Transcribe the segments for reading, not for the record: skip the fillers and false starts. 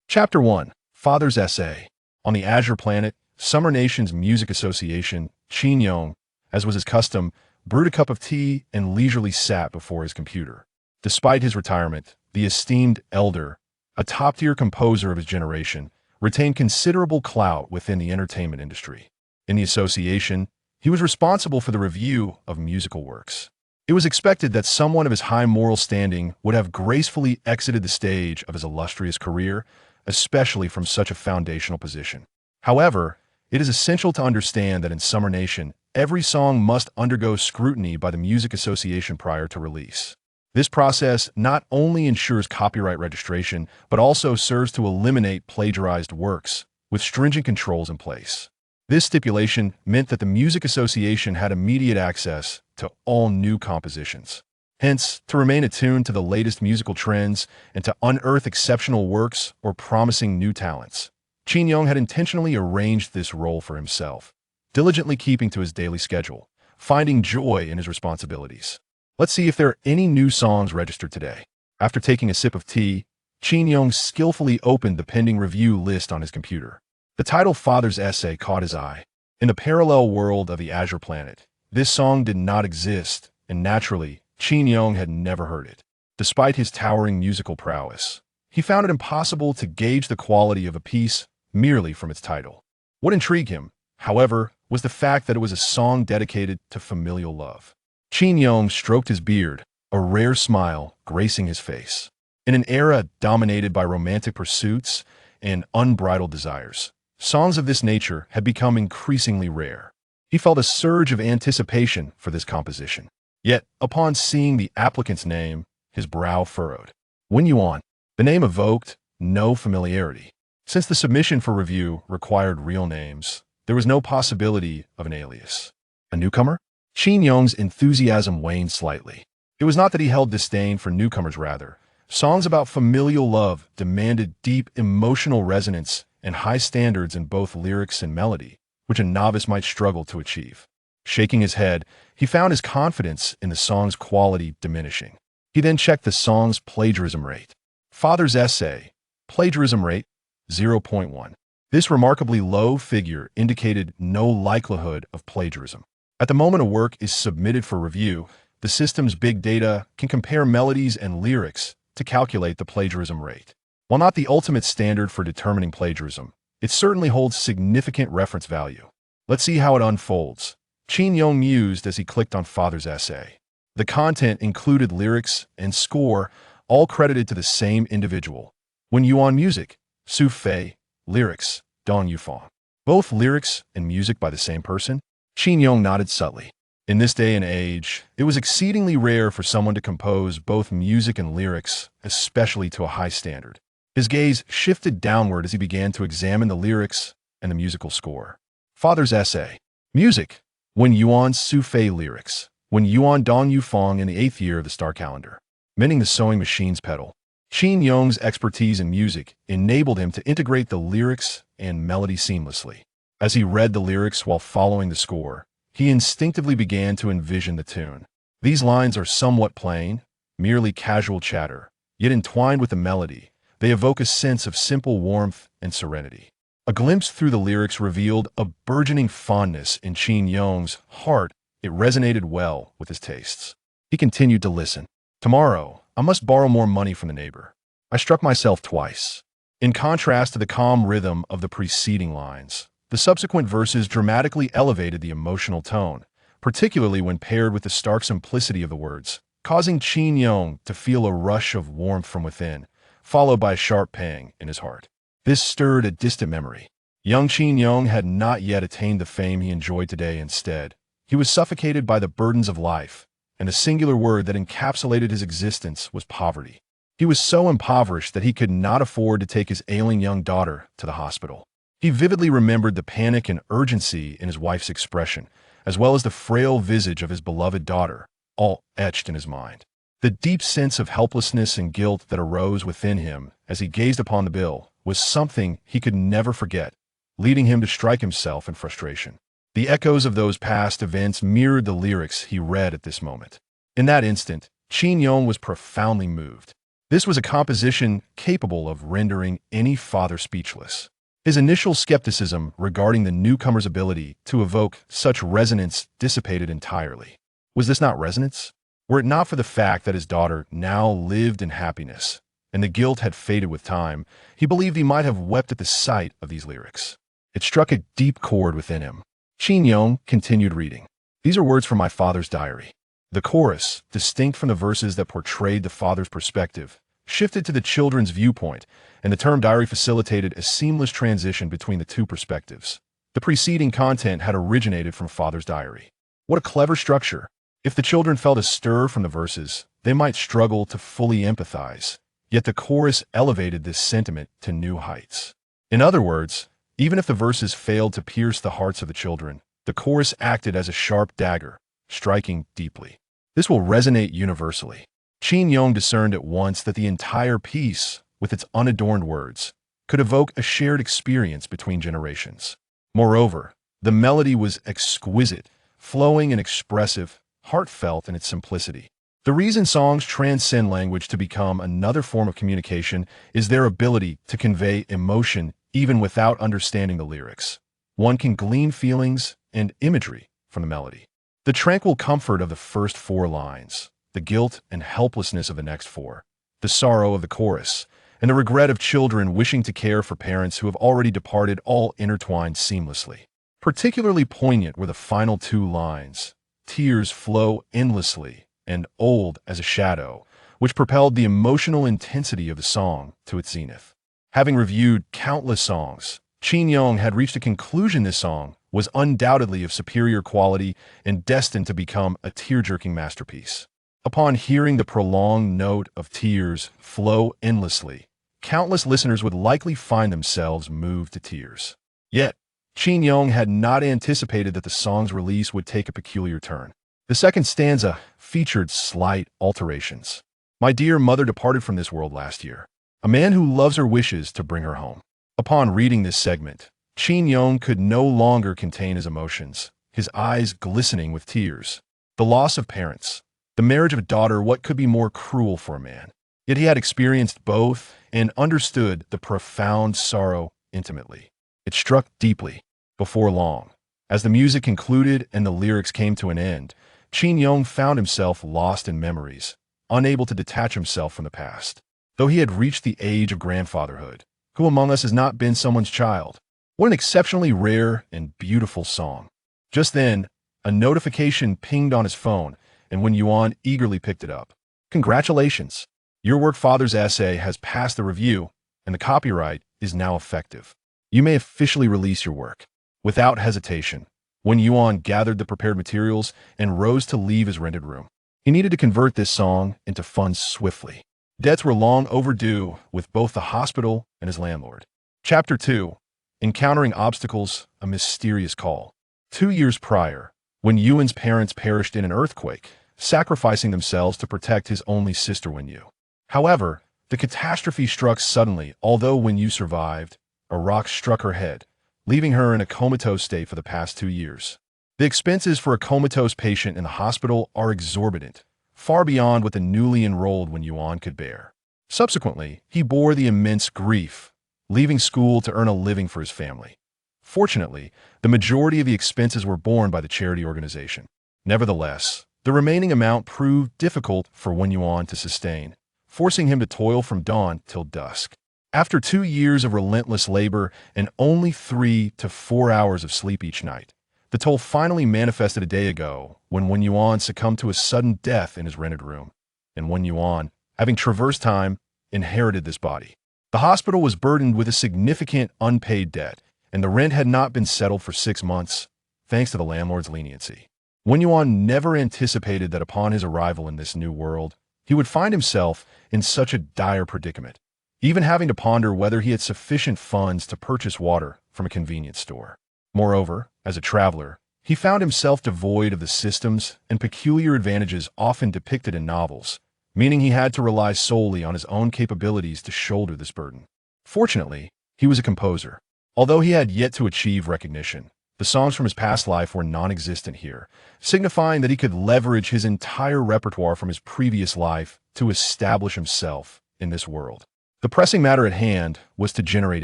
Chapter 1. Father's Essay. On the Azure Planet, Summer Nation's Music Association, Qin Yong, as was his custom, brewed a cup of tea and leisurely sat before his computer. Despite his retirement, the esteemed elder, a top-tier composer of his generation, retained considerable clout within the entertainment industry. In the association, he was responsible for the review of musical works. It was expected that someone of his high moral standing would have gracefully exited the stage of his illustrious career, especially from such a foundational position. However, it is essential to understand that in Summer Nation, every song must undergo scrutiny by the Music Association prior to release. This process not only ensures copyright registration, but also serves to eliminate plagiarized works, with stringent controls in place. This stipulation meant that the Music Association had immediate access to all new compositions. Hence, to remain attuned to the latest musical trends and to unearth exceptional works or promising new talents, Qin Yong had intentionally arranged this role for himself, diligently keeping to his daily schedule, finding joy in his responsibilities. Let's see if there are any new songs registered today. After taking a sip of tea, Qin Yong skillfully opened the pending review list on his computer. The title Father's Essay caught his eye. In the parallel world of the Azure Planet, this song did not exist, and naturally, Qin Yong had never heard it. Despite his towering musical prowess, he found it impossible to gauge the quality of a piece merely from its title. What intrigued him, however, was the fact that it was a song dedicated to familial love. Qin Yong stroked his beard, a rare smile gracing his face. In an era dominated by romantic pursuits and unbridled desires, songs of this nature had become increasingly rare. He felt a surge of anticipation for this composition. Yet, upon seeing the applicant's name, his brow furrowed. Wen Yuan. The name evoked no familiarity. Since the submission for review required real names, there was no possibility of an alias. A newcomer? Qin Yong's enthusiasm waned slightly. It was not that he held disdain for newcomers, rather. Songs about familial love demanded deep emotional resonance and high standards in both lyrics and melody, which a novice might struggle to achieve. Shaking his head, he found his confidence in the song's quality diminishing. He then checked the song's plagiarism rate. Father's Essay, plagiarism rate, 0.1. This remarkably low figure indicated no likelihood of plagiarism. At the moment a work is submitted for review, the system's big data can compare melodies and lyrics to calculate the plagiarism rate. While not the ultimate standard for determining plagiarism, it certainly holds significant reference value. Let's see how it unfolds. Qin Yong mused as he clicked on Father's Essay. The content included lyrics and score, all credited to the same individual. Wen Yuan music, Su Fei, lyrics, Dong Yufang. Both lyrics and music by the same person? Qin Yong nodded subtly. In this day and age, it was exceedingly rare for someone to compose both music and lyrics, especially to a high standard. His gaze shifted downward as he began to examine the lyrics and the musical score. Father's Essay. Music. Wen Yuan Su Fei lyrics. Wen Yuan Dong Yufang in the 8th year of the star calendar. Mending the sewing machine's pedal. Qin Yong's expertise in music enabled him to integrate the lyrics and melody seamlessly. As he read the lyrics while following the score, he instinctively began to envision the tune. These lines are somewhat plain, merely casual chatter, yet entwined with the melody, they evoke a sense of simple warmth and serenity. A glimpse through the lyrics revealed a burgeoning fondness in Qin Yong's heart. It resonated well with his tastes. He continued to listen. Tomorrow, I must borrow more money from the neighbor. I struck myself twice. In contrast to the calm rhythm of the preceding lines, the subsequent verses dramatically elevated the emotional tone, particularly when paired with the stark simplicity of the words, causing Qin Yong to feel a rush of warmth from within, followed by a sharp pang in his heart. This stirred a distant memory. Young Qin Yong had not yet attained the fame he enjoyed today. Instead, he was suffocated by the burdens of life, and the singular word that encapsulated his existence was poverty. He was so impoverished that he could not afford to take his ailing young daughter to the hospital. He vividly remembered the panic and urgency in his wife's expression, as well as the frail visage of his beloved daughter, all etched in his mind. The deep sense of helplessness and guilt that arose within him as he gazed upon the bill was something he could never forget, leading him to strike himself in frustration. The echoes of those past events mirrored the lyrics he read at this moment. In that instant, Qin Yong was profoundly moved. This was a composition capable of rendering any father speechless. His initial skepticism regarding the newcomer's ability to evoke such resonance dissipated entirely. Was this not resonance? Were it not for the fact that his daughter now lived in happiness, and the guilt had faded with time, he believed he might have wept at the sight of these lyrics. It struck a deep chord within him. Qin Yong continued reading. These are words from my father's diary. The chorus, distinct from the verses that portrayed the father's perspective, shifted to the children's viewpoint, and the term diary facilitated a seamless transition between the two perspectives. The preceding content had originated from father's diary. What a clever structure! If the children felt a stir from the verses, they might struggle to fully empathize, yet the chorus elevated this sentiment to new heights. In other words, even if the verses failed to pierce the hearts of the children, the chorus acted as a sharp dagger, striking deeply. This will resonate universally. Qin Yong discerned at once that the entire piece, with its unadorned words, could evoke a shared experience between generations. Moreover, the melody was exquisite, flowing and expressive, heartfelt in its simplicity. The reason songs transcend language to become another form of communication is their ability to convey emotion even without understanding the lyrics. One can glean feelings and imagery from the melody. The tranquil comfort of the first 4 lines, the guilt and helplessness of the next 4, the sorrow of the chorus, and the regret of children wishing to care for parents who have already departed all intertwined seamlessly. Particularly poignant were the final 2 lines, tears flow endlessly and old as a shadow, which propelled the emotional intensity of the song to its zenith. Having reviewed countless songs, Qin Yong had reached a conclusion this song was undoubtedly of superior quality and destined to become a tear-jerking masterpiece. Upon hearing the prolonged note of tears flow endlessly, countless listeners would likely find themselves moved to tears. Yet, Qin Yong had not anticipated that the song's release would take a peculiar turn. The second stanza featured slight alterations. My dear mother departed from this world last year. A man who loves her wishes to bring her home. Upon reading this segment, Qin Yong could no longer contain his emotions, his eyes glistening with tears. The loss of parents, the marriage of a daughter, what could be more cruel for a man? Yet he had experienced both and understood the profound sorrow intimately. It struck deeply. Before long, as the music concluded and the lyrics came to an end, Qin Yong found himself lost in memories, unable to detach himself from the past. Though he had reached the age of grandfatherhood, who among us has not been someone's child? What an exceptionally rare and beautiful song. Just then, a notification pinged on his phone, and Wen Yuan eagerly picked it up. Congratulations! Your work father's essay has passed the review, and the copyright is now effective. You may officially release your work. Without hesitation, Wen Yuan gathered the prepared materials and rose to leave his rented room. He needed to convert this song into funds swiftly. Debts were long overdue with both the hospital and his landlord. Chapter 2. Encountering Obstacles, a Mysterious Call. 2 years prior, Wen Yuan's parents perished in an earthquake, sacrificing themselves to protect his only sister Wen Yu. However, the catastrophe struck suddenly. Although Wen Yu survived, a rock struck her head, leaving her in a comatose state for the past 2 years. The expenses for a comatose patient in the hospital are exorbitant, far beyond what the newly enrolled Wen Yuan could bear. Subsequently, he bore the immense grief, leaving school to earn a living for his family. Fortunately, the majority of the expenses were borne by the charity organization. Nevertheless, the remaining amount proved difficult for Wen Yuan to sustain, forcing him to toil from dawn till dusk. After 2 years of relentless labor and only 3 to 4 hours of sleep each night, the toll finally manifested a day ago when Wen Yuan succumbed to a sudden death in his rented room, and Wen Yuan, having traversed time, inherited this body. The hospital was burdened with a significant unpaid debt, and the rent had not been settled for 6 months, thanks to the landlord's leniency. Wen Yuan never anticipated that upon his arrival in this new world, he would find himself in such a dire predicament, even having to ponder whether he had sufficient funds to purchase water from a convenience store. Moreover, as a traveler, he found himself devoid of the systems and peculiar advantages often depicted in novels, meaning he had to rely solely on his own capabilities to shoulder this burden. Fortunately, he was a composer. Although he had yet to achieve recognition, the songs from his past life were non-existent here, signifying that he could leverage his entire repertoire from his previous life to establish himself in this world. The pressing matter at hand was to generate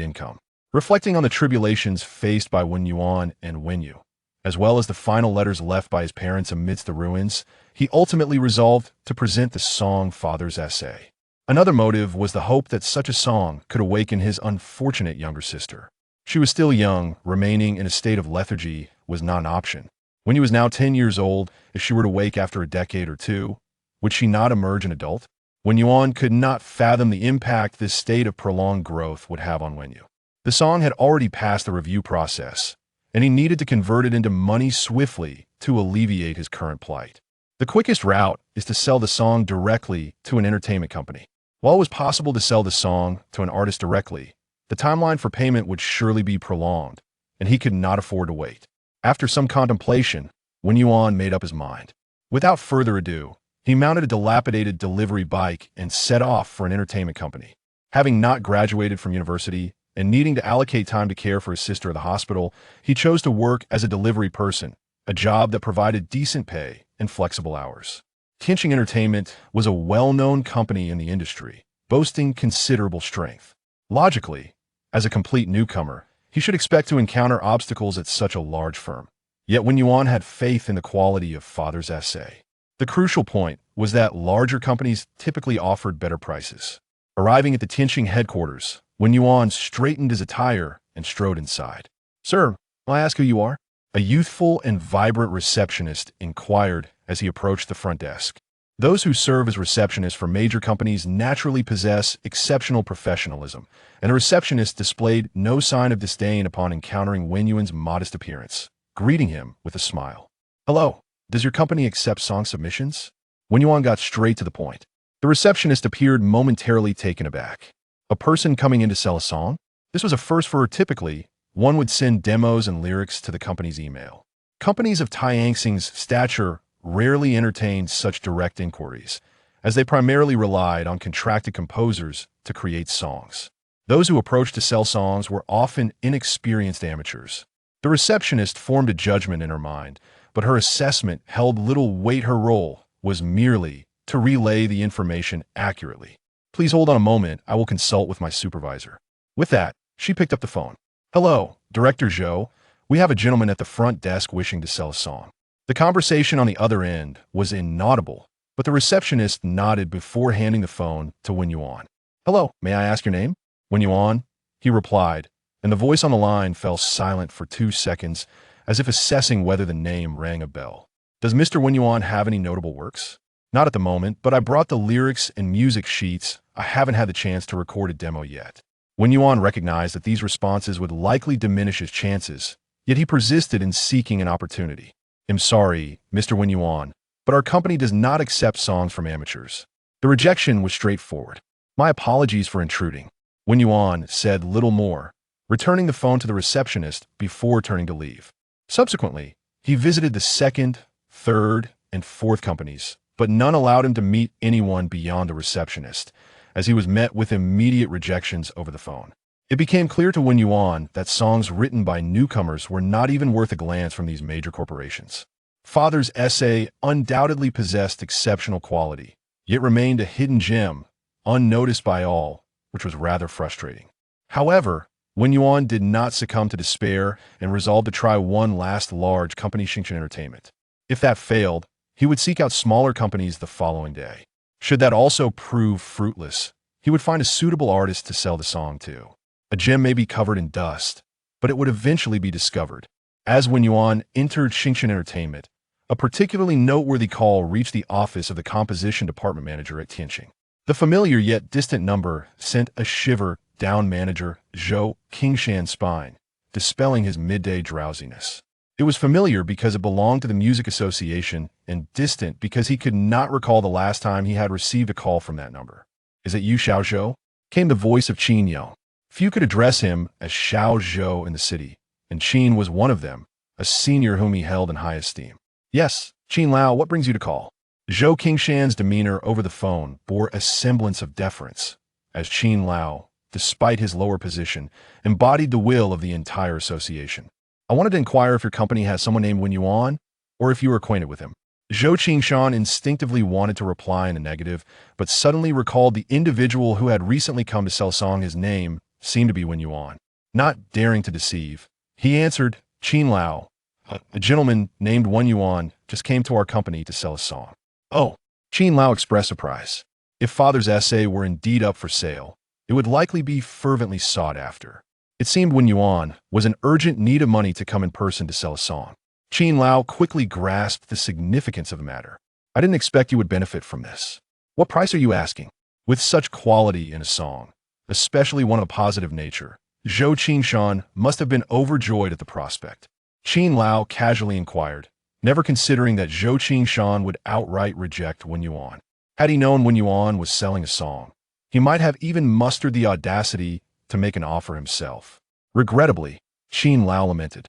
income. Reflecting on the tribulations faced by Wen Yuan and Wen Yu, as well as the final letters left by his parents amidst the ruins, he ultimately resolved to present the song Father's Essay. Another motive was the hope that such a song could awaken his unfortunate younger sister. She was still young, remaining in a state of lethargy was not an option. When he was now 10 years old, if she were to wake after a decade or two, would she not emerge an adult? Wen Yuan could not fathom the impact this state of prolonged growth would have on Wen Yu. The song had already passed the review process, and he needed to convert it into money swiftly to alleviate his current plight. The quickest route is to sell the song directly to an entertainment company. While it was possible to sell the song to an artist directly, the timeline for payment would surely be prolonged, and he could not afford to wait. After some contemplation, Wen Yuan made up his mind. Without further ado, he mounted a dilapidated delivery bike and set off for an entertainment company. Having not graduated from university and needing to allocate time to care for his sister at the hospital, he chose to work as a delivery person, a job that provided decent pay and flexible hours. Tianqing Entertainment was a well-known company in the industry, boasting considerable strength. Logically, as a complete newcomer, he should expect to encounter obstacles at such a large firm. Yet Wen Yuan had faith in the quality of Father's Essay. The crucial point was that larger companies typically offered better prices. Arriving at the Tianqing headquarters, Wen Yuan straightened his attire and strode inside. "Sir, may I ask who you are?" A youthful and vibrant receptionist inquired as he approached the front desk. Those who serve as receptionists for major companies naturally possess exceptional professionalism, and the receptionist displayed no sign of disdain upon encountering Wen Yuan's modest appearance, greeting him with a smile. "Hello, does your company accept song submissions?" Wen Yuan got straight to the point. The receptionist appeared momentarily taken aback. A person coming in to sell a song? This was a first for her. Typically, one would send demos and lyrics to the company's email. Companies of Tianxing's stature rarely entertained such direct inquiries, as they primarily relied on contracted composers to create songs. Those who approached to sell songs were often inexperienced amateurs. The receptionist formed a judgment in her mind, but her assessment held little weight. Her role was merely to relay the information accurately. "Please hold on a moment, I will consult with my supervisor." With that, she picked up the phone. "Hello, Director Zhou. We have a gentleman at the front desk wishing to sell a song." The conversation on the other end was inaudible, but the receptionist nodded before handing the phone to Wen Yuan. "Hello, may I ask your name?" "Wen Yuan," he replied, and the voice on the line fell silent for 2 seconds, as if assessing whether the name rang a bell. "Does Mr. Wen Yuan have any notable works?" "Not at the moment, but I brought the lyrics and music sheets. I haven't had the chance to record a demo yet." Wen Yuan recognized that these responses would likely diminish his chances, yet he persisted in seeking an opportunity. "I'm sorry, Mr. Wen Yuan, but our company does not accept songs from amateurs." The rejection was straightforward. "My apologies for intruding." Wen Yuan said little more, returning the phone to the receptionist before turning to leave. Subsequently, he visited the second, third, and fourth companies, but none allowed him to meet anyone beyond the receptionist, as he was met with immediate rejections over the phone. It became clear to Wen Yuan that songs written by newcomers were not even worth a glance from these major corporations. Father's Essay undoubtedly possessed exceptional quality, yet remained a hidden gem, unnoticed by all, which was rather frustrating. However, Wen Yuan did not succumb to despair and resolved to try one last large company, Jinghua Entertainment. If that failed, he would seek out smaller companies the following day. Should that also prove fruitless, he would find a suitable artist to sell the song to. A gem may be covered in dust, but it would eventually be discovered. As Wen Yuan entered Jinghua Entertainment, a particularly noteworthy call reached the office of the composition department manager at Tianqing. The familiar yet distant number sent a shiver down manager Zhou Qingshan's spine, dispelling his midday drowsiness. It was familiar because it belonged to the Music Association, and distant because he could not recall the last time he had received a call from that number. "Is it you, Xiao Zhou?" came the voice of Qin Yao. Few could address him as Xiao Zhou in the city, and Qin was one of them, a senior whom he held in high esteem. "Yes, Qin Lao, what brings you to call?" Zhou Qingshan's demeanor over the phone bore a semblance of deference, as Qin Lao, despite his lower position, embodied the will of the entire association. "I wanted to inquire if your company has someone named Wen Yuan, or if you are acquainted with him." Zhou Qingshan instinctively wanted to reply in a negative, but suddenly recalled the individual who had recently come to sell Song. His name seemed to be Wen Yuan. Not daring to deceive, he answered, "Qin Lao. A gentleman named Wen Yuan just came to our company to sell a song." "Oh." Qin Lao expressed surprise. If father's essay were indeed up for sale, it would likely be fervently sought after. It seemed Wen Yuan was in urgent need of money to come in person to sell a song. Qin Lao quickly grasped the significance of the matter. "I didn't expect you would benefit from this. What price are you asking?" With such quality in a song, especially one of a positive nature, Zhou Qingshan must have been overjoyed at the prospect. Qin Lao casually inquired, never considering that Zhou Qingshan would outright reject Wen Yuan. Had he known Wen Yuan was selling a song, he might have even mustered the audacity to make an offer himself. Regrettably, Qin Lao lamented,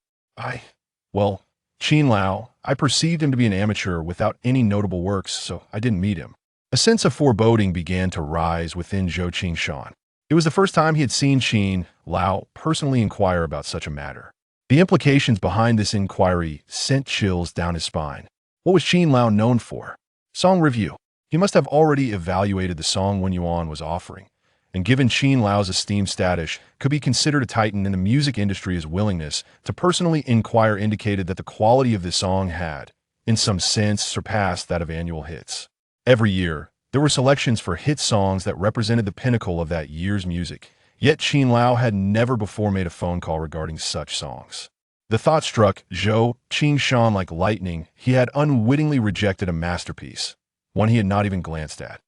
Well, Qin Lao, I perceived him to be an amateur without any notable works, so I didn't meet him." A sense of foreboding began to rise within Zhou Qingshan. It was the first time he had seen Qin Lao personally inquire about such a matter. The implications behind this inquiry sent chills down his spine. What was Qin Lao known for? Song review. He must have already evaluated the song Wen Yuan was offering, and given Qin Lao's esteemed status, could be considered a titan in the music industry's willingness to personally inquire indicated that the quality of this song had, in some sense, surpassed that of annual hits. Every year, there were selections for hit songs that represented the pinnacle of that year's music, yet Qin Lao had never before made a phone call regarding such songs. The thought struck Zhou Qingshan like lightning. He had unwittingly rejected a masterpiece, one he had not even glanced at.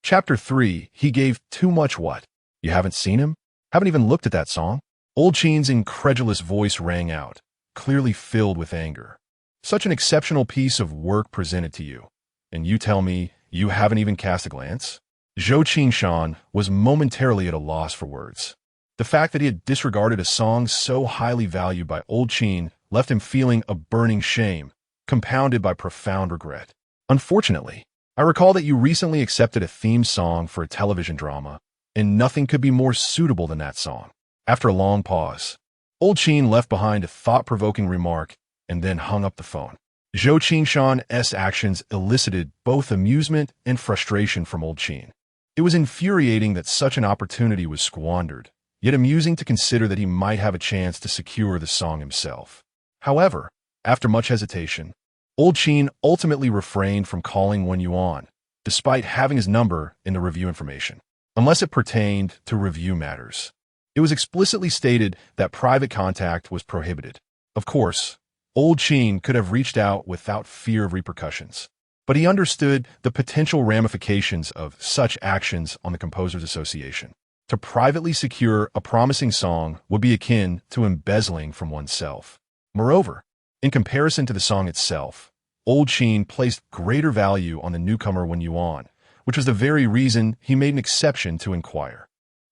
Chapter 3, he gave too much what? You haven't seen him? Haven't even looked at that song? Old Qin's incredulous voice rang out, clearly filled with anger. Such an exceptional piece of work presented to you, and you tell me you haven't even cast a glance? Zhou Qingshan was momentarily at a loss for words. The fact that he had disregarded a song so highly valued by Old Qin left him feeling a burning shame, compounded by profound regret. Unfortunately, I recall that you recently accepted a theme song for a television drama, and nothing could be more suitable than that song. After a long pause, Old Qin left behind a thought-provoking remark and then hung up the phone. Zhou Qingshan's actions elicited both amusement and frustration from Old Qin. It was infuriating that such an opportunity was squandered, yet amusing to consider that he might have a chance to secure the song himself. However, after much hesitation, Old Qin ultimately refrained from calling Wen Yuan, despite having his number in the review information, unless it pertained to review matters. It was explicitly stated that private contact was prohibited. Of course, Old Qin could have reached out without fear of repercussions, but he understood the potential ramifications of such actions on the Composers Association. To privately secure a promising song would be akin to embezzling from oneself. Moreover, in comparison to the song itself, Old Qin placed greater value on the newcomer Wen Yuan, which was the very reason he made an exception to inquire.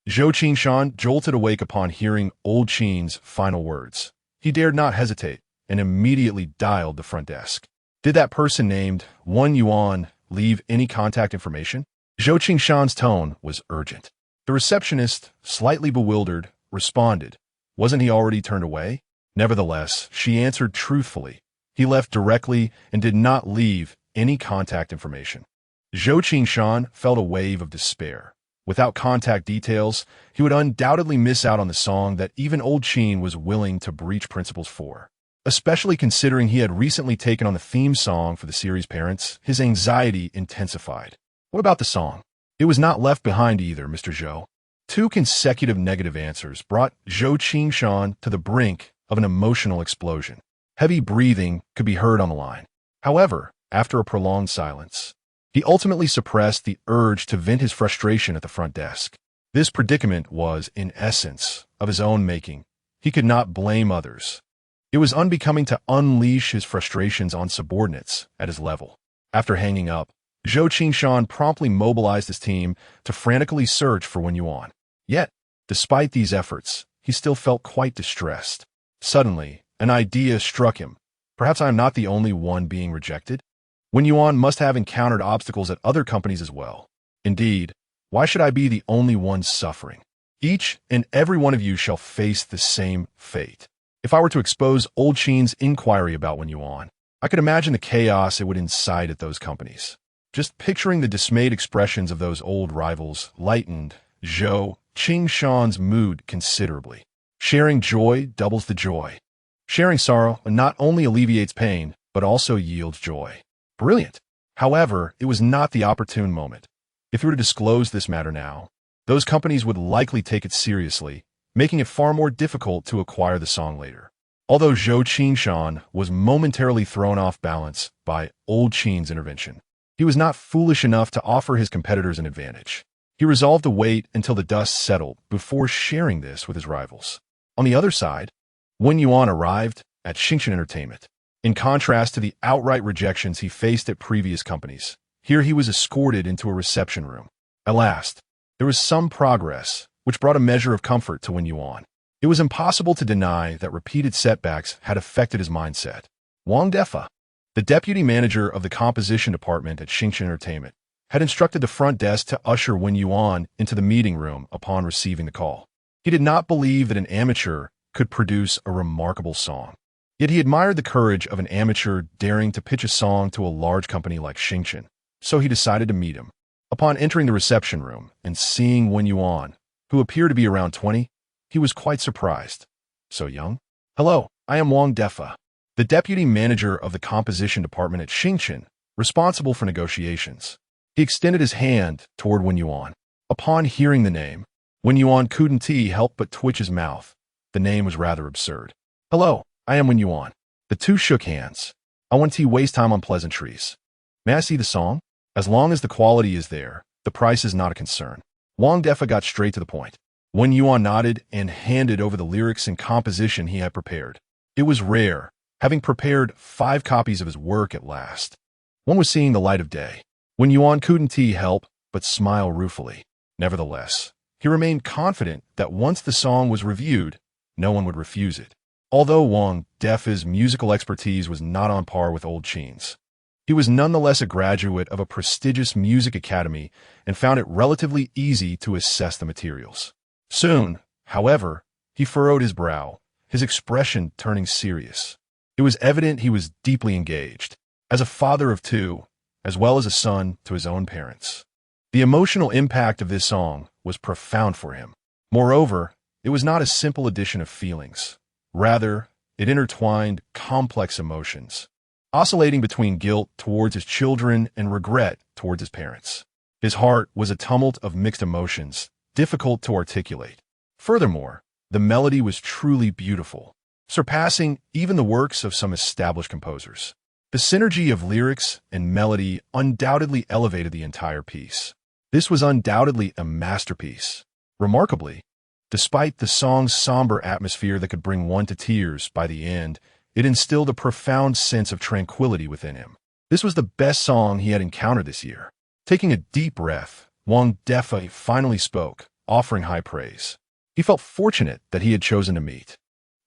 Zhou Qingshan jolted awake upon hearing Old Qin's final words. He dared not hesitate and immediately dialed the front desk. Did that person named Wen Yuan leave any contact information? Zhou Qingshan's tone was urgent. The receptionist, slightly bewildered, responded. Wasn't he already turned away? Nevertheless, she answered truthfully. He left directly and did not leave any contact information. Zhou Qingshan felt a wave of despair. Without contact details, he would undoubtedly miss out on the song that even Old Qin was willing to breach principles for. Especially considering he had recently taken on the theme song for the series' parents, his anxiety intensified. What about the song? It was not left behind either, Mr. Zhou. 2 consecutive negative answers brought Zhou Qingshan to the brink of an emotional explosion. Heavy breathing could be heard on the line. However, after a prolonged silence, he ultimately suppressed the urge to vent his frustration at the front desk. This predicament was, in essence, of his own making. He could not blame others. It was unbecoming to unleash his frustrations on subordinates at his level. After hanging up, Zhou Qingshan promptly mobilized his team to frantically search for Wen Yuan. Yet, despite these efforts, he still felt quite distressed. Suddenly, an idea struck him. Perhaps I am not the only one being rejected? Wen Yuan must have encountered obstacles at other companies as well. Indeed, why should I be the only one suffering? Each and every one of you shall face the same fate. If I were to expose Old Qin's inquiry about Wen Yuan, I could imagine the chaos it would incite at those companies. Just picturing the dismayed expressions of those old rivals lightened Zhou Qingshan's mood considerably. Sharing joy doubles the joy. Sharing sorrow not only alleviates pain, but also yields joy. Brilliant. However, it was not the opportune moment. If he were to disclose this matter now, those companies would likely take it seriously, making it far more difficult to acquire the song later. Although Zhou Qingshan was momentarily thrown off balance by Old Qin's intervention, he was not foolish enough to offer his competitors an advantage. He resolved to wait until the dust settled before sharing this with his rivals. On the other side, Wen Yuan arrived at Xingchen Entertainment. In contrast to the outright rejections he faced at previous companies, here he was escorted into a reception room. At last, there was some progress, which brought a measure of comfort to Wen Yuan. It was impossible to deny that repeated setbacks had affected his mindset. Wang Defa, the deputy manager of the composition department at Xingchen Entertainment, had instructed the front desk to usher Wen Yuan into the meeting room upon receiving the call. He did not believe that an amateur could produce a remarkable song. Yet he admired the courage of an amateur daring to pitch a song to a large company like Xingchen, so he decided to meet him. Upon entering the reception room and seeing Wen Yuan, who appeared to be around 20, he was quite surprised. So young? Hello, I am Wang Defa, the deputy manager of the composition department at Xingchen, responsible for negotiations. He extended his hand toward Wen Yuan. Upon hearing the name, Wen Yuan couldn't help but twitch his mouth. The name was rather absurd. Hello, I am Wen Yuan. The two shook hands. I won't waste time on pleasantries. May I see the song? As long as the quality is there, the price is not a concern. Wang Defa got straight to the point. Wen Yuan nodded and handed over the lyrics and composition he had prepared. It was rare, having prepared 5 copies of his work at last. One was seeing the light of day. Wen Yuan couldn't help but smile ruefully. Nevertheless, he remained confident that once the song was reviewed, no one would refuse it. Although Wang Defa's musical expertise was not on par with Old Qin's, he was nonetheless a graduate of a prestigious music academy and found it relatively easy to assess the materials. Soon, however, he furrowed his brow, his expression turning serious. It was evident he was deeply engaged, as a father of 2, as well as a son to his own parents. The emotional impact of this song was profound for him. Moreover, it was not a simple addition of feelings. Rather, it intertwined complex emotions, oscillating between guilt towards his children and regret towards his parents. His heart was a tumult of mixed emotions, difficult to articulate. Furthermore, the melody was truly beautiful, surpassing even the works of some established composers. The synergy of lyrics and melody undoubtedly elevated the entire piece. This was undoubtedly a masterpiece. Remarkably, despite the song's somber atmosphere that could bring one to tears by the end, it instilled a profound sense of tranquility within him. This was the best song he had encountered this year. Taking a deep breath, Wang Defa finally spoke, offering high praise. He felt fortunate that he had chosen to meet.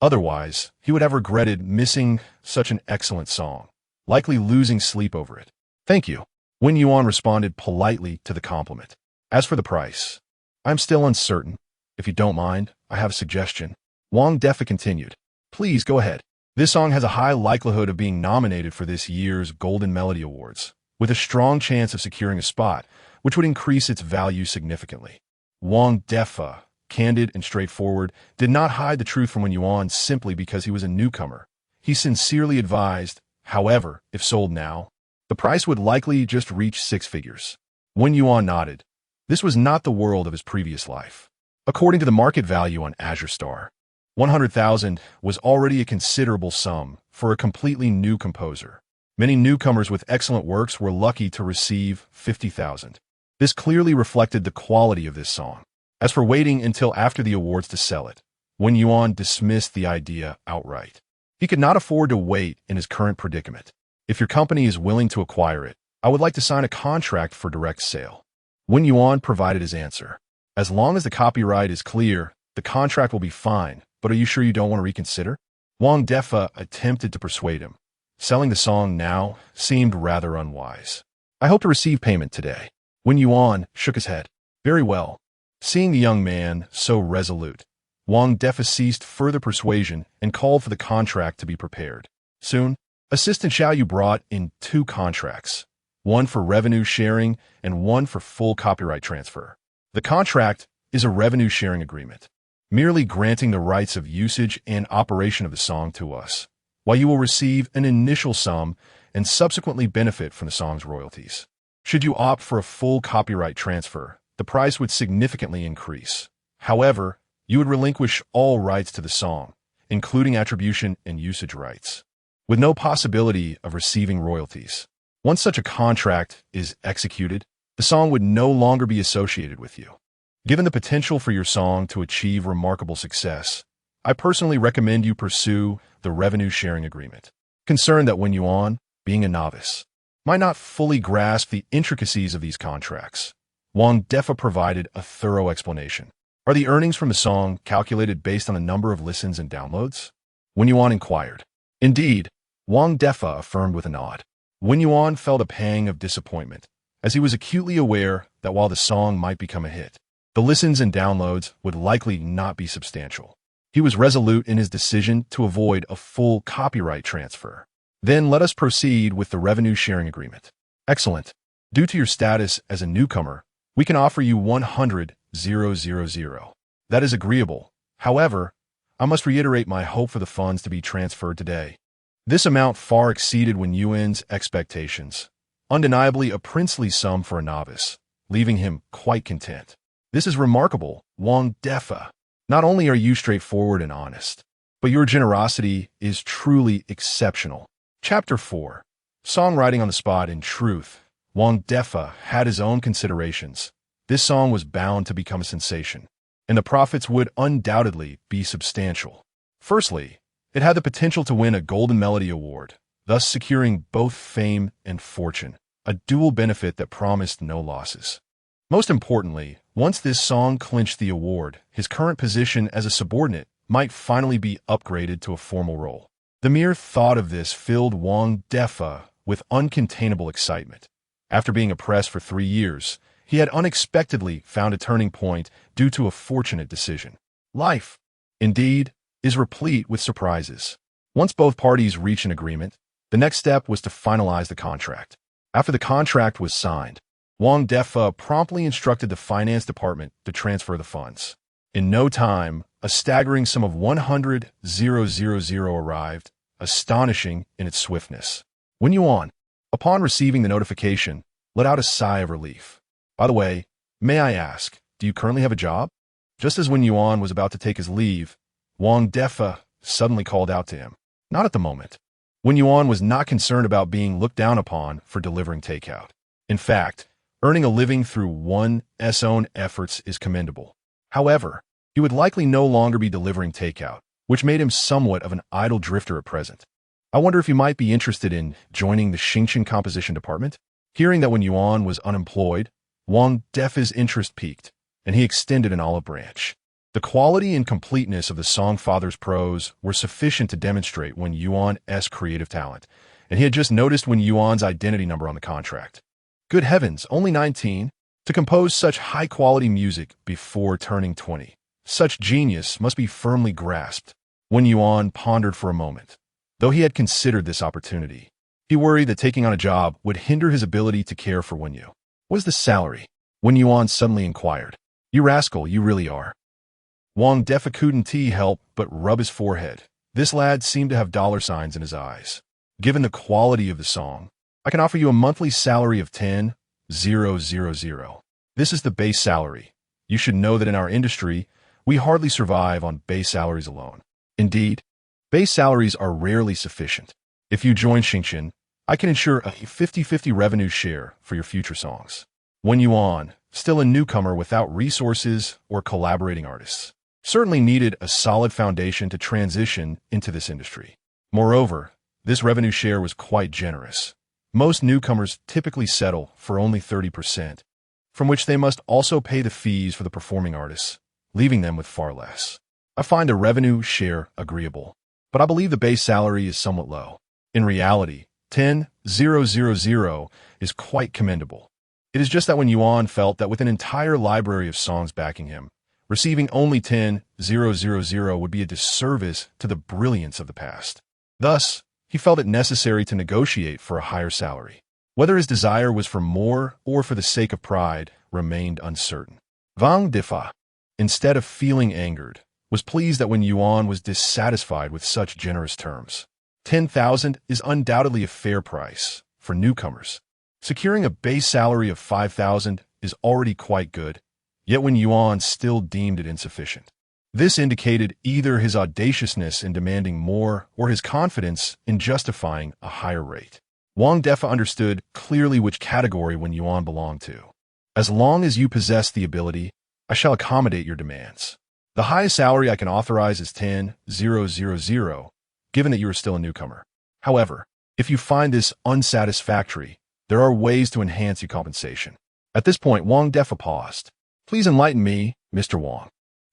Otherwise, he would have regretted missing such an excellent song, likely losing sleep over it. Thank you. Wen Yuan responded politely to the compliment. As for the price, I'm still uncertain. If you don't mind, I have a suggestion. Wang Defa continued. Please go ahead. This song has a high likelihood of being nominated for this year's Golden Melody Awards, with a strong chance of securing a spot, which would increase its value significantly. Wang Defa, candid and straightforward, did not hide the truth from Wen Yuan simply because he was a newcomer. He sincerely advised, however, if sold now, the price would likely just reach 6 figures. Wen Yuan nodded. This was not the world of his previous life. According to the market value on Azure Star, 100,000 was already a considerable sum for a completely new composer. Many newcomers with excellent works were lucky to receive 50,000. This clearly reflected the quality of this song. As for waiting until after the awards to sell it, Wen Yuan dismissed the idea outright. He could not afford to wait in his current predicament. If your company is willing to acquire it, I would like to sign a contract for direct sale. Wen Yuan provided his answer. As long as the copyright is clear, the contract will be fine, but are you sure you don't want to reconsider? Wang Defa attempted to persuade him. Selling the song now seemed rather unwise. I hope to receive payment today. Wen Yuan shook his head. Very well. Seeing the young man so resolute, Wang Defa ceased further persuasion and called for the contract to be prepared. Soon, Assistant Xiao Yu brought in two contracts, one for revenue sharing and one for full copyright transfer. The contract is a revenue sharing agreement, merely granting the rights of usage and operation of the song to us, while you will receive an initial sum and subsequently benefit from the song's royalties. Should you opt for a full copyright transfer, the price would significantly increase. However, you would relinquish all rights to the song, including attribution and usage rights, with no possibility of receiving royalties. Once such a contract is executed, the song would no longer be associated with you. Given the potential for your song to achieve remarkable success, I personally recommend you pursue the revenue sharing agreement. Concerned that Wen Yuan, being a novice, might not fully grasp the intricacies of these contracts, Wang Defa provided a thorough explanation. Are the earnings from the song calculated based on the number of listens and downloads? Wen Yuan inquired. Indeed, Wang Defa affirmed with a nod. Wen Yuan felt a pang of disappointment, as he was acutely aware that while the song might become a hit, the listens and downloads would likely not be substantial. He was resolute in his decision to avoid a full copyright transfer. Then let us proceed with the revenue sharing agreement. Excellent. Due to your status as a newcomer, we can offer you 100,000. That is agreeable. However, I must reiterate my hope for the funds to be transferred today. This amount far exceeded Wen Yuan's expectations, undeniably a princely sum for a novice, leaving him quite content. This is remarkable, Wang Defa. Not only are you straightforward and honest, but your generosity is truly exceptional. Chapter 4. Songwriting on the spot. In truth, Wang Defa had his own considerations. This song was bound to become a sensation, and the profits would undoubtedly be substantial. Firstly, it had the potential to win a Golden Melody Award, thus securing both fame and fortune, a dual benefit that promised no losses. Most importantly, once this song clinched the award, his current position as a subordinate might finally be upgraded to a formal role. The mere thought of this filled Wang Defa with uncontainable excitement. After being oppressed for 3 years, he had unexpectedly found a turning point due to a fortunate decision. Life, indeed, is replete with surprises. Once both parties reached an agreement, the next step was to finalize the contract. After the contract was signed, Wang Defa promptly instructed the finance department to transfer the funds. In no time, a staggering sum of 100,000 arrived, astonishing in its swiftness. Wen Yuan, upon receiving the notification, let out a sigh of relief. By the way, may I ask, do you currently have a job? Just as Wen Yuan was about to take his leave, Wang Defa suddenly called out to him. Not at the moment. Wen Yuan was not concerned about being looked down upon for delivering takeout. In fact, earning a living through one's own efforts is commendable. However, he would likely no longer be delivering takeout, which made him somewhat of an idle drifter at present. I wonder if you might be interested in joining the Xingqian composition department? Hearing that Wen Yuan was unemployed, Wang Defa's interest piqued, and he extended an olive branch. The quality and completeness of the Songfather's prose were sufficient to demonstrate Wen Yuan's creative talent, and he had just noticed Wen Yuan's identity number on the contract. Good heavens, only 19? To compose such high-quality music before turning 20. Such genius must be firmly grasped. Wen Yuan pondered for a moment. Though he had considered this opportunity, he worried that taking on a job would hinder his ability to care for Wen Yu. What is the salary? Wen Yuan suddenly inquired. You rascal, you really are. Wang Defa couldn't help but rub his forehead. This lad seemed to have dollar signs in his eyes. Given the quality of the song, I can offer you a monthly salary of 10,000. This is the base salary. You should know that in our industry, we hardly survive on base salaries alone. Indeed, base salaries are rarely sufficient. If you join Xingqian, I can ensure a 50-50 revenue share for your future songs. Wen Yuan, still a newcomer without resources or collaborating artists, certainly needed a solid foundation to transition into this industry. Moreover, this revenue share was quite generous. Most newcomers typically settle for only 30%, from which they must also pay the fees for the performing artists, leaving them with far less. I find a revenue share agreeable, but I believe the base salary is somewhat low. In reality, 10,000 is quite commendable. It is just that Wen Yuan felt that with an entire library of songs backing him, receiving only 10,000 would be a disservice to the brilliance of the past. Thus, he felt it necessary to negotiate for a higher salary. Whether his desire was for more or for the sake of pride remained uncertain. Wang Defa, instead of feeling angered, was pleased that Wen Yuan was dissatisfied with such generous terms. 10,000 is undoubtedly a fair price for newcomers. Securing a base salary of 5,000 is already quite good, yet Wen Yuan still deemed it insufficient. This indicated either his audaciousness in demanding more or his confidence in justifying a higher rate. Wang Defa understood clearly which category Wen Yuan belonged to. As long as you possess the ability, I shall accommodate your demands. The highest salary I can authorize is 10,000, given that you are still a newcomer. However, if you find this unsatisfactory, there are ways to enhance your compensation. At this point, Wang Defa paused. Please enlighten me, Mr. Wang.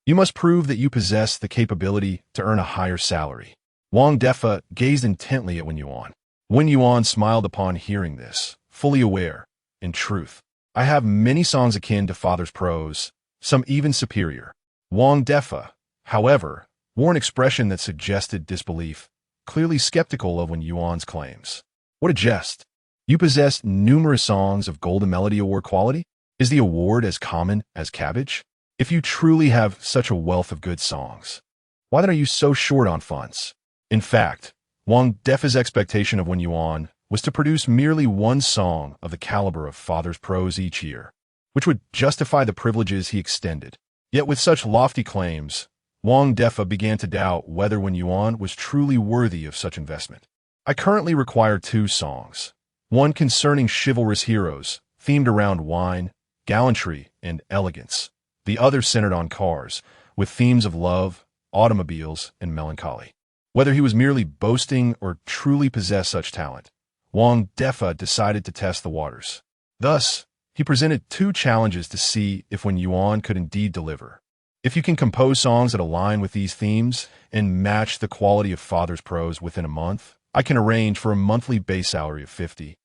You must prove that you possess the capability to earn a higher salary. Wang Defa gazed intently at Wen Yuan. Wen Yuan smiled upon hearing this, fully aware, in truth, I have many songs akin to Father's Prose, some even superior. Wang Defa, however, wore an expression that suggested disbelief, clearly skeptical of Wen Yuan's claims. What a jest! You possess numerous songs of Golden Melody Award quality? Is the award as common as cabbage? If you truly have such a wealth of good songs, why then are you so short on funds? In fact, Wang Defa's expectation of Wen Yuan was to produce merely one song of the caliber of Father's Prose each year, which would justify the privileges he extended. Yet with such lofty claims, Wang Defa began to doubt whether Wen Yuan was truly worthy of such investment. I currently require 2 songs, one concerning chivalrous heroes, themed around wine, gallantry, and elegance, the other centered on cars, with themes of love, automobiles, and melancholy. Whether he was merely boasting or truly possessed such talent, Wang Defa decided to test the waters. Thus, he presented 2 challenges to see if Wen Yuan could indeed deliver. If you can compose songs that align with these themes and match the quality of Father's Prose within a month, I can arrange for a monthly base salary of 50,000.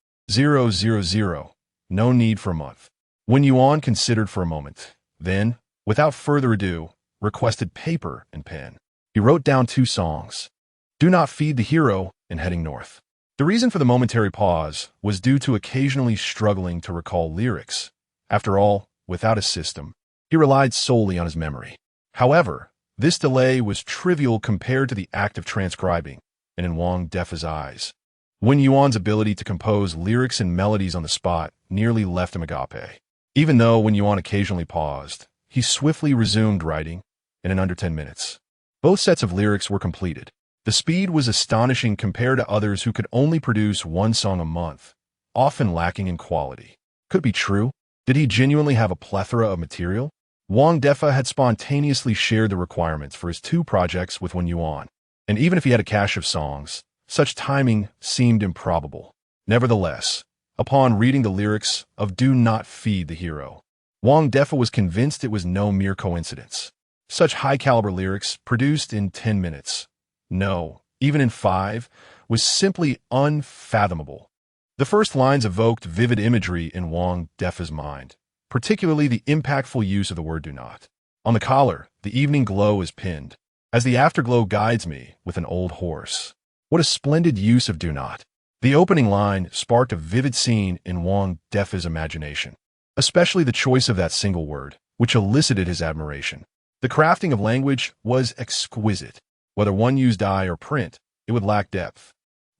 No need for a month. Wen Yuan considered for a moment, then, without further ado, requested paper and pen. He wrote down 2 songs, Do Not Feed the Hero and Heading North. The reason for the momentary pause was due to occasionally struggling to recall lyrics. After all, without a system, he relied solely on his memory. However, this delay was trivial compared to the act of transcribing, and in Wang Defa's eyes, Wen Yuan's ability to compose lyrics and melodies on the spot nearly left him agape. Even though Wen Yuan occasionally paused, he swiftly resumed writing, and in under 10 minutes, both sets of lyrics were completed. The speed was astonishing compared to others who could only produce 1 song a month, often lacking in quality. Could it be true? Did he genuinely have a plethora of material? Wang Defa had spontaneously shared the requirements for his 2 projects with Wen Yuan, and even if he had a cache of songs, such timing seemed improbable. Nevertheless, upon reading the lyrics of Do Not Feed the Hero, Wang Defa was convinced it was no mere coincidence. Such high-caliber lyrics produced in 10 minutes, no, even in 5, was simply unfathomable. The first lines evoked vivid imagery in Wang Defa's mind, particularly the impactful use of the word do not. On the collar, the evening glow is pinned, as the afterglow guides me with an old horse. What a splendid use of do not. The opening line sparked a vivid scene in Wang Defa's imagination, especially the choice of that single word, which elicited his admiration. The crafting of language was exquisite. Whether one used die or print, it would lack depth.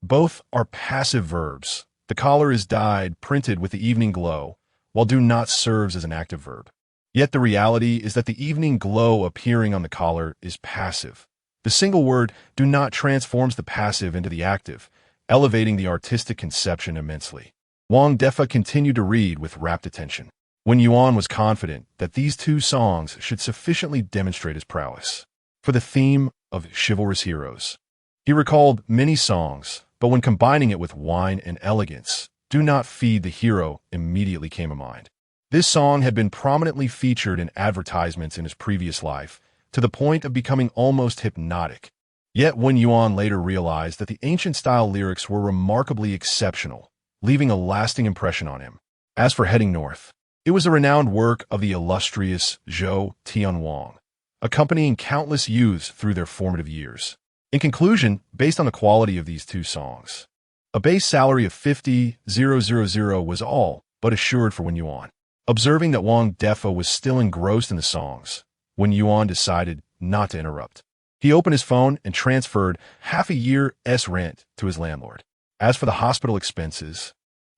Both are passive verbs. The collar is dyed, printed with the evening glow, while do not serves as an active verb. Yet the reality is that the evening glow appearing on the collar is passive. The single word do not transforms the passive into the active, elevating the artistic conception immensely. Wang Defa continued to read with rapt attention. Wen Yuan was confident that these 2 songs should sufficiently demonstrate his prowess. For the theme of chivalrous heroes, he recalled many songs, but when combining it with wine and elegance, Do Not Feed the Hero immediately came to mind. This song had been prominently featured in advertisements in his previous life, to the point of becoming almost hypnotic. Yet Wen Yuan later realized that the ancient-style lyrics were remarkably exceptional, leaving a lasting impression on him. As for Heading North, it was a renowned work of the illustrious Zhou Tianwang, accompanying countless youths through their formative years. In conclusion, based on the quality of these two songs, a base salary of 50,000 was all but assured for Wen Yuan. Observing that Wang Defa was still engrossed in the songs, Wen Yuan decided not to interrupt. He opened his phone and transferred half a year's rent to his landlord. As for the hospital expenses,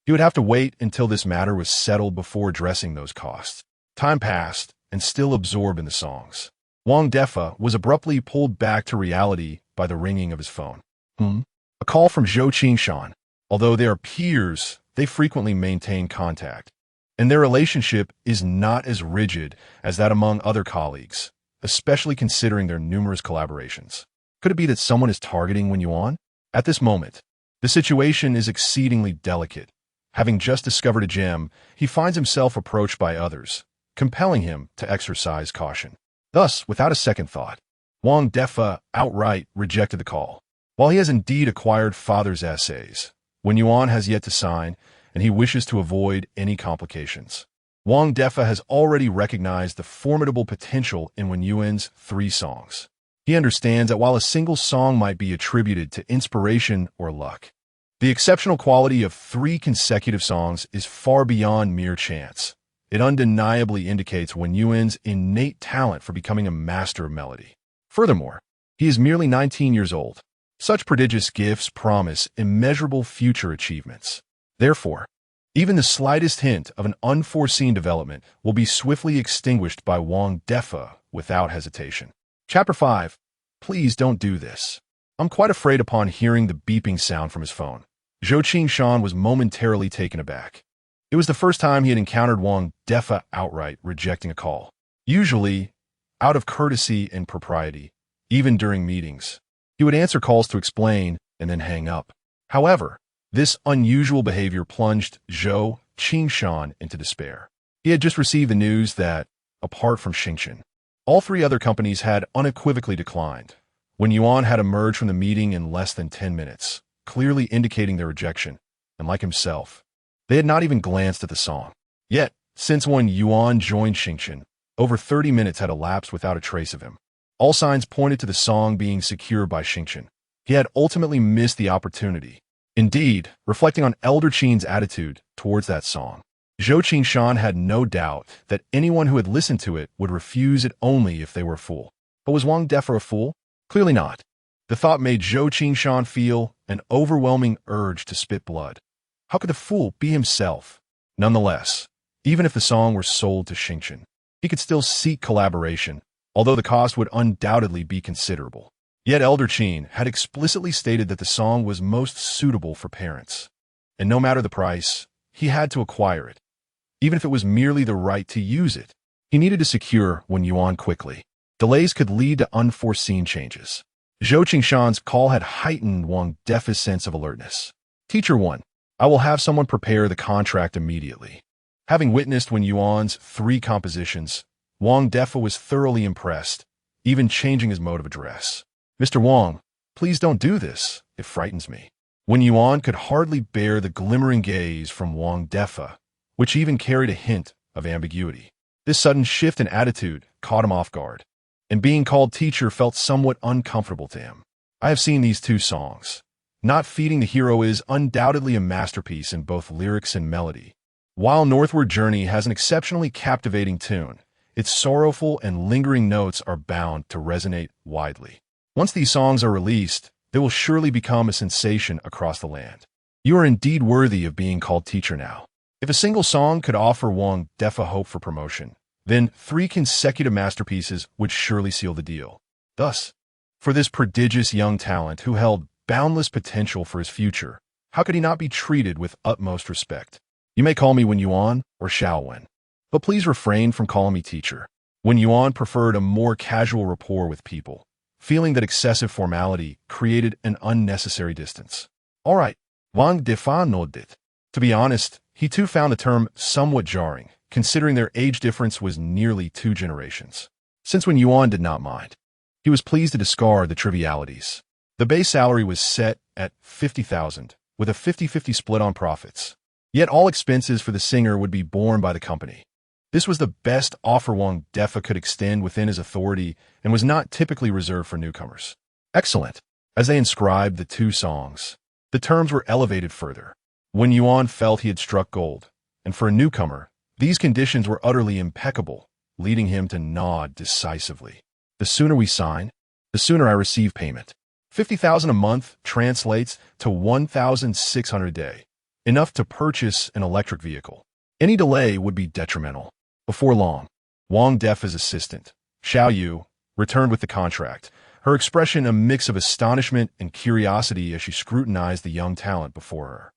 he would have to wait until this matter was settled before addressing those costs. Time passed, and still absorbed in the songs, Wang Defa was abruptly pulled back to reality by the ringing of his phone. A call from Zhou Qingshan. Although they are peers, they frequently maintain contact, and their relationship is not as rigid as that among other colleagues, especially considering their numerous collaborations. Could it be that someone is targeting Wen Yuan? At this moment, the situation is exceedingly delicate. Having just discovered a gem, he finds himself approached by others, compelling him to exercise caution. Thus, without a second thought, Wang Defa outright rejected the call. While he has indeed acquired father's essays, Wen Yuan has yet to sign, and he wishes to avoid any complications. Wang Defa has already recognized the formidable potential in Wen Yuan's 3 songs. He understands that while a single song might be attributed to inspiration or luck, the exceptional quality of 3 consecutive songs is far beyond mere chance. It undeniably indicates Wen Yuan's innate talent for becoming a master of melody. Furthermore, he is merely 19 years old. Such prodigious gifts promise immeasurable future achievements. Therefore, even the slightest hint of an unforeseen development will be swiftly extinguished by Wang Defa without hesitation. Chapter 5. Please don't do this. I'm quite afraid upon hearing the beeping sound from his phone. Zhou Qingshan was momentarily taken aback. It was the first time he had encountered Wang Defa outright rejecting a call. Usually, out of courtesy and propriety, even during meetings, he would answer calls to explain and then hang up. However, this unusual behavior plunged Zhou Qingshan into despair. He had just received the news that, apart from Xingchen, all 3 other companies had unequivocally declined. Wen Yuan had emerged from the meeting in less than 10 minutes, clearly indicating their rejection, and like himself, they had not even glanced at the song. Yet, since Wen Yuan joined Xingchen, over 30 minutes had elapsed without a trace of him. All signs pointed to the song being secured by Xingchen. He had ultimately missed the opportunity. Indeed, reflecting on Elder Qin's attitude towards that song, Zhou Qingshan had no doubt that anyone who had listened to it would refuse it only if they were a fool. But was Wang Defa a fool? Clearly not. The thought made Zhou Qingshan feel an overwhelming urge to spit blood. How could the fool be himself? Nonetheless, even if the song were sold to Xingchen, he could still seek collaboration, although the cost would undoubtedly be considerable. Yet Elder Qin had explicitly stated that the song was most suitable for parents, and no matter the price, he had to acquire it. Even if it was merely the right to use it, he needed to secure Wen Yuan quickly. Delays could lead to unforeseen changes. Zhou Qingshan's call had heightened Wang Defa's sense of alertness. Teacher 1, I will have someone prepare the contract immediately. Having witnessed Wen Yuan's 3 compositions, Wang Defa was thoroughly impressed, even changing his mode of address. Mr. Wang, please don't do this. It frightens me. Wen Yuan could hardly bear the glimmering gaze from Wang Defa, which even carried a hint of ambiguity. This sudden shift in attitude caught him off guard, and being called teacher felt somewhat uncomfortable to him. I have seen these 2 songs. Not Feeding the Hero is undoubtedly a masterpiece in both lyrics and melody. While Northward Journey has an exceptionally captivating tune, its sorrowful and lingering notes are bound to resonate widely. Once these songs are released, they will surely become a sensation across the land. You are indeed worthy of being called teacher now. If a single song could offer Wang Defa hope for promotion, then 3 consecutive masterpieces would surely seal the deal. Thus, for this prodigious young talent who held boundless potential for his future, how could he not be treated with utmost respect? You may call me Wen Yuan or Xiao Wen, but please refrain from calling me teacher. Wen Yuan preferred a more casual rapport with people, feeling that excessive formality created an unnecessary distance. All right, Wang Defa nodded. To be honest, he too found the term somewhat jarring, considering their age difference was nearly 2 generations. Since Wen Yuan did not mind, he was pleased to discard the trivialities. The base salary was set at 50,000, with a 50-50 split on profits. Yet all expenses for the singer would be borne by the company. This was the best offer Wang Defa could extend within his authority and was not typically reserved for newcomers. Excellent. As they inscribed the two songs, the terms were elevated further. Wen Yuan felt he had struck gold, and for a newcomer, these conditions were utterly impeccable, leading him to nod decisively. The sooner we sign, the sooner I receive payment. 50,000 a month translates to 1,600 a day, enough to purchase an electric vehicle. Any delay would be detrimental. Before long, Wang Defa's assistant, Xiao Yu, returned with the contract, her expression a mix of astonishment and curiosity as she scrutinized the young talent before her.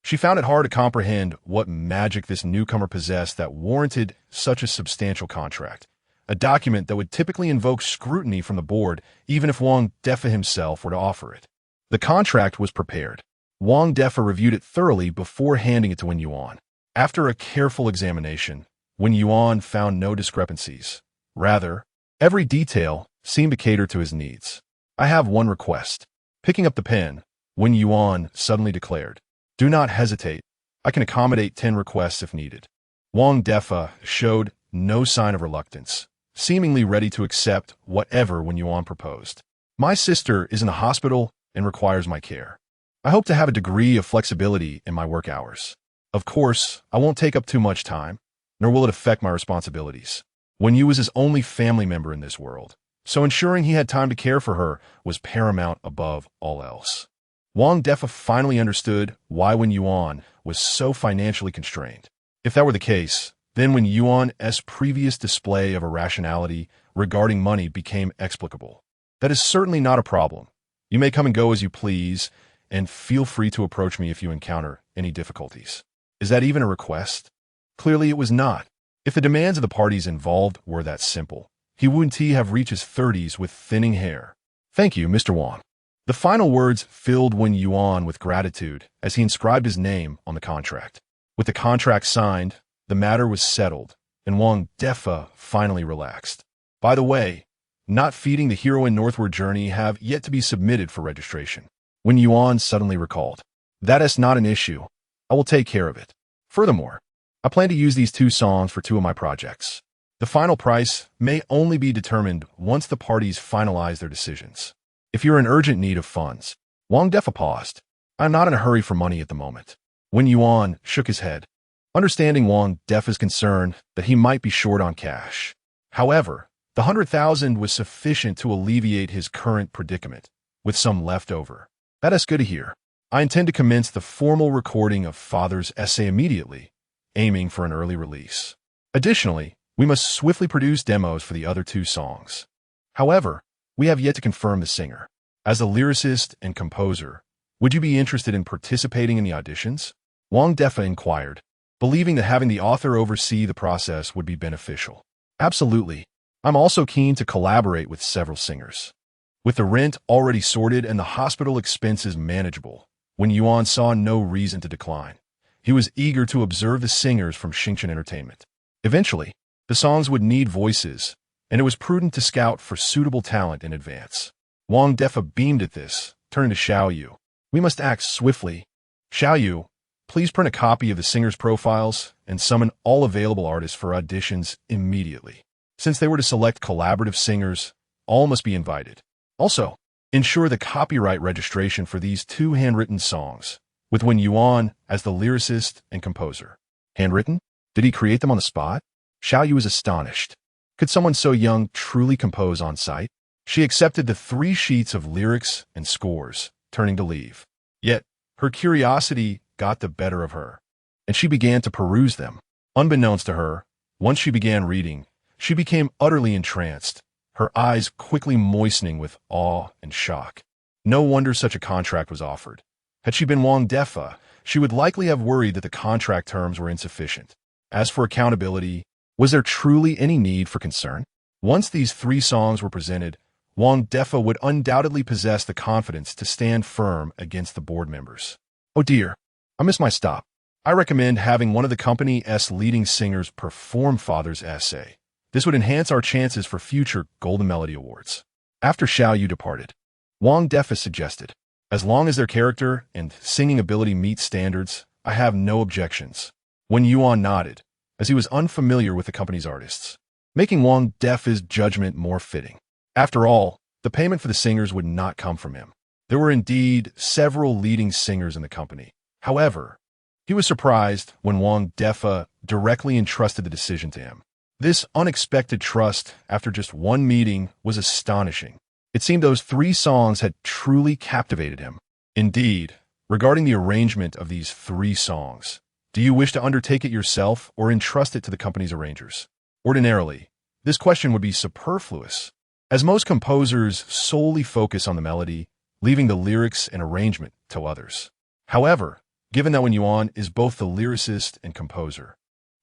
She found it hard to comprehend what magic this newcomer possessed that warranted such a substantial contract, a document that would typically invoke scrutiny from the board even if Wang Defa himself were to offer it. The contract was prepared. Wang Defa reviewed it thoroughly before handing it to Wen Yuan. After a careful examination, Wen Yuan found no discrepancies. Rather, every detail seemed to cater to his needs. I have one request. Picking up the pen, Wen Yuan suddenly declared, "Do not hesitate. I can accommodate 10 requests if needed." Wang Defa showed no sign of reluctance, seemingly ready to accept whatever Wen Yuan proposed. "My sister is in the hospital and requires my care. I hope to have a degree of flexibility in my work hours. Of course, I won't take up too much time, nor will it affect my responsibilities. Wen Yu was his only family member in this world, so ensuring he had time to care for her was paramount above all else." Wang Defa finally understood why Wen Yuan was so financially constrained. If that were the case, then Wen Yuan's previous display of irrationality regarding money became explicable. "That is certainly not a problem. You may come and go as you please, and feel free to approach me if you encounter any difficulties." Is that even a request? Clearly it was not. If the demands of the parties involved were that simple, he wouldn't have reached his 30s with thinning hair. "Thank you, Mr. Wang." The final words filled Wen Yuan with gratitude as he inscribed his name on the contract. With the contract signed, the matter was settled, and Wang Defa finally relaxed. By the way, not feeding the heroine northward journey have yet to be submitted for registration. Wen Yuan suddenly recalled. "That is not an issue. I will take care of it. Furthermore, I plan to use these two songs for 2 of my projects. The final price may only be determined once the parties finalize their decisions. If you're in urgent need of funds." Wang Defa paused. "I'm not in a hurry for money at the moment." Wen Yuan shook his head, understanding Wang Defa's concern that he might be short on cash. However, the 100,000 was sufficient to alleviate his current predicament, with some left over. "That is good to hear. I intend to commence the formal recording of Father's essay immediately, aiming for an early release. Additionally, we must swiftly produce demos for the other 2 songs. However, we have yet to confirm the singer. As the lyricist and composer, would you be interested in participating in the auditions?" Wang Defa inquired, believing that having the author oversee the process would be beneficial. "Absolutely. I'm also keen to collaborate with several singers." With the rent already sorted and the hospital expenses manageable, Wen Yuan saw no reason to decline. He was eager to observe the singers from Xingchen Entertainment. Eventually, the songs would need voices, and it was prudent to scout for suitable talent in advance. Wang Defa beamed at this, turning to Xiao Yu. "We must act swiftly. Xiao Yu, please print a copy of the singers' profiles and summon all available artists for auditions immediately. Since they were to select collaborative singers, all must be invited. Also, ensure the copyright registration for these 2 handwritten songs, with Wen Yuan as the lyricist and composer." "Handwritten? Did he create them on the spot?" Xiao Yu was astonished. Could someone so young truly compose on site? She accepted the 3 sheets of lyrics and scores, turning to leave. Yet, her curiosity got the better of her, and she began to peruse them. Unbeknownst to her, once she began reading, she became utterly entranced, her eyes quickly moistening with awe and shock. No wonder such a contract was offered. Had she been Wang Defa, she would likely have worried that the contract terms were insufficient. As for accountability, was there truly any need for concern? Once these 3 songs were presented, Wang Defa would undoubtedly possess the confidence to stand firm against the board members. "Oh dear, I missed my stop. I recommend having one of the company's leading singers perform Father's essay. This would enhance our chances for future Golden Melody Awards." After Xiao Yu departed, Wang Defa suggested, "As long as their character and singing ability meet standards, I have no objections." Wen Yuan nodded, as he was unfamiliar with the company's artists, making Wang Defa's judgment more fitting. After all, the payment for the singers would not come from him. There were indeed several leading singers in the company. However, he was surprised when Wang Defa directly entrusted the decision to him. This unexpected trust after just one meeting was astonishing. It seemed those 3 songs had truly captivated him. Indeed, regarding the arrangement of these 3 songs, do you wish to undertake it yourself or entrust it to the company's arrangers? Ordinarily, this question would be superfluous, as most composers solely focus on the melody, leaving the lyrics and arrangement to others. However, given that Wen Yuan is both the lyricist and composer,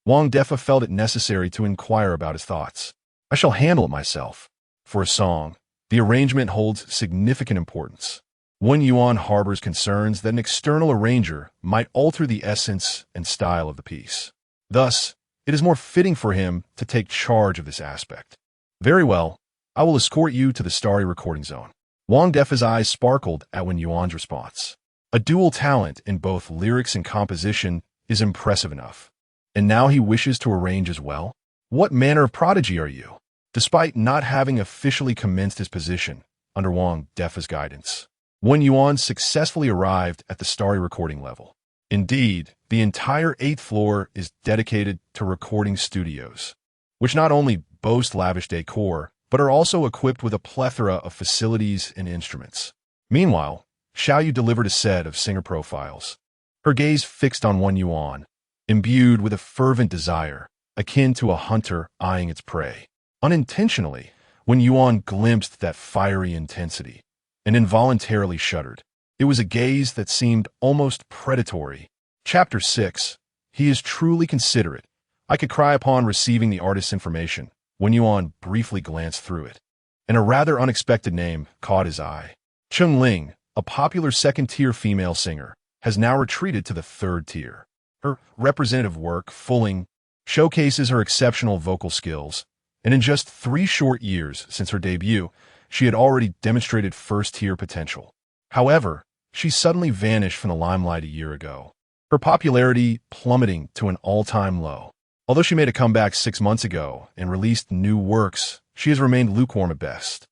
Wang Defa felt it necessary to inquire about his thoughts. I shall handle it myself. For a song, the arrangement holds significant importance. Wen Yuan harbors concerns that an external arranger might alter the essence and style of the piece. Thus, it is more fitting for him to take charge of this aspect. Very well, I will escort you to the starry recording zone. Wang Defa's eyes sparkled at Wen Yuan's response. A dual talent in both lyrics and composition is impressive enough. And now he wishes to arrange as well? What manner of prodigy are you? Despite not having officially commenced his position under Wang Defa's guidance, Wen Yuan successfully arrived at the starry recording level. Indeed, the entire 8th floor is dedicated to recording studios, which not only boast lavish decor, but are also equipped with a plethora of facilities and instruments. Meanwhile, Xiaoyu delivered a set of singer profiles, her gaze fixed on Wen Yuan, imbued with a fervent desire, akin to a hunter eyeing its prey. Unintentionally, Wen Yuan glimpsed that fiery intensity and involuntarily shuddered. It was a gaze that seemed almost predatory. Chapter 6. He is truly considerate. I could cry upon receiving the artist's information. Wen Yuan briefly glanced through it, and a rather unexpected name caught his eye. Cheng Ling, a popular second-tier female singer, has now retreated to the 3rd tier. Her representative work, Fulling, showcases her exceptional vocal skills, and in just 3 short years since her debut, she had already demonstrated first-tier potential. However, she suddenly vanished from the limelight a year ago, her popularity plummeting to an all-time low. Although she made a comeback 6 months ago and released new works, she has remained lukewarm at best.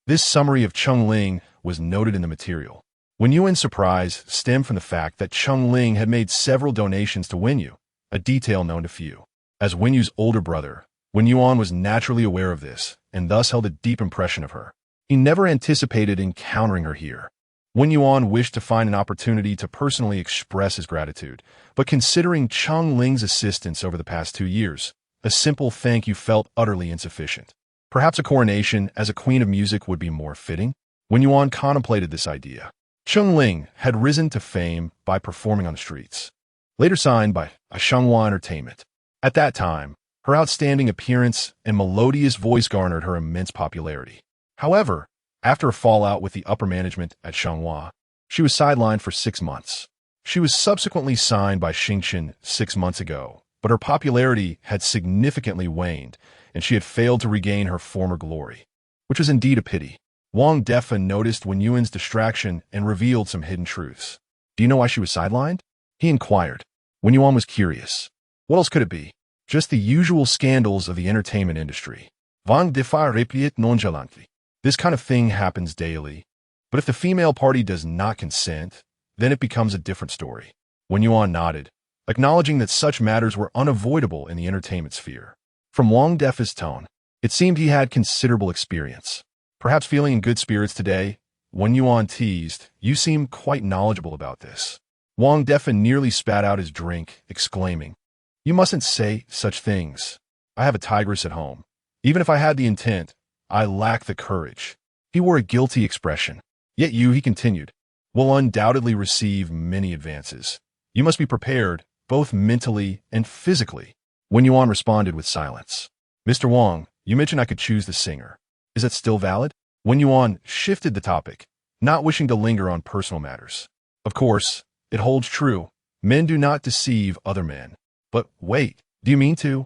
This summary of Cheng Ling was noted in the material. Wen Yuan's surprise stemmed from the fact that Cheng Ling had made several donations to Wen Yu, a detail known to few. As Wen Yu's older brother, Wen Yuan was naturally aware of this and thus held a deep impression of her. He never anticipated encountering her here. Wen Yuan wished to find an opportunity to personally express his gratitude, but considering Cheng Ling's assistance over the past 2 years, a simple thank you felt utterly insufficient. Perhaps a coronation as a queen of music would be more fitting? Wen Yuan contemplated this idea. Cheng Ling had risen to fame by performing on the streets, later signed by Jinghua Entertainment. At that time, her outstanding appearance and melodious voice garnered her immense popularity. However, after a fallout with the upper management at Jinghua, she was sidelined for 6 months. She was subsequently signed by Xingchen 6 months ago, but her popularity had significantly waned, and she had failed to regain her former glory, which was indeed a pity. Wang Defa noticed Wen Yuan's distraction and revealed some hidden truths. Do you know why she was sidelined? He inquired. Wen Yuan was curious. What else could it be? Just the usual scandals of the entertainment industry. Wang Defa replied nonchalantly. This kind of thing happens daily, but if the female party does not consent, then it becomes a different story. Wen Yuan nodded, acknowledging that such matters were unavoidable in the entertainment sphere. From Wang Defa's tone, it seemed he had considerable experience. Perhaps feeling in good spirits today, Wen Yuan teased, "You seem quite knowledgeable about this." Wang Defa nearly spat out his drink, exclaiming, "You mustn't say such things. I have a tigress at home. Even if I had the intent, I lack the courage." He wore a guilty expression. "Yet you," he continued, "will undoubtedly receive many advances. You must be prepared, both mentally and physically." Wen Yuan responded with silence. "Mr. Wang, you mentioned I could choose the singer. Is that still valid?" Wen Yuan shifted the topic, not wishing to linger on personal matters. "Of course, it holds true. Men do not deceive other men. But wait, do you mean to?"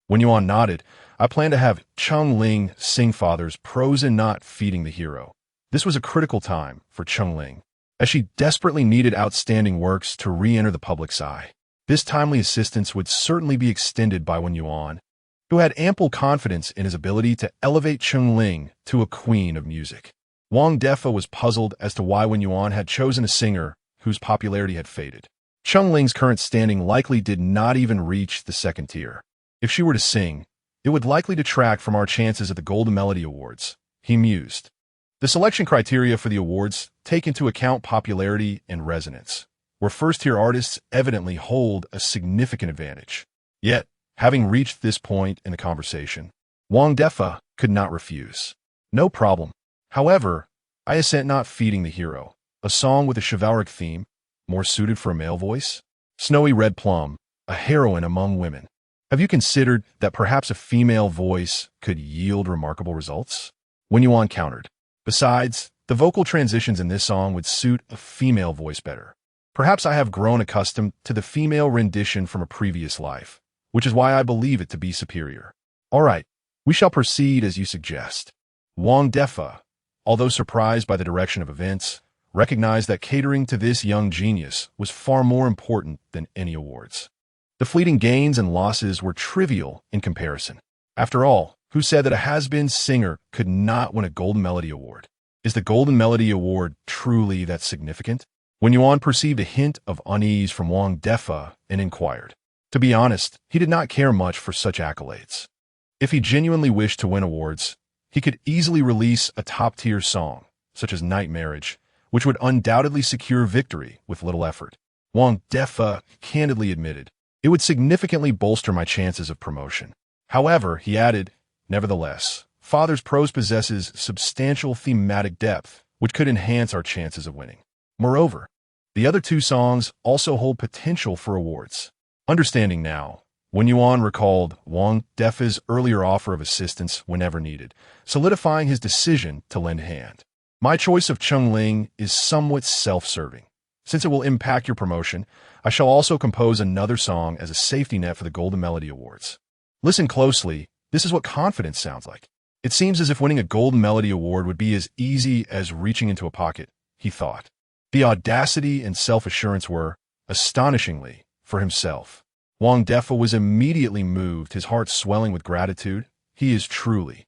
Wen Yuan nodded. "I plan to have Cheng Ling sing Father's Prose and not Feeding the Hero." This was a critical time for Cheng Ling, as she desperately needed outstanding works to re-enter the public's eye. This timely assistance would certainly be extended by Wen Yuan, who had ample confidence in his ability to elevate Cheng Ling to a queen of music. Wang Defa was puzzled as to why Wen Yuan had chosen a singer whose popularity had faded. Cheng Ling's current standing likely did not even reach the second tier. If she were to sing, it would likely detract from our chances at the Golden Melody Awards, he mused. The selection criteria for the awards take into account popularity and resonance, where first-tier artists evidently hold a significant advantage. Yet, having reached this point in the conversation, Wang Defa could not refuse. No problem. However, I assent not feeding the hero, a song with a chivalric theme, more suited for a male voice? Snowy Red Plum, a heroine among women. Have you considered that perhaps a female voice could yield remarkable results? Wen Yuan countered. Besides, the vocal transitions in this song would suit a female voice better. Perhaps I have grown accustomed to the female rendition from a previous life, which is why I believe it to be superior. All right, we shall proceed as you suggest. Wang Defa, although surprised by the direction of events, recognized that catering to this young genius was far more important than any awards. The fleeting gains and losses were trivial in comparison. After all, who said that a has-been singer could not win a Golden Melody Award? Is the Golden Melody Award truly that significant? Wen Yuan perceived a hint of unease from Wang Defa and inquired. To be honest, he did not care much for such accolades. If he genuinely wished to win awards, he could easily release a top-tier song, such as Night Marriage, which would undoubtedly secure victory with little effort. Wang Defa candidly admitted, it would significantly bolster my chances of promotion. However, he added, nevertheless, Father's prose possesses substantial thematic depth, which could enhance our chances of winning. Moreover, the other two songs also hold potential for awards. Understanding now, Wen Yuan recalled Wang Defa's earlier offer of assistance whenever needed, solidifying his decision to lend a hand. My choice of Cheng Ling is somewhat self-serving. Since it will impact your promotion, I shall also compose another song as a safety net for the Golden Melody Awards. Listen closely, this is what confidence sounds like. It seems as if winning a Golden Melody Award would be as easy as reaching into a pocket, he thought. The audacity and self-assurance were, astonishingly, for himself. Wang Defa was immediately moved, his heart swelling with gratitude. He is truly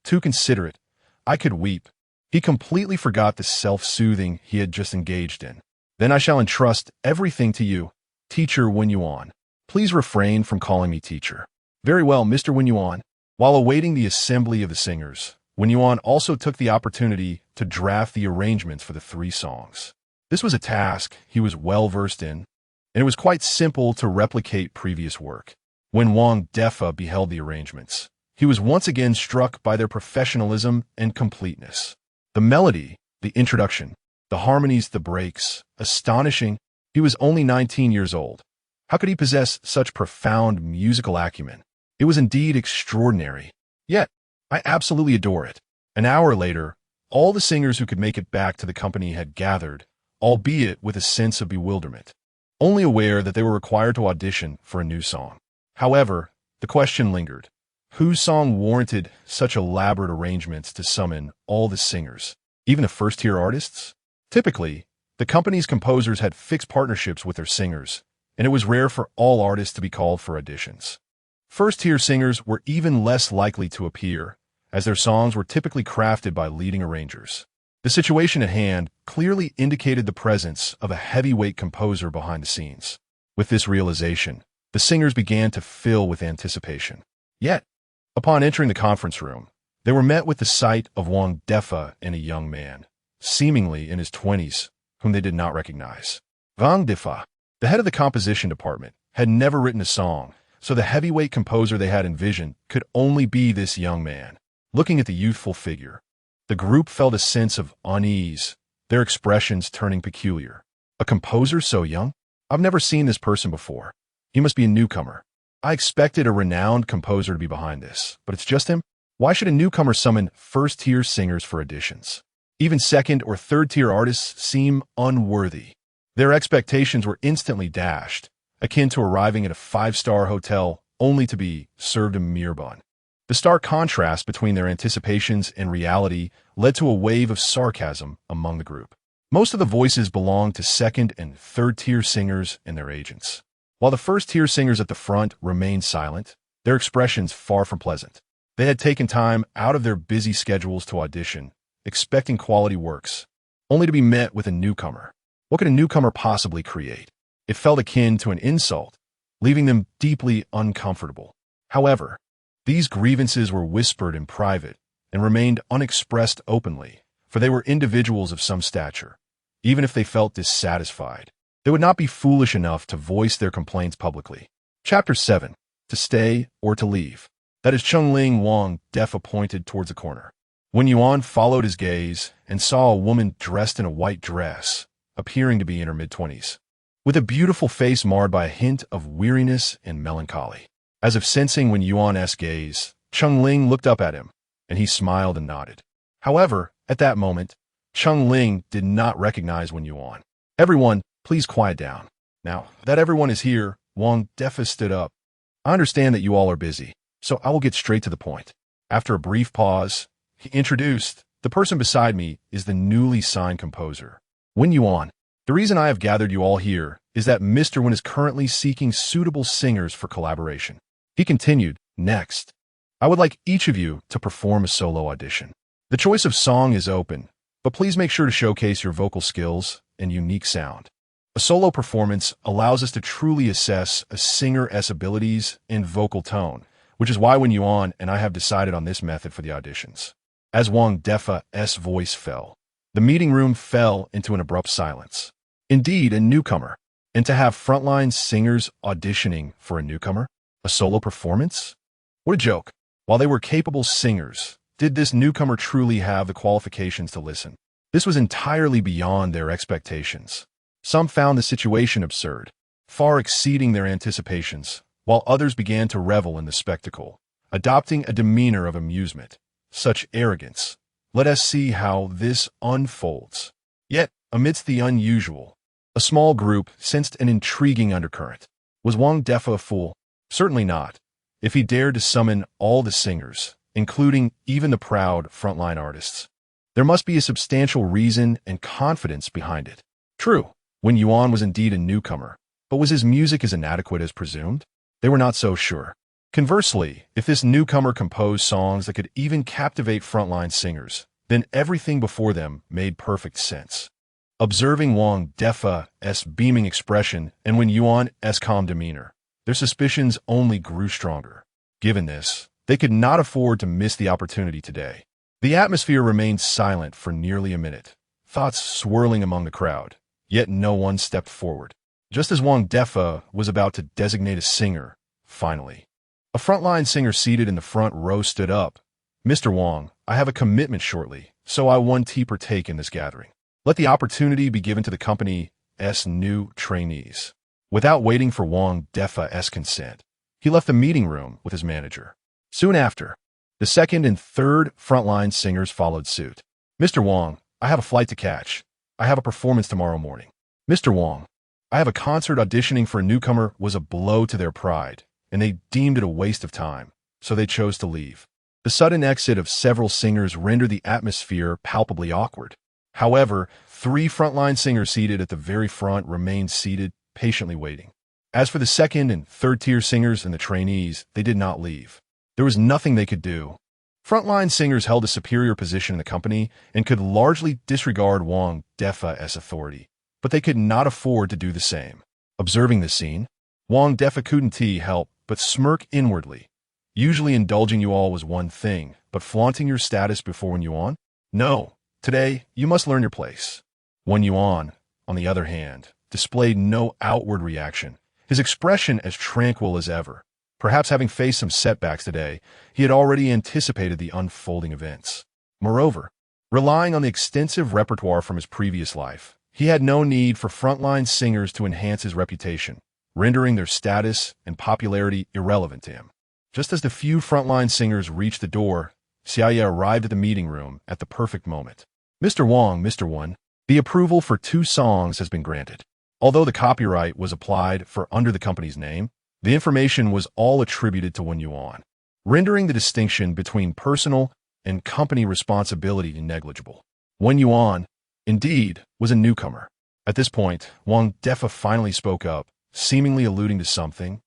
too considerate. I could weep. He completely forgot the self-soothing he had just engaged in. Then I shall entrust everything to you, Teacher Wen Yuan. Please refrain from calling me teacher. Very well, Mr. Wen Yuan. While awaiting the assembly of the singers, Wen Yuan also took the opportunity to draft the arrangements for the three songs. This was a task he was well versed in, and it was quite simple to replicate previous work. When Wang Defa beheld the arrangements, he was once again struck by their professionalism and completeness. The melody, the introduction, the harmonies, the breaks, astonishing. He was only 19 years old. How could he possess such profound musical acumen? It was indeed extraordinary. Yet, I absolutely adore it. An hour later, all the singers who could make it back to the company had gathered, albeit with a sense of bewilderment, only aware that they were required to audition for a new song. However, the question lingered. Whose song warranted such elaborate arrangements to summon all the singers, even the first-tier artists? Typically, the company's composers had fixed partnerships with their singers, and it was rare for all artists to be called for auditions. First-tier singers were even less likely to appear, as their songs were typically crafted by leading arrangers. The situation at hand clearly indicated the presence of a heavyweight composer behind the scenes. With this realization, the singers began to fill with anticipation. Yet, upon entering the conference room, they were met with the sight of Wang Defa and a young man, seemingly in his 20s, whom they did not recognize. Wang Defa, the head of the composition department, had never written a song, so the heavyweight composer they had envisioned could only be this young man. Looking at the youthful figure, the group felt a sense of unease, their expressions turning peculiar. A composer so young? I've never seen this person before. He must be a newcomer. I expected a renowned composer to be behind this, but it's just him? Why should a newcomer summon first-tier singers for auditions? Even second- or third-tier artists seem unworthy. Their expectations were instantly dashed, akin to arriving at a five-star hotel only to be served a mere bun. The stark contrast between their anticipations and reality led to a wave of sarcasm among the group. Most of the voices belonged to second- and third-tier singers and their agents. While the first-tier singers at the front remained silent, their expressions far from pleasant. They had taken time out of their busy schedules to audition, expecting quality works, only to be met with a newcomer. What could a newcomer possibly create? It felt akin to an insult, leaving them deeply uncomfortable. However, these grievances were whispered in private and remained unexpressed openly, for they were individuals of some stature. Even if they felt dissatisfied, they would not be foolish enough to voice their complaints publicly. Chapter 7. To stay or to leave. That is Chengling Wang Defa pointed towards a corner. Wen Yuan followed his gaze and saw a woman dressed in a white dress, appearing to be in her mid-20s, with a beautiful face marred by a hint of weariness and melancholy. As if sensing Wen Yuan's gaze, Chengling looked up at him, and he smiled and nodded. However, at that moment, Chengling did not recognize Wen Yuan. Everyone, please quiet down. Now that everyone is here, Wang Defa stood up. I understand that you all are busy, so I will get straight to the point. After a brief pause, he introduced, the person beside me is the newly signed composer, Wen Yuan. The reason I have gathered you all here is that Mr. Wen is currently seeking suitable singers for collaboration. He continued, next, I would like each of you to perform a solo audition. The choice of song is open, but please make sure to showcase your vocal skills and unique sound. A solo performance allows us to truly assess a singer's abilities and vocal tone, which is why Wen Yuan and I have decided on this method for the auditions. As Wang Defa's voice fell, the meeting room fell into an abrupt silence. Indeed, a newcomer. And to have frontline singers auditioning for a newcomer? A solo performance? What a joke. While they were capable singers, did this newcomer truly have the qualifications to listen? This was entirely beyond their expectations. Some found the situation absurd, far exceeding their anticipations, while others began to revel in the spectacle, adopting a demeanor of amusement. Such arrogance. Let us see how this unfolds. Yet, amidst the unusual, a small group sensed an intriguing undercurrent. Was Wang Defa a fool? Certainly not. If he dared to summon all the singers, including even the proud frontline artists, there must be a substantial reason and confidence behind it. True, Wen Yuan was indeed a newcomer, but was his music as inadequate as presumed? They were not so sure. Conversely, if this newcomer composed songs that could even captivate frontline singers, then everything before them made perfect sense. Observing Wang Defa's beaming expression and Wen Yuan's calm demeanor, their suspicions only grew stronger. Given this, they could not afford to miss the opportunity today. The atmosphere remained silent for nearly a minute, thoughts swirling among the crowd, yet no one stepped forward. Just as Wang Defa was about to designate a singer, finally, a frontline singer seated in the front row stood up. Mr. Wang, I have a commitment shortly, so I want to partake in this gathering. Let the opportunity be given to the company's new trainees. Without waiting for Wang Defa's consent, he left the meeting room with his manager. Soon after, the second and third frontline singers followed suit. Mr. Wang, I have a flight to catch. I have a performance tomorrow morning. Mr. Wang, I have a concert. Auditioning for a newcomer was a blow to their pride, and they deemed it a waste of time, so they chose to leave. The sudden exit of several singers rendered the atmosphere palpably awkward. However, 3 frontline singers seated at the very front remained seated, patiently waiting. As for the second and third tier singers and the trainees, they did not leave. There was nothing they could do. Frontline singers held a superior position in the company and could largely disregard Wang Defa's authority, but they could not afford to do the same. Observing this scene, Wang Defa couldn't help but smirk inwardly. Usually indulging you all was one thing, but flaunting your status before Wen Yuan? No, today you must learn your place. Wen Yuan, on the other hand, displayed no outward reaction, his expression as tranquil as ever. Perhaps having faced some setbacks today, he had already anticipated the unfolding events. Moreover, relying on the extensive repertoire from his previous life, he had no need for frontline singers to enhance his reputation, rendering their status and popularity irrelevant to him. Just as the few frontline singers reached the door, Xiaoye arrived at the meeting room at the perfect moment. Mr. Wang, the approval for 2 songs has been granted. Although the copyright was applied for under the company's name, the information was all attributed to Wen Yuan, rendering the distinction between personal and company responsibility negligible. Wen Yuan, indeed, was a newcomer. At this point, Wang Defa finally spoke up, seemingly alluding to something,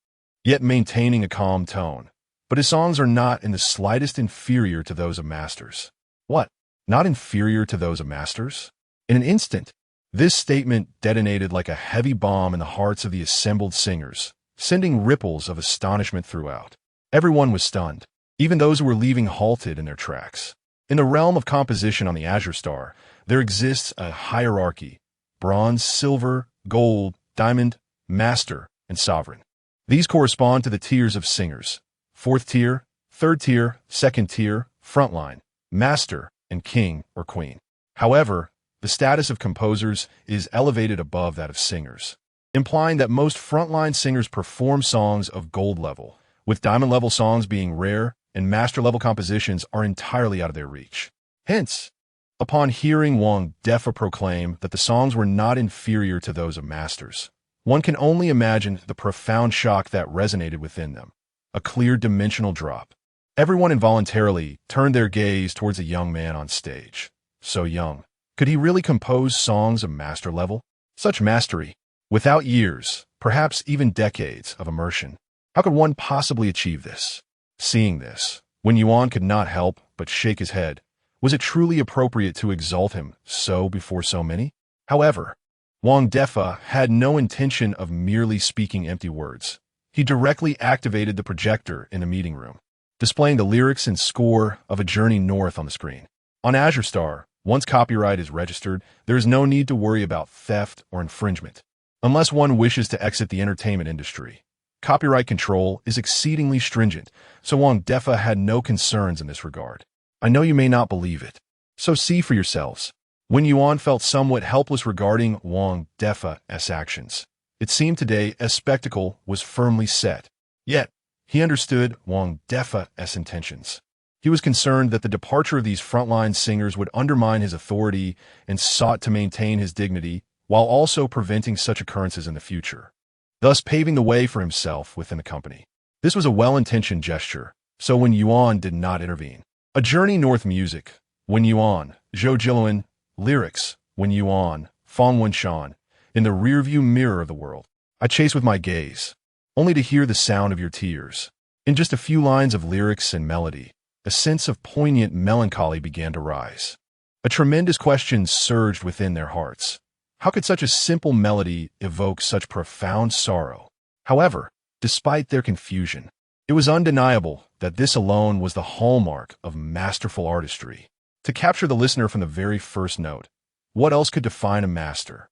yet maintaining a calm tone. But his songs are not in the slightest inferior to those of masters. What? not inferior to those of masters? In an instant, this statement detonated like a heavy bomb in the hearts of the assembled singers, sending ripples of astonishment throughout. Everyone was stunned, even those who were leaving halted in their tracks. In the realm of composition on the Azure Star, there exists a hierarchy: bronze, silver, gold, diamond, master, and sovereign. These correspond to the tiers of singers: fourth tier, third tier, second tier, frontline, master, and king or queen. However, the status of composers is elevated above that of singers, implying that most frontline singers perform songs of gold level, with diamond-level songs being rare and master-level compositions are entirely out of their reach. Hence, upon hearing Wang Defa proclaim that the songs were not inferior to those of masters, one can only imagine the profound shock that resonated within them, a clear dimensional drop. Everyone involuntarily turned their gaze towards a young man on stage. So young. Could he really compose songs of master level? Such mastery, without years, perhaps even decades of immersion. How could one possibly achieve this? Seeing this, Wen Yuan could not help but shake his head. Was it truly appropriate to exalt him so before so many? However, Wang Defa had no intention of merely speaking empty words. He directly activated the projector in the meeting room, displaying the lyrics and score of A Journey North on the screen. On Azure Star, once copyright is registered, there is no need to worry about theft or infringement, unless one wishes to exit the entertainment industry. Copyright control is exceedingly stringent, so Wang Defa had no concerns in this regard. I know you may not believe it, so see for yourselves. Wen Yuan felt somewhat helpless regarding Wang Defa's actions. It seemed today a spectacle was firmly set. Yet, he understood Wang Defa's intentions. He was concerned that the departure of these frontline singers would undermine his authority and sought to maintain his dignity while also preventing such occurrences in the future, thus paving the way for himself within the company. This was a well-intentioned gesture, so Wen Yuan did not intervene. A Journey North music, Wen Yuan, Zhou Jiluan, lyrics, Wen Yuan, Fong Wenshan, in the rearview mirror of the world. I chase with my gaze, only to hear the sound of your tears. In just a few lines of lyrics and melody, a sense of poignant melancholy began to rise. A tremendous question surged within their hearts. How could such a simple melody evoke such profound sorrow? However, despite their confusion, it was undeniable that this alone was the hallmark of masterful artistry. To capture the listener from the very first note, what else could define a master?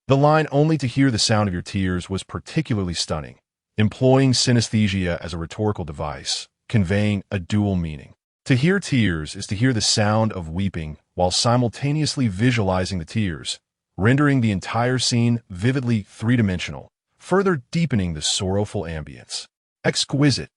The line "only to hear the sound of your tears" was particularly stunning, employing synesthesia as a rhetorical device, conveying a dual meaning. To hear tears is to hear the sound of weeping while simultaneously visualizing the tears, rendering the entire scene vividly three-dimensional, further deepening the sorrowful ambience. Exquisite.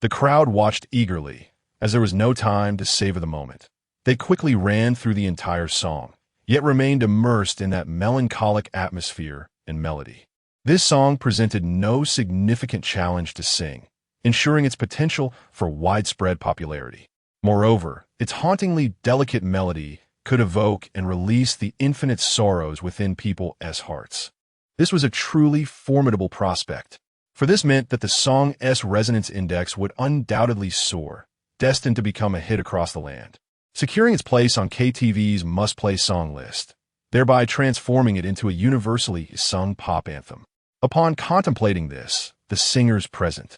The crowd watched eagerly, as there was no time to savor the moment. They quickly ran through the entire song, yet remained immersed in that melancholic atmosphere and melody. This song presented no significant challenge to sing, ensuring its potential for widespread popularity. Moreover, its hauntingly delicate melody could evoke and release the infinite sorrows within people's hearts. This was a truly formidable prospect, for this meant that the song's resonance index would undoubtedly soar, destined to become a hit across the land, securing its place on KTV's must-play song list, thereby transforming it into a universally sung pop anthem. Upon contemplating this, the singers present,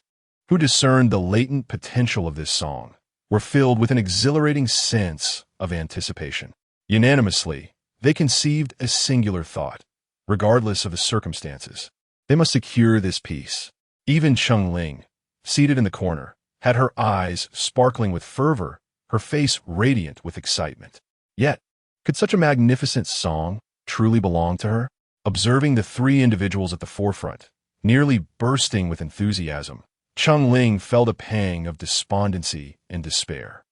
who discerned the latent potential of this song, were filled with an exhilarating sense of anticipation. Unanimously, they conceived a singular thought: regardless of the circumstances, they must secure this piece. Even Cheng Ling, seated in the corner, had her eyes sparkling with fervor, her face radiant with excitement. Yet, could such a magnificent song truly belong to her? Observing the three individuals at the forefront, nearly bursting with enthusiasm, Cheng Ling felt a pang of despondency and despair.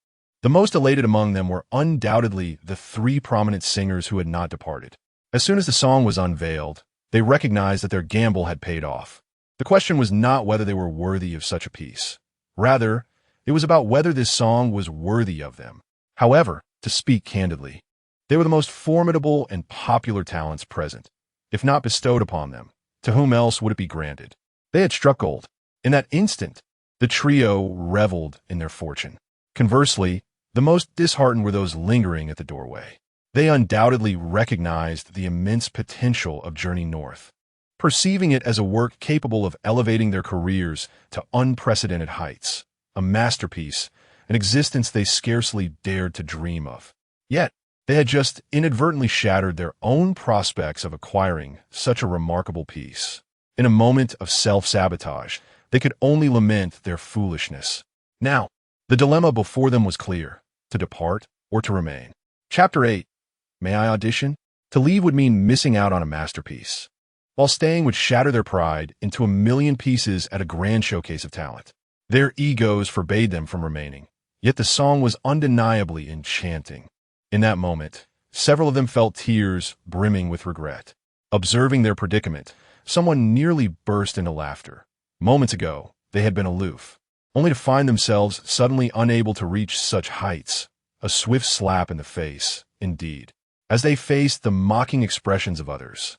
The most elated among them were undoubtedly the three prominent singers who had not departed. As soon as the song was unveiled, they recognized that their gamble had paid off. The question was not whether they were worthy of such a piece. Rather, it was about whether this song was worthy of them. However, to speak candidly, they were the most formidable and popular talents present. If not bestowed upon them, to whom else would it be granted? They had struck gold. In that instant, the trio reveled in their fortune. Conversely, The most disheartened were those lingering at the doorway. They undoubtedly recognized the immense potential of Journey North, perceiving it as a work capable of elevating their careers to unprecedented heights, a masterpiece, an existence they scarcely dared to dream of. Yet, they had just inadvertently shattered their own prospects of acquiring such a remarkable piece. In a moment of self-sabotage, they could only lament their foolishness. Now, the dilemma before them was clear: to depart or to remain. Chapter 8. May I audition? To leave would mean missing out on a masterpiece, while staying would shatter their pride into a million pieces at a grand showcase of talent. Their egos forbade them from remaining, yet the song was undeniably enchanting. In that moment, several of them felt tears brimming with regret. Observing their predicament, someone nearly burst into laughter. Moments ago, they had been aloof, only to find themselves suddenly unable to reach such heights. A swift slap in the face, indeed, as they faced the mocking expressions of others.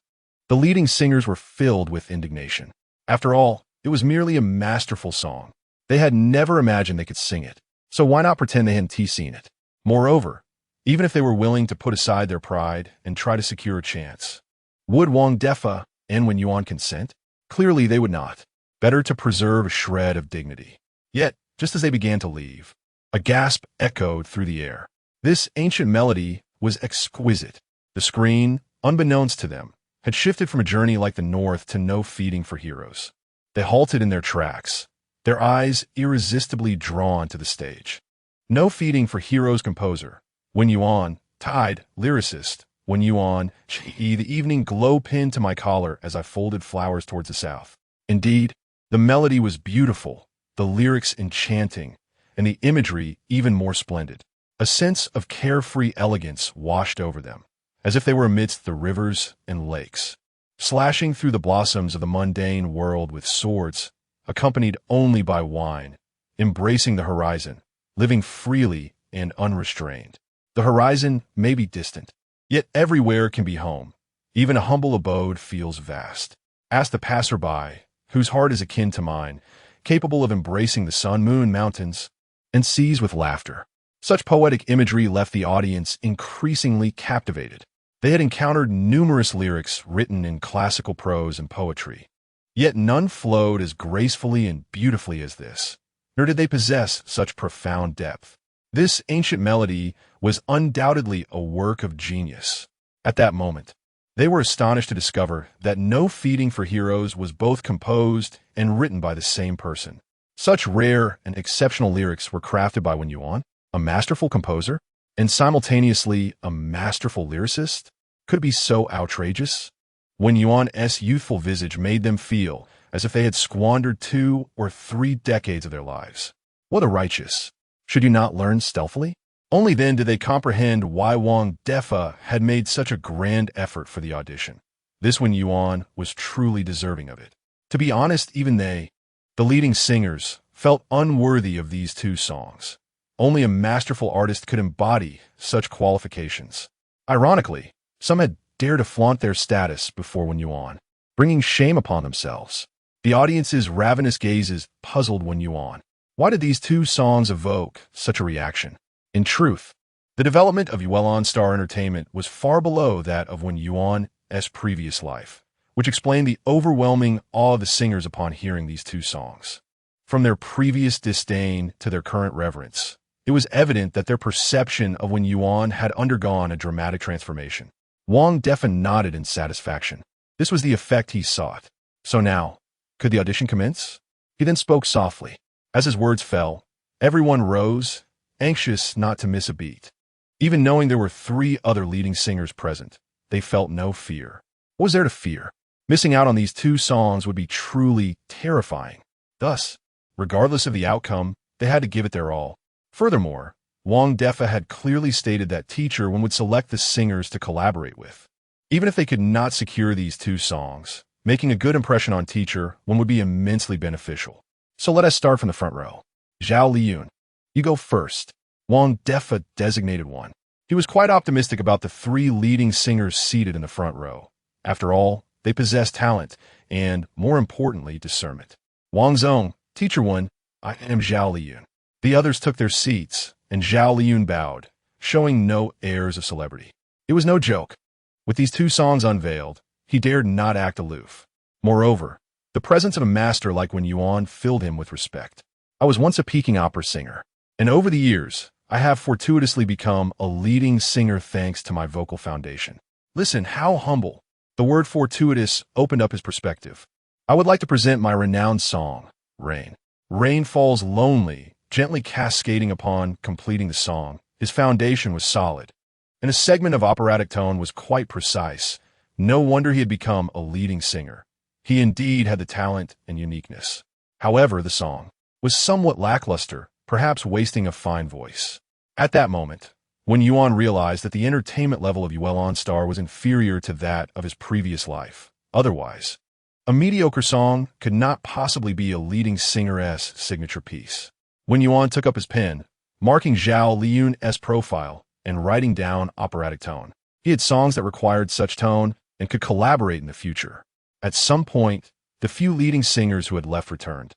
The leading singers were filled with indignation. After all, it was merely a masterful song. They had never imagined they could sing it, so why not pretend they hadn't seen it? Moreover, even if they were willing to put aside their pride and try to secure a chance, would Wang Defa and Wen Yuan consent? Clearly they would not. Better to preserve a shred of dignity. Yet, just as they began to leave, a gasp echoed through the air. This ancient melody was exquisite. The screen, unbeknownst to them, had shifted from a journey like the North to no feeding for heroes. They halted in their tracks, their eyes irresistibly drawn to the stage. No feeding for heroes composer. Wen Yuan, Tide, lyricist. Wen Yuan, the evening glow pinned to my collar as I folded flowers towards the south. Indeed, the melody was beautiful, the lyrics enchanting, and the imagery even more splendid. A sense of carefree elegance washed over them, as if they were amidst the rivers and lakes, slashing through the blossoms of the mundane world with swords, accompanied only by wine, embracing the horizon, living freely and unrestrained. The horizon may be distant, yet everywhere can be home. Even a humble abode feels vast. Ask the passerby, whose heart is akin to mine, capable of embracing the sun, moon, mountains, and seas with laughter. Such poetic imagery left the audience increasingly captivated. They had encountered numerous lyrics written in classical prose and poetry, yet none flowed as gracefully and beautifully as this, nor did they possess such profound depth. This ancient melody was undoubtedly a work of genius. At that moment, they were astonished to discover that No Feeding for Heroes was both composed and written by the same person. Such rare and exceptional lyrics were crafted by Wen Yuan, a masterful composer, and simultaneously a masterful lyricist. Could it be so outrageous? Wen Yuan's youthful visage made them feel as if they had squandered 2 or 3 decades of their lives. What a righteous! Should you not learn stealthily? Only then did they comprehend why Wang Defa had made such a grand effort for the audition. This Wen Yuan was truly deserving of it. To be honest, even they, the leading singers, felt unworthy of these 2 songs. Only a masterful artist could embody such qualifications. Ironically, some had dared to flaunt their status before Wen Yuan, bringing shame upon themselves. The audience's ravenous gazes puzzled Wen Yuan. Why did these 2 songs evoke such a reaction? In truth, the development of Azure Star Entertainment was far below that of Wen Yuan's previous life, which explained the overwhelming awe of the singers upon hearing these 2 songs. From their previous disdain to their current reverence, it was evident that their perception of Wen Yuan had undergone a dramatic transformation. Wang Defa nodded in satisfaction. This was the effect he sought. So now, could the audition commence? He then spoke softly. As his words fell, everyone rose, anxious not to miss a beat. Even knowing there were 3 other leading singers present, they felt no fear. What was there to fear? Missing out on these 2 songs would be truly terrifying. Thus, regardless of the outcome, they had to give it their all. Furthermore, Wang Defa had clearly stated that Teacher Wen would select the singers to collaborate with. Even if they could not secure these 2 songs, making a good impression on Teacher Wen would be immensely beneficial. So let us start from the front row. Zhao Liyun, you go first. Wang Defa designated one. He was quite optimistic about the 3 leading singers seated in the front row. After all, they possessed talent and, more importantly, discernment. Wang Zong, Teacher Wen, I am Zhao Liyun. The others took their seats, and Zhao Liyun bowed, showing no airs of celebrity. It was no joke. With these two songs unveiled, he dared not act aloof. Moreover, the presence of a master like Wen Yuan filled him with respect. I was once a peaking opera singer, and over the years, I have fortuitously become a leading singer thanks to my vocal foundation. Listen, how humble. The word fortuitous opened up his perspective. I would like to present my renowned song, Rain. Rain falls lonely, gently cascading upon completing the song. His foundation was solid, and a segment of operatic tone was quite precise. No wonder he had become a leading singer. He indeed had the talent and uniqueness. However, the song was somewhat lackluster, perhaps wasting a fine voice. At that moment, Wen Yuan realized that the entertainment level of Azure Star was inferior to that of his previous life. Otherwise, a mediocre song could not possibly be a leading singer's signature piece. Wen Yuan took up his pen, marking Zhao Liyun's profile and writing down operatic tone. He had songs that required such tone and could collaborate in the future. At some point, the few leading singers who had left returned.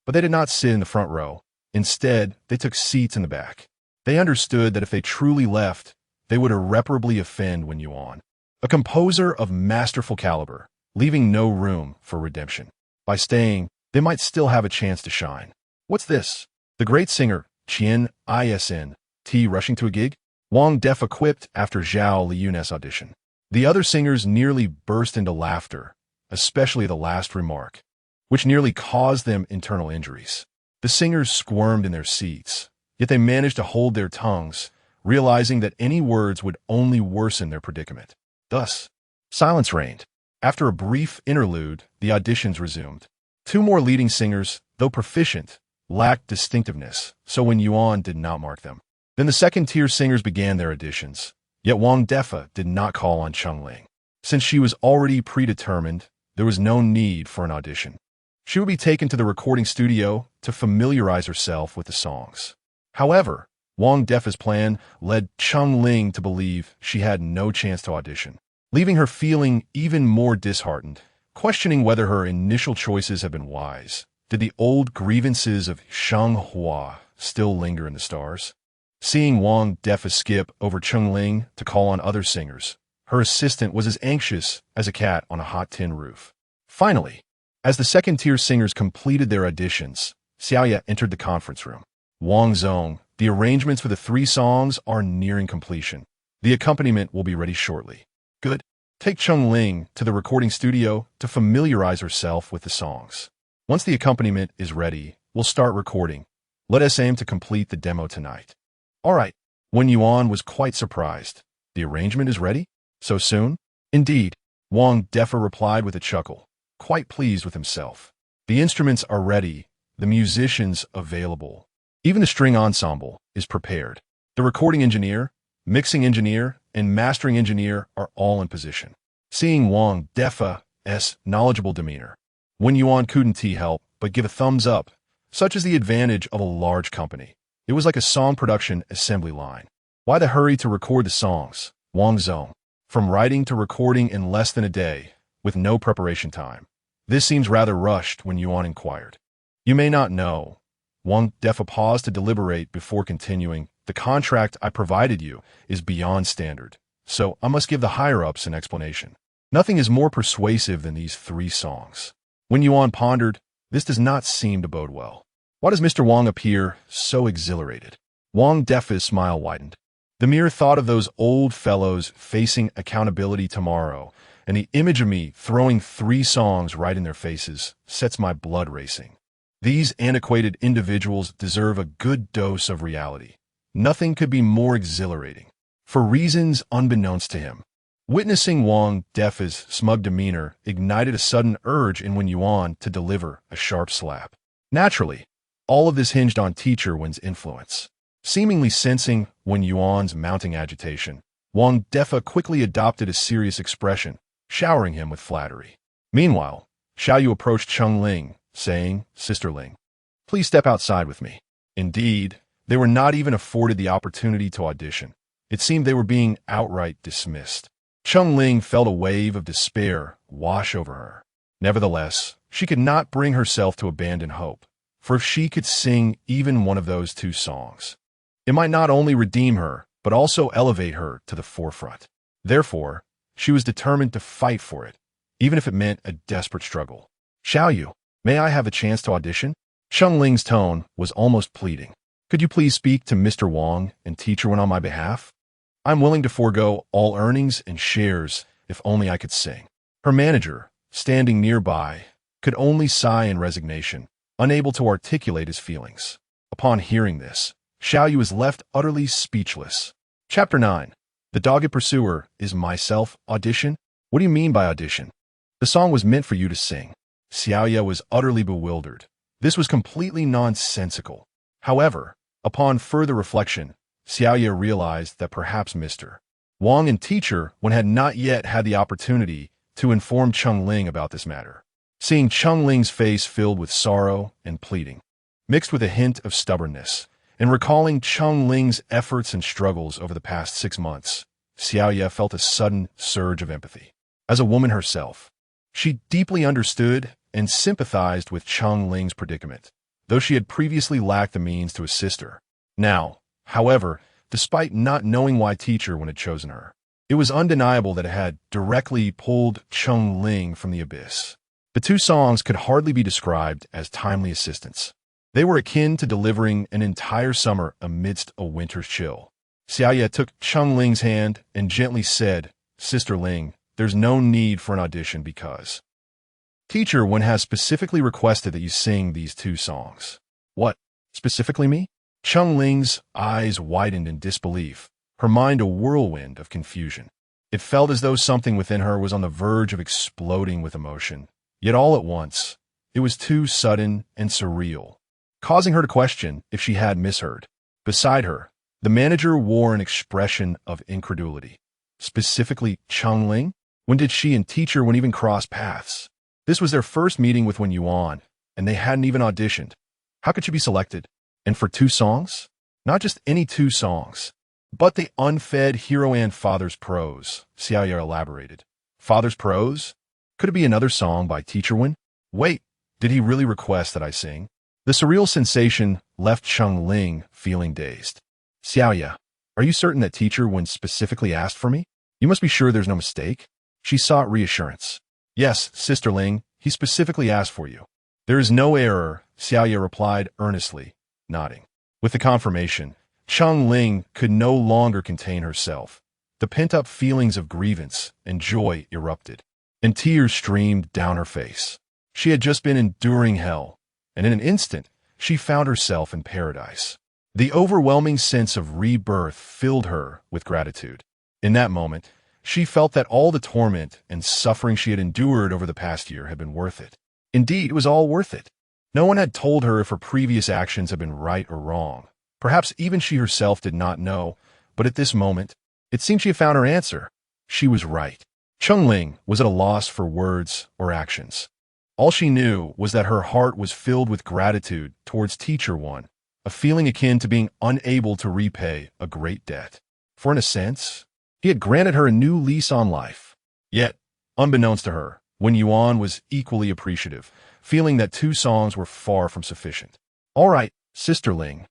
But they did not sit in the front row. Instead, they took seats in the back. They understood that if they truly left, they would irreparably offend Wen Yuan, a composer of masterful caliber, leaving no room for redemption. By staying, they might still have a chance to shine. What's this? The great singer, Qian Isn, rushing to a gig? Wang Defa quipped after Zhao Liyun's audition. The other singers nearly burst into laughter, especially the last remark, which nearly caused them internal injuries. The singers squirmed in their seats, yet they managed to hold their tongues, realizing that any words would only worsen their predicament. Thus, silence reigned. After a brief interlude, the auditions resumed. Two more leading singers, though proficient, lacked distinctiveness, so Wen Yuan did not mark them. Then the second-tier singers began their auditions, yet Wang Defa did not call on Cheng Ling. Since she was already predetermined, there was no need for an audition. She would be taken to the recording studio to familiarize herself with the songs. However, Wang Defa's plan led Cheng Ling to believe she had no chance to audition, leaving her feeling even more disheartened, questioning whether her initial choices had been wise. Did the old grievances of Jinghua still linger in the stars? Seeing Wang Defa skip over Cheng Ling to call on other singers, her assistant was as anxious as a cat on a hot tin roof. Finally, as the second-tier singers completed their auditions, Xiaoya entered the conference room. Wang Zong, the arrangements for the 3 songs are nearing completion. The accompaniment will be ready shortly. Good. Take Cheng Ling to the recording studio to familiarize herself with the songs. Once the accompaniment is ready, we'll start recording. Let us aim to complete the demo tonight. All right. Wen Yuan was quite surprised. The arrangement is ready? So soon? Indeed, Wang Defa replied with a chuckle, quite pleased with himself. The instruments are ready, the musicians available. Even the string ensemble is prepared. The recording engineer, mixing engineer, and mastering engineer are all in position. Seeing Wang Defa's knowledgeable demeanor, Wen Yuan couldn't help but give a thumbs up, such is the advantage of a large company. It was like a song production assembly line. Why the hurry to record the songs? Wang Zong. From writing to recording in less than a day, with no preparation time. This seems rather rushed, Wen Yuan inquired. You may not know. Wang Defa paused to deliberate before continuing. The contract I provided you is beyond standard, so I must give the higher-ups an explanation. Nothing is more persuasive than these 3 songs. Wen Yuan pondered, this does not seem to bode well. Why does Mr. Wang appear so exhilarated? Wang Defa's smile widened. The mere thought of those old fellows facing accountability tomorrow, and the image of me throwing 3 songs right in their faces, sets my blood racing. These antiquated individuals deserve a good dose of reality. Nothing could be more exhilarating. For reasons unbeknownst to him, witnessing Wang Defa's smug demeanor ignited a sudden urge in Wen Yuan to deliver a sharp slap. Naturally, all of this hinged on teacher Wen's influence. Seemingly sensing Wen Yuan's mounting agitation, Wang Defa quickly adopted a serious expression, showering him with flattery. Meanwhile, Xiaoyu approached Cheng Ling, saying, Sister Ling, please step outside with me. Indeed, they were not even afforded the opportunity to audition. It seemed they were being outright dismissed. Cheng Ling felt a wave of despair wash over her. Nevertheless, she could not bring herself to abandon hope, for if she could sing even one of those 2 songs, It might not only redeem her, but also elevate her to the forefront. Therefore, she was determined to fight for it, even if it meant a desperate struggle. Xiaoyu, may I have a chance to audition? Sheng Ling's tone was almost pleading. Could you please speak to Mr. Wang and Teacher Wen on my behalf? I'm willing to forego all earnings and shares if only I could sing. Her manager, standing nearby, could only sigh in resignation, unable to articulate his feelings. Upon hearing this, Xiaoyu was left utterly speechless. Chapter 9. The Dogged Pursuer is Myself Audition? What do you mean by audition? The song was meant for you to sing. Xiaoyu was utterly bewildered. This was completely nonsensical. However, upon further reflection, Xiaoyu realized that perhaps Mr. Wang and Teacher Wen had not yet had the opportunity to inform Cheng Ling about this matter. Seeing Cheng Ling's face filled with sorrow and pleading, mixed with a hint of stubbornness, and recalling Cheng Ling's efforts and struggles over the past 6 months, Xiaoyu felt a sudden surge of empathy. As a woman herself, she deeply understood and sympathized with Cheng Ling's predicament, though she had previously lacked the means to assist her. Now, however, despite not knowing why Teacher Wen had chosen her, it was undeniable that it had directly pulled Cheng Ling from the abyss. The two songs could hardly be described as timely assistance. They were akin to delivering an entire summer amidst a winter's chill. Xiaoyu took Cheng Ling's hand and gently said, Sister Ling, there's no need for an audition because Teacher Wen has specifically requested that you sing these two songs. What, specifically me? Cheng Ling's eyes widened in disbelief, her mind a whirlwind of confusion. It felt as though something within her was on the verge of exploding with emotion. Yet all at once, it was too sudden and surreal, causing her to question if she had misheard. Beside her, the manager wore an expression of incredulity. Specifically, Cheng Ling? When did she and Teacher Wen even cross paths? This was their first meeting with Wen Yuan, and they hadn't even auditioned. How could she be selected? And for 2 songs? Not just any 2 songs, but the unfed hero and Father's Prose, Xiaoyu elaborated. Father's Prose? Could it be another song by Teacher Wen? Wait, did he really request that I sing? The surreal sensation left Cheng Ling feeling dazed. Xiaoyu, are you certain that Teacher Wen specifically asked for me? You must be sure there's no mistake. She sought reassurance. Yes, Sister Ling, he specifically asked for you. There is no error, Xiaoyu replied earnestly, nodding. With the confirmation, Cheng Ling could no longer contain herself. The pent-up feelings of grievance and joy erupted, and tears streamed down her face. She had just been enduring hell, and in an instant, she found herself in paradise. The overwhelming sense of rebirth filled her with gratitude. In that moment, she felt that all the torment and suffering she had endured over the past year had been worth it. Indeed, it was all worth it. No one had told her if her previous actions had been right or wrong. Perhaps even she herself did not know, but at this moment, it seemed she had found her answer. She was right. Cheng Ling was at a loss for words or actions. All she knew was that her heart was filled with gratitude towards Teacher Wen, a feeling akin to being unable to repay a great debt. For in a sense, he had granted her a new lease on life. Yet, unbeknownst to her, Wen Yuan was equally appreciative, feeling that 2 songs were far from sufficient. All right, Sister Ling.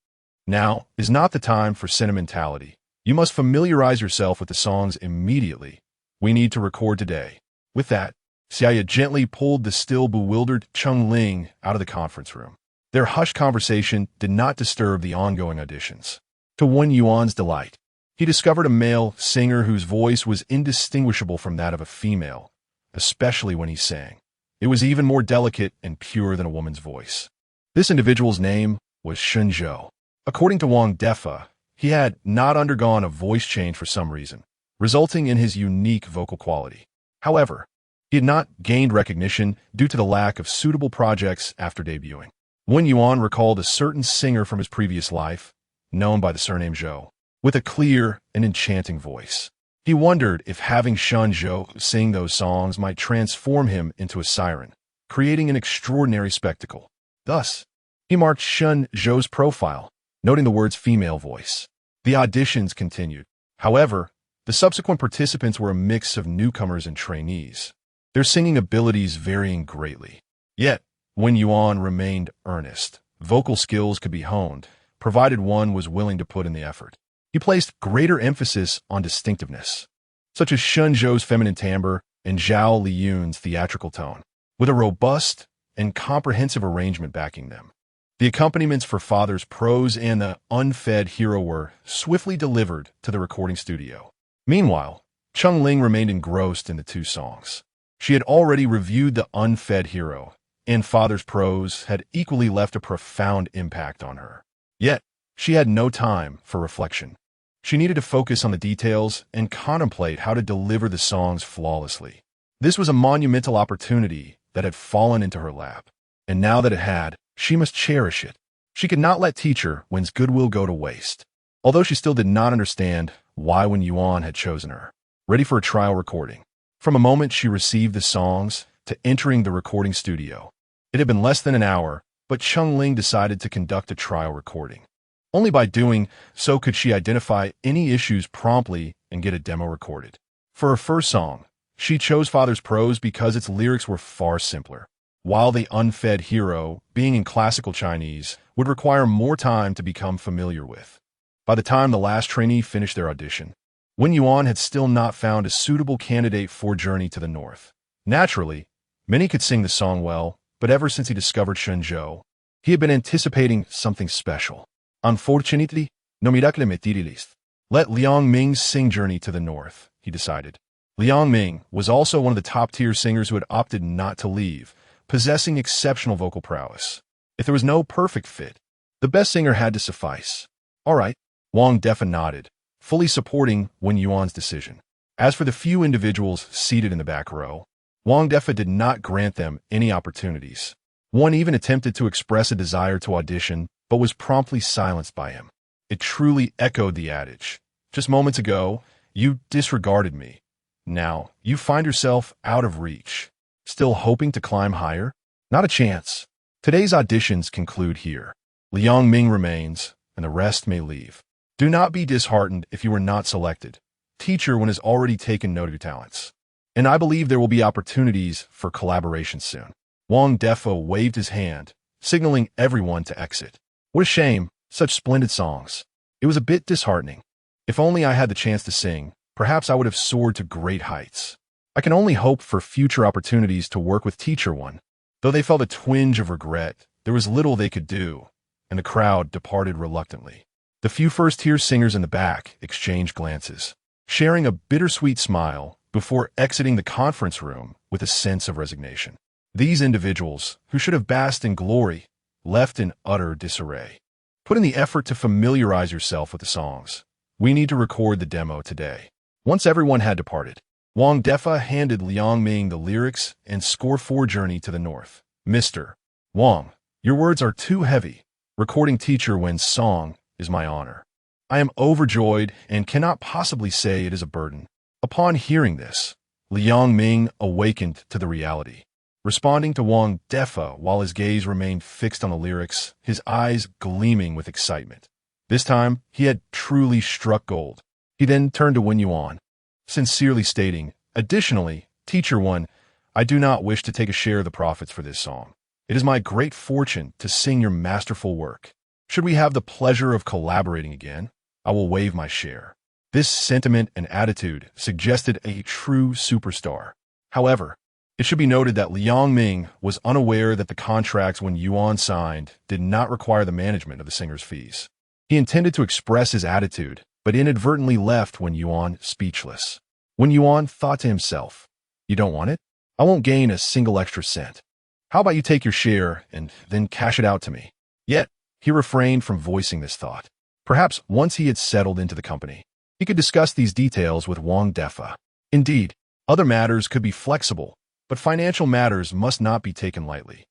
Now is not the time for sentimentality. You must familiarize yourself with the songs immediately. We need to record today. With that, Xiaoyu gently pulled the still bewildered Cheng Ling out of the conference room. Their hushed conversation did not disturb the ongoing auditions. To Wen Yuan's delight, he discovered a male singer whose voice was indistinguishable from that of a female, especially when he sang. It was even more delicate and pure than a woman's voice. This individual's name was Shun Zhou. According to Wang Defa, he had not undergone a voice change for some reason, resulting in his unique vocal quality. However, he had not gained recognition due to the lack of suitable projects after debuting. Wen Yuan recalled a certain singer from his previous life, known by the surname Zhou, with a clear and enchanting voice. He wondered if having Shun Zhou sing those songs might transform him into a siren, creating an extraordinary spectacle. Thus, he marked Shun Zhou's profile, noting the words female voice. The auditions continued. However, the subsequent participants were a mix of newcomers and trainees, their singing abilities varying greatly. Yet, Wen Yuan remained earnest. Vocal skills could be honed, provided one was willing to put in the effort. He placed greater emphasis on distinctiveness, such as Shun Zhou's feminine timbre and Zhao Liyun's theatrical tone, with a robust and comprehensive arrangement backing them. The accompaniments for Father's Prose and the Unfed Hero were swiftly delivered to the recording studio. Meanwhile, Cheng Ling remained engrossed in the two songs. She had already reviewed the Unfed Hero, and Father's Prose had equally left a profound impact on her. Yet, she had no time for reflection. She needed to focus on the details and contemplate how to deliver the songs flawlessly. This was a monumental opportunity that had fallen into her lap, and now that it had, she must cherish it. She could not let Teacher Wen's goodwill go to waste. Although she still did not understand why Wen Yuan had chosen her, ready for a trial recording. From a moment she received the songs to entering the recording studio. It had been less than an hour, but Cheng Ling decided to conduct a trial recording. Only by doing so could she identify any issues promptly and get a demo recorded. For her first song, she chose Father's Prose because its lyrics were far simpler, while the Unfed Hero, being in classical Chinese, would require more time to become familiar with. By the time the last trainee finished their audition, Wen Yuan had still not found a suitable candidate for Journey to the North. Naturally, many could sing the song well, but ever since he discovered Shenzhou, he had been anticipating something special. Unfortunately, no miracle materialist. Let Liang Ming sing Journey to the North, he decided. Liang Ming was also one of the top-tier singers who had opted not to leave, possessing exceptional vocal prowess. If there was no perfect fit, the best singer had to suffice. All right, Wang Defa nodded, fully supporting Wen Yuan's decision. As for the few individuals seated in the back row, Wang Defa did not grant them any opportunities. One even attempted to express a desire to audition, but was promptly silenced by him. It truly echoed the adage. Just moments ago, you disregarded me. Now, you find yourself out of reach. Still hoping to climb higher? Not a chance. Today's auditions conclude here. Liang Ming remains, and the rest may leave. Do not be disheartened if you are not selected. Teacher Wen has already taken note of your talents, and I believe there will be opportunities for collaboration soon. Wang Defa waved his hand, signaling everyone to exit. What a shame, such splendid songs. It was a bit disheartening. If only I had the chance to sing, perhaps I would have soared to great heights. I can only hope for future opportunities to work with Teacher Wen. Though they felt a twinge of regret, there was little they could do, and the crowd departed reluctantly. The few first-tier singers in the back exchanged glances, sharing a bittersweet smile before exiting the conference room with a sense of resignation. These individuals, who should have basked in glory, left in utter disarray. Put in the effort to familiarize yourself with the songs. We need to record the demo today. Once everyone had departed, Wang Defa handed Liang Ming the lyrics and score for Journey to the North. Mr. Wang, your words are too heavy. Recording Teacher Wen's song is my honor. I am overjoyed and cannot possibly say it is a burden. Upon hearing this, Liang Ming awakened to the reality. Responding to Wang Defa while his gaze remained fixed on the lyrics, his eyes gleaming with excitement. This time, he had truly struck gold. He then turned to Wen Yuan, sincerely stating, "Additionally, Teacher Wen, I do not wish to take a share of the profits for this song. It is my great fortune to sing your masterful work. Should we have the pleasure of collaborating again, I will waive my share." This sentiment and attitude suggested a true superstar. However, it should be noted that Liang Ming was unaware that the contracts Wen Yuan signed did not require the management of the singer's fees. He intended to express his attitude, but inadvertently left Wen Yuan speechless. Wen Yuan thought to himself, "You don't want it? I won't gain a single extra cent. How about you take your share and then cash it out to me?" Yet, he refrained from voicing this thought. Perhaps once he had settled into the company, he could discuss these details with Wang Defa. Indeed, other matters could be flexible, but financial matters must not be taken lightly.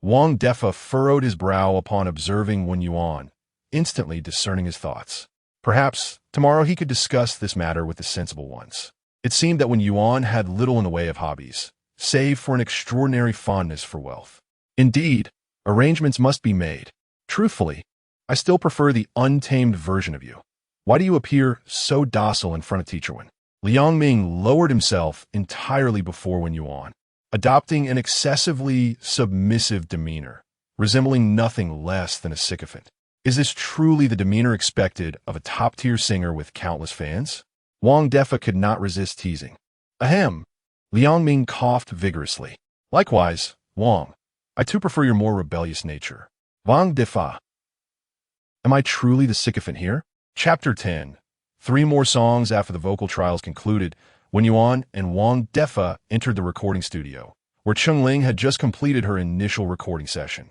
Wang Defa furrowed his brow upon observing Wen Yuan, instantly discerning his thoughts. Perhaps tomorrow he could discuss this matter with the sensible ones. It seemed that Wen Yuan had little in the way of hobbies, save for an extraordinary fondness for wealth. Indeed, arrangements must be made. Truthfully, I still prefer the untamed version of you. Why do you appear so docile in front of Teacher Wen? Liang Ming lowered himself entirely before Wen Yuan, adopting an excessively submissive demeanor, resembling nothing less than a sycophant. Is this truly the demeanor expected of a top-tier singer with countless fans? Wang Defa could not resist teasing. Ahem. Liang Ming coughed vigorously. Likewise, Wang. I too prefer your more rebellious nature. Wang Defa. Am I truly the sycophant here? Chapter 10. 3 more songs after the vocal trials concluded, Wen Yuan and Wang Defa entered the recording studio, where Chengling had just completed her initial recording session.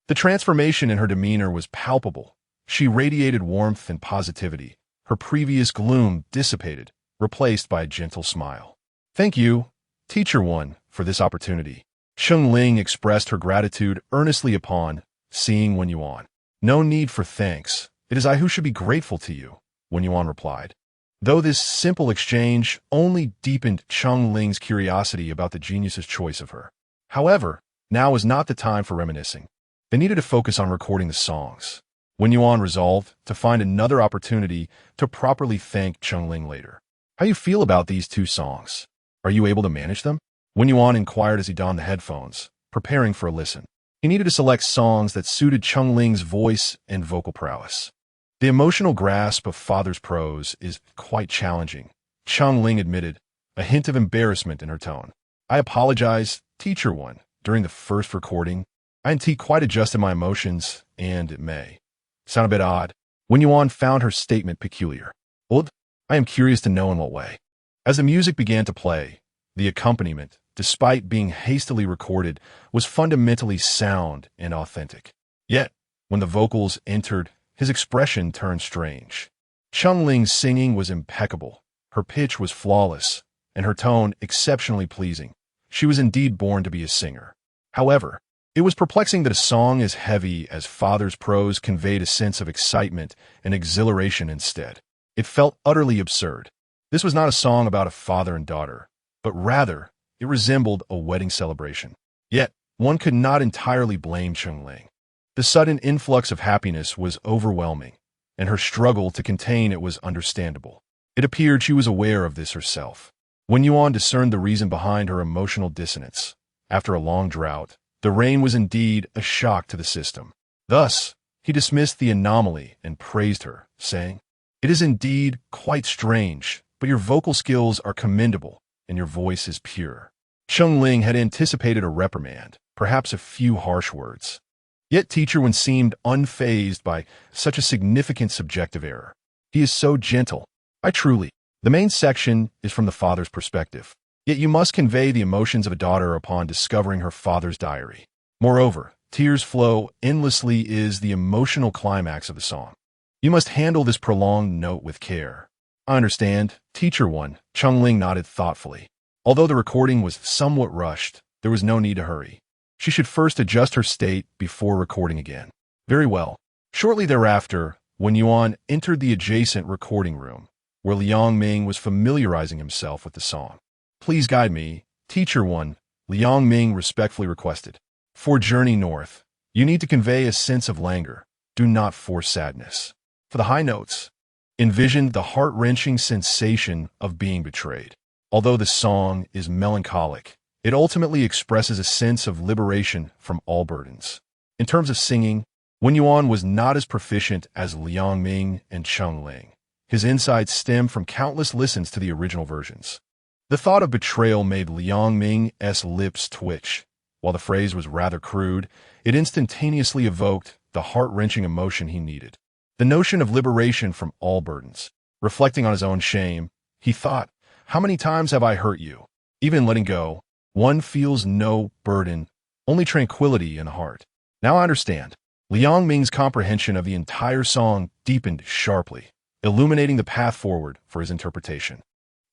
The transformation in her demeanor was palpable. She radiated warmth and positivity. Her previous gloom dissipated, replaced by a gentle smile. Thank you, Teacher One, for this opportunity. Chengling expressed her gratitude earnestly upon seeing Wen Yuan. No need for thanks. It is I who should be grateful to you, Wen Yuan replied. Though this simple exchange only deepened Chengling's curiosity about the genius's choice of her. However, now was not the time for reminiscing. They needed to focus on recording the songs. Wen Yuan resolved to find another opportunity to properly thank Chengling later. How you feel about these 2 songs? Are you able to manage them? Wen Yuan inquired as he donned the headphones, preparing for a listen. He needed to select songs that suited Chengling's voice and vocal prowess. The emotional grasp of Father's Prose is quite challenging, Chengling admitted, a hint of embarrassment in her tone. I apologize, Teacher One. During the first recording, I hadn't quite adjusted my emotions, and it may sound a bit odd. Wen Yuan found her statement peculiar. Well, I am curious to know in what way. As the music began to play, the accompaniment, despite being hastily recorded, was fundamentally sound and authentic. Yet, when the vocals entered, his expression turned strange. Chengling's singing was impeccable. Her pitch was flawless, and her tone exceptionally pleasing. She was indeed born to be a singer. However, it was perplexing that a song as heavy as Father's Prose conveyed a sense of excitement and exhilaration instead. It felt utterly absurd. This was not a song about a father and daughter, but rather, it resembled a wedding celebration. Yet, one could not entirely blame Chengling. The sudden influx of happiness was overwhelming, and her struggle to contain it was understandable. It appeared she was aware of this herself. Wen Yuan discerned the reason behind her emotional dissonance. After a long drought, the rain was indeed a shock to the system. Thus, he dismissed the anomaly and praised her, saying, It is indeed quite strange, but your vocal skills are commendable, and your voice is pure. Chengling had anticipated a reprimand, perhaps a few harsh words. Yet Teacher Wen seemed unfazed by such a significant subjective error. He is so gentle. The main section is from the father's perspective. Yet you must convey the emotions of a daughter upon discovering her father's diary. Moreover, tears flow endlessly is the emotional climax of the song. You must handle this prolonged note with care. I understand, Teacher One. Chengling nodded thoughtfully. Although the recording was somewhat rushed, there was no need to hurry. She should first adjust her state before recording again. Very well. Shortly thereafter, Wen Yuan entered the adjacent recording room, where Liang Ming was familiarizing himself with the song. Please guide me, Teacher One, Liang Ming respectfully requested. For Journey North, you need to convey a sense of languor. Do not force sadness. For the high notes, envision the heart-wrenching sensation of being betrayed. Although the song is melancholic, it ultimately expresses a sense of liberation from all burdens. In terms of singing, Wen Yuan was not as proficient as Liang Ming and Chengling. His insights stem from countless listens to the original versions. The thought of betrayal made Liang Ming's lips twitch. While the phrase was rather crude, it instantaneously evoked the heart-wrenching emotion he needed. The notion of liberation from all burdens. Reflecting on his own shame, he thought, how many times have I hurt you? Even in letting go, one feels no burden, only tranquility in the heart. Now I understand. Liang Ming's comprehension of the entire song deepened sharply, illuminating the path forward for his interpretation.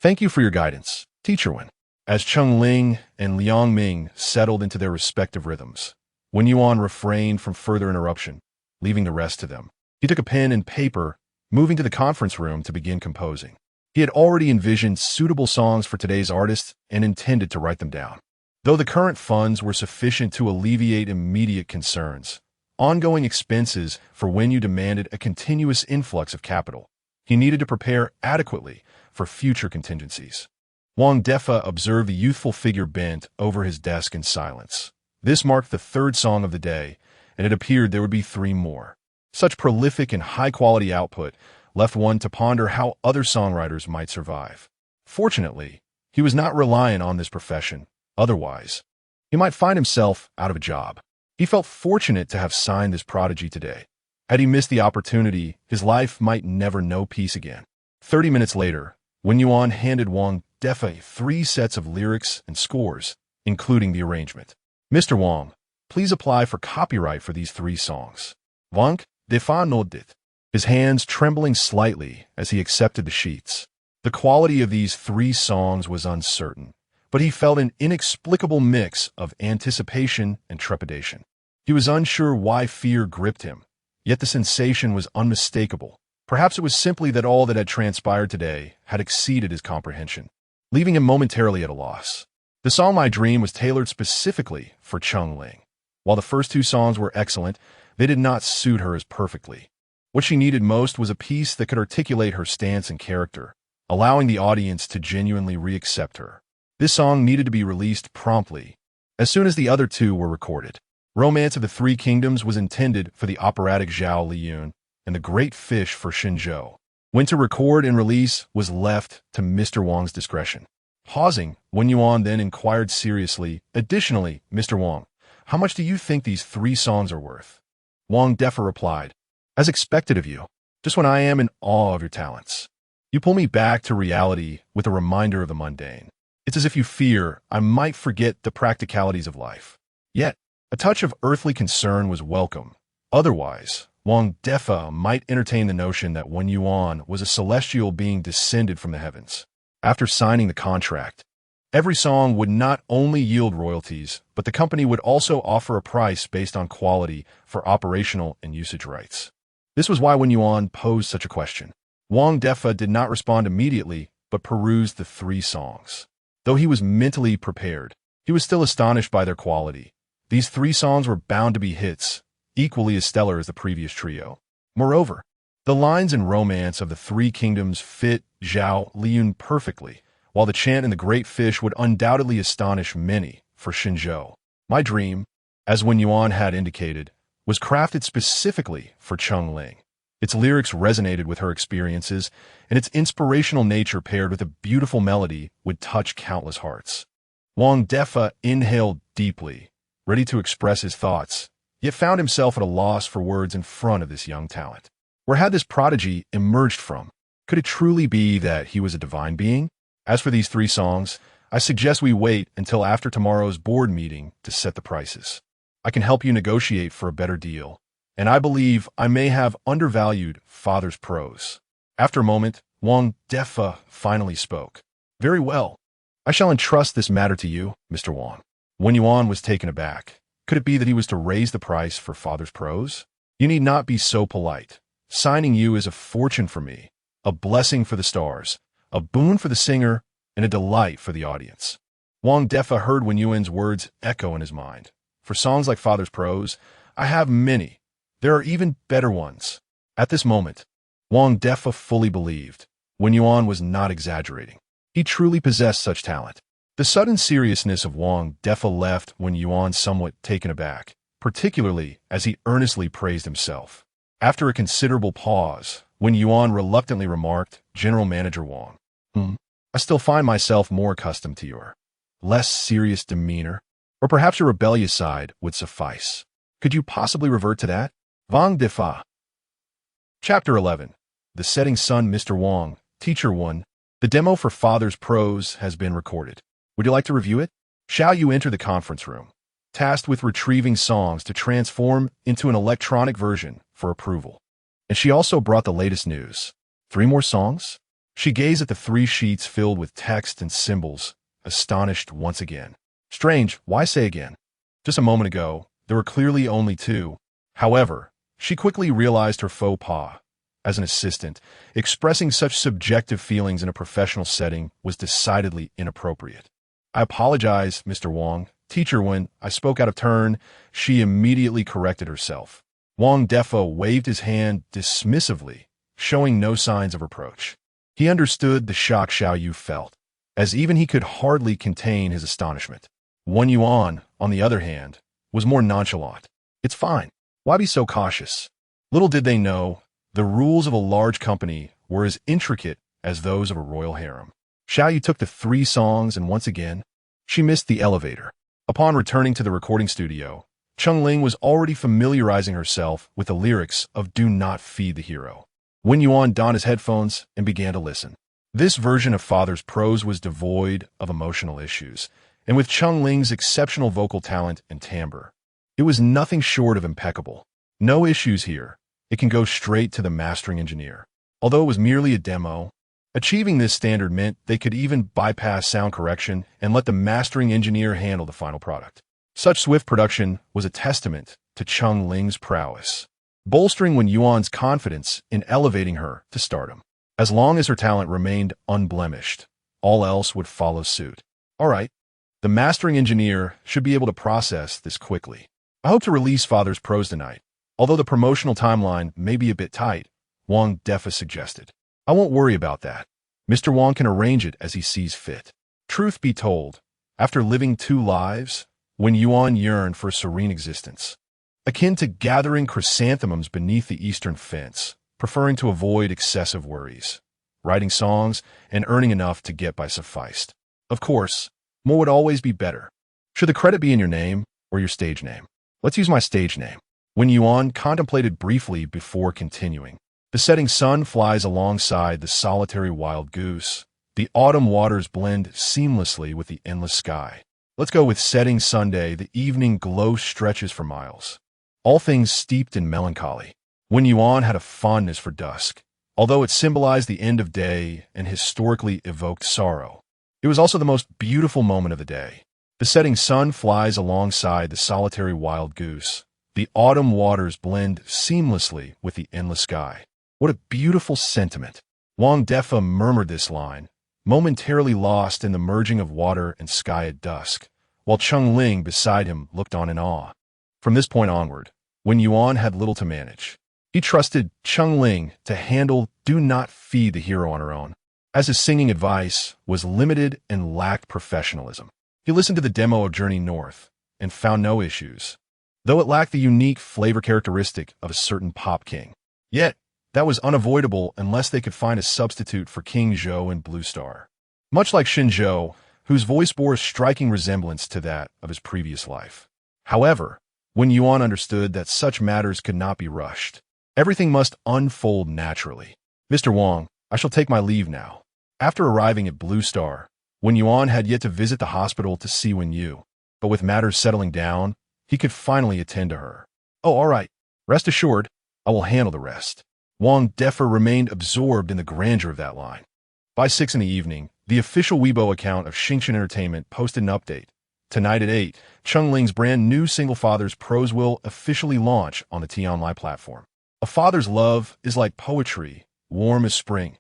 Thank you for your guidance, Teacher Wen. As Chengling and Liang Ming settled into their respective rhythms, Wen Yuan refrained from further interruption, leaving the rest to them. He took a pen and paper, moving to the conference room to begin composing. He had already envisioned suitable songs for today's artist and intended to write them down. Though the current funds were sufficient to alleviate immediate concerns, ongoing expenses for Wen Yu demanded a continuous influx of capital. He needed to prepare adequately for future contingencies. Wang Defa observed the youthful figure bent over his desk in silence. This marked the 3rd song of the day, and it appeared there would be 3 more. Such prolific and high-quality output left one to ponder how other songwriters might survive. Fortunately, he was not reliant on this profession. Otherwise, he might find himself out of a job. He felt fortunate to have signed this prodigy today. Had he missed the opportunity, his life might never know peace again. 30 minutes later, Wen Yuan handed Wang Defa 3 sets of lyrics and scores, including the arrangement. Mr. Wang, please apply for copyright for these 3 songs. Wang Defa nodded, his hands trembling slightly as he accepted the sheets. The quality of these 3 songs was uncertain, but he felt an inexplicable mix of anticipation and trepidation. He was unsure why fear gripped him, yet the sensation was unmistakable. Perhaps it was simply that all that had transpired today had exceeded his comprehension, leaving him momentarily at a loss. The song My Dream was tailored specifically for Cheng Ling. While the first 2 songs were excellent, they did not suit her as perfectly. What she needed most was a piece that could articulate her stance and character, allowing the audience to genuinely re-accept her. This song needed to be released promptly, as soon as the other 2 were recorded. Romance of the 3 Kingdoms was intended for the operatic Zhao Liyun, and The Great Fish for Xinzhou. When to record and release was left to Mr. Wang's discretion. Pausing, Wen Yuan then inquired seriously, "Additionally, Mr. Wang, how much do you think these 3 songs are worth?" Wang Defa replied, "As expected of you, just when I am in awe of your talents. You pull me back to reality with a reminder of the mundane. It's as if you fear I might forget the practicalities of life." Yet, a touch of earthly concern was welcome. Otherwise, Wang Defa might entertain the notion that Wen Yuan was a celestial being descended from the heavens. After signing the contract, every song would not only yield royalties, but the company would also offer a price based on quality for operational and usage rights. This was why Wen Yuan posed such a question. Wang Defa did not respond immediately, but perused the 3 songs. Though he was mentally prepared, he was still astonished by their quality. These 3 songs were bound to be hits, equally as stellar as the previous trio. Moreover, the lines and romance of the 3 Kingdoms fit Zhao Liyun perfectly, while the chant in The Great Fish would undoubtedly astonish many for Xinzhou. My Dream, as Wen Yuan had indicated, was crafted specifically for Cheng Ling. Its lyrics resonated with her experiences, and its inspirational nature paired with a beautiful melody would touch countless hearts. Wang Defa inhaled deeply, ready to express his thoughts, yet found himself at a loss for words in front of this young talent. Where had this prodigy emerged from? Could it truly be that he was a divine being? As for these 3 songs, I suggest we wait until after tomorrow's board meeting to set the prices. I can help you negotiate for a better deal, and I believe I may have undervalued Father's Prose. After a moment, Wang Defa finally spoke. "Very well. I shall entrust this matter to you, Mr. Wang." Wen Yuan was taken aback. Could it be that he was to raise the price for Father's Prose? "You need not be so polite. Signing you is a fortune for me, a blessing for the stars, a boon for the singer, and a delight for the audience." Wang Defa heard Wen Yuan's words echo in his mind. "For songs like Father's Prose, I have many. There are even better ones." At this moment, Wang Defa fully believed Wen Yuan was not exaggerating. He truly possessed such talent. The sudden seriousness of Wang Defa left Wen Yuan somewhat taken aback, particularly as he earnestly praised himself. After a considerable pause, Wen Yuan reluctantly remarked, "General Manager Wang, I still find myself more accustomed to your less serious demeanor, or perhaps your rebellious side would suffice. Could you possibly revert to that?" Wang Defa. Chapter 11. The Setting Sun. Mr. Wang, Teacher 1. The demo for Father's Prose has been recorded. Would you like to review it? Shall you enter the conference room, tasked with retrieving songs to transform into an electronic version for approval? And she also brought the latest news. 3 more songs? She gazed at the 3 sheets filled with text and symbols, astonished once again. Strange, why say again? Just a moment ago, there were clearly only 2. However, she quickly realized her faux pas. As an assistant, expressing such subjective feelings in a professional setting was decidedly inappropriate. "I apologize, Mr. Wang. Teacher, when I spoke out of turn," she immediately corrected herself. Wang Defa waved his hand dismissively, showing no signs of reproach. He understood the shock Xiao Yu felt, as even he could hardly contain his astonishment. Wen Yuan, on the other hand, was more nonchalant. "It's fine. Why be so cautious? Little did they know, the rules of a large company were as intricate as those of a royal harem. Xiaoyu took the 3 songs and once again, she missed the elevator. Upon returning to the recording studio, Chengling was already familiarizing herself with the lyrics of Do Not Feed the Hero. Wen Yuan donned his headphones and began to listen. This version of Father's Prose was devoid of emotional issues, and with Chengling's exceptional vocal talent and timbre, it was nothing short of impeccable. No issues here. It can go straight to the mastering engineer. Although it was merely a demo, achieving this standard meant they could even bypass sound correction and let the mastering engineer handle the final product. Such swift production was a testament to Chengling's prowess, bolstering Wen Yuan's confidence in elevating her to stardom. As long as her talent remained unblemished, all else would follow suit. All right, the mastering engineer should be able to process this quickly. I hope to release Father's Prose tonight, although the promotional timeline may be a bit tight, Wang Defa suggested. I won't worry about that. Mr. Wang can arrange it as he sees fit. Truth be told, after living 2 lives, Wen Yuan yearned for a serene existence, akin to gathering chrysanthemums beneath the eastern fence, preferring to avoid excessive worries. Writing songs and earning enough to get by sufficed. Of course, more would always be better. Should the credit be in your name or your stage name? Let's use my stage name. Wen Yuan contemplated briefly before continuing. The setting sun flies alongside the solitary wild goose. The autumn waters blend seamlessly with the endless sky. Let's go with setting Sunday. The evening glow stretches for miles. All things steeped in melancholy. Wen Yuan had a fondness for dusk, although it symbolized the end of day and historically evoked sorrow. It was also the most beautiful moment of the day. The setting sun flies alongside the solitary wild goose. The autumn waters blend seamlessly with the endless sky. What a beautiful sentiment. Wang Defa murmured this line, momentarily lost in the merging of water and sky at dusk, while Chengling beside him looked on in awe. From this point onward, Wen Yuan had little to manage. He trusted Chengling to handle Do Not Feed the Hero on her own, as his singing advice was limited and lacked professionalism. He listened to the demo of Journey North and found no issues, though it lacked the unique flavor characteristic of a certain pop king. Yet, that was unavoidable unless they could find a substitute for King Zhou in Blue Star. Much like Xin Zhou, whose voice bore a striking resemblance to that of his previous life. However, Wen Yuan understood that such matters could not be rushed. Everything must unfold naturally. Mr. Wang, I shall take my leave now. After arriving at Blue Star, Wen Yuan had yet to visit the hospital to see Wen Yu, but with matters settling down, he could finally attend to her. Oh, all right. Rest assured, I will handle the rest. Wang Defa remained absorbed in the grandeur of that line. By 6 in the evening, the official Weibo account of Xingchen Entertainment posted an update. Tonight at 8, Chengling's brand new single Father's Prose will officially launch on the T-Online platform. A father's love is like poetry, warm as spring.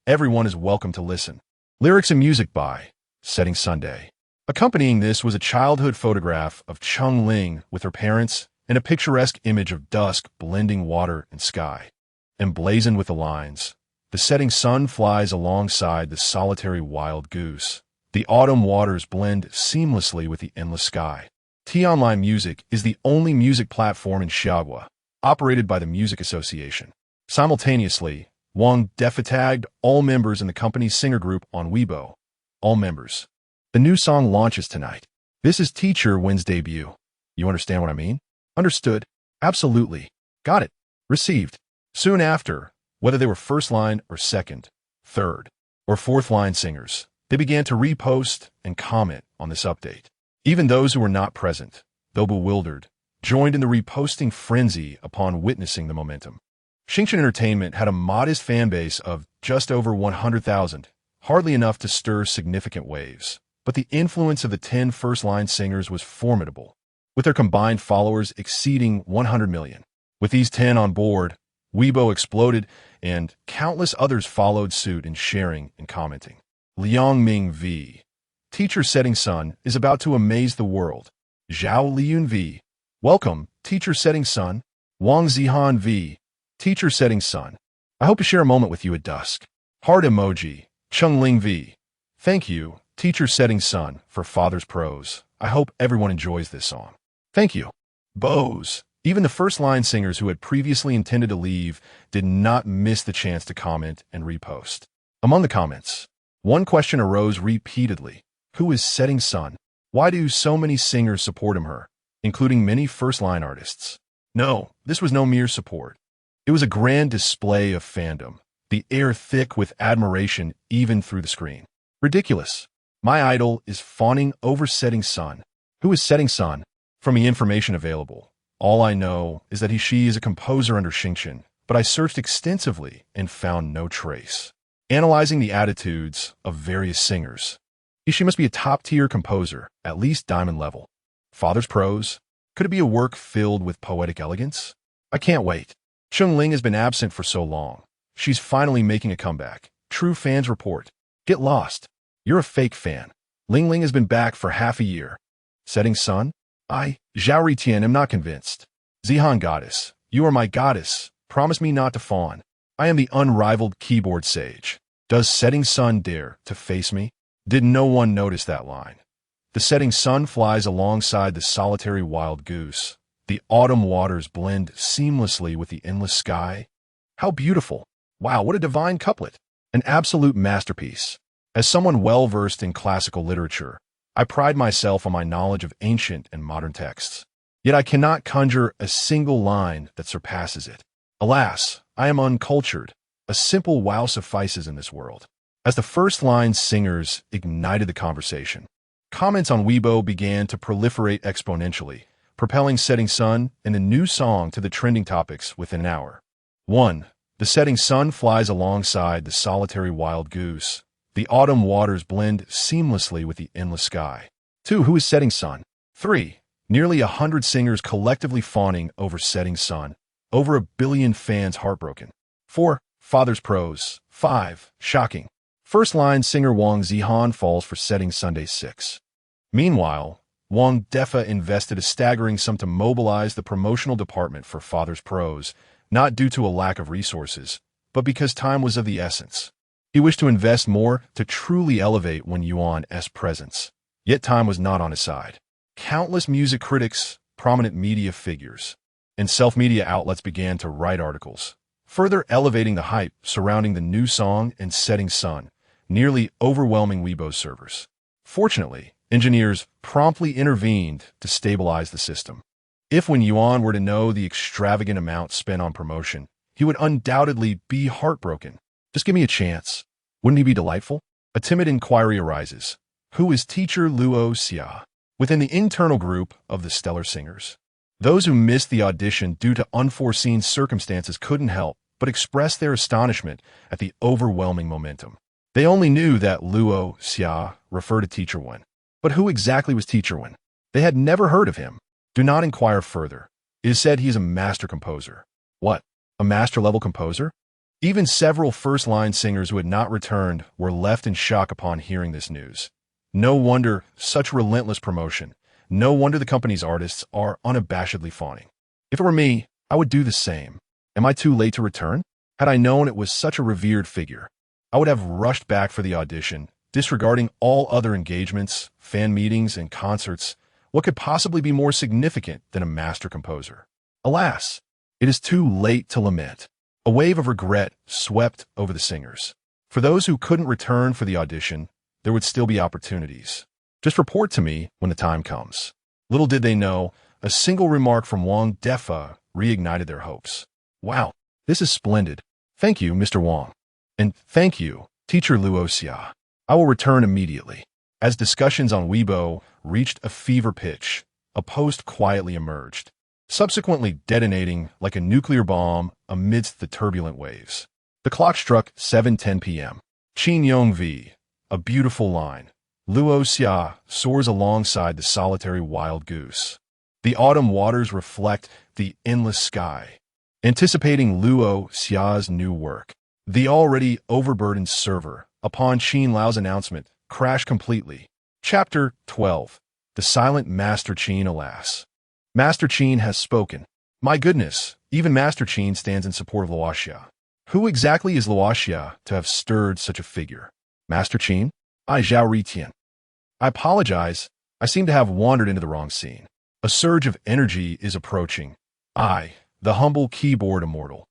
Everyone is welcome to listen. Lyrics and music by Setting Sunday. Accompanying this was a childhood photograph of Chengling with her parents and a picturesque image of dusk blending water and sky. Emblazoned with the lines, the setting sun flies alongside the solitary wild goose. The autumn waters blend seamlessly with the endless sky. T-Online Music is the only music platform in Xiaogua, operated by the Music Association. Simultaneously, Wang Defa tagged all members in the company's singer group on Weibo. All members. The new song launches tonight. This is Teacher Wen's debut. You understand what I mean? Understood. Absolutely. Got it. Received. Soon after, whether they were first line or second, third, or fourth line singers, they began to repost and comment on this update. Even those who were not present, though bewildered, joined in the reposting frenzy upon witnessing the momentum. Xingchen Entertainment had a modest fan base of just over 100,000, hardly enough to stir significant waves, but the influence of the 10 first-line singers was formidable, with their combined followers exceeding 100 million. With these 10 on board, Weibo exploded, and countless others followed suit in sharing and commenting. Liangming V. Teacher Setting Sun is about to amaze the world. Zhao Liyun V. Welcome, Teacher Setting Sun. Wang Zihan V. Teacher Setting Sun. I hope to share a moment with you at dusk. Heart emoji. Chengling V. Thank you, Teacher Setting Sun, for Father's Prose. I hope everyone enjoys this song. Thank you. Bose. Even the first-line singers who had previously intended to leave did not miss the chance to comment and repost. Among the comments, one question arose repeatedly. Who is Setting Sun? Why do so many singers support him/her, including many first-line artists? No, this was no mere support. It was a grand display of fandom, the air thick with admiration even through the screen. Ridiculous. My idol is fawning over Setting Sun. Who is Setting Sun? From the information available, all I know is that she is a composer under Xingqian, but I searched extensively and found no trace. Analyzing the attitudes of various singers, she must be a top-tier composer, at least diamond level. Father's Prose? Could it be a work filled with poetic elegance? I can't wait. Chungling has been absent for so long. She's finally making a comeback. True fans report. Get lost. You're a fake fan. Ling Ling has been back for half a year. Setting Sun? I, Zhao Ritian, am not convinced. Zihan Goddess, you are my goddess. Promise me not to fawn. I am the unrivaled keyboard sage. Does Setting Sun dare to face me? Did no one notice that line? The setting sun flies alongside the solitary wild goose. The autumn waters blend seamlessly with the endless sky. How beautiful. Wow, what a divine couplet. An absolute masterpiece. As someone well-versed in classical literature, I pride myself on my knowledge of ancient and modern texts. Yet I cannot conjure a single line that surpasses it. Alas, I am uncultured. A simple wow suffices in this world. As the first-line singers ignited the conversation, comments on Weibo began to proliferate exponentially, propelling Setting Sun and a new song to the trending topics within an hour. 1. The setting sun flies alongside the solitary wild goose. The autumn waters blend seamlessly with the endless sky. 2. Who is Setting Sun? 3. Nearly 100 singers collectively fawning over Setting Sun. Over 1 billion fans heartbroken. 4. Father's Prose. 5. Shocking. First-line singer Wang Zihan falls for Setting Sunday 6. Meanwhile, Wang Defa invested a staggering sum to mobilize the promotional department for Father's Prose, not due to a lack of resources, but because time was of the essence. He wished to invest more to truly elevate Wen Yuan's presence. Yet time was not on his side. Countless music critics, prominent media figures, and self-media outlets began to write articles, further elevating the hype surrounding the new song and Setting Sun, nearly overwhelming Weibo's servers. Fortunately, engineers promptly intervened to stabilize the system. If Wen Yuan were to know the extravagant amount spent on promotion, he would undoubtedly be heartbroken. Just give me a chance. Wouldn't he be delightful? A timid inquiry arises. Who is teacher Luo Xia? Within the internal group of the stellar singers, those who missed the audition due to unforeseen circumstances couldn't help but express their astonishment at the overwhelming momentum. They only knew that Luo Xia referred to Teacher Wen. But who exactly was Teacher Wen? They had never heard of him. Do not inquire further. It is said he is a master composer. What? A master-level composer? Even several first-line singers who had not returned were left in shock upon hearing this news. No wonder such relentless promotion. No wonder the company's artists are unabashedly fawning. If it were me, I would do the same. Am I too late to return? Had I known it was such a revered figure, I would have rushed back for the audition, disregarding all other engagements, fan meetings, and concerts. What could possibly be more significant than a master composer? Alas, it is too late to lament. A wave of regret swept over the singers. For those who couldn't return for the audition, there would still be opportunities. Just report to me when the time comes. Little did they know, a single remark from Wang Defa reignited their hopes. Wow, this is splendid. Thank you, Mr. Wang. And thank you, Teacher Luo Xia. I will return immediately. As discussions on Weibo reached a fever pitch, a post quietly emerged, subsequently detonating like a nuclear bomb amidst the turbulent waves. The clock struck 7:10 p.m. Qin Yong V. A beautiful line. Luo Xia soars alongside the solitary wild goose. The autumn waters reflect the endless sky. Anticipating Luo Xia's new work, the already overburdened server, upon Qin Lao's announcement, crashed completely. Chapter 12. The Silent Master Qin. Alas. Master Qin has spoken. My goodness, even Master Qin stands in support of Luo Xia. Who exactly is Luo Xia to have stirred such a figure? Master Qin? I, Zhao Ritian. I apologize. I seem to have wandered into the wrong scene. A surge of energy is approaching. I, the humble keyboard immortal,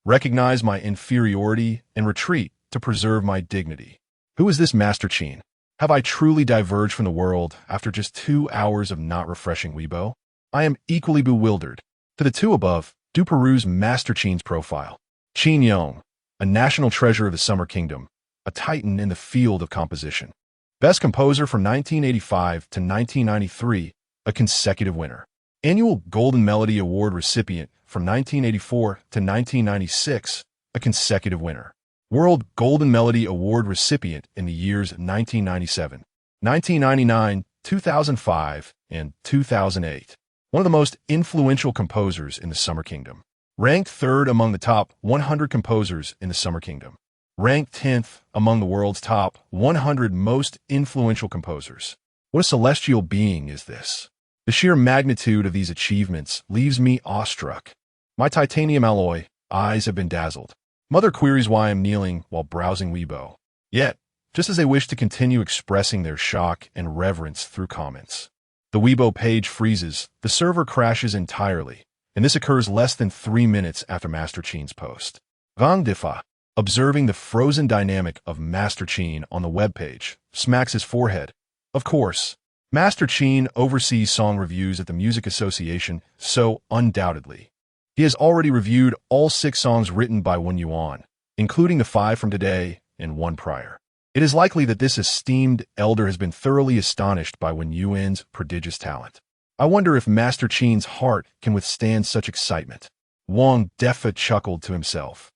recognize my inferiority and retreat to preserve my dignity. Who is this Master Qin? Have I truly diverged from the world after just 2 hours of not refreshing Weibo? I am equally bewildered. To the two above, do peruse Master Qin's profile. Qin Yong, a national treasure of the Summer Kingdom, a titan in the field of composition. Best composer from 1985 to 1993, a consecutive winner. Annual Golden Melody Award recipient from 1984 to 1996, a consecutive winner. World Golden Melody Award recipient in the years 1997, 1999, 2005, and 2008. One of the most influential composers in the Summer Kingdom. Ranked 3rd among the top 100 composers in the Summer Kingdom. Ranked 10th among the world's top 100 most influential composers. What a celestial being is this? The sheer magnitude of these achievements leaves me awestruck. My titanium alloy eyes have been dazzled. Mother queries why I'm kneeling while browsing Weibo. Yet, just as they wish to continue expressing their shock and reverence through comments, the Weibo page freezes, the server crashes entirely, and this occurs less than 3 minutes after Master Qin's post. Wang Difa, observing the frozen dynamic of Master Qin on the webpage, smacks his forehead. Of course, Master Qin oversees song reviews at the Music Association, so undoubtedly, he has already reviewed all 6 songs written by Wen Yuan, including the 5 from today and 1 prior. It is likely that this esteemed elder has been thoroughly astonished by Wen Yuan's prodigious talent. I wonder if Master Qin's heart can withstand such excitement. Wang Defa chuckled to himself.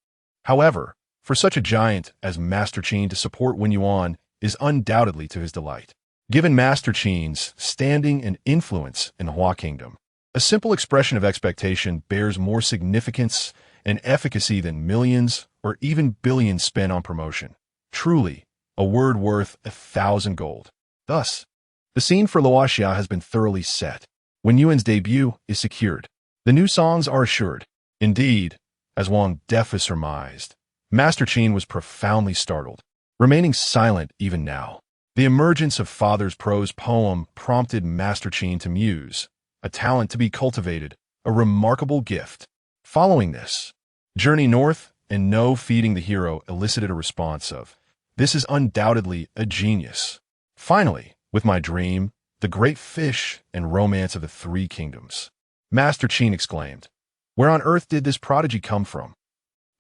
However, for such a giant as Master Qin to support Wen Yuan is undoubtedly to his delight. Given Master Qin's standing and influence in the Hua Kingdom, a simple expression of expectation bears more significance and efficacy than millions or even billions spent on promotion. Truly, a word worth 1,000 gold. Thus, the scene for Luoxia has been thoroughly set. Wen Yuan's debut is secured. The new songs are assured. Indeed, as Wang Defa surmised, Master Qin was profoundly startled, remaining silent even now. The emergence of Father's prose poem prompted Master Qin to muse, a talent to be cultivated, a remarkable gift. Following this, Journey North and No Feeding the Hero elicited a response of, "This is undoubtedly a genius." Finally, with My Dream, The Great Fish, and Romance of the Three Kingdoms, Master Qin exclaimed, "Where on earth did this prodigy come from?"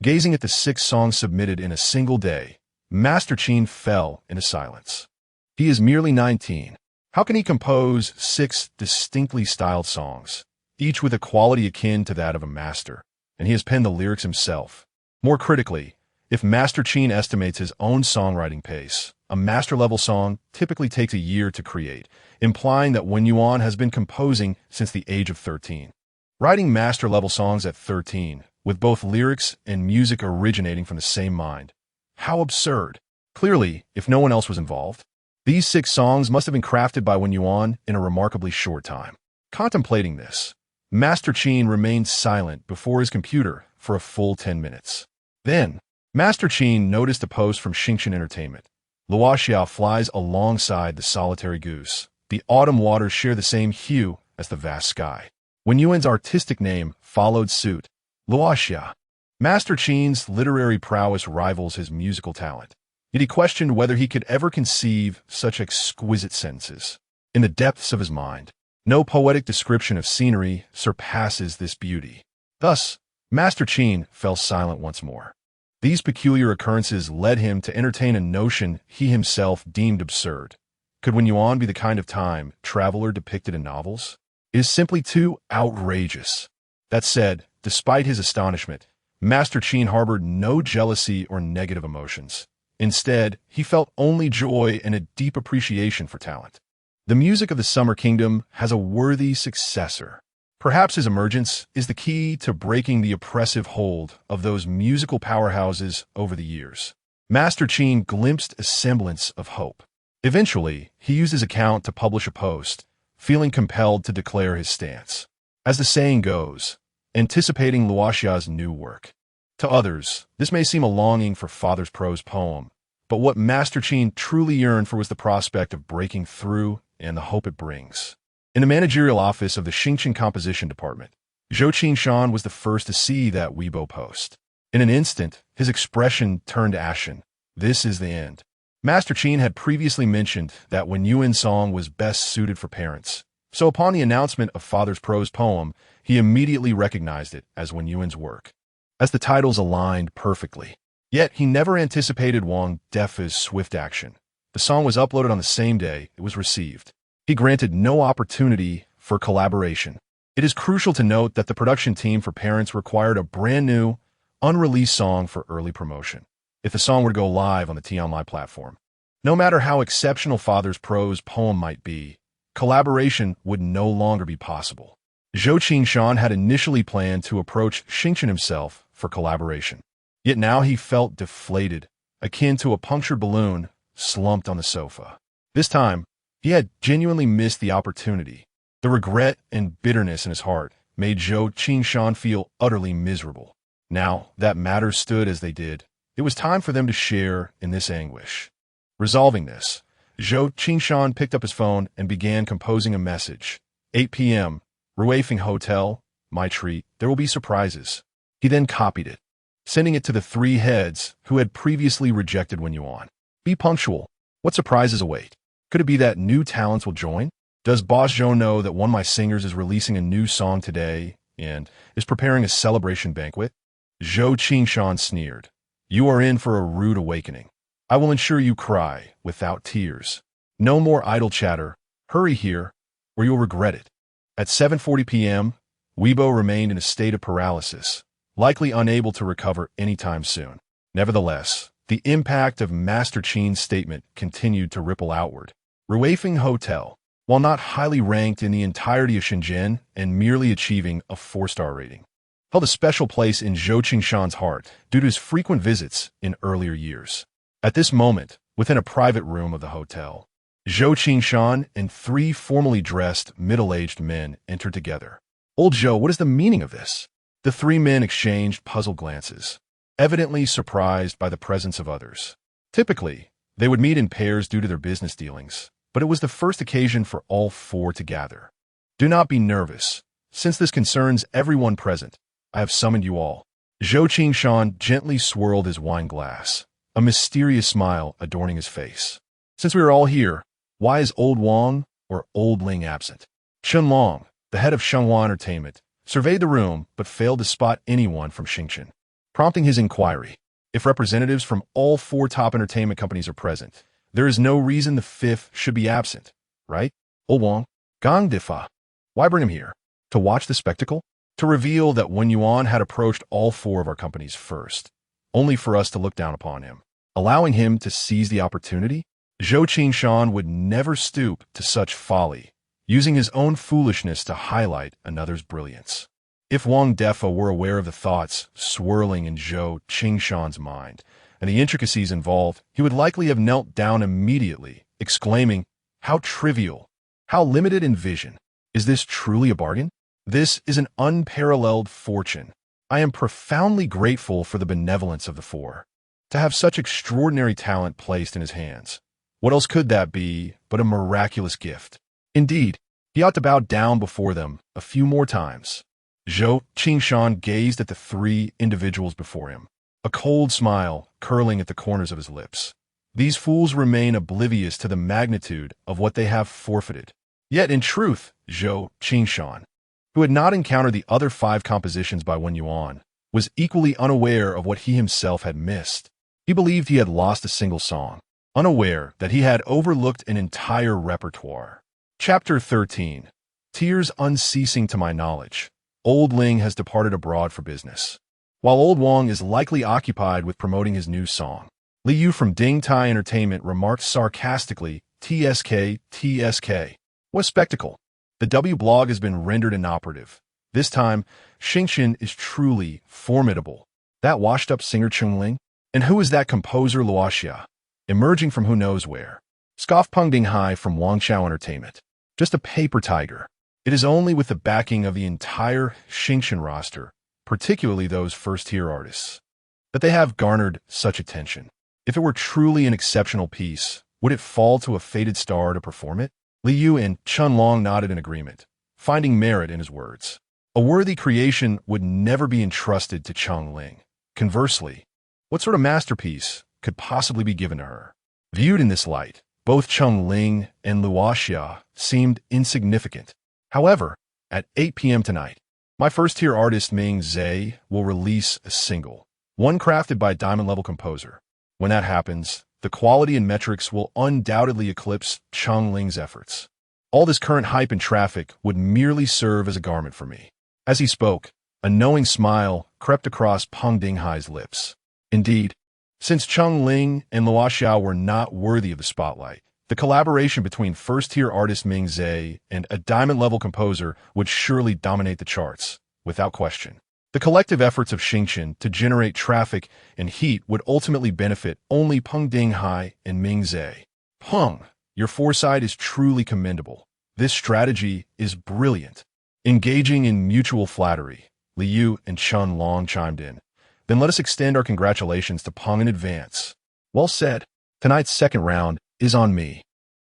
Gazing at the 6 songs submitted in a single day, Master Qin fell into silence. He is merely 19. How can he compose 6 distinctly styled songs, each with a quality akin to that of a master, and he has penned the lyrics himself? More critically, if Master Qin estimates his own songwriting pace, a master-level song typically takes a year to create, implying that Wen Yuan has been composing since the age of 13. Writing master-level songs at 13, with both lyrics and music originating from the same mind. How absurd. Clearly, if no one else was involved, these 6 songs must have been crafted by Wen Yuan in a remarkably short time. Contemplating this, Master Qin remained silent before his computer for a full 10 minutes. Then, Master Qin noticed a post from Xingqian Entertainment. Luoxia flies alongside the solitary goose. The autumn waters share the same hue as the vast sky. Wen Yuan's artistic name followed suit. Luoxia. Master Qin's literary prowess rivals his musical talent. Yet he questioned whether he could ever conceive such exquisite sentences. In the depths of his mind, no poetic description of scenery surpasses this beauty. Thus, Master Qin fell silent once more. These peculiar occurrences led him to entertain a notion he himself deemed absurd. Could Wen Yuan be the kind of time traveler depicted in novels? It is simply too outrageous. That said, despite his astonishment, Master Qin harbored no jealousy or negative emotions. Instead, he felt only joy and a deep appreciation for talent. The music of the Summer Kingdom has a worthy successor. Perhaps his emergence is the key to breaking the oppressive hold of those musical powerhouses over the years. Master Qin glimpsed a semblance of hope. Eventually, he used his account to publish a post, feeling compelled to declare his stance. As the saying goes, anticipating Luoxia's new work. To others, this may seem a longing for Father's prose poem, but what Master Qin truly yearned for was the prospect of breaking through and the hope it brings. In the managerial office of the Xingqian Composition Department, Zhou Qingshan was the first to see that Weibo post. In an instant, his expression turned ashen. This is the end. Master Qin had previously mentioned that Wen Yuan's song was best suited for parents. So upon the announcement of Father's Prose poem, he immediately recognized it as Wen Yuan's work, as the titles aligned perfectly. Yet he never anticipated Wang Defa's swift action. The song was uploaded on the same day it was received. He granted no opportunity for collaboration. It is crucial to note that the production team for Parents required a brand new, unreleased song for early promotion, if the song were to go live on the Tianlai platform. No matter how exceptional Father's Prose poem might be, collaboration would no longer be possible. Zhou Qingshan had initially planned to approach Xingqian himself for collaboration. Yet now he felt deflated, akin to a punctured balloon slumped on the sofa. This time, he had genuinely missed the opportunity. The regret and bitterness in his heart made Zhou Qingshan feel utterly miserable. Now that matters stood as they did, it was time for them to share in this anguish. Resolving this, Zhou Qingshan picked up his phone and began composing a message. 8 p.m., Ruifeng Hotel, my treat, there will be surprises. He then copied it, sending it to the three heads who had previously rejected Wen Yuan. Be punctual. What surprises await? Could it be that new talents will join? Does Boss Zhou know that one of my singers is releasing a new song today and is preparing a celebration banquet? Zhou Qingshan sneered. You are in for a rude awakening. I will ensure you cry without tears. No more idle chatter. Hurry here, or you'll regret it. At 7:40 p.m., Weibo remained in a state of paralysis, likely unable to recover anytime soon. Nevertheless, the impact of Master Qin's statement continued to ripple outward. Ruifeng Hotel, while not highly ranked in the entirety of Shenzhen and merely achieving a 4-star rating, held a special place in Zhou Qingshan's heart due to his frequent visits in earlier years. At this moment, within a private room of the hotel, Zhou Qingshan and 3 formally dressed, middle-aged men entered together. Old Zhou, what is the meaning of this? The 3 men exchanged puzzled glances, evidently surprised by the presence of others. Typically, they would meet in pairs due to their business dealings, but it was the first occasion for all 4 to gather. Do not be nervous. Since this concerns everyone present, I have summoned you all. Zhou Qingshan gently swirled his wine glass, a mysterious smile adorning his face. Since we are all here, why is Old Wang or Old Ling absent? Chen Long, the head of Jinghua Entertainment, surveyed the room but failed to spot anyone from Xingqian, prompting his inquiry. If representatives from all 4 top entertainment companies are present, there is no reason the 5th should be absent, right? Old Wang, Gang Difa. Why bring him here? To watch the spectacle? To reveal that Wen Yuan had approached all 4 of our companies first, only for us to look down upon him, allowing him to seize the opportunity? Zhou Qingshan would never stoop to such folly, using his own foolishness to highlight another's brilliance. If Wang Defa were aware of the thoughts swirling in Zhou Qingshan's mind and the intricacies involved, he would likely have knelt down immediately, exclaiming, how trivial, how limited in vision. Is this truly a bargain? This is an unparalleled fortune. I am profoundly grateful for the benevolence of the 4, to have such extraordinary talent placed in his hands. What else could that be but a miraculous gift? Indeed, he ought to bow down before them a few more times. Zhou Qingshan gazed at the 3 individuals before him, a cold smile curling at the corners of his lips. These fools remain oblivious to the magnitude of what they have forfeited. Yet in truth, Zhou Qingshan, who had not encountered the other 5 compositions by Wen Yuan, was equally unaware of what he himself had missed. He believed he had lost a single song, unaware that he had overlooked an entire repertoire. Chapter 13. Tears unceasing to my knowledge. Old Ling has departed abroad for business, while Old Wang is likely occupied with promoting his new song. Li Yu from Ding Tai Entertainment remarked sarcastically, TSK, TSK. What spectacle! The W blog has been rendered inoperative. This time, Xingqian is truly formidable. That washed-up singer Chungling? And who is that composer Luoxia, emerging from who knows where? Scoff Peng Dinghai from Wangchao Entertainment. Just a paper tiger. It is only with the backing of the entire Xingqian roster, particularly those first-tier artists, that they have garnered such attention. If it were truly an exceptional piece, would it fall to a fated star to perform it? Li Yu and Chen Long nodded in agreement, finding merit in his words. A worthy creation would never be entrusted to Cheng Ling. Conversely, what sort of masterpiece could possibly be given to her? Viewed in this light, both Cheng Ling and Luoxia seemed insignificant. However, at 8 p.m. tonight, my first-tier artist Ming Zhe will release a single, one crafted by a diamond-level composer. When that happens, the quality and metrics will undoubtedly eclipse Cheng Ling's efforts. All this current hype and traffic would merely serve as a garment for me. As he spoke, a knowing smile crept across Peng Dinghai's lips. Indeed, since Cheng Ling and Luoxia were not worthy of the spotlight, the collaboration between first-tier artist Ming Zhe and a diamond-level composer would surely dominate the charts, without question. The collective efforts of Xingqian to generate traffic and heat would ultimately benefit only Peng Dinghai and Ming Zhe. Peng, your foresight is truly commendable. This strategy is brilliant. Engaging in mutual flattery, Liu and Chun Long chimed in. Then let us extend our congratulations to Peng in advance. Well said. Tonight's second round is on me.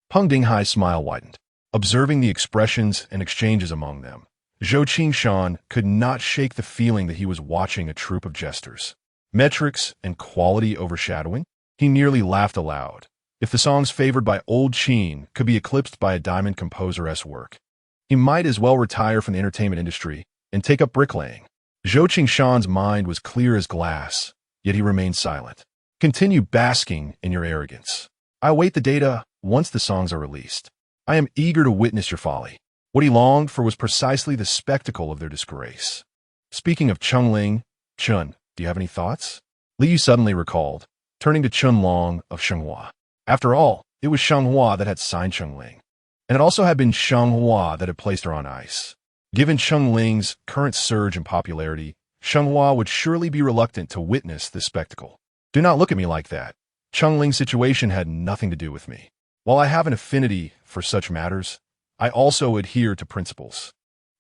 Peng Dinghai's smile widened. Observing the expressions and exchanges among them, Zhou Qingshan could not shake the feeling that he was watching a troupe of jesters. Metrics and quality overshadowing? He nearly laughed aloud. If the songs favored by Old Qin could be eclipsed by a diamond composer's work, he might as well retire from the entertainment industry and take up bricklaying. Zhou Qingshan's mind was clear as glass, yet he remained silent. Continue basking in your arrogance. I await the data once the songs are released. I am eager to witness your folly. What he longed for was precisely the spectacle of their disgrace. Speaking of Cheng Ling, Chun, do you have any thoughts? Liu suddenly recalled, turning to Chun Long of Shenghua. After all, it was Shenghua that had signed Cheng Ling, and it also had been Shenghua that had placed her on ice. Given Cheng Ling's current surge in popularity, Shenghua would surely be reluctant to witness this spectacle. Do not look at me like that. Cheng Ling's situation had nothing to do with me. While I have an affinity for such matters, I also adhere to principles.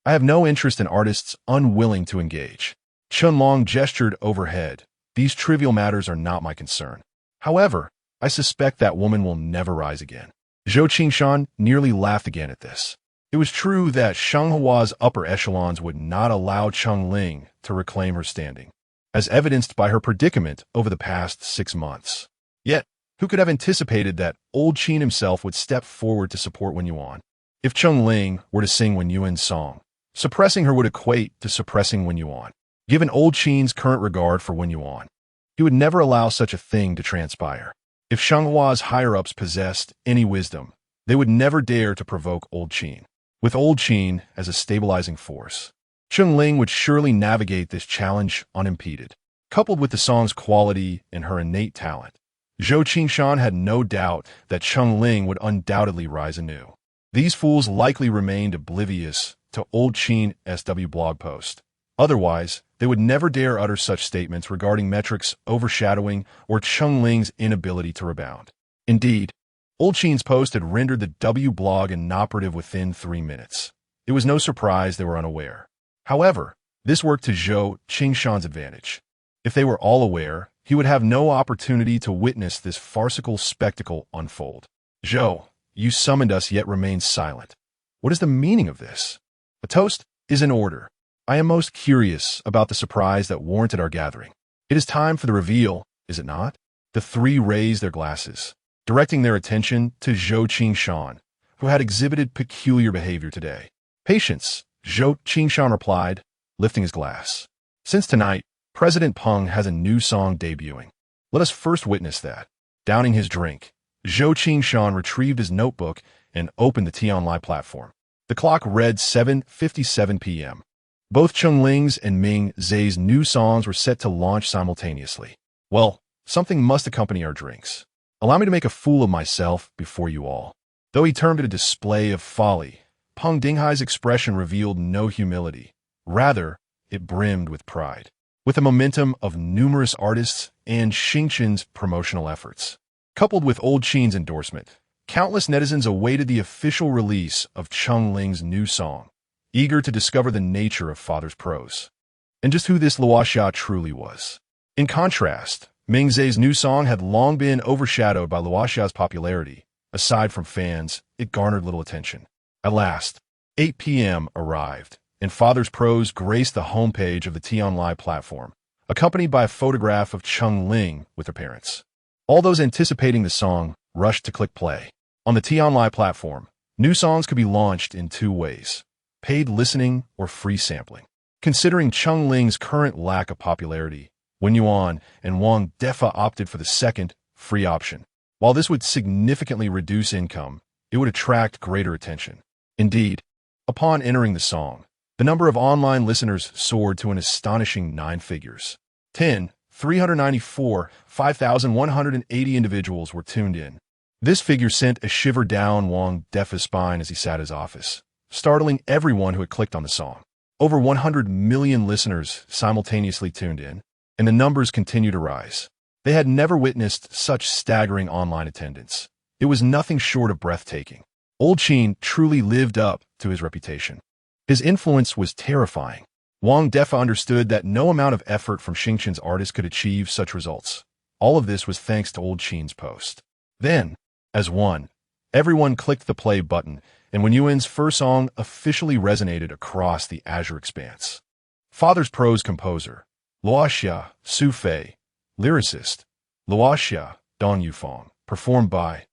I have no interest in artists unwilling to engage. Chun Long gestured overhead. These trivial matters are not my concern. However, I suspect that woman will never rise again. Zhou Qingshan nearly laughed again at this. It was true that Shenghua's upper echelons would not allow Cheng Ling to reclaim her standing, as evidenced by her predicament over the past 6 months. Yet, who could have anticipated that Old Qin himself would step forward to support Wen Yuan? If Cheng Ling were to sing Wen Yuan's song, suppressing her would equate to suppressing Wen Yuan. Given Old Qin's current regard for Wen Yuan, he would never allow such a thing to transpire. If Shenghua's higher-ups possessed any wisdom, they would never dare to provoke Old Qin. With Old Qin as a stabilizing force, Cheng Ling would surely navigate this challenge unimpeded. Coupled with the song's quality and her innate talent, Zhou Qingshan had no doubt that Cheng Ling would undoubtedly rise anew. These fools likely remained oblivious to Old Qin SW blog post. Otherwise, they would never dare utter such statements regarding metrics overshadowing or Cheng Ling's inability to rebound. Indeed, Old Qin's post had rendered the W blog inoperative within 3 minutes. It was no surprise they were unaware. However, this worked to Zhou Qingshan's advantage. If they were all aware, he would have no opportunity to witness this farcical spectacle unfold. Zhou, you summoned us yet remained silent. What is the meaning of this? A toast is in order. I am most curious about the surprise that warranted our gathering. It is time for the reveal, is it not? The three raised their glasses, directing their attention to Zhou Qingshan, who had exhibited peculiar behavior today. Patience, Zhou Qingshan replied, lifting his glass. Since tonight, President Peng has a new song debuting. Let us first witness that. Downing his drink, Zhou Qingshan retrieved his notebook and opened the T-Online platform. The clock read 7:57 p.m. Both Cheng Ling's and Ming Zhe's new songs were set to launch simultaneously. Well, something must accompany our drinks. Allow me to make a fool of myself before you all. Though he termed it a display of folly, Peng Dinghai's expression revealed no humility. Rather, it brimmed with pride, with the momentum of numerous artists and Xingqian's promotional efforts. Coupled with Old Qin's endorsement, countless netizens awaited the official release of Cheng Ling's new song, eager to discover the nature of Father's prose, and just who this Luoxia truly was. In contrast, Ming Zhe's new song had long been overshadowed by Luoxia's popularity. Aside from fans, it garnered little attention. At last, 8 p.m. arrived, and Father's Prose graced the homepage of the T-Online platform, accompanied by a photograph of Chung Ling with her parents. All those anticipating the song rushed to click play. On the T-Online platform, new songs could be launched in two ways: paid listening or free sampling. Considering Chung Ling's current lack of popularity, Wen Yuan and Wang Defa opted for the second, free option. While this would significantly reduce income, it would attract greater attention. Indeed, upon entering the song, the number of online listeners soared to an astonishing 9 figures. 5,180 individuals were tuned in. This figure sent a shiver down Wang Defa's spine as he sat in his office, startling everyone who had clicked on the song. Over 100 million listeners simultaneously tuned in, and the numbers continue to rise. They had never witnessed such staggering online attendance. It was nothing short of breathtaking. Old Qin truly lived up to his reputation. His influence was terrifying. Wang Defa understood that no amount of effort from Xingqian's artists could achieve such results. All of this was thanks to Old Qin's post. Then, as one, everyone clicked the play button, and Wen Yuan's first song officially resonated across the Azure expanse. Father's Prose composer, Luoxia Su Fei, lyricist, Luoxia Dong Yufeng, performed by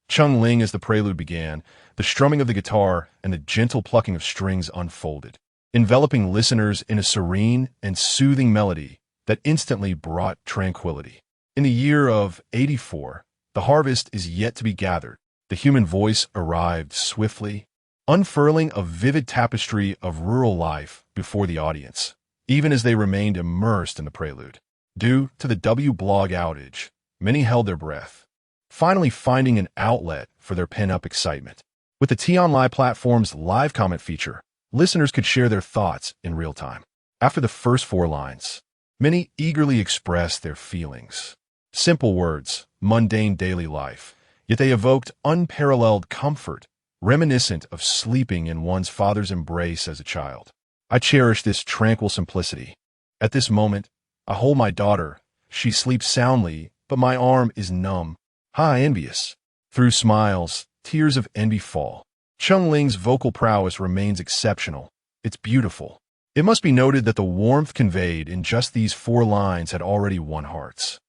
Chung Ling. As the prelude began, the strumming of the guitar and the gentle plucking of strings unfolded, enveloping listeners in a serene and soothing melody that instantly brought tranquility. In the year of 84, the harvest is yet to be gathered. The human voice arrived swiftly, unfurling a vivid tapestry of rural life before the audience, even as they remained immersed in the prelude. Due to the W-blog outage, many held their breath, finally finding an outlet for their pent-up excitement. With the T-Online platform's live comment feature, listeners could share their thoughts in real time. After the first 4 lines, many eagerly expressed their feelings. Simple words, mundane daily life, yet they evoked unparalleled comfort, reminiscent of sleeping in one's father's embrace as a child. I cherish this tranquil simplicity. At this moment, I hold my daughter. She sleeps soundly, but my arm is numb. Envious. Through smiles, tears of envy fall. Chung Ling's vocal prowess remains exceptional. It's beautiful. It must be noted that the warmth conveyed in just these 4 lines had already won hearts.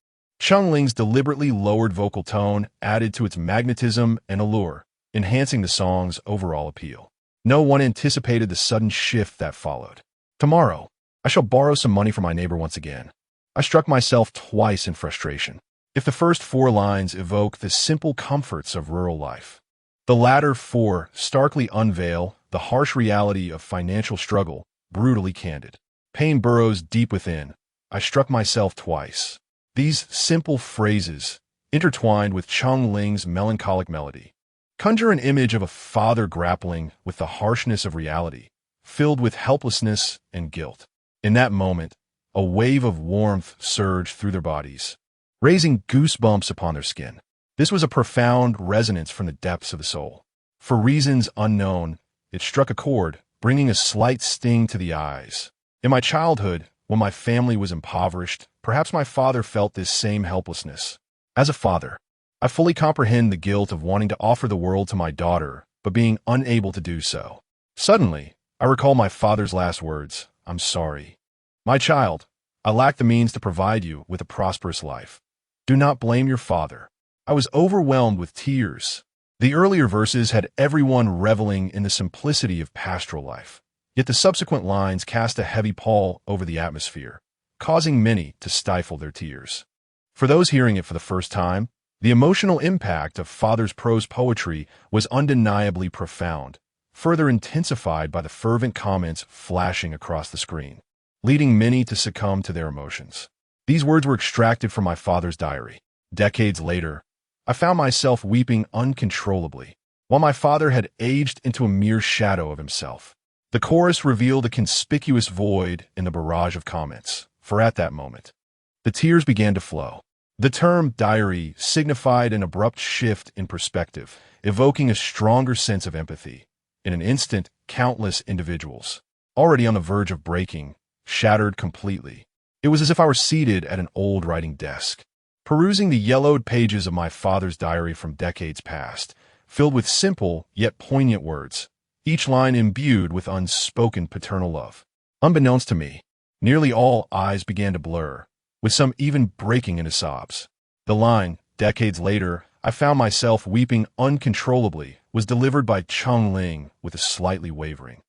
Chung Ling's deliberately lowered vocal tone added to its magnetism and allure, enhancing the song's overall appeal. No one anticipated the sudden shift that followed. Tomorrow, I shall borrow some money from my neighbor once again. I struck myself twice in frustration. If the first 4 lines evoke the simple comforts of rural life, the latter 4 starkly unveil the harsh reality of financial struggle, brutally candid. Pain burrows deep within. I struck myself twice. These simple phrases, intertwined with Chung Ling's melancholic melody, conjure an image of a father grappling with the harshness of reality, filled with helplessness and guilt. In that moment, a wave of warmth surged through their bodies, raising goosebumps upon their skin. This was a profound resonance from the depths of the soul. For reasons unknown, it struck a chord, bringing a slight sting to the eyes. In my childhood, when my family was impoverished, perhaps my father felt this same helplessness. As a father, I fully comprehend the guilt of wanting to offer the world to my daughter, but being unable to do so. Suddenly, I recall my father's last words, "I'm sorry. My child, I lack the means to provide you with a prosperous life. Do not blame your father." I was overwhelmed with tears. The earlier verses had everyone reveling in the simplicity of pastoral life. Yet the subsequent lines cast a heavy pall over the atmosphere, causing many to stifle their tears. For those hearing it for the first time, the emotional impact of Father's Prose poetry was undeniably profound, further intensified by the fervent comments flashing across the screen, leading many to succumb to their emotions. These words were extracted from my father's diary. Decades later, I found myself weeping uncontrollably, while my father had aged into a mere shadow of himself. The chorus revealed a conspicuous void in the barrage of comments, for at that moment, the tears began to flow. The term diary signified an abrupt shift in perspective, evoking a stronger sense of empathy. In an instant, countless individuals, already on the verge of breaking, shattered completely. It was as if I were seated at an old writing desk, perusing the yellowed pages of my father's diary from decades past, filled with simple yet poignant words. each line imbued with unspoken paternal love. Unbeknownst to me, nearly all eyes began to blur, with some even breaking into sobs. The line, decades later, I found myself weeping uncontrollably, was delivered by Cheng Ling with a slightly wavering,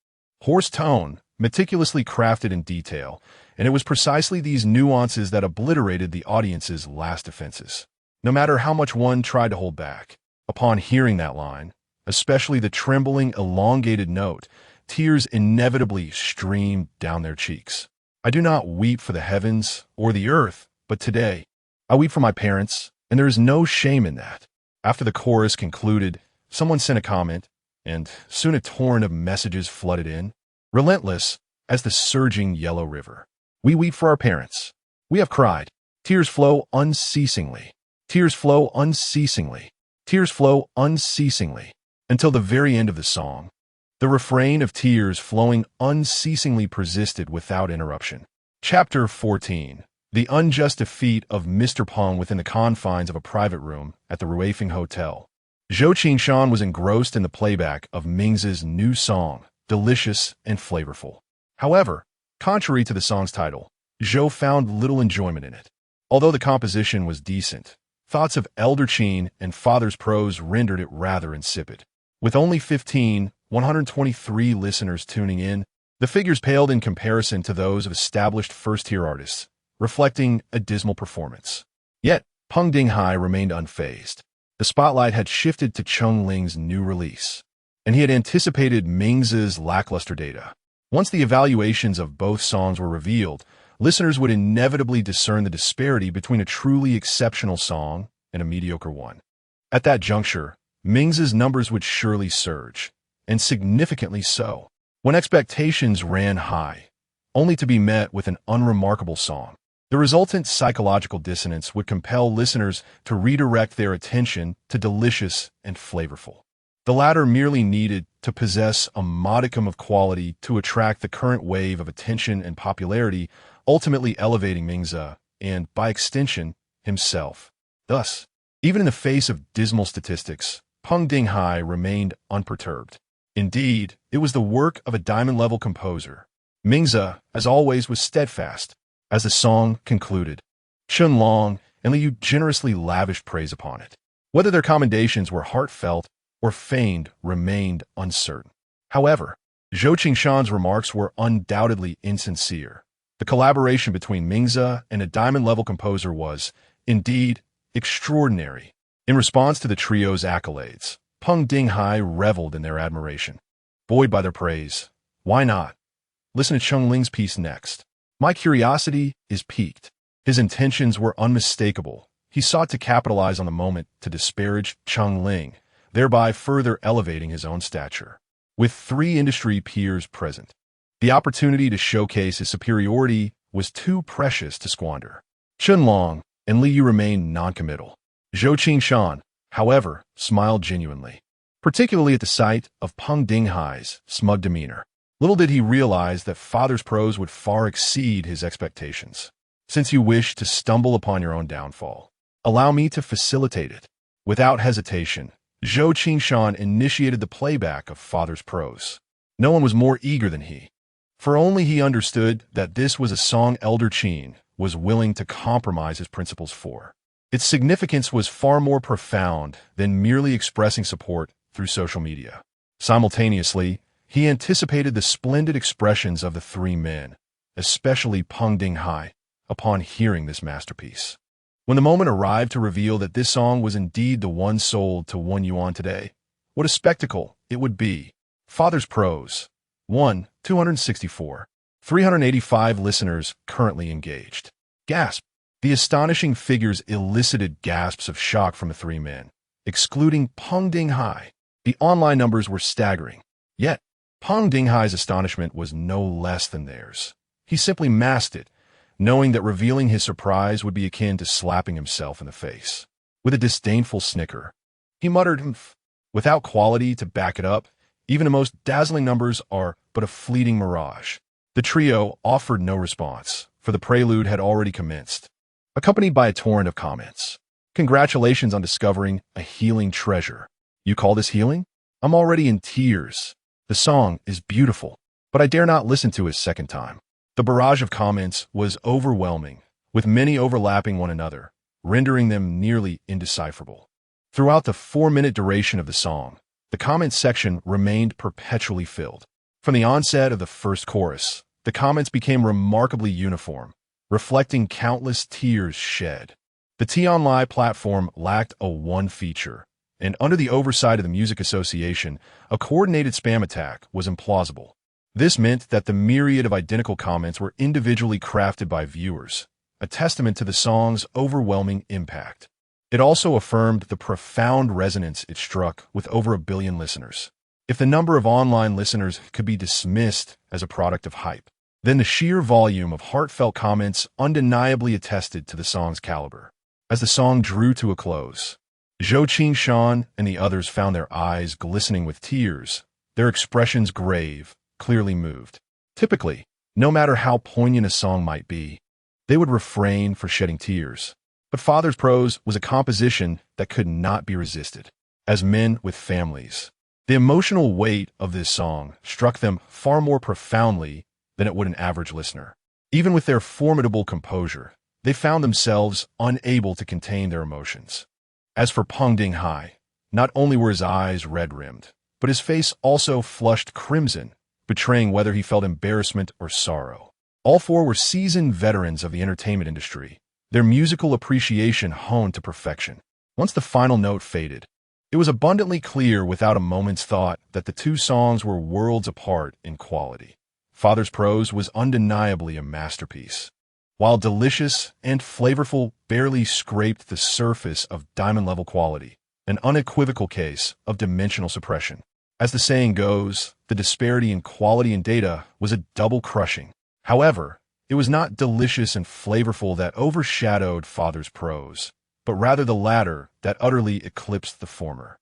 hoarse tone, meticulously crafted in detail, and it was precisely these nuances that obliterated the audience's last defenses. No matter how much one tried to hold back, upon hearing that line, especially the trembling, elongated note, tears inevitably streamed down their cheeks. I do not weep for the heavens or the earth, but today, I weep for my parents, and there is no shame in that. After the chorus concluded, someone sent a comment, and soon a torrent of messages flooded in, relentless as the surging yellow river. We weep for our parents. We have cried. Tears flow unceasingly. Tears flow unceasingly. Tears flow unceasingly. Until the very end of the song, the refrain of tears flowing unceasingly persisted without interruption. Chapter 14. The unjust defeat of Mr. Peng within the confines of a private room at the Ruifeng Hotel. Zhou Qingshan was engrossed in the playback of Ming's new song, delicious and flavorful. However, contrary to the song's title, Zhou found little enjoyment in it. Although the composition was decent, thoughts of elder Qin and father's prose rendered it rather insipid. With only 123 listeners tuning in, the figures paled in comparison to those of established first-tier artists, reflecting a dismal performance. Yet, Peng Dinghai remained unfazed. The spotlight had shifted to Cheng Ling's new release, and he had anticipated Ming's lackluster data. Once the evaluations of both songs were revealed, listeners would inevitably discern the disparity between a truly exceptional song and a mediocre one. At that juncture, Ming's numbers would surely surge, and significantly so. When expectations ran high, only to be met with an unremarkable song, the resultant psychological dissonance would compel listeners to redirect their attention to delicious and flavorful. The latter merely needed to possess a modicum of quality to attract the current wave of attention and popularity, ultimately elevating Ming's and, by extension, himself. Thus, even in the face of dismal statistics, Peng Dinghai remained unperturbed. Indeed, it was the work of a diamond-level composer. Ming's, as always, was steadfast. As the song concluded, Chen Long and Liu generously lavished praise upon it. Whether their commendations were heartfelt or feigned remained uncertain. However, Zhou Qingshan's remarks were undoubtedly insincere. The collaboration between Ming's and a diamond-level composer was, indeed, extraordinary. In response to the trio's accolades, Peng Dinghai reveled in their admiration. Buoyed by their praise, why not? Listen to Cheng Ling's piece next. My curiosity is piqued. His intentions were unmistakable. He sought to capitalize on the moment to disparage Cheng Ling, thereby further elevating his own stature. With 3 industry peers present, the opportunity to showcase his superiority was too precious to squander. Chen Long and Liu remained noncommittal. Zhou Qingshan, however, smiled genuinely, particularly at the sight of Peng Dinghai's smug demeanor. Little did he realize that father's prose would far exceed his expectations. Since you wish to stumble upon your own downfall, allow me to facilitate it. Without hesitation, Zhou Qingshan initiated the playback of father's prose. No one was more eager than he, for only he understood that this was a song elder Qin was willing to compromise his principles for. Its significance was far more profound than merely expressing support through social media. Simultaneously, he anticipated the splendid expressions of the 3 men, especially Peng Dinghai, upon hearing this masterpiece. When the moment arrived to reveal that this song was indeed the one sold to Wen Yuan today, what a spectacle it would be. Father's Prose. 1, 264. 385 listeners currently engaged. Gasp. The astonishing figures elicited gasps of shock from the 3 men, excluding Peng Dinghai. The online numbers were staggering. Yet, Peng Dinghai's astonishment was no less than theirs. He simply masked it, knowing that revealing his surprise would be akin to slapping himself in the face. With a disdainful snicker, he muttered, "Humph." Without quality to back it up, even the most dazzling numbers are but a fleeting mirage. The trio offered no response, for the prelude had already commenced, accompanied by a torrent of comments. Congratulations on discovering a healing treasure. You call this healing? I'm already in tears. The song is beautiful, but I dare not listen to it a second time. The barrage of comments was overwhelming, with many overlapping one another, rendering them nearly indecipherable. Throughout the 4-minute duration of the song, the comments section remained perpetually filled. From the onset of the first chorus, the comments became remarkably uniform, reflecting countless tears shed. The T-Online platform lacked a one feature, and under the oversight of the Music Association, a coordinated spam attack was implausible. This meant that the myriad of identical comments were individually crafted by viewers, a testament to the song's overwhelming impact. It also affirmed the profound resonance it struck with over 1 billion listeners. If the number of online listeners could be dismissed as a product of hype, then the sheer volume of heartfelt comments undeniably attested to the song's caliber. As the song drew to a close, Zhou Qingshan and the others found their eyes glistening with tears, their expressions grave, clearly moved. Typically, no matter how poignant a song might be, they would refrain from shedding tears. But Father's Prose was a composition that could not be resisted. As men with families, the emotional weight of this song struck them far more profoundly than it would an average listener. Even with their formidable composure, they found themselves unable to contain their emotions. As for Peng Dinghai, not only were his eyes red-rimmed, but his face also flushed crimson, betraying whether he felt embarrassment or sorrow. All four were seasoned veterans of the entertainment industry, their musical appreciation honed to perfection. Once the final note faded, it was abundantly clear without a moment's thought that the two songs were worlds apart in quality. Father's Prose was undeniably a masterpiece. While delicious and flavorful barely scraped the surface of diamond-level quality, an unequivocal case of dimensional suppression. As the saying goes, the disparity in quality and data was a double crushing. However, it was not delicious and flavorful that overshadowed Father's Prose, but rather the latter that utterly eclipsed the former.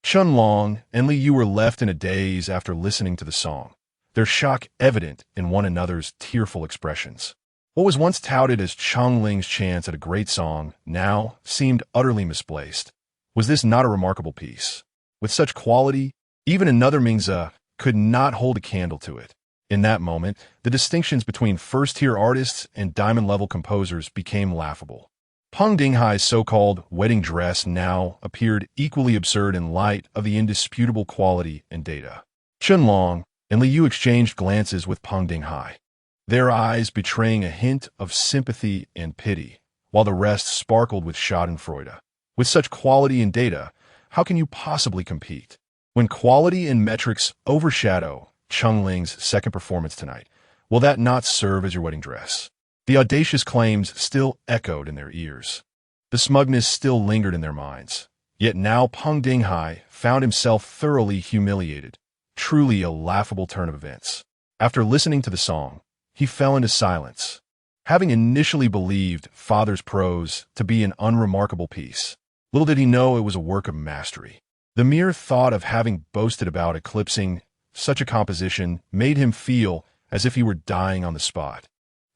Chun Long and Li Yu were left in a daze after listening to the song, their shock evident in one another's tearful expressions. What was once touted as Chang Ling's chance at a great song now seemed utterly misplaced. Was this not a remarkable piece? With such quality, even another Mingzi could not hold a candle to it. In that moment, the distinctions between first-tier artists and diamond-level composers became laughable. Peng Dinghai's so-called wedding dress now appeared equally absurd in light of the indisputable quality and data. Chun Long and Li Yu exchanged glances with Peng Dinghai, their eyes betraying a hint of sympathy and pity, while the rest sparkled with schadenfreude. With such quality and data, how can you possibly compete? When quality and metrics overshadow Chun Ling's second performance tonight, will that not serve as your wedding dress? The audacious claims still echoed in their ears. The smugness still lingered in their minds. Yet now Peng Dinghai found himself thoroughly humiliated, truly a laughable turn of events. After listening to the song, he fell into silence. Having initially believed Father's Prose to be an unremarkable piece, little did he know it was a work of mastery. The mere thought of having boasted about eclipsing such a composition made him feel as if he were dying on the spot,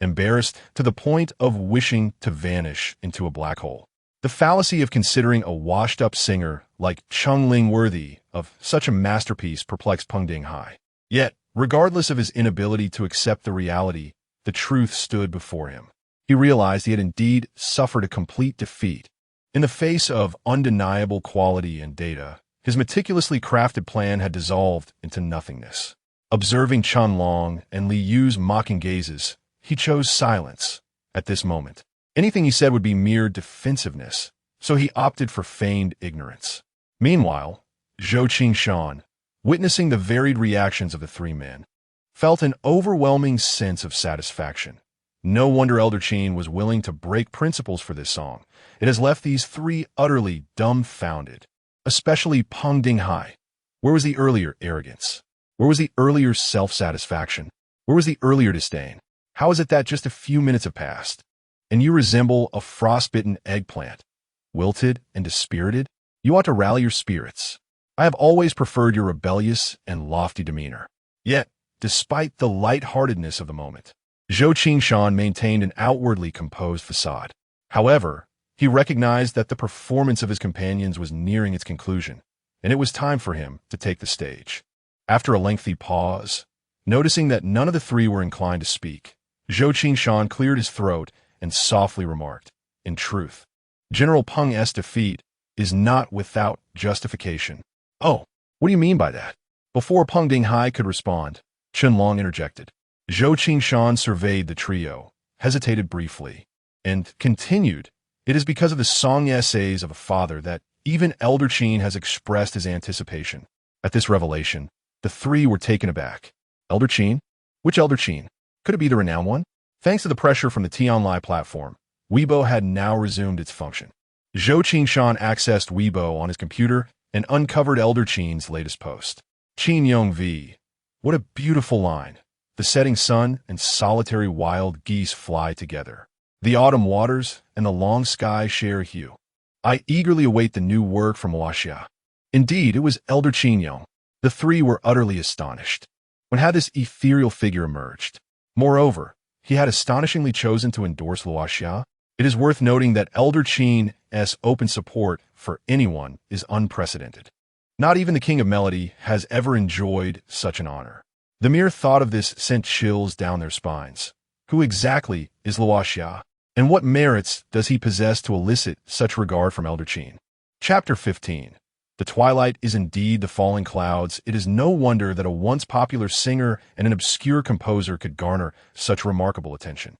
embarrassed to the point of wishing to vanish into a black hole. The fallacy of considering a washed-up singer like Chun Ling worthy of such a masterpiece perplexed Peng Dinghai. Yet, regardless of his inability to accept the reality, the truth stood before him. He realized he had indeed suffered a complete defeat. In the face of undeniable quality and data, his meticulously crafted plan had dissolved into nothingness. Observing Chun Long and Li Yu's mocking gazes, he chose silence at this moment. Anything he said would be mere defensiveness, so he opted for feigned ignorance. Meanwhile, Zhou Qingshan, witnessing the varied reactions of the three men, felt an overwhelming sense of satisfaction. No wonder Elder Qin was willing to break principles for this song. It has left these three utterly dumbfounded. Especially Peng Dinghai. Where was the earlier arrogance? Where was the earlier self-satisfaction? Where was the earlier disdain? How is it that just a few minutes have passed, and you resemble a frostbitten eggplant, wilted and dispirited? You ought to rally your spirits. I have always preferred your rebellious and lofty demeanor. Yet, despite the lightheartedness of the moment, Zhou Qingshan maintained an outwardly composed facade. However, he recognized that the performance of his companions was nearing its conclusion, and it was time for him to take the stage. After a lengthy pause, noticing that none of the three were inclined to speak, Zhou Qingshan cleared his throat and softly remarked, "In truth, General Peng's defeat is not without justification." "Oh, what do you mean by that?" Before Peng Dinghai could respond, Qianlong interjected. Zhou Qingshan surveyed the trio, hesitated briefly, and continued, "It is because of the song essays of a father that even Elder Qin has expressed his anticipation." At this revelation, the three were taken aback. Elder Qin? Which Elder Qin? Could it be the renowned one? Thanks to the pressure from the Tianlai platform, Weibo had now resumed its function. Zhou Qingshan accessed Weibo on his computer and uncovered Elder Qin's latest post. Qin Yong V. What a beautiful line. The setting sun and solitary wild geese fly together. The autumn waters and the long sky share a hue. I eagerly await the new work from Luoxia. Indeed, it was Elder Qin Yong. The three were utterly astonished when had this ethereal figure emerged. Moreover, he had astonishingly chosen to endorse Luoxia. It is worth noting that Elder Qin's open support for anyone is unprecedented. Not even the King of Melody has ever enjoyed such an honor. The mere thought of this sent chills down their spines. Who exactly is Luoxia, and what merits does he possess to elicit such regard from Elder Qin? Chapter 15. The twilight is indeed the falling clouds. It is no wonder that a once popular singer and an obscure composer could garner such remarkable attention.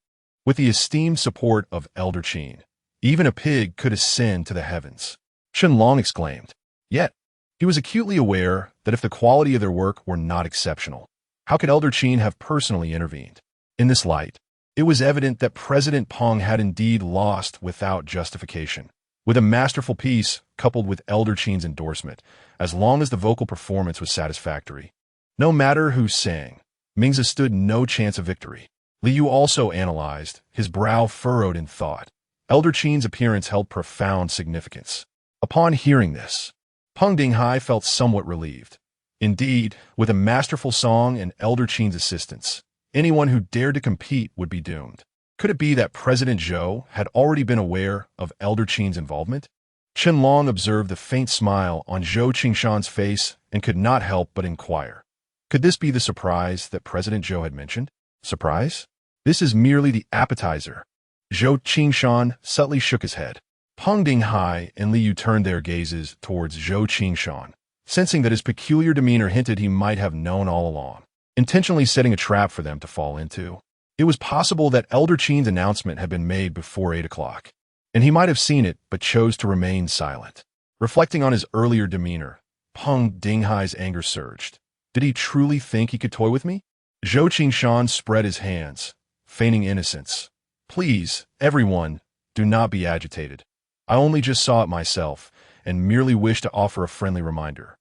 With the esteemed support of Elder Qin, even a pig could ascend to the heavens. Qianlong exclaimed. Yet, he was acutely aware that if the quality of their work were not exceptional, how could Elder Qin have personally intervened? In this light, it was evident that President Peng had indeed lost without justification. With a masterful piece coupled with Elder Qin's endorsement, as long as the vocal performance was satisfactory. No matter who sang, Mingzi stood no chance of victory. Liu also analyzed, his brow furrowed in thought. Elder Qin's appearance held profound significance. Upon hearing this, Peng Dinghai felt somewhat relieved. Indeed, with a masterful song and Elder Qin's assistance, anyone who dared to compete would be doomed. Could it be that President Zhou had already been aware of Elder Qin's involvement? Qianlong observed the faint smile on Zhou Qingshan's face and could not help but inquire. Could this be the surprise that President Zhou had mentioned? Surprise? This is merely the appetizer. Zhou Qingshan subtly shook his head. Peng Dinghai and Liu turned their gazes towards Zhou Qingshan, sensing that his peculiar demeanor hinted he might have known all along, intentionally setting a trap for them to fall into. It was possible that Elder Qin's announcement had been made before 8 o'clock, and he might have seen it but chose to remain silent. Reflecting on his earlier demeanor, Peng Dinghai's anger surged. Did he truly think he could toy with me? Zhou Qingshan spread his hands, feigning innocence. Please, everyone, do not be agitated. I only just saw it myself, and merely wish to offer a friendly reminder.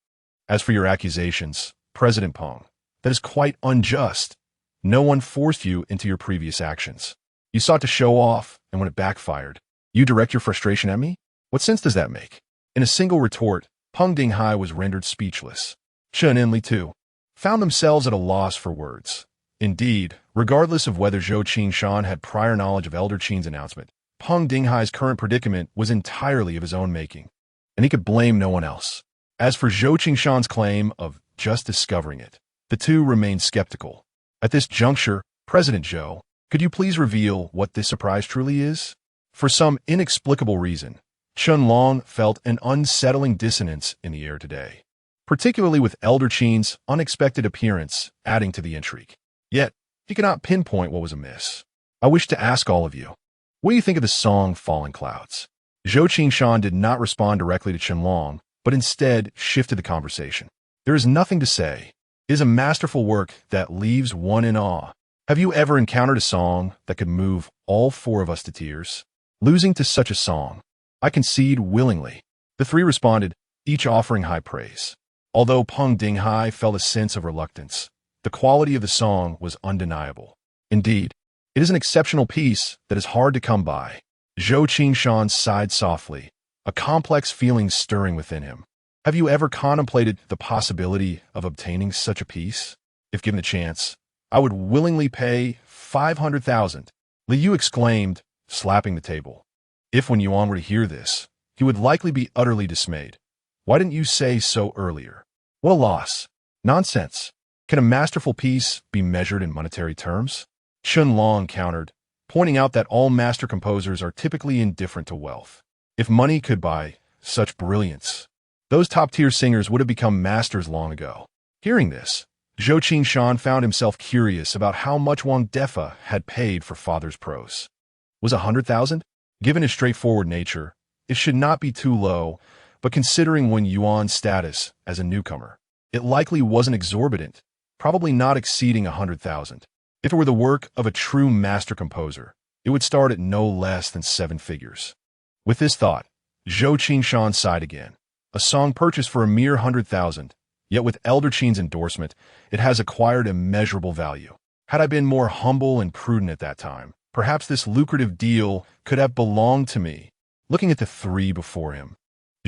As for your accusations, President Peng, that is quite unjust. No one forced you into your previous actions. You sought to show off, and when it backfired, you direct your frustration at me? What sense does that make? In a single retort, Peng Dinghai was rendered speechless. Chen and Li too found themselves at a loss for words. Indeed, regardless of whether Zhou Qingshan had prior knowledge of Elder Qin's announcement, Peng Dinghai's current predicament was entirely of his own making, and he could blame no one else. As for Zhou Qingshan's claim of just discovering it, the two remained skeptical. At this juncture, President Zhou, could you please reveal what this surprise truly is? For some inexplicable reason, Qianlong felt an unsettling dissonance in the air today, particularly with Elder Qin's unexpected appearance adding to the intrigue. Yet, he could not pinpoint what was amiss. I wish to ask all of you, what do you think of the song Falling Clouds? Zhou Qingshan did not respond directly to Qianlong, but instead shifted the conversation. There is nothing to say. It is a masterful work that leaves one in awe. Have you ever encountered a song that could move all four of us to tears? Losing to such a song, I concede willingly. The three responded, each offering high praise. Although Peng Dinghai felt a sense of reluctance, the quality of the song was undeniable. Indeed, it is an exceptional piece that is hard to come by. Zhou Qingshan sighed softly, a complex feeling stirring within him. Have you ever contemplated the possibility of obtaining such a piece? If given the chance, I would willingly pay 500,000. Liu exclaimed, slapping the table. If Wen Yuan were to hear this, he would likely be utterly dismayed. Why didn't you say so earlier? What a loss. Nonsense. Can a masterful piece be measured in monetary terms? Chun Long countered, pointing out that all master composers are typically indifferent to wealth. If money could buy such brilliance, those top-tier singers would have become masters long ago. Hearing this, Zhou Qingshan found himself curious about how much Wang Defa had paid for Father's Prose. Was 100,000? Given his straightforward nature, it should not be too low, but considering Wen Yuan's status as a newcomer, it likely wasn't exorbitant, probably not exceeding 100,000. If it were the work of a true master composer, it would start at no less than 7 figures. With this thought, Zhou Qingshan sighed again. A song purchased for a mere 100,000, yet with Elder Qin's endorsement, it has acquired immeasurable value. Had I been more humble and prudent at that time, perhaps this lucrative deal could have belonged to me. Looking at the 3 before him,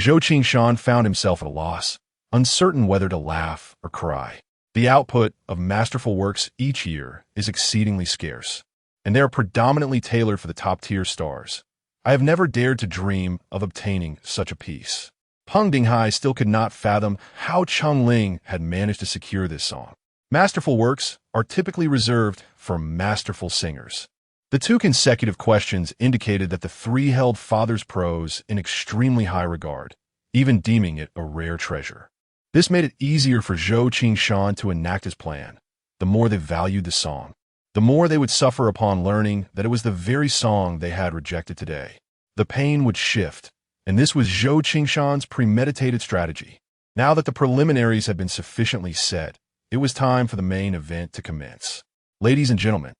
Zhou Qingshan found himself at a loss, uncertain whether to laugh or cry. The output of masterful works each year is exceedingly scarce, and they are predominantly tailored for the top-tier stars. I have never dared to dream of obtaining such a piece. Peng Dinghai still could not fathom how Cheng Ling had managed to secure this song. Masterful works are typically reserved for masterful singers. The 2 consecutive questions indicated that the 3 held Father's Prose in extremely high regard, even deeming it a rare treasure. This made it easier for Zhou Qingshan to enact his plan. The more they valued the song, the more they would suffer upon learning that it was the very song they had rejected today. The pain would shift, and this was Zhou Qingshan's premeditated strategy. Now that the preliminaries had been sufficiently set, it was time for the main event to commence. Ladies and gentlemen,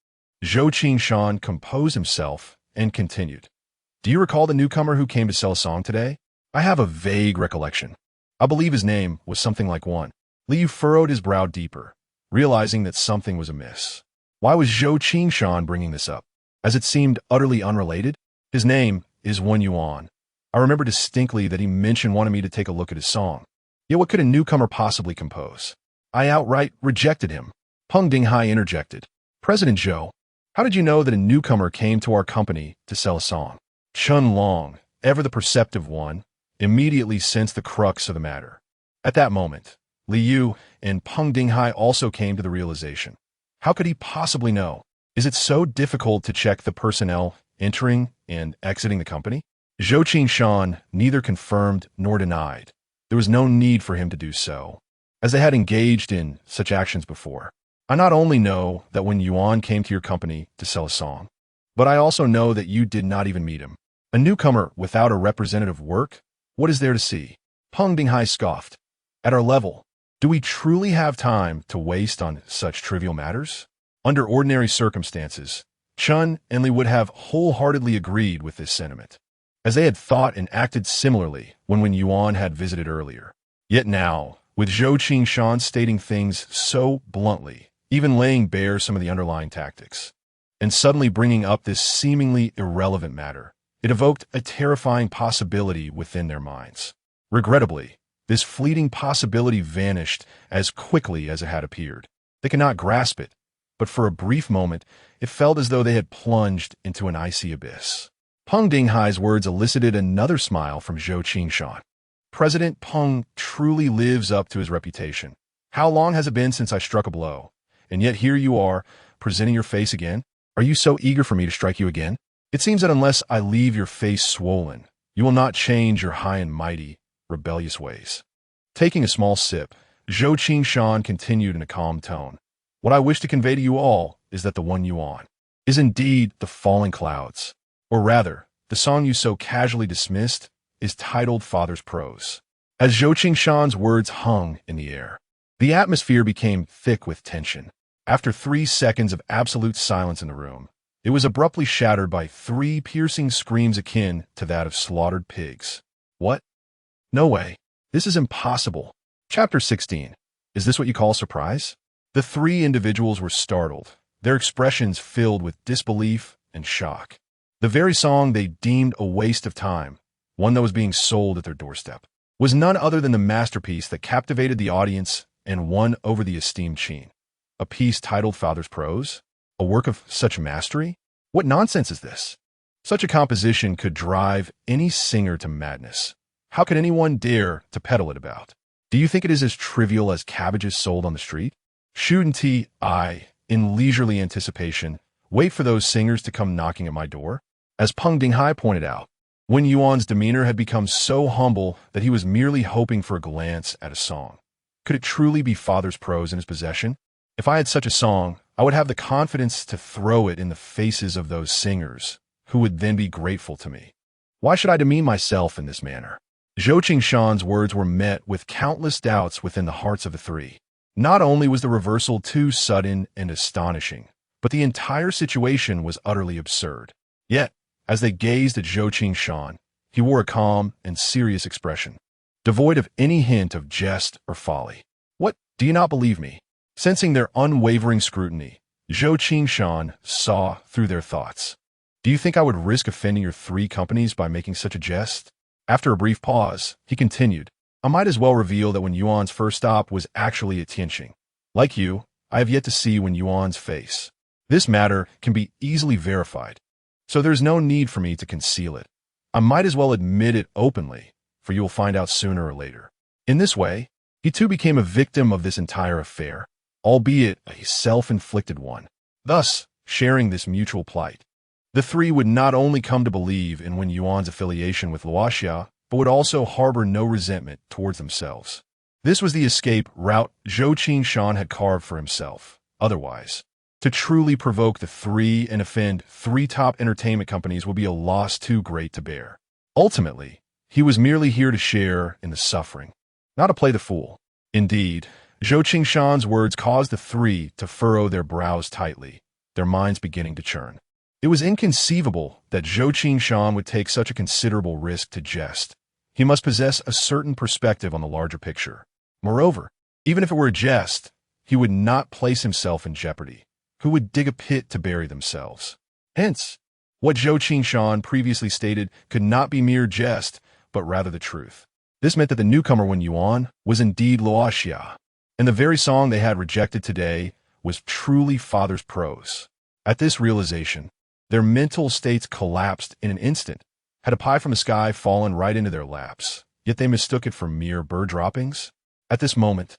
Zhou Qingshan composed himself and continued. Do you recall the newcomer who came to sell a song today? I have a vague recollection. I believe his name was something like Wen. Liu furrowed his brow deeper, realizing that something was amiss. Why was Zhou Qingshan bringing this up? As it seemed utterly unrelated? His name is Wen Yuan. I remember distinctly that he mentioned wanting me to take a look at his song. Yet what could a newcomer possibly compose? I outright rejected him. Peng Dinghai interjected. President Zhou, how did you know that a newcomer came to our company to sell a song? Chun Long, ever the perceptive one, immediately sensed the crux of the matter. At that moment, Liu and Peng Dinghai also came to the realization. How could he possibly know? Is it so difficult to check the personnel entering and exiting the company? Zhou Qingshan neither confirmed nor denied. There was no need for him to do so, as they had engaged in such actions before. I not only know that Wen Yuan came to your company to sell a song, but I also know that you did not even meet him. A newcomer without a representative work? What is there to see? Peng Dinghai scoffed. At our level, do we truly have time to waste on such trivial matters? Under ordinary circumstances, Chun and Li would have wholeheartedly agreed with this sentiment, as they had thought and acted similarly when Wen Yuan had visited earlier. Yet now, with Zhou Qingshan stating things so bluntly, even laying bare some of the underlying tactics, and suddenly bringing up this seemingly irrelevant matter, it evoked a terrifying possibility within their minds. Regrettably, this fleeting possibility vanished as quickly as it had appeared. They could not grasp it, but for a brief moment, it felt as though they had plunged into an icy abyss. Peng Dinghai's words elicited another smile from Zhou Qingshan. President Peng truly lives up to his reputation. How long has it been since I struck a blow? And yet here you are, presenting your face again? Are you so eager for me to strike you again? It seems that unless I leave your face swollen, you will not change your high and mighty, rebellious ways. Taking a small sip, Zhou Qingshan continued in a calm tone. What I wish to convey to you all is that the Wen Yuan is indeed the falling clouds. Or rather, the song you so casually dismissed is titled Father's Prose. As Zhou Qingshan's words hung in the air, the atmosphere became thick with tension. After 3 seconds of absolute silence in the room, it was abruptly shattered by 3 piercing screams akin to that of slaughtered pigs. What? No way. This is impossible. Chapter 16. Is this what you call surprise? The 3 individuals were startled, their expressions filled with disbelief and shock. The very song they deemed a waste of time, one that was being sold at their doorstep, was none other than the masterpiece that captivated the audience and won over the esteemed Qin. A piece titled Father's Prose? A work of such mastery? What nonsense is this? Such a composition could drive any singer to madness. How could anyone dare to peddle it about? Do you think it is as trivial as cabbages sold on the street? Shoot and tea, I, in leisurely anticipation, wait for those singers to come knocking at my door? As Peng Dinghai pointed out, Wen Yuan's demeanor had become so humble that he was merely hoping for a glance at a song. Could it truly be father's prose in his possession? If I had such a song, I would have the confidence to throw it in the faces of those singers, who would then be grateful to me. Why should I demean myself in this manner? Zhou Qingshan's words were met with countless doubts within the hearts of the three. Not only was the reversal too sudden and astonishing, but the entire situation was utterly absurd. Yet, as they gazed at Zhou Qingshan, he wore a calm and serious expression, devoid of any hint of jest or folly. What, do you not believe me? Sensing their unwavering scrutiny, Zhou Qingshan saw through their thoughts. Do you think I would risk offending your three companies by making such a jest? After a brief pause, he continued, I might as well reveal that Wen Yuan's first stop was actually at Tianqing. Like you, I have yet to see Wen Yuan's face. This matter can be easily verified, so there's no need for me to conceal it. I might as well admit it openly, for you will find out sooner or later. In this way, he too became a victim of this entire affair, albeit a self-inflicted one, thus sharing this mutual plight. The three would not only come to believe in Wen Yuan's affiliation with Luoxia, but would also harbor no resentment towards themselves. This was the escape route Zhou Qingshan had carved for himself. Otherwise, to truly provoke the three and offend three top entertainment companies would be a loss too great to bear. Ultimately, he was merely here to share in the suffering, not to play the fool. Indeed, Zhou Qingshan's words caused the three to furrow their brows tightly, their minds beginning to churn. It was inconceivable that Zhou Qingshan would take such a considerable risk to jest. He must possess a certain perspective on the larger picture. Moreover, even if it were a jest, he would not place himself in jeopardy. Who would dig a pit to bury themselves? Hence, what Zhou Qingshan previously stated could not be mere jest, but rather the truth. This meant that the newcomer Wen Yuan was indeed Luoxia, and the very song they had rejected today was truly father's prose. At this realization, their mental states collapsed in an instant. Had a pie from the sky fallen right into their laps, yet they mistook it for mere bird droppings? At this moment,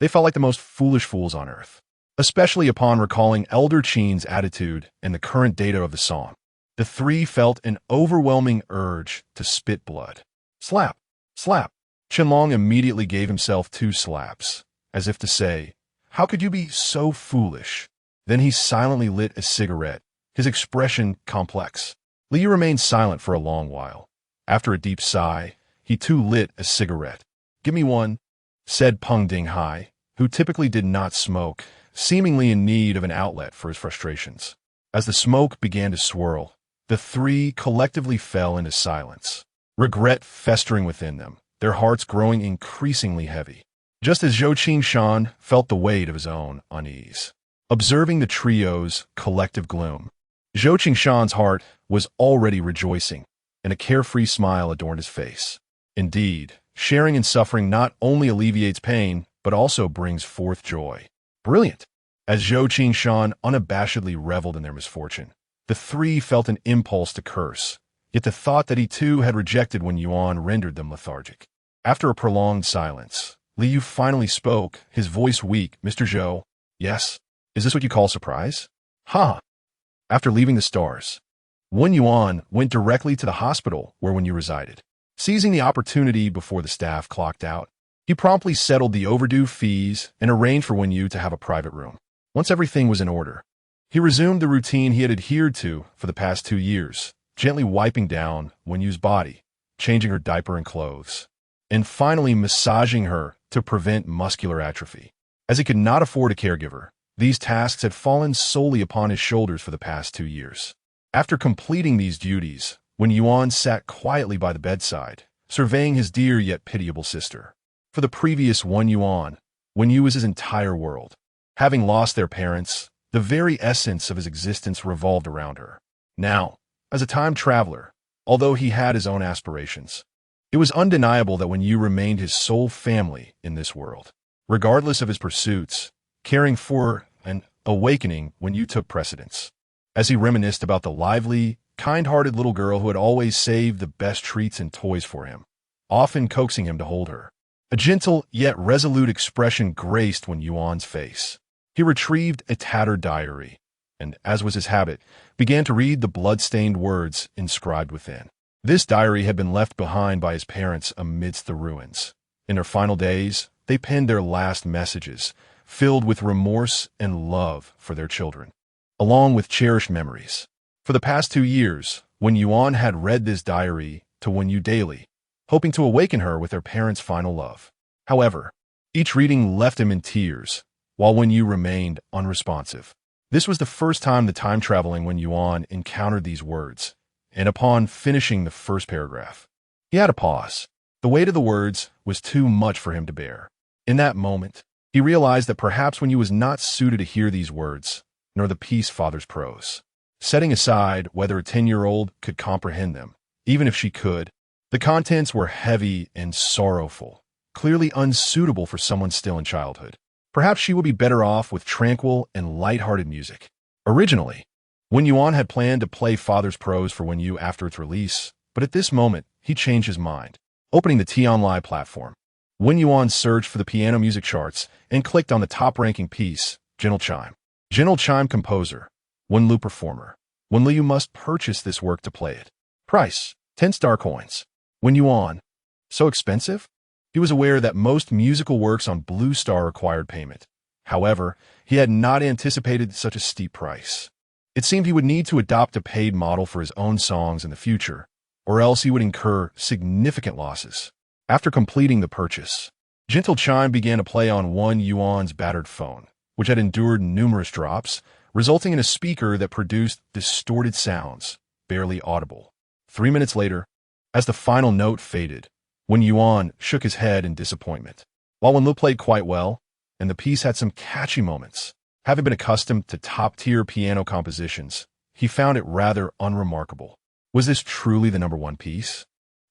they felt like the most foolish fools on earth, especially upon recalling Elder Qin's attitude and the current data of the song. The three felt an overwhelming urge to spit blood. Slap! Slap! Qianlong immediately gave himself 2 slaps, as if to say, how could you be so foolish? Then he silently lit a cigarette, his expression complex. Liu remained silent for a long while. After a deep sigh, he too lit a cigarette. Give me one, said Peng Dinghai, who typically did not smoke, seemingly in need of an outlet for his frustrations. As the smoke began to swirl, the three collectively fell into silence, regret festering within them, their hearts growing increasingly heavy, just as Zhou Qingshan felt the weight of his own unease. Observing the trio's collective gloom, Zhou Qingshan's heart was already rejoicing, and a carefree smile adorned his face. Indeed, sharing in suffering not only alleviates pain, but also brings forth joy. Brilliant! As Zhou Qingshan unabashedly reveled in their misfortune, the three felt an impulse to curse, yet the thought that he too had rejected Wen Yuan rendered them lethargic. After a prolonged silence, Liu finally spoke, his voice weak. Mr. Zhou, yes? Is this what you call surprise? Ha! After leaving the stars, Wen Yuan went directly to the hospital where Wen Yu resided. Seizing the opportunity before the staff clocked out, he promptly settled the overdue fees and arranged for Wen Yu to have a private room. Once everything was in order, he resumed the routine he had adhered to for the past 2 years, gently wiping down Wen Yu's body, changing her diaper and clothes, and finally massaging her to prevent muscular atrophy. As he could not afford a caregiver, these tasks had fallen solely upon his shoulders for the past 2 years. After completing these duties, Wen Yuan sat quietly by the bedside, surveying his dear yet pitiable sister. For the previous Wen Yuan was his entire world. Having lost their parents, the very essence of his existence revolved around her. Now, as a time traveler, although he had his own aspirations, it was undeniable that Wen Yu remained his sole family in this world. Regardless of his pursuits, caring for and awakening Wen Yu took precedence. As he reminisced about the lively, kind-hearted little girl who had always saved the best treats and toys for him, often coaxing him to hold her, A gentle yet resolute expression graced Wen Yuan's face. He retrieved a tattered diary, and, as was his habit, began to read the blood-stained words inscribed within. This diary had been left behind by his parents amidst the ruins. In their final days, they penned their last messages, filled with remorse and love for their children, along with cherished memories. For the past 2 years, Wen Yuan had read this diary to Wen Yu daily, hoping to awaken her with her parents' final love. However, each reading left him in tears, while Wen Yu remained unresponsive. This was the first time the time-traveling Wen Yuan encountered these words, and upon finishing the first paragraph, he had a pause. The weight of the words was too much for him to bear. In that moment, he realized that perhaps Wen Yu was not suited to hear these words, nor the piece father's prose. Setting aside whether a 10-year-old could comprehend them, even if she could, the contents were heavy and sorrowful, clearly unsuitable for someone still in childhood. Perhaps she would be better off with tranquil and light-hearted music. Originally, Wen Yuan had planned to play father's prose for Wen Yu after its release, but at this moment, he changed his mind. Opening the Tianlai platform, Wen Yuan searched for the piano music charts and clicked on the top-ranking piece, Gentle Chime. Gentle Chime composer, Wen Lu performer. Wen Lu must purchase this work to play it. Price, 10 star coins. Wen Yuan, so expensive? He was aware that most musical works on Blue Star required payment. However, he had not anticipated such a steep price. It seemed he would need to adopt a paid model for his own songs in the future, or else he would incur significant losses. After completing the purchase, Gentle Chime began to play on Wen Yuan's battered phone, which had endured numerous drops, resulting in a speaker that produced distorted sounds, barely audible. 3 minutes later, as the final note faded, Wen Yuan shook his head in disappointment. While Wen Lu played quite well, and the piece had some catchy moments, having been accustomed to top-tier piano compositions, he found it rather unremarkable. Was this truly the #1 piece?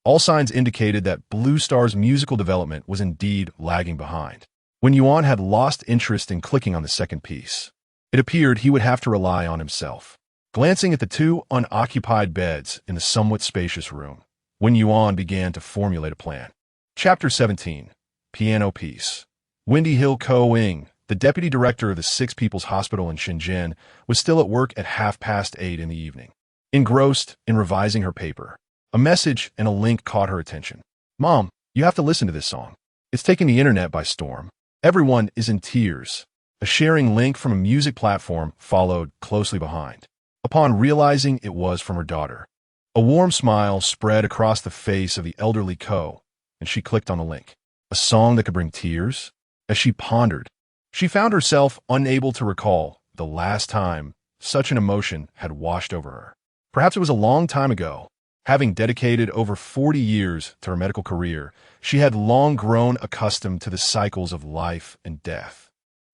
All signs indicated that Blue Star's musical development was indeed lagging behind. Wen Yuan had lost interest in clicking on the second piece. It appeared he would have to rely on himself. Glancing at the 2 unoccupied beds in the somewhat spacious room, Wen Yuan began to formulate a plan. Chapter 17. Piano Piece. Wendy Hill Ko-ing, the deputy director of the Six People's Hospital in Shenzhen, was still at work at 8:30 in the evening. Engrossed in revising her paper, a message and a link caught her attention. "Mom, you have to listen to this song. It's taken the internet by storm. Everyone is in tears." A sharing link from a music platform followed closely behind. Upon realizing it was from her daughter, a warm smile spread across the face of the elderly Ko, and she clicked on the link. A song that could bring tears? As she pondered, she found herself unable to recall the last time such an emotion had washed over her. Perhaps it was a long time ago. Having dedicated over 40 years to her medical career, she had long grown accustomed to the cycles of life and death.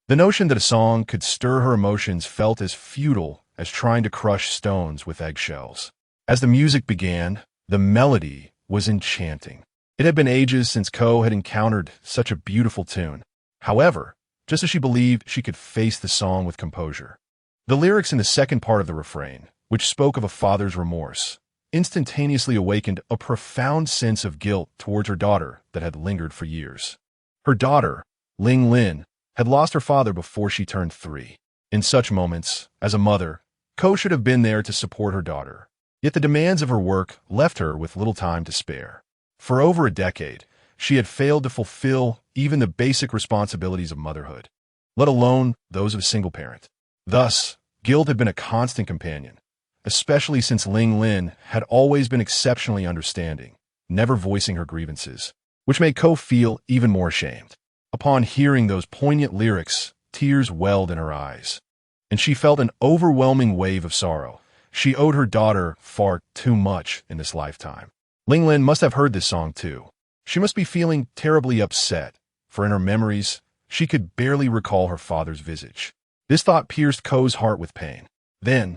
The notion that a song could stir her emotions felt as futile as trying to crush stones with eggshells. As the music began, the melody was enchanting. It had been ages since Ko had encountered such a beautiful tune. However, just as she believed she could face the song with composure, the lyrics in the second part of the refrain, which spoke of a father's remorse, instantaneously awakened a profound sense of guilt towards her daughter that had lingered for years. Her daughter, Ling Lin, had lost her father before she turned 3. In such moments, as a mother, Ko should have been there to support her daughter. Yet the demands of her work left her with little time to spare. For over a decade, she had failed to fulfill even the basic responsibilities of motherhood, let alone those of a single parent. Thus, guilt had been a constant companion, especially since Ling Lin had always been exceptionally understanding, never voicing her grievances, which made Ko feel even more ashamed. Upon hearing those poignant lyrics, tears welled in her eyes, and she felt an overwhelming wave of sorrow. She owed her daughter far too much in this lifetime. Ling Lin must have heard this song too. She must be feeling terribly upset, for in her memories, she could barely recall her father's visage. This thought pierced Ko's heart with pain. Then,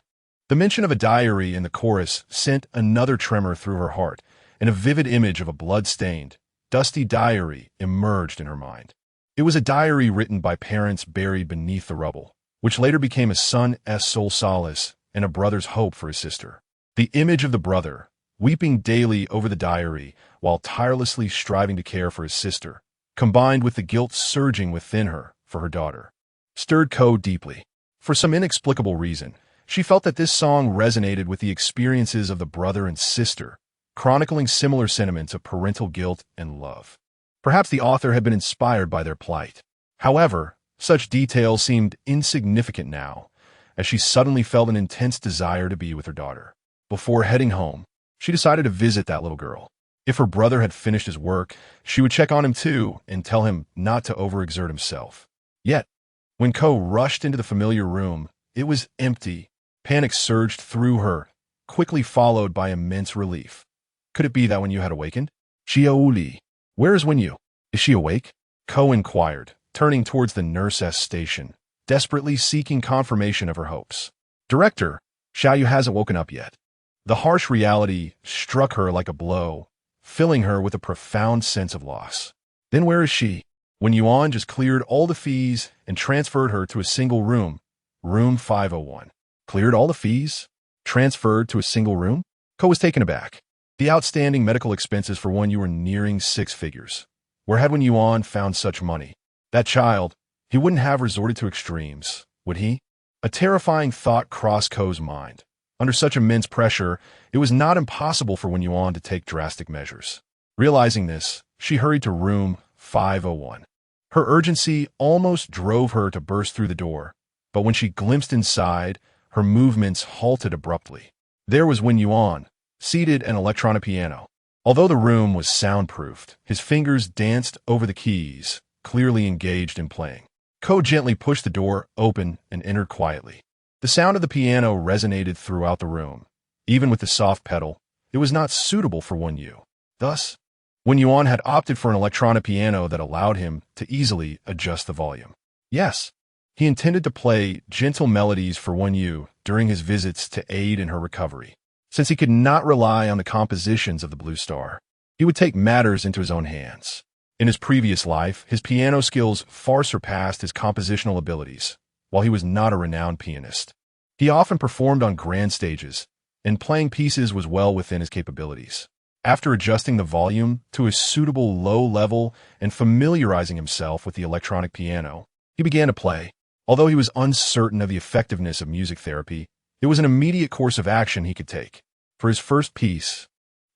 the mention of a diary in the chorus sent another tremor through her heart, and a vivid image of a blood-stained, dusty diary emerged in her mind. It was a diary written by parents buried beneath the rubble, which later became a son's sole solace and a brother's hope for his sister. The image of the brother, weeping daily over the diary while tirelessly striving to care for his sister, combined with the guilt surging within her for her daughter, stirred Ko deeply. For some inexplicable reason, she felt that this song resonated with the experiences of the brother and sister, chronicling similar sentiments of parental guilt and love. Perhaps the author had been inspired by their plight. However, such details seemed insignificant now, as she suddenly felt an intense desire to be with her daughter. Before heading home, she decided to visit that little girl. If her brother had finished his work, she would check on him too and tell him not to overexert himself. Yet, when Ko rushed into the familiar room, it was empty. Panic surged through her, quickly followed by immense relief. Could it be that Wen Yu had awakened? Xiaoli, where is Wen Yu? Is she awake? Ko inquired, turning towards the nurse's station, desperately seeking confirmation of her hopes. Director, Xiaoyu hasn't woken up yet. The harsh reality struck her like a blow, filling her with a profound sense of loss. Then where is she? Wen Yuan just cleared all the fees and transferred her to a single room, room 501. Cleared all the fees? Transferred to a single room? Ko was taken aback. The outstanding medical expenses for Wen Yu were nearing 6 figures. Where had Wen Yuan found such money? That child, he wouldn't have resorted to extremes, would he? A terrifying thought crossed Ko's mind. Under such immense pressure, it was not impossible for Wen Yuan to take drastic measures. Realizing this, she hurried to room 501. Her urgency almost drove her to burst through the door, but when she glimpsed inside, her movements halted abruptly. There was Wen Yuan, seated at an electronic piano. Although the room was soundproofed, his fingers danced over the keys, clearly engaged in playing. Ko gently pushed the door open and entered quietly. The sound of the piano resonated throughout the room. Even with the soft pedal, it was not suitable for Wen Yu. Thus, Wen Yuan had opted for an electronic piano that allowed him to easily adjust the volume. Yes, he intended to play gentle melodies for Wen Yu during his visits to aid in her recovery. Since he could not rely on the compositions of the Blue Star, he would take matters into his own hands. In his previous life, his piano skills far surpassed his compositional abilities, while he was not a renowned pianist. He often performed on grand stages, and playing pieces was well within his capabilities. After adjusting the volume to a suitable low level and familiarizing himself with the electronic piano, he began to play. Although he was uncertain of the effectiveness of music therapy, it was an immediate course of action he could take. For his first piece,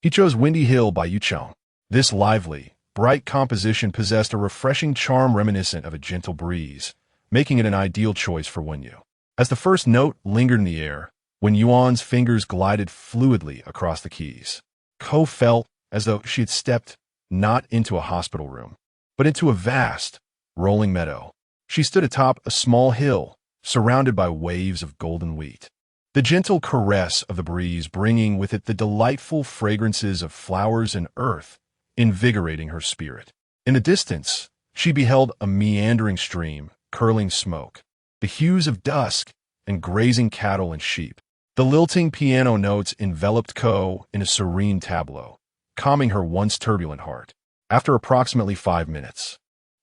he chose Windy Hill by Yu Cheng. This lively, bright composition possessed a refreshing charm reminiscent of a gentle breeze, making it an ideal choice for Wen Yu. As the first note lingered in the air, Wen Yuan's fingers glided fluidly across the keys. Ko felt as though she had stepped not into a hospital room, but into a vast, rolling meadow. She stood atop a small hill, surrounded by waves of golden wheat. The gentle caress of the breeze bringing with it the delightful fragrances of flowers and earth, invigorating her spirit. In the distance, she beheld a meandering stream, curling smoke, the hues of dusk, and grazing cattle and sheep. The lilting piano notes enveloped Ko in a serene tableau, calming her once turbulent heart. After approximately 5 minutes,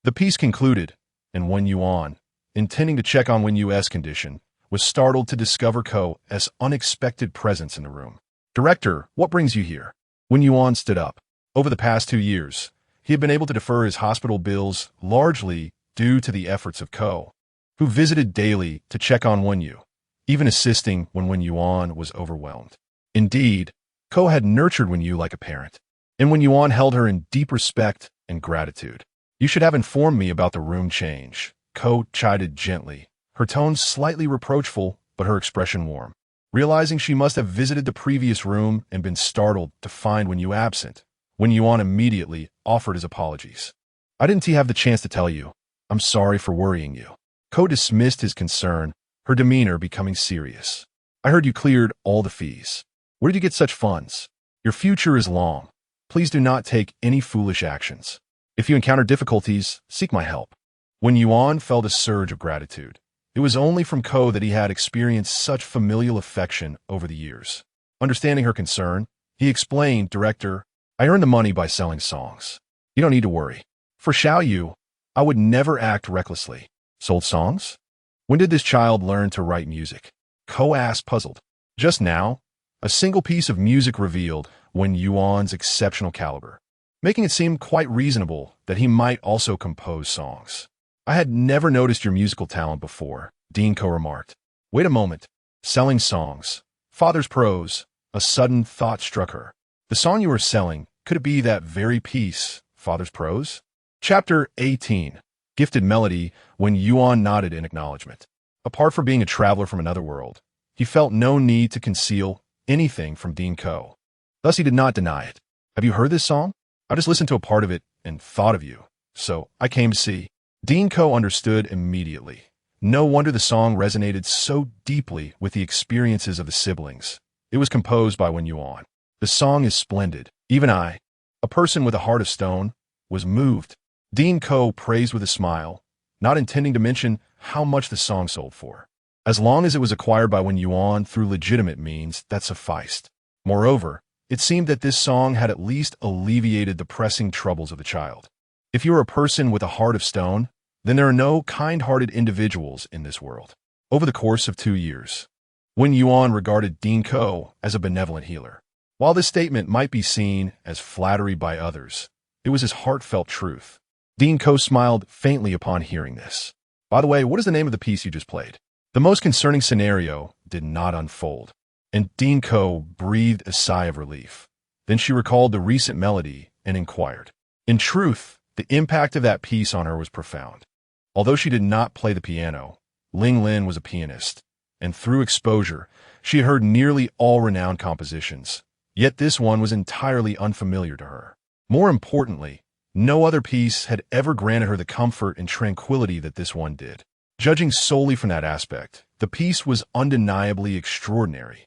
the piece concluded, and Wen Yuan, intending to check on Wen Yu's condition, was startled to discover Ko's unexpected presence in the room. Director, what brings you here? Wen Yuan stood up. Over the past 2 years, he had been able to defer his hospital bills largely due to the efforts of Ko, who visited daily to check on Wen Yu, even assisting when Wen Yuan was overwhelmed. Indeed, Ko had nurtured Wen Yu like a parent, and Wen Yuan held her in deep respect and gratitude. You should have informed me about the room change, Ko chided gently, her tone slightly reproachful, but her expression warm. Realizing she must have visited the previous room and been startled to find Wen Yu absent, Wen Yuan immediately offered his apologies. I didn't have the chance to tell you. I'm sorry for worrying you. Ko dismissed his concern, her demeanor becoming serious. I heard you cleared all the fees. Where did you get such funds? Your future is long. Please do not take any foolish actions. If you encounter difficulties, seek my help. Wen Yuan felt a surge of gratitude. It was only from Ko that he had experienced such familial affection over the years. Understanding her concern, he explained, Director, I earned the money by selling songs. You don't need to worry. For Xiaoyu, I would never act recklessly. Sold songs? When did this child learn to write music? Ko asked, puzzled. Just now. A single piece of music revealed Wen Yuan's exceptional caliber. making it seem quite reasonable that he might also compose songs. I had never noticed your musical talent before, Dinko remarked. Wait a moment. Selling songs. Father's Prose. A sudden thought struck her. The song you were selling, could it be that very piece, Father's Prose? Chapter 18. Gifted Melody. Wen Yuan nodded in acknowledgement. Apart from being a traveler from another world, he felt no need to conceal anything from Dinko. Thus he did not deny it. Have you heard this song? I just listened to a part of it and thought of you, so I came to see. Dinko understood immediately. No wonder the song resonated so deeply with the experiences of the siblings. It was composed by Wen Yuan. The song is splendid. Even I, a person with a heart of stone, was moved. Dinko praised with a smile, not intending to mention how much the song sold for. As long as it was acquired by Wen Yuan through legitimate means, that sufficed. Moreover, it seemed that this song had at least alleviated the pressing troubles of the child. If you are a person with a heart of stone, then there are no kind-hearted individuals in this world. Over the course of 2 years, Wen Yuan regarded Dinko as a benevolent healer. While this statement might be seen as flattery by others, it was his heartfelt truth. Dinko smiled faintly upon hearing this. By the way, what is the name of the piece you just played? The most concerning scenario did not unfold, and Dinko breathed a sigh of relief. Then she recalled the recent melody and inquired. In truth, the impact of that piece on her was profound. Although she did not play the piano, Ling Lin was a pianist, and through exposure, she had heard nearly all renowned compositions. Yet this one was entirely unfamiliar to her. More importantly, no other piece had ever granted her the comfort and tranquility that this one did. Judging solely from that aspect, the piece was undeniably extraordinary.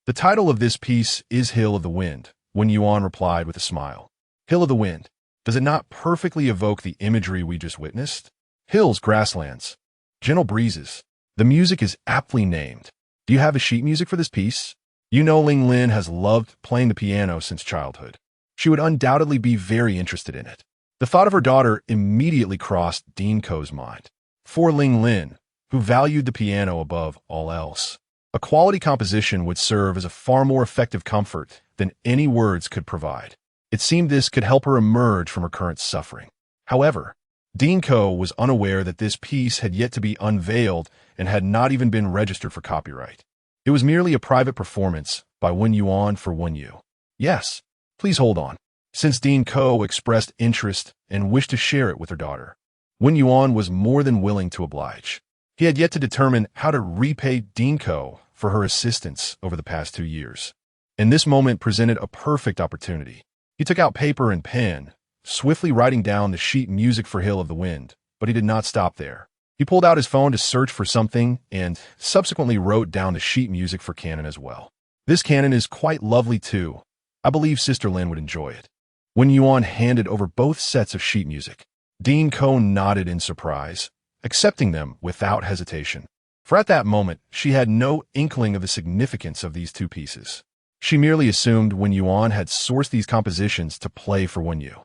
The title of this piece is Hill of the Wind, Wen Yuan replied with a smile. Hill of the Wind. Does it not perfectly evoke the imagery we just witnessed? Hills, grasslands, gentle breezes. The music is aptly named. Do you have a sheet music for this piece? You know Ling Lin has loved playing the piano since childhood. She would undoubtedly be very interested in it. The thought of her daughter immediately crossed Dinko's mind. For Ling Lin, who valued the piano above all else, a quality composition would serve as a far more effective comfort than any words could provide. It seemed this could help her emerge from her current suffering. However, Dinko was unaware that this piece had yet to be unveiled and had not even been registered for copyright. It was merely a private performance by Wen Yuan for Wen Yu. Yes, please hold on. Since Dinko expressed interest and wished to share it with her daughter, Wen Yuan was more than willing to oblige. He had yet to determine how to repay Dinko for her assistance over the past 2 years, and this moment presented a perfect opportunity. He took out paper and pen, swiftly writing down the sheet music for Hill of the Wind, but he did not stop there. He pulled out his phone to search for something and subsequently wrote down the sheet music for canon as well. This canon is quite lovely too. I believe Sister Lin would enjoy it. Wen Yuan handed over both sets of sheet music. Dinko nodded in surprise, accepting them without hesitation. For at that moment, she had no inkling of the significance of these two pieces. She merely assumed Wen Yuan had sourced these compositions to play for Wen Yu.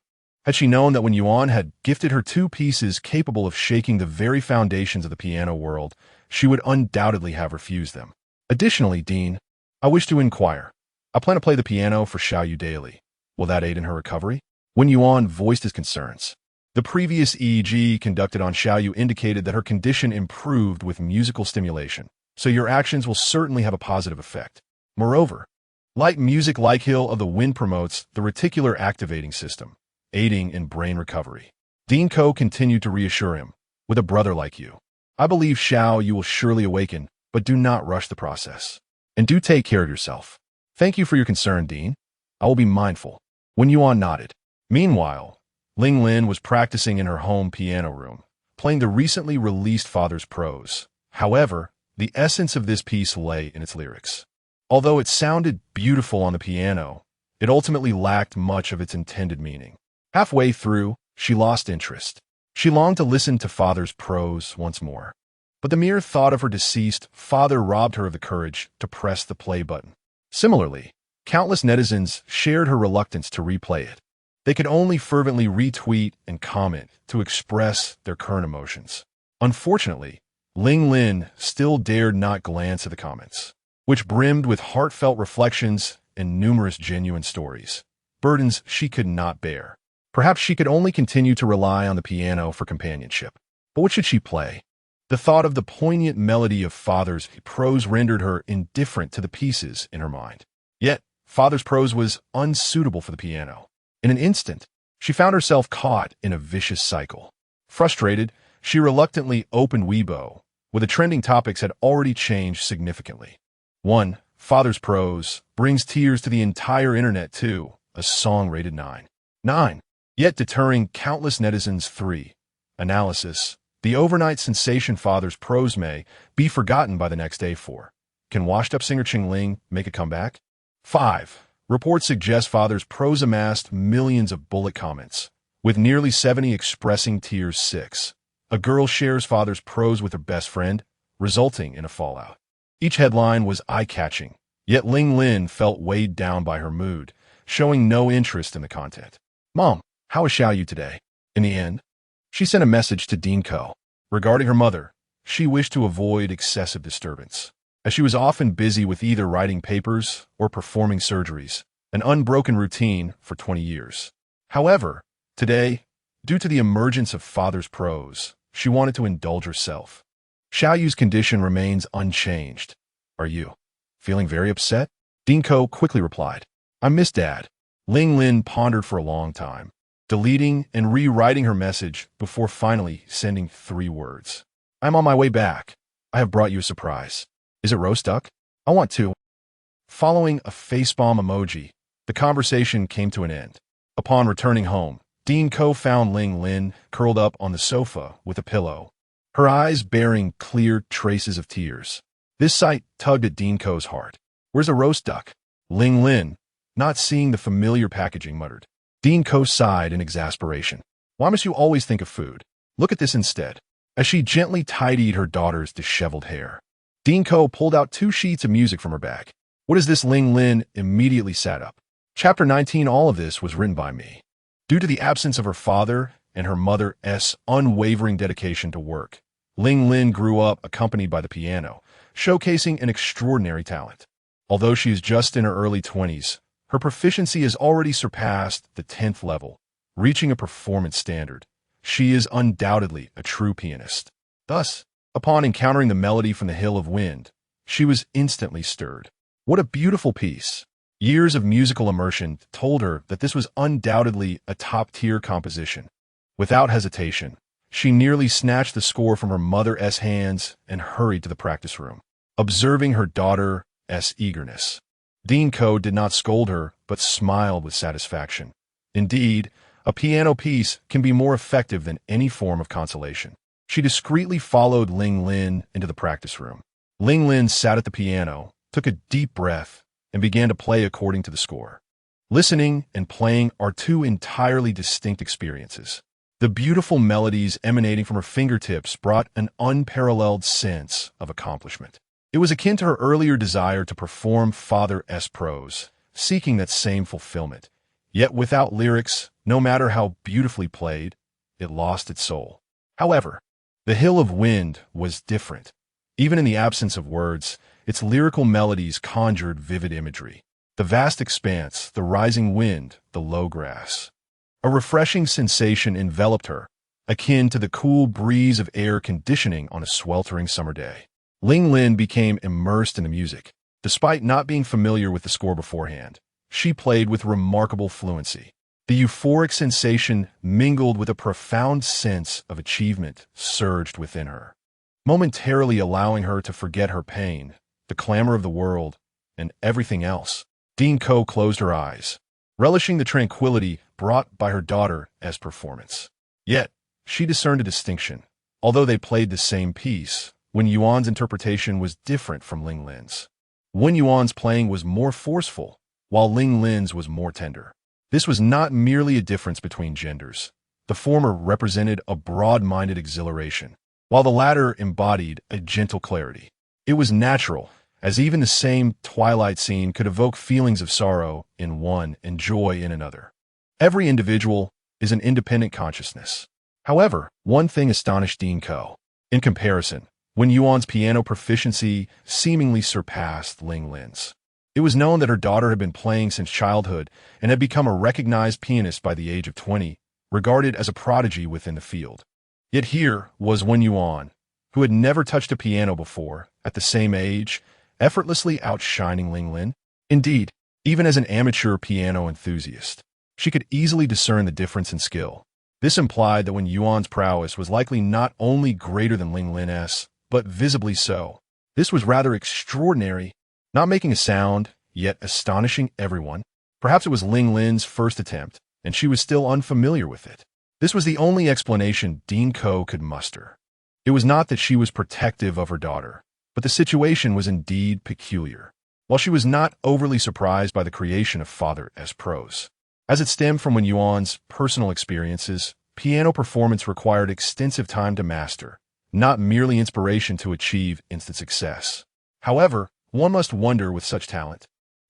Had she known that Wen Yuan had gifted her 2 pieces capable of shaking the very foundations of the piano world, she would undoubtedly have refused them. Additionally, Dean, I wish to inquire. I plan to play the piano for Xiao Yu daily. Will that aid in her recovery? Wen Yuan voiced his concerns. The previous EEG conducted on Xiao Yu indicated that her condition improved with musical stimulation, so your actions will certainly have a positive effect. Moreover, light music like Hill of the Wind promotes the reticular activating system, aiding in brain recovery. Dinko continued to reassure him, with a brother like you, I believe Xiao Yu will surely awaken, but do not rush the process. And do take care of yourself. Thank you for your concern, Dean. I will be mindful. Wen Yuan nodded. Meanwhile, Ling Lin was practicing in her home piano room, playing the recently released Father's Prose. However, the essence of this piece lay in its lyrics. Although it sounded beautiful on the piano, it ultimately lacked much of its intended meaning. Halfway through, she lost interest. She longed to listen to Father's Prose once more. But the mere thought of her deceased father robbed her of the courage to press the play button. Similarly, countless netizens shared her reluctance to replay it. They could only fervently retweet and comment to express their current emotions. Unfortunately, Ling Lin still dared not glance at the comments, which brimmed with heartfelt reflections and numerous genuine stories, burdens she could not bear. Perhaps she could only continue to rely on the piano for companionship. But what should she play? The thought of the poignant melody of Father's prose rendered her indifferent to the pieces in her mind. Yet, Father's prose was unsuitable for the piano. In an instant, she found herself caught in a vicious cycle. Frustrated, she reluctantly opened Weibo, where the trending topics had already changed significantly. 1. Father's prose brings tears to the entire internet too, a song rated 9. 9. Yet deterring countless netizens. 3. Analysis. The overnight sensation Father's prose may be forgotten by the next day. 4. Can washed-up singer Qing Ling make a comeback? 5. Reports suggest Father's prose amassed millions of bullet comments, with nearly 70 expressing tears. 6. A girl shares Father's prose with her best friend, resulting in a fallout. Each headline was eye-catching, yet Ling Lin felt weighed down by her mood, showing no interest in the content. Mom, how is Xiaoyu today? In the end, she sent a message to Dinko. Regarding her mother, she wished to avoid excessive disturbance, as she was often busy with either writing papers or performing surgeries, an unbroken routine for 20 years. However, today, due to the emergence of Father's prose, she wanted to indulge herself. Xiaoyu's condition remains unchanged. Are you feeling very upset? Dinko quickly replied. I miss Dad. Ling Lin pondered for a long time, deleting and rewriting her message before finally sending 3 words. I'm on my way back. I have brought you a surprise. Is it roast duck? I want to. Following a facepalm emoji, the conversation came to an end. Upon returning home, Dinko found Ling Lin curled up on the sofa with a pillow, her eyes bearing clear traces of tears. This sight tugged at Dinko's heart. Where's a roast duck? Ling Lin, not seeing the familiar packaging, muttered. Dinko sighed in exasperation. Why must you always think of food? Look at this instead. As she gently tidied her daughter's disheveled hair, Dinko pulled out 2 sheets of music from her bag. What is this? Ling Lin immediately sat up. Chapter 19. All of this was written by me. Due to the absence of her father and her mother's unwavering dedication to work, Ling Lin grew up accompanied by the piano, showcasing an extraordinary talent. Although she is just in her early 20s, her proficiency has already surpassed the 10th level, reaching a performance standard. She is undoubtedly a true pianist. Thus, upon encountering the melody from the Hill of Wind, she was instantly stirred. What a beautiful piece! Years of musical immersion told her that this was undoubtedly a top-tier composition. Without hesitation, she nearly snatched the score from her mother's hands and hurried to the practice room, observing her daughter's eagerness. Dinko did not scold her, but smiled with satisfaction. Indeed, a piano piece can be more effective than any form of consolation. She discreetly followed Ling Lin into the practice room. Ling Lin sat at the piano, took a deep breath, and began to play according to the score. Listening and playing are 2 entirely distinct experiences. The beautiful melodies emanating from her fingertips brought an unparalleled sense of accomplishment. It was akin to her earlier desire to perform Father's prose, seeking that same fulfillment. Yet without lyrics, no matter how beautifully played, it lost its soul. However, the Hill of Wind was different. Even in the absence of words, its lyrical melodies conjured vivid imagery. The vast expanse, the rising wind, the low grass. A refreshing sensation enveloped her, akin to the cool breeze of air conditioning on a sweltering summer day. Ling Lin became immersed in the music. Despite not being familiar with the score beforehand, she played with remarkable fluency. The euphoric sensation mingled with a profound sense of achievement surged within her, momentarily allowing her to forget her pain, the clamor of the world, and everything else. Dinko closed her eyes, relishing the tranquility brought by her daughter's performance. Yet, she discerned a distinction. Although they played the same piece, Wen Yuan's interpretation was different from Ling Lin's. Wen Yuan's playing was more forceful, while Ling Lin's was more tender. This was not merely a difference between genders. The former represented a broad-minded exhilaration, while the latter embodied a gentle clarity. It was natural, as even the same twilight scene could evoke feelings of sorrow in one and joy in another. Every individual is an independent consciousness. However, one thing astonished Dinko. In comparison, Wen Yuan's piano proficiency seemingly surpassed Ling Lin's. It was known that her daughter had been playing since childhood and had become a recognized pianist by the age of 20, regarded as a prodigy within the field. Yet here was Wen Yuan, who had never touched a piano before, at the same age, effortlessly outshining Ling Lin. Indeed, even as an amateur piano enthusiast, she could easily discern the difference in skill. This implied that Wen Yuan's prowess was likely not only greater than Ling Lin's, but visibly so. This was rather extraordinary, not making a sound, yet astonishing everyone. Perhaps it was Ling Lin's first attempt, and she was still unfamiliar with it. This was the only explanation Dean Ko could muster. It was not that she was protective of her daughter, but the situation was indeed peculiar. While she was not overly surprised by the creation of Father's Prose, as it stemmed from Wen Yuan's personal experiences, piano performance required extensive time to master, not merely inspiration to achieve instant success. However, one must wonder with such talent,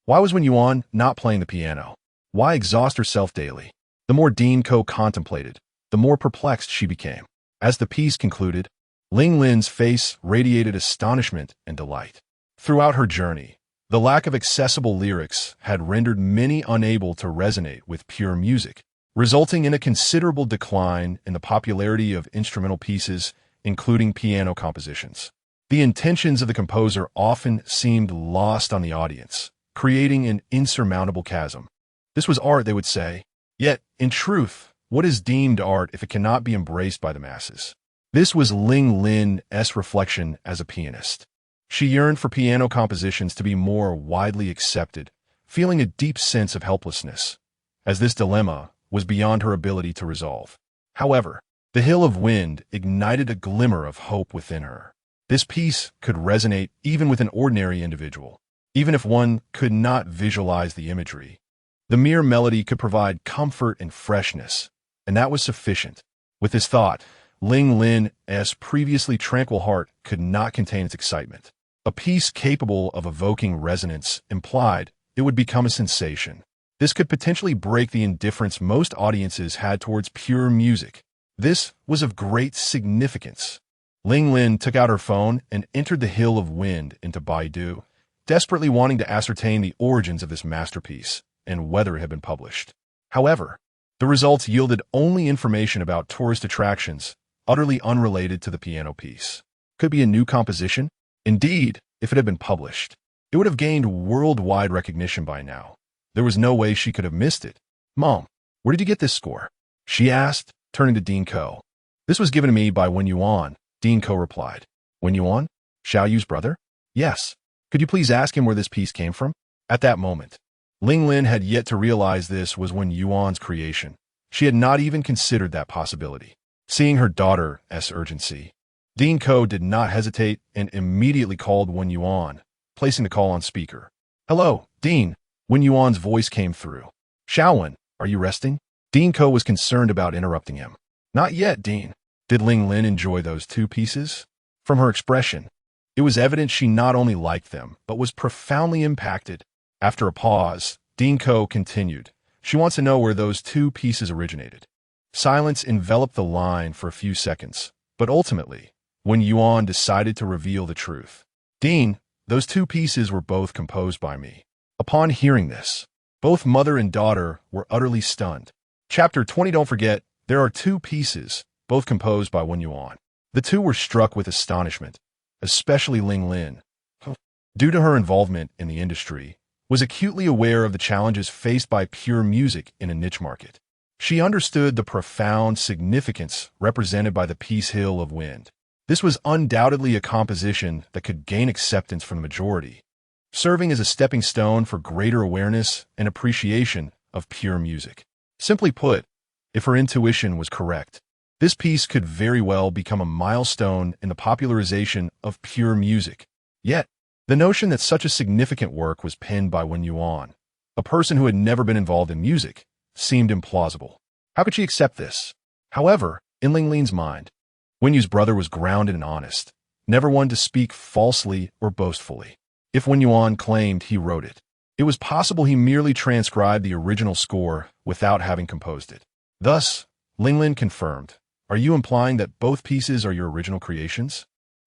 why was Wen Yuan not playing the piano? Why exhaust herself daily? The more Dean Ko contemplated, the more perplexed she became. As the piece concluded, Ling Lin's face radiated astonishment and delight. Throughout her journey, the lack of accessible lyrics had rendered many unable to resonate with pure music, resulting in a considerable decline in the popularity of instrumental pieces, including piano compositions. The intentions of the composer often seemed lost on the audience, creating an insurmountable chasm. This was art, they would say. Yet, in truth, what is deemed art if it cannot be embraced by the masses? This was Ling Lin's reflection as a pianist. She yearned for piano compositions to be more widely accepted, feeling a deep sense of helplessness, as this dilemma was beyond her ability to resolve. However, the Hill of Wind ignited a glimmer of hope within her. This piece could resonate even with an ordinary individual, even if one could not visualize the imagery. The mere melody could provide comfort and freshness, and that was sufficient. With this thought, Ling Lin's previously tranquil heart could not contain its excitement. A piece capable of evoking resonance implied it would become a sensation. This could potentially break the indifference most audiences had towards pure music. This was of great significance. Ling Lin took out her phone and entered the Hill of Wind into Baidu, desperately wanting to ascertain the origins of this masterpiece and whether it had been published. However, the results yielded only information about tourist attractions, utterly unrelated to the piano piece. Could it be a new composition? Indeed, if it had been published, it would have gained worldwide recognition by now. There was no way she could have missed it. "Mom, where did you get this score?" she asked, turning to Dean Ko. "This was given to me by Wen Yuan," Dean Ko replied. "Wen Yuan? Xiao Yu's brother?" "Yes. Could you please ask him where this piece came from?" At that moment, Ling Lin had yet to realize this was Wen Yuan's creation. She had not even considered that possibility. Seeing her daughter's urgency, Dean Ko did not hesitate and immediately called Wen Yuan, placing the call on speaker. "Hello, Dean." Wen Yuan's voice came through. "Xiaowen, are you resting?" Dean Ko was concerned about interrupting him. "Not yet, Dean." Did Ling Lin enjoy those two pieces? From her expression, it was evident she not only liked them, but was profoundly impacted. After a pause, Dean Ko continued. "She wants to know where those two pieces originated." Silence enveloped the line for a few seconds, but ultimately, Wen Yuan decided to reveal the truth. "Dean, those two pieces were both composed by me." Upon hearing this, both mother and daughter were utterly stunned. Chapter 20. Don't forget, there are two pieces, both composed by Wen Yuan. The two were struck with astonishment, especially Ling Lin, due to her involvement in the industry, was acutely aware of the challenges faced by pure music in a niche market. She understood the profound significance represented by the piece Hill of Wind. This was undoubtedly a composition that could gain acceptance from the majority, serving as a stepping stone for greater awareness and appreciation of pure music. Simply put, if her intuition was correct, this piece could very well become a milestone in the popularization of pure music. Yet, the notion that such a significant work was penned by Wen Yuan, a person who had never been involved in music, seemed implausible. How could she accept this? However, in Ling Lin's mind, Wen Yu's brother was grounded and honest, never one to speak falsely or boastfully. If Wen Yuan claimed he wrote it, it was possible he merely transcribed the original score without having composed it. Thus, Ling Lin confirmed, "Are you implying that both pieces are your original creations?"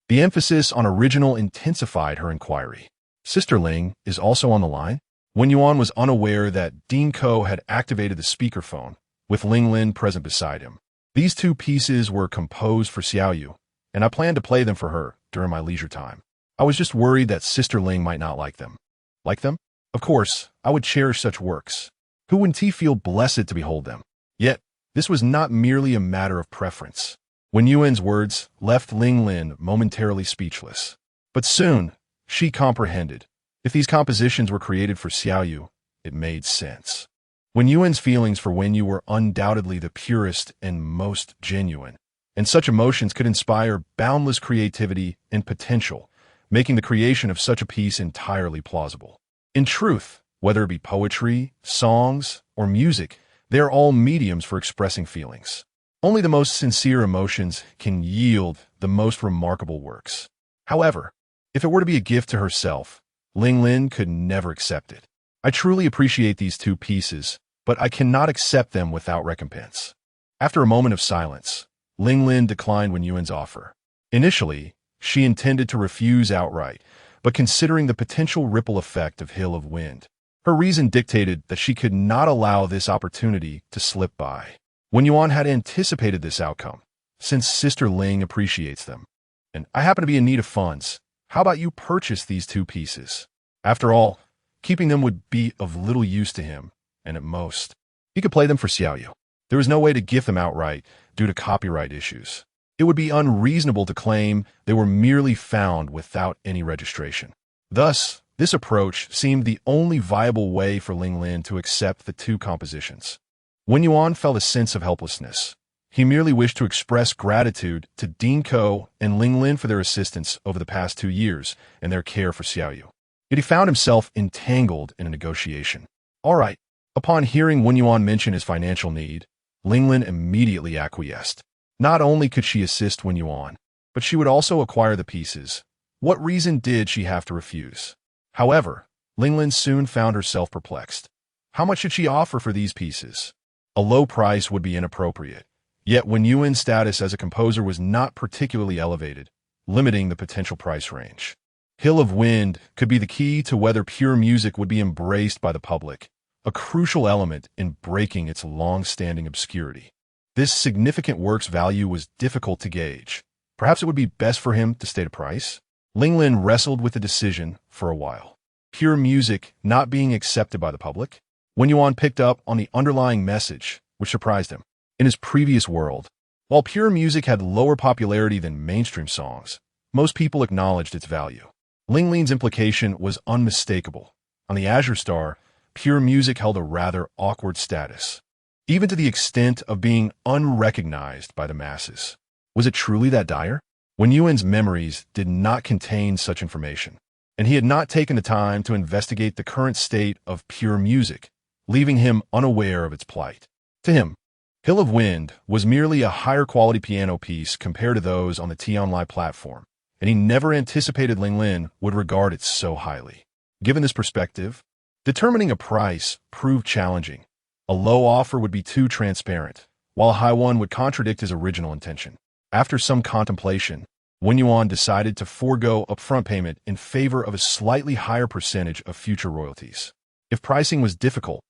The emphasis on original intensified her inquiry. "Sister Ling is also on the line?" Wen Yuan was unaware that Dean Ko had activated the speakerphone, with Ling Lin present beside him. These two pieces were composed for Xiaoyu, and I planned to play them for her during my leisure time. I was just worried that Sister Ling might not like them. Like them? Of course, I would cherish such works. Who wouldn't he feel blessed to behold them? Yet, this was not merely a matter of preference. Wen Yuan's words left Ling Lin momentarily speechless. But soon, she comprehended. If these compositions were created for Xiaoyu, it made sense. Wen Yuan's feelings for Wen Yu were undoubtedly the purest and most genuine, and such emotions could inspire boundless creativity and potential, making the creation of such a piece entirely plausible. In truth, whether it be poetry, songs, or music, they are all mediums for expressing feelings. Only the most sincere emotions can yield the most remarkable works. However, if it were to be a gift to herself, Ling Lin could never accept it. I truly appreciate these two pieces, but I cannot accept them without recompense. After a moment of silence, Ling Lin declined Wen Yuan's offer. Initially, she intended to refuse outright, but considering the potential ripple effect of Hill of Wind, her reason dictated that she could not allow this opportunity to slip by. Wen Yuan had anticipated this outcome, since Sister Ling appreciates them. And I happen to be in need of funds. How about you purchase these two pieces? After all, keeping them would be of little use to him, and at most, he could play them for Xiaoyu. There was no way to gift them outright due to copyright issues. It would be unreasonable to claim they were merely found without any registration. Thus, this approach seemed the only viable way for Ling Lin to accept the two compositions. Wen Yuan felt a sense of helplessness. He merely wished to express gratitude to Dean Ko and Ling Lin for their assistance over the past 2 years and their care for Xiaoyu. Yet he found himself entangled in a negotiation. All right. Upon hearing Wen Yuan mention his financial need, Ling Lin immediately acquiesced. Not only could she assist Wen Yuan, but she would also acquire the pieces. What reason did she have to refuse? However, Ling Lin soon found herself perplexed. How much should she offer for these pieces? A low price would be inappropriate. Yet Wen Yuan's status as a composer was not particularly elevated, limiting the potential price range. Hill of Wind could be the key to whether pure music would be embraced by the public, a crucial element in breaking its long-standing obscurity. This significant work's value was difficult to gauge. Perhaps it would be best for him to state a price? Ling Lin wrestled with the decision for a while. Pure music not being accepted by the public? Wen Yuan picked up on the underlying message, which surprised him. In his previous world, while pure music had lower popularity than mainstream songs, most people acknowledged its value. Ling Lin's implication was unmistakable. On the Azure Star, pure music held a rather awkward status, even to the extent of being unrecognized by the masses. Was it truly that dire? Wen Yuan's memories did not contain such information, and he had not taken the time to investigate the current state of pure music, leaving him unaware of its plight. To him, Hill of Wind was merely a higher quality piano piece compared to those on the T-Online platform, and he never anticipated Ling Lin would regard it so highly. Given this perspective, determining a price proved challenging. A low offer would be too transparent, while a high one would contradict his original intention. After some contemplation, Wen Yuan decided to forego upfront payment in favor of a slightly higher percentage of future royalties. If pricing was difficult,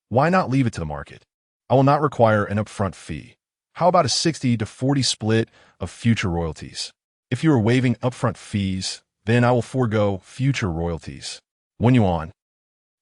why not leave it to the market? I will not require an upfront fee. How about a 60-40 split of future royalties? If you are waiving upfront fees, then I will forego future royalties. Wen Yuan.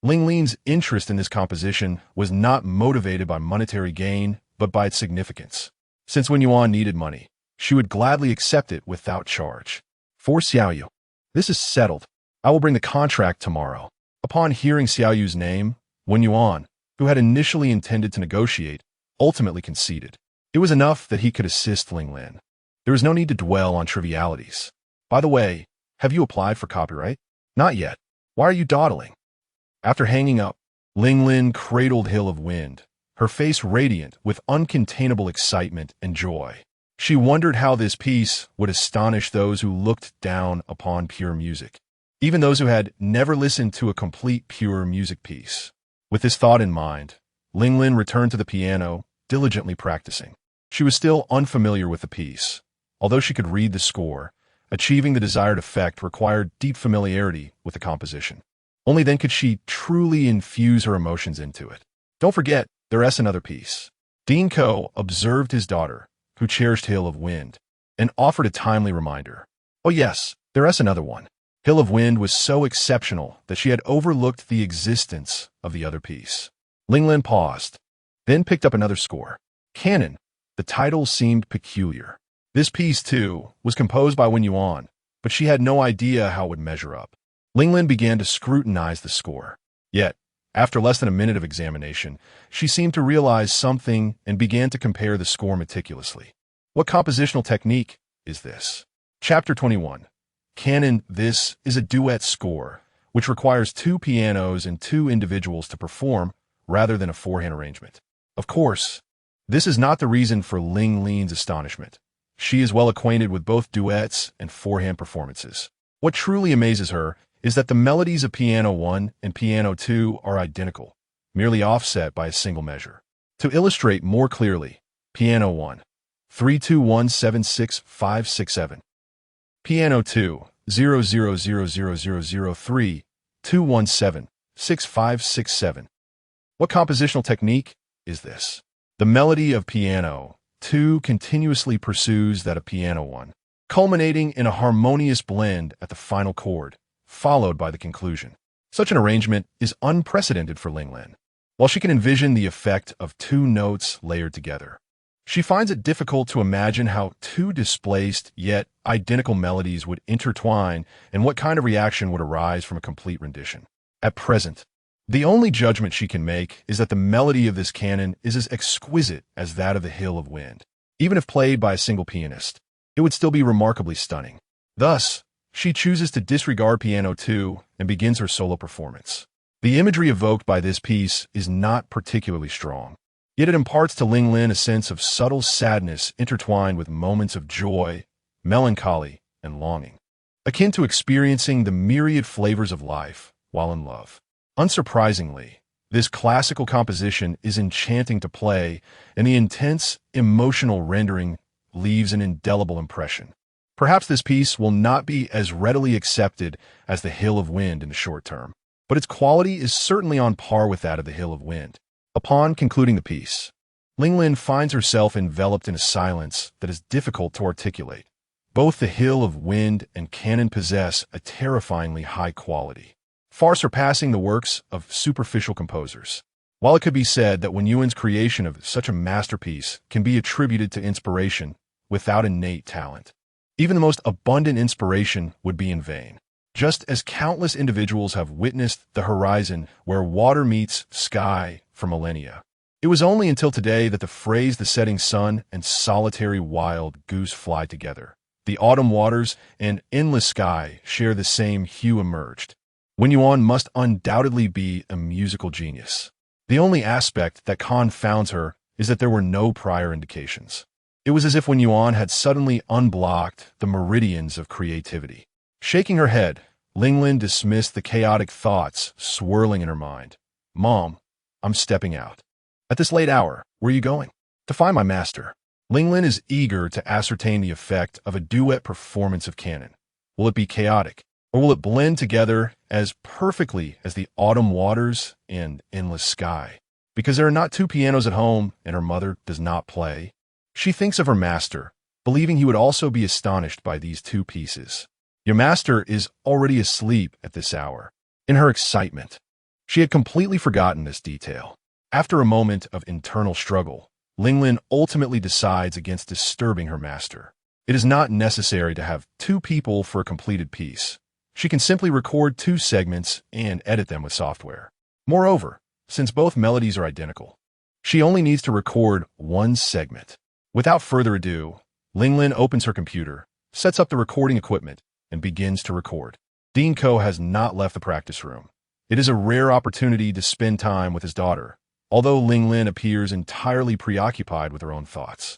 Ling Lin's interest in this composition was not motivated by monetary gain, but by its significance. Since Wen Yuan needed money, she would gladly accept it without charge. For Xiaoyu, this is settled. I will bring the contract tomorrow. Upon hearing Xiaoyu's name, Wen Yuan, who had initially intended to negotiate, ultimately conceded. It was enough that he could assist Ling Lin. There was no need to dwell on trivialities. By the way, have you applied for copyright? Not yet. Why are you dawdling? After hanging up, Ling Lin cradled Hill of Wind, her face radiant with uncontainable excitement and joy. She wondered how this piece would astonish those who looked down upon pure music, even those who had never listened to a complete pure music piece. With this thought in mind, Ling Lin returned to the piano, diligently practicing. She was still unfamiliar with the piece. Although she could read the score, achieving the desired effect required deep familiarity with the composition. Only then could she truly infuse her emotions into it. Don't forget, there is another piece. Dinko observed his daughter, who cherished Hill of Wind, and offered a timely reminder. Oh yes, there is another one. Hill of Wind was so exceptional that she had overlooked the existence of the other piece. Linglin paused, then picked up another score. Canon. The title seemed peculiar. This piece, too, was composed by Wen Yuan, but she had no idea how it would measure up. Linglin began to scrutinize the score. Yet, after less than a minute of examination, she seemed to realize something and began to compare the score meticulously. What compositional technique is this? Chapter 21. Canon. This is a duet score, which requires two pianos and two individuals to perform rather than a four-hand arrangement. Of course, this is not the reason for Linglin's astonishment. She is well acquainted with both duets and four-hand performances. What truly amazes her is that the melodies of Piano 1 and Piano 2 are identical, merely offset by a single measure. To illustrate more clearly, Piano 1, 321766567. Piano 2, 0000003, 217, 6567. What compositional technique is this? The melody of Piano 2 continuously pursues that of Piano 1, culminating in a harmonious blend at the final chord, followed by the conclusion. Such an arrangement is unprecedented for Linglin. While she can envision the effect of two notes layered together, she finds it difficult to imagine how two displaced yet identical melodies would intertwine and what kind of reaction would arise from a complete rendition. At present, the only judgment she can make is that the melody of this canon is as exquisite as that of the Hill of Wind. Even if played by a single pianist, it would still be remarkably stunning. Thus, she chooses to disregard Piano 2 and begins her solo performance. The imagery evoked by this piece is not particularly strong, yet it imparts to Linglin a sense of subtle sadness intertwined with moments of joy, melancholy, and longing, akin to experiencing the myriad flavors of life while in love. Unsurprisingly, this classical composition is enchanting to play, and the intense, emotional rendering leaves an indelible impression. Perhaps this piece will not be as readily accepted as the Hill of Wind in the short term, but its quality is certainly on par with that of the Hill of Wind. Upon concluding the piece, Linglin finds herself enveloped in a silence that is difficult to articulate. Both the Hill of Wind and canon possess a terrifyingly high quality, far surpassing the works of superficial composers. While it could be said that Wen Yuan's creation of such a masterpiece can be attributed to inspiration without innate talent, even the most abundant inspiration would be in vain. Just as countless individuals have witnessed the horizon where water meets sky for millennia, it was only until today that the phrase "the setting sun" and "solitary wild goose fly together," the autumn waters and endless sky share the same hue emerged. Wen Yuan must undoubtedly be a musical genius. The only aspect that confounds her is that there were no prior indications. It was as if Wen Yuan had suddenly unblocked the meridians of creativity. Shaking her head, Linglin dismissed the chaotic thoughts swirling in her mind. "Mom, I'm stepping out." "At this late hour, where are you going?" "To find my master." Linglin is eager to ascertain the effect of a duet performance of canon. Will it be chaotic, or will it blend together as perfectly as the autumn waters and endless sky? Because there are not two pianos at home and her mother does not play, she thinks of her master, believing he would also be astonished by these two pieces. Your master is already asleep at this hour. In her excitement, she had completely forgotten this detail. After a moment of internal struggle, Linglin ultimately decides against disturbing her master. It is not necessary to have two people for a completed piece. She can simply record two segments and edit them with software. Moreover, since both melodies are identical, she only needs to record one segment. Without further ado, Linglin opens her computer, sets up the recording equipment, and begins to record. Dinko has not left the practice room. It is a rare opportunity to spend time with his daughter, although Linglin appears entirely preoccupied with her own thoughts.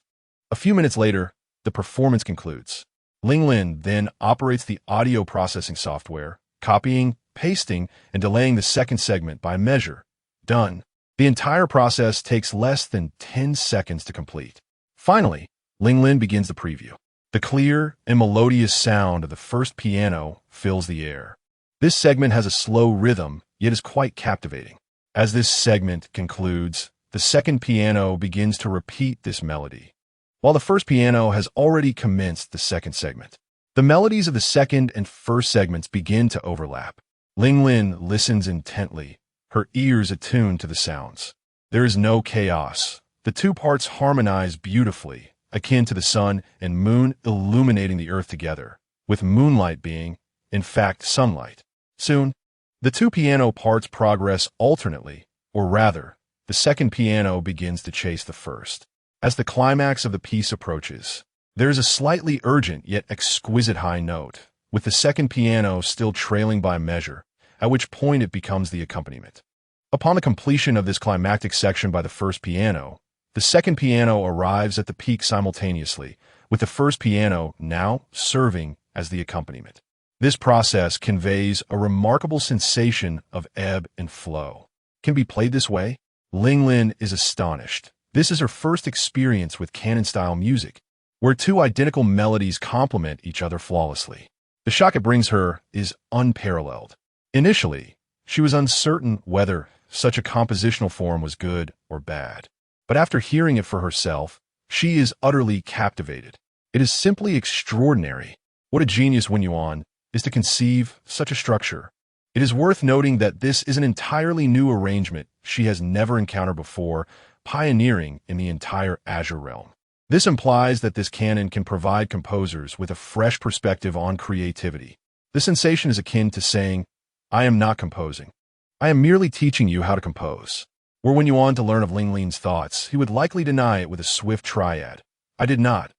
A few minutes later, the performance concludes. Linglin then operates the audio processing software, copying, pasting, and delaying the second segment by a measure. Done. The entire process takes less than 10 seconds to complete. Finally, Linglin begins the preview. The clear and melodious sound of the first piano fills the air. This segment has a slow rhythm, yet is quite captivating. As this segment concludes, the second piano begins to repeat this melody, while the first piano has already commenced the second segment. The melodies of the second and first segments begin to overlap. Linglin listens intently, her ears attuned to the sounds. There is no chaos. The two parts harmonize beautifully, akin to the sun and moon illuminating the earth together, with moonlight being, in fact, sunlight. Soon, the two piano parts progress alternately, or rather, the second piano begins to chase the first. As the climax of the piece approaches, there is a slightly urgent yet exquisite high note, with the second piano still trailing by measure, at which point it becomes the accompaniment. Upon the completion of this climactic section by the first piano, the second piano arrives at the peak simultaneously, with the first piano now serving as the accompaniment. This process conveys a remarkable sensation of ebb and flow. Can be played this way? Linglin is astonished. This is her first experience with canon-style music, where two identical melodies complement each other flawlessly. The shock it brings her is unparalleled. Initially, she was uncertain whether such a compositional form was good or bad. But after hearing it for herself, she is utterly captivated. It is simply extraordinary. What a genius Wen Yuan is to conceive such a structure. It is worth noting that this is an entirely new arrangement she has never encountered before, pioneering in the entire Azure realm. This implies that this canon can provide composers with a fresh perspective on creativity. The sensation is akin to saying, "I am not composing. I am merely teaching you how to compose." Were Wen Yuan to learn of Linglin's thoughts, he would likely deny it with a swift triad. I did not.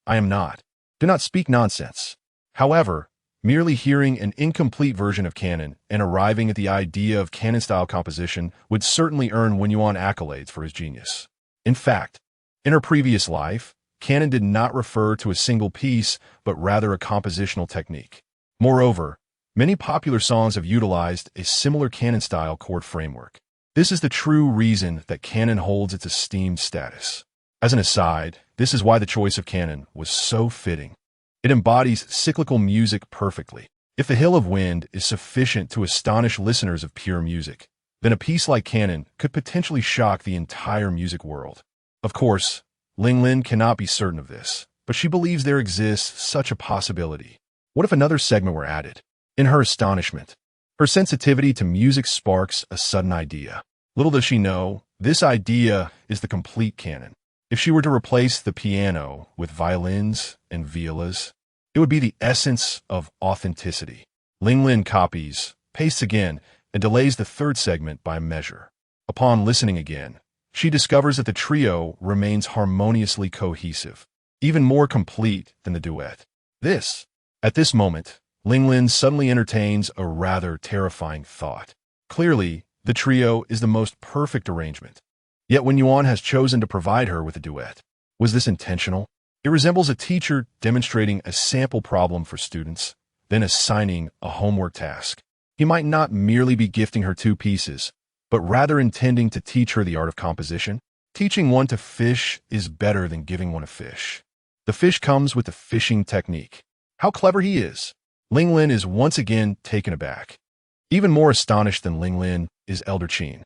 I am not. Do not speak nonsense. However, merely hearing an incomplete version of canon and arriving at the idea of canon-style composition would certainly earn Wen Yuan accolades for his genius. In fact, in her previous life, canon did not refer to a single piece, but rather a compositional technique. Moreover, many popular songs have utilized a similar canon-style chord framework. This is the true reason that canon holds its esteemed status. As an aside, this is why the choice of canon was so fitting. It embodies cyclical music perfectly. If The Hill of Wind is sufficient to astonish listeners of pure music, then a piece like canon could potentially shock the entire music world. Of course, Linglin cannot be certain of this, but she believes there exists such a possibility. What if another segment were added? In her astonishment, her sensitivity to music sparks a sudden idea. Little does she know, this idea is the complete canon. If she were to replace the piano with violins and violas, it would be the essence of authenticity. Linglin copies, pastes again, and delays the third segment by measure. Upon listening again, she discovers that the trio remains harmoniously cohesive, even more complete than the duet. At this moment, Linglin suddenly entertains a rather terrifying thought. Clearly, the trio is the most perfect arrangement. Yet Wen Yuan has chosen to provide her with a duet. Was this intentional? It resembles a teacher demonstrating a sample problem for students, then assigning a homework task. He might not merely be gifting her two pieces, but rather intending to teach her the art of composition. Teaching one to fish is better than giving one a fish. The fish comes with the fishing technique. How clever he is! Linglin is once again taken aback. Even more astonished than Linglin is Elder Qin.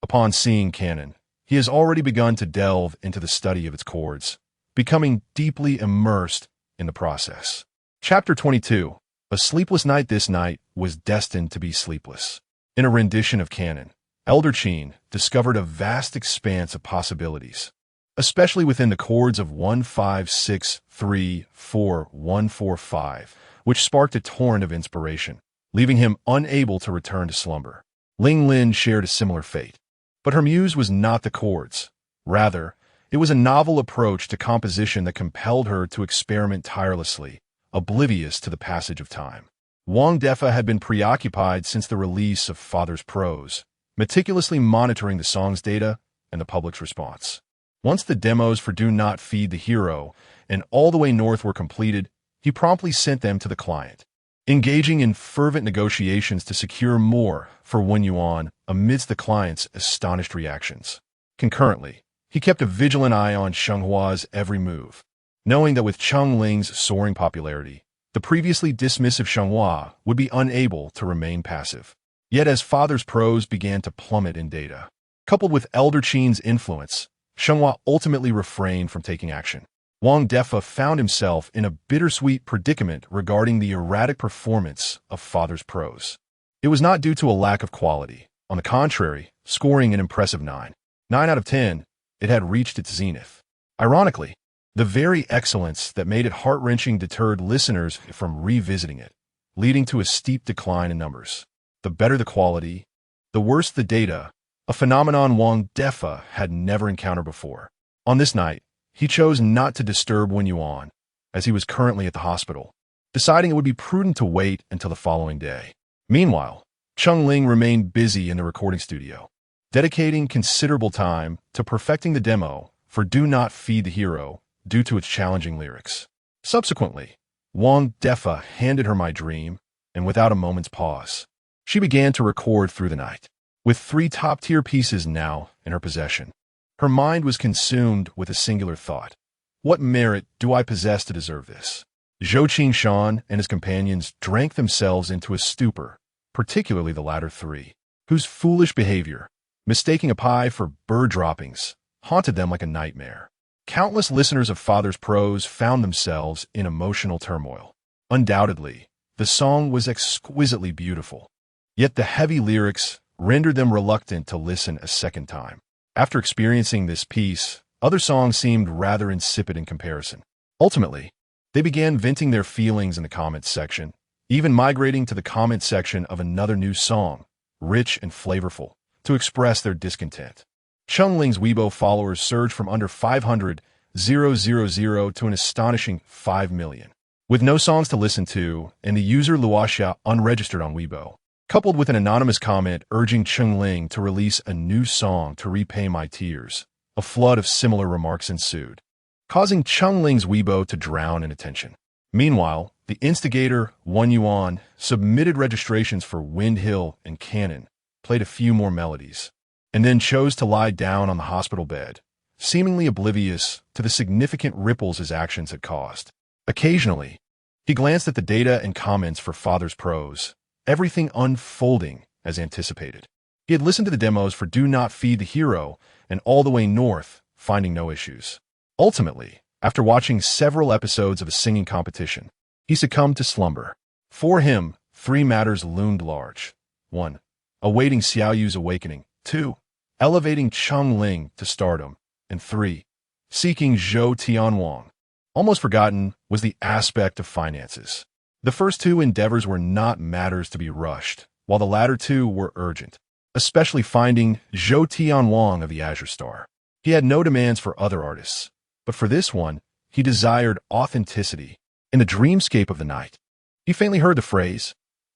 Upon seeing canon, he has already begun to delve into the study of its chords, becoming deeply immersed in the process. Chapter 22. A sleepless night this night was destined to be sleepless. In a rendition of canon, Elder Qin discovered a vast expanse of possibilities, especially within the chords of 1, 5, 6, 3, 4, 1, 4, 5, which sparked a torrent of inspiration, leaving him unable to return to slumber. Linglin shared a similar fate. But her muse was not the chords. Rather, it was a novel approach to composition that compelled her to experiment tirelessly, oblivious to the passage of time. Wang Defa had been preoccupied since the release of Father's Prose, meticulously monitoring the song's data and the public's response. Once the demos for Do Not Feed the Hero and All the Way North were completed, he promptly sent them to the client, engaging in fervent negotiations to secure more for Wen Yuan amidst the client's astonished reactions. Concurrently, he kept a vigilant eye on Shenghua's every move, knowing that with Cheng Ling's soaring popularity, the previously dismissive Shenghua would be unable to remain passive. Yet as Father's Prose began to plummet in data, Coupled with Elder Qin's influence, Jinghua ultimately refrained from taking action. Wang Defa found himself in a bittersweet predicament regarding the erratic performance of Father's Prose. It was not due to a lack of quality. On the contrary, scoring an impressive 9 out of 10, it had reached its zenith. Ironically, the very excellence that made it heart-wrenching deterred listeners from revisiting it, leading to a steep decline in numbers. The better the quality, the worse the data, a phenomenon Wang Defa had never encountered before. On this night, he chose not to disturb Wen Yuan, as he was currently at the hospital, deciding it would be prudent to wait until the following day. Meanwhile, Cheng Ling remained busy in the recording studio, dedicating considerable time to perfecting the demo for Do Not Feed the Hero due to its challenging lyrics. Subsequently, Wang Defa handed her My Dream, and without a moment's pause, she began to record through the night. With 3 top-tier pieces now in her possession, her mind was consumed with a singular thought. What merit do I possess to deserve this? Zhou Qingshan and his companions drank themselves into a stupor, particularly the latter 3, whose foolish behavior, mistaking a pie for bird droppings, haunted them like a nightmare. Countless listeners of Father's Prose found themselves in emotional turmoil. Undoubtedly, the song was exquisitely beautiful, yet the heavy lyrics rendered them reluctant to listen a second time. After experiencing this piece, other songs seemed rather insipid in comparison. Ultimately, they began venting their feelings in the comments section, even migrating to the comment section of another new song, rich and flavorful, to express their discontent. Cheng Ling's Weibo followers surged from under 500,000 to an astonishing 5 million. With no songs to listen to and the user Luoxia unregistered on Weibo, coupled with an anonymous comment urging Cheng Ling to release a new song to repay my tears, a flood of similar remarks ensued, causing Cheng Ling's Weibo to drown in attention. Meanwhile, the instigator, Wen Yuan, submitted registrations for Wind Hill and Cannon, played a few more melodies, and then chose to lie down on the hospital bed, seemingly oblivious to the significant ripples his actions had caused. Occasionally, he glanced at the data and comments for Father's Prose, everything unfolding as anticipated. He had listened to the demos for Do Not Feed the Hero and All the Way North, finding no issues. Ultimately, after watching several episodes of a singing competition, he succumbed to slumber. For him, 3 matters loomed large. 1. Awaiting Xiaoyu's awakening. 2. Elevating Cheng Ling to stardom. And 3. Seeking Zhou Tianwang. Almost forgotten was the aspect of finances. The first 2 endeavors were not matters to be rushed, while the latter 2 were urgent, especially finding Zhou Tianwang of the Azure Star. He had no demands for other artists, but for this one, he desired authenticity. In the dreamscape of the night, he faintly heard the phrase,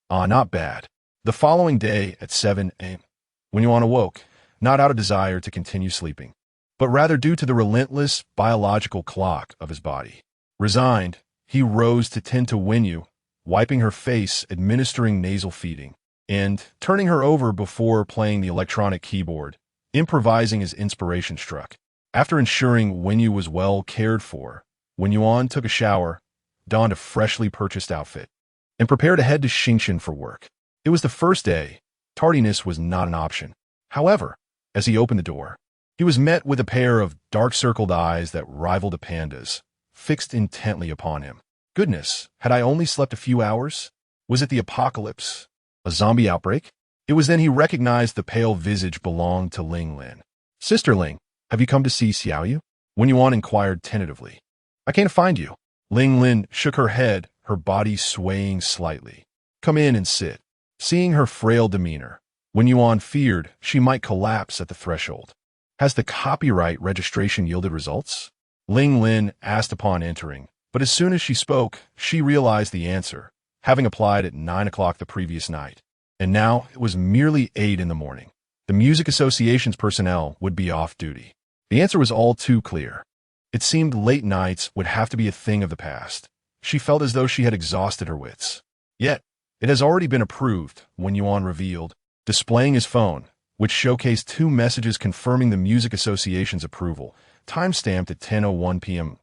"Ah, not bad." The following day at 7 a.m., Wen Yuan awoke, not out of desire to continue sleeping, but rather due to the relentless biological clock of his body. Resigned, he rose to tend to Wen Yu, wiping her face, administering nasal feeding, and turning her over before playing the electronic keyboard, improvising as inspiration struck. After ensuring Wen Yu was well cared for, Wen Yuan took a shower, donned a freshly purchased outfit, and prepared to head to Xingshan for work. It was the first day. Tardiness was not an option. However, as he opened the door, he was met with a pair of dark-circled eyes that rivaled a panda's, fixed intently upon him. Goodness, had I only slept a few hours? Was it the apocalypse? A zombie outbreak? It was then he recognized the pale visage belonged to Ling Lin. "Sister Ling, have you come to see Xiaoyu?" Wen Yuan inquired tentatively. "I came to find you." Ling Lin shook her head, her body swaying slightly. "Come in and sit." Seeing her frail demeanor, Wen Yuan feared she might collapse at the threshold. "Has the copyright registration yielded results?" Ling Lin asked upon entering, but as soon as she spoke, she realized the answer, having applied at 9 o'clock the previous night. And now it was merely 8 in the morning. The Music Association's personnel would be off duty. The answer was all too clear. It seemed late nights would have to be a thing of the past. She felt as though she had exhausted her wits. Yet, it has already been approved, Wen Yuan revealed, displaying his phone, which showcased 2 messages confirming the Music Association's approval, time-stamped at 10:01 p.m.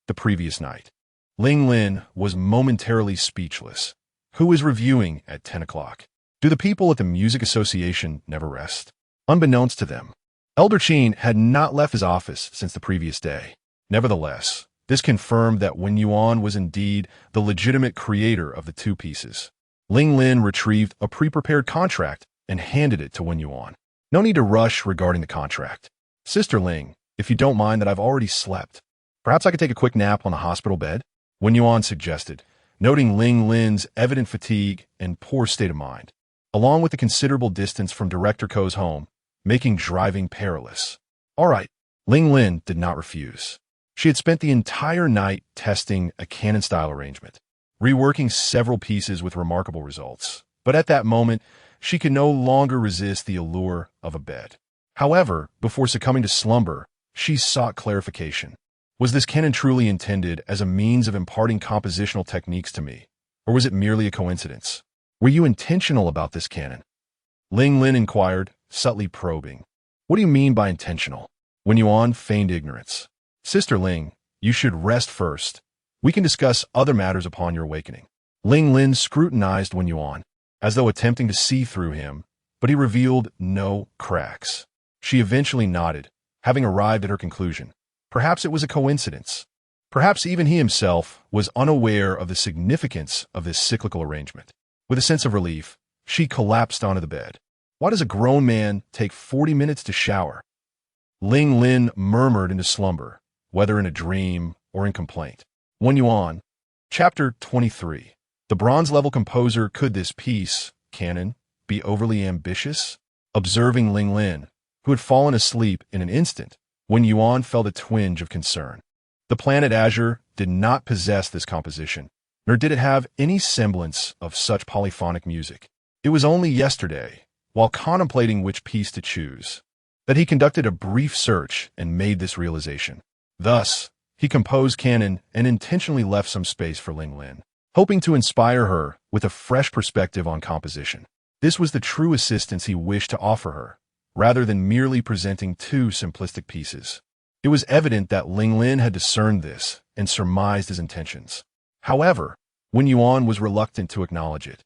the previous night. Ling Lin was momentarily speechless. Who is reviewing at 10 o'clock? Do the people at the Music Association never rest? Unbeknownst to them, Elder Qin had not left his office since the previous day. Nevertheless, this confirmed that Wen Yuan was indeed the legitimate creator of the two pieces. Ling Lin retrieved a pre-prepared contract and handed it to Wen Yuan. No need to rush regarding the contract. Sister Ling, if you don't mind that I've already slept, perhaps I could take a quick nap on the hospital bed? Wen Yuan suggested, noting Ling Lin's evident fatigue and poor state of mind, along with the considerable distance from Director Ko's home, making driving perilous. All right, Ling Lin did not refuse. She had spent the entire night testing a canon-style arrangement, reworking several pieces with remarkable results. But at that moment, she could no longer resist the allure of a bed. However, before succumbing to slumber, she sought clarification. Was this canon truly intended as a means of imparting compositional techniques to me, or was it merely a coincidence? Were you intentional about this canon? Ling Lin inquired, subtly probing. What do you mean by intentional? Wen Yuan feigned ignorance. Sister Ling, you should rest first. We can discuss other matters upon your awakening. Ling Lin scrutinized Wen Yuan, as though attempting to see through him, but he revealed no cracks. She eventually nodded, having arrived at her conclusion. Perhaps it was a coincidence. Perhaps even he himself was unaware of the significance of this cyclical arrangement. With a sense of relief, she collapsed onto the bed. Why does a grown man take 40 minutes to shower? Ling Lin murmured into slumber, whether in a dream or in complaint. Wen Yuan, Chapter 23. The bronze-level composer. Could this piece, canon, be overly ambitious? Observing Ling Lin, who had fallen asleep in an instant, Wen Yuan felt a twinge of concern. The planet Azure did not possess this composition, nor did it have any semblance of such polyphonic music. It was only yesterday, while contemplating which piece to choose, that he conducted a brief search and made this realization. Thus, he composed canon and intentionally left some space for Ling Lin, hoping to inspire her with a fresh perspective on composition. This was the true assistance he wished to offer her, rather than merely presenting two simplistic pieces. It was evident that Ling Lin had discerned this and surmised his intentions. However, Wen Yuan was reluctant to acknowledge it,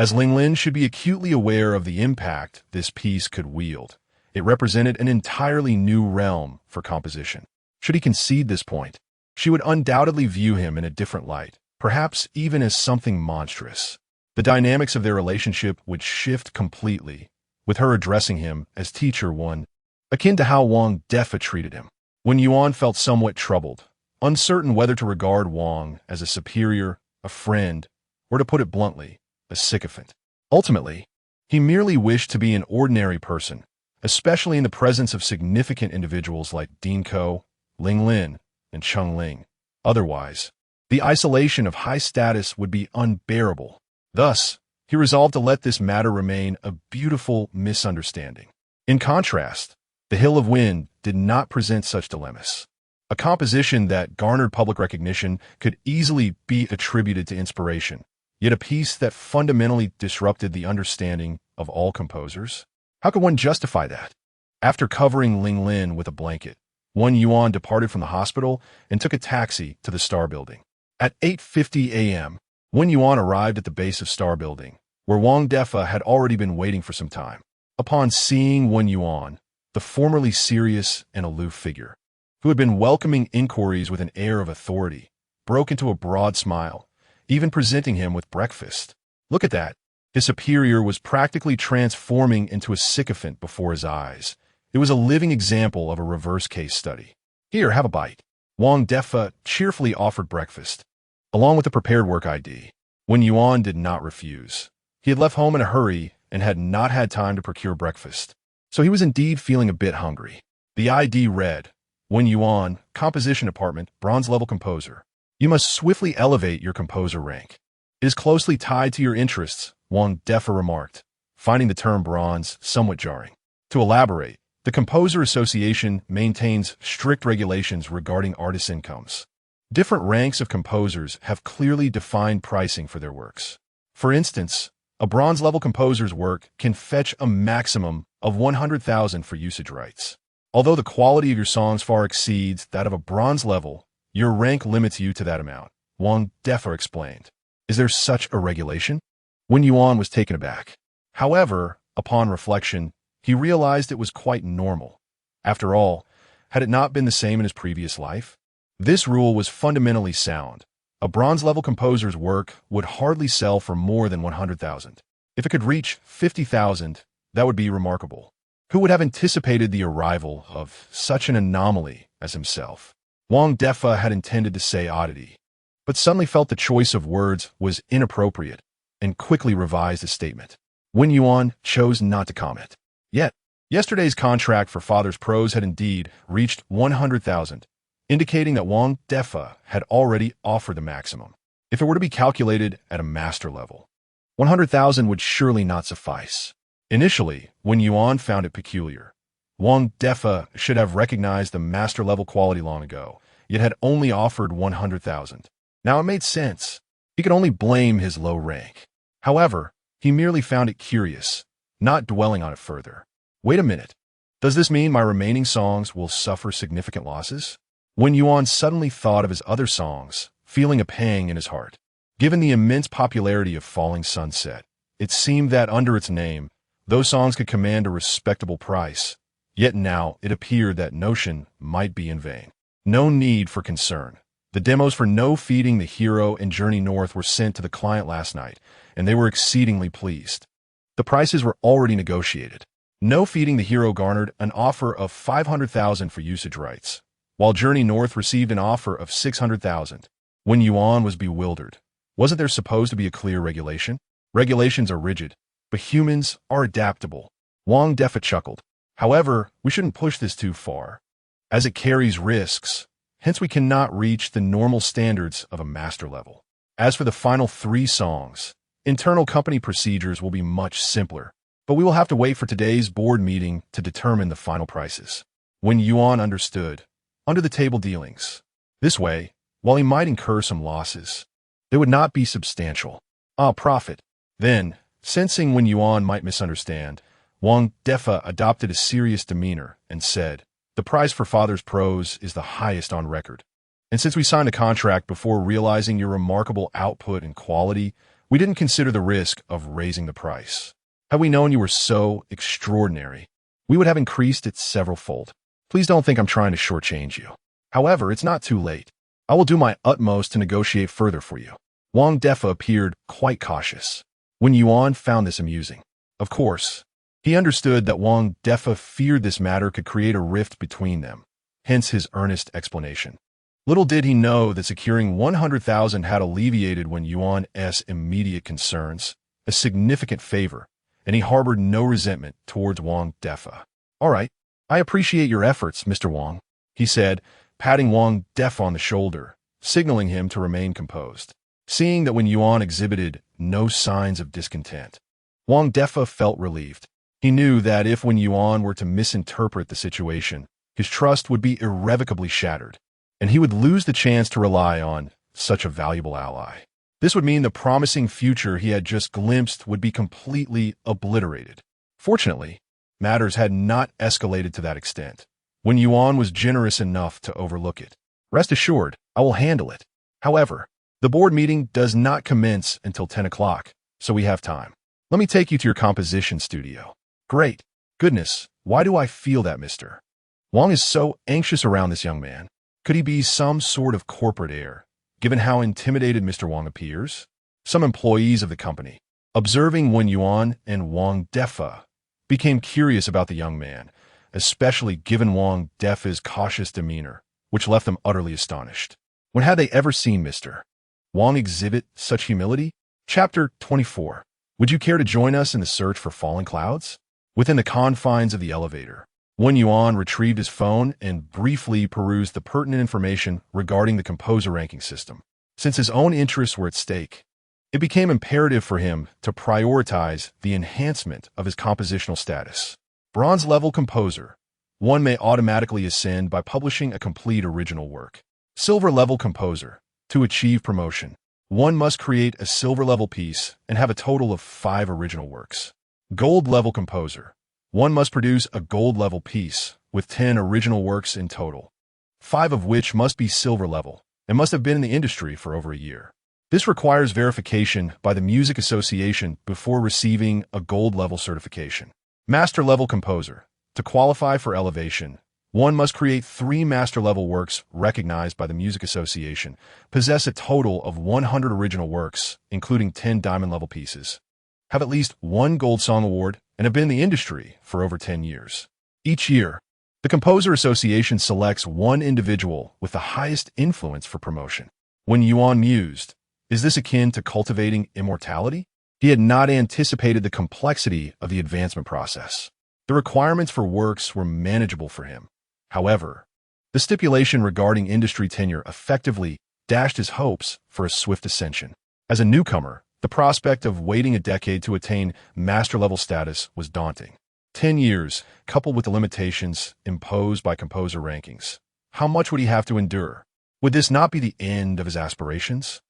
as Ling Lin should be acutely aware of the impact this piece could wield. It represented an entirely new realm for composition. Should he concede this point, she would undoubtedly view him in a different light, perhaps even as something monstrous. The dynamics of their relationship would shift completely, with her addressing him as Teacher One, akin to how Wang Defa treated him. Wen Yuan felt somewhat troubled, uncertain whether to regard Wang as a superior, a friend, or to put it bluntly, a sycophant. Ultimately, he merely wished to be an ordinary person, especially in the presence of significant individuals like Dean Ko, Ling Lin, and Cheng Ling. Otherwise, the isolation of high status would be unbearable. Thus, he resolved to let this matter remain a beautiful misunderstanding. In contrast, The Hill of Wind did not present such dilemmas. A composition that garnered public recognition could easily be attributed to inspiration, yet a piece that fundamentally disrupted the understanding of all composers? How could one justify that? After covering Ling Lin with a blanket, Wen Yuan departed from the hospital and took a taxi to the Star Building. At 8:50 a.m., Wen Yuan arrived at the base of Star Building, where Wang Defa had already been waiting for some time. Upon seeing Wen Yuan, the formerly serious and aloof figure, who had been welcoming inquiries with an air of authority, broke into a broad smile, even presenting him with breakfast. Look at that. His superior was practically transforming into a sycophant before his eyes. It was a living example of a reverse case study. Here, have a bite. Wang Defa cheerfully offered breakfast, along with the prepared work ID. Wen Yuan did not refuse. He had left home in a hurry and had not had time to procure breakfast, so he was indeed feeling a bit hungry. The ID read, Wen Yuan, Composition Department, Bronze-Level Composer. You must swiftly elevate your composer rank. It is closely tied to your interests, Wang Defa remarked, finding the term bronze somewhat jarring. To elaborate, the Composer Association maintains strict regulations regarding artists' incomes. Different ranks of composers have clearly defined pricing for their works. For instance, a bronze-level composer's work can fetch a maximum of 100,000 for usage rights. Although the quality of your songs far exceeds that of a bronze level, your rank limits you to that amount, Wang Defa explained. Is there such a regulation? Wen Yuan was taken aback. However, upon reflection, he realized it was quite normal. After all, had it not been the same in his previous life? This rule was fundamentally sound. A bronze-level composer's work would hardly sell for more than 100,000. If it could reach 50,000, that would be remarkable. Who would have anticipated the arrival of such an anomaly as himself? Wang Defa had intended to say oddity, but suddenly felt the choice of words was inappropriate and quickly revised his statement. Wen Yuan chose not to comment. Yet, yesterday's contract for Father's Prose had indeed reached 100,000, indicating that Wang Defa had already offered the maximum. If it were to be calculated at a master level, 100,000 would surely not suffice. Initially, Wen Yuan found it peculiar. Wang Defa should have recognized the master-level quality long ago, yet had only offered 100,000. Now it made sense. He could only blame his low rank. However, he merely found it curious, not dwelling on it further. Wait a minute. Does this mean my remaining songs will suffer significant losses? Wen Yuan suddenly thought of his other songs, feeling a pang in his heart. Given the immense popularity of Falling Sunset, it seemed that under its name, those songs could command a respectable price. Yet now it appeared that notion might be in vain. No need for concern. The demos for No Feeding the Hero and Journey North were sent to the client last night, and they were exceedingly pleased. The prices were already negotiated. No Feeding the Hero garnered an offer of 500,000 for usage rights, while Journey North received an offer of 600,000. Wen Yuan was bewildered. Wasn't there supposed to be a clear regulation? Regulations are rigid, but humans are adaptable. Wang Defa chuckled. However, we shouldn't push this too far, as it carries risks. Hence, we cannot reach the normal standards of a master level. As for the final 3 songs, internal company procedures will be much simpler, but we will have to wait for today's board meeting to determine the final prices. Wen Yuan understood, under-the-table dealings. This way, while he might incur some losses, they would not be substantial. Profit. Then, sensing Wen Yuan might misunderstand, Wang Defa adopted a serious demeanor and said, "The price for Father's Prose is the highest on record. And since we signed a contract before realizing your remarkable output and quality, we didn't consider the risk of raising the price. Had we known you were so extraordinary, we would have increased it several-fold. Please don't think I'm trying to shortchange you. However, it's not too late. I will do my utmost to negotiate further for you." Wang Defa appeared quite cautious. Wen Yuan found this amusing. Of course, he understood that Wang Defa feared this matter could create a rift between them, hence his earnest explanation. Little did he know that securing 100,000 had alleviated Wen Yuan's immediate concerns, a significant favor, and he harbored no resentment towards Wang Defa. "All right, I appreciate your efforts, Mr. Wang," he said, patting Wang Defa on the shoulder, signaling him to remain composed. Seeing that Wen Yuan exhibited no signs of discontent, Wang Defa felt relieved. He knew that if Wen Yuan were to misinterpret the situation, his trust would be irrevocably shattered, and he would lose the chance to rely on such a valuable ally. This would mean the promising future he had just glimpsed would be completely obliterated. Fortunately, matters had not escalated to that extent. Wen Yuan was generous enough to overlook it. "Rest assured, I will handle it. However, the board meeting does not commence until 10 o'clock, so we have time. Let me take you to your composition studio." "Great. Goodness, why do I feel that, Mr. Wang is so anxious around this young man? Could he be some sort of corporate heir, given how intimidated Mr. Wang appears?" Some employees of the company, observing Wen Yuan and Wang Defa, became curious about the young man, especially given Wang Defa's cautious demeanor, which left them utterly astonished. When had they ever seen Mr. Wang exhibit such humility? Chapter 24. Would you care to join us in the search for fallen clouds? Within the confines of the elevator, Wen Yuan retrieved his phone and briefly perused the pertinent information regarding the composer ranking system. Since his own interests were at stake, it became imperative for him to prioritize the enhancement of his compositional status. Bronze-level composer. One may automatically ascend by publishing a complete original work. Silver-level composer. To achieve promotion, one must create a silver-level piece and have a total of 5 original works. Gold-level composer. One must produce a gold-level piece with 10 original works in total, 5 of which must be silver-level and must have been in the industry for over a year. This requires verification by the Music Association before receiving a gold-level certification. Master-level composer. To qualify for elevation, One must create 3 master-level works recognized by the Music Association, possess a total of 100 original works, including 10 diamond-level pieces, have at least 1 Gold Song Award, and have been in the industry for over 10 years. Each year, the Composer Association selects one individual with the highest influence for promotion. Wen Yuan mused, "Is this akin to cultivating immortality?" He had not anticipated the complexity of the advancement process. The requirements for works were manageable for him. However, the stipulation regarding industry tenure effectively dashed his hopes for a swift ascension. As a newcomer, the prospect of waiting a decade to attain master-level status was daunting. 10 years, coupled with the limitations imposed by composer rankings. How much would he have to endure? Would this not be the end of his aspirations?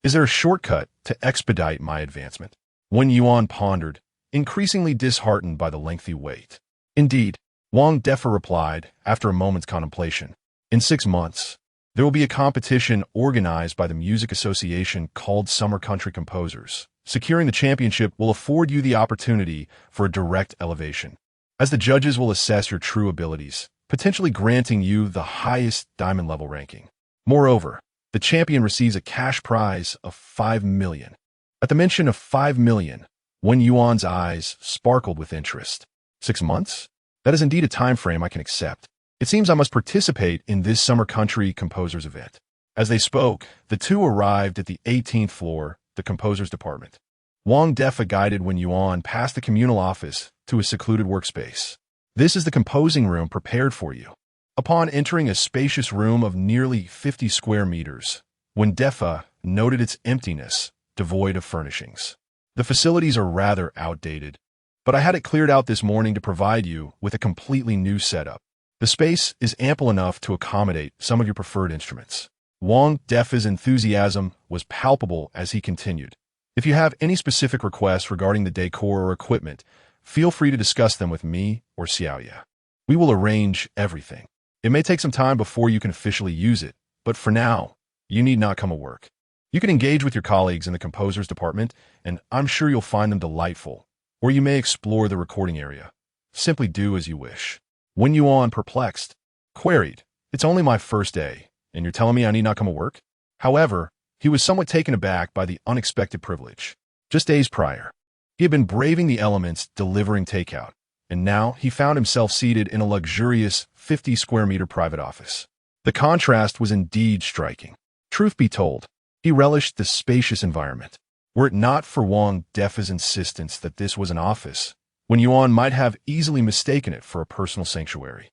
Is there a shortcut to expedite my advancement? Wen Yuan pondered, increasingly disheartened by the lengthy wait. Indeed, Wang Defa replied, after a moment's contemplation, "In 6 months, there will be a competition organized by the Music Association called Summer Country Composers. Securing the championship will afford you the opportunity for a direct elevation, as the judges will assess your true abilities, potentially granting you the highest diamond-level ranking. Moreover, the champion receives a cash prize of 5 million. At the mention of 5 million, Wen Yuan's eyes sparkled with interest. 6 months? That is indeed a time frame I can accept. It seems I must participate in this Summer Country Composers event." As they spoke, the two arrived at the 18th floor, the Composers Department. Wang Defa guided Wen Yuan past the communal office to a secluded workspace. "This is the composing room prepared for you." Upon entering a spacious room of nearly 50 square meters, Wen Defa noted its emptiness, devoid of furnishings. "The facilities are rather outdated, but I had it cleared out this morning to provide you with a completely new setup. The space is ample enough to accommodate some of your preferred instruments." Wang Defa's enthusiasm was palpable as he continued, "If you have any specific requests regarding the decor or equipment, feel free to discuss them with me or Xiaoya. We will arrange everything. It may take some time before you can officially use it, but for now, you need not come to work. You can engage with your colleagues in the composers department, and I'm sure you'll find them delightful, or you may explore the recording area. Simply do as you wish." Wen Yuan, perplexed, queried, "It's only my first day, and you're telling me I need not come to work?" However, he was somewhat taken aback by the unexpected privilege. Just days prior, he had been braving the elements delivering takeout, and now he found himself seated in a luxurious 50-square-meter private office. The contrast was indeed striking. Truth be told, he relished the spacious environment. Were it not for Wang Defa's insistence that this was an office, Wen Yuan might have easily mistaken it for a personal sanctuary.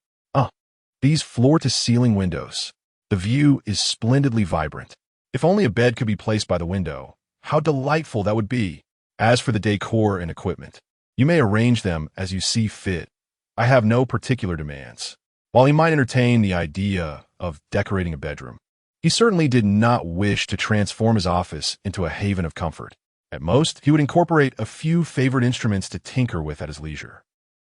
These floor-to-ceiling windows. The view is splendidly vibrant. If only a bed could be placed by the window, how delightful that would be. As for the decor and equipment, you may arrange them as you see fit. I have no particular demands." While he might entertain the idea of decorating a bedroom, he certainly did not wish to transform his office into a haven of comfort. At most, he would incorporate a few favorite instruments to tinker with at his leisure.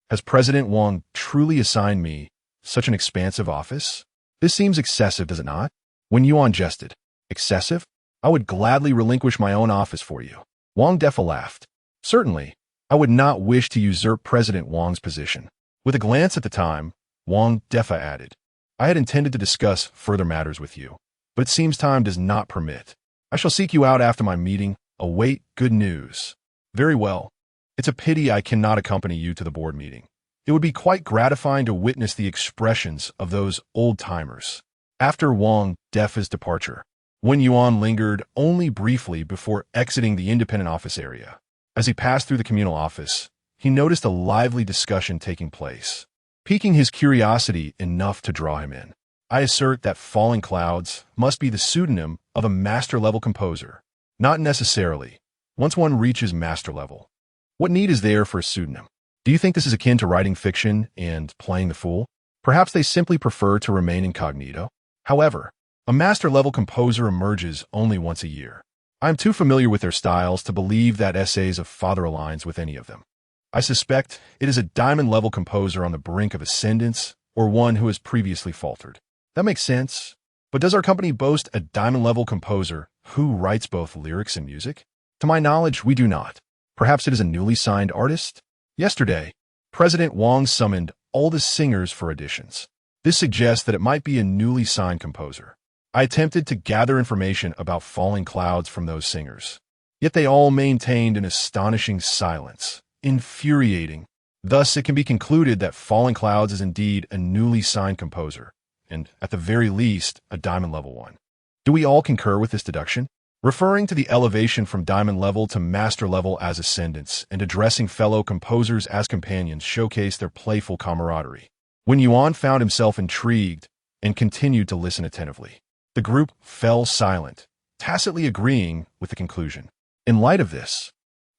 "Has President Wang truly assigned me such an expansive office? This seems excessive, does it not?" Wen Yuan jested. "Excessive? I would gladly relinquish my own office for you." Wang Defa laughed. "Certainly, I would not wish to usurp President Wang's position." With a glance at the time, Wang Defa added, "I had intended to discuss further matters with you, but it seems time does not permit. I shall seek you out after my meeting. Await good news." "Very well. It's a pity I cannot accompany you to the board meeting. It would be quite gratifying to witness the expressions of those old-timers." After Wang Defa's departure, Wen Yuan lingered only briefly before exiting the independent office area. As he passed through the communal office, he noticed a lively discussion taking place, piquing his curiosity enough to draw him in. "I assert that Falling Clouds must be the pseudonym of a master-level composer." "Not necessarily. Once one reaches master level, what need is there for a pseudonym? Do you think this is akin to writing fiction and playing the fool? Perhaps they simply prefer to remain incognito. However, a master-level composer emerges only once a year. I am too familiar with their styles to believe that essays of father aligns with any of them. I suspect it is a diamond-level composer on the brink of ascendance or one who has previously faltered." "That makes sense. But does our company boast a diamond-level composer who writes both lyrics and music?" "To my knowledge, we do not. Perhaps it is a newly signed artist?" "Yesterday, President Wang summoned all the singers for auditions. This suggests that it might be a newly signed composer. I attempted to gather information about Falling Clouds from those singers. Yet they all maintained an astonishing silence. Infuriating. Thus, it can be concluded that Falling Clouds is indeed a newly signed composer, and, at the very least, a Diamond Level one. Do we all concur with this deduction? Referring to the elevation from Diamond Level to Master Level as ascendants, and addressing fellow composers as companions showcase their playful camaraderie. Wen Yuan found himself intrigued and continued to listen attentively. The group fell silent, tacitly agreeing with the conclusion. In light of this,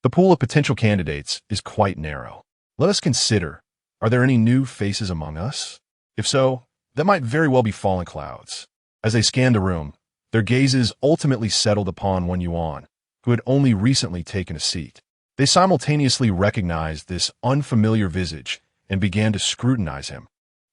the pool of potential candidates is quite narrow. Let us consider, are there any new faces among us? If so, that might very well be Falling Clouds. As they scanned the room, their gazes ultimately settled upon Wen Yuan, who had only recently taken a seat. They simultaneously recognized this unfamiliar visage and began to scrutinize him,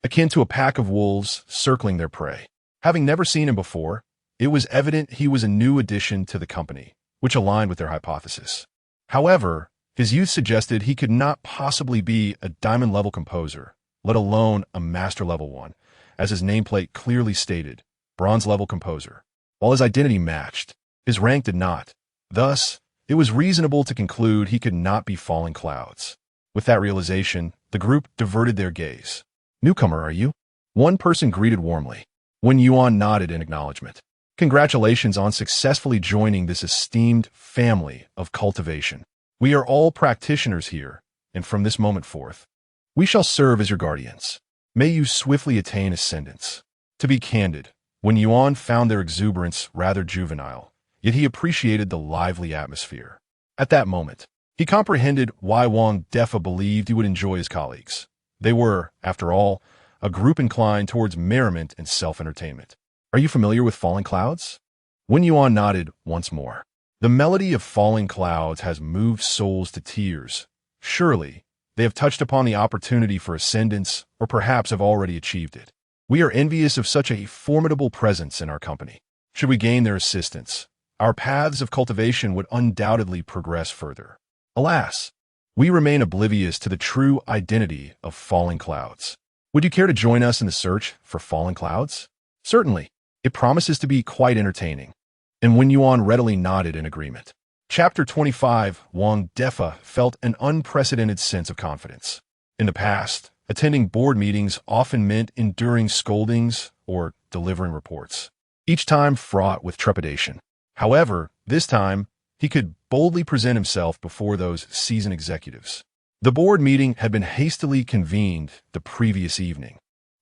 akin to a pack of wolves circling their prey. Having never seen him before, it was evident he was a new addition to the company, which aligned with their hypothesis. However, his youth suggested he could not possibly be a Diamond-level composer, let alone a Master-level one, as his nameplate clearly stated, Bronze-level composer. While his identity matched, his rank did not. Thus, it was reasonable to conclude he could not be Falling Clouds. With that realization, the group diverted their gaze. "Newcomer, are you?" One person greeted warmly. Wen Yuan nodded in acknowledgement. "Congratulations on successfully joining this esteemed family of cultivation. We are all practitioners here, and from this moment forth, we shall serve as your guardians. May you swiftly attain ascendance." To be candid, Wen Yuan found their exuberance rather juvenile, yet he appreciated the lively atmosphere. At that moment, he comprehended why Wang Defa believed he would enjoy his colleagues. They were, after all, a group inclined towards merriment and self-entertainment. "Are you familiar with Falling Clouds?" Wen Yuan nodded once more. "The melody of Falling Clouds has moved souls to tears. Surely, they have touched upon the opportunity for ascendance, or perhaps have already achieved it. We are envious of such a formidable presence in our company. Should we gain their assistance, our paths of cultivation would undoubtedly progress further. Alas, we remain oblivious to the true identity of Falling Clouds. Would you care to join us in the search for Falling Clouds?" "Certainly. It promises to be quite entertaining." And Wen Yuan readily nodded in agreement. Chapter 25. Wang Defa felt an unprecedented sense of confidence. In the past, attending board meetings often meant enduring scoldings or delivering reports, each time fraught with trepidation. However, this time, he could boldly present himself before those seasoned executives. The board meeting had been hastily convened the previous evening,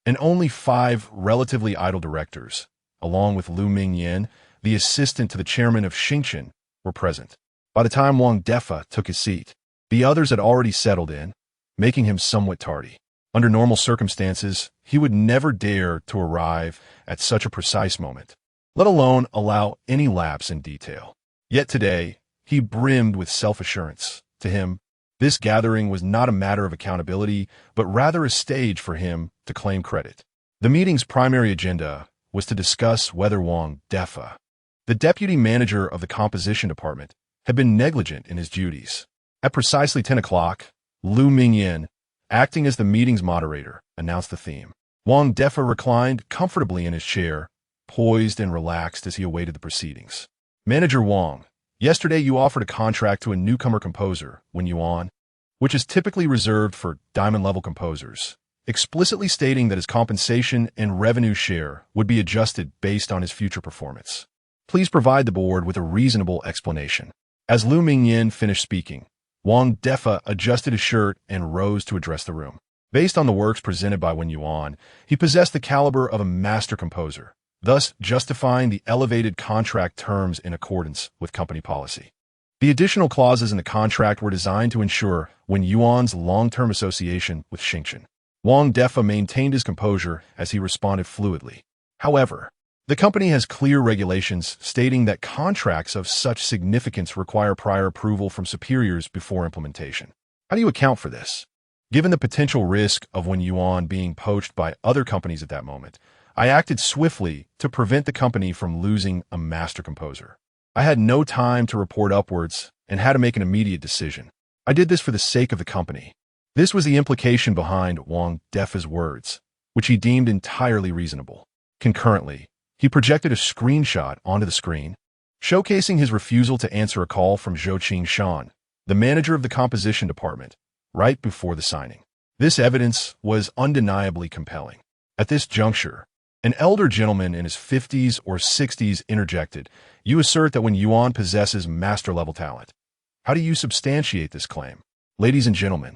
and only 5 relatively idle directors, along with Lu Mingyan, the assistant to the chairman of Xingchen, were present. By the time Wang Defa took his seat, the others had already settled in, making him somewhat tardy. Under normal circumstances, he would never dare to arrive at such a precise moment, let alone allow any lapse in detail. Yet today, he brimmed with self-assurance. To him, this gathering was not a matter of accountability, but rather a stage for him to claim credit. The meeting's primary agenda was to discuss whether Wang Defa, the deputy manager of the composition department, had been negligent in his duties. At precisely 10 o'clock, Lu Mingyan, acting as the meeting's moderator, announced the theme. Wang Defa reclined comfortably in his chair, poised and relaxed as he awaited the proceedings. "Manager Wang, yesterday you offered a contract to a newcomer composer, Wen Yuan, which is typically reserved for Diamond-level composers, explicitly stating that his compensation and revenue share would be adjusted based on his future performance. Please provide the board with a reasonable explanation." As Lu Mingyan finished speaking, Wang Defa adjusted his shirt and rose to address the room. Based on the works presented by Wen Yuan, he possessed the caliber of a master composer, thus justifying the elevated contract terms in accordance with company policy. The additional clauses in the contract were designed to ensure Wen Yuan's long-term association with Xingchen. Wang Defa maintained his composure as he responded fluidly. However, the company has clear regulations stating that contracts of such significance require prior approval from superiors before implementation. How do you account for this? Given the potential risk of Wen Yuan being poached by other companies at that moment, I acted swiftly to prevent the company from losing a master composer. I had no time to report upwards and had to make an immediate decision. I did this for the sake of the company. This was the implication behind Wang Defa's words, which he deemed entirely reasonable. Concurrently, he projected a screenshot onto the screen, showcasing his refusal to answer a call from Zhou Shan, the manager of the composition department, right before the signing. This evidence was undeniably compelling. At this juncture, an elder gentleman in his 50s or 60s interjected, "You assert that Wen Yuan possesses master-level talent. How do you substantiate this claim?" Ladies and gentlemen,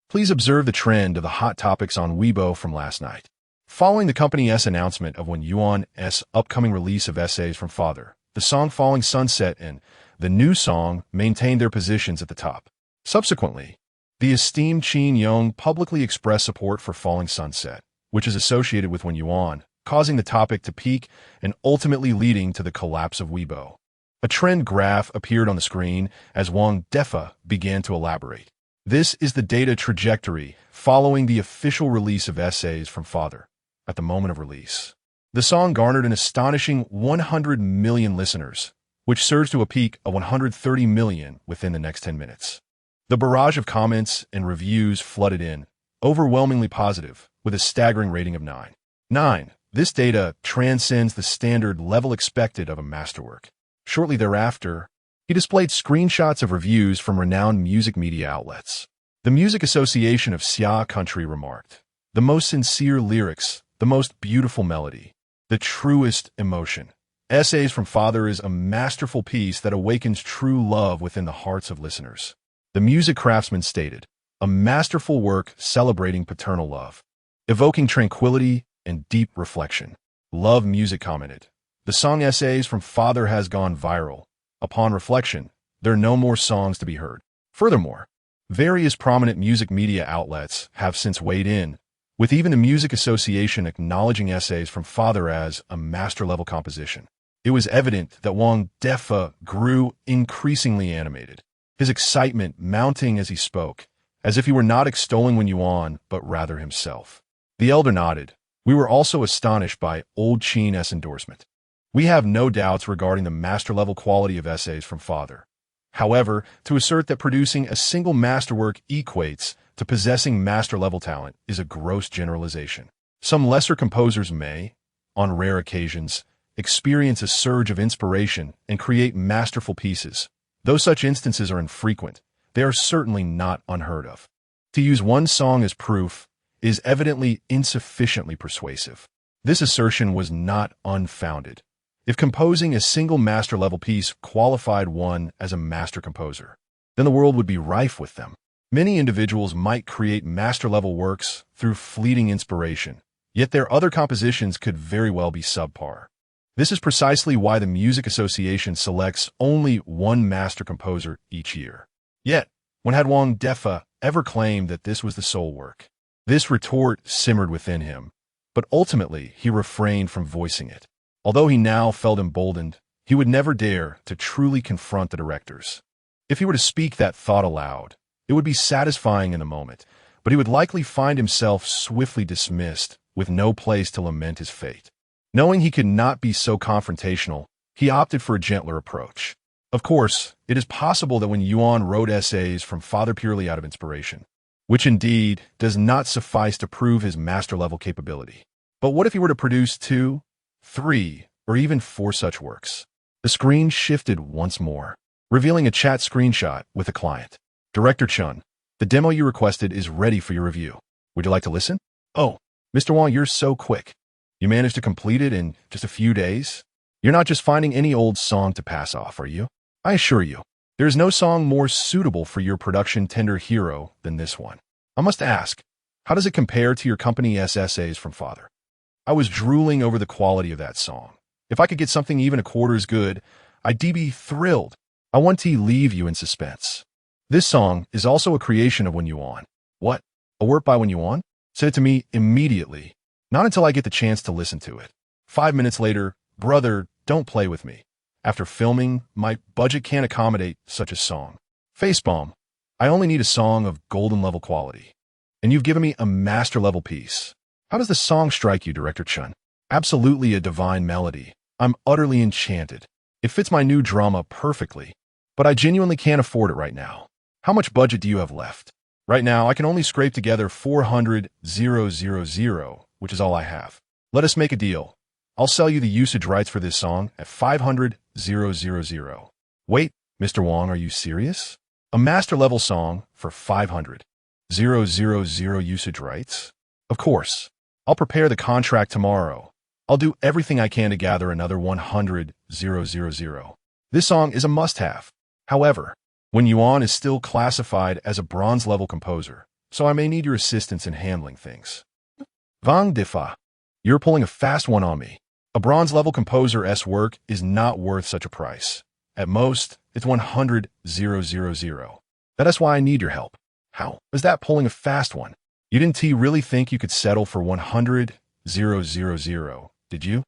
please observe the trend of the hot topics on Weibo from last night. Following the company's announcement of Wen Yuan's upcoming release of Essays from Father, the song Falling Sunset and the new song maintained their positions at the top. Subsequently, the esteemed Qin Yong publicly expressed support for Falling Sunset, which is associated with Wen Yuan, causing the topic to peak and ultimately leading to the collapse of Weibo. A trend graph appeared on the screen as Wang Defa began to elaborate. This is the data trajectory following the official release of Essays from Father. At the moment of release, the song garnered an astonishing 100 million listeners, which surged to a peak of 130 million within the next 10 minutes. The barrage of comments and reviews flooded in, overwhelmingly positive, with a staggering rating of 9. This data transcends the standard level expected of a masterwork. Shortly thereafter, he displayed screenshots of reviews from renowned music media outlets. The Music Association of Xia Country remarked, "The most sincere lyrics, the most beautiful melody, the truest emotion. Essays from Father is a masterful piece that awakens true love within the hearts of listeners." The music craftsman stated, "A masterful work celebrating paternal love, evoking tranquility and deep reflection." Love Music commented, "The song Essays from Father has gone viral. Upon reflection, there are no more songs to be heard." Furthermore, various prominent music media outlets have since weighed in, with even the Music Association acknowledging Essays from Father as a master-level composition. It was evident that Wang Defa grew increasingly animated, his excitement mounting as he spoke, as if he were not extolling Wen Yuan, but rather himself. The elder nodded. "We were also astonished by Old Qin's endorsement. We have no doubts regarding the master-level quality of Essays from Father. However, to assert that producing a single masterwork equates to possessing master-level talent is a gross generalization. Some lesser composers may, on rare occasions, experience a surge of inspiration and create masterful pieces. Though such instances are infrequent, they are certainly not unheard of. To use one song as proof is evidently insufficiently persuasive." This assertion was not unfounded. If composing a single master-level piece qualified one as a master composer, then the world would be rife with them. Many individuals might create master-level works through fleeting inspiration, yet their other compositions could very well be subpar. This is precisely why the Music Association selects only one master composer each year. Yet, when had Wang Defa ever claimed that this was the sole work? This retort simmered within him, but ultimately he refrained from voicing it. Although he now felt emboldened, he would never dare to truly confront the directors. If he were to speak that thought aloud, it would be satisfying in the moment, but he would likely find himself swiftly dismissed, with no place to lament his fate. Knowing he could not be so confrontational, he opted for a gentler approach. Of course, it is possible that Wen Yuan wrote Essays from Father purely out of inspiration, which indeed does not suffice to prove his master-level capability. But what if he were to produce 2, 3, or even 4 such works? The screen shifted once more, revealing a chat screenshot with a client. "Director Chun, the demo you requested is ready for your review. Would you like to listen?" "Oh, Mr. Wang, you're so quick. You managed to complete it in just a few days? You're not just finding any old song to pass off, are you? I assure you, there is no song more suitable for your production tender hero than this one. I must ask, how does it compare to your company's Essays from Father?" I was drooling over the quality of that song. If I could get something even a quarter as good, I'd be thrilled. I want to leave you in suspense. This song is also a creation of Wen Yuan. "What? A work by Wen Yuan?" Said it to me immediately. Not until I get the chance to listen to it. 5 minutes later, "Brother, don't play with me. After filming, my budget can't accommodate such a song. Facepalm, I only need a song of golden level quality. And you've given me a master level piece. How does the song strike you, Director Chun?" "Absolutely a divine melody. I'm utterly enchanted. It fits my new drama perfectly. But I genuinely can't afford it right now. How much budget do you have left?" "Right now, I can only scrape together 400,000 which is all I have. Let us make a deal. I'll sell you the usage rights for this song at 500,000. Wait, Mr. Wang, are you serious? A master-level song for 500,000 usage rights? Of course. I'll prepare the contract tomorrow. I'll do everything I can to gather another 100,000. This song is a must-have. However, Wen Yuan is still classified as a bronze-level composer, so I may need your assistance in handling things. Vang Difa, you're pulling a fast one on me. A bronze-level composer's work is not worth such a price. At most, it's 100,000. That is why I need your help. How is that pulling a fast one? You didn't really think you could settle for 100,000, did you?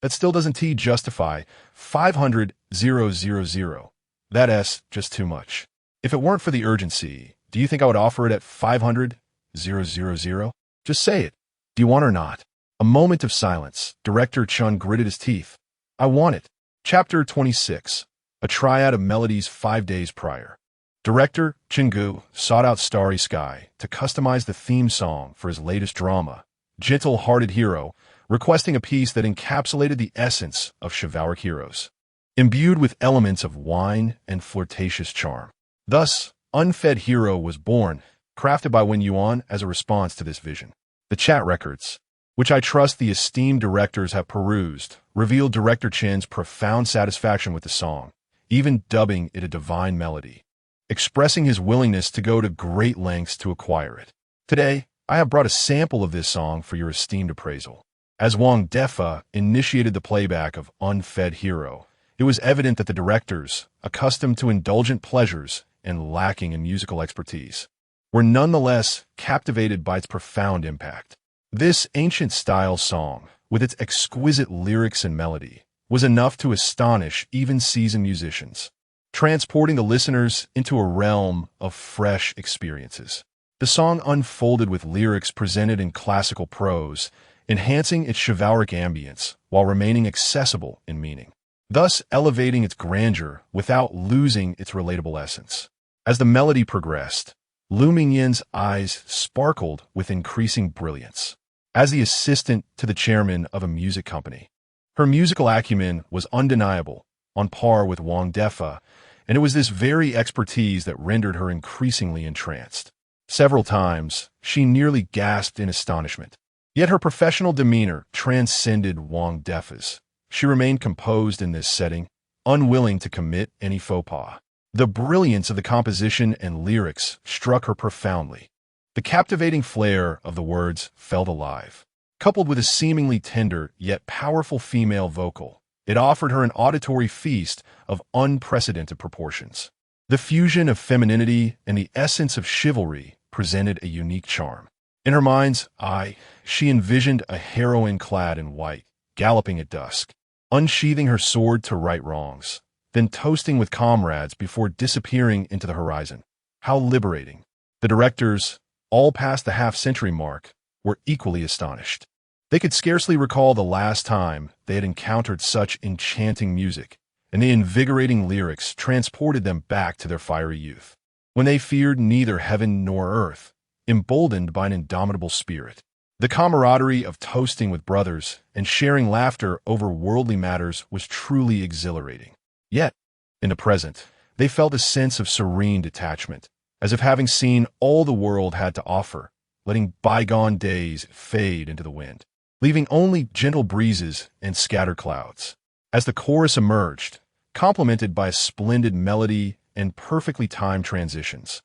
That still doesn't justify 500,000. That's just too much. If it weren't for the urgency, do you think I would offer it at 500,000? Just say it. Do you want or not? A moment of silence. Director Chun gritted his teeth. I want it. Chapter 26. A triad of melodies 5 days prior. Director Jinghua sought out Starry Sky to customize the theme song for his latest drama, Gentle-Hearted Hero, requesting a piece that encapsulated the essence of chivalric heroes, imbued with elements of wine and flirtatious charm. Thus, Unfed Hero was born, crafted by Wen Yuan as a response to this vision. The chat records, which I trust the esteemed directors have perused, revealed Director Chin's profound satisfaction with the song, even dubbing it a divine melody, expressing his willingness to go to great lengths to acquire it. Today, I have brought a sample of this song for your esteemed appraisal. As Wang Defa initiated the playback of Unfed Hero, it was evident that the directors, accustomed to indulgent pleasures and lacking in musical expertise, were nonetheless captivated by its profound impact. This ancient-style song, with its exquisite lyrics and melody, was enough to astonish even seasoned musicians, transporting the listeners into a realm of fresh experiences. The song unfolded with lyrics presented in classical prose, enhancing its chivalric ambience while remaining accessible in meaning, thus elevating its grandeur without losing its relatable essence. As the melody progressed, Lu Mingyan's eyes sparkled with increasing brilliance. As the assistant to the chairman of a music company, her musical acumen was undeniable, on par with Wang Defa, and it was this very expertise that rendered her increasingly entranced. Several times, she nearly gasped in astonishment. Yet her professional demeanor transcended Wang Defa's. She remained composed in this setting, unwilling to commit any faux pas. The brilliance of the composition and lyrics struck her profoundly. The captivating flair of the words felt alive. Coupled with a seemingly tender yet powerful female vocal, it offered her an auditory feast of unprecedented proportions. The fusion of femininity and the essence of chivalry presented a unique charm. In her mind's eye, she envisioned a heroine clad in white, galloping at dusk, unsheathing her sword to right wrongs, then toasting with comrades before disappearing into the horizon. How liberating. The directors, all past the half-century mark, were equally astonished. They could scarcely recall the last time they had encountered such enchanting music, and the invigorating lyrics transported them back to their fiery youth, when they feared neither heaven nor earth, emboldened by an indomitable spirit. The camaraderie of toasting with brothers and sharing laughter over worldly matters was truly exhilarating. Yet, in the present, they felt a sense of serene detachment, as if having seen all the world had to offer, letting bygone days fade into the wind, leaving only gentle breezes and scattered clouds. As the chorus emerged, complemented by a splendid melody and perfectly timed transitions,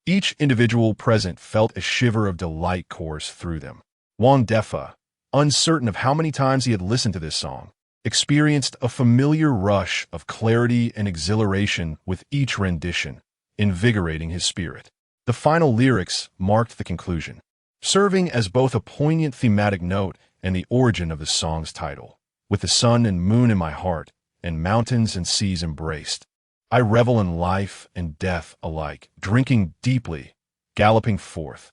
each individual present felt a shiver of delight course through them. Wang Defa, uncertain of how many times he had listened to this song, experienced a familiar rush of clarity and exhilaration with each rendition, invigorating his spirit. The final lyrics marked the conclusion, serving as both a poignant thematic note and the origin of the song's title. With the sun and moon in my heart, and mountains and seas embraced, I revel in life and death alike, drinking deeply, galloping forth.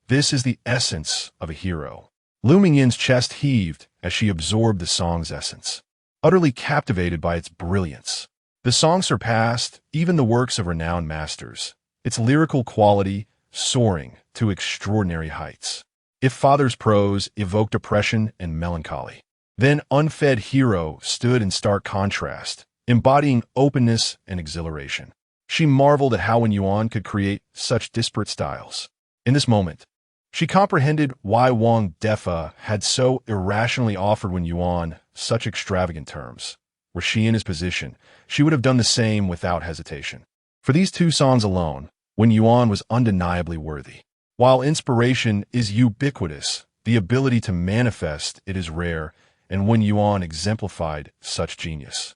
This is the essence of a hero. Lu Mingyan's chest heaved as she absorbed the song's essence, utterly captivated by its brilliance. The song surpassed even the works of renowned masters, its lyrical quality soaring to extraordinary heights. If Father's prose evoked oppression and melancholy, then Unfed Hero stood in stark contrast, embodying openness and exhilaration. She marveled at how Wen Yuan could create such disparate styles. In this moment, she comprehended why Wang Defa had so irrationally offered Wen Yuan such extravagant terms. Were she in his position, she would have done the same without hesitation. For these two songs alone, Wen Yuan was undeniably worthy. While inspiration is ubiquitous, the ability to manifest it is rare, and Wen Yuan exemplified such genius.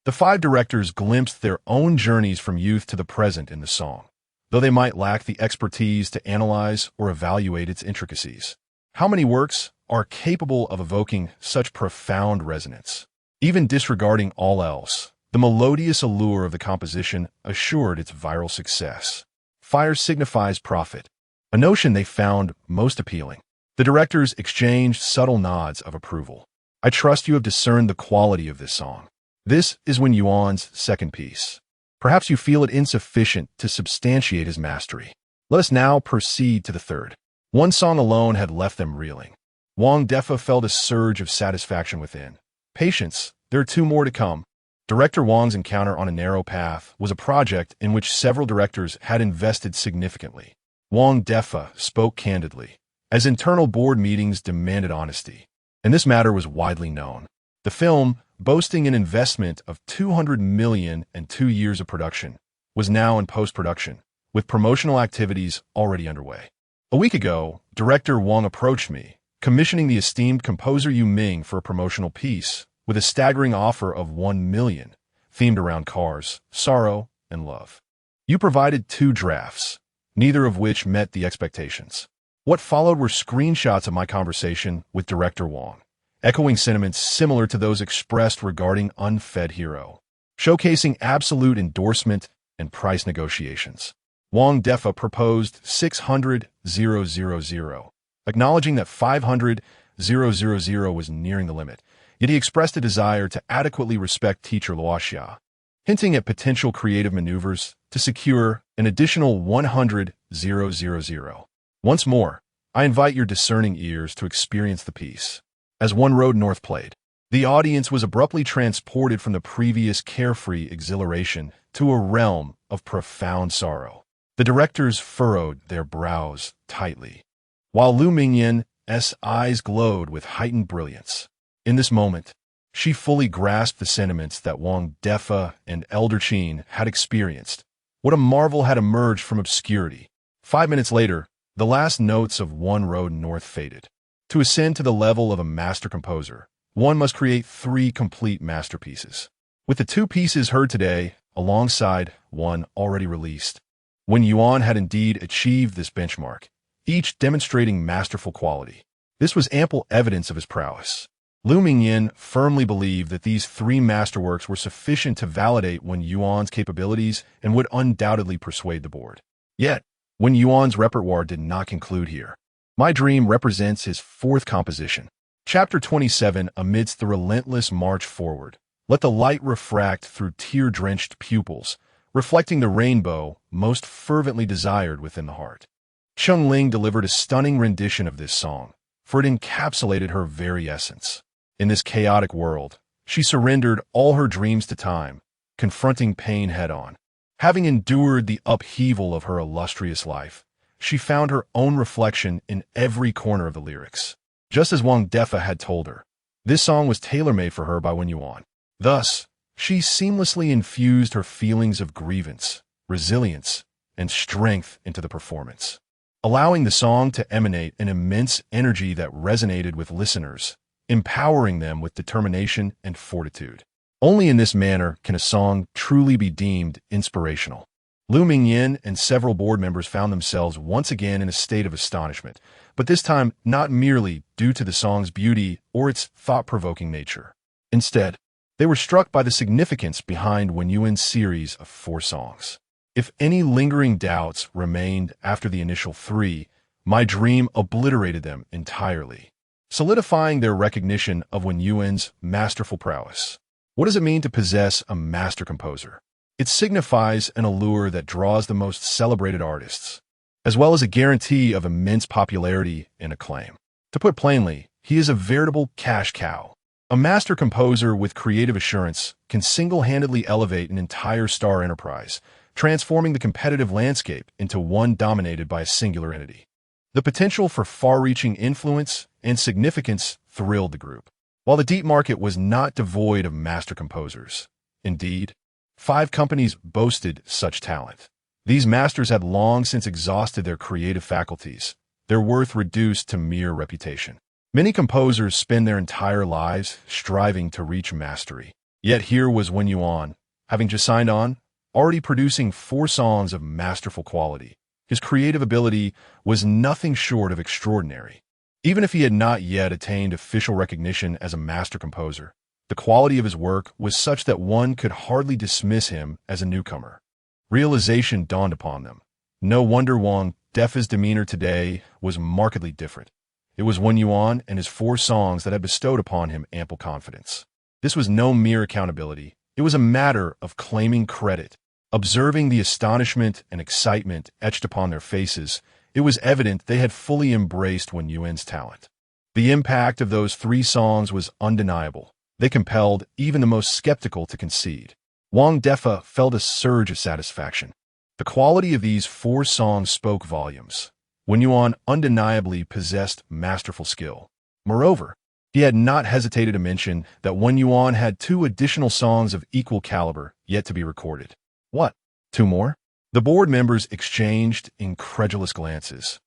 The five directors glimpsed their own journeys from youth to the present in the song, though they might lack the expertise to analyze or evaluate its intricacies. How many works are capable of evoking such profound resonance? Even disregarding all else, the melodious allure of the composition assured its viral success. Fire signifies profit, a notion they found most appealing. The directors exchanged subtle nods of approval. I trust you have discerned the quality of this song. This is Wen Yuan's second piece. Perhaps you feel it insufficient to substantiate his mastery. Let us now proceed to the third. One song alone had left them reeling. Wang Defa felt a surge of satisfaction within. Patience, there are two more to come. Director Wang's encounter on a narrow path was a project in which several directors had invested significantly. Wang Defa spoke candidly, as internal board meetings demanded honesty, and this matter was widely known. The film, boasting an investment of $200 million and 2 years of production, was now in post-production, with promotional activities already underway. A week ago, director Wang approached me, commissioning the esteemed composer Yu Ming for a promotional piece, with a staggering offer of $1 million, themed around cars, sorrow, and love. You provided 2 drafts, neither of which met the expectations. What followed were screenshots of my conversation with director Wang, echoing sentiments similar to those expressed regarding Unfed Hero, showcasing absolute endorsement and price negotiations. Wang Defa proposed $600,000, acknowledging that $500,000 was nearing the limit, yet he expressed a desire to adequately respect teacher Luoxia, hinting at potential creative maneuvers to secure an additional $100,000. Once more, I invite your discerning ears to experience the piece. As One Road North played, the audience was abruptly transported from the previous carefree exhilaration to a realm of profound sorrow. The directors furrowed their brows tightly, while Lu Mingyan's eyes glowed with heightened brilliance. In this moment, she fully grasped the sentiments that Wang Defa and Elder Qin had experienced. What a marvel had emerged from obscurity. 5 minutes later, the last notes of One Road North faded. To ascend to the level of a master composer, one must create 3 complete masterpieces. With the 2 pieces heard today, alongside one already released, Wen Yuan had indeed achieved this benchmark, each demonstrating masterful quality. This was ample evidence of his prowess. Lu Mingyan firmly believed that these 3 masterworks were sufficient to validate Wen Yuan's capabilities and would undoubtedly persuade the board. Yet, Wen Yuan's repertoire did not conclude here. My Dream represents his 4th composition. Chapter 27. Amidst the relentless march forward, let the light refract through tear-drenched pupils, reflecting the rainbow most fervently desired within the heart. Cheng Ling delivered a stunning rendition of this song, for it encapsulated her very essence. In this chaotic world, she surrendered all her dreams to time, confronting pain head-on. Having endured the upheaval of her illustrious life, she found her own reflection in every corner of the lyrics. Just as Wang Defa had told her, this song was tailor-made for her by Wen Yuan. Thus, she seamlessly infused her feelings of grievance, resilience, and strength into the performance, allowing the song to emanate an immense energy that resonated with listeners, empowering them with determination and fortitude. Only in this manner can a song truly be deemed inspirational. Lu Mingyan and several board members found themselves once again in a state of astonishment, but this time not merely due to the song's beauty or its thought-provoking nature. Instead, they were struck by the significance behind Wen Yuan's series of 4 songs. If any lingering doubts remained after the initial 3, My Dream obliterated them entirely, solidifying their recognition of Wen Yuan's masterful prowess. What does it mean to possess a master composer? It signifies an allure that draws the most celebrated artists. as well as a guarantee of immense popularity and acclaim. To put plainly, he is a veritable cash cow. A master composer with creative assurance can single-handedly elevate an entire star enterprise, transforming the competitive landscape into one dominated by a singular entity. The potential for far-reaching influence and significance thrilled the group. While the deep market was not devoid of master composers, indeed, 5 companies boasted such talent. These masters had long since exhausted their creative faculties, their worth reduced to mere reputation. Many composers spend their entire lives striving to reach mastery. Yet here was Wen Yuan, having just signed on, already producing 4 songs of masterful quality. His creative ability was nothing short of extraordinary. Even if he had not yet attained official recognition as a master composer, the quality of his work was such that one could hardly dismiss him as a newcomer. Realization dawned upon them. No wonder Wang Defa's demeanor today was markedly different. It was Wen Yuan and his 4 songs that had bestowed upon him ample confidence. This was no mere accountability. It was a matter of claiming credit. Observing the astonishment and excitement etched upon their faces, it was evident they had fully embraced Wen Yuan's talent. The impact of those 3 songs was undeniable. They compelled even the most skeptical to concede. Wang Defa felt a surge of satisfaction. The quality of these 4 songs spoke volumes. Wen Yuan undeniably possessed masterful skill. Moreover, he had not hesitated to mention that Wen Yuan had 2 additional songs of equal caliber yet to be recorded. What? 2 more? The board members exchanged incredulous glances,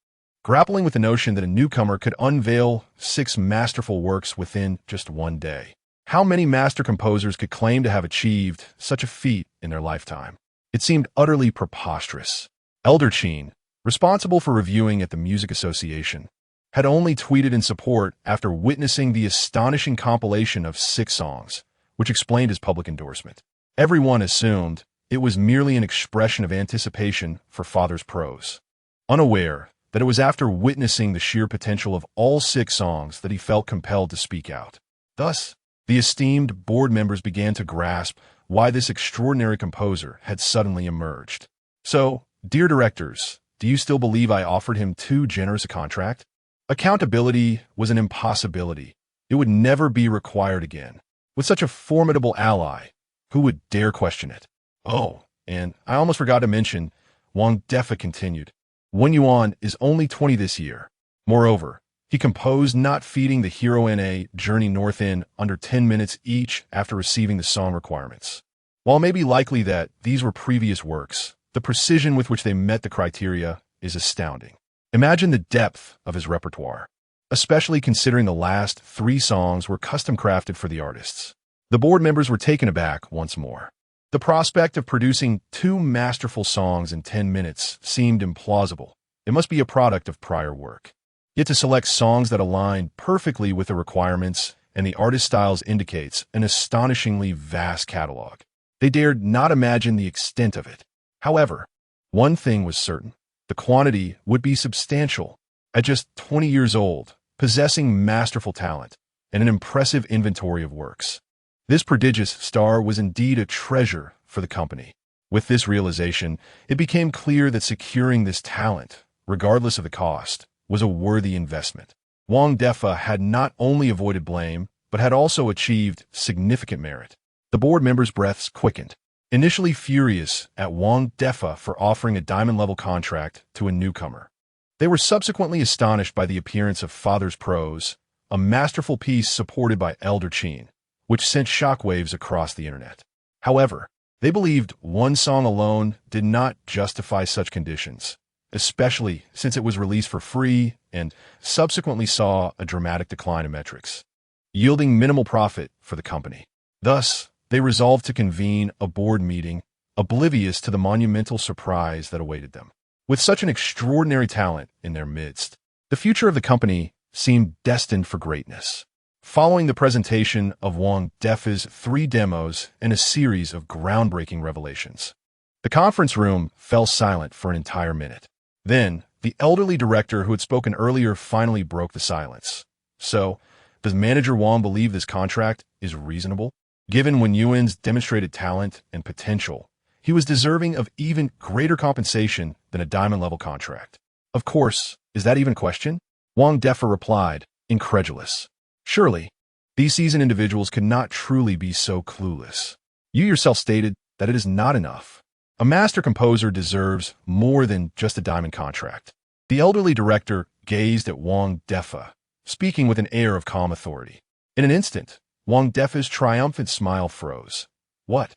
grappling with the notion that a newcomer could unveil 6 masterful works within just one day. How many master composers could claim to have achieved such a feat in their lifetime? It seemed utterly preposterous. Elder Qin, responsible for reviewing at the Music Association, had only tweeted in support after witnessing the astonishing compilation of 6 songs, which explained his public endorsement. Everyone assumed it was merely an expression of anticipation for Father's Prose, unaware that it was after witnessing the sheer potential of all 6 songs that he felt compelled to speak out. Thus, the esteemed board members began to grasp why this extraordinary composer had suddenly emerged. So, dear directors, do you still believe I offered him too generous a contract? Accountability was an impossibility. It would never be required again. With such a formidable ally, who would dare question it? Oh, and I almost forgot to mention, Wang Defa continued, Wen Yuan is only 20 this year. Moreover, he composed Not Feeding the Hero NA Journey North in under 10 minutes each after receiving the song requirements. While it may be likely that these were previous works, the precision with which they met the criteria is astounding. Imagine the depth of his repertoire, especially considering the last 3 songs were custom crafted for the artists. The board members were taken aback once more. The prospect of producing 2 masterful songs in 10 minutes seemed implausible. It must be a product of prior work. Yet to select songs that aligned perfectly with the requirements and the artist's styles indicates an astonishingly vast catalog. They dared not imagine the extent of it. However, one thing was certain. The quantity would be substantial. At just 20 years old, possessing masterful talent and an impressive inventory of works, this prodigious star was indeed a treasure for the company. With this realization, it became clear that securing this talent, regardless of the cost, was a worthy investment. Wang Defa had not only avoided blame, but had also achieved significant merit. The board members' breaths quickened, initially furious at Wang Defa for offering a diamond-level contract to a newcomer. They were subsequently astonished by the appearance of Father's Prose, a masterful piece supported by Elder Qin, which sent shockwaves across the internet. However, they believed one song alone did not justify such conditions, especially since it was released for free and subsequently saw a dramatic decline in metrics, yielding minimal profit for the company. Thus, they resolved to convene a board meeting, oblivious to the monumental surprise that awaited them. With such an extraordinary talent in their midst, the future of the company seemed destined for greatness. Following the presentation of Wang Defa's 3 demos and a series of groundbreaking revelations, the conference room fell silent for an entire minute. Then, the elderly director who had spoken earlier finally broke the silence. So, does Manager Wang believe this contract is reasonable? Given Wen Yuan's demonstrated talent and potential, he was deserving of even greater compensation than a diamond-level contract. Of course, is that even a question? Wang Defa replied, incredulous. Surely, these seasoned individuals could not truly be so clueless. You yourself stated that it is not enough. A master composer deserves more than just a diamond contract. The elderly director gazed at Wang Defa, speaking with an air of calm authority. In an instant, Wang Defa's triumphant smile froze. What?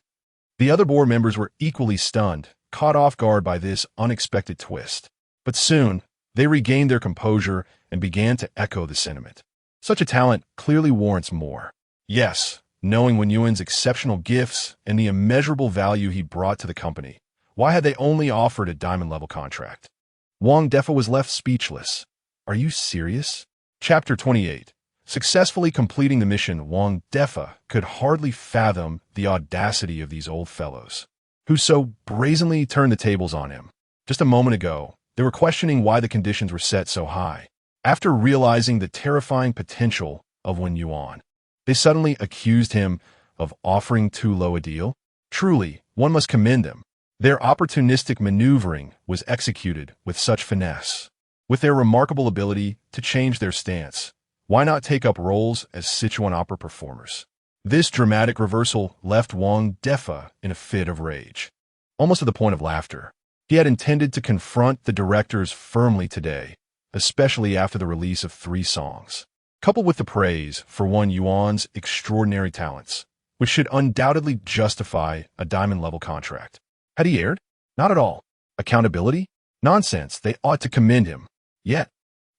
The other board members were equally stunned, caught off guard by this unexpected twist. But soon, they regained their composure and began to echo the sentiment. Such a talent clearly warrants more. Yes, knowing Wen Yuan's exceptional gifts and the immeasurable value he brought to the company, why had they only offered a diamond-level contract? Wang Defa was left speechless. Are you serious? Chapter 28. Successfully completing the mission, Wang Defa could hardly fathom the audacity of these old fellows, who so brazenly turned the tables on him. Just a moment ago, they were questioning why the conditions were set so high. After realizing the terrifying potential of Wen Yuan, they suddenly accused him of offering too low a deal. Truly, one must commend them. Their opportunistic maneuvering was executed with such finesse. With their remarkable ability to change their stance, why not take up roles as Sichuan opera performers? This dramatic reversal left Wang Defa in a fit of rage, almost to the point of laughter. He had intended to confront the directors firmly today, especially after the release of 3 songs, coupled with the praise for Wen Yuan's extraordinary talents, which should undoubtedly justify a diamond-level contract. Had he erred? Not at all. Accountability? Nonsense. They ought to commend him. Yet,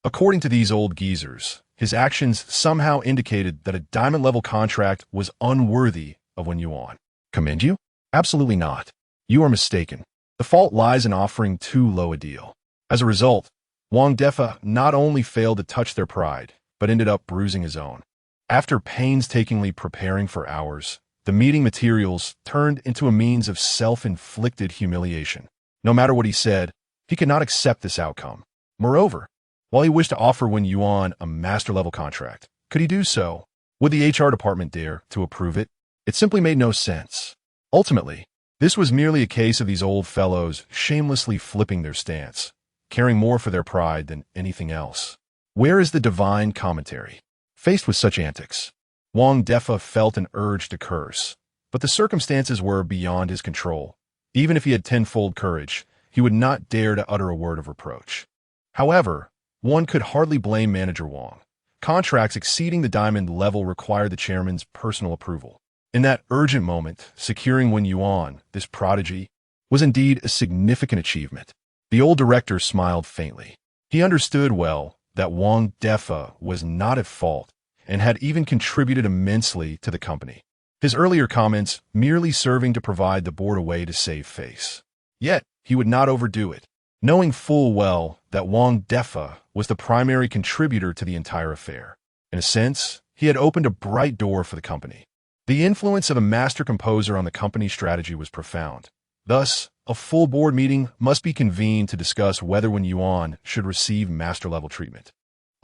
according to these old geezers, his actions somehow indicated that a diamond-level contract was unworthy of Wen Yuan. Commend you? Absolutely not. You are mistaken. The fault lies in offering too low a deal. As a result, Wang Defa not only failed to touch their pride, but ended up bruising his own. After painstakingly preparing for hours, the meeting materials turned into a means of self-inflicted humiliation. No matter what he said, he could not accept this outcome. Moreover, while he wished to offer Wen Yuan a master-level contract, could he do so? Would the HR department dare to approve it? It simply made no sense. Ultimately, this was merely a case of these old fellows shamelessly flipping their stance, caring more for their pride than anything else. Where is the divine commentary? Faced with such antics, Wang Defa felt an urge to curse, but the circumstances were beyond his control. Even if he had tenfold courage, he would not dare to utter a word of reproach. However, one could hardly blame Manager Wang. Contracts exceeding the diamond level required the chairman's personal approval. In that urgent moment, securing Wen Yuan, this prodigy, was indeed a significant achievement. The old director smiled faintly. He understood well that Wang Defa was not at fault and had even contributed immensely to the company. His earlier comments merely serving to provide the board a way to save face. Yet, he would not overdo it, knowing full well that Wang Defa was the primary contributor to the entire affair. In a sense, he had opened a bright door for the company. The influence of a master composer on the company's strategy was profound. Thus, a full board meeting must be convened to discuss whether Wen Yuan should receive master-level treatment,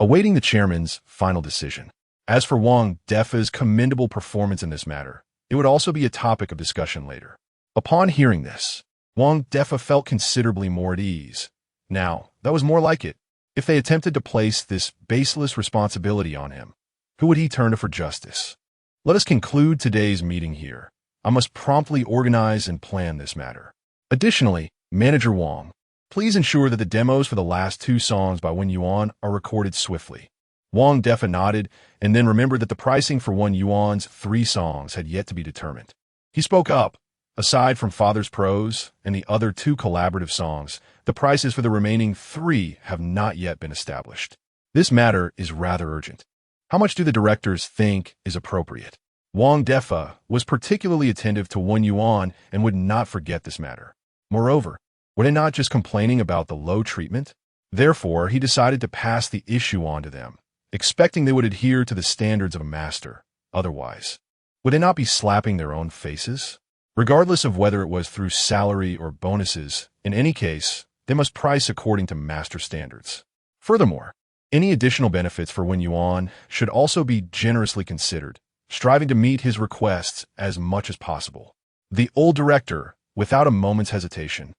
awaiting the chairman's final decision. As for Wang Defa's commendable performance in this matter, it would also be a topic of discussion later. Upon hearing this, Wang Defa felt considerably more at ease. Now, that was more like it. If they attempted to place this baseless responsibility on him, who would he turn to for justice? Let us conclude today's meeting here. I must promptly organize and plan this matter. Additionally, Manager Wang, please ensure that the demos for the last 2 songs by Wen Yuan are recorded swiftly. Wang Defa nodded and then remembered that the pricing for Wen Yuan's 3 songs had yet to be determined. He spoke up. Aside from Father's Prose and the other 2 collaborative songs, the prices for the remaining 3 have not yet been established. This matter is rather urgent. How much do the directors think is appropriate? Wang Defa was particularly attentive to Wen Yuan and would not forget this matter. Moreover, were they not just complaining about the low treatment? Therefore, he decided to pass the issue on to them, expecting they would adhere to the standards of a master. Otherwise, would they not be slapping their own faces? Regardless of whether it was through salary or bonuses, in any case, they must price according to master standards. Furthermore, any additional benefits for Wen Yuan should also be generously considered, striving to meet his requests as much as possible. The old director, without a moment's hesitation,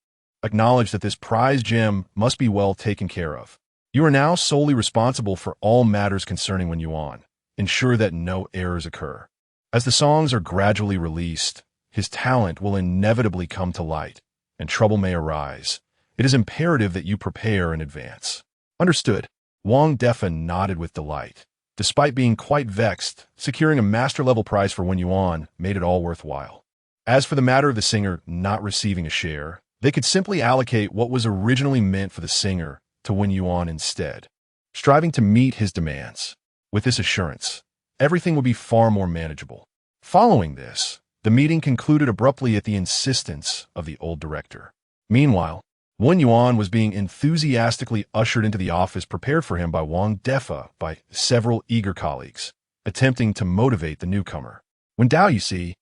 acknowledge that this prized gem must be well taken care of. You are now solely responsible for all matters concerning Wen Yuan. Ensure that no errors occur. As the songs are gradually released, his talent will inevitably come to light, and trouble may arise. It is imperative that you prepare in advance. Understood. Wang Defa nodded with delight. Despite being quite vexed, securing a master-level prize for Wen Yuan made it all worthwhile. As for the matter of the singer not receiving a share, they could simply allocate what was originally meant for the singer to Wen Yuan instead, striving to meet his demands. With this assurance, everything would be far more manageable. Following this, the meeting concluded abruptly at the insistence of the old director. Meanwhile, Wen Yuan was being enthusiastically ushered into the office prepared for him by Wang Defa by several eager colleagues, attempting to motivate the newcomer. Wen Dao, you see,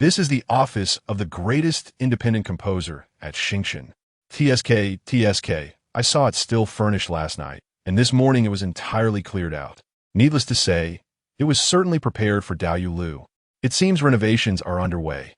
this is the office of the greatest independent composer at Xingchen. TSK, I saw it still furnished last night, and this morning it was entirely cleared out. Needless to say, it was certainly prepared for Dao Lu. It seems renovations are underway.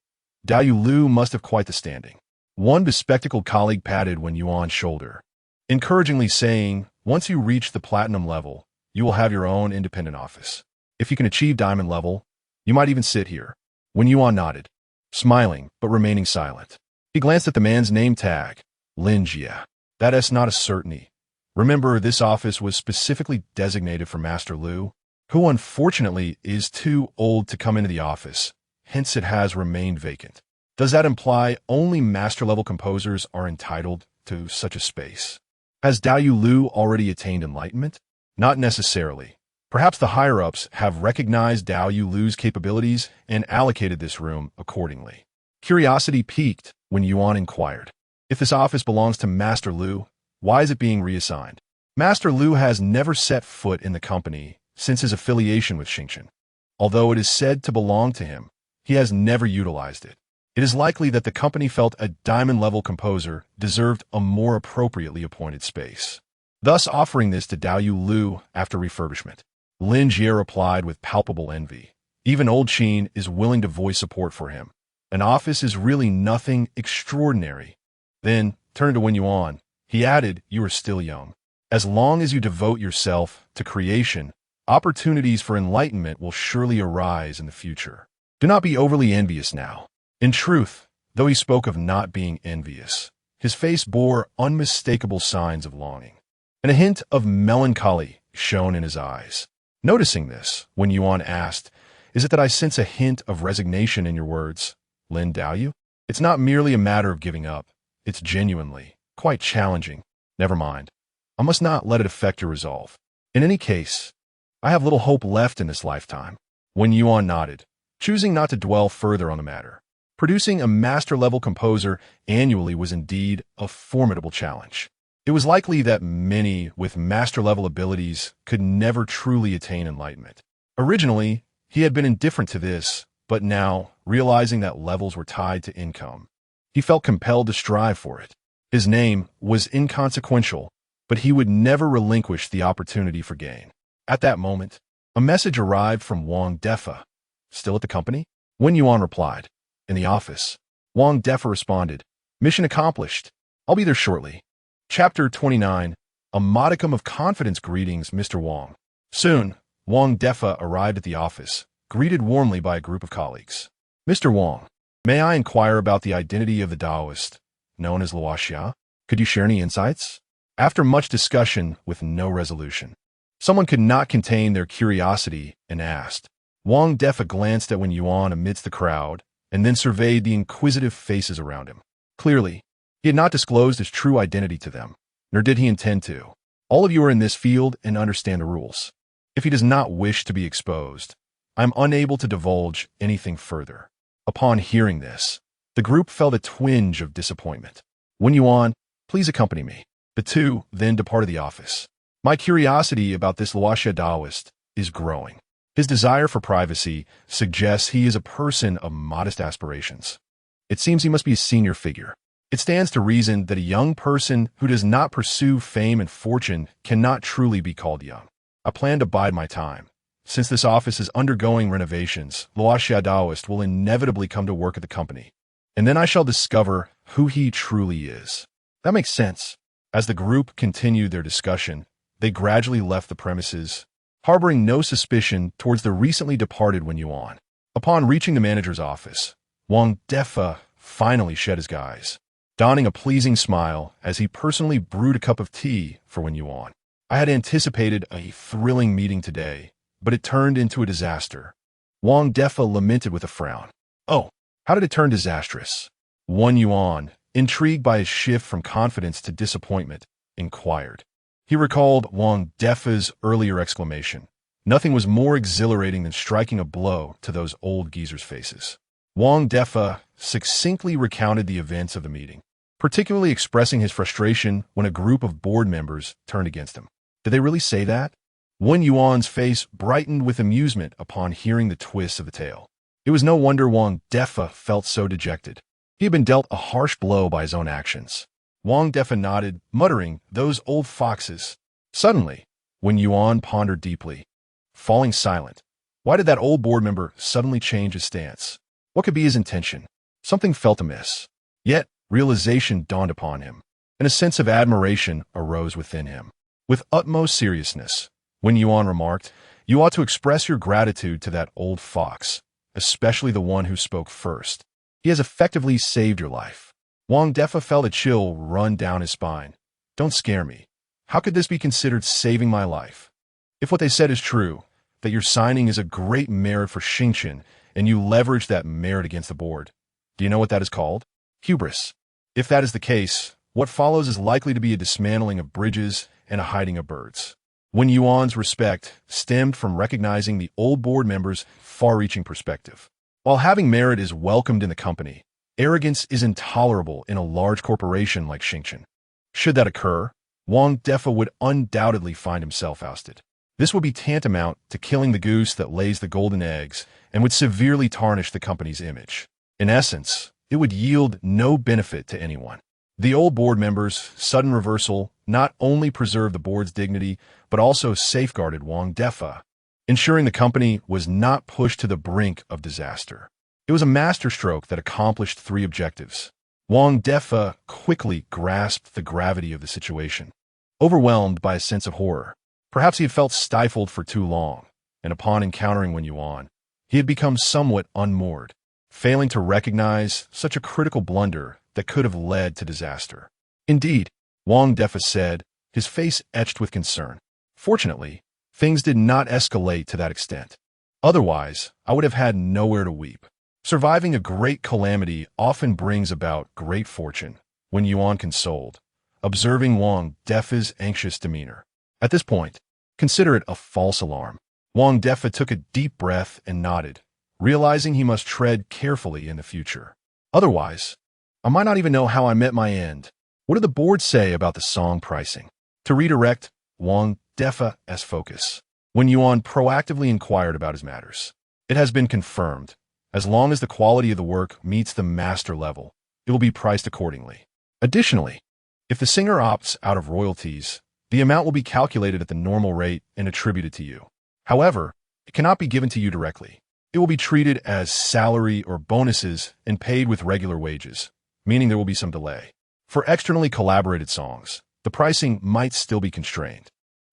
Dao Lu must have quite the standing. One bespectacled colleague patted Wen Yuan's shoulder, encouragingly saying, once you reach the platinum level, you will have your own independent office. If you can achieve diamond level, you might even sit here. Wen Yuan nodded, smiling but remaining silent. He glanced at the man's name tag, Lin Jia. That is not a certainty. Remember, this office was specifically designated for Master Lu, who unfortunately is too old to come into the office, hence it has remained vacant. Does that imply only master-level composers are entitled to such a space? Has Dao Lu already attained enlightenment? Not necessarily. Perhaps the higher-ups have recognized Dao Lu's capabilities and allocated this room accordingly. Curiosity piqued when Yuan inquired, if this office belongs to Master Lu, why is it being reassigned? Master Lu has never set foot in the company since his affiliation with Xingchen. Although it is said to belong to him, he has never utilized it. It is likely that the company felt a diamond-level composer deserved a more appropriately appointed space, thus offering this to Dao Lu after refurbishment. Lin Jie replied with palpable envy. Even old Qin is willing to voice support for him. An office is really nothing extraordinary. Then, turning to Wen Yuan, he added, you are still young. As long as you devote yourself to creation, opportunities for enlightenment will surely arise in the future. Do not be overly envious now. In truth, though he spoke of not being envious, his face bore unmistakable signs of longing, and a hint of melancholy shone in his eyes. Noticing this, Wen Yuan asked, is it that I sense a hint of resignation in your words, Lin Dao? It's not merely a matter of giving up. It's genuinely quite challenging. Never mind. I must not let it affect your resolve. In any case, I have little hope left in this lifetime. Wen Yuan nodded, choosing not to dwell further on the matter. Producing a master-level composer annually was indeed a formidable challenge. It was likely that many with master-level abilities could never truly attain enlightenment. Originally, he had been indifferent to this, but now, realizing that levels were tied to income, he felt compelled to strive for it. His name was inconsequential, but he would never relinquish the opportunity for gain. At that moment, a message arrived from Wang Defa. Still at the company? Wen Yuan replied. In the office. Wang Defa responded. Mission accomplished. I'll be there shortly. Chapter 29. A modicum of confidence. Greetings, Mr. Wang. Soon, Wang Defa arrived at the office, greeted warmly by a group of colleagues. Mr. Wang, may I inquire about the identity of the Taoist, known as Luoxia? Could you share any insights? After much discussion with no resolution, someone could not contain their curiosity and asked. Wang Defa glanced at Wen Yuan amidst the crowd, and then surveyed the inquisitive faces around him. Clearly, he had not disclosed his true identity to them, nor did he intend to. All of you are in this field and understand the rules. If he does not wish to be exposed, I am unable to divulge anything further. Upon hearing this, the group felt a twinge of disappointment. Wen Yuan, please accompany me. The two then departed the office. My curiosity about this Luoxia Taoist is growing. His desire for privacy suggests he is a person of modest aspirations. It seems he must be a senior figure. It stands to reason that a young person who does not pursue fame and fortune cannot truly be called young. I plan to bide my time. Since this office is undergoing renovations, Luoxia Taoist will inevitably come to work at the company, and then I shall discover who he truly is. That makes sense. As the group continued their discussion, they gradually left the premises, harboring no suspicion towards the recently departed Wen Yuan. Upon reaching the manager's office, Wang Defa finally shed his guise, donning a pleasing smile as he personally brewed a cup of tea for Wen Yuan. I had anticipated a thrilling meeting today, but it turned into a disaster. Wang Defa lamented with a frown. Oh, how did it turn disastrous? Wen Yuan, intrigued by his shift from confidence to disappointment, inquired. He recalled Wang Defa's earlier exclamation. Nothing was more exhilarating than striking a blow to those old geezers' faces. Wang Defa succinctly recounted the events of the meeting, particularly expressing his frustration when a group of board members turned against him. Did they really say that? Wen Yuan's face brightened with amusement upon hearing the twist of the tale. It was no wonder Wang Defa felt so dejected. He had been dealt a harsh blow by his own actions. Wang Defa nodded, muttering, "Those old foxes." Suddenly, Wen Yuan pondered deeply, falling silent. Why did that old board member suddenly change his stance? What could be his intention? Something felt amiss. Yet, realization dawned upon him, and a sense of admiration arose within him. With utmost seriousness, Wen Yuan remarked, "You ought to express your gratitude to that old fox, especially the one who spoke first. He has effectively saved your life." Wang Defa felt a chill run down his spine. "Don't scare me. How could this be considered saving my life? If what they said is true, that your signing is a great merit for Xingqian, and you leverage that merit against the board, do you know what that is called? Hubris. If that is the case, what follows is likely to be a dismantling of bridges and a hiding of birds." Wen Yuan's respect stemmed from recognizing the old board member's far-reaching perspective. While having merit is welcomed in the company, arrogance is intolerable in a large corporation like Xingqian. Should that occur, Wang Defa would undoubtedly find himself ousted. This would be tantamount to killing the goose that lays the golden eggs and would severely tarnish the company's image. In essence, it would yield no benefit to anyone. The old board member's sudden reversal not only preserved the board's dignity, but also safeguarded Wang Defa, ensuring the company was not pushed to the brink of disaster. It was a masterstroke that accomplished three objectives. Wang Defa quickly grasped the gravity of the situation. Overwhelmed by a sense of horror, perhaps he had felt stifled for too long, and upon encountering Wen Yuan, he had become somewhat unmoored, failing to recognize such a critical blunder that could have led to disaster. Indeed, Wang Defa said, his face etched with concern. Fortunately, things did not escalate to that extent. Otherwise, I would have had nowhere to weep. Surviving a great calamity often brings about great fortune, Wen Yuan consoled, observing Wang Defa's anxious demeanor. At this point, consider it a false alarm. Wang Defa took a deep breath and nodded, realizing he must tread carefully in the future. Otherwise, I might not even know how I met my end. What did the board say about the song pricing? To redirect Wang Defa's focus, Wen Yuan proactively inquired about his matters. It has been confirmed. As long as the quality of the work meets the master level, it will be priced accordingly. Additionally, if the singer opts out of royalties, the amount will be calculated at the normal rate and attributed to you. However, it cannot be given to you directly. It will be treated as salary or bonuses and paid with regular wages, meaning there will be some delay. For externally collaborated songs, the pricing might still be constrained.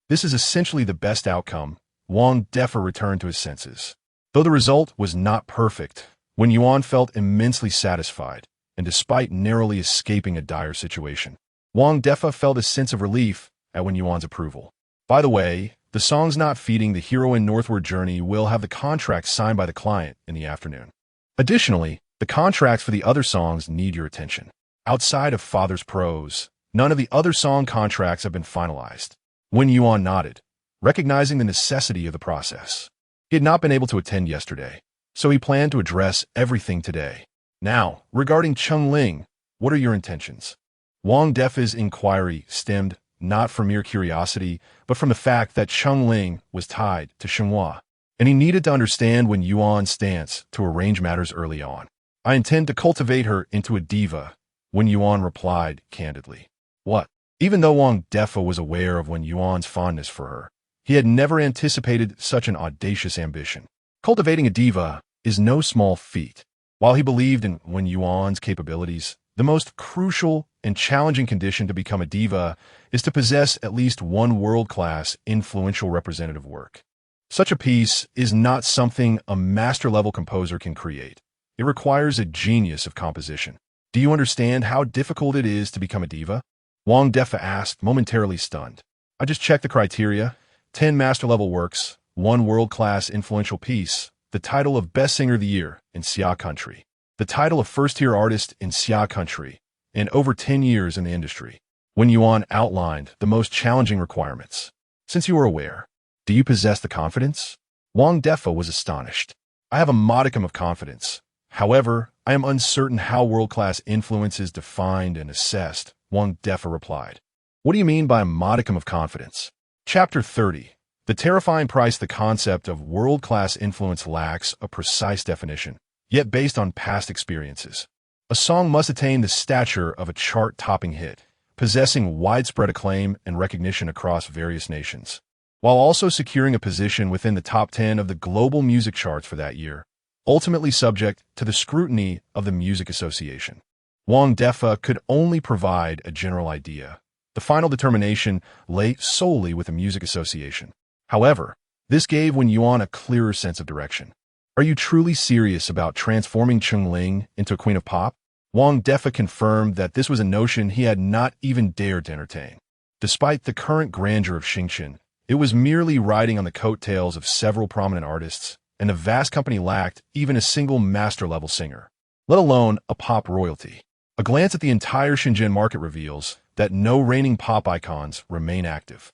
This is essentially the best outcome. Wang Defa returned to his senses. Though the result was not perfect, Wen Yuan felt immensely satisfied, and despite narrowly escaping a dire situation, Wang Defa felt a sense of relief at Wen Yuan's approval. By the way, the songs not feeding the heroine northward journey will have the contract signed by the client in the afternoon. Additionally, the contracts for the other songs need your attention. Outside of Father's Prose, none of the other song contracts have been finalized. Wen Yuan nodded, recognizing the necessity of the process. He had not been able to attend yesterday, so he planned to address everything today. Now, regarding Cheng Ling, what are your intentions? Wang Defa's inquiry stemmed not from mere curiosity, but from the fact that Cheng Ling was tied to Jinghua, and he needed to understand Wen Yuan's stance to arrange matters early on. I intend to cultivate her into a diva, Wen Yuan replied candidly. What? Even though Wang Defa was aware of Wen Yuan's fondness for her, he had never anticipated such an audacious ambition. Cultivating a diva is no small feat. While he believed in Wen Yuan's capabilities, The most crucial and challenging condition to become a diva is to possess at least one world-class, influential representative work. Such a piece is not something a master-level composer can create. It requires a genius of composition. Do you understand how difficult it is to become a diva? Wang Defa asked, momentarily stunned. I just checked the criteria. 10 master-level works, one world-class influential piece, the title of Best Singer of the Year in Xia Country, the title of First-Tier Artist in Xia Country, and over 10 years in the industry. Wen Yuan outlined the most challenging requirements. Since you are aware, do you possess the confidence? Wang Defa was astonished. I have a modicum of confidence. However, I am uncertain how world-class influence is defined and assessed, Wang Defa replied. What do you mean by a modicum of confidence? Chapter 30. The terrifying price. The concept of world-class influence lacks a precise definition, yet based on past experiences. A song must attain the stature of a chart-topping hit, possessing widespread acclaim and recognition across various nations, while also securing a position within the top 10 of the global music charts for that year, ultimately subject to the scrutiny of the Music Association. Wang Defa could only provide a general idea. The final determination lay solely with the Music Association. However, this gave Wen Yuan a clearer sense of direction. Are you truly serious about transforming Cheng Ling into a queen of pop? Wang Defa confirmed that this was a notion he had not even dared to entertain. Despite the current grandeur of Xingqian, it was merely riding on the coattails of several prominent artists, and the vast company lacked even a single master-level singer, let alone a pop royalty. A glance at the entire Shenzhen market reveals that no reigning pop icons remain active.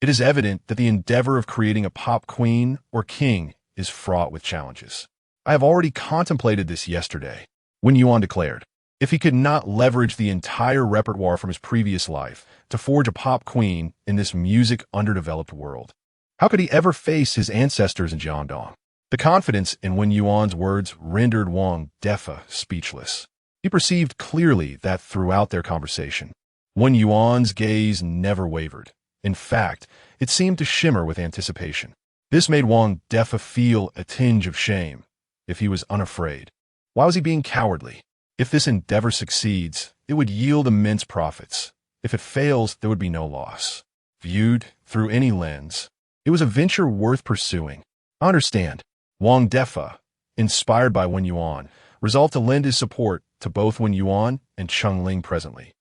It is evident that the endeavor of creating a pop queen or king is fraught with challenges. I have already contemplated this yesterday, Wen Yuan declared. If he could not leverage the entire repertoire from his previous life to forge a pop queen in this music underdeveloped world, how could he ever face his ancestors in Jiangdong? The confidence in Wen Yuan's words rendered Wang Defa speechless. He perceived clearly that throughout their conversation, Wen Yuan's gaze never wavered. In fact, it seemed to shimmer with anticipation. This made Wang Defa feel a tinge of shame. If he was unafraid, why was he being cowardly? If this endeavor succeeds, it would yield immense profits. If it fails, there would be no loss. Viewed through any lens, it was a venture worth pursuing. I understand. Wang Defa, inspired by Wen Yuan, resolved to lend his support to both Wen Yuan and Cheng Ling presently.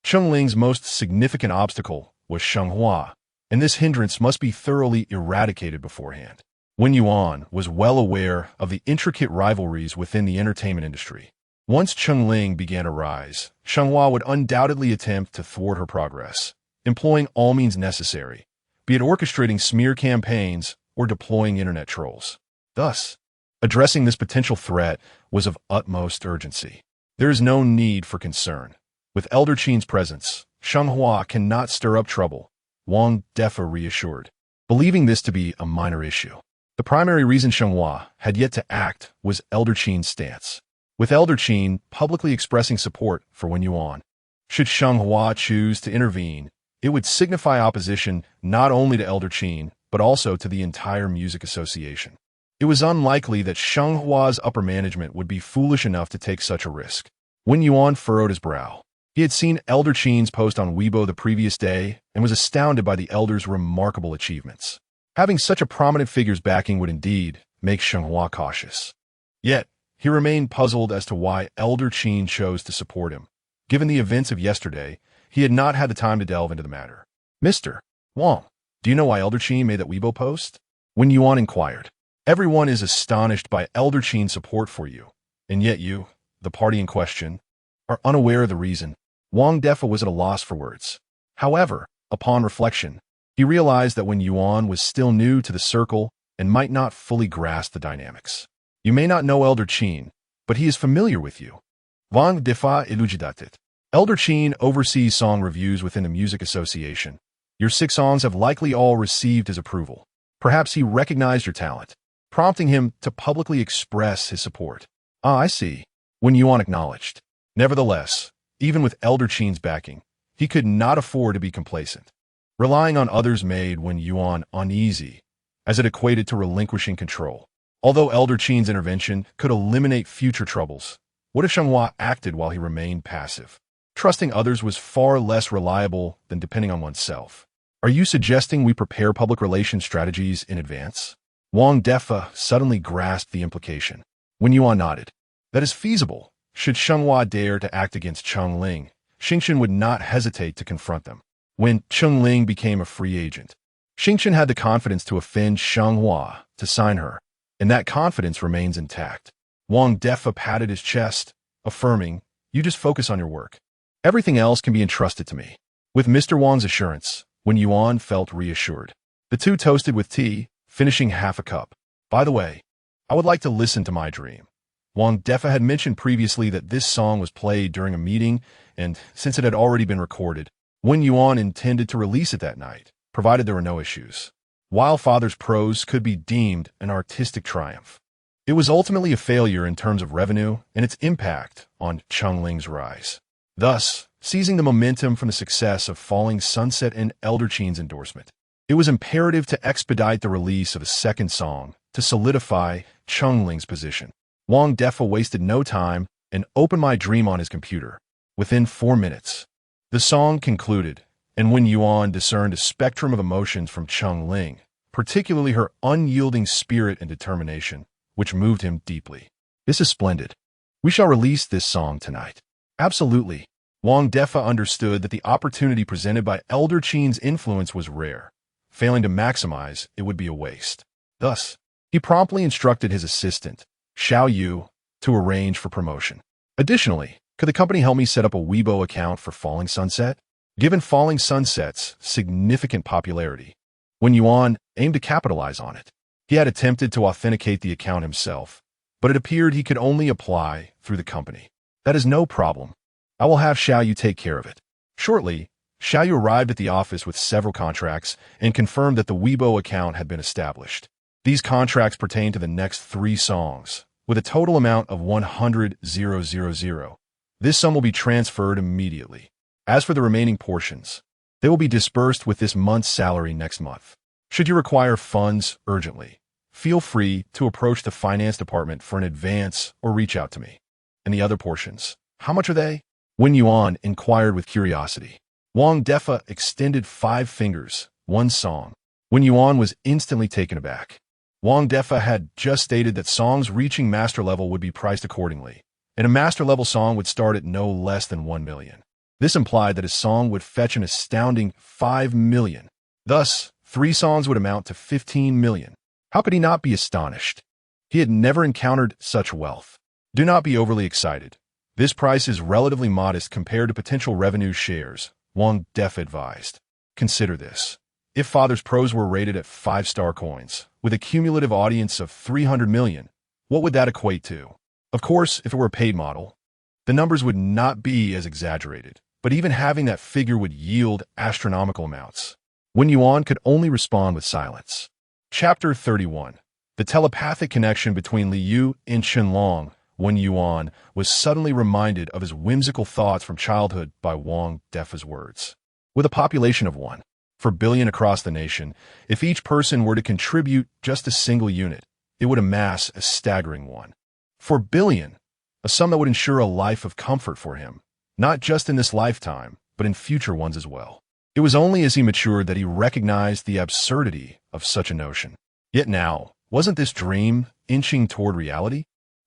Cheng Ling's most significant obstacle was Jinghua, and this hindrance must be thoroughly eradicated beforehand. Wen Yuan was well aware of the intricate rivalries within the entertainment industry. Once Cheng Ling began to rise, Jinghua would undoubtedly attempt to thwart her progress, employing all means necessary, be it orchestrating smear campaigns or deploying internet trolls. Thus, addressing this potential threat was of utmost urgency. There is no need for concern. With Elder Qin's presence, Jinghua cannot stir up trouble, Wang Defa reassured, believing this to be a minor issue. The primary reason Jinghua had yet to act was Elder Qin's stance. With Elder Qin publicly expressing support for Wen Yuan, should Jinghua choose to intervene, it would signify opposition not only to Elder Qin, but also to the entire Music Association. It was unlikely that Shenghua's upper management would be foolish enough to take such a risk. Wen Yuan furrowed his brow. He had seen Elder Qin's post on Weibo the previous day and was astounded by the elder's remarkable achievements. Having such a prominent figure's backing would indeed make Jinghua cautious. Yet, he remained puzzled as to why Elder Qin chose to support him. Given the events of yesterday, he had not had the time to delve into the matter. Mr. Wang, do you know why Elder Qin made that Weibo post? Wen Yuan inquired. Everyone is astonished by Elder Qin's support for you, and yet you, the party in question, are unaware of the reason. Wang Defa was at a loss for words. However, upon reflection, he realized that Wen Yuan was still new to the circle and might not fully grasp the dynamics. You may not know Elder Qin, but he is familiar with you. Wang Defa elucidated. Elder Qin oversees song reviews within the Music Association. Your 6 songs have likely all received his approval. Perhaps he recognized your talent, prompting him to publicly express his support. Ah, I see, Wen Yuan acknowledged. Nevertheless, even with Elder Qin's backing, he could not afford to be complacent. Relying on others made Wen Yuan uneasy, as it equated to relinquishing control. Although Elder Qin's intervention could eliminate future troubles, What if Jinghua acted while he remained passive? Trusting others was far less reliable than depending on oneself. Are you suggesting we prepare public relations strategies in advance? Wang Defa suddenly grasped the implication. Wen Yuan nodded. That is feasible. Should Jinghua dare to act against Cheng Ling, Xingchen would not hesitate to confront them. When Cheng Ling became a free agent, Xingchen had the confidence to offend Jinghua to sign her, and that confidence remains intact. Wang Defa patted his chest, affirming, "You just focus on your work. Everything else can be entrusted to me." With Mr. Wang's assurance, Wen Yuan felt reassured. The two toasted with tea, finishing half a cup. By the way, I would like to listen to my dream. Wang Defa had mentioned previously that this song was played during a meeting, and since it had already been recorded, Wen Yuan intended to release it that night, provided there were no issues. While Father's prose could be deemed an artistic triumph, it was ultimately a failure in terms of revenue and its impact on Cheng Ling's rise. Thus, seizing the momentum from the success of Falling Sunset and Elder Qin's endorsement, it was imperative to expedite the release of a second song to solidify Cheng Ling's position. Wang Defa wasted no time and opened my dream on his computer. Within 4 minutes, the song concluded, and Wen Yuan discerned a spectrum of emotions from Cheng Ling, particularly her unyielding spirit and determination, which moved him deeply. This is splendid. We shall release this song tonight. Absolutely. Wang Defa understood that the opportunity presented by Elder Qin's influence was rare. Failing to maximize, it would be a waste. Thus, he promptly instructed his assistant, Xiao Yu, to arrange for promotion. Additionally, could the company help me set up a Weibo account for Falling Sunset? Given Falling Sunset's significant popularity, Wen Yuan aimed to capitalize on it. He had attempted to authenticate the account himself, but it appeared he could only apply through the company. That is no problem. I will have Xiao Yu take care of it. Shortly, Xiao Yu arrived at the office with several contracts and confirmed that the Weibo account had been established. These contracts pertain to the next 3 songs, with a total amount of 100,000. This sum will be transferred immediately. As for the remaining portions, they will be disbursed with this month's salary next month. Should you require funds urgently, feel free to approach the finance department for an advance or reach out to me. And the other portions, how much are they? Wen Yuan inquired with curiosity. Wang Defa extended 5 fingers, 1 song. Wen Yuan was instantly taken aback. Wang Defa had just stated that songs reaching master level would be priced accordingly, and a master level song would start at no less than 1 million. This implied that a song would fetch an astounding 5 million. Thus, 3 songs would amount to 15 million. How could he not be astonished? He had never encountered such wealth. Do not be overly excited. This price is relatively modest compared to potential revenue shares, Wang Defa advised. Consider this. If Father's prose were rated at 5-star coins, with a cumulative audience of 300 million, what would that equate to? Of course, if it were a paid model, the numbers would not be as exaggerated, but even having that figure would yield astronomical amounts. Wen Yuan could only respond with silence. Chapter 31. The telepathic connection between Li Yu and Qianlong. Wen Yuan was suddenly reminded of his whimsical thoughts from childhood by Wang Defa's words. With a population of 1 billion across the nation, if each person were to contribute just a single unit, it would amass a staggering 1 billion, a sum that would ensure a life of comfort for him, not just in this lifetime, but in future ones as well. It was only as he matured that he recognized the absurdity of such a notion. Yet now, wasn't this dream inching toward reality?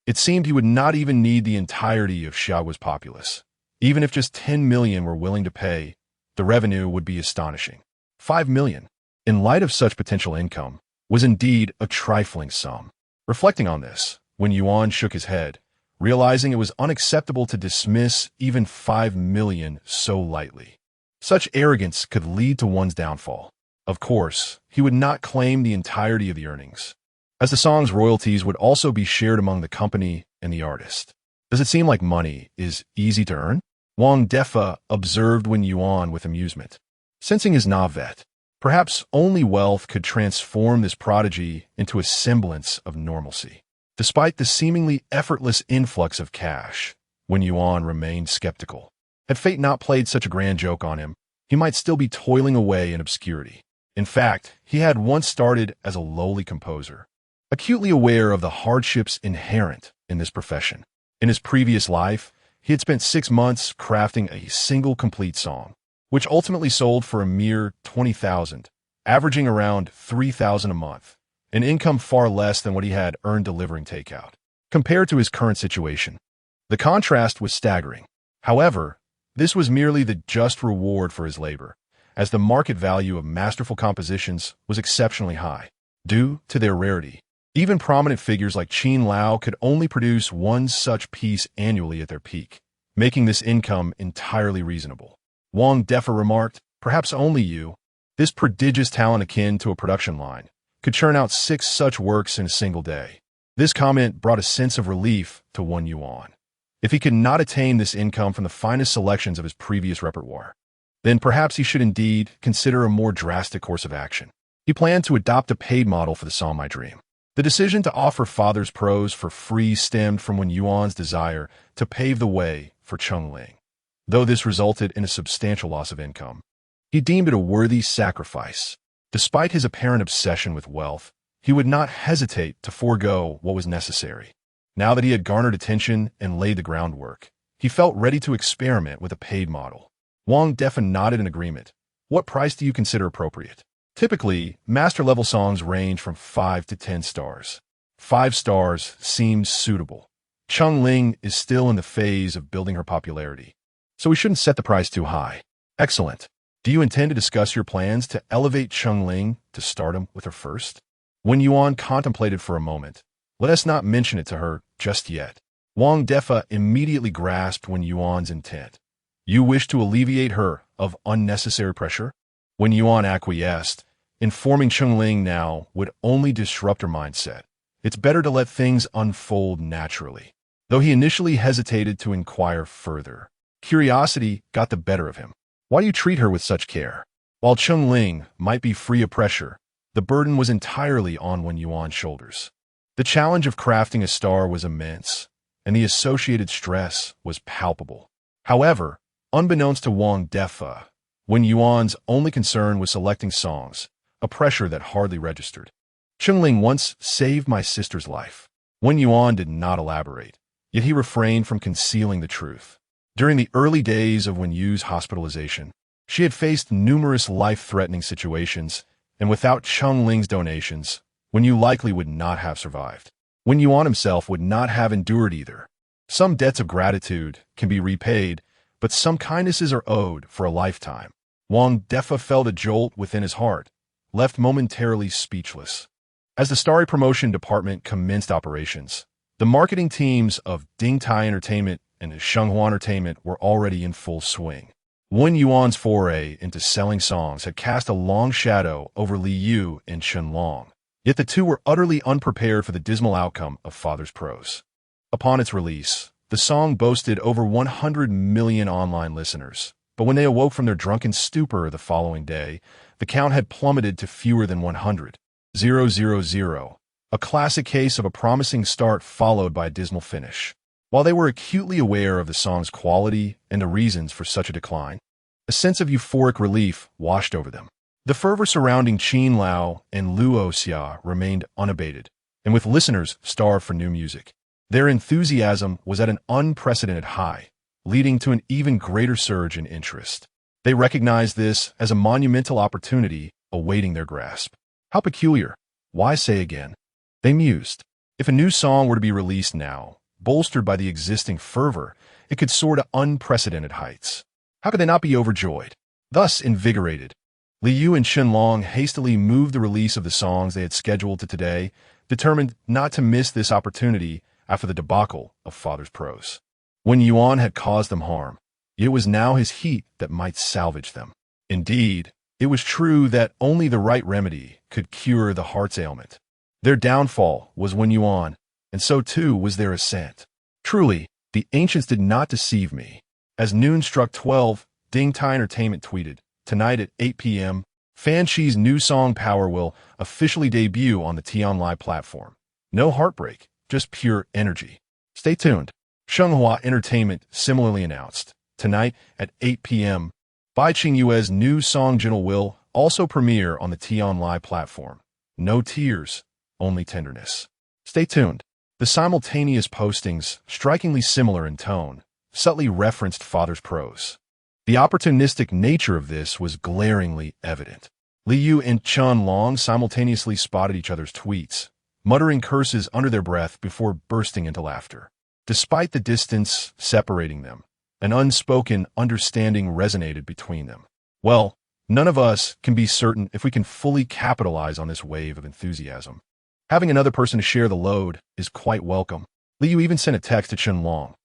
It seemed he would not even need the entirety of Xiaoguo's populace. Even if just 10 million were willing to pay, the revenue would be astonishing. 5 million, in light of such potential income, was indeed a trifling sum. Reflecting on this, Wen Yuan shook his head, realizing it was unacceptable to dismiss even 5 million so lightly. Such arrogance could lead to one's downfall. Of course, he would not claim the entirety of the earnings, as the song's royalties would also be shared among the company and the artist. Does it seem like money is easy to earn? Wang Defa observed Wen Yuan with amusement. Sensing his navet, perhaps only wealth could transform this prodigy into a semblance of normalcy. Despite the seemingly effortless influx of cash, Wen Yuan remained skeptical. Had fate not played such a grand joke on him, he might still be toiling away in obscurity. In fact, he had once started as a lowly composer, acutely aware of the hardships inherent in this profession. In his previous life, he had spent 6 months crafting a single complete song, which ultimately sold for a mere 20,000, averaging around 3,000 a month, an income far less than what he had earned delivering takeout. Compared to his current situation, the contrast was staggering. However, this was merely the just reward for his labor, as the market value of masterful compositions was exceptionally high, due to their rarity. Even prominent figures like Qin Lao could only produce one such piece annually at their peak, making this income entirely reasonable. Wang Defa remarked, "Perhaps only you, this prodigious talent akin to a production line, could churn out 6 such works in a single day." This comment brought a sense of relief to Wen Yuan. If he could not attain this income from the finest selections of his previous repertoire, then perhaps he should indeed consider a more drastic course of action. He planned to adopt a paid model for the song My Dream. The decision to offer Father's Prose for free stemmed from Wen Yuan's desire to pave the way for Chengling. Though this resulted in a substantial loss of income, he deemed it a worthy sacrifice. Despite his apparent obsession with wealth, he would not hesitate to forego what was necessary. Now that he had garnered attention and laid the groundwork, he felt ready to experiment with a paid model. Wang Defa nodded in agreement. "What price do you consider appropriate?" Typically, master-level songs range from 5 to 10 stars. 5 stars seems suitable. Chengling is still in the phase of building her popularity, so we shouldn't set the price too high. Excellent. Do you intend to discuss your plans to elevate Chengling to stardom with her first? Wen Yuan contemplated for a moment. Let us not mention it to her just yet. Wang Defa immediately grasped Wen Yuan's intent. You wish to alleviate her of unnecessary pressure? Wen Yuan acquiesced. Informing Chengling now would only disrupt her mindset. It's better to let things unfold naturally. Though he initially hesitated to inquire further, curiosity got the better of him. Why do you treat her with such care? While Chengling might be free of pressure, the burden was entirely on Wen Yuan's shoulders. The challenge of crafting a star was immense, and the associated stress was palpable. However, unbeknownst to Wang Defa, Wen Yuan's only concern was selecting songs, a pressure that hardly registered. Chengling once saved my sister's life. Wen Yuan did not elaborate, yet he refrained from concealing the truth. During the early days of Wen Yu's hospitalization, she had faced numerous life-threatening situations, and without Chengling's donations, Wen Yu likely would not have survived. Wen Yuan himself would not have endured either. Some debts of gratitude can be repaid, but some kindnesses are owed for a lifetime. Wang Defa felt a jolt within his heart, left momentarily speechless. As the Starry Promotion Department commenced operations, the marketing teams of Dingtai Entertainment and Jinghua Entertainment were already in full swing. Wen Yuan's foray into selling songs had cast a long shadow over Li Yu and Chen Long, yet the two were utterly unprepared for the dismal outcome of Father's Prose. Upon its release, the song boasted over 100 million online listeners, but when they awoke from their drunken stupor the following day, the count had plummeted to fewer than 100,000, a classic case of a promising start followed by a dismal finish. While they were acutely aware of the song's quality and the reasons for such a decline, a sense of euphoric relief washed over them. The fervor surrounding Qin Lao and Luo Xia remained unabated, and with listeners starved for new music. Their enthusiasm was at an unprecedented high, leading to an even greater surge in interest. They recognized this as a monumental opportunity awaiting their grasp. How peculiar. Why say again? They mused. If a new song were to be released now, bolstered by the existing fervor, it could soar to unprecedented heights. How could they not be overjoyed? Thus invigorated, Li Yu and Chen Long hastily moved the release of the songs they had scheduled to today, determined not to miss this opportunity after the debacle of Father's Prose. Wen Yuan had caused them harm, it was now his heat that might salvage them. Indeed, it was true that only the right remedy could cure the heart's ailment. Their downfall was Wen Yuan, and so too was their ascent. Truly, the ancients did not deceive me. As noon struck 12, Dingtai Entertainment tweeted, "Tonight at 8 p.m., Fan Chi's new song Power will officially debut on the T-Online platform. No heartbreak, just pure energy. Stay tuned." Jinghua Entertainment similarly announced, "Tonight at 8 p.m., Bai Qingyue's new song Jingle will also premiere on the T-Online platform. No tears, only tenderness. Stay tuned." The simultaneous postings, strikingly similar in tone, subtly referenced father's prose. The opportunistic nature of this was glaringly evident. Liu and Chun Long simultaneously spotted each other's tweets, muttering curses under their breath before bursting into laughter. Despite the distance separating them, an unspoken understanding resonated between them. Well, none of us can be certain if we can fully capitalize on this wave of enthusiasm. Having another person to share the load is quite welcome. Liu even sent a text to Chun Long.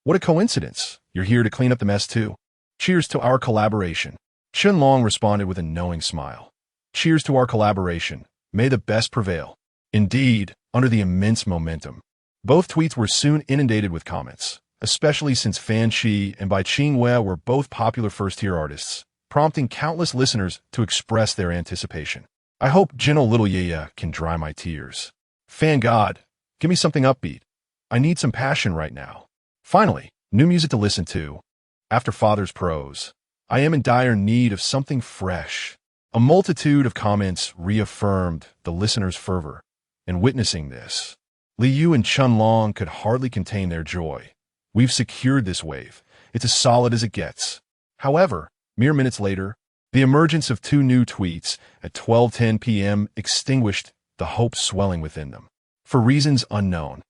What a coincidence. You're here to clean up the mess too. Cheers to our collaboration. Chun Long responded with a knowing smile. Cheers to our collaboration. May the best prevail. Indeed, under the immense momentum. Both tweets were soon inundated with comments, especially since Fan Chi and Bai Jinghua were both popular first-tier artists, prompting countless listeners to express their anticipation. I hope Jin'o Little Yaya can dry my tears. Fan God, give me something upbeat. I need some passion right now. Finally, new music to listen to. After Father's Prose, I am in dire need of something fresh. A multitude of comments reaffirmed the listener's fervor. And witnessing this, Liu and Chun Long could hardly contain their joy. We've secured this wave. It's as solid as it gets. However, mere minutes later, the emergence of two new tweets at 12:10 p.m. extinguished the hope swelling within them. For reasons unknown,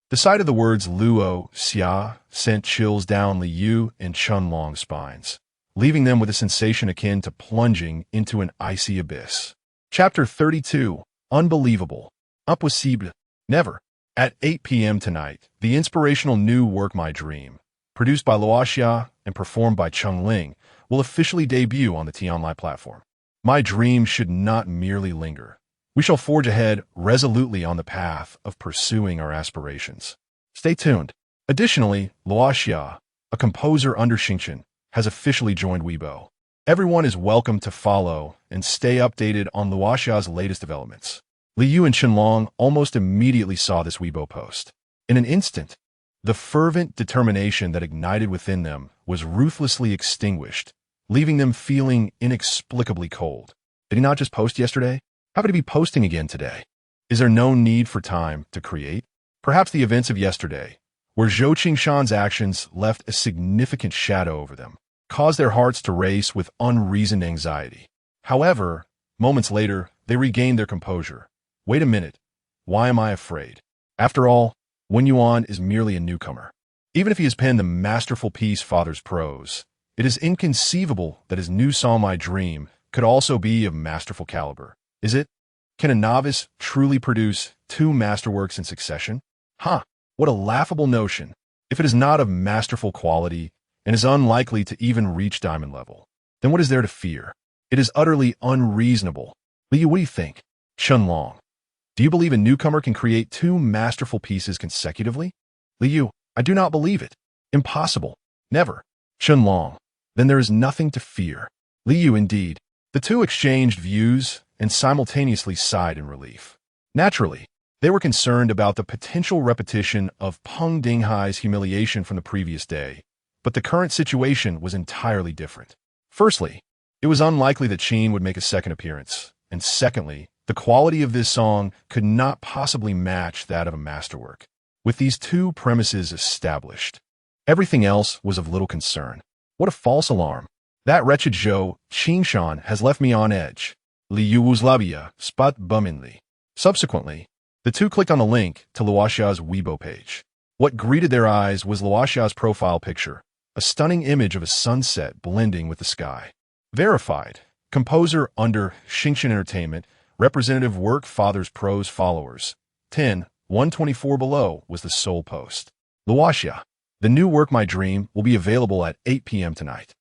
the sight of the words Luo Xia sent chills down Liu and Chun Long's spines, leaving them with a sensation akin to plunging into an icy abyss. Chapter 32. Unbelievable. Impossible. Never. At 8 p.m. tonight, the inspirational new work My Dream, produced by Luoxia and performed by Chung Ling, will officially debut on the Tianlai platform. My Dream should not merely linger. We shall forge ahead resolutely on the path of pursuing our aspirations. Stay tuned. Additionally, Luoxia, a composer under Xingqian, has officially joined Weibo. Everyone is welcome to follow and stay updated on Luoxia's latest developments. Liu and Chun Long almost immediately saw this Weibo post. In an instant, the fervent determination that ignited within them was ruthlessly extinguished, leaving them feeling inexplicably cold. Did he not just post yesterday? How could he be posting again today? Is there no need for time to create? Perhaps the events of yesterday, where Zhou Qingshan's actions left a significant shadow over them, caused their hearts to race with unreasoned anxiety. However, moments later, they regained their composure. Wait a minute. Why am I afraid? After all, Wen Yuan is merely a newcomer. Even if he has penned the masterful piece Father's Prose, it is inconceivable that his new song My Dream could also be of masterful caliber. Is it? Can a novice truly produce two masterworks in succession? What a laughable notion. If it is not of masterful quality and is unlikely to even reach diamond level, then what is there to fear? It is utterly unreasonable. Liu, what do you think? Chun Long, do you believe a newcomer can create two masterful pieces consecutively? Liu, I do not believe it. Impossible. Never. Chun Long, then there is nothing to fear. Liu, indeed. The two exchanged views and simultaneously sighed in relief. Naturally, they were concerned about the potential repetition of Peng Dinghai's humiliation from the previous day, but the current situation was entirely different. Firstly, it was unlikely that Qin would make a second appearance, and secondly, the quality of this song could not possibly match that of a masterwork. With these two premises established, everything else was of little concern. What a false alarm. That wretched Zhou Qingshan has left me on edge. Liu Wuzlabia spot bumminly. Subsequently, the two clicked on the link to Luoxia's Weibo page. What greeted their eyes was Luoxia's profile picture, a stunning image of a sunset blending with the sky. Verified. Composer under Xingqian Entertainment, representative work Father's Prose followers. 124 below was the sole post. Luoxia, the new work My Dream will be available at 8 p.m. tonight.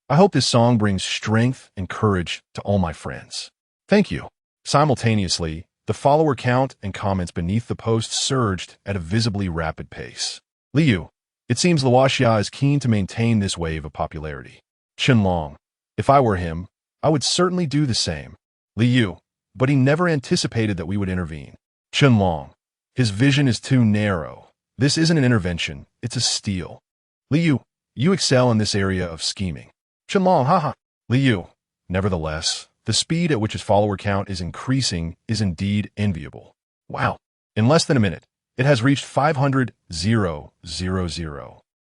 I hope this song brings strength and courage to all my friends. Thank you. Simultaneously, the follower count and comments beneath the post surged at a visibly rapid pace. Liu, it seems Luoxia is keen to maintain this wave of popularity. Chun Long, if I were him, I would certainly do the same. Liu, but he never anticipated that we would intervene. Chun Long, his vision is too narrow. This isn't an intervention, it's a steal. Liu, you excel in this area of scheming. Chun Long, Liu, nevertheless, the speed at which his follower count is increasing is indeed enviable. Wow. In less than a minute, It has reached 500,000.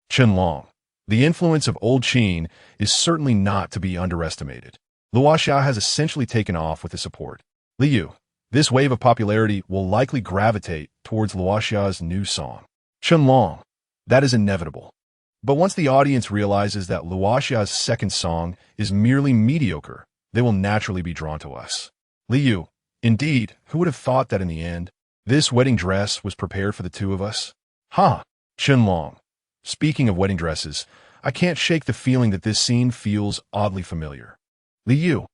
Qianlong. The influence of Old Qin is certainly not to be underestimated. Luoxia has essentially taken off with his support. Liu. This wave of popularity will likely gravitate towards Luoxia's new song. Qianlong. That is inevitable. But once the audience realizes that Luoxia's second song is merely mediocre, they will naturally be drawn to us. Liu. Indeed, who would have thought that in the end, this wedding dress was prepared for the two of us? Ha! Qianlong. Speaking of wedding dresses, I can't shake the feeling that this scene feels oddly familiar. Liu.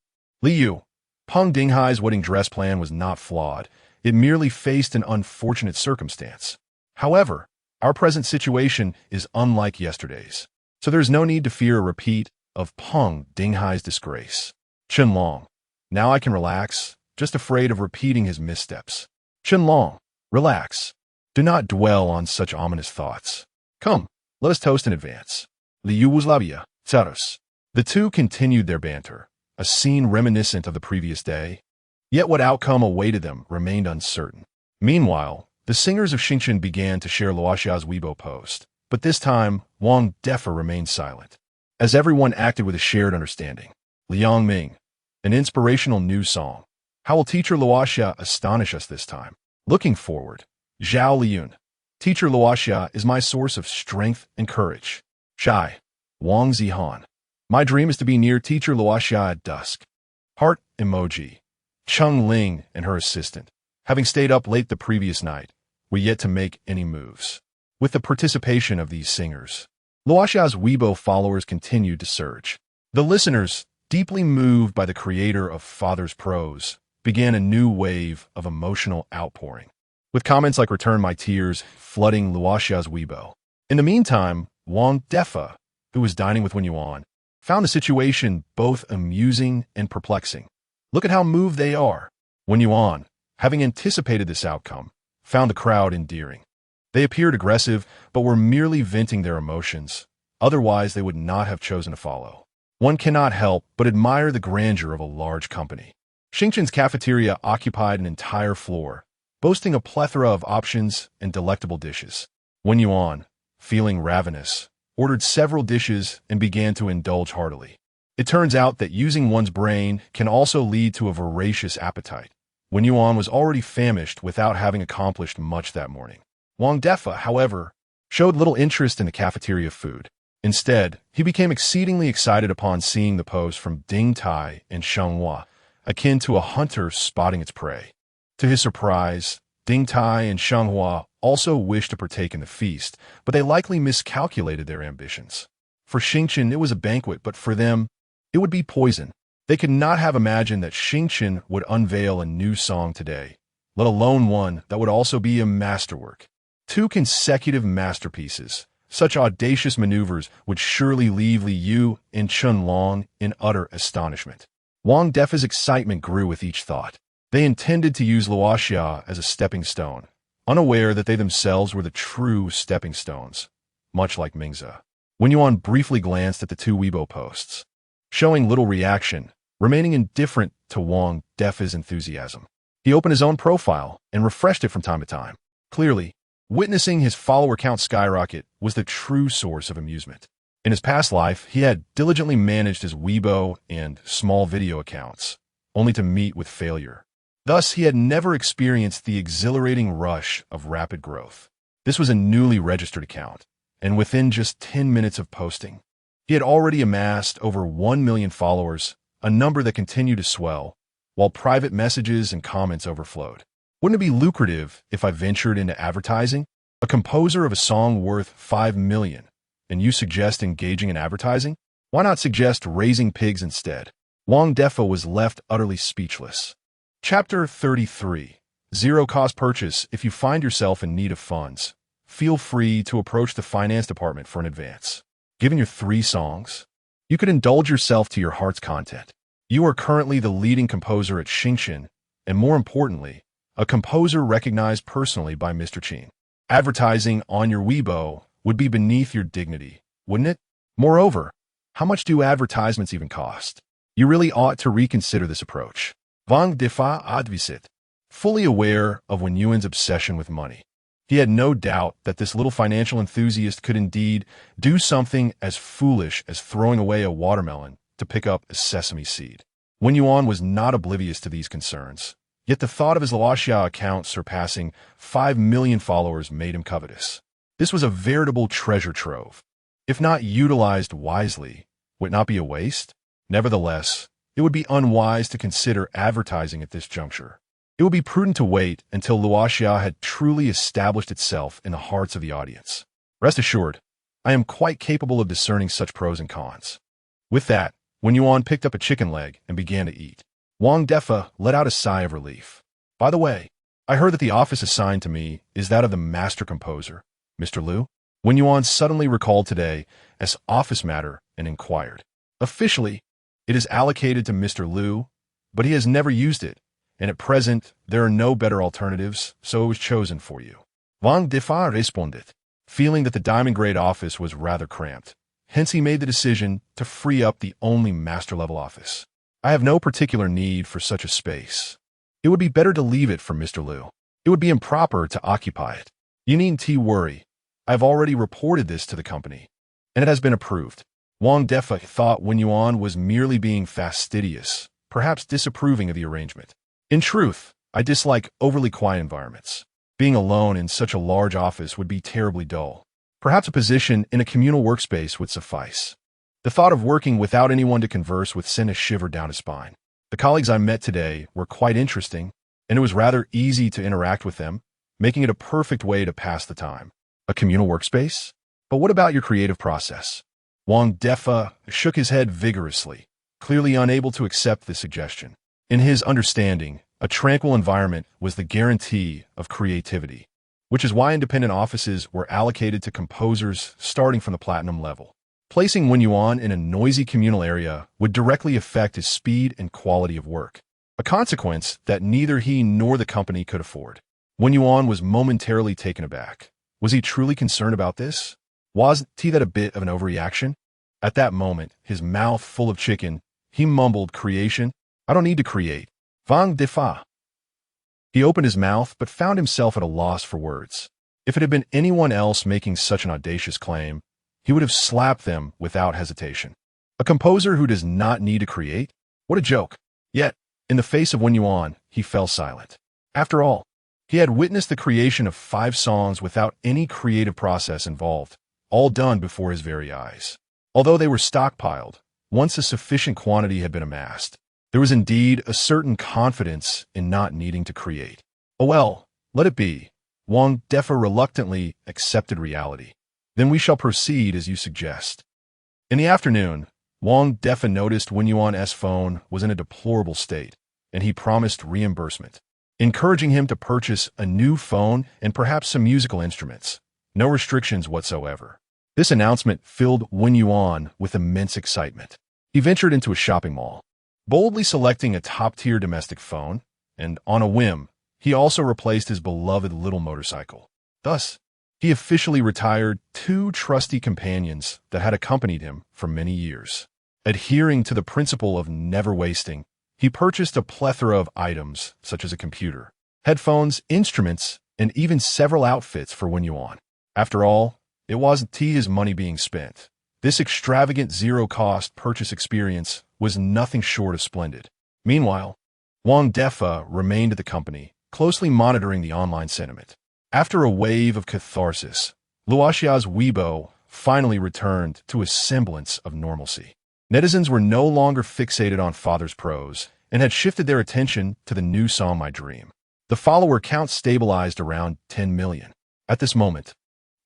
Peng Dinghai's wedding dress plan was not flawed. It merely faced an unfortunate circumstance. However, our present situation is unlike yesterday's, so there is no need to fear a repeat of Peng Dinghai's disgrace. Qianlong. Now I can relax, just afraid of repeating his missteps. Qianlong. Relax. Do not dwell on such ominous thoughts. Come, let us toast in advance. Liu was labia, Tsaros. The two continued their banter, a scene reminiscent of the previous day. Yet what outcome awaited them remained uncertain. Meanwhile, the singers of Xingqian began to share Luoxia's Weibo post, but this time, Wang Defa remained silent, as everyone acted with a shared understanding. Liang Ming. An inspirational new song. How will teacher Luoxia astonish us this time? Looking forward. Zhao Liyun. Teacher Luoxia is my source of strength and courage. Shai. Wang Zihan. My dream is to be near teacher Luoxia at dusk. Heart emoji. Cheng Ling and her assistant, having stayed up late the previous night, were yet to make any moves. With the participation of these singers, Luoxia's Weibo followers continued to surge. The listeners, deeply moved by the creator of Father's Prose, began a new wave of emotional outpouring, with comments like "Return my tears" flooding Luoxia's Weibo. In the meantime, Wang Defa, who was dining with Wen Yuan, found the situation both amusing and perplexing. Look at how moved they are. Wen Yuan, having anticipated this outcome, found the crowd endearing. They appeared aggressive, but were merely venting their emotions. Otherwise, they would not have chosen to follow. One cannot help but admire the grandeur of a large company. Xingqian's cafeteria occupied an entire floor, boasting a plethora of options and delectable dishes. Wen Yuan, feeling ravenous, ordered several dishes and began to indulge heartily. It turns out that using one's brain can also lead to a voracious appetite. Wen Yuan was already famished without having accomplished much that morning. Wang Defa, however, showed little interest in the cafeteria food. Instead, he became exceedingly excited upon seeing the pose from Ding Tai and Shenghua, akin to a hunter spotting its prey. To his surprise, Ding Tai and Shenghua also wished to partake in the feast, but they likely miscalculated their ambitions. For Xingqian, it was a banquet, but for them, it would be poison. They could not have imagined that Xingqian would unveil a new song today, let alone one that would also be a masterwork. 2 consecutive masterpieces. Such audacious maneuvers would surely leave Liu and Qianlong in utter astonishment. Wang Defa's excitement grew with each thought. They intended to use Luoxia as a stepping stone, unaware that they themselves were the true stepping stones, much like Mingze. Wen Yuan briefly glanced at the 2 Weibo posts, showing little reaction, remaining indifferent to Wang Defa's enthusiasm. He opened his own profile and refreshed it from time to time. Clearly, witnessing his follower count skyrocket was the true source of amusement. In his past life, he had diligently managed his Weibo and small video accounts, only to meet with failure. Thus, he had never experienced the exhilarating rush of rapid growth. This was a newly registered account, and within just 10 minutes of posting, he had already amassed over 1 million followers, a number that continued to swell, while private messages and comments overflowed. Wouldn't it be lucrative if I ventured into advertising? A composer of a song worth 5 million, and you suggest engaging in advertising? Why not suggest raising pigs instead? Wang Defa was left utterly speechless. Chapter 33. Zero-cost purchase. If you find yourself in need of funds, feel free to approach the finance department for an advance. Given your 3 songs, you could indulge yourself to your heart's content. You are currently the leading composer at Xingqian, and more importantly, a composer recognized personally by Mr. Qin. Advertising on your Weibo would be beneath your dignity, wouldn't it? Moreover, how much do advertisements even cost? You really ought to reconsider this approach. Wang Defa advised, fully aware of Wen Yuan's obsession with money. He had no doubt that this little financial enthusiast could indeed do something as foolish as throwing away a watermelon to pick up a sesame seed. Wen Yuan was not oblivious to these concerns, yet the thought of his Luoxia account surpassing 5 million followers made him covetous. This was a veritable treasure trove. If not utilized wisely, would it not be a waste? Nevertheless, it would be unwise to consider advertising at this juncture. It would be prudent to wait until Luoxia had truly established itself in the hearts of the audience. Rest assured, I am quite capable of discerning such pros and cons. With that, Wen Yuan picked up a chicken leg and began to eat. Wang Defa let out a sigh of relief. By the way, I heard that the office assigned to me is that of the master composer, Mr. Liu. Wen Yuan suddenly recalled today as office matter and inquired. Officially, it is allocated to Mr. Liu, but he has never used it, and at present there are no better alternatives, so it was chosen for you. Wang Defa responded, feeling that the diamond-grade office was rather cramped. Hence he made the decision to free up the only master-level office. I have no particular need for such a space. It would be better to leave it for Mr. Liu. It would be improper to occupy it. You needn't worry. I have already reported this to the company, and it has been approved. Wang Defa thought Wen Yuan was merely being fastidious, perhaps disapproving of the arrangement. In truth, I dislike overly quiet environments. Being alone in such a large office would be terribly dull. Perhaps a position in a communal workspace would suffice. The thought of working without anyone to converse with sent a shiver down his spine. The colleagues I met today were quite interesting, and it was rather easy to interact with them, making it a perfect way to pass the time. A communal workspace? But what about your creative process? Wang Defa shook his head vigorously, clearly unable to accept the suggestion. In his understanding, a tranquil environment was the guarantee of creativity, which is why independent offices were allocated to composers starting from the platinum level. Placing Wen Yuan in a noisy communal area would directly affect his speed and quality of work, a consequence that neither he nor the company could afford. Wen Yuan was momentarily taken aback. Was he truly concerned about this? Wasn't that a bit of an overreaction? At that moment, his mouth full of chicken, he mumbled, "Creation? I don't need to create. Wang Defa." He opened his mouth but found himself at a loss for words. If it had been anyone else making such an audacious claim, he would have slapped them without hesitation. A composer who does not need to create? What a joke. Yet, in the face of Wen Yuan, he fell silent. After all, he had witnessed the creation of 5 songs without any creative process involved, all done before his very eyes. Although they were stockpiled, once a sufficient quantity had been amassed, there was indeed a certain confidence in not needing to create. Oh well, let it be. Wang Defa reluctantly accepted reality. Then we shall proceed as you suggest. In the afternoon, Wang Defa noticed Wen Yuan's phone was in a deplorable state, and he promised reimbursement, encouraging him to purchase a new phone and perhaps some musical instruments. No restrictions whatsoever. This announcement filled Wen Yuan with immense excitement. He ventured into a shopping mall, boldly selecting a top-tier domestic phone, and on a whim, he also replaced his beloved little motorcycle. Thus, he officially retired 2 trusty companions that had accompanied him for many years. Adhering to the principle of never wasting, he purchased a plethora of items such as a computer, headphones, instruments, and even several outfits for Wen Yuan. After all, it wasn't his money being spent. This extravagant zero-cost purchase experience was nothing short of splendid. Meanwhile, Wang Defa remained at the company, closely monitoring the online sentiment. After a wave of catharsis, Luoxia's Weibo finally returned to a semblance of normalcy. Netizens were no longer fixated on Father's Prose and had shifted their attention to the new song My Dream. The follower count stabilized around 10 million. At this moment,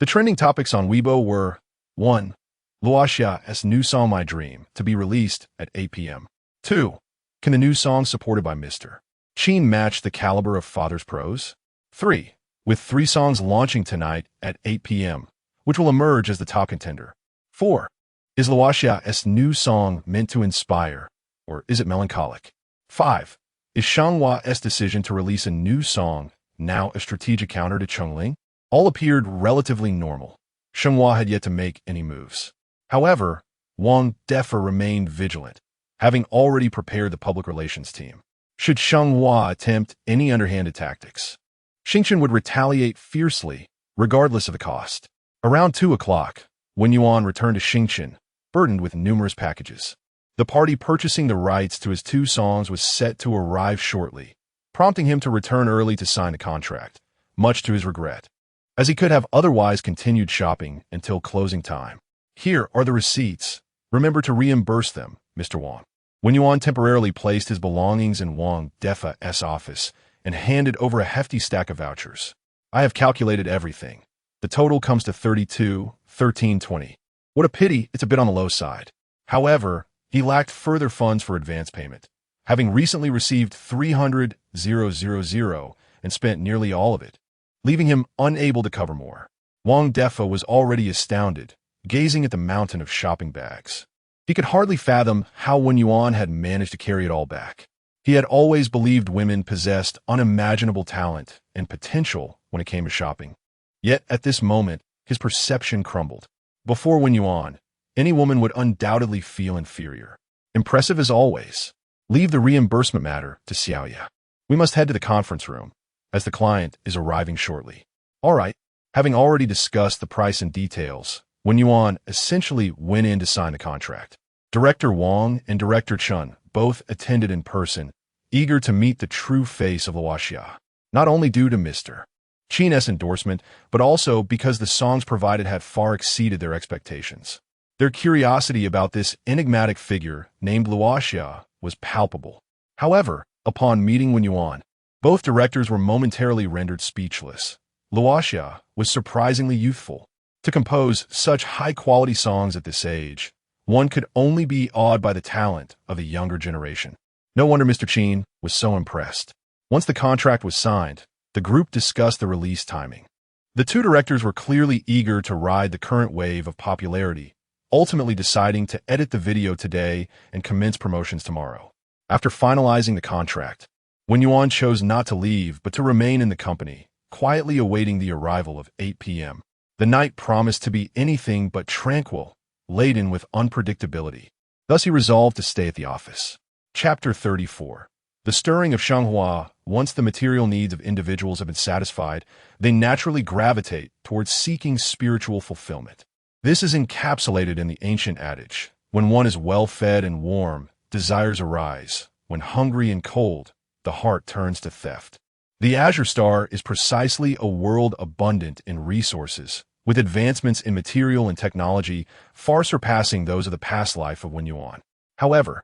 the trending topics on Weibo were 1. Luoxia's new song My Dream to be released at 8 p.m. 2. Can the new song supported by Mr. Qin match the caliber of Father's Prose? 3. With 3 songs launching tonight at 8 p.m., which will emerge as the top contender. 4. Is Luoxia's new song meant to inspire, or is it melancholic? 5. Is Shanghua's decision to release a new song now a strategic counter to Chongling? All appeared relatively normal. Shenghua had yet to make any moves. However, Wang Defa remained vigilant, having already prepared the public relations team. Should Shenghua attempt any underhanded tactics, Xingchen would retaliate fiercely regardless of the cost. Around 2 o'clock, Wen Yuan returned to Xingqian, burdened with numerous packages. The party purchasing the rights to his 2 songs was set to arrive shortly, prompting him to return early to sign the contract, much to his regret, as he could have otherwise continued shopping until closing time. Here are the receipts. Remember to reimburse them, Mr. Wang. Wen Yuan temporarily placed his belongings in Wang Defa's office and handed over a hefty stack of vouchers. I have calculated everything. The total comes to 1320. What a pity, it's a bit on the low side. However, he lacked further funds for advance payment, having recently received 300,000 and spent nearly all of it, leaving him unable to cover more. Wang Defa was already astounded, gazing at the mountain of shopping bags. He could hardly fathom how Wen Yuan had managed to carry it all back. He had always believed women possessed unimaginable talent and potential when it came to shopping. Yet at this moment, his perception crumbled. Before Wen Yuan, any woman would undoubtedly feel inferior. Impressive as always. Leave the reimbursement matter to Xiaoya. We must head to the conference room, as the client is arriving shortly. All right. Having already discussed the price and details, Wen Yuan essentially went in to sign the contract. Director Wang and Director Chun both attended in person, eager to meet the true face of Luoxia, not only due to Mr. Qin's endorsement, but also because the songs provided had far exceeded their expectations. Their curiosity about this enigmatic figure named Luoxia was palpable. However, upon meeting Wen Yuan, both directors were momentarily rendered speechless. Luoxia was surprisingly youthful. To compose such high-quality songs at this age, one could only be awed by the talent of the younger generation. No wonder Mr. Qin was so impressed. Once the contract was signed, the group discussed the release timing. The 2 directors were clearly eager to ride the current wave of popularity, ultimately deciding to edit the video today and commence promotions tomorrow. After finalizing the contract, Wen Yuan chose not to leave but to remain in the company, quietly awaiting the arrival of 8 p.m. The night promised to be anything but tranquil, laden with unpredictability. Thus he resolved to stay at the office. Chapter 34. The stirring of Jinghua. Once the material needs of individuals have been satisfied, they naturally gravitate towards seeking spiritual fulfillment. This is encapsulated in the ancient adage, when one is well-fed and warm, desires arise. When hungry and cold, the heart turns to theft. The Azure Star is precisely a world abundant in resources, with advancements in material and technology far surpassing those of the past life of Wen Yuan. However,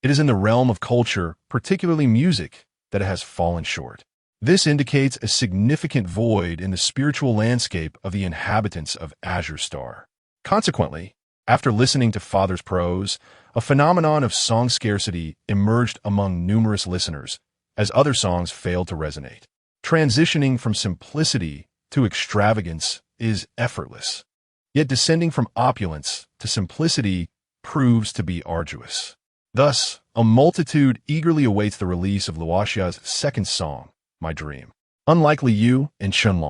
it is in the realm of culture, particularly music, that it has fallen short. This indicates a significant void in the spiritual landscape of the inhabitants of Azure Star. Consequently, after listening to Father's Prose, a phenomenon of song scarcity emerged among numerous listeners, as other songs failed to resonate. Transitioning from simplicity to extravagance is effortless, yet descending from opulence to simplicity proves to be arduous. Thus, a multitude eagerly awaits the release of Luoxia's second song, My Dream. Unlike Li Yu and Chen,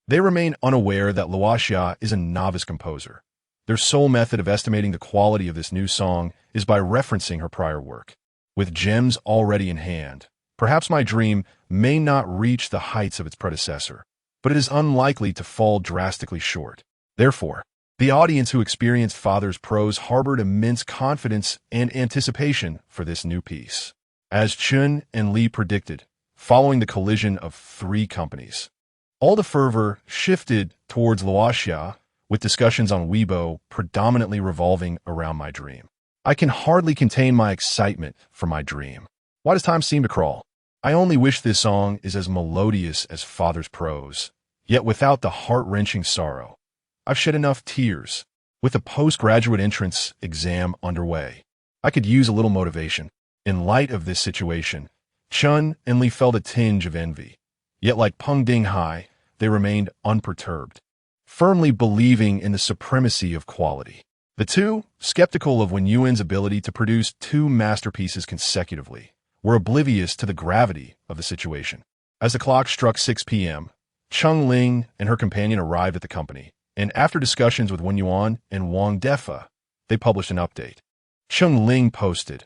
they remain unaware that Luoxia is a novice composer. Their sole method of estimating the quality of this new song is by referencing her prior work. With gems already in hand, perhaps My Dream may not reach the heights of its predecessor, but it is unlikely to fall drastically short. Therefore, the audience who experienced Father's Prose harbored immense confidence and anticipation for this new piece. As Chun and Li predicted, following the collision of 3 companies, all the fervor shifted towards Luoxia, with discussions on Weibo predominantly revolving around My Dream. I can hardly contain my excitement for My Dream. Why does time seem to crawl? I only wish this song is as melodious as Father's Prose, yet without the heart-wrenching sorrow. I've shed enough tears. With the postgraduate entrance exam underway, I could use a little motivation. In light of this situation, Chun and Li felt a tinge of envy. Yet like Peng Dinghai, they remained unperturbed, firmly believing in the supremacy of quality. The 2, skeptical of Wen Yuan's ability to produce 2 masterpieces consecutively, were oblivious to the gravity of the situation. As the clock struck 6 p.m., Cheng Ling and her companion arrived at the company, and after discussions with Wen Yuan and Wang Defa, they published an update. Cheng Ling posted,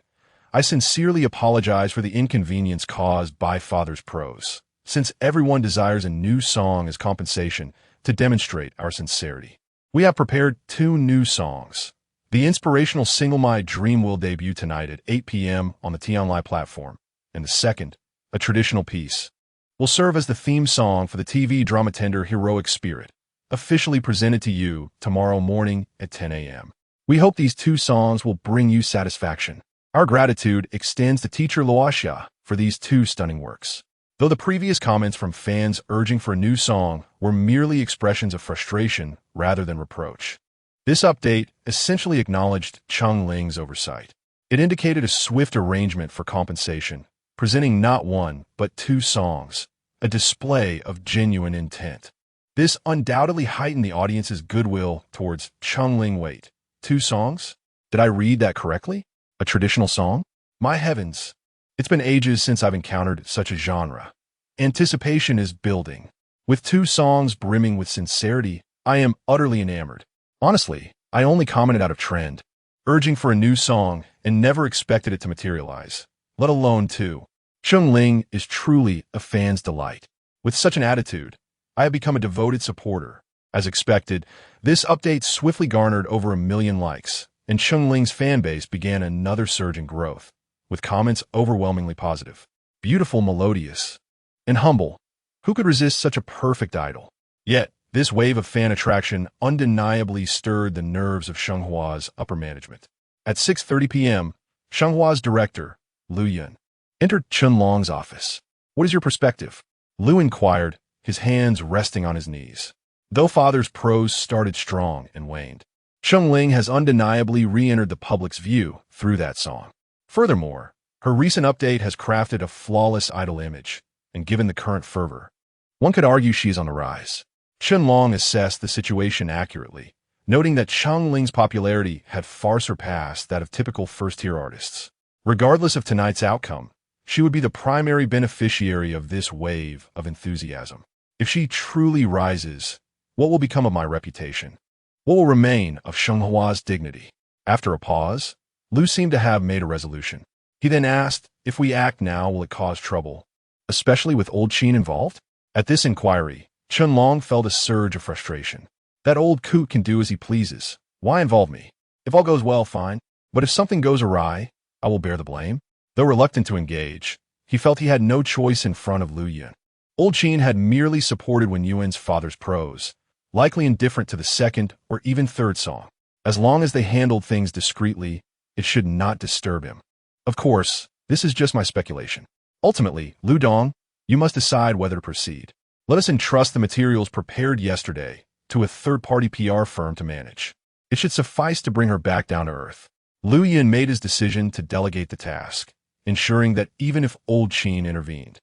I sincerely apologize for the inconvenience caused by Father's Prose. Since everyone desires a new song as compensation, to demonstrate our sincerity. We have prepared 2 new songs. The inspirational single My Dream will debut tonight at 8 p.m. on the T-Online platform, and the second, a traditional piece, will serve as the theme song for the TV drama tender Heroic Spirit, officially presented to you tomorrow morning at 10 a.m. We hope these 2 songs will bring you satisfaction. Our gratitude extends to teacher Loasha for these 2 stunning works. Though the previous comments from fans urging for a new song were merely expressions of frustration rather than reproach, this update essentially acknowledged Chung Ling's oversight. It indicated a swift arrangement for compensation, presenting not 1 but 2 songs, a display of genuine intent. This undoubtedly heightened the audience's goodwill towards Chung Ling. Wait, 2 songs? Did I read that correctly? A traditional song? My heavens! It's been ages since I've encountered such a genre. Anticipation is building. With 2 songs brimming with sincerity, I am utterly enamored. Honestly, I only commented out of trend, urging for a new song and never expected it to materialize, let alone 2. Chung Ling is truly a fan's delight. With such an attitude, I have become a devoted supporter. As expected, this update swiftly garnered over 1 million likes, and Chung Ling's fanbase began another surge in growth, with comments overwhelmingly positive. Beautiful, melodious, and humble. Who could resist such a perfect idol? Yet, this wave of fan attraction undeniably stirred the nerves of Shenghua's upper management. At 6:30 p.m., Shenghua's director, Wen Yuan, entered Chen Long's office. "What is your perspective?" Lu inquired, his hands resting on his knees. Though father's prose started strong and waned, Chung Ling has undeniably re-entered the public's view through that song. Furthermore, her recent update has crafted a flawless idol image, and given the current fervor, one could argue she is on the rise. Chen Long assessed the situation accurately, noting that Chung Ling's popularity had far surpassed that of typical first-tier artists. Regardless of tonight's outcome, she would be the primary beneficiary of this wave of enthusiasm. If she truly rises, what will become of my reputation? What will remain of Shenghua's dignity? After a pause, Lu seemed to have made a resolution. He then asked, "If we act now, will it cause trouble, especially with old Qin involved?" At this inquiry, Chen Long felt a surge of frustration. That old coot can do as he pleases. Why involve me? If all goes well, fine. But if something goes awry, I will bear the blame. Though reluctant to engage, he felt he had no choice in front of Wen Yuan. Old Qin had merely supported Wen Yuan's father's prose, likely indifferent to the second or even third song. As long as they handled things discreetly, it should not disturb him. Of course, this is just my speculation. Ultimately, Lu Dong, you must decide whether to proceed. Let us entrust the materials prepared yesterday to a third-party PR firm to manage. It should suffice to bring her back down to earth. Wen Yuan made his decision to delegate the task, ensuring that even if old Qin intervened,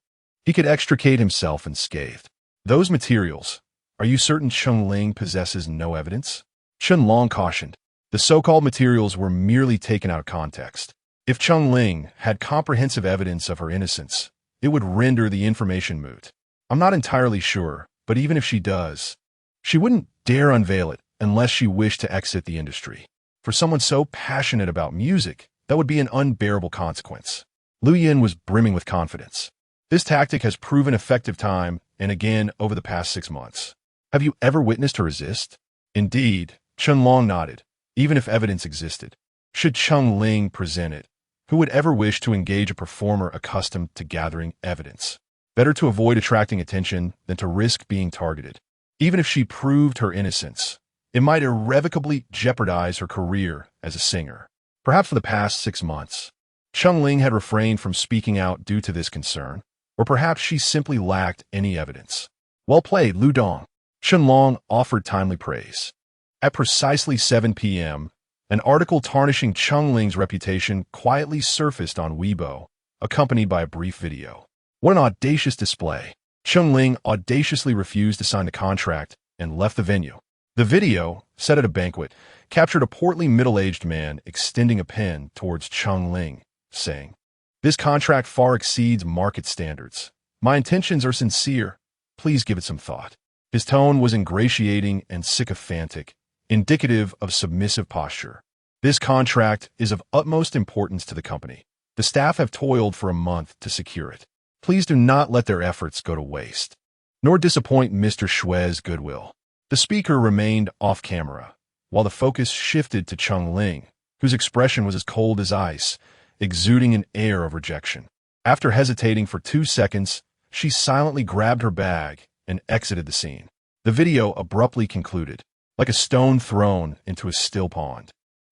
he could extricate himself unscathed. Those materials, are you certain Chung Ling possesses no evidence? Chen Long cautioned. The so-called materials were merely taken out of context. If Chung Ling had comprehensive evidence of her innocence, it would render the information moot. I'm not entirely sure, but even if she does, she wouldn't dare unveil it unless she wished to exit the industry. For someone so passionate about music, that would be an unbearable consequence. Wen Yuan was brimming with confidence. This tactic has proven effective time and again over the past 6 months. Have you ever witnessed her resist? Indeed, Chen Long nodded. Even if evidence existed, should Chung Ling present it, who would ever wish to engage a performer accustomed to gathering evidence? Better to avoid attracting attention than to risk being targeted. Even if she proved her innocence, it might irrevocably jeopardize her career as a singer. Perhaps for the past 6 months, Chung Ling had refrained from speaking out due to this concern, or perhaps she simply lacked any evidence. Well played, Lu Dong. Chen Long offered timely praise. At precisely 7 p.m., an article tarnishing Chung Ling's reputation quietly surfaced on Weibo, accompanied by a brief video. What an audacious display. Chung Ling audaciously refused to sign the contract and left the venue. The video, set at a banquet, captured a portly middle-aged man extending a pen towards Chung Ling, saying, "This contract far exceeds market standards. My intentions are sincere. Please give it some thought." His tone was ingratiating and sycophantic, indicative of submissive posture. This contract is of utmost importance to the company. The staff have toiled for a month to secure it. Please do not let their efforts go to waste, nor disappoint Mr. Shue's goodwill. The speaker remained off camera, while the focus shifted to Cheng Ling, whose expression was as cold as ice, exuding an air of rejection. After hesitating for 2 seconds, she silently grabbed her bag and exited the scene. The video abruptly concluded, like a stone thrown into a still pond.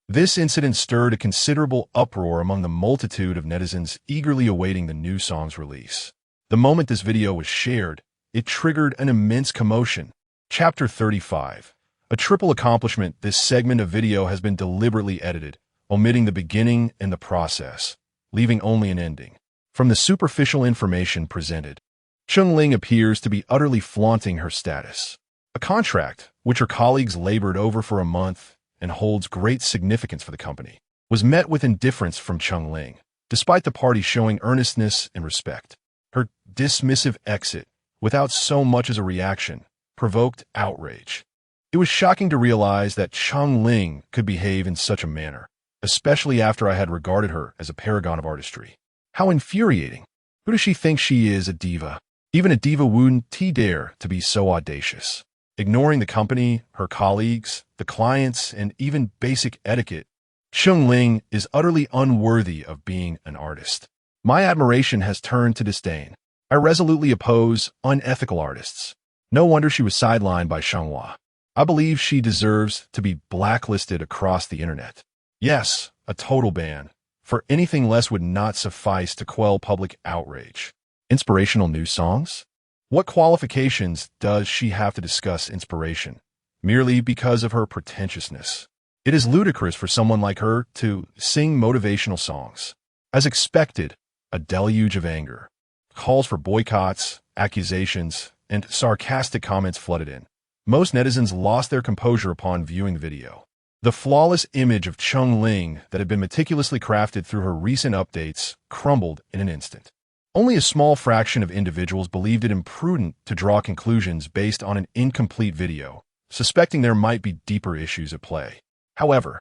This incident stirred a considerable uproar among the multitude of netizens eagerly awaiting the new song's release. The moment this video was shared, it triggered an immense commotion. Chapter 35. A triple accomplishment. This segment of video has been deliberately edited, omitting the beginning and the process, leaving only an ending. From the superficial information presented, Cheng Ling appears to be utterly flaunting her status. A contract, which her colleagues labored over for a month and holds great significance for the company, was met with indifference from Cheng Ling, despite the party showing earnestness and respect. Her dismissive exit, without so much as a reaction, provoked outrage. It was shocking to realize that Cheng Ling could behave in such a manner, especially after I had regarded her as a paragon of artistry. How infuriating! Who does she think she is, a diva? Even a diva wouldn't dare to be so audacious. Ignoring the company, her colleagues, the clients, and even basic etiquette, Cheng Ling is utterly unworthy of being an artist. My admiration has turned to disdain. I resolutely oppose unethical artists. No wonder she was sidelined by Jinghua. I believe she deserves to be blacklisted across the internet. Yes, a total ban, for anything less would not suffice to quell public outrage. Inspirational new songs? What qualifications does she have to discuss inspiration, merely because of her pretentiousness? It is ludicrous for someone like her to sing motivational songs. As expected, a deluge of anger, calls for boycotts, accusations, and sarcastic comments flooded in. Most netizens lost their composure upon viewing the video. The flawless image of Cheng Ling that had been meticulously crafted through her recent updates crumbled in an instant. Only a small fraction of individuals believed it imprudent to draw conclusions based on an incomplete video, suspecting there might be deeper issues at play. However,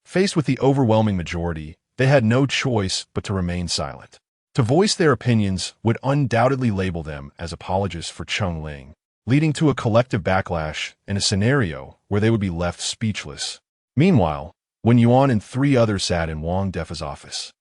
faced with the overwhelming majority, they had no choice but to remain silent. To voice their opinions would undoubtedly label them as apologists for Cheng Ling, leading to a collective backlash in a scenario where they would be left speechless. Meanwhile, Wen Yuan and 3 others sat in Wang Defa's office.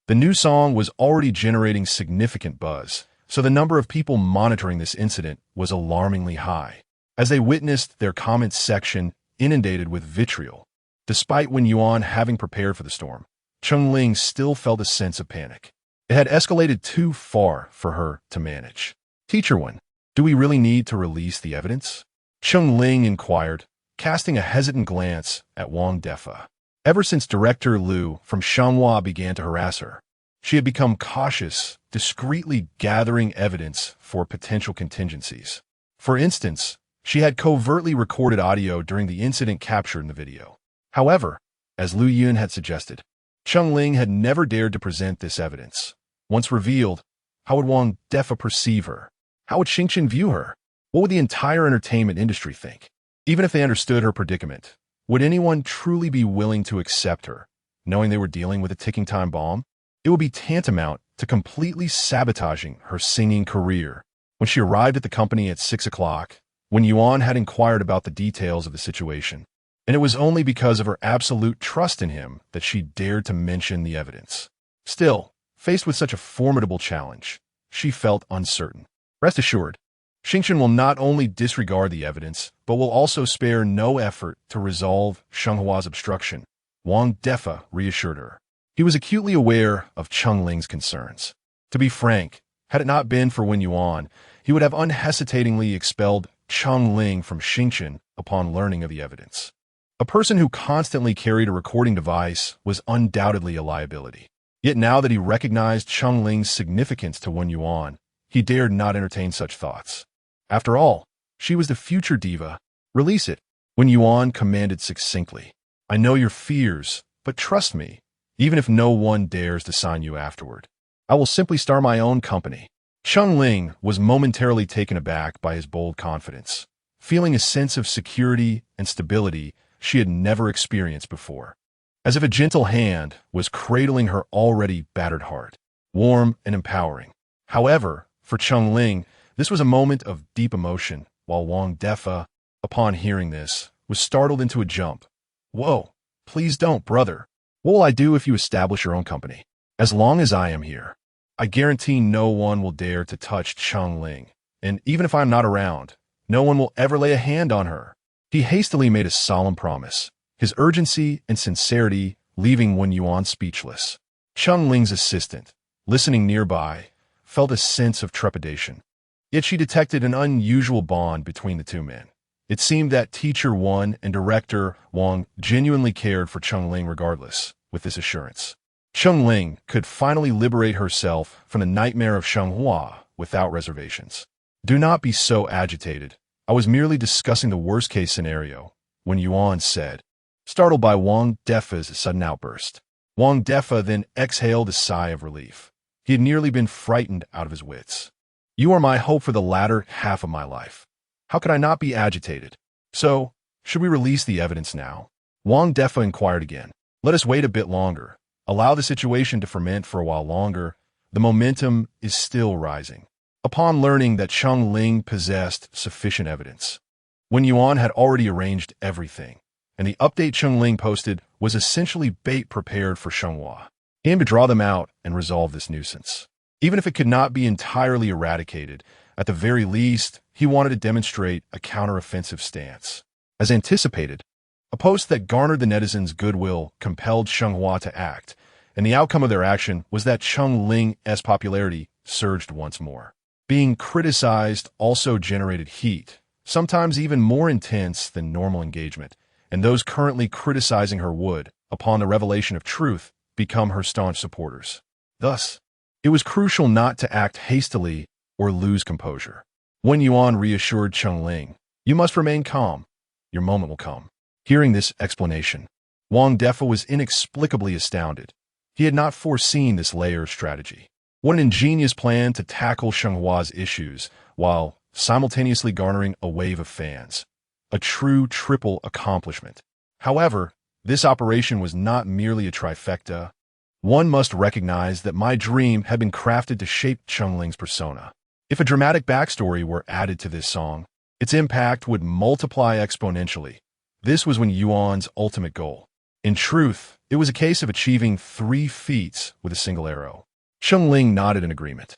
The new song was already generating significant buzz, so the number of people monitoring this incident was alarmingly high, as they witnessed their comments section inundated with vitriol. Despite Wen Yuan having prepared for the storm, Cheng Ling still felt a sense of panic. It had escalated too far for her to manage. "Teacher Wen, do we really need to release the evidence?" Cheng Ling inquired, casting a hesitant glance at Wang Defa. Ever since Director Liu from Jinghua began to harass her, she had become cautious, discreetly gathering evidence for potential contingencies. For instance, she had covertly recorded audio during the incident captured in the video. However, as Liu Yun had suggested, Cheng Ling had never dared to present this evidence. Once revealed, how would Wang Defa perceive her? How would Xingqian view her? What would the entire entertainment industry think? Even if they understood her predicament, would anyone truly be willing to accept her, knowing they were dealing with a ticking time bomb? It would be tantamount to completely sabotaging her singing career. When she arrived at the company at 6 o'clock, Wen Yuan had inquired about the details of the situation, and it was only because of her absolute trust in him that she dared to mention the evidence. Still, faced with such a formidable challenge, she felt uncertain. Rest assured, Xingqian will not only disregard the evidence, but will also spare no effort to resolve Shenghua's obstruction, Wang Defa reassured her. He was acutely aware of Cheng Ling's concerns. To be frank, had it not been for Wen Yuan, he would have unhesitatingly expelled Cheng Ling from Xingqian upon learning of the evidence. A person who constantly carried a recording device was undoubtedly a liability. Yet now that he recognized Cheng Ling's significance to Wen Yuan, he dared not entertain such thoughts. After all, she was the future diva. "Release it," Wen Yuan commanded succinctly. "I know your fears, but trust me, even if no one dares to sign you afterward, I will simply start my own company." Cheng Ling was momentarily taken aback by his bold confidence, feeling a sense of security and stability she had never experienced before, as if a gentle hand was cradling her already battered heart, warm and empowering. However, for Cheng Ling, this was a moment of deep emotion, while Wang Defa, upon hearing this, was startled into a jump. Whoa, please don't, brother. What will I do if you establish your own company? As long as I am here, I guarantee no one will dare to touch Chengling, and even if I'm not around, no one will ever lay a hand on her. He hastily made a solemn promise, his urgency and sincerity leaving Wen Yuan speechless. Chengling's assistant, listening nearby, felt a sense of trepidation. Yet she detected an unusual bond between the two men. It seemed that teacher Wen and director Wang genuinely cared for Chengling regardless. With this assurance, Chengling could finally liberate herself from the nightmare of Jinghua without reservations. Do not be so agitated. I was merely discussing the worst-case scenario, Wen Yuan said, startled by Wang Defa's sudden outburst. Wang Defa then exhaled a sigh of relief. He had nearly been frightened out of his wits. You are my hope for the latter half of my life. How could I not be agitated? So, should we release the evidence now? Wang Defa inquired again. Let us wait a bit longer. Allow the situation to ferment for a while longer. The momentum is still rising. Upon learning that Chengling possessed sufficient evidence, Wen Yuan had already arranged everything, and the update Chengling posted was essentially bait prepared for Jinghua. He aimed to draw them out and resolve this nuisance. Even if it could not be entirely eradicated, at the very least, he wanted to demonstrate a counteroffensive stance. As anticipated, a post that garnered the netizens' goodwill compelled Jinghua to act, and the outcome of their action was that Chengling's popularity surged once more. Being criticized also generated heat, sometimes even more intense than normal engagement, and those currently criticizing her would, upon the revelation of truth, become her staunch supporters. Thus, it was crucial not to act hastily or lose composure. Wen Yuan reassured Chengling, "You must remain calm. Your moment will come." Hearing this explanation, Wang Defa was inexplicably astounded. He had not foreseen this layer of strategy. What an ingenious plan to tackle Chenghua's issues while simultaneously garnering a wave of fans. A true triple accomplishment. However, this operation was not merely a trifecta. One must recognize that my dream had been crafted to shape Chengling's persona. If a dramatic backstory were added to this song, its impact would multiply exponentially. This was Wen Yuan's ultimate goal. In truth, it was a case of achieving 3 feats with a single arrow. Chengling nodded in agreement,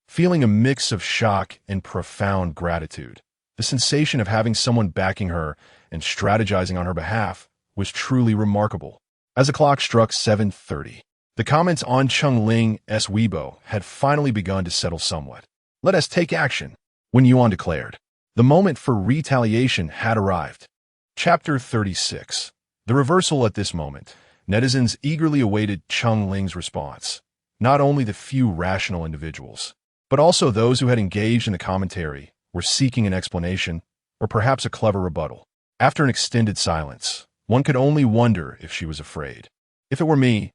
feeling a mix of shock and profound gratitude. The sensation of having someone backing her and strategizing on her behalf was truly remarkable. As the clock struck 7:30, the comments on Chengling's Weibo had finally begun to settle somewhat. "Let us take action," Wen Yuan declared. The moment for retaliation had arrived. Chapter 36. The reversal. At this moment, netizens eagerly awaited Chengling's response. Not only the few rational individuals, but also those who had engaged in the commentary were seeking an explanation or perhaps a clever rebuttal. After an extended silence, one could only wonder if she was afraid. If it were me,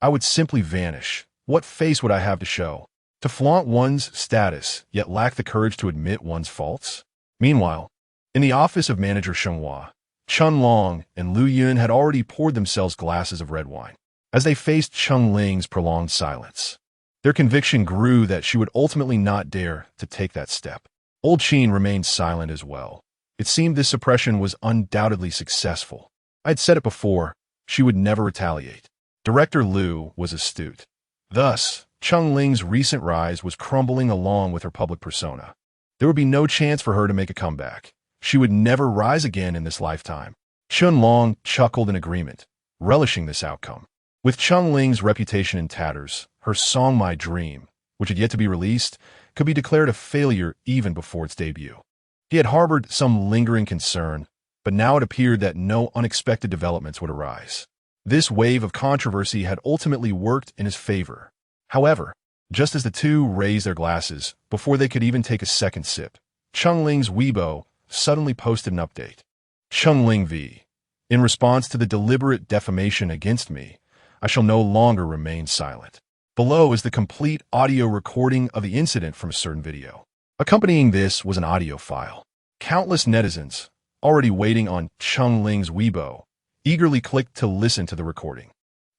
I would simply vanish. What face would I have to show? To flaunt one's status, yet lack the courage to admit one's faults? Meanwhile, in the office of manager Jinghua, Chun Long and Lu Yun had already poured themselves glasses of red wine. As they faced Chengling's prolonged silence, their conviction grew that she would ultimately not dare to take that step. Old Qin remained silent as well. It seemed this suppression was undoubtedly successful. I had said it before, she would never retaliate. Director Liu was astute. Thus, Chengling's recent rise was crumbling along with her public persona. There would be no chance for her to make a comeback. She would never rise again in this lifetime. Chun Long chuckled in agreement, relishing this outcome. With Chengling's reputation in tatters, her song My Dream, which had yet to be released, could be declared a failure even before its debut. He had harbored some lingering concern, but now it appeared that no unexpected developments would arise. This wave of controversy had ultimately worked in his favor. However, just as the two raised their glasses, before they could even take a second sip, Chengling's Weibo suddenly posted an update. Chengling v. In response to the deliberate defamation against me, I shall no longer remain silent. Below is the complete audio recording of the incident from a certain video. Accompanying this was an audio file. Countless netizens, already waiting on Chengling's Weibo, eagerly clicked to listen to the recording.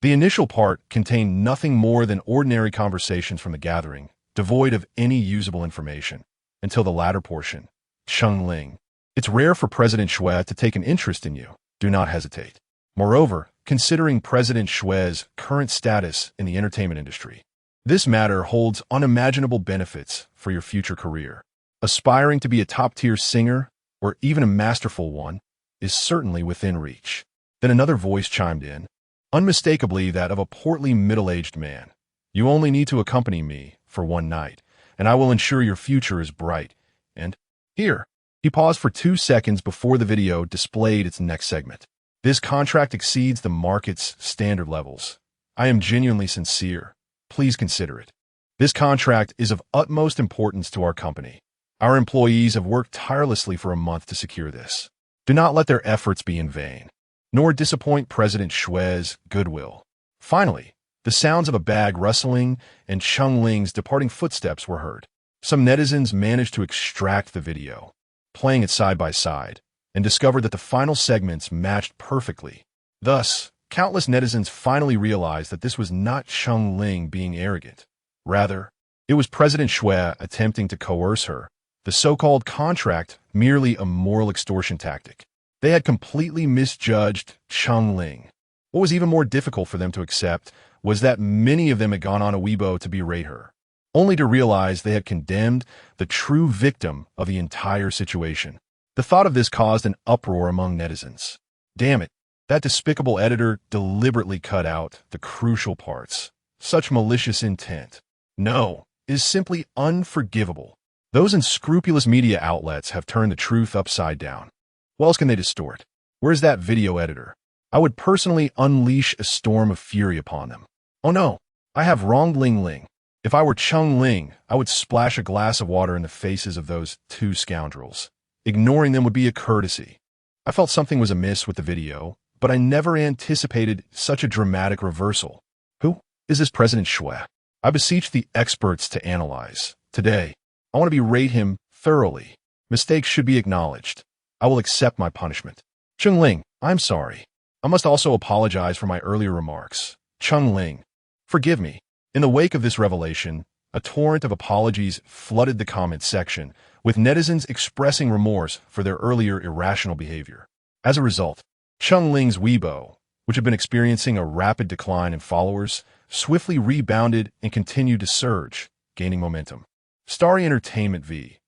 The initial part contained nothing more than ordinary conversations from the gathering, devoid of any usable information, until the latter portion, Chengling, It's rare for President Shui to take an interest in you. Do not hesitate. Moreover, considering President Shui's current status in the entertainment industry, this matter holds unimaginable benefits for your future career. Aspiring to be a top-tier singer, or even a masterful one, is certainly within reach. Then another voice chimed in, unmistakably that of a portly middle-aged man. You only need to accompany me for one night, and I will ensure your future is bright. And here, he paused for 2 seconds before the video displayed its next segment. This contract exceeds the market's standard levels. I am genuinely sincere. Please consider it. This contract is of utmost importance to our company. Our employees have worked tirelessly for a month to secure this. Do not let their efforts be in vain, nor disappoint President Shui's goodwill. Finally, the sounds of a bag rustling and Cheng Ling's departing footsteps were heard. Some netizens managed to extract the video, playing it side by side, and discovered that the final segments matched perfectly. Thus, countless netizens finally realized that this was not Cheng Ling being arrogant. Rather, it was President Shui attempting to coerce her, the so-called contract merely a moral extortion tactic. They had completely misjudged Cheng Ling. What was even more difficult for them to accept was that many of them had gone on a Weibo to berate her, only to realize they had condemned the true victim of the entire situation. The thought of this caused an uproar among netizens. Damn it, that despicable editor deliberately cut out the crucial parts. Such malicious intent. No, is simply unforgivable. Those unscrupulous media outlets have turned the truth upside down. What else can they distort? Where's that video editor? I would personally unleash a storm of fury upon them. Oh no, I have wronged Ling Ling. If I were Cheng Ling, I would splash a glass of water in the faces of those 2 scoundrels. Ignoring them would be a courtesy. I felt something was amiss with the video, but I never anticipated such a dramatic reversal. Who is this President Shui? I beseech the experts to analyze. Today, I want to berate him thoroughly. Mistakes should be acknowledged. I will accept my punishment. Cheng Ling, I'm sorry. I must also apologize for my earlier remarks. Cheng Ling, forgive me. In the wake of this revelation, a torrent of apologies flooded the comments section, with netizens expressing remorse for their earlier irrational behavior. As a result, Cheng Ling's Weibo, which had been experiencing a rapid decline in followers, swiftly rebounded and continued to surge, gaining momentum. Starry Entertainment v.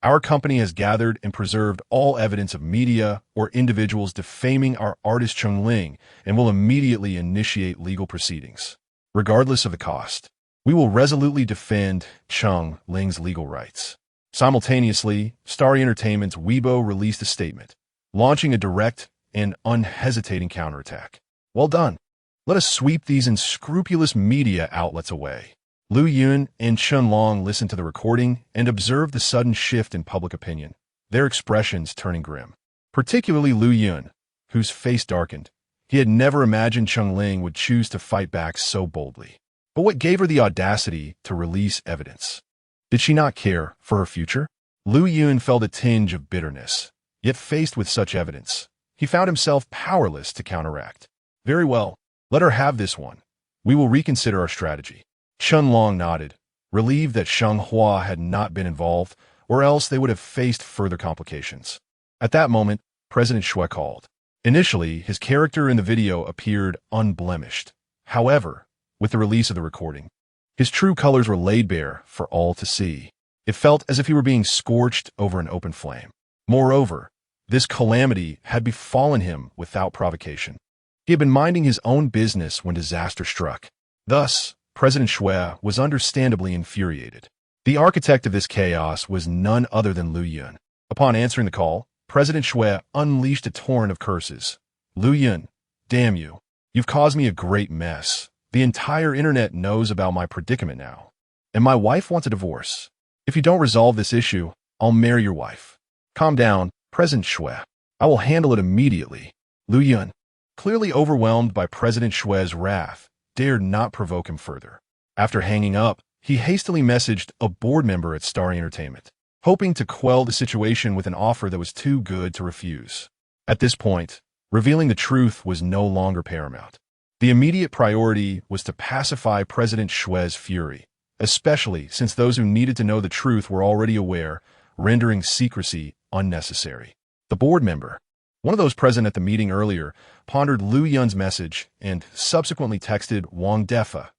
Our company has gathered and preserved all evidence of media or individuals defaming our artist Cheng Ling and will immediately initiate legal proceedings. Regardless of the cost, we will resolutely defend Cheng Ling's legal rights. Simultaneously, Starry Entertainment's Weibo released a statement, launching a direct and unhesitating counterattack. Well done. Let us sweep these unscrupulous media outlets away. Lu Yuan and Chen Long listened to the recording and observed the sudden shift in public opinion, their expressions turning grim. Particularly Lu Yuan, whose face darkened. He had never imagined Cheng Ling would choose to fight back so boldly. But what gave her the audacity to release evidence? Did she not care for her future? Lu Yuan felt a tinge of bitterness, yet faced with such evidence, he found himself powerless to counteract. Very well, let her have this one. We will reconsider our strategy. Chen Long nodded, relieved that Sheng Hua had not been involved, or else they would have faced further complications. At that moment, President Shui called. Initially, his character in the video appeared unblemished. However, with the release of the recording, his true colors were laid bare for all to see. It felt as if he were being scorched over an open flame. Moreover, this calamity had befallen him without provocation. He had been minding his own business when disaster struck. Thus, President Shui was understandably infuriated. The architect of this chaos was none other than Lu Yuan. Upon answering the call, President Shui unleashed a torrent of curses. Lu Yuan, damn you. You've caused me a great mess. The entire internet knows about my predicament now. And my wife wants a divorce. If you don't resolve this issue, I'll marry your wife. Calm down, President Shui. I will handle it immediately. Lu Yuan, clearly overwhelmed by President Shui's wrath, dared not provoke him further. After hanging up, he hastily messaged a board member at Starry Entertainment, hoping to quell the situation with an offer that was too good to refuse. At this point, revealing the truth was no longer paramount. The immediate priority was to pacify President Shui's fury, especially since those who needed to know the truth were already aware, rendering secrecy unnecessary. The board member, one of those present at the meeting earlier, pondered Lu Yun's message and subsequently texted Wang Defa.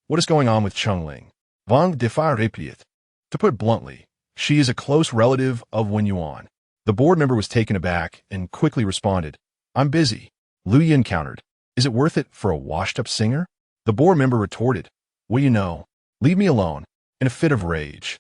What is going on with Chengling? Wang Defa replied. To put bluntly, she is a close relative of Wen Yuan. The board member was taken aback and quickly responded, I'm busy. Lu Yun countered. Is it worth it for a washed-up singer? The board member retorted, what do you know? Leave me alone. In a fit of rage,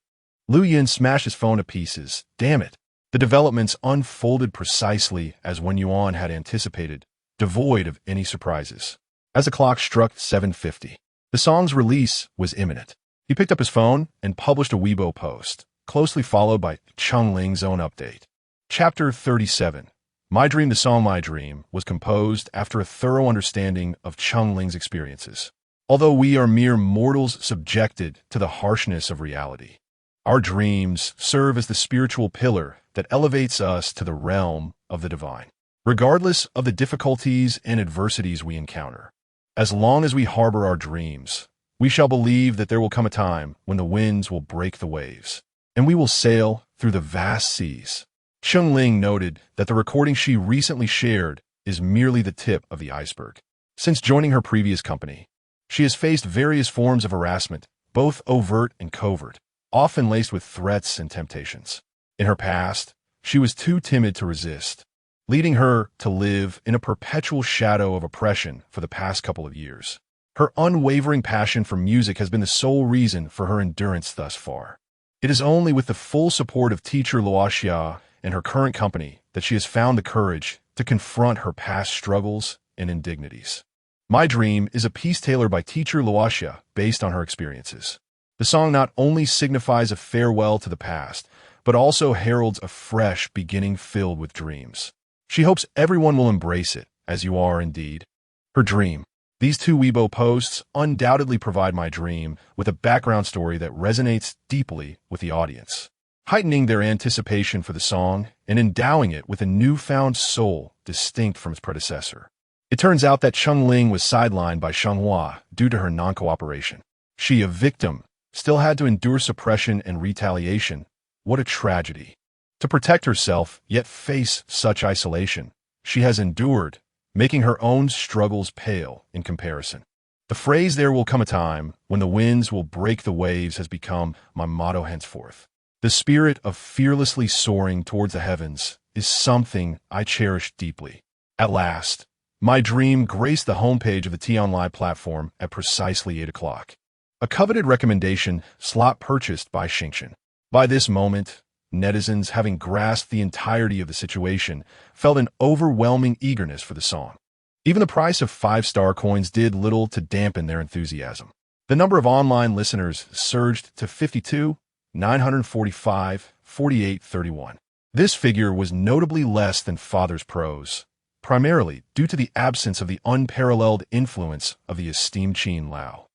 Lu Yun smashed his phone to pieces. Damn it. The developments unfolded precisely as Wen Yuan had anticipated, devoid of any surprises. As the clock struck 7:50, the song's release was imminent. He picked up his phone and published a Weibo post, closely followed by Chengling's own update. Chapter 37. My Dream. The song My Dream was composed after a thorough understanding of Chengling's experiences. Although we are mere mortals subjected to the harshness of reality, our dreams serve as the spiritual pillar that elevates us to the realm of the divine, regardless of the difficulties and adversities we encounter. As long as we harbor our dreams, we shall believe that there will come a time when the winds will break the waves, and we will sail through the vast seas. Chengling noted that the recording she recently shared is merely the tip of the iceberg. Since joining her previous company, she has faced various forms of harassment, both overt and covert, often laced with threats and temptations. In her past, she was too timid to resist, leading her to live in a perpetual shadow of oppression for the past couple of years. Her unwavering passion for music has been the sole reason for her endurance thus far. It is only with the full support of teacher Luoxia and her current company that she has found the courage to confront her past struggles and indignities. My Dream is a piece tailored by teacher Luoxia based on her experiences. The song not only signifies a farewell to the past, but also heralds a fresh beginning filled with dreams. She hopes everyone will embrace it, as you are indeed. Her dream. These two Weibo posts undoubtedly provide My Dream with a background story that resonates deeply with the audience, heightening their anticipation for the song and endowing it with a newfound soul distinct from its predecessor. It turns out that Chengling was sidelined by Jinghua due to her non-cooperation. She, a victim, still had to endure suppression and retaliation. What a tragedy. To protect herself, yet face such isolation, she has endured, making her own struggles pale in comparison. The phrase "there will come a time when the winds will break the waves" has become my motto henceforth. The spirit of fearlessly soaring towards the heavens is something I cherish deeply. At last, My Dream graced the homepage of the T-Online platform at precisely 8 o'clock. A coveted recommendation slot purchased by Xingchen. By this moment, netizens, having grasped the entirety of the situation, felt an overwhelming eagerness for the song. Even the price of 5-star coins did little to dampen their enthusiasm. The number of online listeners surged to 52, 945, 48, 31. This figure was notably less than Father's Prose, primarily due to the absence of the unparalleled influence of the esteemed Qin Lao,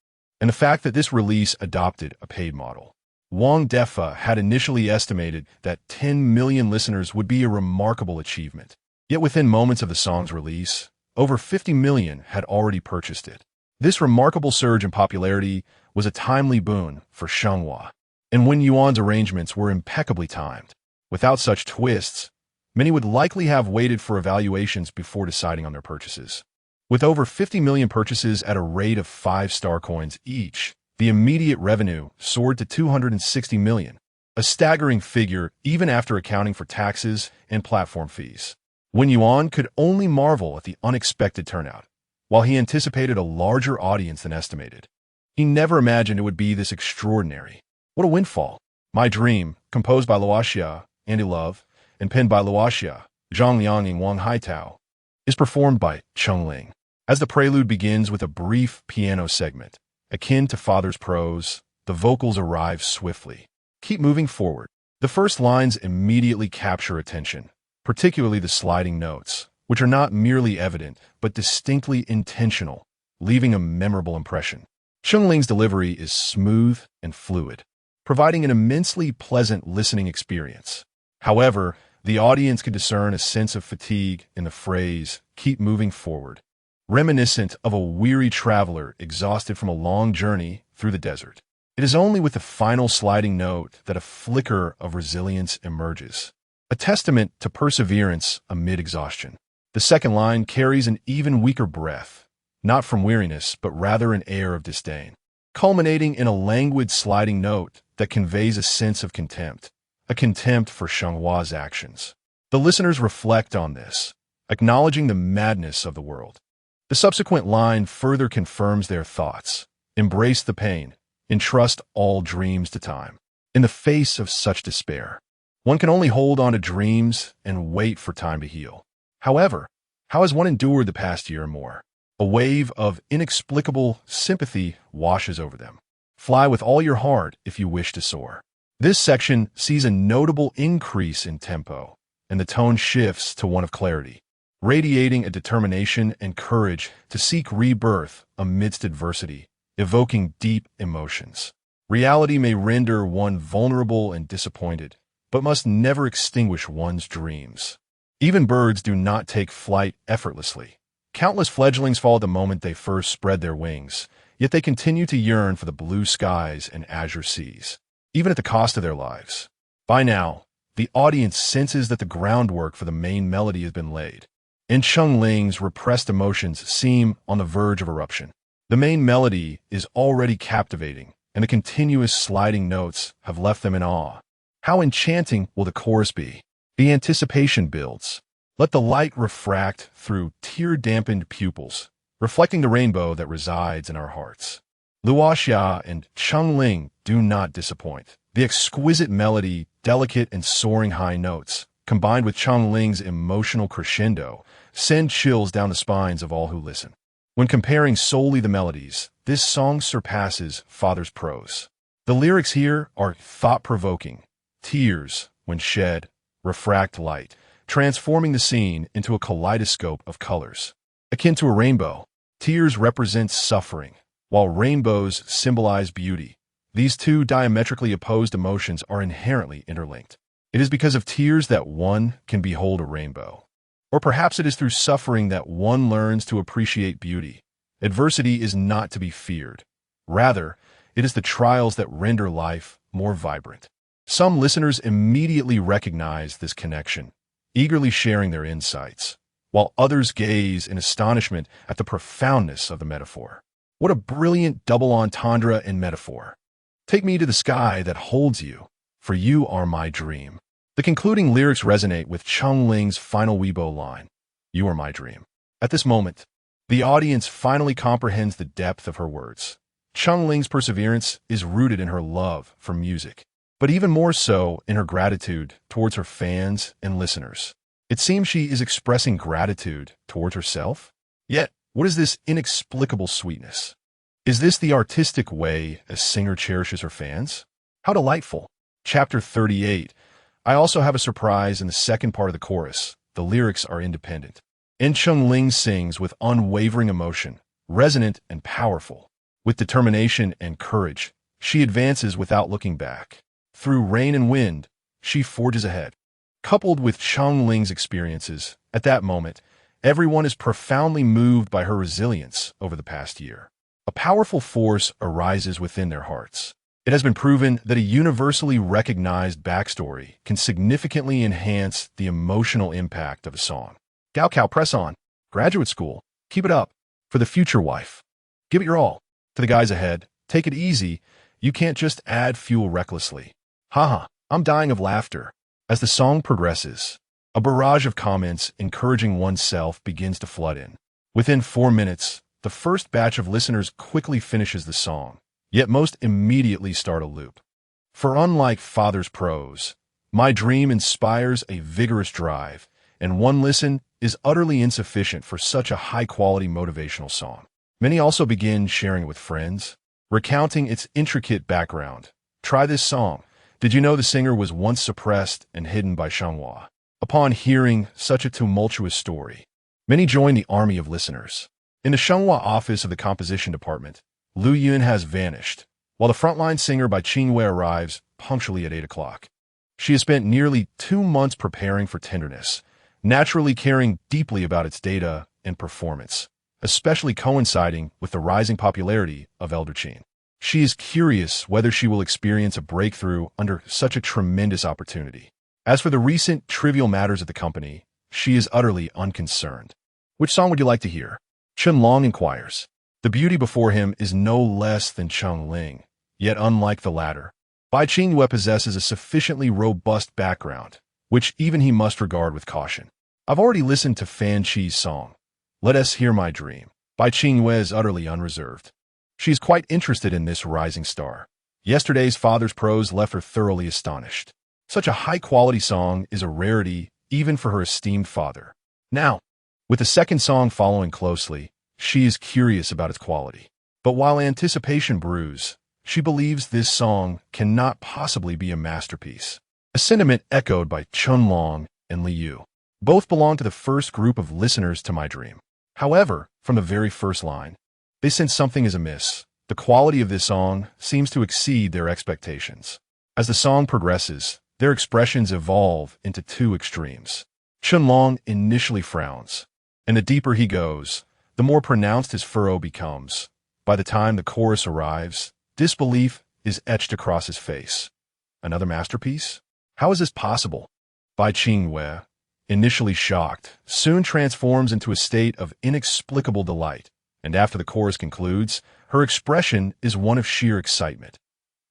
and the fact that this release adopted a paid model. Wang Defa had initially estimated that 10 million listeners would be a remarkable achievement. Yet within moments of the song's release, over 50 million had already purchased it. This remarkable surge in popularity was a timely boon for Jinghua, and Wen Yuan's arrangements were impeccably timed. Without such twists, many would likely have waited for evaluations before deciding on their purchases. With over 50 million purchases at a rate of 5-star coins each, the immediate revenue soared to 260 million, a staggering figure even after accounting for taxes and platform fees. Wen Yuan could only marvel at the unexpected turnout, while he anticipated a larger audience than estimated. He never imagined it would be this extraordinary. What a windfall! My Dream, composed by Luoxia, Andy Love, and penned by Luoxia, Zhang Liang and Wang Haitao, is performed by Chengling. As the prelude begins with a brief piano segment, akin to Father's Prose, the vocals arrive swiftly. Keep moving forward. The first lines immediately capture attention, particularly the sliding notes, which are not merely evident, but distinctly intentional, leaving a memorable impression. Chengling's delivery is smooth and fluid, providing an immensely pleasant listening experience. However, the audience can discern a sense of fatigue in the phrase, "keep moving forward," reminiscent of a weary traveler exhausted from a long journey through the desert. It is only with the final sliding note that a flicker of resilience emerges. a testament to perseverance amid exhaustion. The second line carries an even weaker breath, not from weariness, but rather an air of disdain, culminating in a languid sliding note that conveys a sense of contempt, a contempt for Shenghua's actions. The listeners reflect on this, acknowledging the madness of the world. The subsequent line further confirms their thoughts. Embrace the pain, entrust all dreams to time. In the face of such despair, one can only hold on to dreams and wait for time to heal. However, how has one endured the past year or more? A wave of inexplicable sympathy washes over them. Fly with all your heart if you wish to soar. This section sees a notable increase in tempo, and the tone shifts to one of clarity, radiating a determination and courage to seek rebirth amidst adversity, evoking deep emotions. Reality may render one vulnerable and disappointed, but must never extinguish one's dreams. Even birds do not take flight effortlessly. Countless fledglings fall the moment they first spread their wings, yet they continue to yearn for the blue skies and azure seas, even at the cost of their lives. By now, the audience senses that the groundwork for the main melody has been laid, and Ling's repressed emotions seem on the verge of eruption. The main melody is already captivating, and the continuous sliding notes have left them in awe. How enchanting will the chorus be? The anticipation builds. Let the light refract through tear-dampened pupils, reflecting the rainbow that resides in our hearts. Luoxia and Ling do not disappoint. The exquisite melody, delicate and soaring high notes, combined with Ling's emotional crescendo, send chills down the spines of all who listen. When comparing solely the melodies, this song surpasses Father's prose. The lyrics here are thought-provoking. Tears, when shed, refract light, transforming the scene into a kaleidoscope of colors. Akin to a rainbow, tears represent suffering, while rainbows symbolize beauty. These two diametrically opposed emotions are inherently interlinked. It is because of tears that one can behold a rainbow. Or perhaps it is through suffering that one learns to appreciate beauty. Adversity is not to be feared. Rather, it is the trials that render life more vibrant. Some listeners immediately recognize this connection, eagerly sharing their insights, while others gaze in astonishment at the profoundness of the metaphor. What a brilliant double entendre in metaphor. Take me to the sky that holds you, for you are my dream. The concluding lyrics resonate with Ling's final Weibo line, "You are my dream." At this moment, the audience finally comprehends the depth of her words. Ling's perseverance is rooted in her love for music, but even more so in her gratitude towards her fans and listeners. It seems she is expressing gratitude towards herself. Yet, what is this inexplicable sweetness? Is this the artistic way a singer cherishes her fans? How delightful. Chapter 38. I also have a surprise in the second part of the chorus. The lyrics are independent. Ling sings with unwavering emotion, resonant and powerful. With determination and courage, she advances without looking back. Through rain and wind, she forges ahead. Coupled with Ling's experiences, at that moment, everyone is profoundly moved by her resilience over the past year. A powerful force arises within their hearts. It has been proven that a universally recognized backstory can significantly enhance the emotional impact of a song. Gaokao, press on. Graduate school, keep it up. For the future wife, give it your all. To the guys ahead, take it easy. You can't just add fuel recklessly. Haha, I'm dying of laughter. As the song progresses, a barrage of comments encouraging oneself begins to flood in. Within 4 minutes, the first batch of listeners quickly finishes the song, yet most immediately start a loop. For unlike Father's prose, my dream inspires a vigorous drive, and one listen is utterly insufficient for such a high-quality motivational song. Many also begin sharing it with friends, recounting its intricate background. Try this song. Did you know the singer was once suppressed and hidden by Shenghua? Upon hearing such a tumultuous story, many join the army of listeners. In the Shenghua office of the composition department, Wen Yuan has vanished, while the frontline singer by Jinghua arrives punctually at 8 o'clock. She has spent nearly 2 months preparing for tenderness, naturally caring deeply about its data and performance, especially coinciding with the rising popularity of Elder Qin. She is curious whether she will experience a breakthrough under such a tremendous opportunity. As for the recent trivial matters of the company, she is utterly unconcerned. Which song would you like to hear? Chen Long inquires. The beauty before him is no less than Cheng Ling, yet unlike the latter, Bai Qingyue possesses a sufficiently robust background, which even he must regard with caution. I've already listened to Fan Qi's song, Let Us Hear My Dream. Bai Qingyue is utterly unreserved. She is quite interested in this rising star. Yesterday's father's prose left her thoroughly astonished. Such a high-quality song is a rarity even for her esteemed father. Now, with the second song following closely, she is curious about its quality. But while anticipation brews, she believes this song cannot possibly be a masterpiece. A sentiment echoed by Chun Long and Li Yu. Both belong to the first group of listeners to my dream. However, from the very first line, they sense something is amiss. The quality of this song seems to exceed their expectations. As the song progresses, their expressions evolve into two extremes. Chun Long initially frowns, and the deeper he goes, the more pronounced his furrow becomes. By the time the chorus arrives, disbelief is etched across his face. Another masterpiece? How is this possible? Bai Qingyue, initially shocked, soon transforms into a state of inexplicable delight, and after the chorus concludes, her expression is one of sheer excitement.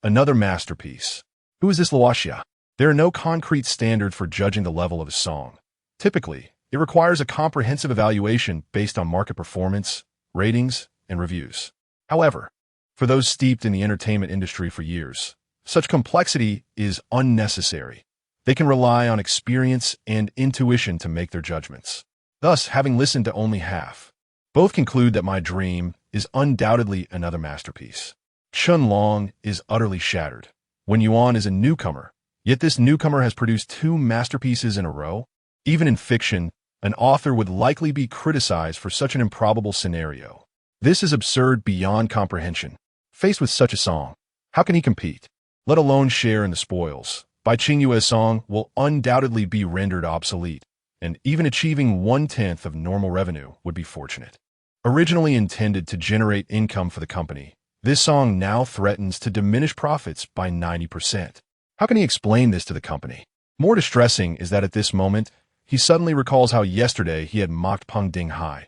Another masterpiece. Who is this Luoxia? There are no concrete standards for judging the level of a song. Typically, it requires a comprehensive evaluation based on market performance, ratings, and reviews. However, for those steeped in the entertainment industry for years, such complexity is unnecessary. They can rely on experience and intuition to make their judgments. Thus, having listened to only half, both conclude that my dream is undoubtedly another masterpiece. Chun Long is utterly shattered. Wen Yuan is a newcomer, yet this newcomer has produced two masterpieces in a row. Even in fiction, an author would likely be criticized for such an improbable scenario. This is absurd beyond comprehension. Faced with such a song, how can he compete, let alone share in the spoils? Bai Qingyue's song will undoubtedly be rendered obsolete, and even achieving 1/10 of normal revenue would be fortunate. Originally intended to generate income for the company, this song now threatens to diminish profits by 90%. How can he explain this to the company? More distressing is that at this moment, he suddenly recalls how yesterday he had mocked Peng Dinghai,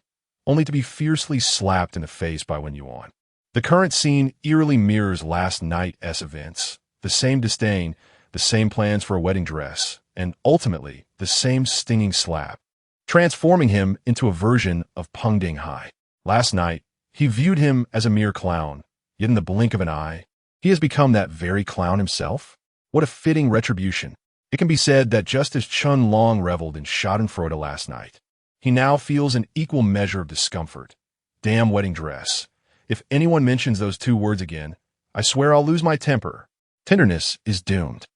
only to be fiercely slapped in the face by Wen Yuan. The current scene eerily mirrors last night's events. The same disdain, the same plans for a wedding dress, and ultimately, the same stinging slap, transforming him into a version of Peng Dinghai. Last night, he viewed him as a mere clown, yet in the blink of an eye, he has become that very clown himself. What a fitting retribution. It can be said that just as Chun Long reveled in schadenfreude last night, he now feels an equal measure of discomfort. Damn wedding dress. If anyone mentions those two words again, I swear I'll lose my temper. Tenderness is doomed.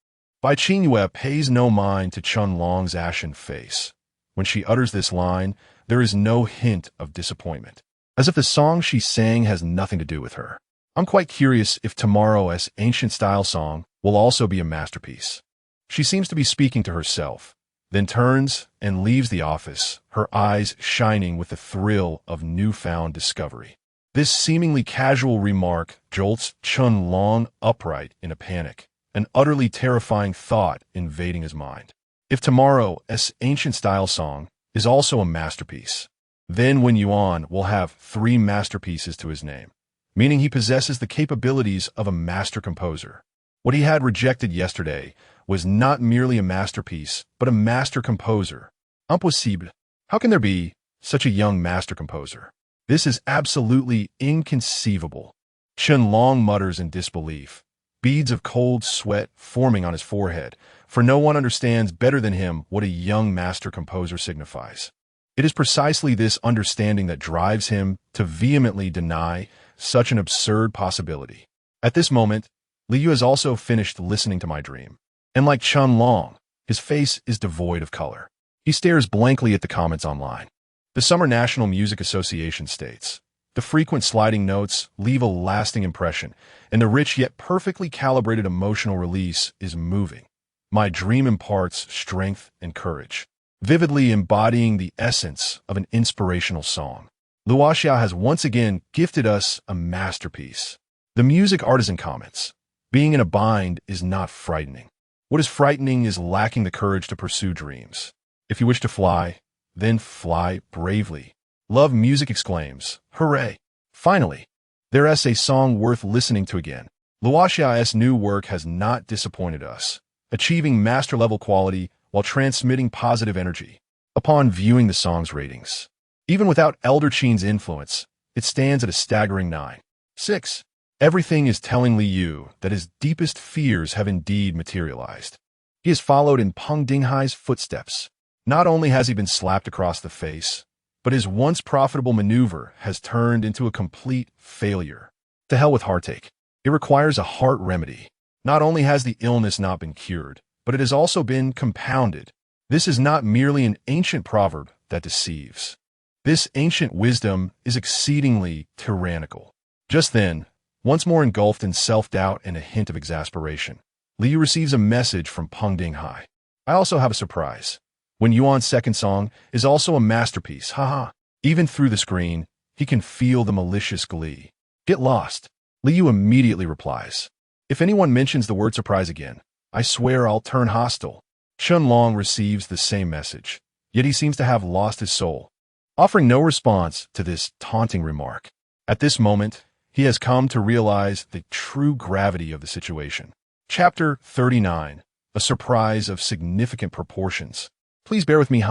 Bai Qingyue pays no mind to Chun Long's ashen face. When she utters this line, there is no hint of disappointment, as if the song she sang has nothing to do with her. I'm quite curious if tomorrow's ancient-style song will also be a masterpiece. She seems to be speaking to herself, then turns and leaves the office, her eyes shining with the thrill of newfound discovery. This seemingly casual remark jolts Chun Long upright in a panic, an utterly terrifying thought invading his mind. If tomorrow's ancient-style song is also a masterpiece, then Wen Yuan will have 3 masterpieces to his name, meaning he possesses the capabilities of a master composer. What he had rejected yesterday was not merely a masterpiece, but a master composer. Impossible. How can there be such a young master composer? This is absolutely inconceivable. Chun Long mutters in disbelief, beads of cold sweat forming on his forehead, for no one understands better than him what a young master composer signifies. It is precisely this understanding that drives him to vehemently deny such an absurd possibility. At this moment, Li Yu has also finished listening to my dream, and like Chun Long, his face is devoid of color. He stares blankly at the comments online. The Summer National Music Association states, the frequent sliding notes leave a lasting impression, and the rich yet perfectly calibrated emotional release is moving. My dream imparts strength and courage, vividly embodying the essence of an inspirational song. Luoxia has once again gifted us a masterpiece. The music artisan comments, being in a bind is not frightening. What is frightening is lacking the courage to pursue dreams. If you wish to fly, then fly bravely. Love Music exclaims, hooray! Finally, there is a song worth listening to again. Luoxia's new work has not disappointed us, achieving master-level quality while transmitting positive energy. Upon viewing the song's ratings, even without Elder Qin's influence, it stands at a staggering 9.6. Everything is telling Li Yu that his deepest fears have indeed materialized. He has followed in Peng Dinghai's footsteps. Not only has he been slapped across the face, but his once profitable maneuver has turned into a complete failure. To hell with heartache. It requires a heart remedy. Not only has the illness not been cured, but it has also been compounded. This is not merely an ancient proverb that deceives. This ancient wisdom is exceedingly tyrannical. Just then, once more engulfed in self-doubt and a hint of exasperation, Li Yu receives a message from Peng Dinghai. I also have a surprise. Wen Yuan's second song is also a masterpiece, haha. Even through the screen, he can feel the malicious glee. Get lost. Li Yu immediately replies. If anyone mentions the word surprise again, I swear I'll turn hostile. Qianlong receives the same message, yet he seems to have lost his soul, offering no response to this taunting remark. At this moment, he has come to realize the true gravity of the situation. Chapter 39. A surprise of significant proportions. Please bear with me,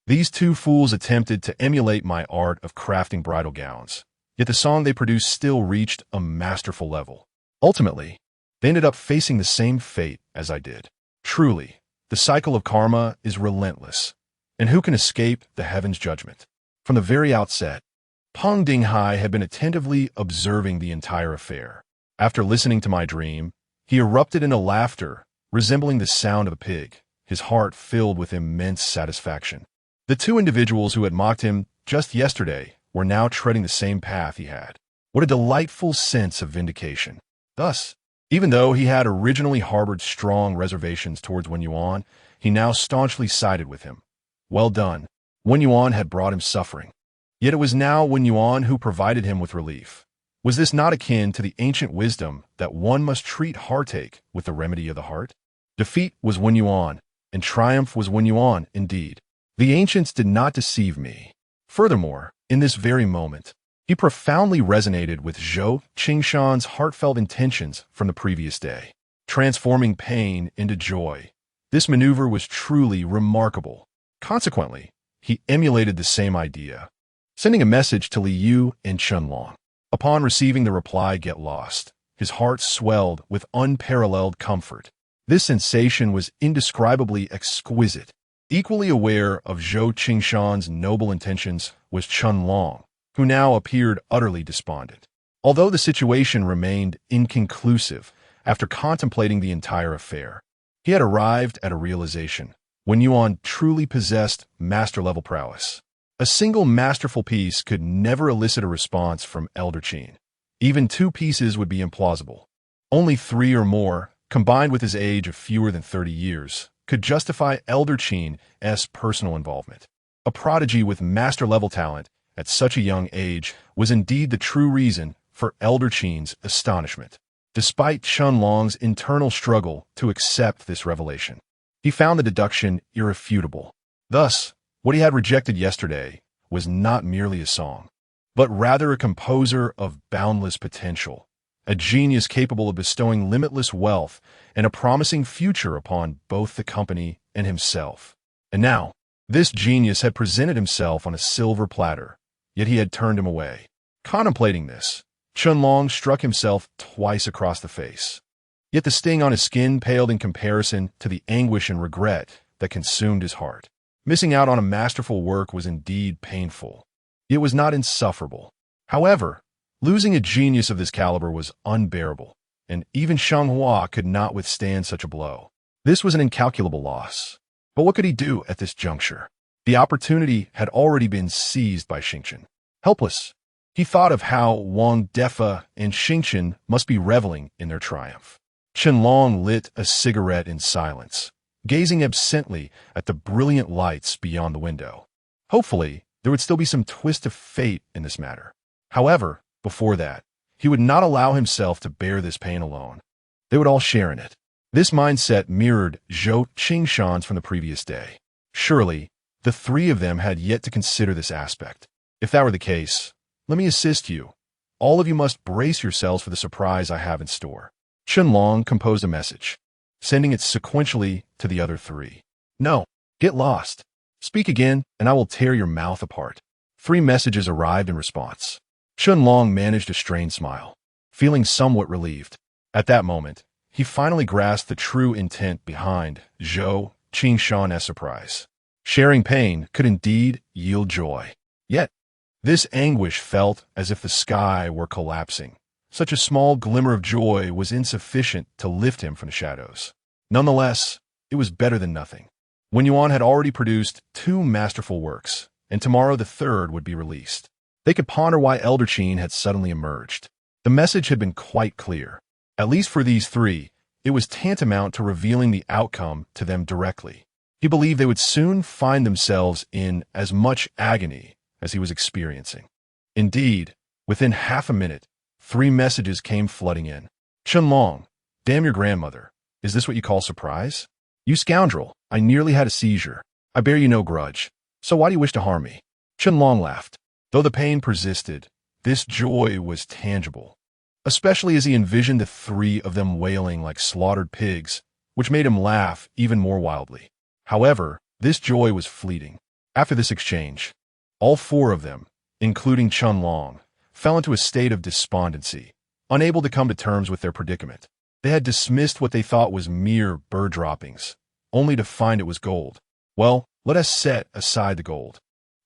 These two fools attempted to emulate my art of crafting bridal gowns, yet the song they produced still reached a masterful level. Ultimately, they ended up facing the same fate as I did. Truly, the cycle of karma is relentless, and who can escape the heaven's judgment? From the very outset, Peng Dinghai had been attentively observing the entire affair. After listening to my dream, he erupted into laughter, resembling the sound of a pig, his heart filled with immense satisfaction. The two individuals who had mocked him just yesterday were now treading the same path he had. What a delightful sense of vindication. Thus, even though he had originally harbored strong reservations towards Wen Yuan, he now staunchly sided with him. Well done. Wen Yuan had brought him suffering. Yet it was now Wen Yuan who provided him with relief. Was this not akin to the ancient wisdom that one must treat heartache with the remedy of the heart? Defeat was Wen Yuan, and triumph was Wen Yuan indeed. The ancients did not deceive me. Furthermore, in this very moment, he profoundly resonated with Zhou Qingshan's heartfelt intentions from the previous day, transforming pain into joy. This maneuver was truly remarkable. Consequently, he emulated the same idea, sending a message to Li Yu and Qianlong. Upon receiving the reply, "Get lost," his heart swelled with unparalleled comfort. This sensation was indescribably exquisite. Equally aware of Zhou Qingshan's noble intentions was Qianlong, who now appeared utterly despondent. Although the situation remained inconclusive after contemplating the entire affair, he had arrived at a realization. Wen Yuan truly possessed master-level prowess. A single masterful piece could never elicit a response from Elder Qin. Even two pieces would be implausible. Only three or more, combined with his age of fewer than 30 years, could justify Elder Qin's personal involvement. A prodigy with master-level talent at such a young age was indeed the true reason for Elder Qin's astonishment. Despite Qianlong's internal struggle to accept this revelation, he found the deduction irrefutable. Thus, what he had rejected yesterday was not merely a song, but rather a composer of boundless potential, a genius capable of bestowing limitless wealth and a promising future upon both the company and himself. And now, this genius had presented himself on a silver platter, yet he had turned him away. Contemplating this, Qianlong struck himself twice across the face. Yet the sting on his skin paled in comparison to the anguish and regret that consumed his heart. Missing out on a masterful work was indeed painful. It was not insufferable. However, losing a genius of this caliber was unbearable, and even Jinghua could not withstand such a blow. This was an incalculable loss. But what could he do at this juncture? The opportunity had already been seized by Xingqian. Helpless, he thought of how Wang Defa and Xingqian must be reveling in their triumph. Qianlong lit a cigarette in silence, gazing absently at the brilliant lights beyond the window. Hopefully, there would still be some twist of fate in this matter. However, before that, he would not allow himself to bear this pain alone. They would all share in it. This mindset mirrored Zhou Qingshan's from the previous day. Surely, the three of them had yet to consider this aspect. If that were the case, let me assist you. All of you must brace yourselves for the surprise I have in store. Qianlong composed a message, sending it sequentially to the other three. No, get lost. Speak again, and I will tear your mouth apart. 3 messages arrived in response. Qianlong managed a strained smile, feeling somewhat relieved. At that moment, he finally grasped the true intent behind Zhou Qingshan's surprise. Sharing pain could indeed yield joy. Yet, this anguish felt as if the sky were collapsing. Such a small glimmer of joy was insufficient to lift him from the shadows. Nonetheless, it was better than nothing. Wen Yuan had already produced 2 masterful works, and tomorrow the third would be released. They could ponder why Elder Qin had suddenly emerged. The message had been quite clear. At least for these 3, it was tantamount to revealing the outcome to them directly. He believed they would soon find themselves in as much agony as he was experiencing. Indeed, within half a minute, 3 messages came flooding in. Qianlong, damn your grandmother. Is this what you call surprise? You scoundrel, I nearly had a seizure. I bear you no grudge. So why do you wish to harm me? Qianlong laughed. Though the pain persisted, this joy was tangible, especially as he envisioned the 3 of them wailing like slaughtered pigs, which made him laugh even more wildly. However, this joy was fleeting. After this exchange, all 4 of them, including Qianlong, fell into a state of despondency, unable to come to terms with their predicament. They had dismissed what they thought was mere bird droppings, only to find it was gold. Well, let us set aside the gold.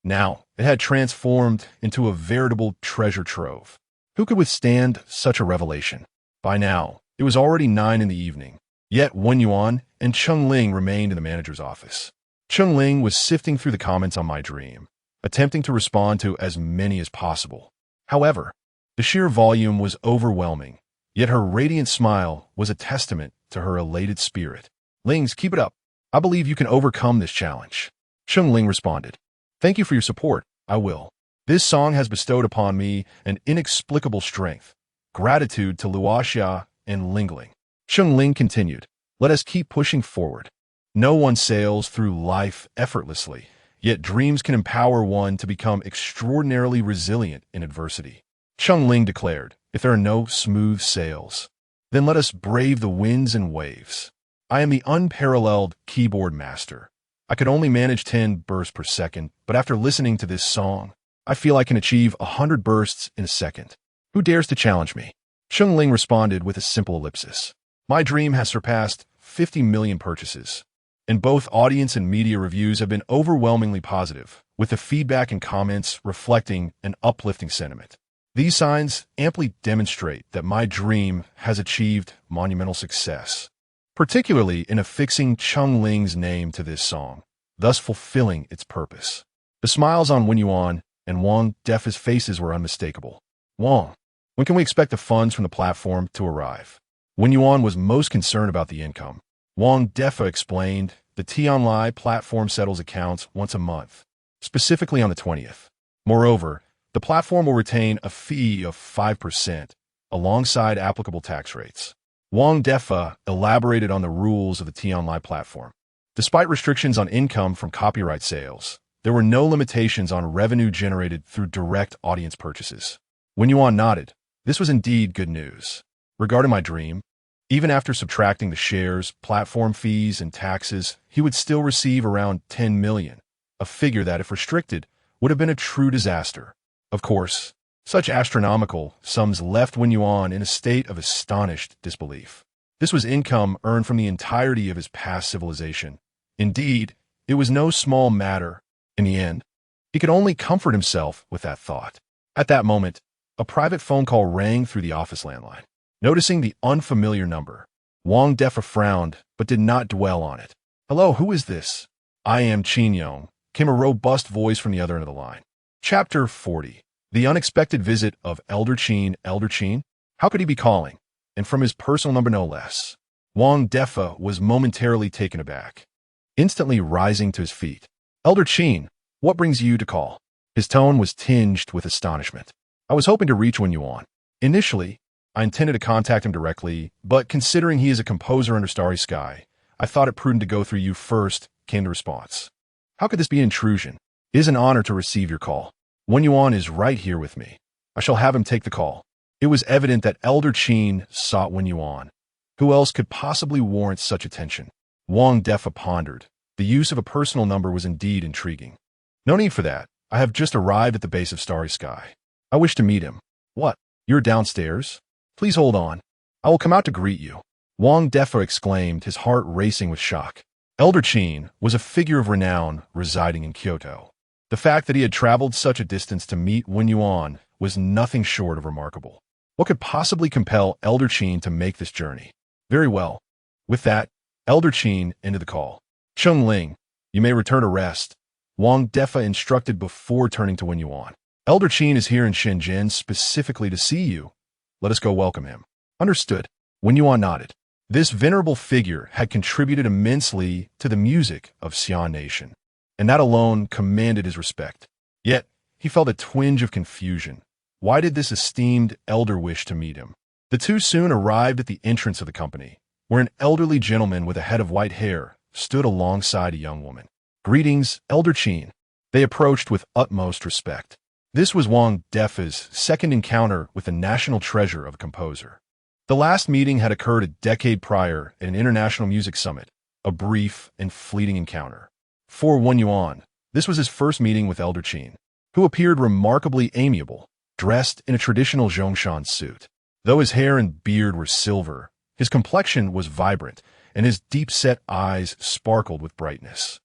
Now, it had transformed into a veritable treasure trove. Who could withstand such a revelation? By now, it was already 9 in the evening, yet Wen Yuan and Cheng Ling remained in the manager's office. Cheng Ling was sifting through the comments on my dream, attempting to respond to as many as possible. However, the sheer volume was overwhelming, yet her radiant smile was a testament to her elated spirit. Lings, keep it up. I believe you can overcome this challenge. Cheng Ling responded. Thank you for your support. I will. This song has bestowed upon me an inexplicable strength. Gratitude to Luoxia and Lingling. Cheng Ling continued. Let us keep pushing forward. No one sails through life effortlessly, yet dreams can empower one to become extraordinarily resilient in adversity. Cheng Ling declared, if there are no smooth sails, then let us brave the winds and waves. I am the unparalleled keyboard master. I could only manage 10 bursts per second, but after listening to this song, I feel I can achieve 100 bursts in a second. Who dares to challenge me? Cheng Ling responded with a simple ellipsis. My dream has surpassed 50 million purchases, and both audience and media reviews have been overwhelmingly positive, with the feedback and comments reflecting an uplifting sentiment. These signs amply demonstrate that my dream has achieved monumental success, particularly in affixing Cheng Ling's name to this song, thus fulfilling its purpose. The smiles on Wen Yuan and Wang Defa's faces were unmistakable. Wang, when can we expect the funds from the platform to arrive? Wen Yuan was most concerned about the income. Wang Defa explained, the Tianlai platform settles accounts once a month, specifically on the 20th. Moreover, the platform will retain a fee of 5%, alongside applicable tax rates. Wang Defa elaborated on the rules of the Tianlai platform. Despite restrictions on income from copyright sales, there were no limitations on revenue generated through direct audience purchases. Wen Yuan nodded. This was indeed good news. Regarding my dream, even after subtracting the shares, platform fees, and taxes, he would still receive around 10 million, a figure that, if restricted, would have been a true disaster. Of course, such astronomical sums left Wen Yuan in a state of astonished disbelief. This was income earned from the entirety of his past civilization. Indeed, it was no small matter. In the end, he could only comfort himself with that thought. At that moment, a private phone call rang through the office landline. Noticing the unfamiliar number, Wang Defa frowned but did not dwell on it. Hello, who is this? I am Qinyong, came a robust voice from the other end of the line. Chapter 40. The unexpected visit of Elder Qin. Elder Qin? How could he be calling? And from his personal number no less. Wang Defa was momentarily taken aback, instantly rising to his feet. Elder Qin, what brings you to call? His tone was tinged with astonishment. I was hoping to reach Wen Yuan. Initially, I intended to contact him directly, but considering he is a composer under Starry Sky, I thought it prudent to go through you first, came the response. How could this be intrusion? It is an honor to receive your call. Wen Yuan is right here with me. I shall have him take the call. It was evident that Elder Qin sought Wen Yuan. Who else could possibly warrant such attention? Wang Defa pondered. The use of a personal number was indeed intriguing. No need for that. I have just arrived at the base of Starry Sky. I wish to meet him. What? You're downstairs? Please hold on. I will come out to greet you. Wang Defa exclaimed, his heart racing with shock. Elder Qin was a figure of renown residing in Kyoto. The fact that he had traveled such a distance to meet Wen Yuan was nothing short of remarkable. What could possibly compel Elder Qin to make this journey? Very well. With that, Elder Qin ended the call. Chung Ling, you may return to rest, Wang Defa instructed before turning to Wen Yuan. Elder Qin is here in Shenzhen specifically to see you. Let us go welcome him. Understood. Wen Yuan nodded. This venerable figure had contributed immensely to the music of Xian Nation, and that alone commanded his respect. Yet, he felt a twinge of confusion. Why did this esteemed elder wish to meet him? The two soon arrived at the entrance of the company, where an elderly gentleman with a head of white hair stood alongside a young woman. Greetings, Elder Qin. They approached with utmost respect. This was Wang Defa's second encounter with the national treasure of a composer. The last meeting had occurred a decade prior at an international music summit, a brief and fleeting encounter. For Wen Yuan, this was his first meeting with Elder Qin, who appeared remarkably amiable, dressed in a traditional Zhongshan suit. Though his hair and beard were silver, his complexion was vibrant, and his deep-set eyes sparkled with brightness.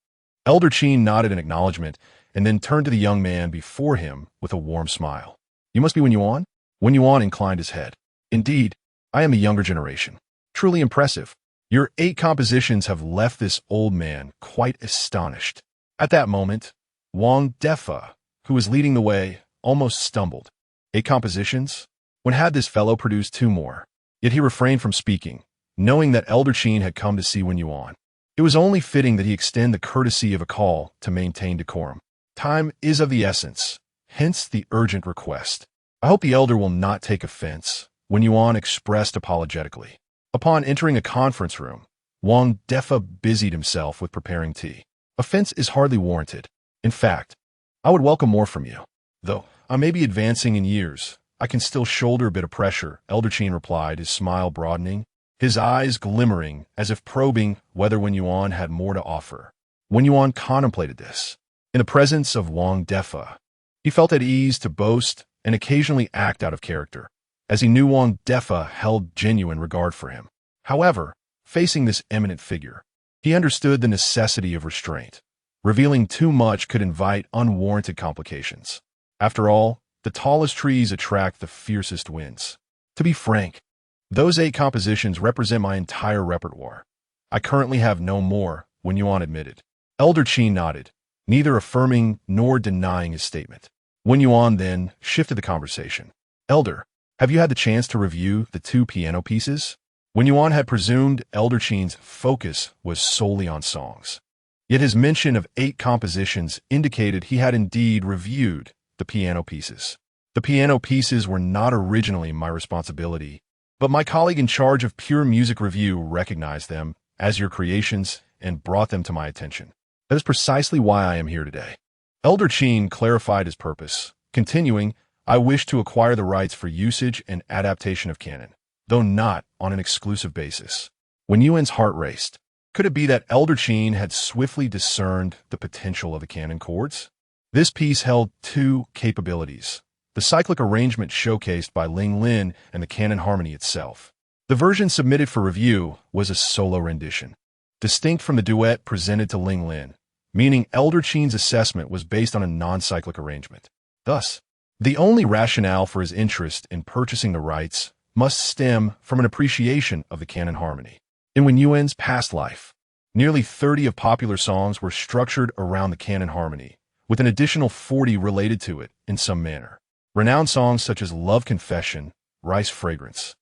Elder Qin nodded in acknowledgement, and then turned to the young man before him with a warm smile. You must be Wen Yuan? Wen Yuan inclined his head. Indeed, I am a younger generation. Truly impressive. Your 8 compositions have left this old man quite astonished. At that moment, Wang Defa, who was leading the way, almost stumbled. 8 compositions? When had this fellow produced 2 more? Yet he refrained from speaking, knowing that Elder Qin had come to see Wen Yuan. It was only fitting that he extend the courtesy of a call to maintain decorum. Time is of the essence, hence the urgent request. I hope the elder will not take offense, Wen Yuan expressed apologetically. Upon entering a conference room, Wang Defa busied himself with preparing tea. Offense is hardly warranted. In fact, I would welcome more from you. Though I may be advancing in years, I can still shoulder a bit of pressure, Elder Qin replied, his smile broadening, his eyes glimmering as if probing whether Wen Yuan had more to offer. Wen Yuan contemplated this. In the presence of Wang Defa, he felt at ease to boast and occasionally act out of character, as he knew Wang Defa held genuine regard for him. However, facing this eminent figure, he understood the necessity of restraint. Revealing too much could invite unwarranted complications. After all, the tallest trees attract the fiercest winds. To be frank, those 8 compositions represent my entire repertoire. I currently have no more, Wen Yuan admitted. Elder Qin nodded, neither affirming nor denying his statement. Wen Yuan then shifted the conversation. Elder, have you had the chance to review the 2 piano pieces? Wen Yuan had presumed Elder Qin's focus was solely on songs. Yet his mention of 8 compositions indicated he had indeed reviewed the piano pieces. The piano pieces were not originally my responsibility, but my colleague in charge of pure music review recognized them as your creations and brought them to my attention. That is precisely why I am here today. Elder Qin clarified his purpose, continuing, I wish to acquire the rights for usage and adaptation of canon, though not on an exclusive basis. Wen Yuan's heart raced. Could it be that Elder Qin had swiftly discerned the potential of the canon chords? This piece held 2 capabilities. The cyclic arrangement showcased by Ling Lin and the canon harmony itself. The version submitted for review was a solo rendition, distinct from the duet presented to Ling Lin, meaning Elder Qin's assessment was based on a non-cyclic arrangement. Thus, the only rationale for his interest in purchasing the rights must stem from an appreciation of the canon harmony. In Wen Yuan's past life, nearly 30 of popular songs were structured around the canon harmony, with an additional 40 related to it in some manner. Renowned songs such as Love Confession, Rice Fragrance,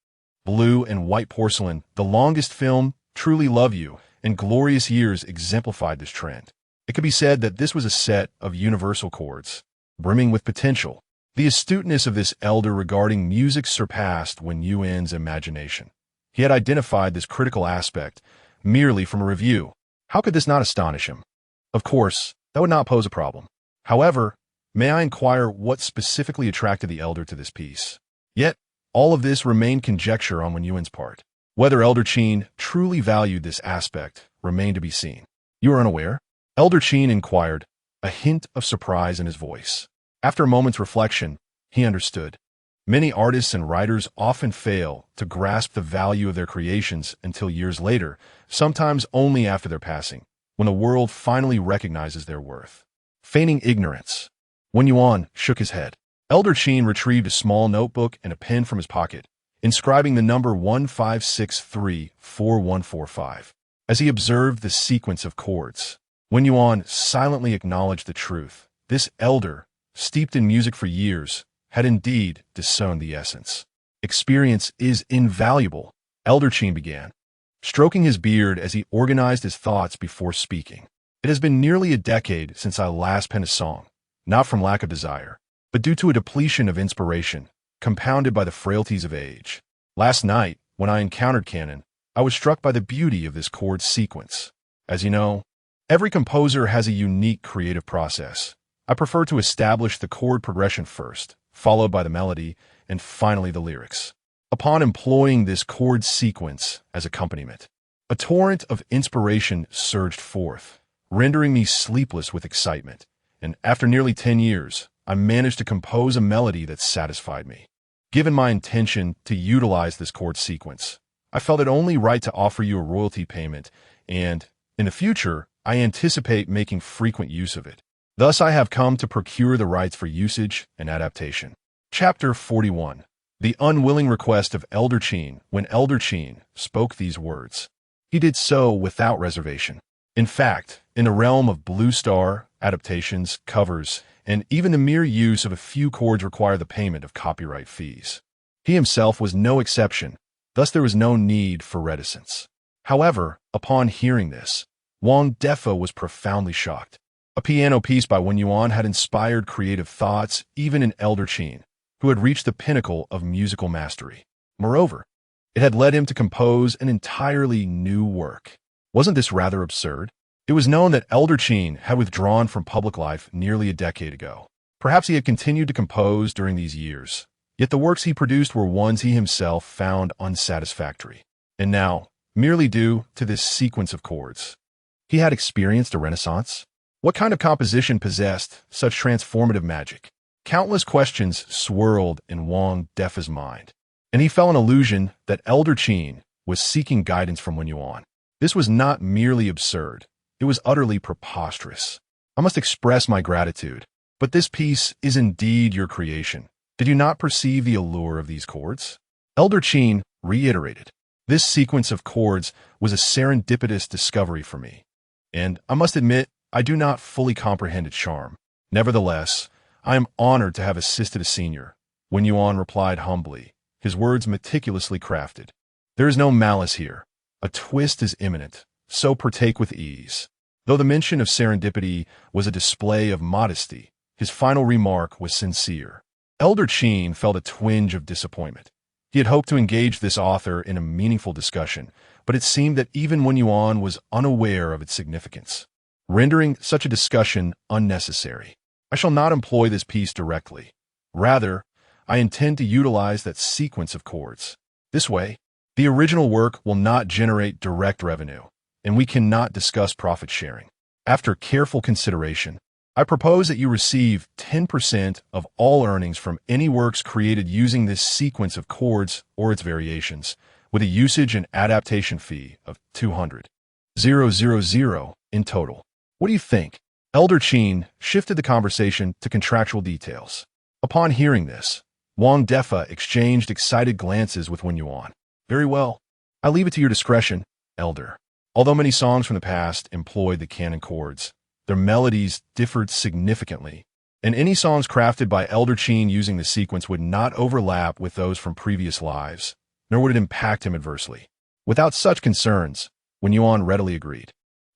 Blue and White Porcelain, The Longest Film, Truly Love You, and Glorious Years exemplified this trend. It could be said that this was a set of universal chords, brimming with potential, The astuteness of this elder regarding music surpassed Wen Yuan's imagination. He had identified this critical aspect merely from a review. How could this not astonish him? Of course, that would not pose a problem. However, may I inquire what specifically attracted the elder to this piece? Yet, all of this remained conjecture on Wen Yuan's part. Whether Elder Qin truly valued this aspect remained to be seen. You are unaware? Elder Qin inquired, a hint of surprise in his voice. After a moment's reflection, he understood. Many artists and writers often fail to grasp the value of their creations until years later, sometimes only after their passing, when the world finally recognizes their worth. Feigning ignorance. Wen Yuan shook his head. Elder Qin retrieved a small notebook and a pen from his pocket, inscribing the number 15634145. As he observed the sequence of chords, Wen Yuan silently acknowledged the truth. This elder, steeped in music for years, had indeed discerned the essence. Experience is invaluable, Elder Qin began, stroking his beard as he organized his thoughts before speaking. It has been nearly a decade since I last penned a song, not from lack of desire, but due to a depletion of inspiration, compounded by the frailties of age. Last night, when I encountered canon, I was struck by the beauty of this chord sequence. As you know, every composer has a unique creative process. I prefer to establish the chord progression first, followed by the melody, and finally the lyrics. Upon employing this chord sequence as accompaniment, a torrent of inspiration surged forth, rendering me sleepless with excitement, and after nearly 10 years, I managed to compose a melody that satisfied me. Given my intention to utilize this chord sequence, I felt it only right to offer you a royalty payment, and, in the future, I anticipate making frequent use of it. Thus I have come to procure the rights for usage and adaptation. Chapter 41. The unwilling request of Elder Qin. When Elder Qin spoke these words, he did so without reservation. In fact, in the realm of Blue Star, adaptations, covers, and even the mere use of a few chords require the payment of copyright fees. He himself was no exception, thus there was no need for reticence. However, upon hearing this, Wang Defa was profoundly shocked. A piano piece by Wen Yuan had inspired creative thoughts even in Elder Qin, who had reached the pinnacle of musical mastery. Moreover, it had led him to compose an entirely new work. Wasn't this rather absurd? It was known that Elder Qin had withdrawn from public life nearly a decade ago. Perhaps he had continued to compose during these years, yet the works he produced were ones he himself found unsatisfactory. And now, merely due to this sequence of chords, he had experienced a renaissance? What kind of composition possessed such transformative magic? Countless questions swirled in Wang Defa's mind, and he felt an illusion that Elder Qin was seeking guidance from Wen Yuan. This was not merely absurd, it was utterly preposterous. I must express my gratitude, but this piece is indeed your creation. Did you not perceive the allure of these chords? Elder Qin reiterated. This sequence of chords was a serendipitous discovery for me, and I must admit, I do not fully comprehend its charm. Nevertheless, I am honored to have assisted a senior, Wen Yuan replied humbly, his words meticulously crafted. There is no malice here. A twist is imminent, so partake with ease. Though the mention of serendipity was a display of modesty, his final remark was sincere. Elder Qin felt a twinge of disappointment. He had hoped to engage this author in a meaningful discussion, but it seemed that even Wen Yuan was unaware of its significance, rendering such a discussion unnecessary. I shall not employ this piece directly. Rather, I intend to utilize that sequence of chords. This way, the original work will not generate direct revenue, and we cannot discuss profit sharing. After careful consideration, I propose that you receive 10% of all earnings from any works created using this sequence of chords or its variations, with a usage and adaptation fee of 200,000 in total. What do you think? Elder Qin shifted the conversation to contractual details. Upon hearing this, Wang Defa exchanged excited glances with Wen Yuan. Very well. I leave it to your discretion, Elder. Although many songs from the past employed the canon chords, their melodies differed significantly, and any songs crafted by Elder Qin using the sequence would not overlap with those from previous lives, nor would it impact him adversely. Without such concerns, Wen Yuan readily agreed.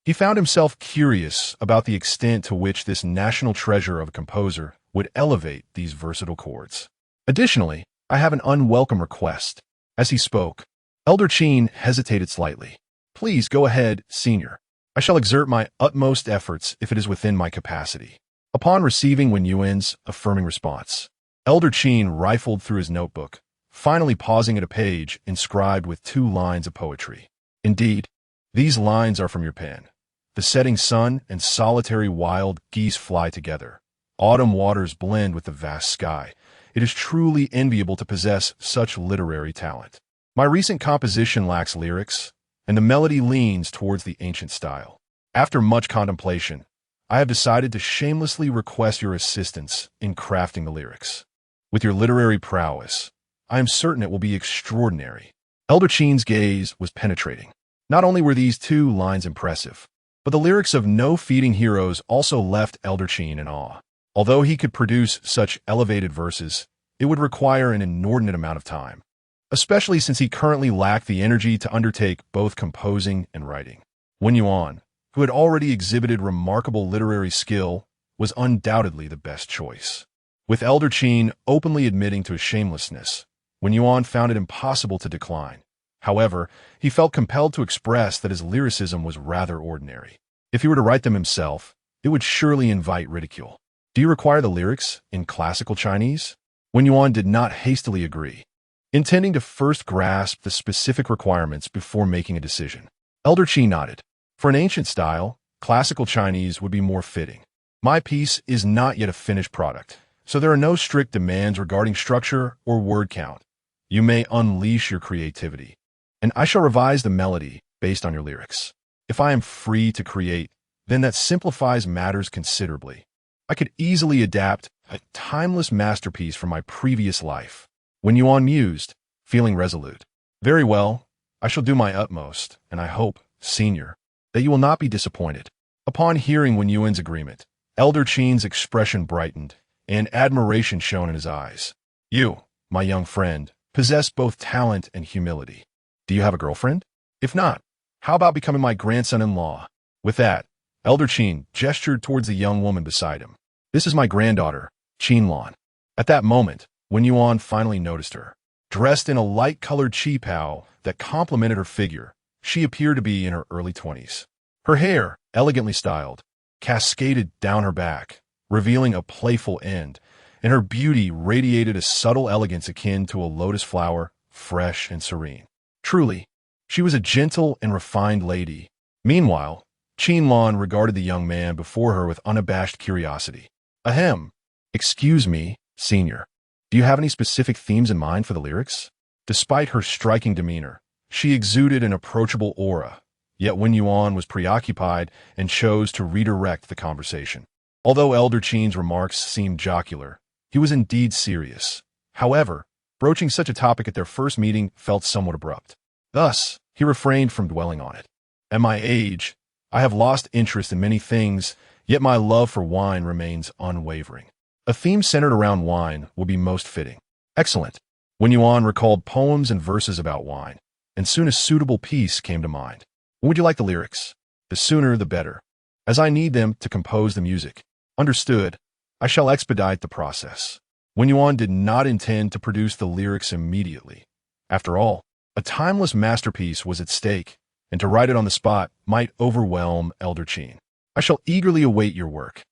He found himself curious about the extent to which this national treasure of a composer would elevate these versatile chords. Additionally, I have an unwelcome request. As he spoke, Elder Qin hesitated slightly. Please go ahead, Senior. I shall exert my utmost efforts if it is within my capacity. Upon receiving Wen Yuan's affirming response, Elder Qin rifled through his notebook, finally pausing at a page inscribed with 2 lines of poetry. Indeed, these lines are from your pen. The setting sun and solitary wild geese fly together. Autumn waters blend with the vast sky. It is truly enviable to possess such literary talent. My recent composition lacks lyrics, and the melody leans towards the ancient style. After much contemplation, I have decided to shamelessly request your assistance in crafting the lyrics. With your literary prowess, I am certain it will be extraordinary. Elder Qin's gaze was penetrating. Not only were these 2 lines impressive, but the lyrics of No Feeding Heroes also left Elder Qin in awe. Although he could produce such elevated verses, it would require an inordinate amount of time, especially since he currently lacked the energy to undertake both composing and writing. Wen Yuan, who had already exhibited remarkable literary skill, was undoubtedly the best choice. With Elder Qin openly admitting to his shamelessness, Wen Yuan found it impossible to decline. However, he felt compelled to express that his lyricism was rather ordinary. If he were to write them himself, it would surely invite ridicule. Do you require the lyrics in classical Chinese? Wen Yuan did not hastily agree, intending to first grasp the specific requirements before making a decision. Elder Qin nodded. For an ancient style, classical Chinese would be more fitting. My piece is not yet a finished product, so there are no strict demands regarding structure or word count. You may unleash your creativity, and I shall revise the melody based on your lyrics. If I am free to create, then that simplifies matters considerably. I could easily adapt a timeless masterpiece from my previous life. Wen Yuan mused, feeling resolute. Very well, I shall do my utmost, and I hope, Senior, that you will not be disappointed. Upon hearing Wen Yuan's agreement, Elder Qin's expression brightened, and admiration shone in his eyes. You, my young friend, possess both talent and humility. Do you have a girlfriend? If not, how about becoming my grandson-in-law? With that, Elder Qin gestured towards the young woman beside him. This is my granddaughter, Qinlan. At that moment, Wen Yuan finally noticed her. Dressed in a light-colored qipao that complemented her figure, she appeared to be in her early 20s. Her hair, elegantly styled, cascaded down her back, revealing a playful end, and her beauty radiated a subtle elegance akin to a lotus flower, fresh and serene. Truly, she was a gentle and refined lady. Meanwhile, Qinlan regarded the young man before her with unabashed curiosity. Ahem. Excuse me, Senior. Do you have any specific themes in mind for the lyrics? Despite her striking demeanor, she exuded an approachable aura, yet Wen Yuan was preoccupied and chose to redirect the conversation. Although Elder Qin's remarks seemed jocular, he was indeed serious. However, broaching such a topic at their first meeting felt somewhat abrupt. Thus, he refrained from dwelling on it. At my age, I have lost interest in many things, yet my love for wine remains unwavering. A theme centered around wine will be most fitting. Excellent. Wen Yuan recalled poems and verses about wine, and soon a suitable piece came to mind. When would you like the lyrics? The sooner the better, as I need them to compose the music. Understood. I shall expedite the process. Wen Yuan did not intend to produce the lyrics immediately. After all, a timeless masterpiece was at stake, and to write it on the spot might overwhelm Elder Qin. I shall eagerly await your work.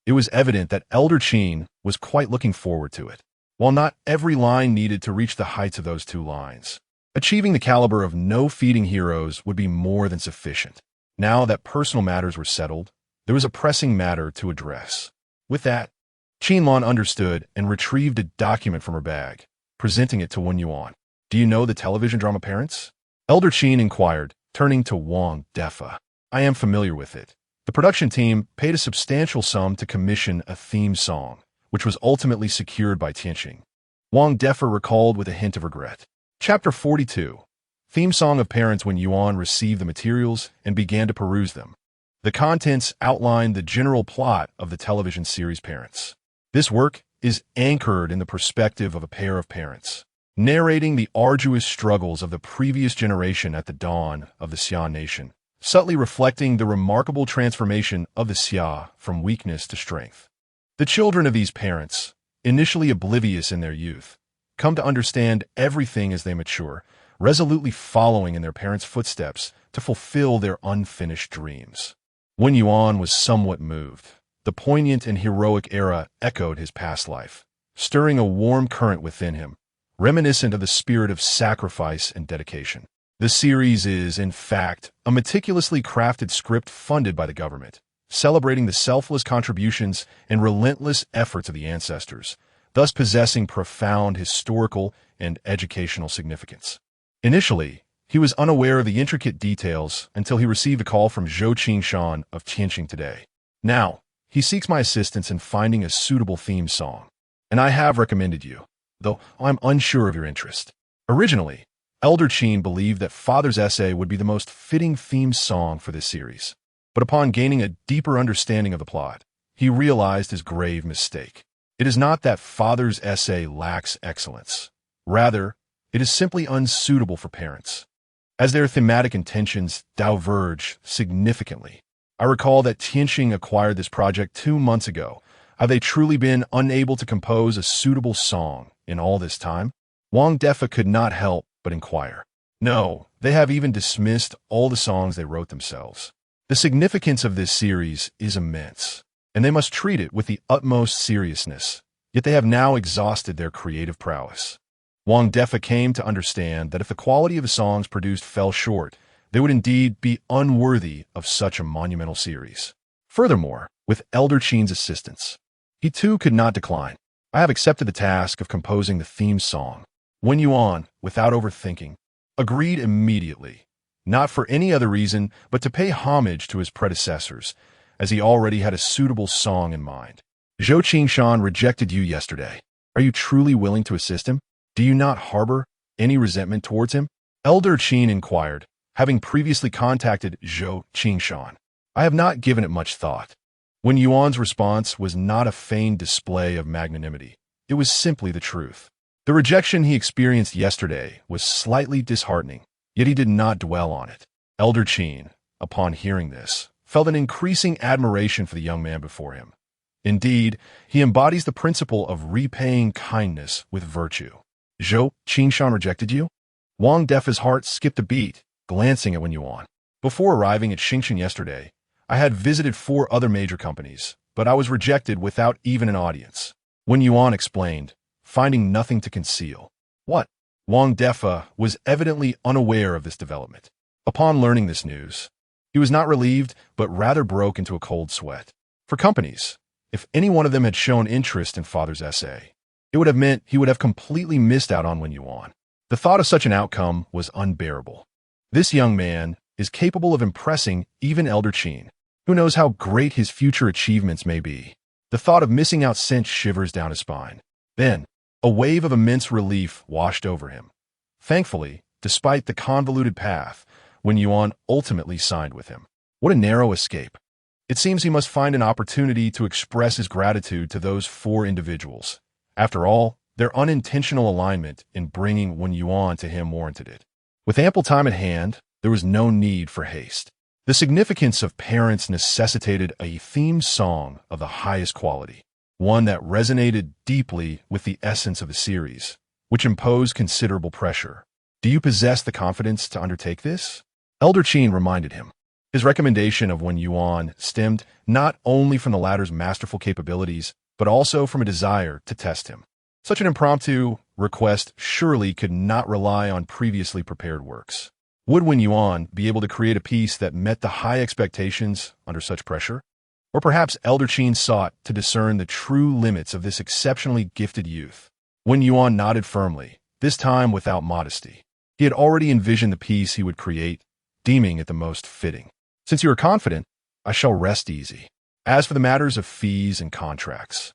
It was evident that Elder Qin was quite looking forward to it. While not every line needed to reach the heights of those 2 lines, achieving the caliber of No Feeding Heroes would be more than sufficient. Now that personal matters were settled, there was a pressing matter to address. With that, Qinlan understood and retrieved a document from her bag, presenting it to Wen Yuan. Do you know the television drama Parents? Elder Qin inquired, turning to Wang Defa. I am familiar with it. The production team paid a substantial sum to commission a theme song, which was ultimately secured by Tianqing. Wang Defa recalled with a hint of regret. Chapter 42. Theme song of Parents. When Yuan received the materials and began to peruse them, the contents outlined the general plot of the television series Parents. This work is anchored in the perspective of a pair of parents, narrating the arduous struggles of the previous generation at the dawn of the Xia nation, subtly reflecting the remarkable transformation of the Xia from weakness to strength. The children of these parents, initially oblivious in their youth, come to understand everything as they mature, resolutely following in their parents' footsteps to fulfill their unfinished dreams. Wen Yuan was somewhat moved. The poignant and heroic era echoed his past life, stirring a warm current within him, reminiscent of the spirit of sacrifice and dedication. The series is, in fact, a meticulously crafted script funded by the government, celebrating the selfless contributions and relentless efforts of the ancestors, thus possessing profound historical and educational significance. Initially, he was unaware of the intricate details until he received a call from Zhou Qingshan of Tianqing Today. Now, he seeks my assistance in finding a suitable theme song, and I have recommended you, though I'm unsure of your interest. Originally, Elder Qin believed that Father's Essay would be the most fitting theme song for this series, but upon gaining a deeper understanding of the plot, he realized his grave mistake. It is not that Father's Essay lacks excellence. Rather, it is simply unsuitable for parents, as their thematic intentions diverge significantly. I recall that Tianqing acquired this project 2 months ago. Have they truly been unable to compose a suitable song in all this time? Wang Defa could not help but inquire. No, they have even dismissed all the songs they wrote themselves. The significance of this series is immense, and they must treat it with the utmost seriousness, yet they have now exhausted their creative prowess. Wang Defa came to understand that if the quality of the songs produced fell short, they would indeed be unworthy of such a monumental series. Furthermore, with Elder Qin's assistance, he too could not decline. I have accepted the task of composing the theme song. Wen Yuan, without overthinking, agreed immediately, not for any other reason but to pay homage to his predecessors, as he already had a suitable song in mind. Zhou Qingshan rejected you yesterday. Are you truly willing to assist him? Do you not harbor any resentment towards him? Elder Qin inquired, having previously contacted Zhou Qingshan. I have not given it much thought. Wen Yuan's response was not a feigned display of magnanimity. It was simply the truth. The rejection he experienced yesterday was slightly disheartening, yet he did not dwell on it. Elder Qin, upon hearing this, felt an increasing admiration for the young man before him. Indeed, he embodies the principle of repaying kindness with virtue. Zhou Qingshan rejected you? Wang Defa's heart skipped a beat, glancing at Wen Yuan. Before arriving at Xingchen yesterday, I had visited 4 other major companies, but I was rejected without even an audience. Wen Yuan explained, finding nothing to conceal. What? Wang Defa was evidently unaware of this development. Upon learning this news, he was not relieved, but rather broke into a cold sweat. For companies, if any one of them had shown interest in Father's Essay, it would have meant he would have completely missed out on Wen Yuan. The thought of such an outcome was unbearable. This young man is capable of impressing even Elder Qin. Who knows how great his future achievements may be? The thought of missing out sent shivers down his spine. Then, a wave of immense relief washed over him. Thankfully, despite the convoluted path, Wen Yuan ultimately signed with him. What a narrow escape. It seems he must find an opportunity to express his gratitude to those 4 individuals. After all, their unintentional alignment in bringing Wen Yuan to him warranted it. With ample time at hand, there was no need for haste. The significance of parents necessitated a theme song of the highest quality, one that resonated deeply with the essence of the series, which imposed considerable pressure. Do you possess the confidence to undertake this? Elder Qin reminded him. His recommendation of Wen Yuan stemmed not only from the latter's masterful capabilities, but also from a desire to test him. Such an impromptu request surely could not rely on previously prepared works. Would Wen Yuan be able to create a piece that met the high expectations under such pressure? Or perhaps Elder Qin sought to discern the true limits of this exceptionally gifted youth. Wen Yuan nodded firmly, this time without modesty. He had already envisioned the piece he would create, deeming it the most fitting. Since you are confident, I shall rest easy. As for the matters of fees and contracts,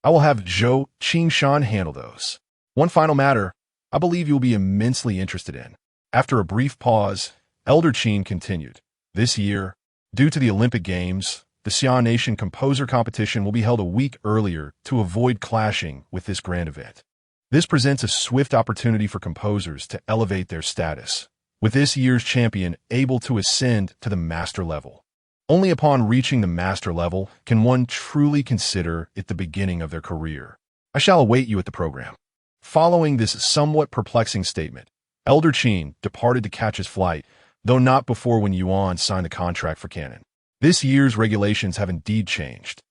I will have Zhou Qingshan handle those. One final matter, I believe you will be immensely interested in. After a brief pause, Elder Qin continued. This year, due to the Olympic Games, the Xi'an Nation Composer Competition will be held a week earlier to avoid clashing with this grand event. This presents a swift opportunity for composers to elevate their status, with this year's champion able to ascend to the master level. Only upon reaching the master level can one truly consider it the beginning of their career. I shall await you at the program. Following this somewhat perplexing statement, Elder Qin departed to catch his flight, though not before Wen Yuan signed the contract for canon. This year's regulations have indeed changed.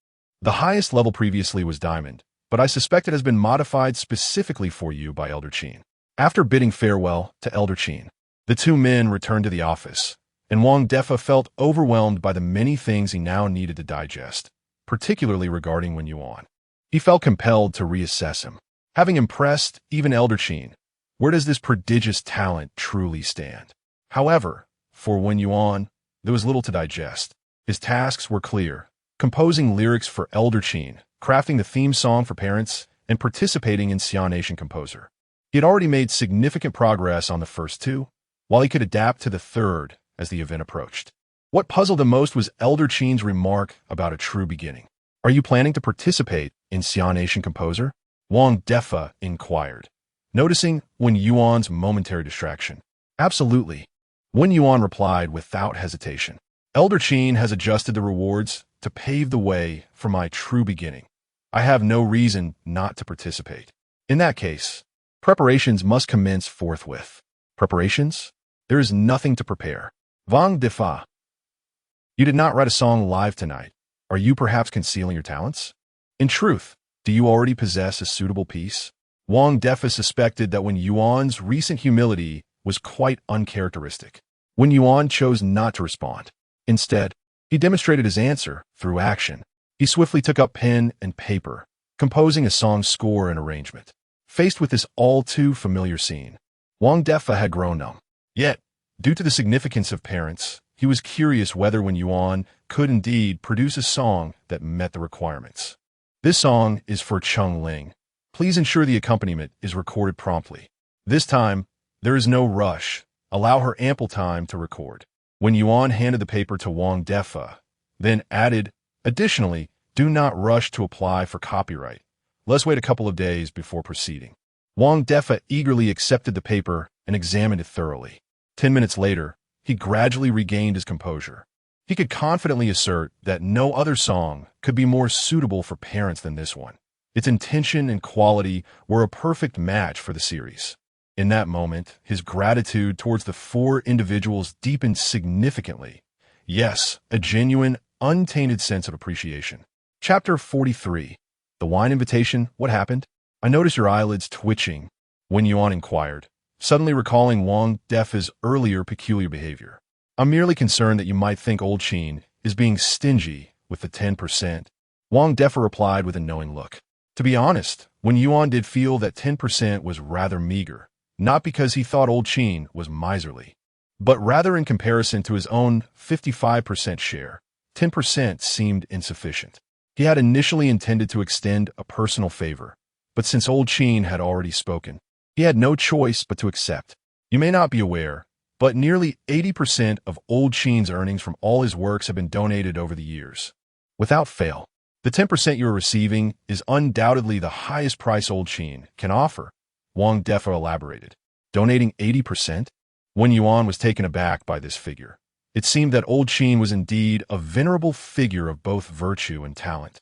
The highest level previously was Diamond, but I suspect it has been modified specifically for you by Elder Qin. After bidding farewell to Elder Qin, the two men returned to the office, and Wang Defa felt overwhelmed by the many things he now needed to digest, particularly regarding Wen Yuan. He felt compelled to reassess him. Having impressed even Elder Qin, where does this prodigious talent truly stand? However, for Wen Yuan, there was little to digest. His tasks were clear: composing lyrics for Elder Qin, crafting the theme song for parents, and participating in Xian Nation Composer. He had already made significant progress on the first two, while he could adapt to the third as the event approached. What puzzled him most was Elder Qin's remark about a true beginning. "Are you planning to participate in Xian Nation Composer?" Wang Defa inquired, noticing Wen Yuan's momentary distraction. "Absolutely," Wen Yuan replied without hesitation. "Elder Qin has adjusted the rewards to pave the way for my true beginning. I have no reason not to participate. In that case, preparations must commence forthwith." "Preparations? There is nothing to prepare." Wang Defa, "You did not write a song live tonight. Are you perhaps concealing your talents? In truth, do you already possess a suitable piece?" Wang Defa suspected that Wen Yuan's recent humility was quite uncharacteristic. Wen Yuan chose not to respond. Instead, he demonstrated his answer through action. He swiftly took up pen and paper, composing a song score and arrangement. Faced with this all-too-familiar scene, Wang Defa had grown numb. Yet, due to the significance of parents, he was curious whether Wen Yuan could indeed produce a song that met the requirements. "This song is for Cheng Ling. Please ensure the accompaniment is recorded promptly. This time, there is no rush. Allow her ample time to record." Wen Yuan handed the paper to Wang Defa, then added, "Additionally, do not rush to apply for copyright. Let's wait a couple of days before proceeding." Wang Defa eagerly accepted the paper and examined it thoroughly. 10 minutes later, he gradually regained his composure. He could confidently assert that no other song could be more suitable for parents than this one. Its intention and quality were a perfect match for the series. In that moment, his gratitude towards the four individuals deepened significantly. Yes, a genuine, untainted sense of appreciation. Chapter 43. The Wine Invitation, What Happened? "I notice your eyelids twitching," Wen Yuan inquired, suddenly recalling Wang Defa's earlier peculiar behavior. "I'm merely concerned that you might think Old Qin is being stingy with the 10%. Wang Defa replied with a knowing look. To be honest, Wen Yuan did feel that 10% was rather meager, not because he thought Old Qin was miserly, but rather in comparison to his own 55% share. 10% seemed insufficient. He had initially intended to extend a personal favor, but since Old Qin had already spoken, he had no choice but to accept. You may not be aware, but nearly 80% of Old Qin's earnings from all his works have been donated over the years. Without fail, the 10% you are receiving is undoubtedly the highest price Old Qin can offer," Wang Defa elaborated. "Donating 80%? Wen Yuan was taken aback by this figure. It seemed that Old Qin was indeed a venerable figure of both virtue and talent,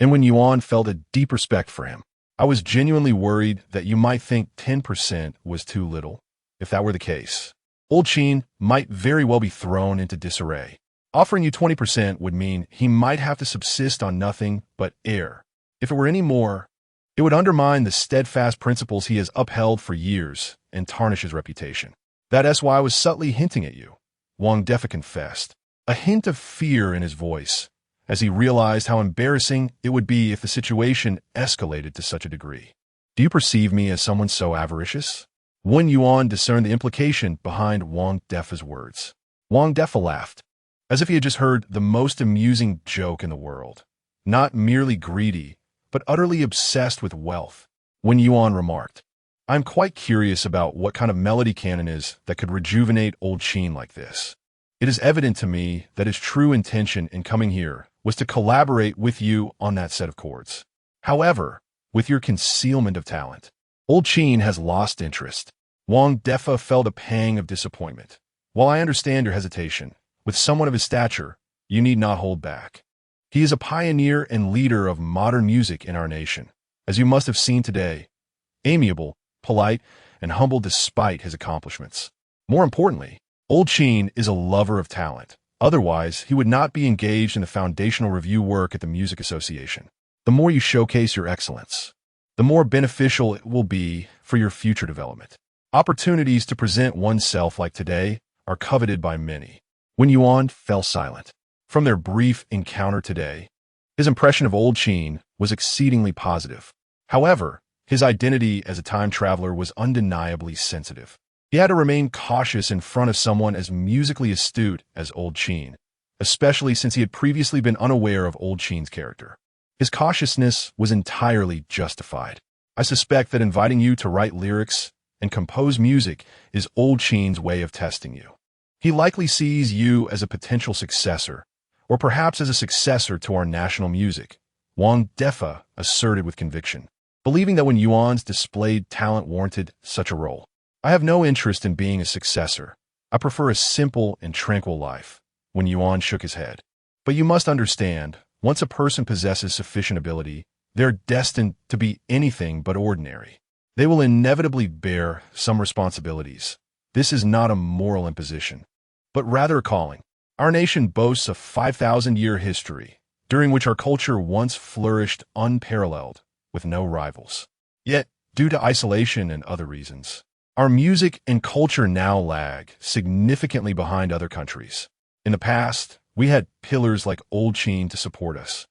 and Wen Yuan felt a deep respect for him. "I was genuinely worried that you might think 10% was too little. If that were the case, Old Qin might very well be thrown into disarray. Offering you 20% would mean he might have to subsist on nothing but air. If it were any more, it would undermine the steadfast principles he has upheld for years and tarnish his reputation. That's why I was subtly hinting at you," Wang Defa confessed, a hint of fear in his voice, as he realized how embarrassing it would be if the situation escalated to such a degree. "Do you perceive me as someone so avaricious?" Wen Yuan discerned the implication behind Wang Defa's words. Wang Defa laughed, as if he had just heard the most amusing joke in the world. "Not merely greedy, but utterly obsessed with wealth," Wen Yuan remarked. "I'm quite curious about what kind of melody canon is that could rejuvenate Old Qin like this. It is evident to me that his true intention in coming here was to collaborate with you on that set of chords. However, with your concealment of talent, Old Qin has lost interest." Wang Defa felt a pang of disappointment. "While I understand your hesitation, with someone of his stature, you need not hold back. He is a pioneer and leader of modern music in our nation, as you must have seen today, amiable, polite, and humble despite his accomplishments. More importantly, Old Qin is a lover of talent. Otherwise, he would not be engaged in the foundational review work at the Music Association. The more you showcase your excellence, the more beneficial it will be for your future development. Opportunities to present oneself like today are coveted by many. Wen Yuan fell silent. From their brief encounter today, his impression of Old Qin was exceedingly positive. However, his identity as a time traveler was undeniably sensitive. He had to remain cautious in front of someone as musically astute as Old Qin, especially since he had previously been unaware of Old Qin's character. His cautiousness was entirely justified. I suspect that inviting you to write lyrics and compose music is Old Qin's way of testing you. He likely sees you as a potential successor, or perhaps as a successor to our national music, Wang Defa asserted with conviction, believing that Wen Yuan's displayed talent warranted such a role. I have no interest in being a successor. I prefer a simple and tranquil life. Wen Yuan shook his head. But you must understand, once a person possesses sufficient ability, they're destined to be anything but ordinary. They will inevitably bear some responsibilities. This is not a moral imposition, but rather a calling. Our nation boasts a 5,000-year history, during which our culture once flourished unparalleled, with no rivals. Yet, due to isolation and other reasons, our music and culture now lag significantly behind other countries. In the past, we had pillars like Old Qin to support us.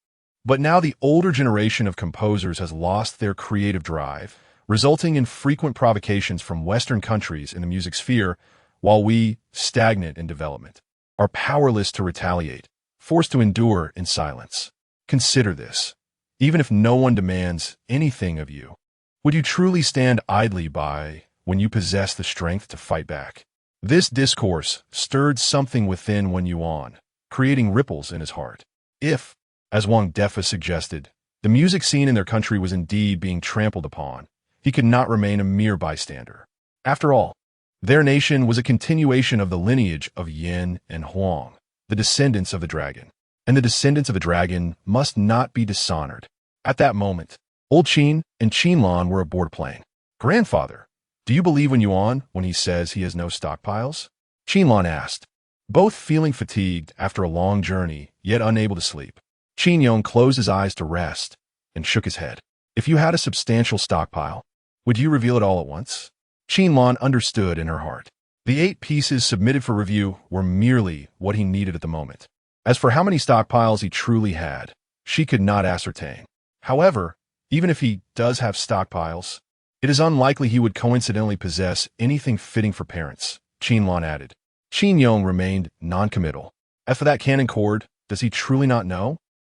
But now the older generation of composers has lost their creative drive, resulting in frequent provocations from Western countries in the music sphere, while we, stagnant in development, are powerless to retaliate, forced to endure in silence. Consider this. Even if no one demands anything of you, would you truly stand idly by when you possess the strength to fight back? This discourse stirred something within Wen Yuan, creating ripples in his heart. If, as Wang Defa suggested, the music scene in their country was indeed being trampled upon, he could not remain a mere bystander. After all, their nation was a continuation of the lineage of Yin and Huang, the descendants of the dragon, and the descendants of the dragon must not be dishonored. At that moment, Old Qin and Qinlan were aboard a plane. "Grandfather, do you believe Wen Yuan when he says he has no stockpiles?" Qinlan asked, both feeling fatigued after a long journey, yet unable to sleep. Qingyong closed his eyes to rest and shook his head. "If you had a substantial stockpile, would you reveal it all at once?" Qinlan understood in her heart. The 8 pieces submitted for review were merely what he needed at the moment. As for how many stockpiles he truly had, she could not ascertain. However, even if he does have stockpiles, it is unlikely he would coincidentally possess anything fitting for parents, Qinlan added. Qingyong remained non-committal. As for that canon chord, does he truly not know?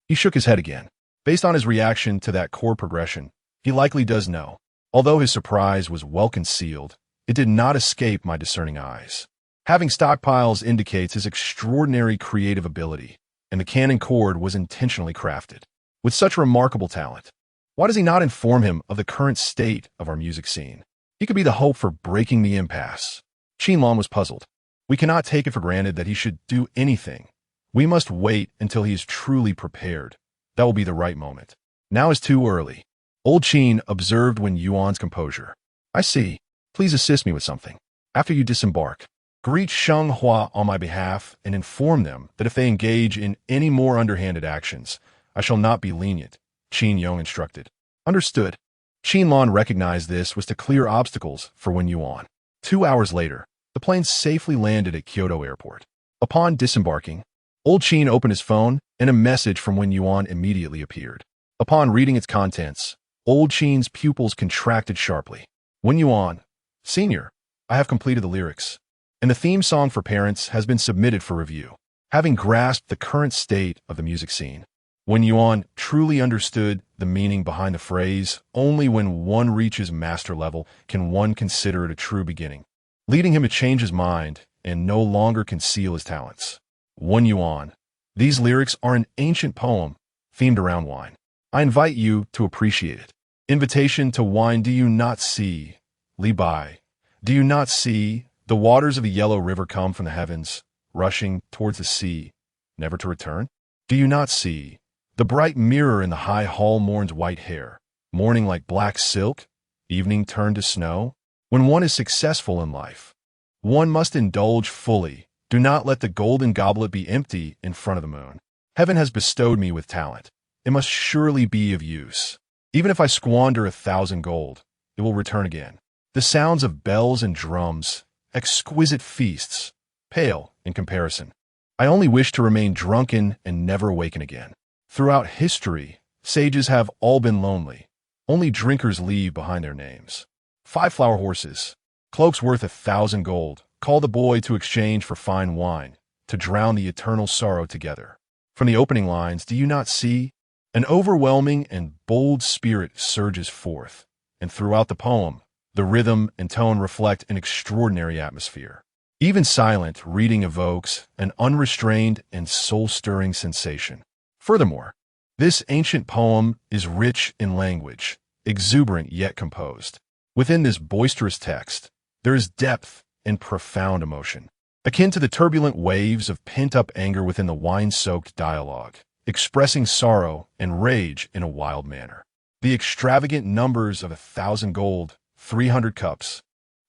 He shook his head again. Based on his reaction to that chord progression, he likely does know. Although his surprise was well concealed, it did not escape my discerning eyes. Having stockpiles indicates his extraordinary creative ability, and the canon chord was intentionally crafted. With such remarkable talent, why does he not inform him of the current state of our music scene? He could be the hope for breaking the impasse. Qinlan was puzzled. We cannot take it for granted that he should do anything. We must wait until he is truly prepared. That will be the right moment. Now is too early. Old Qin observed Wen Yuan's composure. "I see. Please assist me with something. After you disembark, greet Sheng Hua on my behalf and inform them that if they engage in any more underhanded actions, I shall not be lenient," Qin Yong instructed. Understood. Qinlan recognized this was to clear obstacles for Wen Yuan. 2 hours later, the plane safely landed at Kyoto Airport. Upon disembarking, Old Qin opened his phone and a message from Wen Yuan immediately appeared. Upon reading its contents, Old Qin's pupils contracted sharply. "Wen Yuan, Senior, I have completed the lyrics, and the theme song for parents has been submitted for review." Having grasped the current state of the music scene, Wen Yuan truly understood the meaning behind the phrase, "Only when one reaches master level can one consider it a true beginning," leading him to change his mind and no longer conceal his talents. Wen Yuan, these lyrics are an ancient poem themed around wine. I invite you to appreciate it. Invitation to wine. Do you not see, Li Bai? Do you not see the waters of the yellow river come from the heavens, rushing towards the sea? never to return? Do you not see? The bright mirror in the high hall mourns white hair, morning like black silk, evening turned to snow. When one is successful in life, one must indulge fully. Do not let the golden goblet be empty in front of the moon. Heaven has bestowed me with talent. It must surely be of use. Even if I squander 1,000 gold, it will return again. The sounds of bells and drums, exquisite feasts, pale in comparison. I only wish to remain drunken and never awaken again. Throughout history, sages have all been lonely. Only drinkers leave behind their names. 5 flower horses, cloaks worth 1,000 gold, call the boy to exchange for fine wine, to drown the eternal sorrow together. From the opening lines, do you not see? An overwhelming and bold spirit surges forth, and throughout the poem, the rhythm and tone reflect an extraordinary atmosphere. Even silent reading evokes an unrestrained and soul-stirring sensation. Furthermore, this ancient poem is rich in language, exuberant yet composed. Within this boisterous text, there is depth and profound emotion, akin to the turbulent waves of pent-up anger within the wine-soaked dialogue, expressing sorrow and rage in a wild manner. The extravagant numbers of 1,000 gold, 300 cups,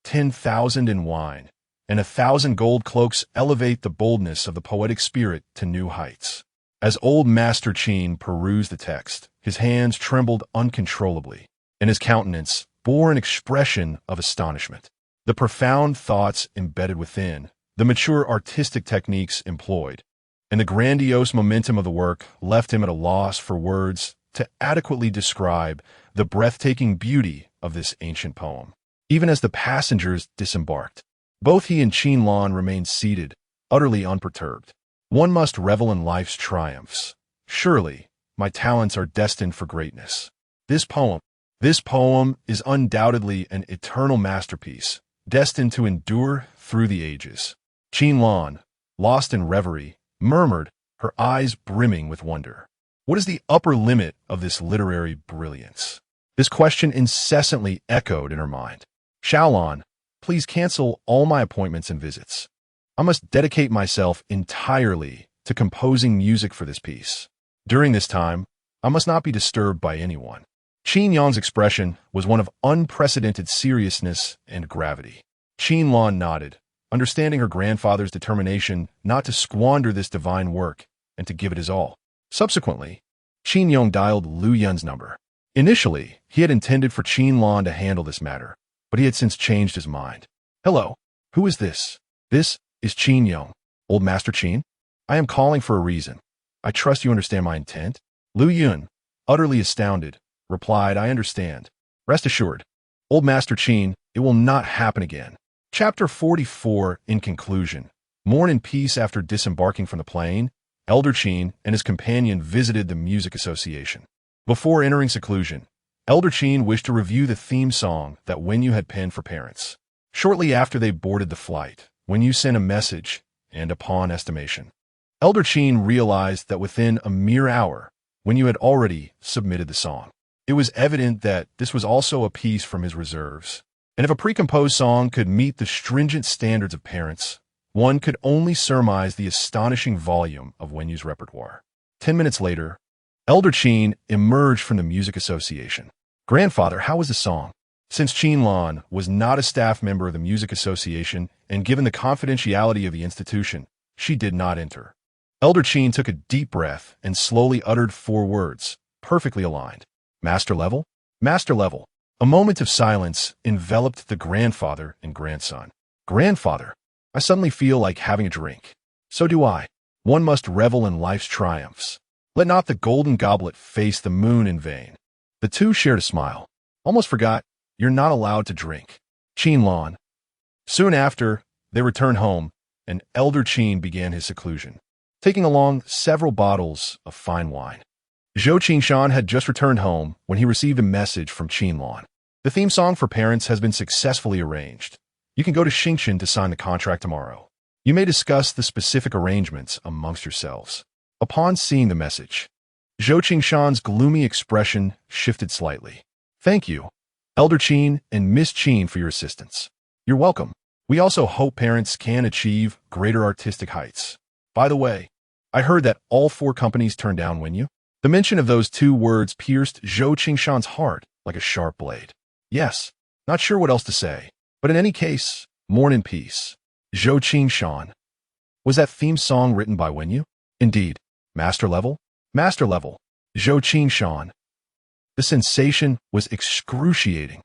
10,000 in wine, and 1,000 gold cloaks elevate the boldness of the poetic spirit to new heights. As old Master Qin perused the text, his hands trembled uncontrollably, and his countenance bore an expression of astonishment. The profound thoughts embedded within, the mature artistic techniques employed, and the grandiose momentum of the work left him at a loss for words to adequately describe the breathtaking beauty of this ancient poem. Even as the passengers disembarked, both he and Qin Lan remained seated, utterly unperturbed. One must revel in life's triumphs. Surely, my talents are destined for greatness. This poem is undoubtedly an eternal masterpiece, destined to endure through the ages. Qin Lan, lost in reverie, murmured, her eyes brimming with wonder. What is the upper limit of this literary brilliance? This question incessantly echoed in her mind. Xiaolan, please cancel all my appointments and visits. I must dedicate myself entirely to composing music for this piece. During this time, I must not be disturbed by anyone. Qin Yang's expression was one of unprecedented seriousness and gravity. Qin Lan nodded, understanding her grandfather's determination not to squander this divine work and to give it his all. Subsequently, Qin Yang dialed Lu Yun's number. Initially, he had intended for Qin Lan to handle this matter, but he had since changed his mind. Hello, who is this? This is Qin Yang. Old Master Qin? I am calling for a reason. I trust you understand my intent. Lu Yun, utterly astounded, replied, I understand. Rest assured, Old Master Qin, it will not happen again. Chapter 44, in conclusion. Mourn in peace after disembarking from the plane, Elder Qin and his companion visited the music association. Before entering seclusion, Elder Qin wished to review the theme song that Wen Yuan had penned for parents. Shortly after they boarded the flight, Wen Yuan sent a message, and upon estimation, Elder Qin realized that within a mere hour, Wen Yuan had already submitted the song. It was evident that this was also a piece from his reserves, and if a pre-composed song could meet the stringent standards of parents, one could only surmise the astonishing volume of Wen Yu's repertoire. 10 minutes later, Elder Qin emerged from the music association. Grandfather, how was the song? Since Qin Lan was not a staff member of the music association and given the confidentiality of the institution, she did not enter. Elder Qin took a deep breath and slowly uttered 4 words, perfectly aligned. Master level? Master level. A moment of silence enveloped the grandfather and grandson. Grandfather, I suddenly feel like having a drink. So do I. One must revel in life's triumphs. Let not the golden goblet face the moon in vain. The two shared a smile. Almost forgot, you're not allowed to drink. Qin Lan. Soon after, they returned home, and Elder Qin began his seclusion, taking along several bottles of fine wine. Zhou Qingshan had just returned home when he received a message from Qin Lan. The theme song for parents has been successfully arranged. You can go to Xingshan to sign the contract tomorrow. You may discuss the specific arrangements amongst yourselves. Upon seeing the message, Zhou Qingshan's gloomy expression shifted slightly. Thank you, Elder Qin and Miss Qin, for your assistance. You're welcome. We also hope parents can achieve greater artistic heights. By the way, I heard that all 4 companies turned down Wen Yu. The mention of those 2 words pierced Zhou Qingshan's heart like a sharp blade. Yes, not sure what else to say, but in any case, mourn in peace. Zhou Qingshan. Was that theme song written by Wen Yu? Indeed. Master level? Master level. Zhou Qingshan. The sensation was excruciating.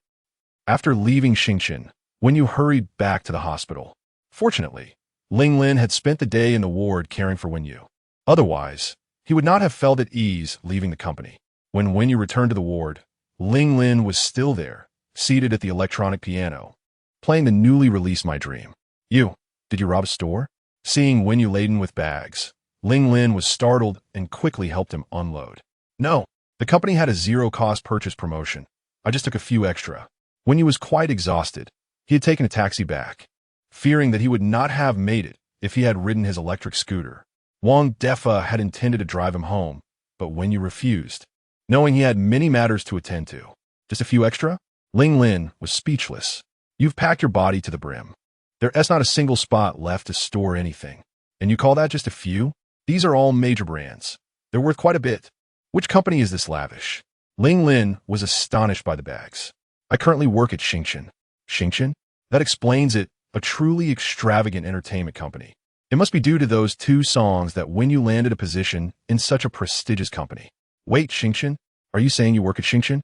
After leaving Xingqian, Wen Yu hurried back to the hospital. Fortunately, Ling Lin had spent the day in the ward caring for Wen Yu. Otherwise, he would not have felt at ease leaving the company. When Wen Yu returned to the ward, Ling Lin was still there, seated at the electronic piano, playing the newly released My Dream. You, did you rob a store? Seeing Wen Yu laden with bags, Ling Lin was startled and quickly helped him unload. No, the company had a zero-cost purchase promotion. I just took a few extra. Wen Yu was quite exhausted. He had taken a taxi back, fearing that he would not have made it if he had ridden his electric scooter. Wang Defa had intended to drive him home, but Wen Yu refused, knowing he had many matters to attend to. Just a few extra? Ling Lin was speechless. You've packed your body to the brim. There's not a single spot left to store anything. And you call that just a few? These are all major brands. They're worth quite a bit. Which company is this lavish? Ling Lin was astonished by the bags. I currently work at Xingqian. Xingqian? That explains it, a truly extravagant entertainment company. It must be due to those 2 songs that Wen Yu landed a position in such a prestigious company. Wait, Xingqian? Are you saying you work at Xingqian?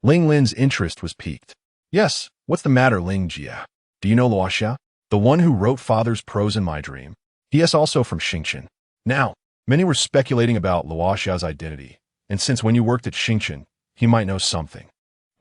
Ling Lin's interest was piqued. Yes, what's the matter, Ling Jia? Do you know Luoxia? The one who wrote Father's Prose in My Dream? He is also from Xingqian. Now, many were speculating about Luoxia's identity, and since Wen Yu worked at Xingqian, he might know something.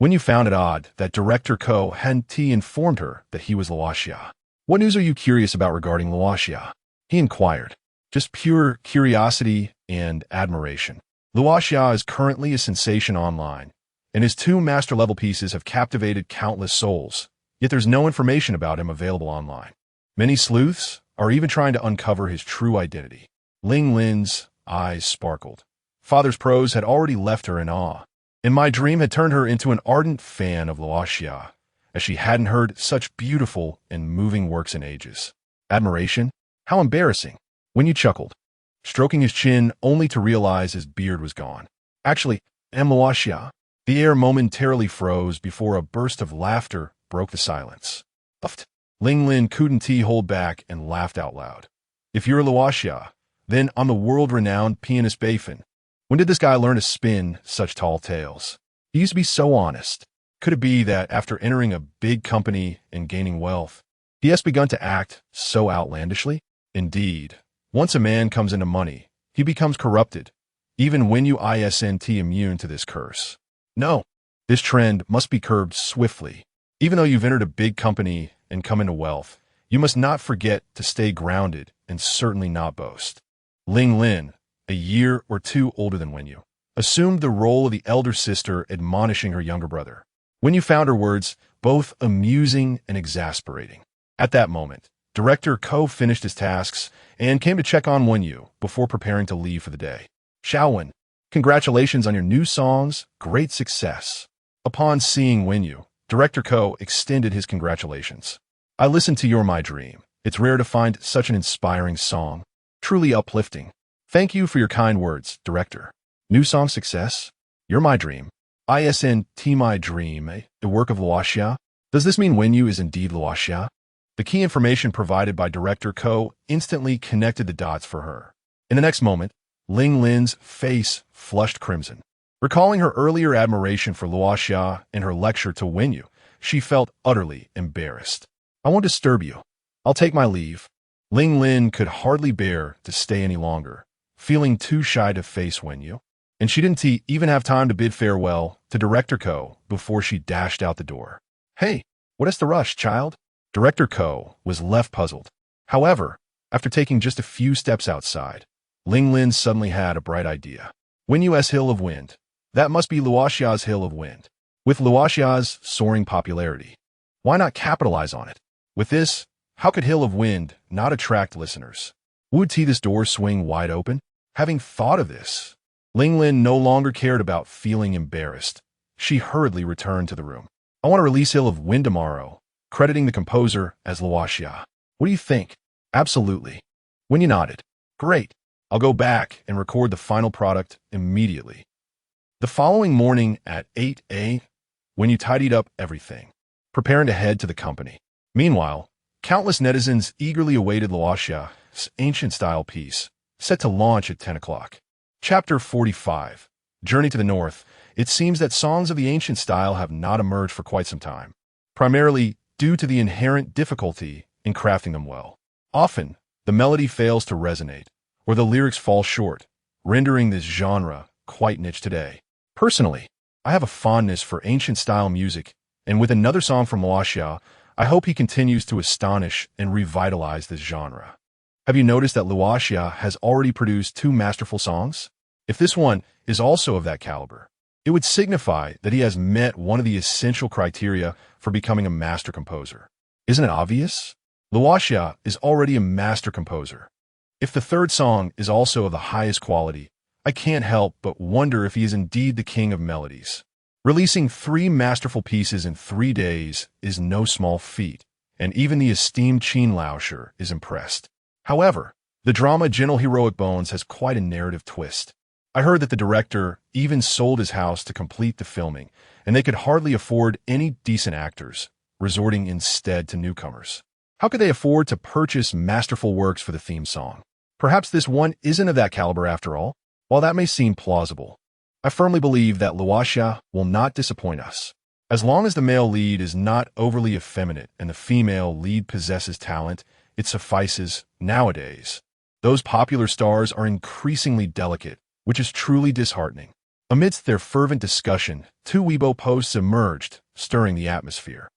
Wen Yu found it odd that Director Ko hadn't informed her that he was Luoxia. What news are you curious about regarding Luoxia? He inquired. Just pure curiosity and admiration. Luoxia is currently a sensation online, and his 2 master-level pieces have captivated countless souls, yet there's no information about him available online. Many sleuths are even trying to uncover his true identity. Ling Lin's eyes sparkled. Father's Prose had already left her in awe, and My Dream had turned her into an ardent fan of Luoxia, as she hadn't heard such beautiful and moving works in ages. Admiration? How embarrassing. Wen Yu chuckled, stroking his chin only to realize his beard was gone. Actually, am Luoxia? The air momentarily froze before a burst of laughter broke the silence. Uffed. Ling Lin couldn't hold back and laughed out loud. If you're Luoxia, then I'm the world-renowned pianist Beifan. When did this guy learn to spin such tall tales? He used to be so honest. Could it be that after entering a big company and gaining wealth, he has begun to act so outlandishly? Indeed, once a man comes into money, he becomes corrupted. Even Wen Yu isn't immune to this curse. No, this trend must be curbed swiftly. Even though you've entered a big company and come into wealth, you must not forget to stay grounded and certainly not boast. Ling Lin, a year or 2 older than Wen Yu, assumed the role of the elder sister admonishing her younger brother. Wen Yu found her words both amusing and exasperating. At that moment, Director Ko finished his tasks and came to check on Wen Yu before preparing to leave for the day. Xiaowen, congratulations on your new songs, great success. Upon seeing Wen Yu, Director Ko extended his congratulations. I listened to your My Dream. It's rare to find such an inspiring song. Truly uplifting. Thank you for your kind words, Director. New song success? You're My Dream. ISNT My Dream, a work of Luoxia? Does this mean Wen Yu is indeed Luoxia? The key information provided by Director Ko instantly connected the dots for her. In the next moment, Ling Lin's face flushed crimson. Recalling her earlier admiration for Luoxia and her lecture to Wen Yu, she felt utterly embarrassed. I won't disturb you. I'll take my leave. Ling Lin could hardly bear to stay any longer, feeling too shy to face Wen Yu, and she didn't even have time to bid farewell to Director Ko before she dashed out the door. Hey, what is the rush, child? Director Ko was left puzzled. However, after taking just a few steps outside, Ling Lin suddenly had a bright idea. Wen Yu's Hill of Wind. That must be Luoxia's Hill of Wind. With Luoxia's soaring popularity, why not capitalize on it? With this, how could Hill of Wind not attract listeners? Would this door swing wide open? Having thought of this, Ling Lin no longer cared about feeling embarrassed. She hurriedly returned to the room. I want to release Hill of Wind tomorrow, crediting the composer as Luoxia. What do you think? Absolutely. Wen Yu nodded. Great. I'll go back and record the final product immediately. The following morning at 8 a.m., when you tidied up everything, preparing to head to the company. Meanwhile, countless netizens eagerly awaited Luoxia's ancient-style piece, set to launch at 10 o'clock. Chapter 45. Journey to the North. It seems that songs of the ancient style have not emerged for quite some time, primarily due to the inherent difficulty in crafting them well. Often, the melody fails to resonate, or the lyrics fall short, rendering this genre quite niche today. Personally, I have a fondness for ancient-style music, and with another song from Luoxia, I hope he continues to astonish and revitalize this genre. Have you noticed that Luoxia has already produced 2 masterful songs? If this one is also of that caliber, it would signify that he has met one of the essential criteria for becoming a master composer. Isn't it obvious? Luoxia is already a master composer. If the 3rd song is also of the highest quality, I can't help but wonder if he is indeed the king of melodies. Releasing 3 masterful pieces in 3 days is no small feat, and even the esteemed Qin Laosher is impressed. However, the drama Gentle Heroic Bones has quite a narrative twist. I heard that the director even sold his house to complete the filming, and they could hardly afford any decent actors, resorting instead to newcomers. How could they afford to purchase masterful works for the theme song? Perhaps this one isn't of that caliber after all? While that may seem plausible, I firmly believe that Luoxia will not disappoint us. As long as the male lead is not overly effeminate and the female lead possesses talent, it suffices. Nowadays, those popular stars are increasingly delicate, which is truly disheartening. Amidst their fervent discussion, 2 Weibo posts emerged, stirring the atmosphere.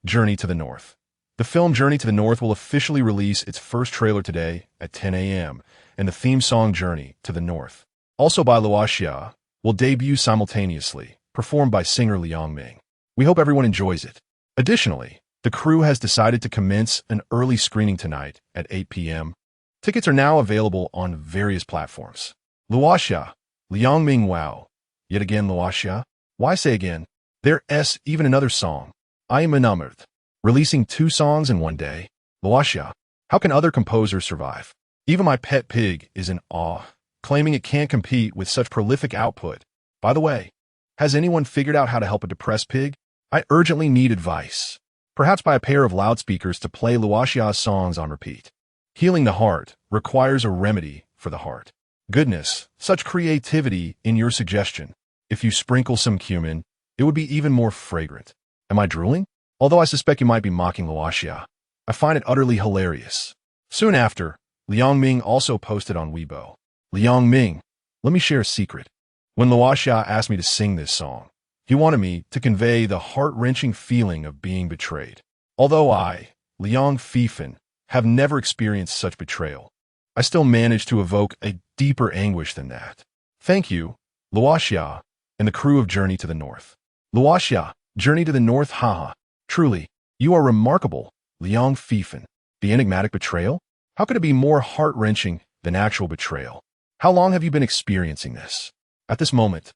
Journey to the North. The film Journey to the North will officially release its first trailer today at 10 a.m., and the theme song Journey to the North, also by Luoxia, will debut simultaneously, performed by singer Liang Ming. We hope everyone enjoys it. Additionally, the crew has decided to commence an early screening tonight at 8 p.m. Tickets are now available on various platforms. Luoxia, Liang Ming wow. Yet again Luoxia. Why say again? There's even another song. I am enamored. Releasing 2 songs in 1 day. Luoxia. How can other composers survive? Even my pet pig is in awe, claiming it can't compete with such prolific output. By the way, has anyone figured out how to help a depressed pig? I urgently need advice. Perhaps buy a pair of loudspeakers to play Luoxia's songs on repeat. Healing the heart requires a remedy for the heart. Goodness, such creativity in your suggestion. If you sprinkle some cumin, it would be even more fragrant. Am I drooling? Although I suspect you might be mocking Luoxia, I find it utterly hilarious. Soon after, Liang Ming also posted on Weibo. Liang Ming, let me share a secret. When Luoxia asked me to sing this song, he wanted me to convey the heart-wrenching feeling of being betrayed. Although I, Liang Fifan, have never experienced such betrayal, I still managed to evoke a deeper anguish than that. Thank you, Luoxia, and the crew of Journey to the North. Luoxia, Journey to the North, haha. Truly, you are remarkable, Liang Fifan. The enigmatic betrayal? How could it be more heart-wrenching than actual betrayal? How long have you been experiencing this? At this moment,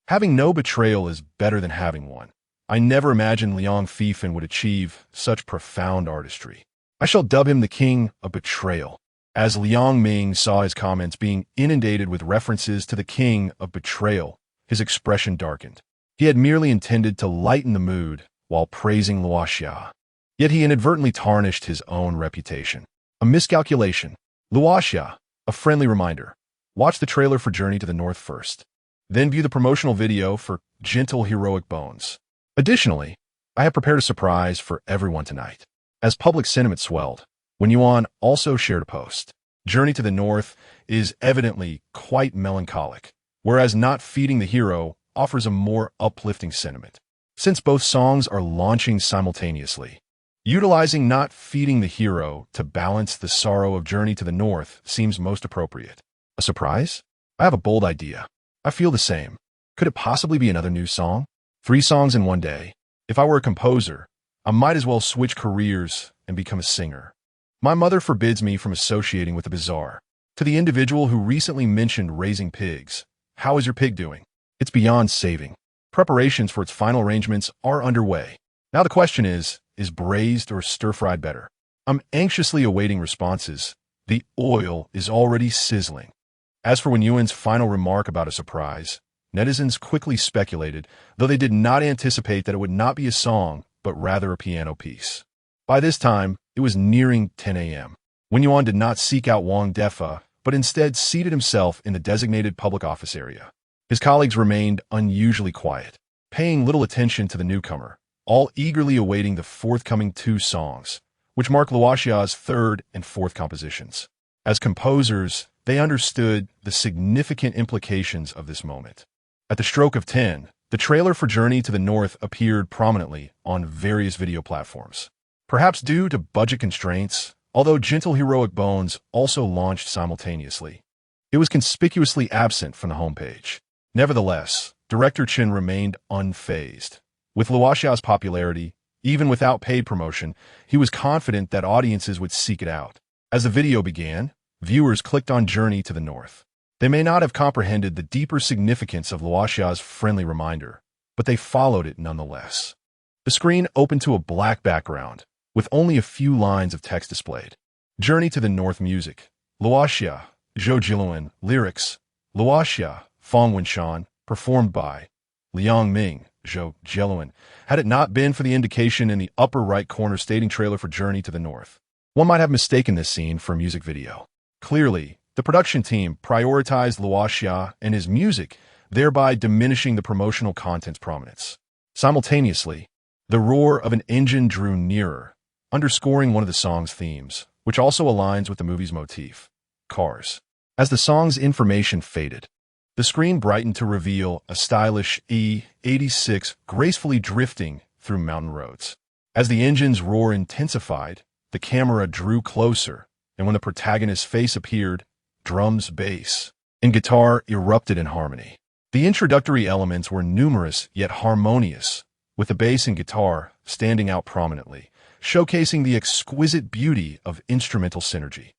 having no betrayal is better than having one. I never imagined Liang Fifan would achieve such profound artistry. I shall dub him the king of betrayal. As Liang Ming saw his comments being inundated with references to the king of betrayal, his expression darkened. He had merely intended to lighten the mood while praising Luoxia. Yet he inadvertently tarnished his own reputation. A miscalculation. Luoxia, a friendly reminder. Watch the trailer for Journey to the North first. Then view the promotional video for Gentle Heroic Bones. Additionally, I have prepared a surprise for everyone tonight. As public sentiment swelled, Wen Yuan also shared a post. Journey to the North is evidently quite melancholic, whereas Not Feeding the Hero offers a more uplifting sentiment. Since both songs are launching simultaneously, utilizing Not Feeding the Hero to balance the sorrow of Journey to the North seems most appropriate. A surprise? I have a bold idea. I feel the same. Could it possibly be another new song? 3 songs in 1 day. If I were a composer, I might as well switch careers and become a singer. My mother forbids me from associating with the bizarre. To the individual who recently mentioned raising pigs, how is your pig doing? It's beyond saving. Preparations for its final arrangements are underway. Now the question is braised or stir-fried better? I'm anxiously awaiting responses. The oil is already sizzling. As for Wen Yuan's final remark about a surprise, netizens quickly speculated, though they did not anticipate that it would not be a song, but rather a piano piece. By this time, it was nearing 10 a.m. Wen Yuan did not seek out Wang Defa, but instead seated himself in the designated public office area. His colleagues remained unusually quiet, paying little attention to the newcomer, all eagerly awaiting the forthcoming two songs, which mark Luoxia's third and fourth compositions. As composers, they understood the significant implications of this moment. At the stroke of 10, the trailer for Journey to the North appeared prominently on various video platforms. Perhaps due to budget constraints, although Gentle Heroic Bones also launched simultaneously, it was conspicuously absent from the homepage. Nevertheless, Director Chen remained unfazed. With Luoxia's popularity, even without paid promotion, he was confident that audiences would seek it out. As the video began, viewers clicked on Journey to the North. They may not have comprehended the deeper significance of Luoxia's friendly reminder, but they followed it nonetheless. The screen opened to a black background, with only a few lines of text displayed. Journey to the North music. Luoxia, Zhou Jiluan, lyrics. Luoxia, Fong Wenshan, performed by Liang Ming, Zhou Jiluan. Had it not been for the indication in the upper right corner stating trailer for Journey to the North, one might have mistaken this scene for a music video. Clearly, the production team prioritized Luoxia and his music, thereby diminishing the promotional content's prominence. Simultaneously, the roar of an engine drew nearer, underscoring one of the song's themes, which also aligns with the movie's motif, cars. As the song's information faded, the screen brightened to reveal a stylish E86 gracefully drifting through mountain roads. As the engine's roar intensified, the camera drew closer, and when the protagonist's face appeared, drums, bass, and guitar erupted in harmony. The introductory elements were numerous yet harmonious, with the bass and guitar standing out prominently, showcasing the exquisite beauty of instrumental synergy.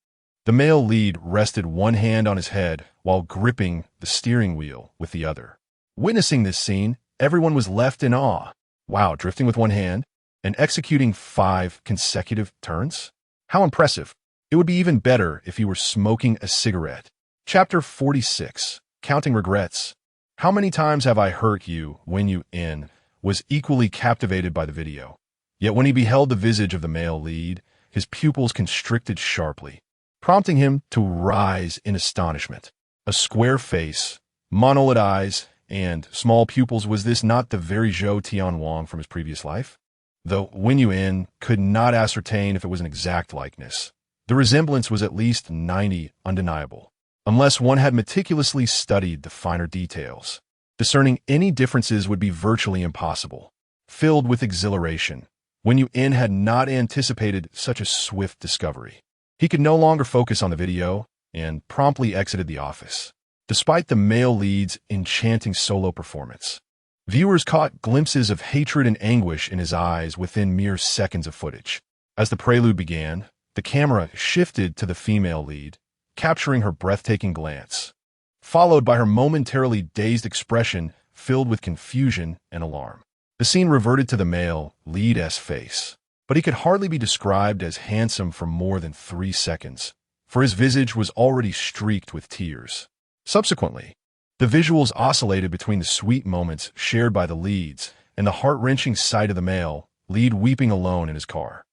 The male lead rested one hand on his head while gripping the steering wheel with the other. Witnessing this scene, everyone was left in awe. Wow, drifting with one hand and executing 5 consecutive turns? How impressive. It would be even better if he were smoking a cigarette. Chapter 46, Counting Regrets. How many times have I hurt you, Wen Yuan was equally captivated by the video. Yet when he beheld the visage of the male lead, his pupils constricted sharply, prompting him to rise in astonishment. A square face, monolid eyes, and small pupils, was this not the very Zhou Tianwang from his previous life? Though Wen Yuan could not ascertain if it was an exact likeness, the resemblance was at least 90 undeniable, unless one had meticulously studied the finer details. Discerning any differences would be virtually impossible. Filled with exhilaration, Wen Yuan had not anticipated such a swift discovery. He could no longer focus on the video and promptly exited the office. Despite the male lead's enchanting solo performance, viewers caught glimpses of hatred and anguish in his eyes within mere seconds of footage. As the prelude began, the camera shifted to the female lead, capturing her breathtaking glance, followed by her momentarily dazed expression filled with confusion and alarm. The scene reverted to the male lead's face, but he could hardly be described as handsome for more than 3 seconds, for his visage was already streaked with tears. Subsequently, the visuals oscillated between the sweet moments shared by the leads and the heart-wrenching sight of the male lead weeping alone in his car.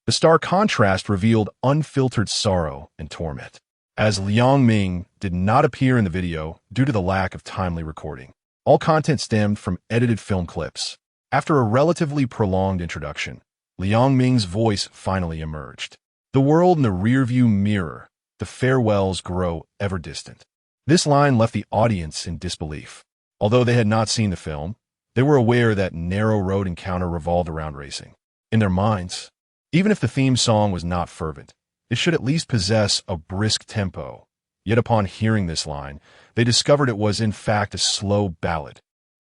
The stark contrast revealed unfiltered sorrow and torment. As Liang Ming did not appear in the video due to the lack of timely recording, all content stemmed from edited film clips. After a relatively prolonged introduction, Liang Ming's voice finally emerged. The world in the rearview mirror, the farewells grow ever distant. This line left the audience in disbelief. Although they had not seen the film, they were aware that narrow road encounter revolved around racing. In their minds, even if the theme song was not fervent, it should at least possess a brisk tempo. Yet upon hearing this line, they discovered it was in fact a slow ballad.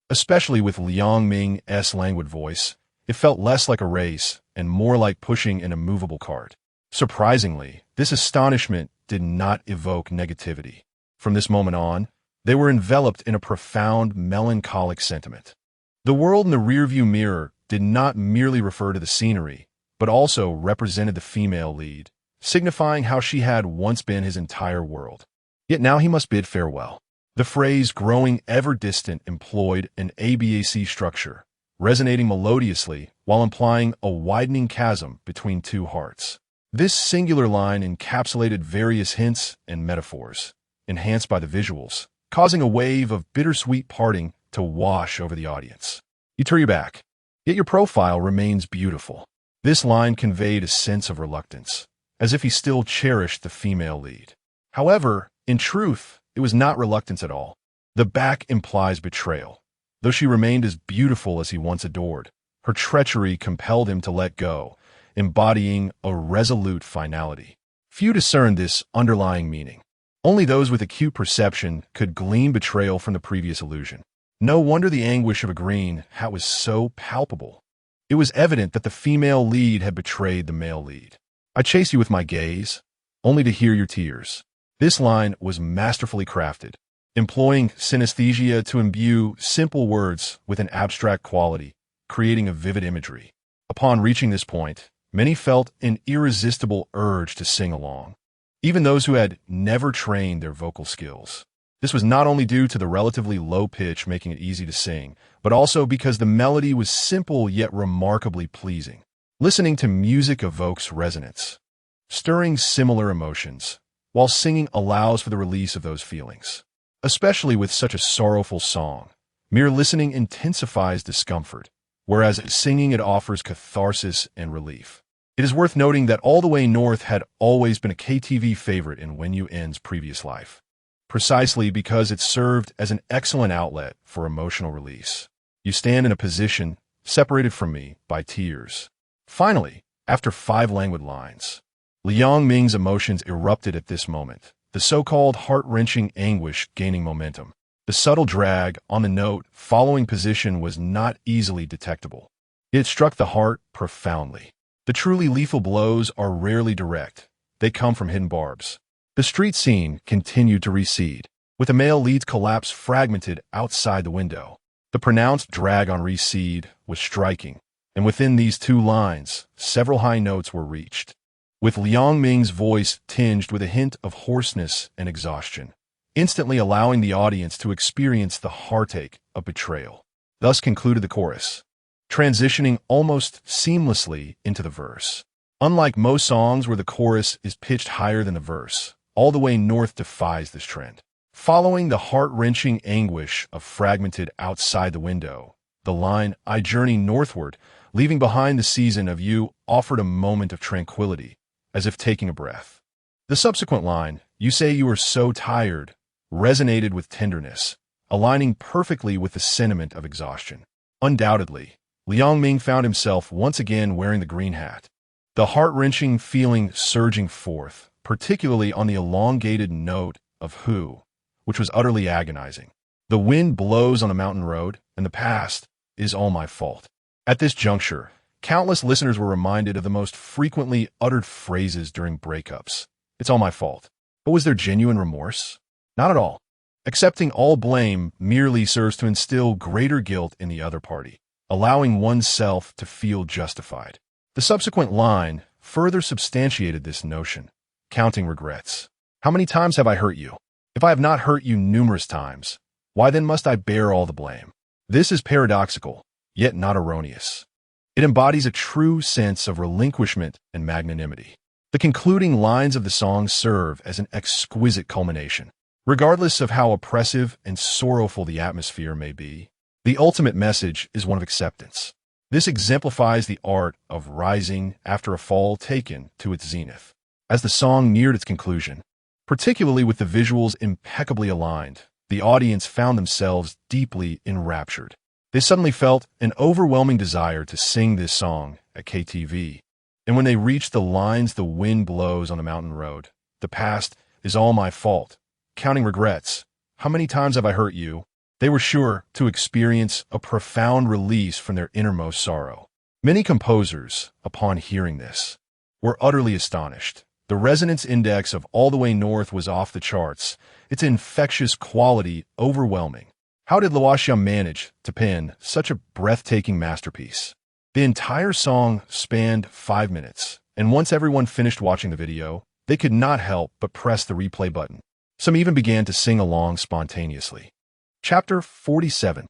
Especially with Liang Ming's languid voice, it felt less like a race and more like pushing an immovable cart. Surprisingly, this astonishment did not evoke negativity. From this moment on, they were enveloped in a profound melancholic sentiment. The world in the rearview mirror did not merely refer to the scenery, but also represented the female lead, signifying how she had once been his entire world. Yet now he must bid farewell. The phrase growing ever distant employed an ABAC structure, resonating melodiously while implying a widening chasm between two hearts. This singular line encapsulated various hints and metaphors, enhanced by the visuals, causing a wave of bittersweet parting to wash over the audience. You turn your back, yet your profile remains beautiful. This line conveyed a sense of reluctance, as if he still cherished the female lead. However, in truth, it was not reluctance at all. The back implies betrayal. Though she remained as beautiful as he once adored, her treachery compelled him to let go, embodying a resolute finality. Few discerned this underlying meaning. Only those with acute perception could glean betrayal from the previous illusion. No wonder the anguish of agreeing how it was so palpable. It was evident that the female lead had betrayed the male lead. I chase you with my gaze, only to hear your tears. This line was masterfully crafted, employing synesthesia to imbue simple words with an abstract quality, creating a vivid imagery. Upon reaching this point, many felt an irresistible urge to sing along, even those who had never trained their vocal skills. This was not only due to the relatively low pitch making it easy to sing, but also because the melody was simple yet remarkably pleasing. Listening to music evokes resonance, stirring similar emotions, while singing allows for the release of those feelings. Especially with such a sorrowful song, mere listening intensifies discomfort, whereas singing it offers catharsis and relief. It is worth noting that All the Way North had always been a KTV favorite in Wen Yuan's previous life, precisely because it served as an excellent outlet for emotional release. You stand in a position separated from me by tears. Finally, after 5 languid lines, Liang Ming's emotions erupted at this moment, the so-called heart-wrenching anguish gaining momentum. The subtle drag on the note following position was not easily detectable. It struck the heart profoundly. The truly lethal blows are rarely direct. They come from hidden barbs. The street scene continued to recede, with the male lead's collapse fragmented outside the window. The pronounced drag on recede was striking, and within these 2 lines, several high notes were reached, with Liang Ming's voice tinged with a hint of hoarseness and exhaustion, instantly allowing the audience to experience the heartache of betrayal. Thus concluded the chorus, transitioning almost seamlessly into the verse. Unlike most songs where the chorus is pitched higher than the verse, All the Way North defies this trend. Following the heart-wrenching anguish of fragmented outside the window, the line, I journey northward, leaving behind the season of you, offered a moment of tranquility, as if taking a breath. The subsequent line, you say you are so tired, resonated with tenderness, aligning perfectly with the sentiment of exhaustion. Undoubtedly, Liang Ming found himself once again wearing the green hat, the heart-wrenching feeling surging forth, particularly on the elongated note of who, which was utterly agonizing. The wind blows on a mountain road, and the past is all my fault. At this juncture, countless listeners were reminded of the most frequently uttered phrases during breakups. It's all my fault. But was there genuine remorse? Not at all. Accepting all blame merely serves to instill greater guilt in the other party, allowing oneself to feel justified. The subsequent line further substantiated this notion, counting regrets. How many times have I hurt you? If I have not hurt you numerous times, why then must I bear all the blame? This is paradoxical, yet not erroneous. It embodies a true sense of relinquishment and magnanimity. The concluding lines of the song serve as an exquisite culmination. Regardless of how oppressive and sorrowful the atmosphere may be, the ultimate message is one of acceptance. This exemplifies the art of rising after a fall taken to its zenith. As the song neared its conclusion, particularly with the visuals impeccably aligned, the audience found themselves deeply enraptured. They suddenly felt an overwhelming desire to sing this song at KTV. And when they reached the lines, the wind blows on a mountain road, the past is all my fault, counting regrets, how many times have I hurt you? They were sure to experience a profound release from their innermost sorrow. Many composers, upon hearing this, were utterly astonished. The resonance index of All the Way North was off the charts, its infectious quality overwhelming. How did Luoxian manage to pen such a breathtaking masterpiece? The entire song spanned 5 minutes, and once everyone finished watching the video, they could not help but press the replay button. Some even began to sing along spontaneously. Chapter 47.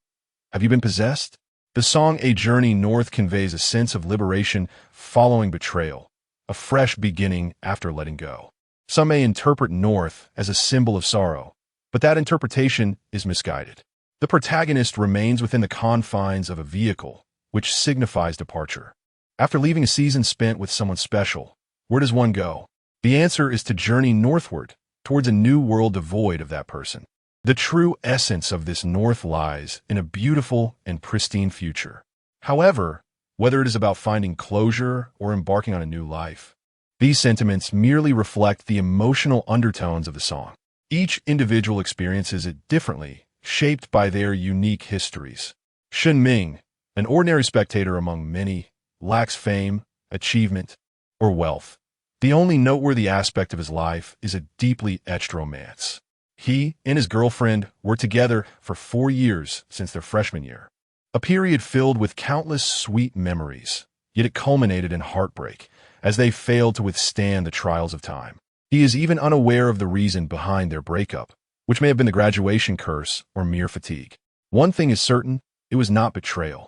Have you been possessed? The song A Journey North conveys a sense of liberation following betrayal, a fresh beginning after letting go. Some may interpret north as a symbol of sorrow, but that interpretation is misguided. The protagonist remains within the confines of a vehicle, which signifies departure. After leaving a season spent with someone special, where does one go? The answer is to journey northward, towards a new world devoid of that person. The true essence of this north lies in a beautiful and pristine future. However, whether it is about finding closure or embarking on a new life, these sentiments merely reflect the emotional undertones of the song. Each individual experiences it differently, shaped by their unique histories. Shen Ming, an ordinary spectator among many, lacks fame, achievement, or wealth. The only noteworthy aspect of his life is a deeply etched romance. He and his girlfriend were together for 4 years since their freshman year, a period filled with countless sweet memories, yet it culminated in heartbreak as they failed to withstand the trials of time. He is even unaware of the reason behind their breakup, which may have been the graduation curse or mere fatigue. One thing is certain, it was not betrayal.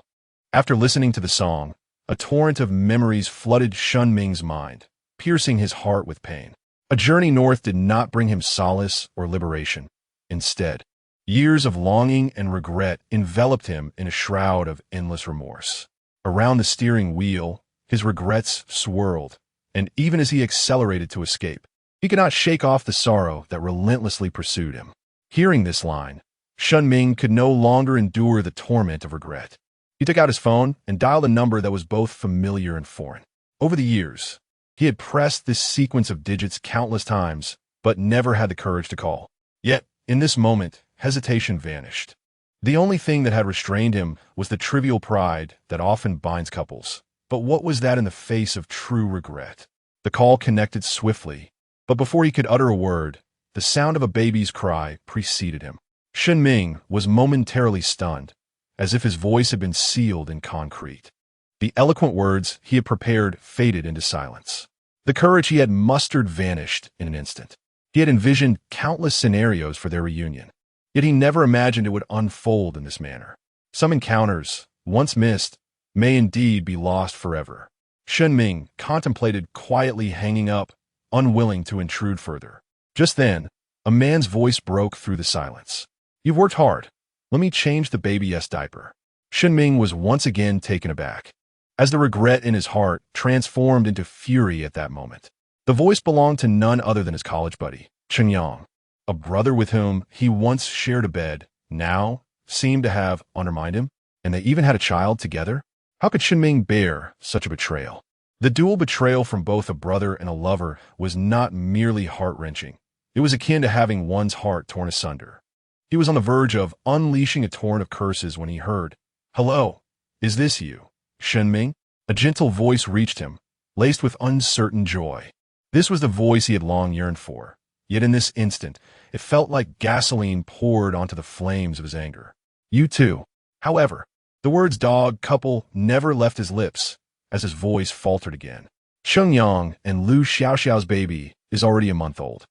After listening to the song, a torrent of memories flooded Shun Ming's mind, piercing his heart with pain. A journey north did not bring him solace or liberation. Instead, years of longing and regret enveloped him in a shroud of endless remorse. Around the steering wheel, his regrets swirled, and even as he accelerated to escape, he could not shake off the sorrow that relentlessly pursued him. Hearing this line, Shun Ming could no longer endure the torment of regret. He took out his phone and dialed a number that was both familiar and foreign. Over the years, he had pressed this sequence of digits countless times, but never had the courage to call. Yet, in this moment, hesitation vanished. The only thing that had restrained him was the trivial pride that often binds couples. But what was that in the face of true regret? The call connected swiftly, but before he could utter a word, the sound of a baby's cry preceded him. Shen Ming was momentarily stunned, as if his voice had been sealed in concrete. The eloquent words he had prepared faded into silence. The courage he had mustered vanished in an instant. He had envisioned countless scenarios for their reunion, yet he never imagined it would unfold in this manner. Some encounters, once missed, may indeed be lost forever. Shen Ming contemplated quietly hanging up, unwilling to intrude further. Just then, a man's voice broke through the silence. "You've worked hard. Let me change the baby's diaper." Shen Ming was once again taken aback, as the regret in his heart transformed into fury at that moment. The voice belonged to none other than his college buddy, Chen Yang, a brother with whom he once shared a bed, now seemed to have undermined him, and they even had a child together. How could Shen Ming bear such a betrayal? The dual betrayal from both a brother and a lover was not merely heart-wrenching. It was akin to having one's heart torn asunder. He was on the verge of unleashing a torrent of curses when he heard, "Hello, is this you, Shen Ming?" A gentle voice reached him, laced with uncertain joy. This was the voice he had long yearned for, yet in this instant, it felt like gasoline poured onto the flames of his anger. "You too." However, the words dog couple never left his lips, as his voice faltered again. "Sheng Yang and Lu Xiaoxiao's baby is already a month old.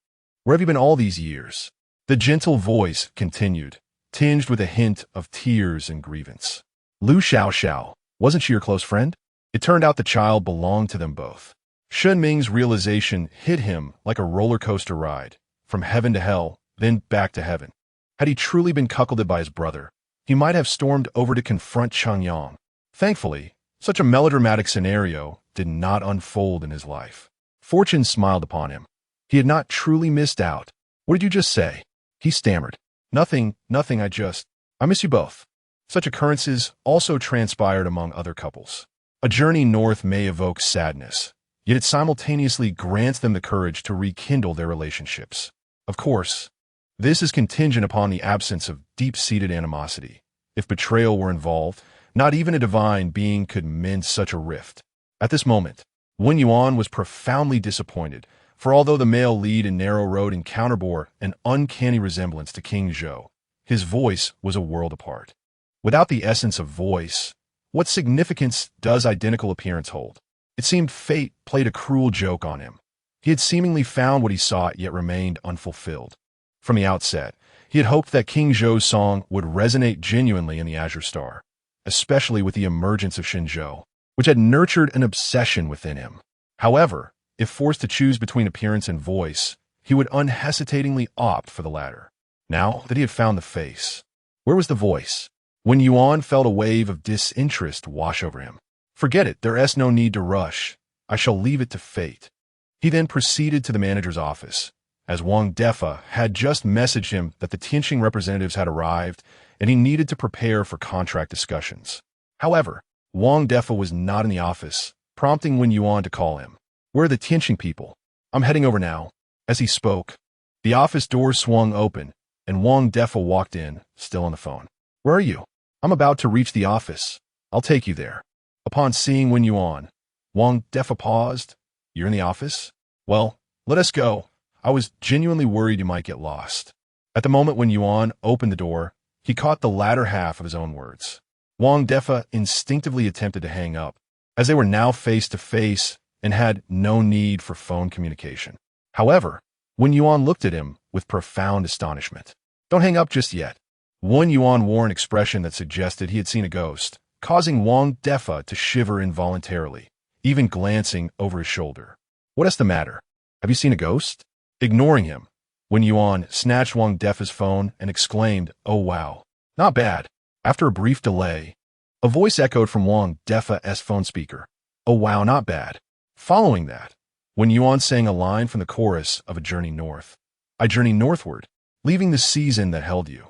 Where have you been all these years?" The gentle voice continued, tinged with a hint of tears and grievance. "Lu Xiaoxiao, wasn't she your close friend?" It turned out the child belonged to them both. Shen Ming's realization hit him like a roller coaster ride, from heaven to hell, then back to heaven. Had he truly been cuckolded by his brother, he might have stormed over to confront Cheng Yang. Thankfully, such a melodramatic scenario did not unfold in his life. Fortune smiled upon him. He had not truly missed out. "What did you just say?" He stammered. Nothing, I miss you both." Such occurrences also transpired among other couples. A journey north may evoke sadness, yet it simultaneously grants them the courage to rekindle their relationships. Of course, this is contingent upon the absence of deep-seated animosity. If betrayal were involved, not even a divine being could mend such a rift. At this moment, Wen Yuan was profoundly disappointed, for although the male lead in Narrow Road encounter bore an uncanny resemblance to King Zhou, his voice was a world apart. Without the essence of voice, what significance does identical appearance hold? It seemed fate played a cruel joke on him. He had seemingly found what he sought, yet remained unfulfilled. From the outset, he had hoped that King Zhou's song would resonate genuinely in the Azure Star, especially with the emergence of Xinzhou, which had nurtured an obsession within him. However, if forced to choose between appearance and voice, he would unhesitatingly opt for the latter. Now that he had found the face, where was the voice? Wen Yuan felt a wave of disinterest wash over him. Forget it, there's no need to rush. I shall leave it to fate. He then proceeded to the manager's office, as Wang Defa had just messaged him that the Tianqing representatives had arrived and he needed to prepare for contract discussions. However, Wang Defa was not in the office, prompting Wen Yuan to call him. Where are the Tianqing people? I'm heading over now. As he spoke, the office door swung open, and Wang Defa walked in, still on the phone. Where are you? I'm about to reach the office. I'll take you there. Upon seeing Wen Yuan, Wang Defa paused. You're in the office? Well, let us go. I was genuinely worried you might get lost. At the moment Wen Yuan opened the door, he caught the latter half of his own words. Wang Defa instinctively attempted to hang up, as they were now face to face and had no need for phone communication. However, Wen Yuan looked at him with profound astonishment. Don't hang up just yet. Wen Yuan wore an expression that suggested he had seen a ghost, causing Wang Defa to shiver involuntarily, even glancing over his shoulder. What is the matter? Have you seen a ghost? Ignoring him, Wen Yuan snatched Wang Defa's phone and exclaimed, Oh wow, not bad. After a brief delay, a voice echoed from Wang Defa's phone speaker. Oh wow, not bad. Following that, Wen Yuan sang a line from the chorus of A Journey North. I journey northward, leaving the season that held you.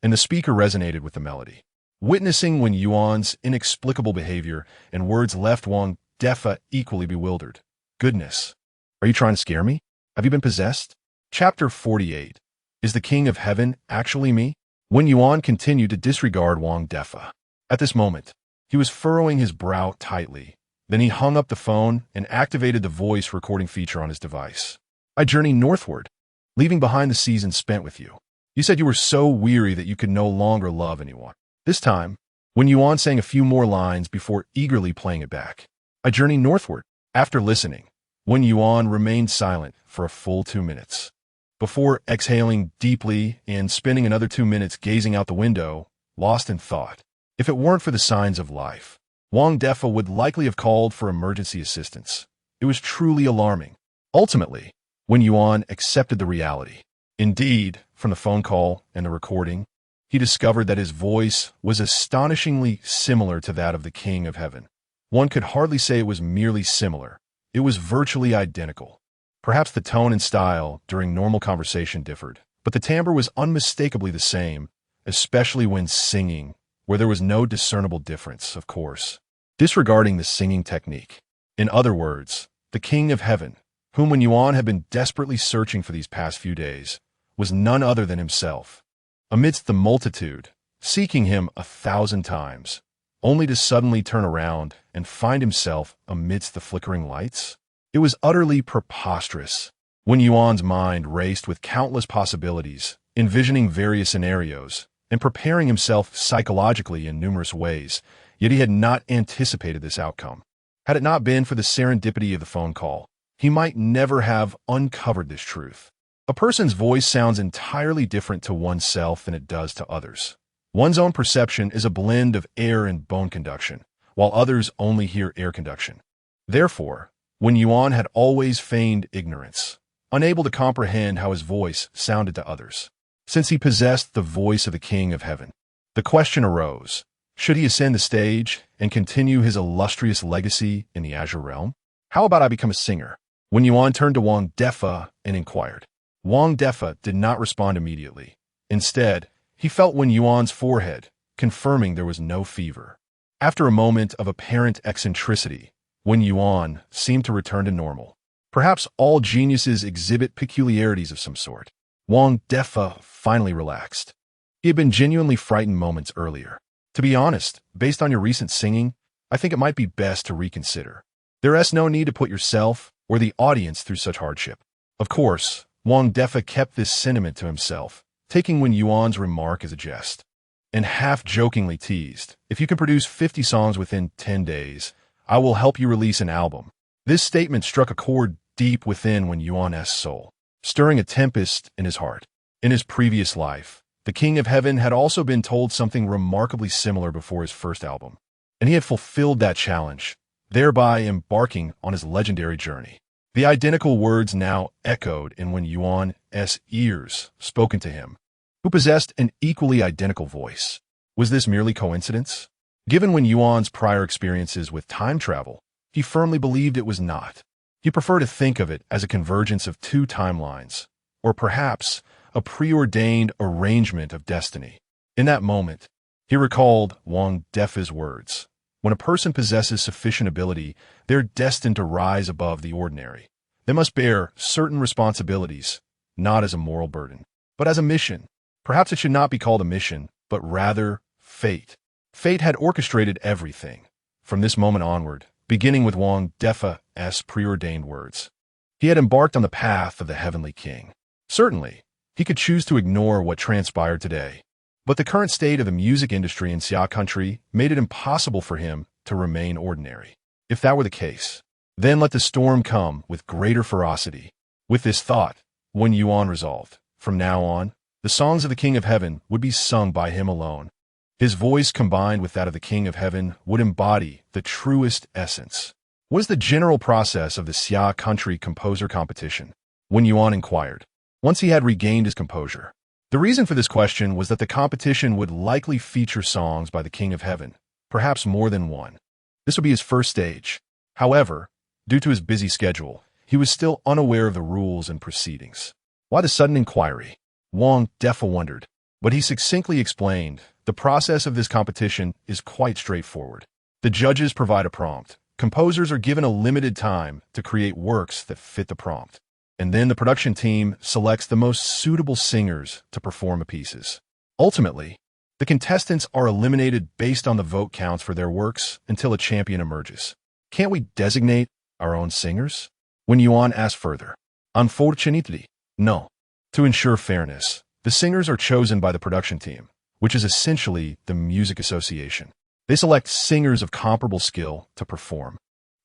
And the speaker resonated with the melody. Witnessing Wen Yuan's inexplicable behavior and words left Wang Defa equally bewildered. Goodness, are you trying to scare me? Have you been possessed? Chapter 48. Is the King of Heaven actually me? Wen Yuan continued to disregard Wang Defa. At this moment, he was furrowing his brow tightly. Then he hung up the phone and activated the voice recording feature on his device. I journey northward, leaving behind the season spent with you. You said you were so weary that you could no longer love anyone. This time, Wen Yuan sang a few more lines before eagerly playing it back. I journey northward. After listening, Wen Yuan remained silent for a full 2 minutes. Before exhaling deeply and spending another 2 minutes gazing out the window, lost in thought. If it weren't for the signs of life, Wang Defa would likely have called for emergency assistance. It was truly alarming. Ultimately, Wen Yuan accepted the reality. Indeed, from the phone call and the recording, he discovered that his voice was astonishingly similar to that of the King of Heaven. One could hardly say it was merely similar. It was virtually identical. Perhaps the tone and style during normal conversation differed, but the timbre was unmistakably the same, especially when singing, where there was no discernible difference, of course. Disregarding the singing technique. In other words, the King of Heaven, whom Wen Yuan had been desperately searching for these past few days, was none other than himself. Amidst the multitude, seeking him 1,000 times, only to suddenly turn around and find himself amidst the flickering lights? It was utterly preposterous. Wen Yuan's mind raced with countless possibilities, envisioning various scenarios, and preparing himself psychologically in numerous ways, yet he had not anticipated this outcome. Had it not been for the serendipity of the phone call, he might never have uncovered this truth. A person's voice sounds entirely different to oneself than it does to others. One's own perception is a blend of air and bone conduction, while others only hear air conduction. Therefore, Wen Yuan had always feigned ignorance, unable to comprehend how his voice sounded to others. Since he possessed the voice of the King of Heaven, the question arose, should he ascend the stage and continue his illustrious legacy in the Azure realm? How about I become a singer? Wen Yuan turned to Wang Defa and inquired. Wang Defa did not respond immediately. Instead, he felt Wen Yuan's forehead, confirming there was no fever. After a moment of apparent eccentricity, Wen Yuan seemed to return to normal. Perhaps all geniuses exhibit peculiarities of some sort. Wang Defa finally relaxed. He had been genuinely frightened moments earlier. To be honest, based on your recent singing, I think it might be best to reconsider. There is no need to put yourself or the audience through such hardship. Of course, Wang Defa kept this sentiment to himself, taking Wen Yuan's remark as a jest, and half-jokingly teased, if you can produce 50 songs within 10 days, I will help you release an album. This statement struck a chord deep within Wen Yuan's soul, stirring a tempest in his heart. In his previous life, the King of Heaven had also been told something remarkably similar before his first album, and he had fulfilled that challenge, thereby embarking on his legendary journey. The identical words now echoed in Wen Yuan's ears, spoken to him, who possessed an equally identical voice. Was this merely coincidence? Given Wen Yuan's prior experiences with time travel, he firmly believed it was not. He preferred to think of it as a convergence of two timelines, or perhaps a preordained arrangement of destiny. In that moment, he recalled Wang Defa's words. When a person possesses sufficient ability, they're destined to rise above the ordinary. They must bear certain responsibilities, not as a moral burden, but as a mission. Perhaps it should not be called a mission, but rather fate. Fate had orchestrated everything. From this moment onward, beginning with Wang Defa's preordained words, he had embarked on the path of the Heavenly King. Certainly, he could choose to ignore what transpired today, but the current state of the music industry in Xia country made it impossible for him to remain ordinary. If that were the case, then let the storm come with greater ferocity. With this thought, Wen Yuan resolved, from now on, the songs of the King of Heaven would be sung by him alone. His voice combined with that of the King of Heaven would embody the truest essence. What is the general process of the Xia country composer competition? Wen Yuan inquired, once he had regained his composure. The reason for this question was that the competition would likely feature songs by the King of Heaven, perhaps more than one. This would be his first stage. However, due to his busy schedule, he was still unaware of the rules and proceedings. Why the sudden inquiry? Wang Defa wondered, but he succinctly explained, the process of this competition is quite straightforward. The judges provide a prompt. Composers are given a limited time to create works that fit the prompt. And then the production team selects the most suitable singers to perform the pieces. Ultimately, the contestants are eliminated based on the vote counts for their works until a champion emerges. Can't we designate our own singers? Wen Yuan asked further. Unfortunately, no. To ensure fairness, the singers are chosen by the production team, which is essentially the music association. They select singers of comparable skill to perform.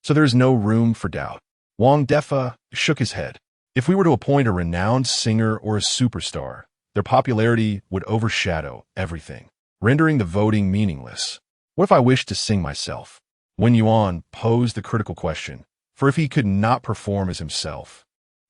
So there is no room for doubt. Wang Defa shook his head. If we were to appoint a renowned singer or a superstar, their popularity would overshadow everything, rendering the voting meaningless. What if I wished to sing myself? Wen Yuan posed the critical question, for if he could not perform as himself,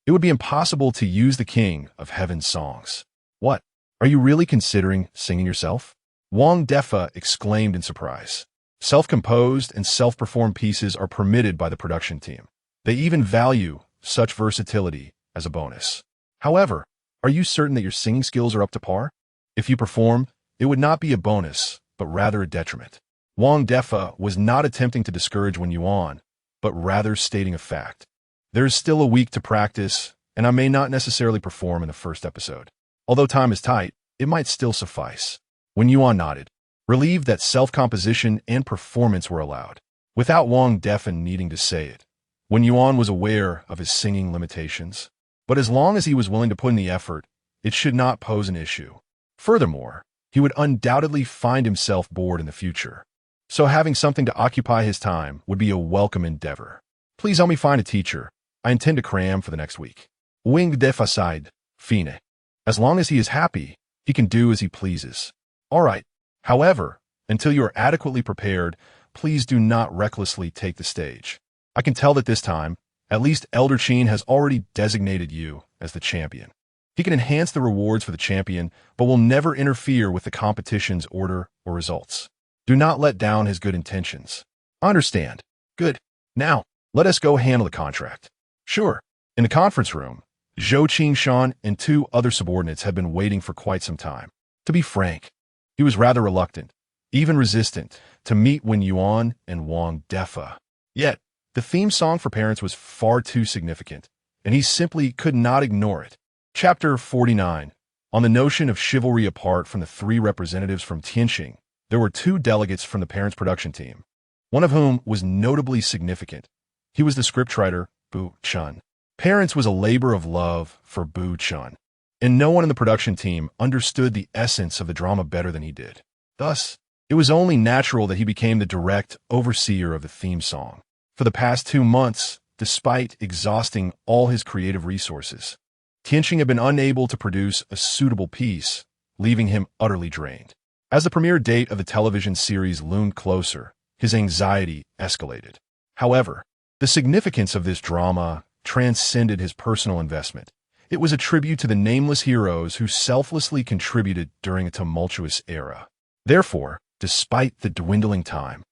it would be impossible to use the King of Heaven's songs. What? Are you really considering singing yourself? Wang Defa exclaimed in surprise. Self-composed and self-performed pieces are permitted by the production team. They even value such versatility as a bonus. However, are you certain that your singing skills are up to par? If you perform, it would not be a bonus, but rather a detriment. Wang Defa was not attempting to discourage Wen Yuan, but rather stating a fact. There is still a week to practice, and I may not necessarily perform in the first episode. Although time is tight, it might still suffice. Wen Yuan nodded, relieved that self-composition and performance were allowed, without Wang Defa needing to say it. Wen Yuan was aware of his singing limitations, but as long as he was willing to put in the effort, it should not pose an issue. Furthermore, he would undoubtedly find himself bored in the future, so having something to occupy his time would be a welcome endeavor. Please help me find a teacher. I intend to cram for the next week. Wang Defa sighed, fine. As long as he is happy, he can do as he pleases. All right. However, until you are adequately prepared, please do not recklessly take the stage. I can tell that this time, at least Elder Qin has already designated you as the champion. He can enhance the rewards for the champion, but will never interfere with the competition's order or results. Do not let down his good intentions. Understand. Good. Now, let us go handle the contract. Sure. In the conference room, Zhou Qingshan and two other subordinates had been waiting for quite some time. To be frank, he was rather reluctant, even resistant, to meet Wen Yuan and Wang Defa. Yet, the theme song for parents was far too significant, and he simply could not ignore it. Chapter 49. On the notion of chivalry. Apart from the three representatives from Tianxing, there were two delegates from the parents' production team, one of whom was notably significant. He was the scriptwriter, Bu Chun. Parents was a labor of love for Bu Chun, and no one in the production team understood the essence of the drama better than he did. Thus, it was only natural that he became the direct overseer of the theme song. For the past 2 months, despite exhausting all his creative resources, Tianqing had been unable to produce a suitable piece, leaving him utterly drained. As the premiere date of the television series loomed closer, his anxiety escalated. However, the significance of this drama transcended his personal investment. It was a tribute to the nameless heroes who selflessly contributed during a tumultuous era. Therefore, despite the dwindling time,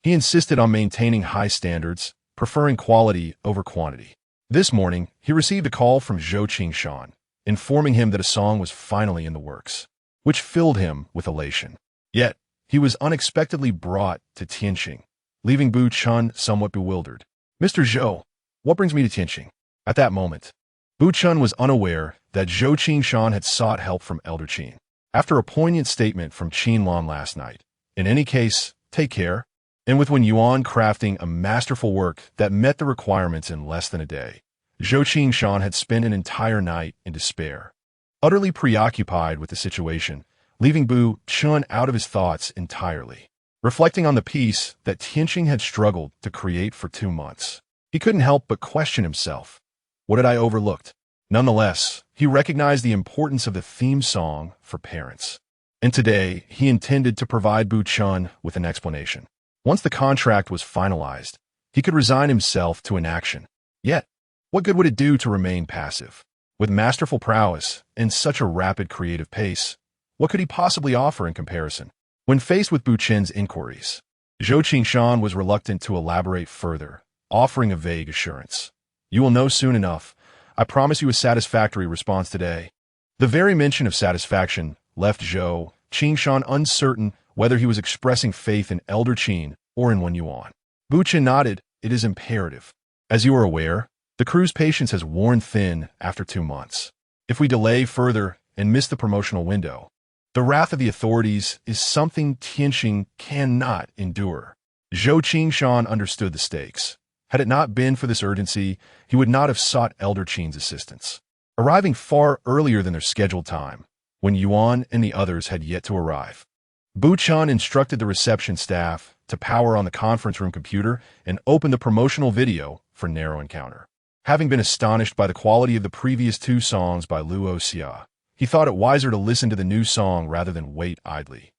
he insisted on maintaining high standards, preferring quality over quantity. This morning, he received a call from Zhou Qingshan, informing him that a song was finally in the works, which filled him with elation. Yet, he was unexpectedly brought to Tianqing, leaving Bu Chun somewhat bewildered. "Mr. Zhou, what brings me to Tianqing?" At that moment, Bu Chun was unaware that Zhou Qingshan had sought help from Elder Qin. After a poignant statement from Qin Lan last night, "In any case, take care," and with Wen Yuan crafting a masterful work that met the requirements in less than a day, Zhou Qingshan had spent an entire night in despair, utterly preoccupied with the situation, leaving Bu Chun out of his thoughts entirely. Reflecting on the piece that Tianqing had struggled to create for 2 months, he couldn't help but question himself. What had I overlooked? Nonetheless, he recognized the importance of the theme song for parents. And today, he intended to provide Bu Chun with an explanation. Once the contract was finalized, he could resign himself to inaction. Yet, what good would it do to remain passive? With masterful prowess and such a rapid creative pace, what could he possibly offer in comparison? When faced with Bu Chun's inquiries, Zhou Qingshan was reluctant to elaborate further, offering a vague assurance. "You will know soon enough. I promise you a satisfactory response today." The very mention of satisfaction left Zhou Qingshan uncertain whether he was expressing faith in Elder Qin or in Wen Yuan. Bu Chun nodded. "It is imperative. As you are aware, the crew's patience has worn thin after 2 months. If we delay further and miss the promotional window, the wrath of the authorities is something Tianqing cannot endure." Zhou Qingshan understood the stakes. Had it not been for this urgency, he would not have sought Elder Qin's assistance. Arriving far earlier than their scheduled time, when Yuan and the others had yet to arrive, Bu Chun instructed the reception staff to power on the conference room computer and open the promotional video for Narrow Encounter. Having been astonished by the quality of the previous 2 songs by Luo Xia, he thought it wiser to listen to the new song rather than wait idly,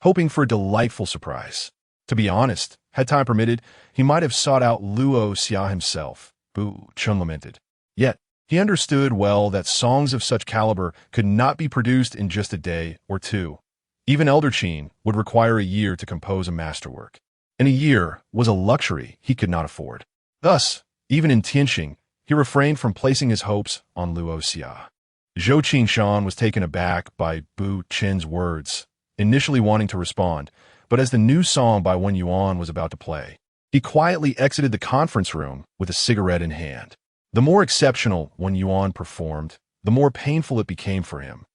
hoping for a delightful surprise. To be honest, had time permitted, he might have sought out Luo Xia himself, Bu Chun lamented. Yet, he understood well that songs of such caliber could not be produced in just a day or 2. Even Elder Qin would require a year to compose a masterwork, and a year was a luxury he could not afford. Thus, even in Tianqing, he refrained from placing his hopes on Luo Xia. Zhou Qingshan was taken aback by Bu Chun's words, initially wanting to respond, but as the new song by Wen Yuan was about to play, he quietly exited the conference room with a cigarette in hand. The more exceptional Wen Yuan performed, the more painful it became for him,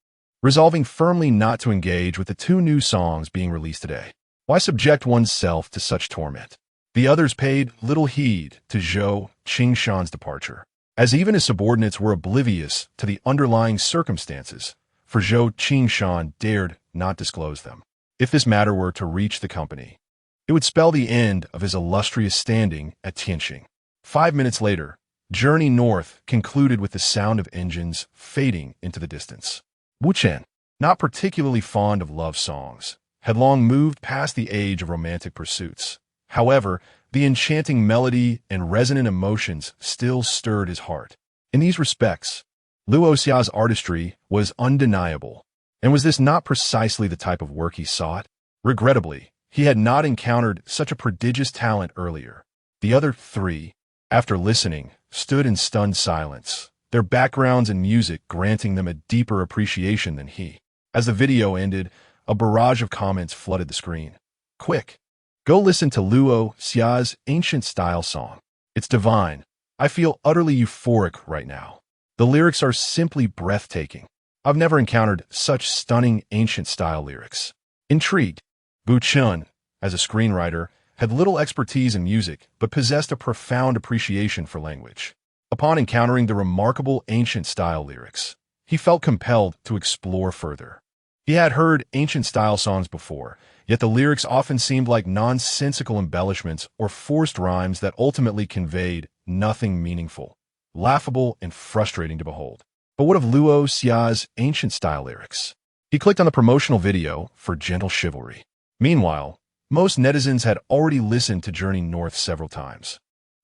resolving firmly not to engage with the 2 new songs being released today. Why subject oneself to such torment? The others paid little heed to Zhou Qingshan's departure, as even his subordinates were oblivious to the underlying circumstances, for Zhou Qingshan dared not disclose them. If this matter were to reach the company, it would spell the end of his illustrious standing at Tianqing. 5 minutes later, Journey North concluded with the sound of engines fading into the distance. Wu Chen, not particularly fond of love songs, had long moved past the age of romantic pursuits. However, the enchanting melody and resonant emotions still stirred his heart. In these respects, Luo Xia's artistry was undeniable. And was this not precisely the type of work he sought? Regrettably, he had not encountered such a prodigious talent earlier. The other 3, after listening, stood in stunned silence, their backgrounds and music granting them a deeper appreciation than he. As the video ended, a barrage of comments flooded the screen. "Quick, go listen to Luo Xia's ancient style song. It's divine. I feel utterly euphoric right now. The lyrics are simply breathtaking. I've never encountered such stunning ancient style lyrics." Intrigued, Bu Chun, as a screenwriter, had little expertise in music but possessed a profound appreciation for language. Upon encountering the remarkable ancient style lyrics, he felt compelled to explore further. He had heard ancient style songs before, yet the lyrics often seemed like nonsensical embellishments or forced rhymes that ultimately conveyed nothing meaningful, laughable and frustrating to behold. But what of Luo Xia's ancient-style lyrics? He clicked on the promotional video for Gentle Chivalry. Meanwhile, most netizens had already listened to Journey North several times.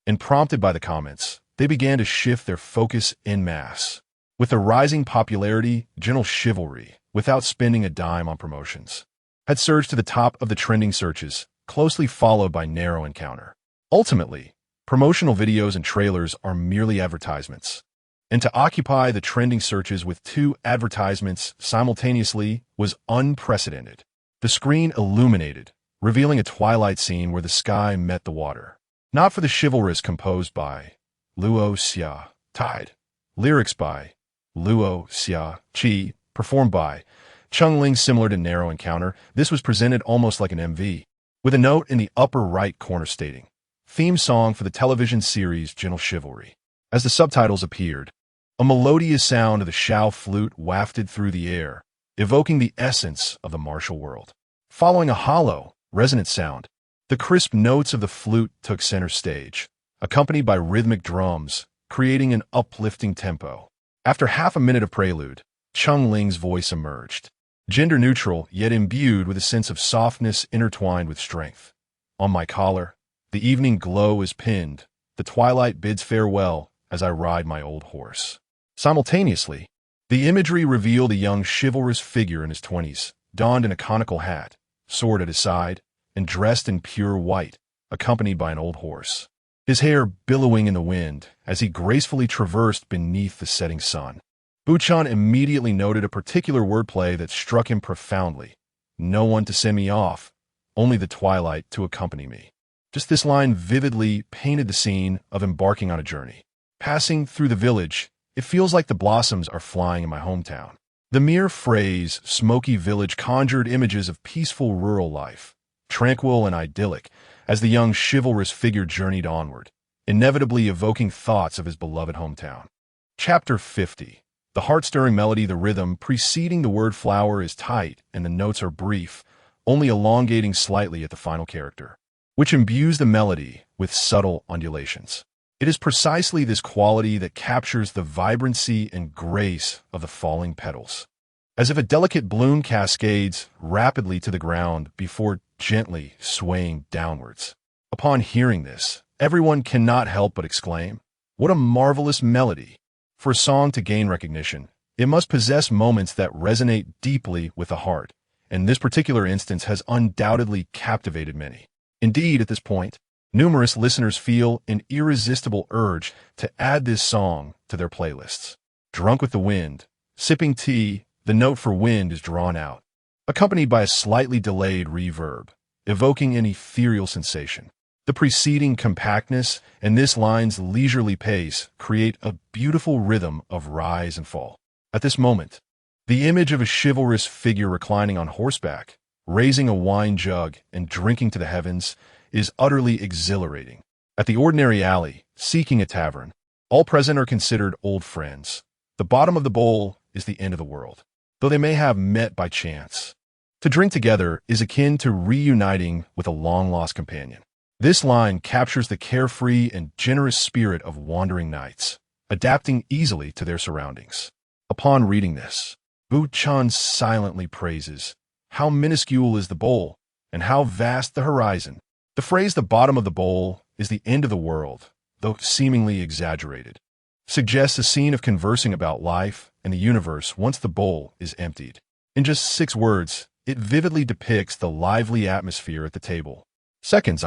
And prompted by the comments, they began to shift their focus en masse. With the rising popularity, Gentle Chivalry, without spending a dime on promotions, had surged to the top of the trending searches, closely followed by Narrow Encounter. Ultimately, promotional videos and trailers are merely advertisements. And to occupy the trending searches with 2 advertisements simultaneously was unprecedented. The screen illuminated, revealing a twilight scene where the sky met the water. Not for the Chivalrous, composed by Luo Xia, Tide. Lyrics by Luo Xia, Qi, performed by Cheng Ling. Similar to Narrow Encounter, this was presented almost like an MV, with a note in the upper right corner stating, "Theme song for the television series Gentle Chivalry." As the subtitles appeared, a melodious sound of the Xiao flute wafted through the air, evoking the essence of the martial world. Following a hollow, resonant sound, the crisp notes of the flute took center stage, accompanied by rhythmic drums, creating an uplifting tempo. After half a minute of prelude, Cheng Ling's voice emerged, gender-neutral yet imbued with a sense of softness intertwined with strength. "On my collar, the evening glow is pinned, the twilight bids farewell as I ride my old horse." Simultaneously, the imagery revealed a young chivalrous figure in his 20s, donned in a conical hat, sword at his side, and dressed in pure white, accompanied by an old horse, his hair billowing in the wind as he gracefully traversed beneath the setting sun. Buchan immediately noted a particular wordplay that struck him profoundly. "No one to send me off, only the twilight to accompany me." Just this line vividly painted the scene of embarking on a journey. Passing through the village, it feels like the blossoms are flying in my hometown. The mere phrase, smoky village, conjured images of peaceful rural life, tranquil and idyllic, as the young chivalrous figure journeyed onward, inevitably evoking thoughts of his beloved hometown. Chapter 50. The heart-stirring melody, the rhythm preceding the word flower is tight and the notes are brief, only elongating slightly at the final character, which imbues the melody with subtle undulations. It is precisely this quality that captures the vibrancy and grace of the falling petals, as if a delicate bloom cascades rapidly to the ground before gently swaying downwards. Upon hearing this, everyone cannot help but exclaim, "What a marvelous melody!" For a song to gain recognition, it must possess moments that resonate deeply with the heart, and this particular instance has undoubtedly captivated many. Indeed, at this point, numerous listeners feel an irresistible urge to add this song to their playlists. Drunk with the wind, sipping tea, the note for wind is drawn out, accompanied by a slightly delayed reverb, evoking an ethereal sensation. The preceding compactness and this line's leisurely pace create a beautiful rhythm of rise and fall. At this moment, the image of a chivalrous figure reclining on horseback, raising a wine jug and drinking to the heavens, is utterly exhilarating. At the ordinary alley, seeking a tavern, all present are considered old friends. The bottom of the bowl is the end of the world, though they may have met by chance. To drink together is akin to reuniting with a long-lost companion. This line captures the carefree and generous spirit of wandering knights, adapting easily to their surroundings. Upon reading this, Bu Chan silently praises, "How minuscule is the bowl, and how vast the horizon." The phrase "the bottom of the bowl is the end of the world," though seemingly exaggerated, suggests a scene of conversing about life and the universe once the bowl is emptied. In just 6 words, it vividly depicts the lively atmosphere at the table. Seconds,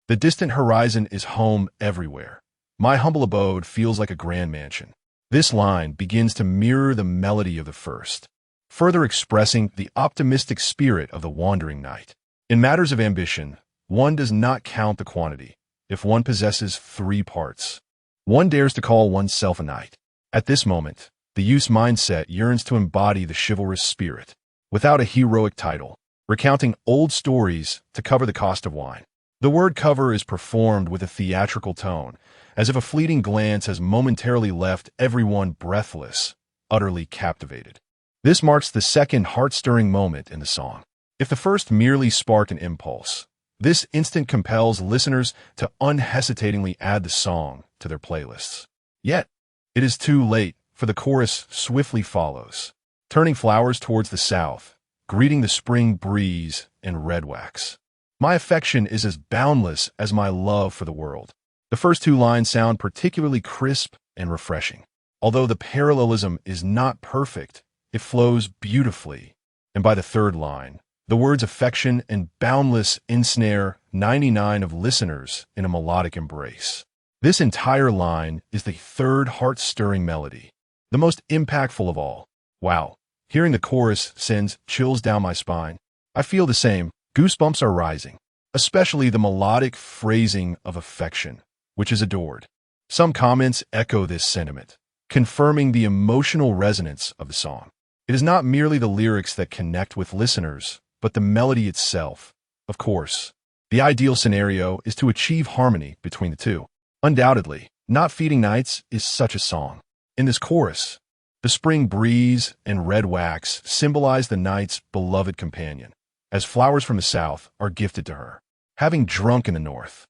the distant horizon is home everywhere. My humble abode feels like a grand mansion. This line begins to mirror the melody of the first, further expressing the optimistic spirit of the wandering knight. In matters of ambition, one does not count the quantity. If one possesses 3 parts, one dares to call oneself a knight. At this moment, the youth's mindset yearns to embody the chivalrous spirit, without a heroic title, recounting old stories to cover the cost of wine. The word cover is performed with a theatrical tone, as if a fleeting glance has momentarily left everyone breathless, utterly captivated. This marks the second heart-stirring moment in the song. If the first merely sparked an impulse, this instant compels listeners to unhesitatingly add the song to their playlists. Yet, it is too late, for the chorus swiftly follows, turning flowers towards the south, greeting the spring breeze and red wax. My affection is as boundless as my love for the world. The first two lines sound particularly crisp and refreshing. Although the parallelism is not perfect, it flows beautifully. And by the third line, the words affection and boundless ensnare 99 of listeners in a melodic embrace. This entire line is the third heart-stirring melody, the most impactful of all. Wow, hearing the chorus sends chills down my spine. I feel the same. Goosebumps are rising, especially the melodic phrasing of affection, which is adored. Some comments echo this sentiment, confirming the emotional resonance of the song. It is not merely the lyrics that connect with listeners, but the melody itself. Of course, the ideal scenario is to achieve harmony between the two. Undoubtedly, Not Feeding Nights is such a song. In this chorus, the spring breeze and red wax symbolize the night's beloved companion, as flowers from the south are gifted to her. Having drunk in the north,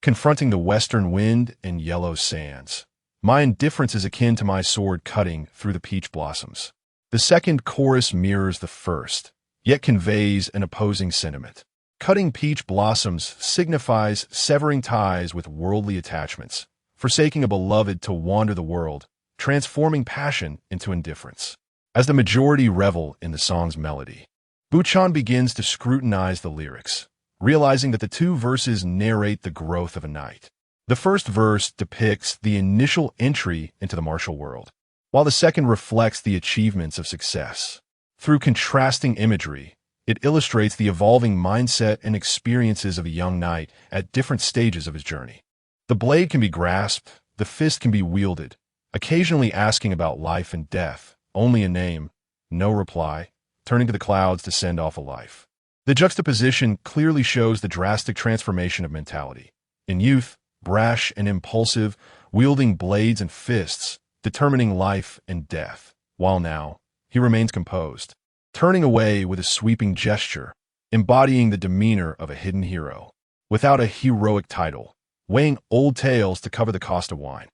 confronting the western wind and yellow sands, my indifference is akin to my sword cutting through the peach blossoms. The second chorus mirrors the first, yet conveys an opposing sentiment. Cutting peach blossoms signifies severing ties with worldly attachments, forsaking a beloved to wander the world, transforming passion into indifference. As the majority revel in the song's melody, Buchan begins to scrutinize the lyrics, realizing that the two verses narrate the growth of a night. The first verse depicts the initial entry into the martial world, while the second reflects the achievements of success. Through contrasting imagery, it illustrates the evolving mindset and experiences of a young knight at different stages of his journey. The blade can be grasped, the fist can be wielded, occasionally asking about life and death, only a name, no reply, turning to the clouds to send off a life. The juxtaposition clearly shows the drastic transformation of mentality. In youth, brash and impulsive, wielding blades and fists, determining life and death, while now, he remains composed, turning away with a sweeping gesture, embodying the demeanor of a hidden hero, without a heroic title, weighing old tales to cover the cost of wine.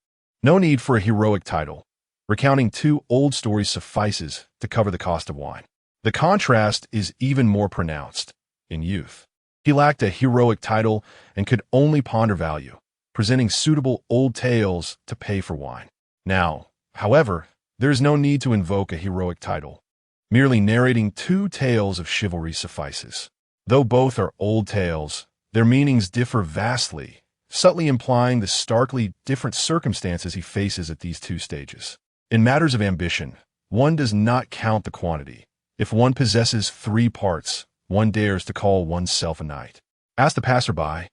No need for a heroic title. Recounting 2 old stories suffices to cover the cost of wine. The contrast is even more pronounced. In youth, he lacked a heroic title and could only ponder value, presenting suitable old tales to pay for wine. Now, however, there is no need to invoke a heroic title. Merely narrating 2 tales of chivalry suffices. Though both are old tales, their meanings differ vastly, subtly implying the starkly different circumstances he faces at these 2 stages. In matters of ambition, one does not count the quantity. If one possesses 3 parts, one dares to call oneself a knight. Ask the passerby,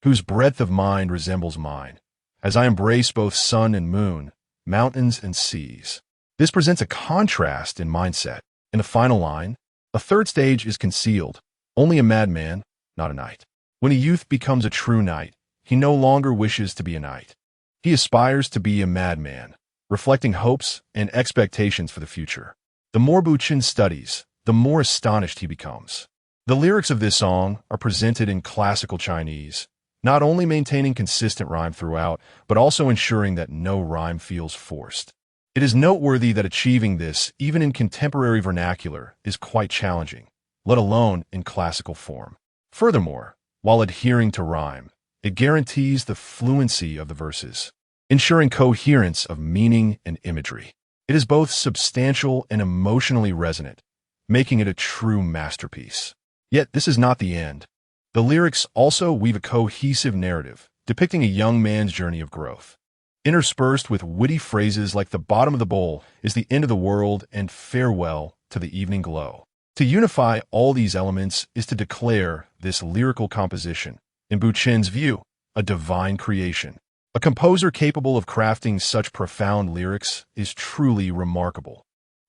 whose breadth of mind resembles mine, as I embrace both sun and moon, mountains and seas. This presents a contrast in mindset. In the final line, a third stage is concealed. Only a madman, not a knight. When a youth becomes a true knight, he no longer wishes to be a knight. He aspires to be a madman, reflecting hopes and expectations for the future. The more Buchan studies, the more astonished he becomes. The lyrics of this song are presented in classical Chinese, not only maintaining consistent rhyme throughout, but also ensuring that no rhyme feels forced. It is noteworthy that achieving this, even in contemporary vernacular, is quite challenging, let alone in classical form. Furthermore, while adhering to rhyme, it guarantees the fluency of the verses, ensuring coherence of meaning and imagery. It is both substantial and emotionally resonant, making it a true masterpiece. Yet this is not the end. The lyrics also weave a cohesive narrative, depicting a young man's journey of growth. Interspersed with witty phrases like the bottom of the bowl is the end of the world and farewell to the evening glow. To unify all these elements is to declare this lyrical composition, in Buchan's view, a divine creation. A composer capable of crafting such profound lyrics is truly remarkable.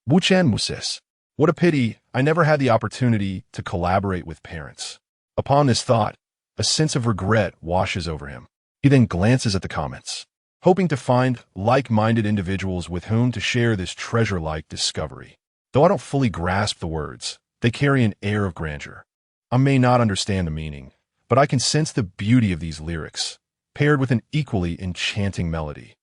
Buchan Muses. What a pity I never had the opportunity to collaborate with parents. Upon this thought, a sense of regret washes over him. He then glances at the comments, hoping to find like-minded individuals with whom to share this treasure-like discovery. Though I don't fully grasp the words, they carry an air of grandeur. I may not understand the meaning, but I can sense the beauty of these lyrics, paired with an equally enchanting melody.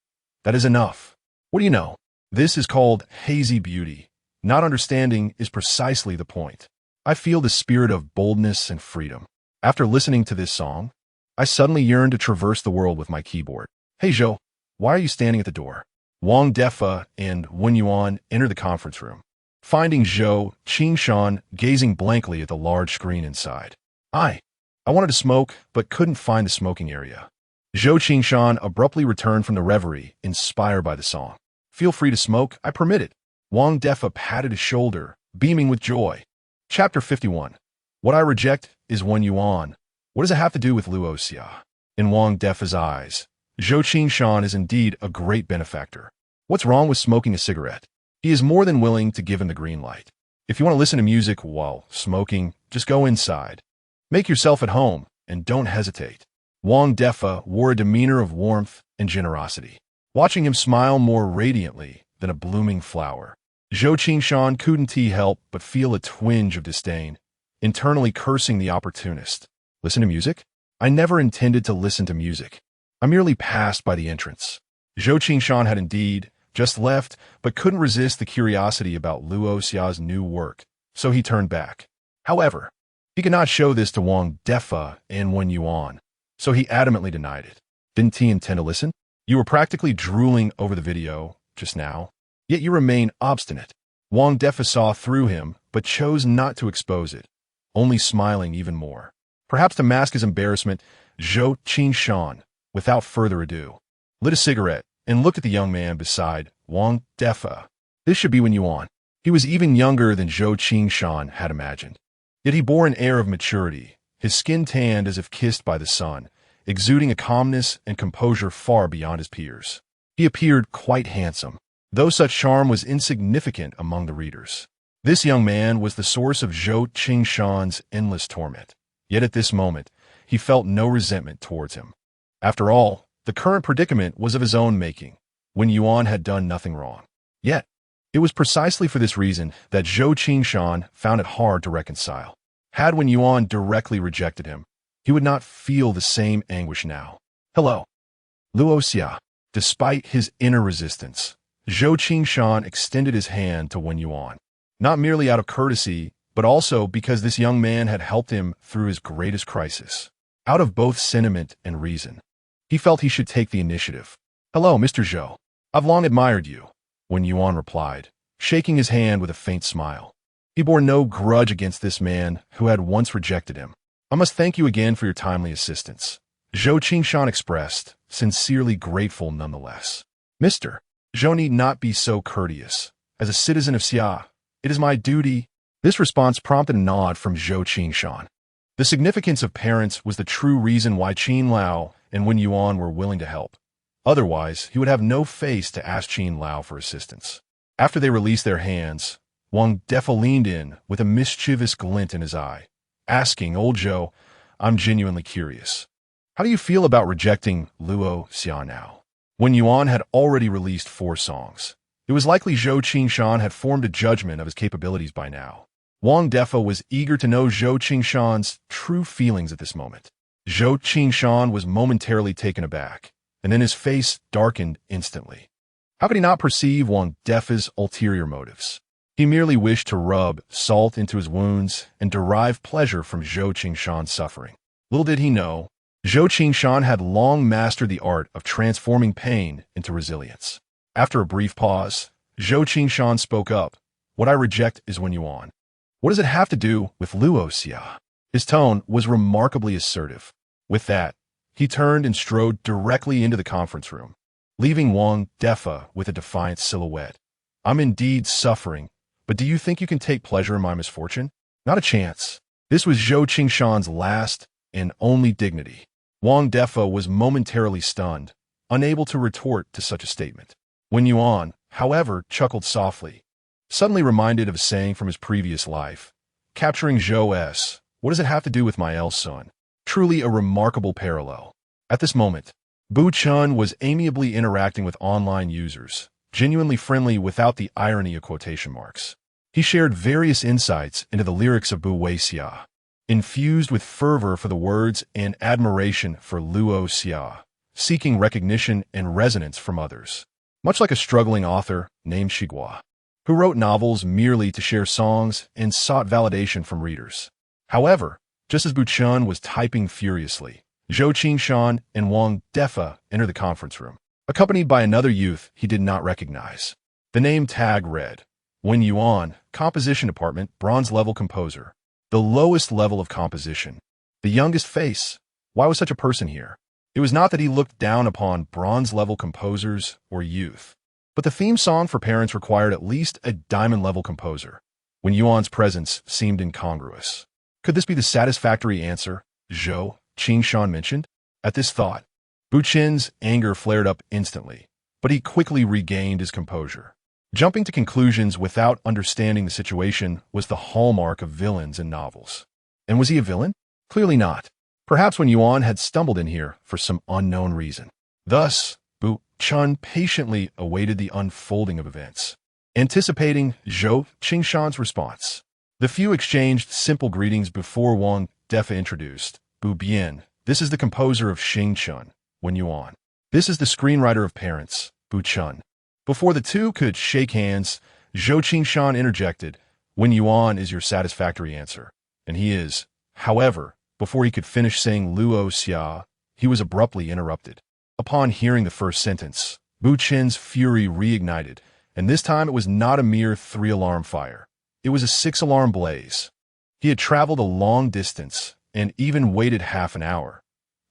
That is enough. What do you know? This is called hazy beauty. Not understanding is precisely the point. I feel the spirit of boldness and freedom. After listening to this song, I suddenly yearn to traverse the world with my keyboard. Hey Zhou, why are you standing at the door? Wang Defa and Wen Yuan enter the conference room, finding Zhou Qingshan gazing blankly at the large screen inside. I wanted to smoke, but couldn't find the smoking area. Zhou Qingshan abruptly returned from the reverie, inspired by the song. Feel free to smoke, I permit it. Wang Defa patted his shoulder, beaming with joy. Chapter 51. What I reject is Wen Yuan. What does it have to do with Luo Xia? In Wang Defa's eyes, Zhou Qingshan is indeed a great benefactor. What's wrong with smoking a cigarette? He is more than willing to give him the green light. If you want to listen to music while smoking, just go inside. Make yourself at home, and don't hesitate. Wang Defa wore a demeanor of warmth and generosity, watching him smile more radiantly than a blooming flower. Zhou Qingshan couldn't help but feel a twinge of disdain, internally cursing the opportunist. Listen to music? I never intended to listen to music. I merely passed by the entrance. Zhou Qingshan had indeed just left, but couldn't resist the curiosity about Luo Xia's new work, so he turned back. However, he could not show this to Wang Defa and Wen Yuan, so he adamantly denied it. Didn't he intend to listen? You were practically drooling over the video just now, yet you remain obstinate. Wang Defa saw through him, but chose not to expose it, only smiling even more. Perhaps to mask his embarrassment, Zhou Qingshan, without further ado, lit a cigarette and looked at the young man beside Wang Defa. This should be Wen Yuan. He was even younger than Zhou Qingshan had imagined. Yet he bore an air of maturity, his skin tanned as if kissed by the sun, exuding a calmness and composure far beyond his peers. He appeared quite handsome, though such charm was insignificant among the readers. This young man was the source of Zhou Qingshan's endless torment. Yet at this moment, he felt no resentment towards him. After all, the current predicament was of his own making, when Yuan had done nothing wrong. Yet, it was precisely for this reason that Zhou Qingshan found it hard to reconcile. Had Wen Yuan directly rejected him, he would not feel the same anguish now. Hello, Luo Xia. Despite his inner resistance, Zhou Qingshan extended his hand to Wen Yuan, not merely out of courtesy, but also because this young man had helped him through his greatest crisis. Out of both sentiment and reason, he felt he should take the initiative. Hello, Mr. Zhou. I've long admired you, Wen Yuan replied, shaking his hand with a faint smile. He bore no grudge against this man who had once rejected him. I must thank you again for your timely assistance, Zhou Qingshan expressed, sincerely grateful nonetheless. Mr. Zhou need not be so courteous. As a citizen of Xia, it is my duty. This response prompted a nod from Zhou Qingshan. The significance of parents was the true reason why Qin Lao and Wen Yuan were willing to help. Otherwise, he would have no face to ask Qin Lao for assistance. After they released their hands, Wang Defa leaned in with a mischievous glint in his eye, asking, Old Zhou, I'm genuinely curious. How do you feel about rejecting Luo Xia now? Wen Yuan had already released 4 songs. It was likely Zhou Qingshan had formed a judgment of his capabilities by now. Wang Defa was eager to know Zhou Qingshan's true feelings at this moment. Zhou Qingshan was momentarily taken aback, and then his face darkened instantly. How could he not perceive Wang Defa's ulterior motives? He merely wished to rub salt into his wounds and derive pleasure from Zhou Qingshan's suffering. Little did he know, Zhou Qingshan had long mastered the art of transforming pain into resilience. After a brief pause, Zhou Qingshan spoke up. What I reject is Wen Yuan. What does it have to do with Luo Xia? His tone was remarkably assertive. With that, he turned and strode directly into the conference room, leaving Wang Defa with a defiant silhouette. I'm indeed suffering, but do you think you can take pleasure in my misfortune? Not a chance. This was Zhou Qingshan's last and only dignity. Wang Defa was momentarily stunned, unable to retort to such a statement. Wen Yuan, however, chuckled softly, suddenly reminded of a saying from his previous life. Capturing Zhou S. What does it have to do with my eldest son? Truly a remarkable parallel. At this moment, Bu Chun was amiably interacting with online users, genuinely friendly without the irony of quotation marks. He shared various insights into the lyrics of Bu Weixia, infused with fervor for the words and admiration for Luo Xia, seeking recognition and resonance from others. much like a struggling author named Jinghua, who wrote novels merely to share songs and sought validation from readers. However, just as Bu Chun was typing furiously, Zhou Qingshan and Wang Defa entered the conference room, accompanied by another youth he did not recognize. The name tag read, Wen Yuan, Composition Department, Bronze Level Composer. The lowest level of composition. The youngest face. Why was such a person here? It was not that he looked down upon bronze-level composers or youth, but the theme song for parents required at least a diamond-level composer. Wen Yuan's presence seemed incongruous. Could this be the satisfactory answer Zhou Qingshan mentioned? At this thought, Bu Chen's anger flared up instantly, but he quickly regained his composure. Jumping to conclusions without understanding the situation was the hallmark of villains in novels. And was he a villain? Clearly not. Perhaps Wen Yuan had stumbled in here for some unknown reason. Thus, Bu Chun patiently awaited the unfolding of events, anticipating Zhou Qingshan's response. The few exchanged simple greetings before Wang Defa introduced, Bu Bian, this is the composer of Xing Chun, Wen Yuan. This is the screenwriter of Parents, Bu Chun. Before the two could shake hands, Zhou Qingshan interjected, Wen Yuan is your satisfactory answer. And he is. However, before he could finish saying Luo Xia, he was abruptly interrupted. Upon hearing the first sentence, Bu Chen's fury reignited, and this time it was not a mere 3-alarm fire. It was a 6-alarm blaze. He had traveled a long distance and even waited half an hour,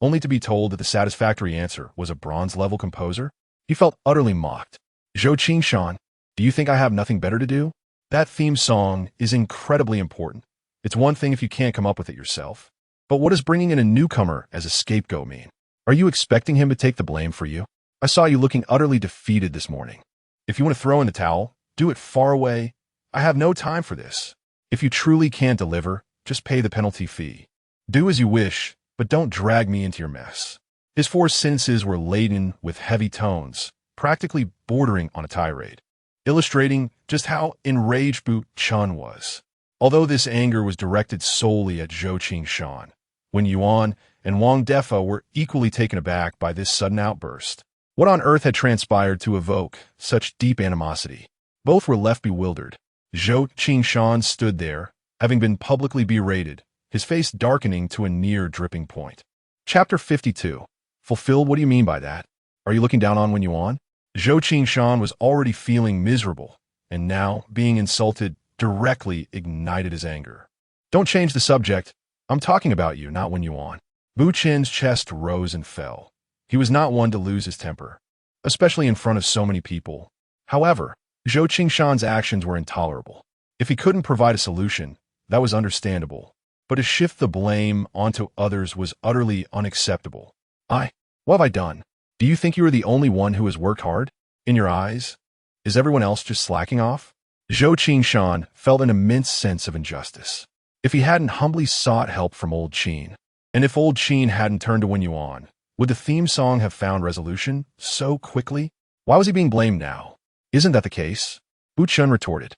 only to be told that the satisfactory answer was a bronze-level composer. He felt utterly mocked. Zhou Qingshan, do you think I have nothing better to do? That theme song is incredibly important. It's one thing if you can't come up with it yourself. But what does bringing in a newcomer as a scapegoat mean? Are you expecting him to take the blame for you? I saw you looking utterly defeated this morning. If you want to throw in the towel, do it far away. I have no time for this. If you truly can't deliver, just pay the penalty fee. Do as you wish, but don't drag me into your mess. His 4 sentences were laden with heavy tones, practically bordering on a tirade, illustrating just how enraged Bu Chun was. Although this anger was directed solely at Zhou Qingshan, Wen Yuan and Wang Defa were equally taken aback by this sudden outburst. What on earth had transpired to evoke such deep animosity? Both were left bewildered. Zhou Qingshan stood there, having been publicly berated, his face darkening to a near dripping point. Chapter 52. Fulfilled? What do you mean by that? Are you looking down on Wen Yuan? Zhou Qingshan was already feeling miserable, and now, being insulted, directly ignited his anger. Don't change the subject. I'm talking about you, not Wen Yuan. Bu Chen's chest rose and fell. He was not one to lose his temper, especially in front of so many people. However, Zhou Qingshan's actions were intolerable. If he couldn't provide a solution, that was understandable. But to shift the blame onto others was utterly unacceptable. What have I done? Do you think you are the only one who has worked hard? In your eyes? Is everyone else just slacking off? Zhou Qingshan felt an immense sense of injustice. If he hadn't humbly sought help from Old Qin, and if Old Qin hadn't turned to Wen Yuan, would the theme song have found resolution so quickly? Why was he being blamed now? Isn't that the case? Bu Chun retorted.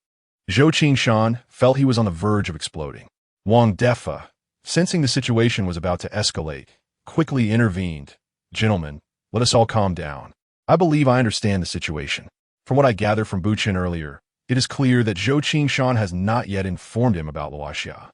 Zhou Qingshan felt he was on the verge of exploding. Wang Defa, sensing the situation was about to escalate, quickly intervened. Gentlemen, let us all calm down. I believe I understand the situation. From what I gathered from Bu Chun earlier, it is clear that Zhou Qingshan has not yet informed him about Luo Xia.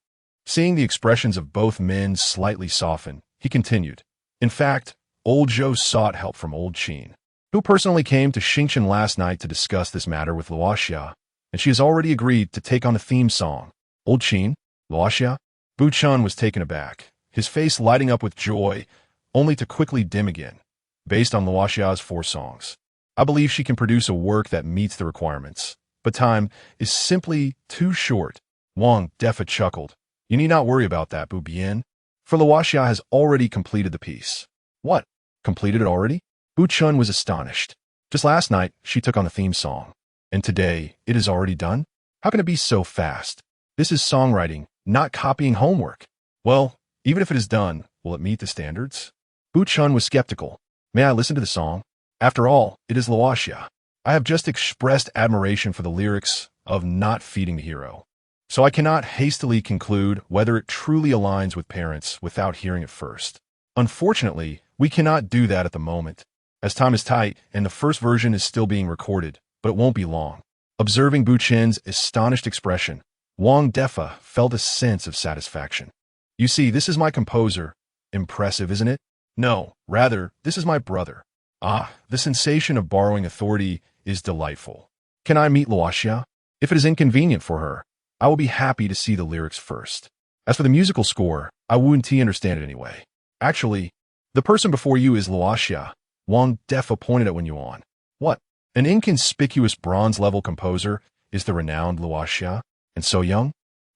Seeing the expressions of both men slightly soften, he continued. In fact, old Zhou sought help from Old Qin, who personally came to Xingchen last night to discuss this matter with Luo Xia, and she has already agreed to take on the theme song. Old Qin? Luo Xia? Bu Chun was taken aback, his face lighting up with joy, only to quickly dim again. Based on Luo Xia's 4 songs, I believe she can produce a work that meets the requirements. But time is simply too short. Wang Defa chuckled. You need not worry about that, Bu Bian, for Luo Xia has already completed the piece. What? Completed it already? Bu Chun was astonished. Just last night, she took on the theme song. And today, it is already done? How can it be so fast? This is songwriting, not copying homework. Well, even if it is done, will it meet the standards? Bu Chun was skeptical. May I listen to the song? After all, it is Luo Xia. I have just expressed admiration for the lyrics of Not Feeding the Hero, so I cannot hastily conclude whether it truly aligns with parents without hearing it first. Unfortunately, we cannot do that at the moment. as time is tight and the first version is still being recorded, but it won't be long. Observing Bu Chen's astonished expression, Wang Defa felt a sense of satisfaction. You see, this is my composer. Impressive, isn't it? No, rather, this is my brother. Ah, the sensation of borrowing authority is delightful. Can I meet Luoxia? If it is inconvenient for her, I will be happy to see the lyrics first. As for the musical score, I wouldn't understand it anyway. Actually, the person before you is Luoxia. Wang Defa pointed at Wen Yuan. What? An inconspicuous bronze-level composer is the renowned Luoxia, and so young?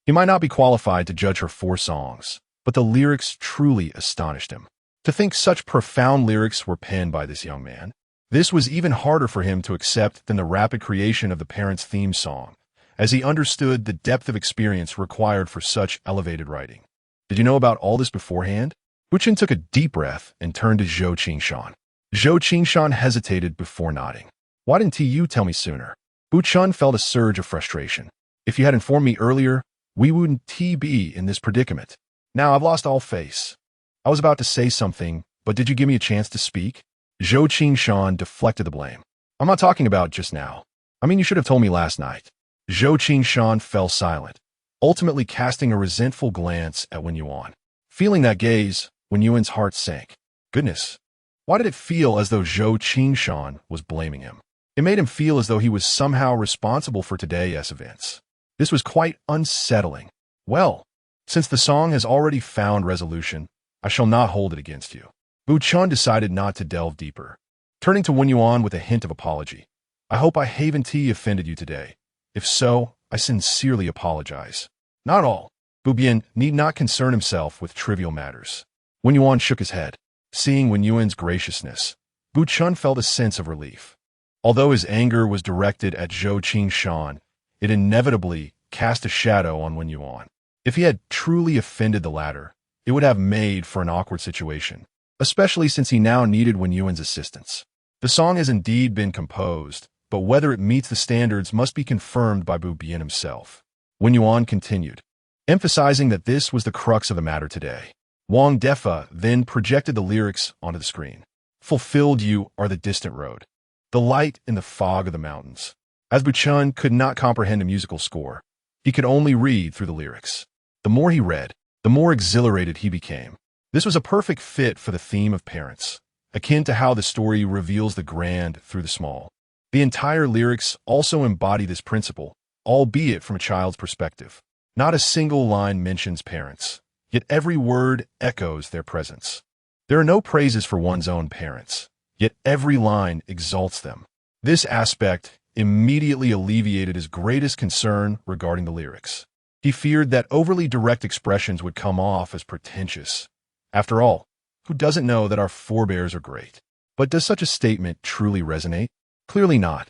He might not be qualified to judge her 4 songs, but the lyrics truly astonished him. To think such profound lyrics were penned by this young man. This was even harder for him to accept than the rapid creation of the parents' theme song, as he understood the depth of experience required for such elevated writing. Did you know about all this beforehand? Bu Chen took a deep breath and turned to Zhou Qingshan. Zhou Qingshan hesitated before nodding. Why didn't you tell me sooner? Bu Chen felt a surge of frustration. If you had informed me earlier, we wouldn't be in this predicament. Now I've lost all face. I was about to say something, but did you give me a chance to speak? Zhou Qingshan deflected the blame. I'm not talking about just now. I mean, you should have told me last night. Zhou Qingshan fell silent, ultimately casting a resentful glance at Wen Yuan. Feeling that gaze, Wen Yuan's heart sank. Goodness, why did it feel as though Zhou Qingshan was blaming him? It made him feel as though he was somehow responsible for today's events. This was quite unsettling. Well, since the song has already found resolution, I shall not hold it against you. Bu Chen decided not to delve deeper, turning to Wen Yuan with a hint of apology. I hope I haven't offended you today. If so, I sincerely apologize. Not all. Bu Bian need not concern himself with trivial matters. Wen Yuan shook his head. Seeing Wen Yuan's graciousness, Bu Chen felt a sense of relief. Although his anger was directed at Zhou Qingshan, it inevitably cast a shadow on Wen Yuan. If he had truly offended the latter, it would have made for an awkward situation, especially since he now needed Wen Yuan's assistance. The song has indeed been composed, but whether it meets the standards must be confirmed by Bu Bian himself. Wen Yuan continued, emphasizing that this was the crux of the matter today. Wang Defa then projected the lyrics onto the screen. Fulfilled you are the distant road, the light in the fog of the mountains. As Bu Chen could not comprehend a musical score, he could only read through the lyrics. The more he read, the more exhilarated he became. This was a perfect fit for the theme of parents, akin to how the story reveals the grand through the small. The entire lyrics also embody this principle, albeit from a child's perspective. Not a single line mentions parents, yet every word echoes their presence. There are no praises for one's own parents, yet every line exalts them. This aspect immediately alleviated his greatest concern regarding the lyrics. He feared that overly direct expressions would come off as pretentious. After all, who doesn't know that our forebears are great? But does such a statement truly resonate? Clearly not,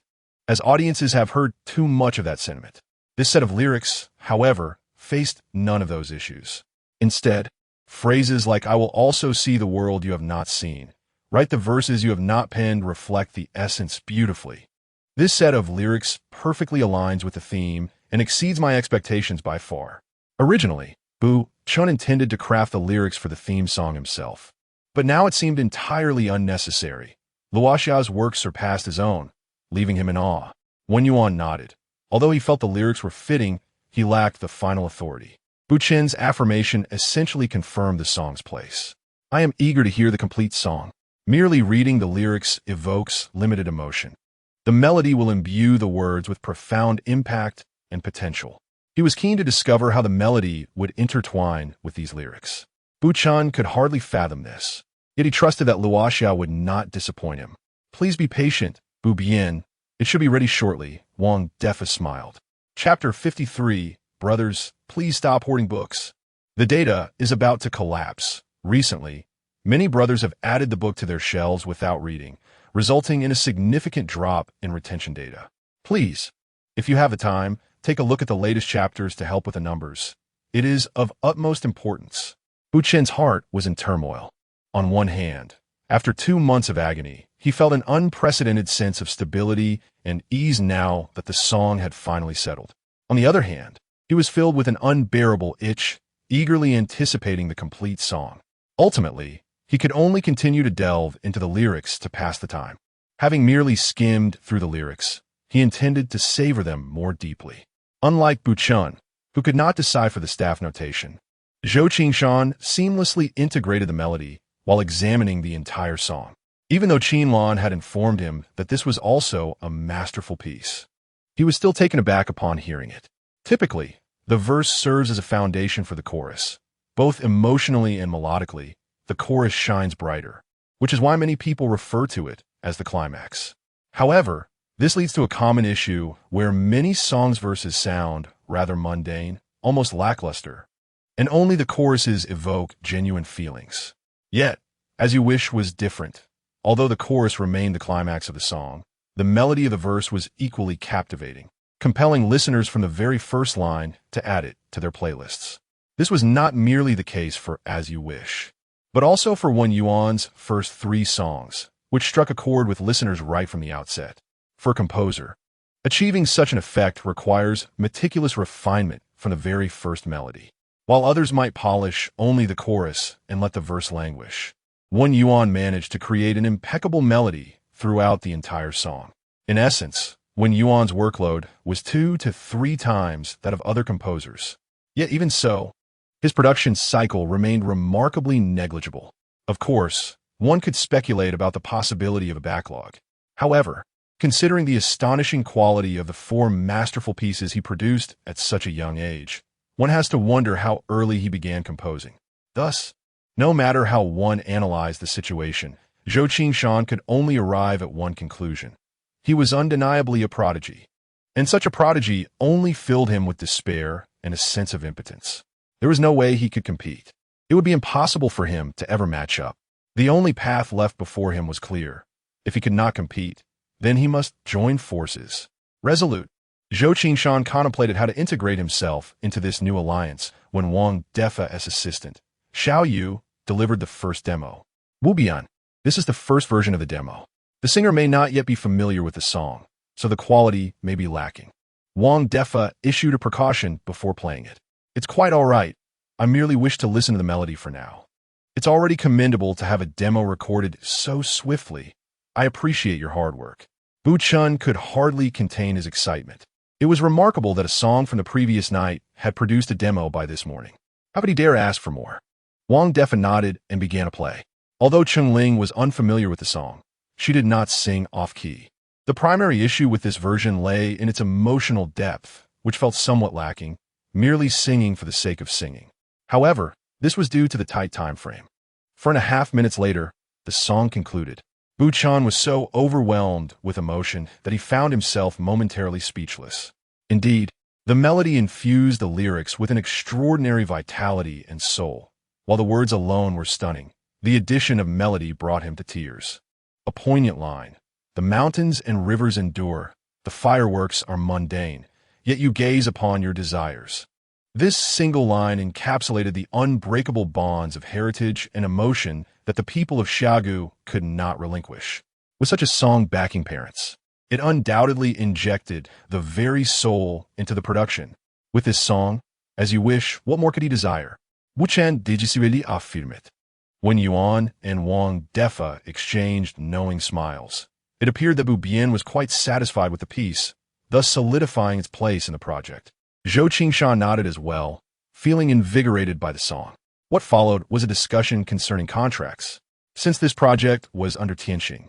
as audiences have heard too much of that sentiment. This set of lyrics, however, faced none of those issues. Instead, phrases like "I will also see the world you have not seen," "Write the verses you have not penned" reflect the essence beautifully. This set of lyrics perfectly aligns with the theme and exceeds my expectations by far. Originally, Bu Chen intended to craft the lyrics for the theme song himself, but now it seemed entirely unnecessary. Luoxia's work surpassed his own, leaving him in awe. Wen Yuan nodded. Although he felt the lyrics were fitting, he lacked the final authority. Bu Chen's affirmation essentially confirmed the song's place. I am eager to hear the complete song. Merely reading the lyrics evokes limited emotion. The melody will imbue the words with profound impact and potential. He was keen to discover how the melody would intertwine with these lyrics. Bu Chen could hardly fathom this, yet he trusted that Luoxia would not disappoint him. Please be patient, Bu Bian. It should be ready shortly. Wang Defa smiled. Chapter 53, Brothers, please stop hoarding books. The data is about to collapse. Recently, many brothers have added the book to their shelves without reading, resulting in a significant drop in retention data. Please, if you have the time, take a look at the latest chapters to help with the numbers. It is of utmost importance. Bu Chen's heart was in turmoil. On one hand, after 2 months of agony, he felt an unprecedented sense of stability and ease now that the song had finally settled. On the other hand, he was filled with an unbearable itch, eagerly anticipating the complete song. Ultimately, he could only continue to delve into the lyrics to pass the time. Having merely skimmed through the lyrics, he intended to savor them more deeply. Unlike Bu Chun, who could not decipher the staff notation, Zhou Qingshan seamlessly integrated the melody while examining the entire song, even though Qin Lan had informed him that this was also a masterful piece. He was still taken aback upon hearing it. Typically, the verse serves as a foundation for the chorus. Both emotionally and melodically, the chorus shines brighter, which is why many people refer to it as the climax. However, this leads to a common issue where many songs' verses sound rather mundane, almost lackluster, and only the choruses evoke genuine feelings. Yet, As You Wish was different. Although the chorus remained the climax of the song, the melody of the verse was equally captivating, compelling listeners from the very first line to add it to their playlists. This was not merely the case for As You Wish, but also for Wen Yuan's first 3 songs, which struck a chord with listeners right from the outset. For a composer, achieving such an effect requires meticulous refinement from the very first melody. While others might polish only the chorus and let the verse languish, Wen Yuan managed to create an impeccable melody throughout the entire song. In essence, Wen Yuan's workload was 2 to 3 times that of other composers. Yet even so, his production cycle remained remarkably negligible. Of course, one could speculate about the possibility of a backlog. However, considering the astonishing quality of the 4 masterful pieces he produced at such a young age, one has to wonder how early he began composing. Thus, no matter how one analyzed the situation, Zhou Qingshan could only arrive at one conclusion. He was undeniably a prodigy, and such a prodigy only filled him with despair and a sense of impotence. There was no way he could compete. It would be impossible for him to ever match up. The only path left before him was clear. If he could not compete, then he must join forces. Resolute, Zhou Qingshan contemplated how to integrate himself into this new alliance when Wang Defa as assistant, Xiao Yu, delivered the first demo. Wu Bian, this is the first version of the demo. The singer may not yet be familiar with the song, so the quality may be lacking. Wang Defa issued a precaution before playing it. It's quite all right. I merely wish to listen to the melody for now. It's already commendable to have a demo recorded so swiftly. I appreciate your hard work. Bu Chun could hardly contain his excitement. It was remarkable that a song from the previous night had produced a demo by this morning. How could he dare ask for more? Wang Defa nodded and began to play. Although Cheng Ling was unfamiliar with the song, she did not sing off-key. The primary issue with this version lay in its emotional depth, which felt somewhat lacking, merely singing for the sake of singing. However, this was due to the tight time frame. 4.5 minutes later, the song concluded. Bu Chun was so overwhelmed with emotion that he found himself momentarily speechless. Indeed, the melody infused the lyrics with an extraordinary vitality and soul. While the words alone were stunning, the addition of melody brought him to tears. A poignant line. The mountains and rivers endure, the fireworks are mundane, yet you gaze upon your desires. This single line encapsulated the unbreakable bonds of heritage and emotion that the people of Xiagu could not relinquish. With such a song backing parents, it undoubtedly injected the very soul into the production. With this song, As You Wish, what more could he desire? Wu Chen digisueli affirmet. When Yuan and Wang Defa exchanged knowing smiles, it appeared that Bu Bian was quite satisfied with the piece, thus solidifying its place in the project. Zhou Qingshan nodded as well, feeling invigorated by the song. What followed was a discussion concerning contracts. Since this project was under Tianxing,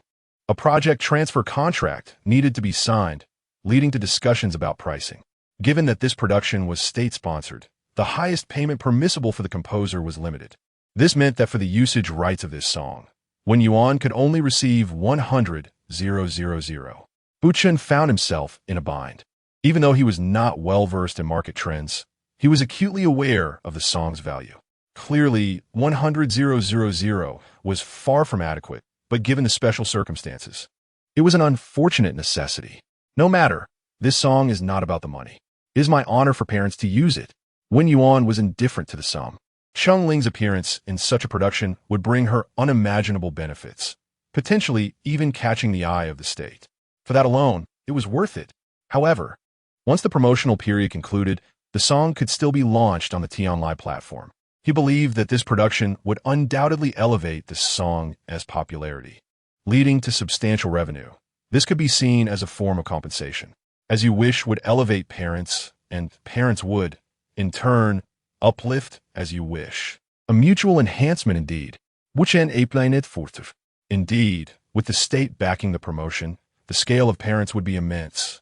a project transfer contract needed to be signed, leading to discussions about pricing. Given that this production was state-sponsored, the highest payment permissible for the composer was limited. This meant that for the usage rights of this song, Wen Yuan could only receive 100,000. Bu Chun found himself in a bind. Even though he was not well-versed in market trends, he was acutely aware of the song's value. Clearly, 100,000 was far from adequate, but given the special circumstances, it was an unfortunate necessity. No matter, this song is not about the money. It is my honor for parents to use it. Wen Yuan was indifferent to the sum. Cheng Ling's appearance in such a production would bring her unimaginable benefits, potentially even catching the eye of the state. For that alone, it was worth it. However, once the promotional period concluded, the song could still be launched on the Tianlai platform. He believed that this production would undoubtedly elevate the song as popularity, leading to substantial revenue. This could be seen as a form of compensation. As You Wish would elevate parents, and parents would, in turn, uplift As You Wish. A mutual enhancement indeed. Wuchen a planet furtive. Indeed, with the state backing the promotion, the scale of parents would be immense.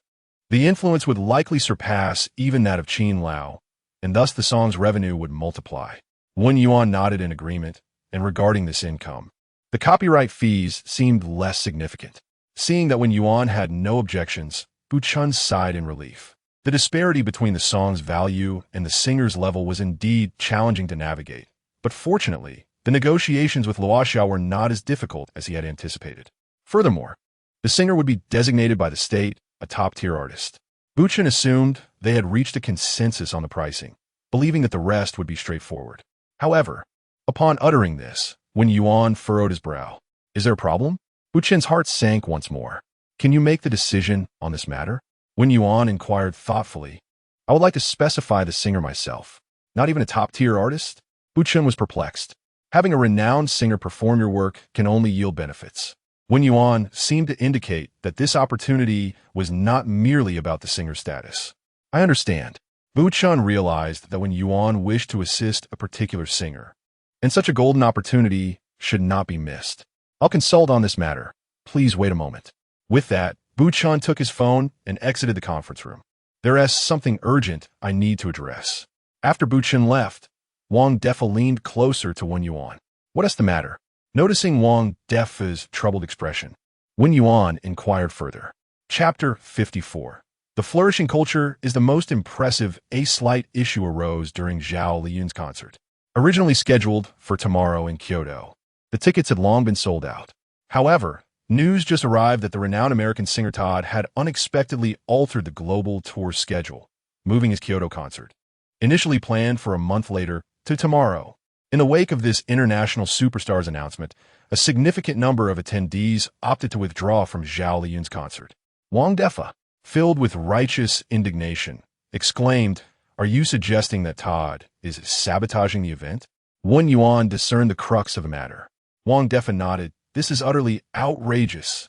The influence would likely surpass even that of Qin Lao, and thus the song's revenue would multiply. Wen Yuan nodded in agreement, and regarding this income, the copyright fees seemed less significant. Seeing that Wen Yuan had no objections, Bu Chun sighed in relief. The disparity between the song's value and the singer's level was indeed challenging to navigate, but fortunately, the negotiations with Luoxiao were not as difficult as he had anticipated. Furthermore, the singer would be designated by the state a top-tier artist. Bu Chun assumed they had reached a consensus on the pricing, believing that the rest would be straightforward. However, upon uttering this, Wen Yuan furrowed his brow. Is there a problem? Bu Chun's heart sank once more. Can you make the decision on this matter? Wen Yuan inquired thoughtfully. I would like to specify the singer myself. Not even a top-tier artist? Bu Chun was perplexed. Having a renowned singer perform your work can only yield benefits. Wen Yuan seemed to indicate that this opportunity was not merely about the singer's status. I understand. Bu Chun realized that Wen Yuan wished to assist a particular singer, and such a golden opportunity should not be missed. I'll consult on this matter. Please wait a moment. With that, Bu Chun took his phone and exited the conference room. There is something urgent I need to address. After Bu Chun left, Wang Defa leaned closer to Wen Yuan. What is the matter? Noticing Wang Defa's troubled expression, Wen Yuan inquired further. Chapter 54. The flourishing culture is the most impressive. A slight issue arose during Zhao Liyun's concert. Originally scheduled for tomorrow in Kyoto, the tickets had long been sold out. However, news just arrived that the renowned American singer Todd had unexpectedly altered the global tour schedule, moving his Kyoto concert, initially planned for a month later, to tomorrow. In the wake of this international superstar's announcement, a significant number of attendees opted to withdraw from Zhao Liyun's concert. Wang Defa, filled with righteous indignation, exclaimed, "Are you suggesting that Todd is sabotaging the event?" Wen Yuan discerned the crux of the matter. Wang Defa nodded. This is utterly outrageous.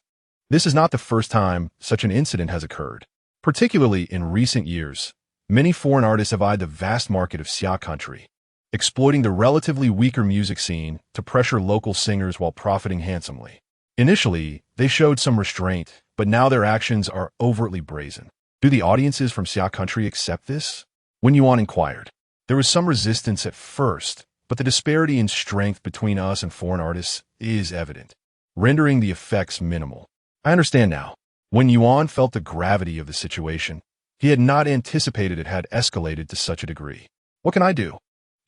This is not the first time such an incident has occurred. Particularly in recent years, many foreign artists have eyed the vast market of Xia country, exploiting the relatively weaker music scene to pressure local singers while profiting handsomely. Initially, they showed some restraint, but now their actions are overtly brazen. Do the audiences from Xia country accept this? Wen Yuan inquired. There was some resistance at first, but the disparity in strength between us and foreign artists is evident, rendering the effects minimal. I understand now. Wen Yuan felt the gravity of the situation. He had not anticipated it had escalated to such a degree. What can I do?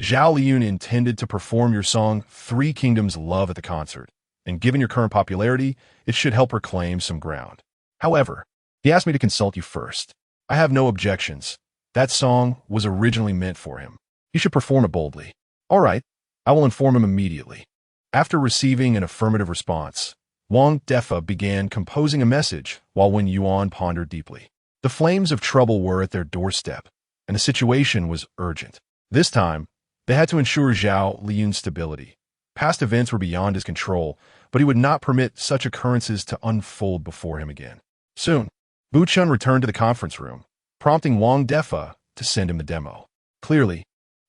Zhao Liyun intended to perform your song Three Kingdoms Love at the concert, and given your current popularity, it should help her claim some ground. However, he asked me to consult you first. I have no objections. That song was originally meant for him. He should perform it boldly. All right, I will inform him immediately. After receiving an affirmative response, Wang Defa began composing a message while Wen Yuan pondered deeply. The flames of trouble were at their doorstep, and the situation was urgent. This time, they had to ensure Zhao Liyun's stability. Past events were beyond his control, but he would not permit such occurrences to unfold before him again. Soon, Bu Chun returned to the conference room, prompting Wang Defa to send him the demo. Clearly,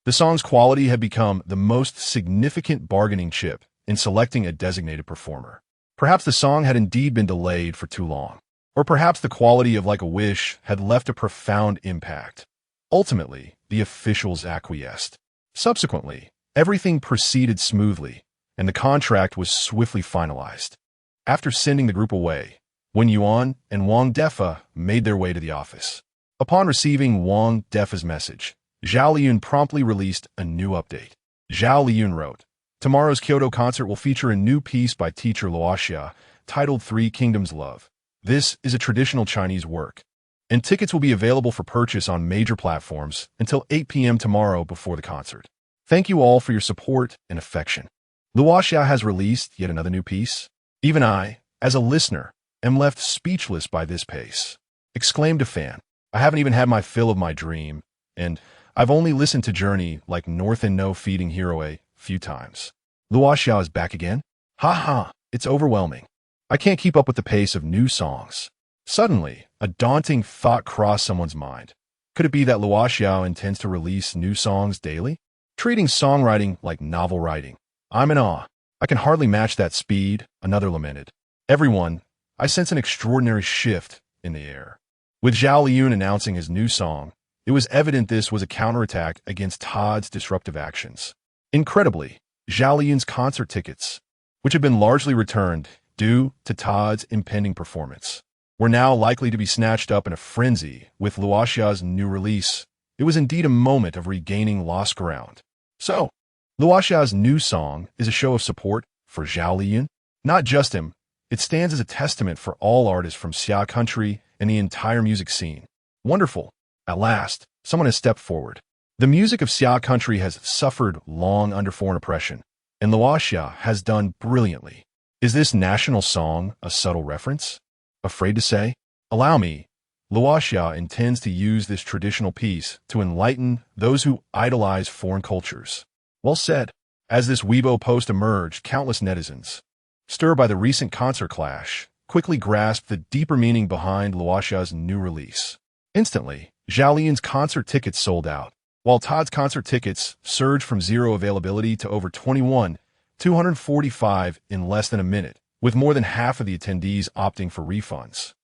the song's quality had become the most significant bargaining chip in selecting a designated performer. Perhaps the song had indeed been delayed for too long, or perhaps the quality of Like a Wish had left a profound impact. Ultimately, the officials acquiesced. Subsequently, everything proceeded smoothly, and the contract was swiftly finalized. After sending the group away, Wen Yuan and Wang Defa made their way to the office. Upon receiving Wang Defa's message, Zhao Liyun promptly released a new update. Zhao Liyun wrote, "Tomorrow's Kyoto concert will feature a new piece by teacher Luoxia titled Three Kingdoms Love. This is a traditional Chinese work, and tickets will be available for purchase on major platforms until 8 p.m. tomorrow before the concert. Thank you all for your support and affection." Luoxia has released yet another new piece. Even I, as a listener, am left speechless by this pace. Exclaimed a fan. I haven't even had my fill of my dream, and I've only listened to Journey like North and No feeding Hero a few times. Luoxiao is back again? Ha, it's overwhelming. I can't keep up with the pace of new songs. Suddenly, a daunting thought crossed someone's mind. Could it be that Luoxiao intends to release new songs daily? Treating songwriting like novel writing. I'm in awe. I can hardly match that speed, another lamented. Everyone, I sense an extraordinary shift in the air. With Zhao Liyun announcing his new song, it was evident this was a counterattack against Todd's disruptive actions. Incredibly, Zhao Liyun's concert tickets, which had been largely returned due to Todd's impending performance, were now likely to be snatched up in a frenzy with Luoxiao's new release. It was indeed a moment of regaining lost ground. So, Luoxiao's new song is a show of support for Zhao Liyun. Not just him, it stands as a testament for all artists from Xia Country and the entire music scene. Wonderful. At last, someone has stepped forward. The music of Xia Country has suffered long under foreign oppression, and Luoxia has done brilliantly. Is this national song a subtle reference? Afraid to say? Allow me. Luoxia intends to use this traditional piece to enlighten those who idolize foreign cultures. Well said. As this Weibo post emerged, countless netizens, stirred by the recent concert clash, quickly grasped the deeper meaning behind Luoxiao's new release. Instantly, Zhao Liyun's concert tickets sold out, while Todd's concert tickets surged from zero availability to over 245 in less than a minute, with more than half of the attendees opting for refunds.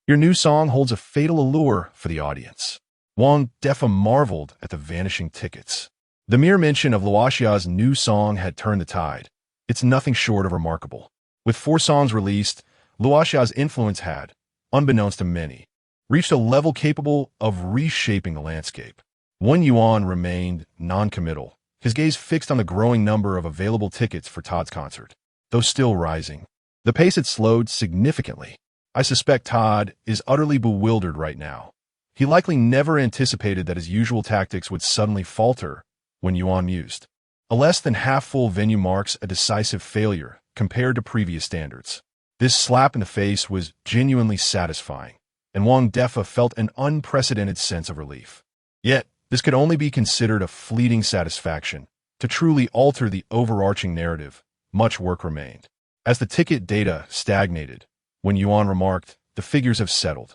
Your new song holds a fatal allure for the audience. Wang Defa marveled at the vanishing tickets. The mere mention of Luoxiao's new song had turned the tide. It's nothing short of remarkable. With 4 songs released, Luoxiao's influence had, unbeknownst to many, reached a level capable of reshaping the landscape. Wen Yuan remained non-committal, his gaze fixed on the growing number of available tickets for Todd's concert. Though still rising, the pace had slowed significantly. I suspect Todd is utterly bewildered right now. He likely never anticipated that his usual tactics would suddenly falter when Yuan mused. A less than half-full venue marks a decisive failure compared to previous standards. This slap in the face was genuinely satisfying, and Wang Defa felt an unprecedented sense of relief. Yet, this could only be considered a fleeting satisfaction. To truly alter the overarching narrative, much work remained. As the ticket data stagnated, when Yuan remarked, "The figures have settled."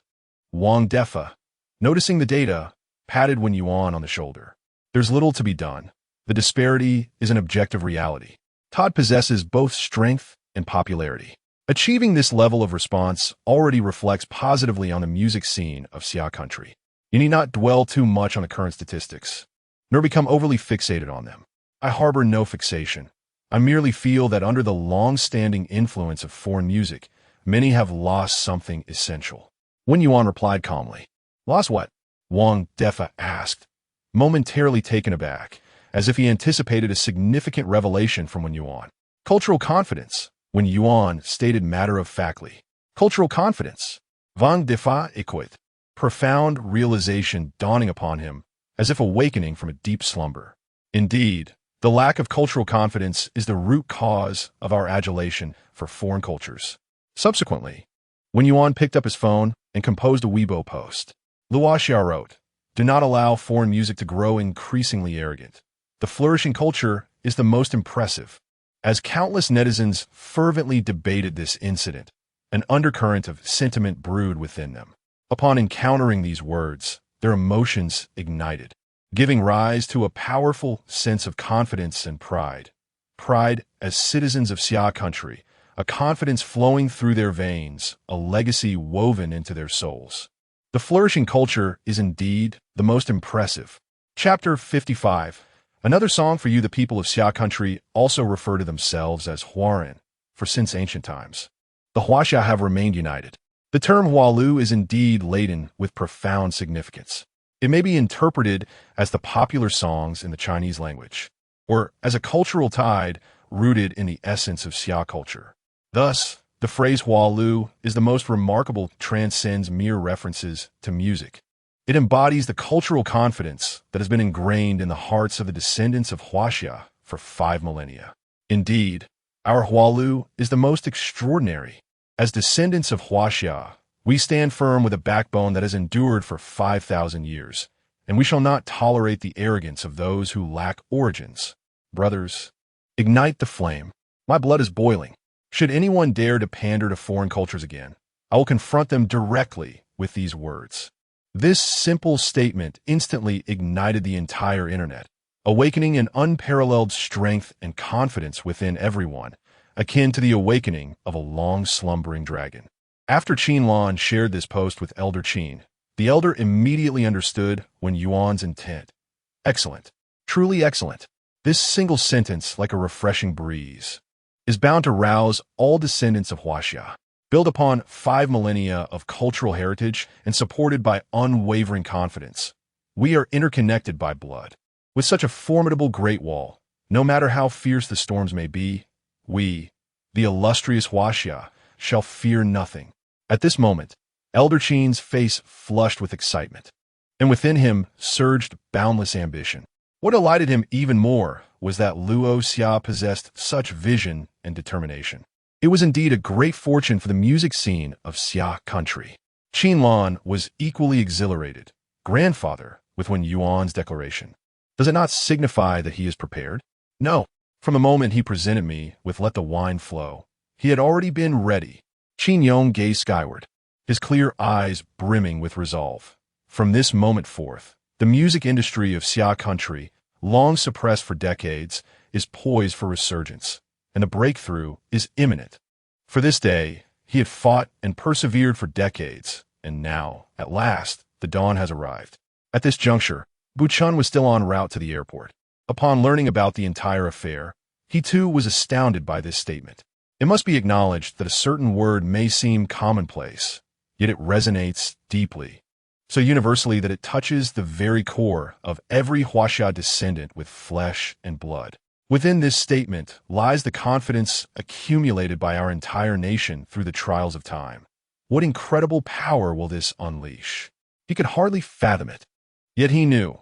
Wang Defa, noticing the data, patted Wen Yuan on the shoulder. There's little to be done. The disparity is an objective reality. Todd possesses both strength and popularity. Achieving this level of response already reflects positively on the music scene of Xia Country. You need not dwell too much on the current statistics, nor become overly fixated on them. I harbor no fixation. I merely feel that under the long-standing influence of foreign music, many have lost something essential. Wen Yuan replied calmly. Lost what? Wang Defa asked, momentarily taken aback, as if he anticipated a significant revelation from Wen Yuan. Cultural confidence, Wen Yuan stated matter-of-factly. Cultural confidence. Wang Defa equate. Profound realization dawning upon him, as if awakening from a deep slumber. Indeed, the lack of cultural confidence is the root cause of our adulation for foreign cultures. Subsequently, Wen Yuan picked up his phone and composed a Weibo post. Luoxia wrote, "Do not allow foreign music to grow increasingly arrogant. The flourishing culture is the most impressive." As countless netizens fervently debated this incident, an undercurrent of sentiment brewed within them. Upon encountering these words, their emotions ignited, giving rise to a powerful sense of confidence and pride. Pride as citizens of Xia Country, a confidence flowing through their veins, a legacy woven into their souls. The flourishing culture is indeed the most impressive. Chapter 55. Another song for you. The people of Xia Country also refer to themselves as Huaran, for since ancient times, the Huaxia have remained united. The term Hualu is indeed laden with profound significance. It may be interpreted as the popular songs in the Chinese language, or as a cultural tide rooted in the essence of Xia culture. Thus, the phrase Hualu is the most remarkable, transcends mere references to music. It embodies the cultural confidence that has been ingrained in the hearts of the descendants of Huaxia for 5 millennia. Indeed, our Hualu is the most extraordinary. As descendants of Huaxia, we stand firm with a backbone that has endured for 5,000 years, and we shall not tolerate the arrogance of those who lack origins. Brothers, ignite the flame. My blood is boiling. Should anyone dare to pander to foreign cultures again, I will confront them directly with these words. This simple statement instantly ignited the entire internet, awakening an unparalleled strength and confidence within everyone, akin to the awakening of a long-slumbering dragon. After Qin shared this post with Elder Qin, the elder immediately understood Wen Yuan's intent. Excellent. Truly excellent. This single sentence, like a refreshing breeze, is bound to rouse all descendants of Huaxia. Built upon 5 millennia of cultural heritage and supported by unwavering confidence, we are interconnected by blood. With such a formidable Great Wall, no matter how fierce the storms may be, we, the illustrious Huaxia, shall fear nothing. At this moment, Elder Qin's face flushed with excitement, and within him surged boundless ambition. What delighted him even more was that Luo Xia possessed such vision and determination. It was indeed a great fortune for the music scene of Xia country. Qin was equally exhilarated, grandfather, with Wen Yuan's declaration. Does it not signify that he is prepared? No. From the moment he presented me with "Let the wine flow," he had already been ready. Qin Yong gazed skyward, his clear eyes brimming with resolve. From this moment forth, the music industry of Xia country, long suppressed for decades, is poised for resurgence, and the breakthrough is imminent. For this day, he had fought and persevered for decades, and now, at last, the dawn has arrived. At this juncture, Buchun was still en route to the airport. Upon learning about the entire affair, he too was astounded by this statement. It must be acknowledged that a certain word may seem commonplace, yet it resonates deeply, so universally that it touches the very core of every Huaxia descendant with flesh and blood. Within this statement lies the confidence accumulated by our entire nation through the trials of time. What incredible power will this unleash? He could hardly fathom it. Yet he knew,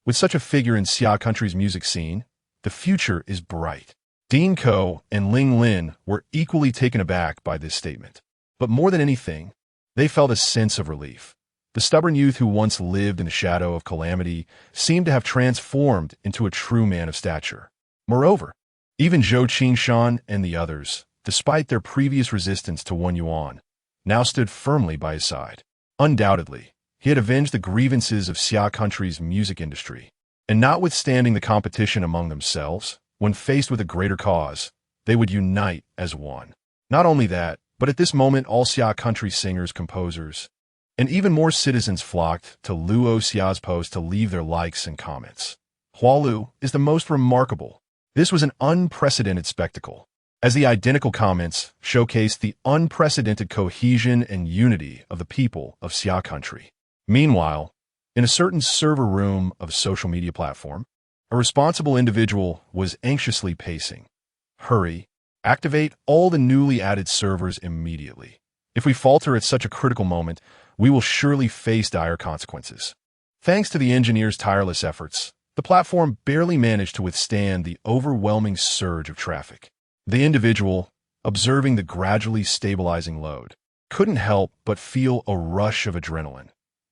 with such a figure in Xia country's music scene, the future is bright. Dean Ko and Ling Lin were equally taken aback by this statement. But more than anything, they felt a sense of relief. The stubborn youth who once lived in the shadow of calamity seemed to have transformed into a true man of stature. Moreover, even Zhou Qingshan and the others, despite their previous resistance to Wen Yuan, now stood firmly by his side. Undoubtedly, he had avenged the grievances of Xia country's music industry, and notwithstanding the competition among themselves, when faced with a greater cause, they would unite as one. Not only that, but at this moment all Xia country singers, composers, and even more citizens flocked to Luo Xia's post to leave their likes and comments. Hualu is the most remarkable. This was an unprecedented spectacle, as the identical comments showcased the unprecedented cohesion and unity of the people of Xia country. Meanwhile, in a certain server room of a social media platform, a responsible individual was anxiously pacing. Hurry, activate all the newly added servers immediately. If we falter at such a critical moment, we will surely face dire consequences. Thanks to the engineers' tireless efforts, the platform barely managed to withstand the overwhelming surge of traffic. The individual, observing the gradually stabilizing load, couldn't help but feel a rush of adrenaline.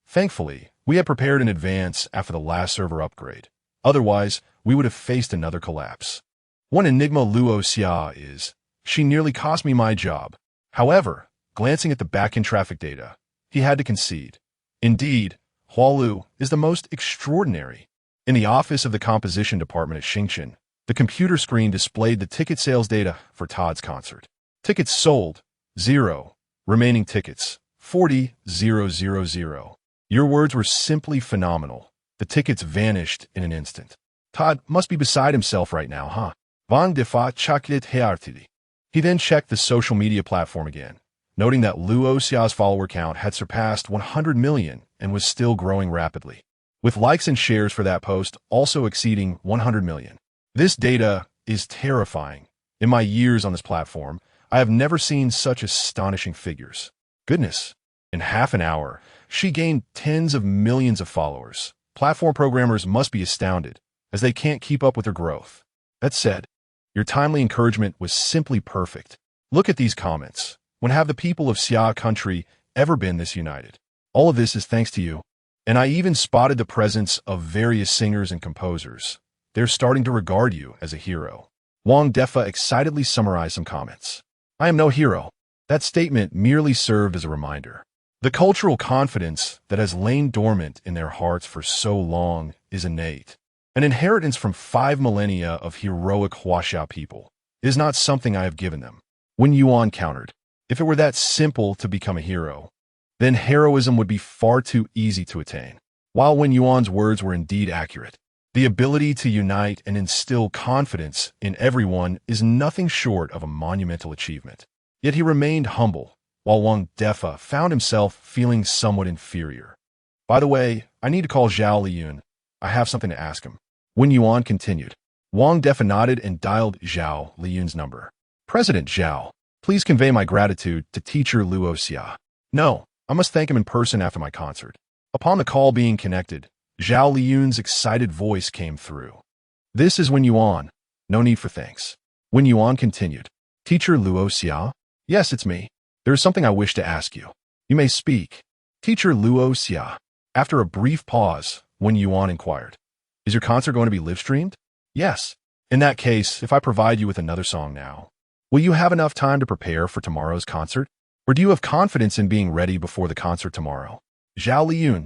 Thankfully, we had prepared in advance after the last server upgrade. Otherwise, we would have faced another collapse. One enigma Luo Xia is, she nearly cost me my job. However, glancing at the back-end traffic data, he had to concede. Indeed, Hualu is the most extraordinary. In the office of the composition department at Xingchen, the computer screen displayed the ticket sales data for Todd's concert. Tickets sold, 0. Remaining tickets, 40,000. Your words were simply phenomenal. The tickets vanished in an instant. Todd must be beside himself right now, huh? Vang defa chaklit heartidi. He then checked the social media platform again, noting that Luo Xia's follower count had surpassed 100 million and was still growing rapidly, with likes and shares for that post also exceeding 100 million. This data is terrifying. In my years on this platform, I have never seen such astonishing figures. Goodness, in half an hour, she gained tens of millions of followers. Platform programmers must be astounded, as they can't keep up with her growth. That said, your timely encouragement was simply perfect. Look at these comments. When have the people of Xia country ever been this united? All of this is thanks to you. And I even spotted the presence of various singers and composers. They're starting to regard you as a hero. Wang Defa excitedly summarized some comments. I am no hero. That statement merely served as a reminder. The cultural confidence that has lain dormant in their hearts for so long is innate. An inheritance from 5 millennia of heroic Huaxia people. It is not something I have given them. Wen Yuan countered. If it were that simple to become a hero, then heroism would be far too easy to attain. While Wen Yuan's words were indeed accurate, the ability to unite and instill confidence in everyone is nothing short of a monumental achievement. Yet he remained humble, while Wang Defa found himself feeling somewhat inferior. By the way, I need to call Zhao Liyun. I have something to ask him. Wen Yuan continued. Wang Defa nodded and dialed Zhao Liyun's number. President Zhao, please convey my gratitude to teacher Luo Xia. No, I must thank him in person after my concert. Upon the call being connected, Zhao Liyun's excited voice came through. This is Wen Yuan. No need for thanks. Wen Yuan continued. Teacher Luo Xia? Yes, it's me. There is something I wish to ask you. You may speak. Teacher Luo Xia. After a brief pause, Wen Yuan inquired. Is your concert going to be live-streamed? Yes. In that case, if I provide you with another song now, will you have enough time to prepare for tomorrow's concert? Or do you have confidence in being ready before the concert tomorrow? Zhao Liyun,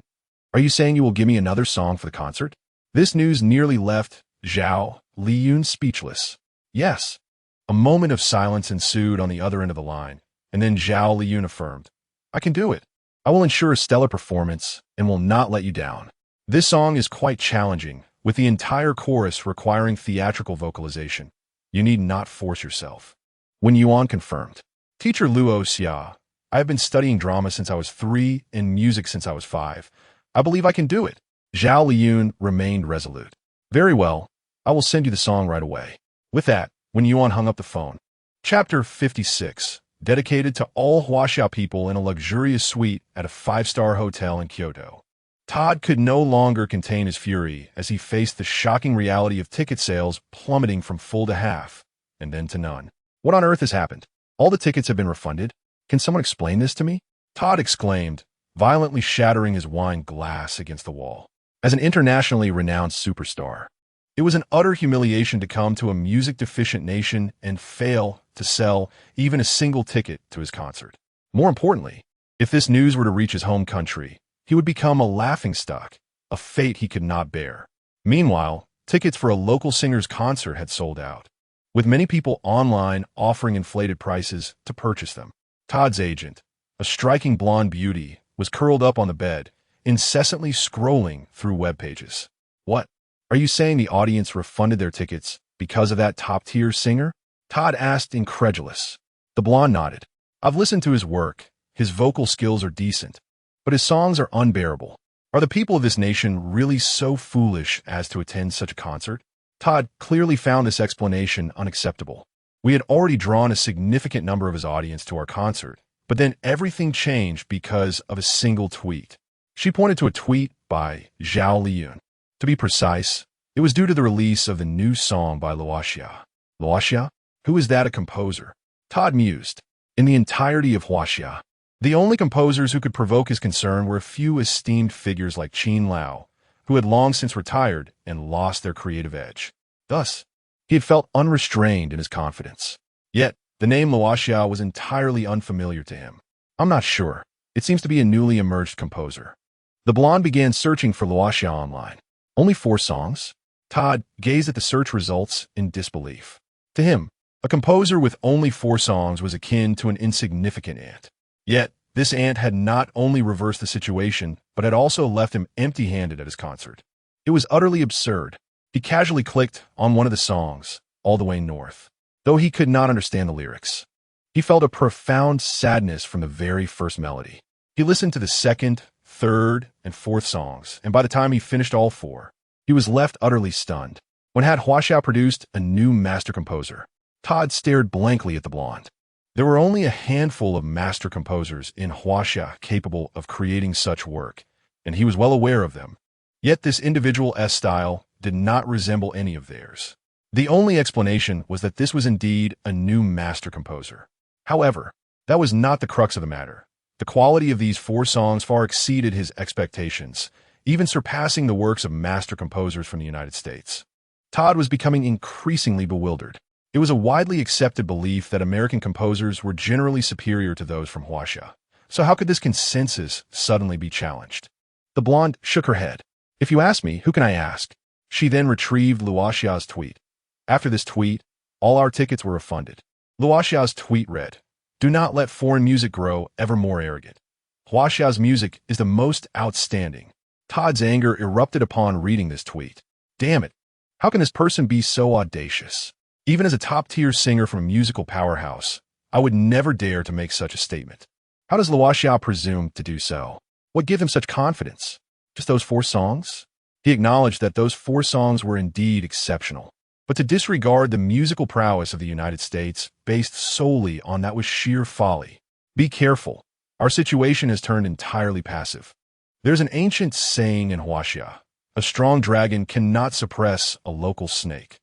are you saying you will give me another song for the concert? This news nearly left Zhao Liyun speechless. Yes. A moment of silence ensued on the other end of the line, and then Zhao Liyun affirmed, I can do it. I will ensure a stellar performance and will not let you down. This song is quite challenging, with the entire chorus requiring theatrical vocalization. You need not force yourself. Wen Yuan confirmed. Teacher Luo Xia, I have been studying drama since I was 3 and music since I was 5. I believe I can do it. Zhao Liyun remained resolute. Very well, I will send you the song right away. With that, Wen Yuan hung up the phone. Chapter 56, dedicated to all Huaxia people in a luxurious suite at a 5-star hotel in Kyoto. Todd could no longer contain his fury as he faced the shocking reality of ticket sales plummeting from full to half, and then to none. What on earth has happened? All the tickets have been refunded? Can someone explain this to me? Todd exclaimed, violently shattering his wine glass against the wall. As an internationally renowned superstar, it was an utter humiliation to come to a music-deficient nation and fail to sell even a single ticket to his concert. More importantly, if this news were to reach his home country, he would become a laughingstock, a fate he could not bear. Meanwhile, tickets for a local singer's concert had sold out, with many people online offering inflated prices to purchase them. Todd's agent, a striking blonde beauty, was curled up on the bed, incessantly scrolling through web pages. What? Are you saying the audience refunded their tickets because of that top-tier singer? Todd asked, incredulous. The blonde nodded. I've listened to his work. His vocal skills are decent, but his songs are unbearable. Are the people of this nation really so foolish as to attend such a concert? Todd clearly found this explanation unacceptable. We had already drawn a significant number of his audience to our concert, but then everything changed because of a single tweet. She pointed to a tweet by Zhao Liyun. To be precise, it was due to the release of the new song by Luoxia. Luoxia? Who is that a composer? Todd mused. In the entirety of Huaxia, the only composers who could provoke his concern were a few esteemed figures like Qin Lao, who had long since retired and lost their creative edge. Thus, he had felt unrestrained in his confidence. Yet, the name Luoxia was entirely unfamiliar to him. I'm not sure. It seems to be a newly emerged composer. The blonde began searching for Luoxia online. Only 4 songs? Todd gazed at the search results in disbelief. To him, a composer with only 4 songs was akin to an insignificant ant. Yet, this ant had not only reversed the situation, but had also left him empty-handed at his concert. It was utterly absurd. He casually clicked on one of the songs, All the Way North, though he could not understand the lyrics. He felt a profound sadness from the very first melody. He listened to the second, third, and fourth songs, and by the time he finished all 4, he was left utterly stunned. When had Huaxia produced a new master composer? Todd stared blankly at the blonde. There were only a handful of master composers in Huaxia capable of creating such work, and he was well aware of them. Yet this individual's style did not resemble any of theirs. The only explanation was that this was indeed a new master composer. However, that was not the crux of the matter. The quality of these 4 songs far exceeded his expectations, even surpassing the works of master composers from the United States. Todd was becoming increasingly bewildered. It was a widely accepted belief that American composers were generally superior to those from Huaxia. So how could this consensus suddenly be challenged? The blonde shook her head. If you ask me, who can I ask? She then retrieved Luoxia's tweet. After this tweet, all our tickets were refunded. Luoxia's tweet read, "Do not let foreign music grow ever more arrogant. Huaxia's music is the most outstanding." Todd's anger erupted upon reading this tweet. Damn it. How can this person be so audacious? Even as a top-tier singer from a musical powerhouse, I would never dare to make such a statement. How does Luoxia presume to do so? What gave him such confidence? Just those 4 songs? He acknowledged that those 4 songs were indeed exceptional. But to disregard the musical prowess of the United States based solely on that was sheer folly. Be careful. Our situation has turned entirely passive. There's an ancient saying in Huaxia, a strong dragon cannot suppress a local snake.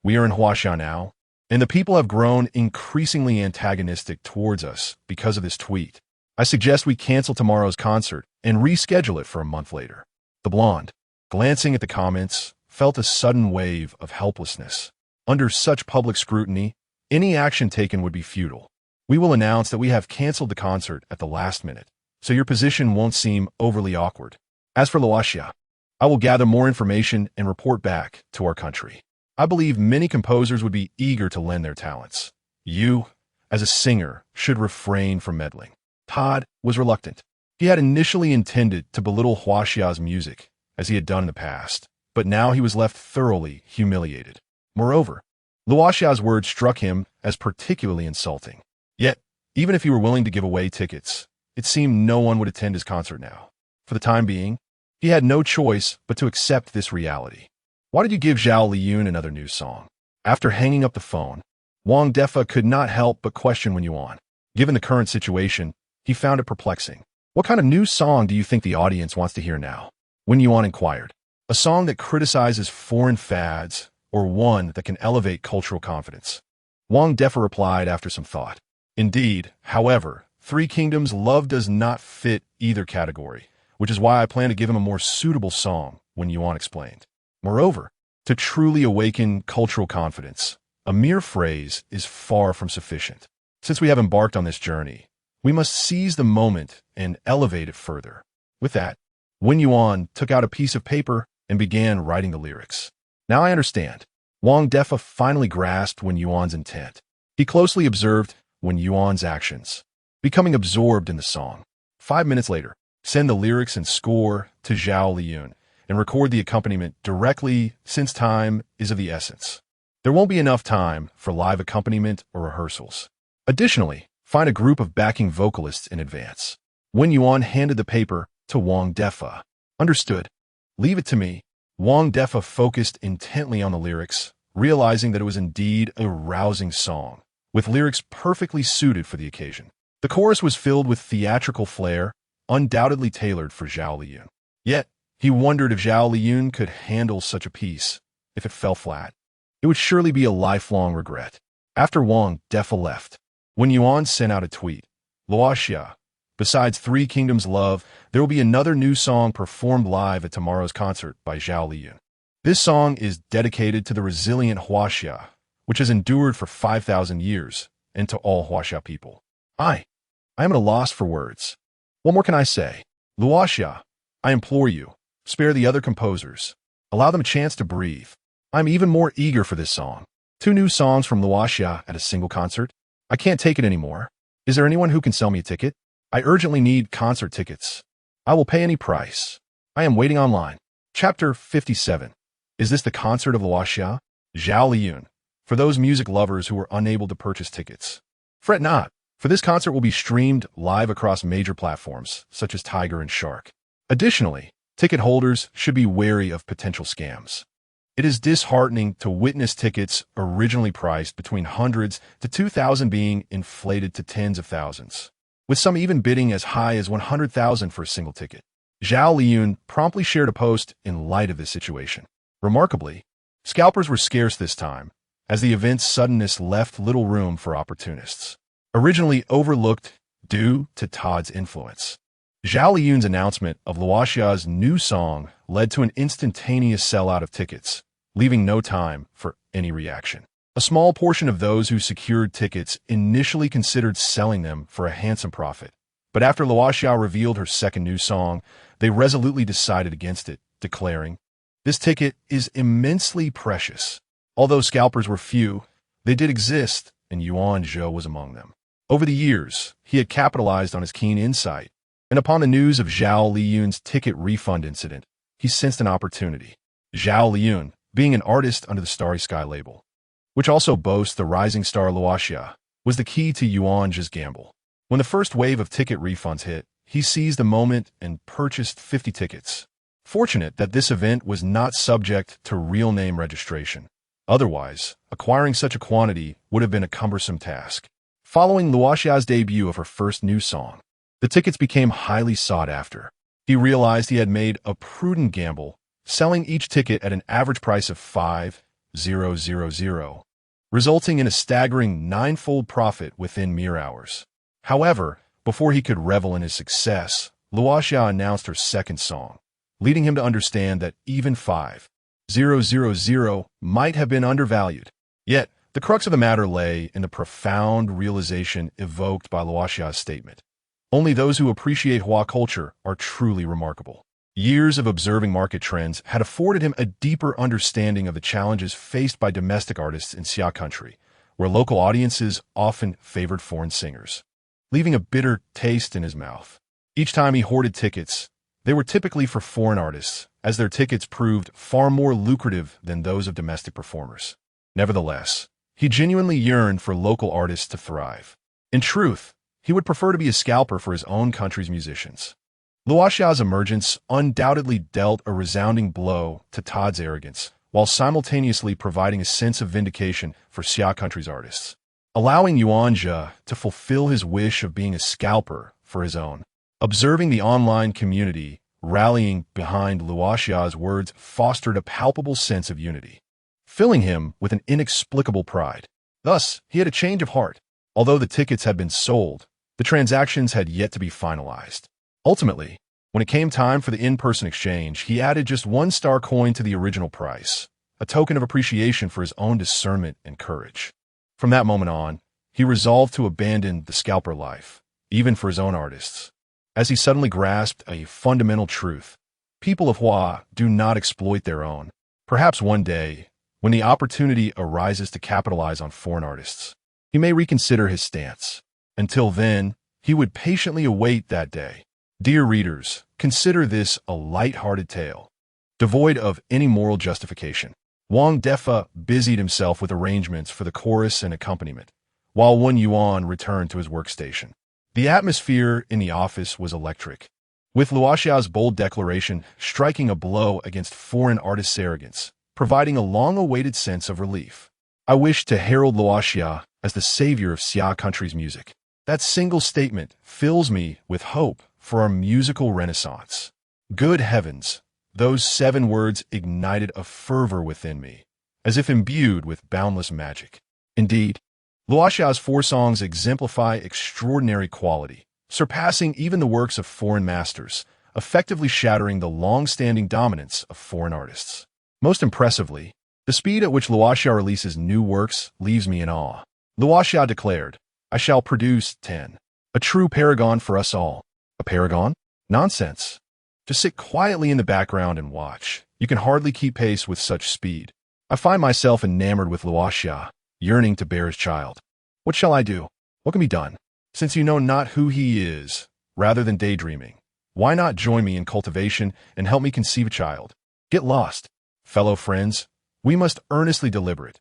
We are in Huaxia now, and the people have grown increasingly antagonistic towards us because of this tweet. I suggest we cancel tomorrow's concert and reschedule it for a month later. The blonde, glancing at the comments, felt a sudden wave of helplessness. Under such public scrutiny, any action taken would be futile. We will announce that we have canceled the concert at the last minute, so your position won't seem overly awkward. As for Luoxia, I will gather more information and report back to our country. I believe many composers would be eager to lend their talents. You, as a singer, should refrain from meddling. Todd was reluctant. He had initially intended to belittle Huaxia's music, as he had done in the past, but now he was left thoroughly humiliated. Moreover, Luoxia's words struck him as particularly insulting. Yet, even if he were willing to give away tickets, it seemed no one would attend his concert now. For the time being, he had no choice but to accept this reality. Why did you give Zhao Liyun another new song? After hanging up the phone, Wang Defa could not help but question Wen Yuan. Given the current situation, he found it perplexing. What kind of new song do you think the audience wants to hear now? Wen Yuan inquired. A song that criticizes foreign fads, or one that can elevate cultural confidence. Wang Defa replied after some thought. Indeed, however, Three Kingdoms' love does not fit either category, which is why I plan to give him a more suitable song, Wen Yuan explained. Moreover, to truly awaken cultural confidence, a mere phrase is far from sufficient. Since we have embarked on this journey, we must seize the moment and elevate it further. With that, Wen Yuan took out a piece of paper and began writing the lyrics. Now I understand. Wang Defa finally grasped Wen Yuan's intent. He closely observed Wen Yuan's actions, becoming absorbed in the song. 5 minutes later, send the lyrics and score to Zhao Liyun and record the accompaniment directly since time is of the essence. There won't be enough time for live accompaniment or rehearsals. Additionally, find a group of backing vocalists in advance. Wen Yuan handed the paper to Wang Defa. Understood. Leave it to me. Wang Defa focused intently on the lyrics, realizing that it was indeed a rousing song, with lyrics perfectly suited for the occasion. The chorus was filled with theatrical flair, undoubtedly tailored for Zhao Liyun. Yet, he wondered if Zhao Liyun could handle such a piece. If it fell flat, it would surely be a lifelong regret. After Wang Defa left, Wen Yuan sent out a tweet. Luoxia, besides Three Kingdoms' love, there will be another new song performed live at tomorrow's concert by Zhao Liyun. This song is dedicated to the resilient Huaxia, which has endured for 5,000 years, and to all Huaxia people. I am at a loss for words. What more can I say? Luoxia, I implore you, spare the other composers. Allow them a chance to breathe. I'm even more eager for this song. 2 new songs from Luoxia at a single concert? I can't take it anymore. Is there anyone who can sell me a ticket? I urgently need concert tickets. I will pay any price. I am waiting online. Chapter 57. Is this the concert of Luoxia? Zhao Liyun. For those music lovers who are unable to purchase tickets. Fret not, for this concert will be streamed live across major platforms, such as Tiger and Shark. Additionally, ticket holders should be wary of potential scams. It is disheartening to witness tickets originally priced between hundreds to 2,000 being inflated to tens of thousands, with some even bidding as high as 100,000 for a single ticket. Zhao Liyun promptly shared a post in light of this situation. Remarkably, scalpers were scarce this time, as the event's suddenness left little room for opportunists. Originally overlooked due to Todd's influence, Zhao Liyun's announcement of Luoxia's new song led to an instantaneous sellout of tickets, leaving no time for any reaction. A small portion of those who secured tickets initially considered selling them for a handsome profit, but after Luoxia revealed her second new song, they resolutely decided against it, declaring, "This ticket is immensely precious." Although scalpers were few, they did exist, and Yuan Zhou was among them. Over the years, he had capitalized on his keen insight, and upon the news of Zhao Liyun's ticket refund incident, he sensed an opportunity. Zhao Liyun, being an artist under the Starry Sky label, which also boasts the rising star Luoxia, was the key to Yuan Zhou's gamble. When the first wave of ticket refunds hit, he seized the moment and purchased 50 tickets. Fortunate that this event was not subject to real name registration. Otherwise, acquiring such a quantity would have been a cumbersome task. Following Luoxia's debut of her first new song, the tickets became highly sought after. He realized he had made a prudent gamble, selling each ticket at an average price of 5,000, resulting in a staggering 9-fold profit within mere hours. However, before he could revel in his success, Luoxia announced her second song, leading him to understand that even 5,000 might have been undervalued. Yet, the crux of the matter lay in the profound realization evoked by Luoxia's statement. Only those who appreciate Hua culture are truly remarkable. Years of observing market trends had afforded him a deeper understanding of the challenges faced by domestic artists in Xia country, where local audiences often favored foreign singers, leaving a bitter taste in his mouth. Each time he hoarded tickets, they were typically for foreign artists, as their tickets proved far more lucrative than those of domestic performers. Nevertheless, he genuinely yearned for local artists to thrive. In truth, he would prefer to be a scalper for his own country's musicians. Luoxia's emergence undoubtedly dealt a resounding blow to Todd's arrogance, while simultaneously providing a sense of vindication for Xia country's artists, allowing Yuan Zhou to fulfill his wish of being a scalper for his own. Observing the online community rallying behind Luoxia's words fostered a palpable sense of unity, filling him with an inexplicable pride. Thus, he had a change of heart. Although the tickets had been sold, the transactions had yet to be finalized. Ultimately, when it came time for the in-person exchange, he added just 1 star coin to the original price, a token of appreciation for his own discernment and courage. From that moment on, he resolved to abandon the scalper life, even for his own artists, as he suddenly grasped a fundamental truth. People of Hua do not exploit their own. Perhaps one day, when the opportunity arises to capitalize on foreign artists, he may reconsider his stance. Until then, he would patiently await that day. Dear readers, consider this a light-hearted tale, devoid of any moral justification. Wang Defa busied himself with arrangements for the chorus and accompaniment, while Wen Yuan returned to his workstation. The atmosphere in the office was electric, with Luoxia's bold declaration striking a blow against foreign artists' arrogance, providing a long-awaited sense of relief. I wish to herald Luoxia as the savior of Xia country's music. That single statement fills me with hope for our musical renaissance. Good heavens, those 7 words ignited a fervor within me, as if imbued with boundless magic. Indeed, Luoxia's 4 songs exemplify extraordinary quality, surpassing even the works of foreign masters, effectively shattering the long-standing dominance of foreign artists. Most impressively, the speed at which Luoxia releases new works leaves me in awe. Luoxia declared, "I shall produce 10. A true paragon for us all." A paragon? Nonsense. Just sit quietly in the background and watch. You can hardly keep pace with such speed. I find myself enamored with Luoxia, yearning to bear his child. What shall I do? What can be done? Since you know not who he is, rather than daydreaming, why not join me in cultivation and help me conceive a child? Get lost. Fellow friends, we must earnestly deliberate.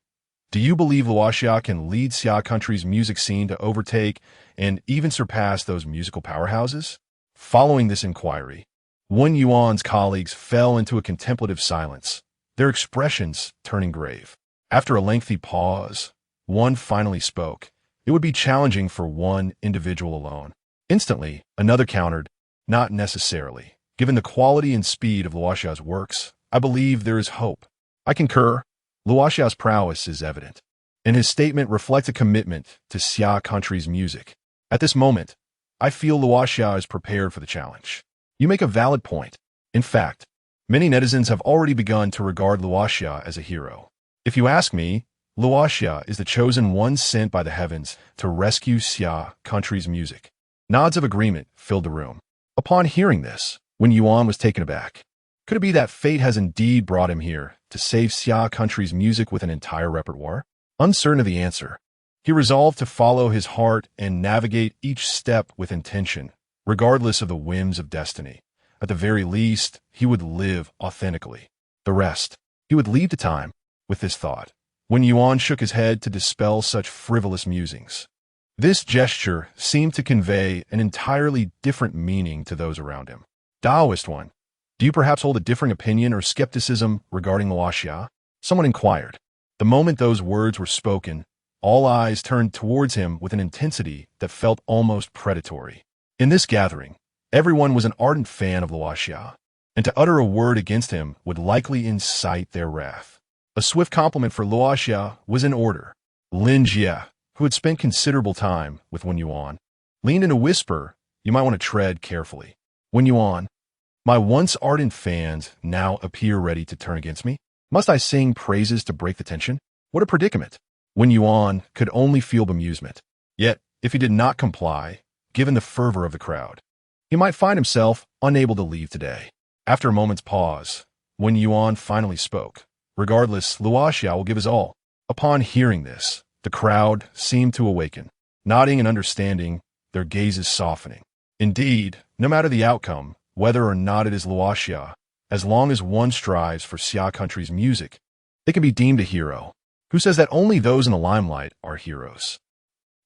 Do you believe Luoxia can lead Xia country's music scene to overtake and even surpass those musical powerhouses? Following this inquiry, Wen Yuan's colleagues fell into a contemplative silence, their expressions turning grave. After a lengthy pause, one finally spoke. It would be challenging for one individual alone. Instantly, another countered, "Not necessarily. Given the quality and speed of Luoxia's works, I believe there is hope." I concur. Luoxia's prowess is evident, and his statement reflects a commitment to Xia country's music. At this moment, I feel Luoxia is prepared for the challenge. You make a valid point. In fact, many netizens have already begun to regard Luoxia as a hero. If you ask me, Luoxia is the chosen one sent by the heavens to rescue Xia country's music. Nods of agreement filled the room. Upon hearing this, Wen Yuan was taken aback. Could it be that fate has indeed brought him here to save Xia country's music with an entire repertoire? Uncertain of the answer, he resolved to follow his heart and navigate each step with intention, regardless of the whims of destiny. At the very least, he would live authentically. The rest, he would leave to time. With this thought, Wen Yuan shook his head to dispel such frivolous musings. This gesture seemed to convey an entirely different meaning to those around him. Taoist one, do you perhaps hold a differing opinion or skepticism regarding Luoxia? Someone inquired. The moment those words were spoken, all eyes turned towards him with an intensity that felt almost predatory. In this gathering, everyone was an ardent fan of Luoxia, and to utter a word against him would likely incite their wrath. A swift compliment for Luoxia was in order. Lin Jie, who had spent considerable time with Wen Yuan, leaned in a whisper, "You might want to tread carefully. Wen Yuan, my once ardent fans now appear ready to turn against me. Must I sing praises to break the tension? What a predicament." Wen Yuan could only feel bemusement. Yet, if he did not comply, given the fervor of the crowd, he might find himself unable to leave today. After a moment's pause, Wen Yuan finally spoke. Regardless, Luoxia will give his all. Upon hearing this, the crowd seemed to awaken, nodding and understanding, their gazes softening. Indeed, no matter the outcome, whether or not it is Luoxia, as long as one strives for Xia country's music, they can be deemed a hero. Who says that only those in the limelight are heroes?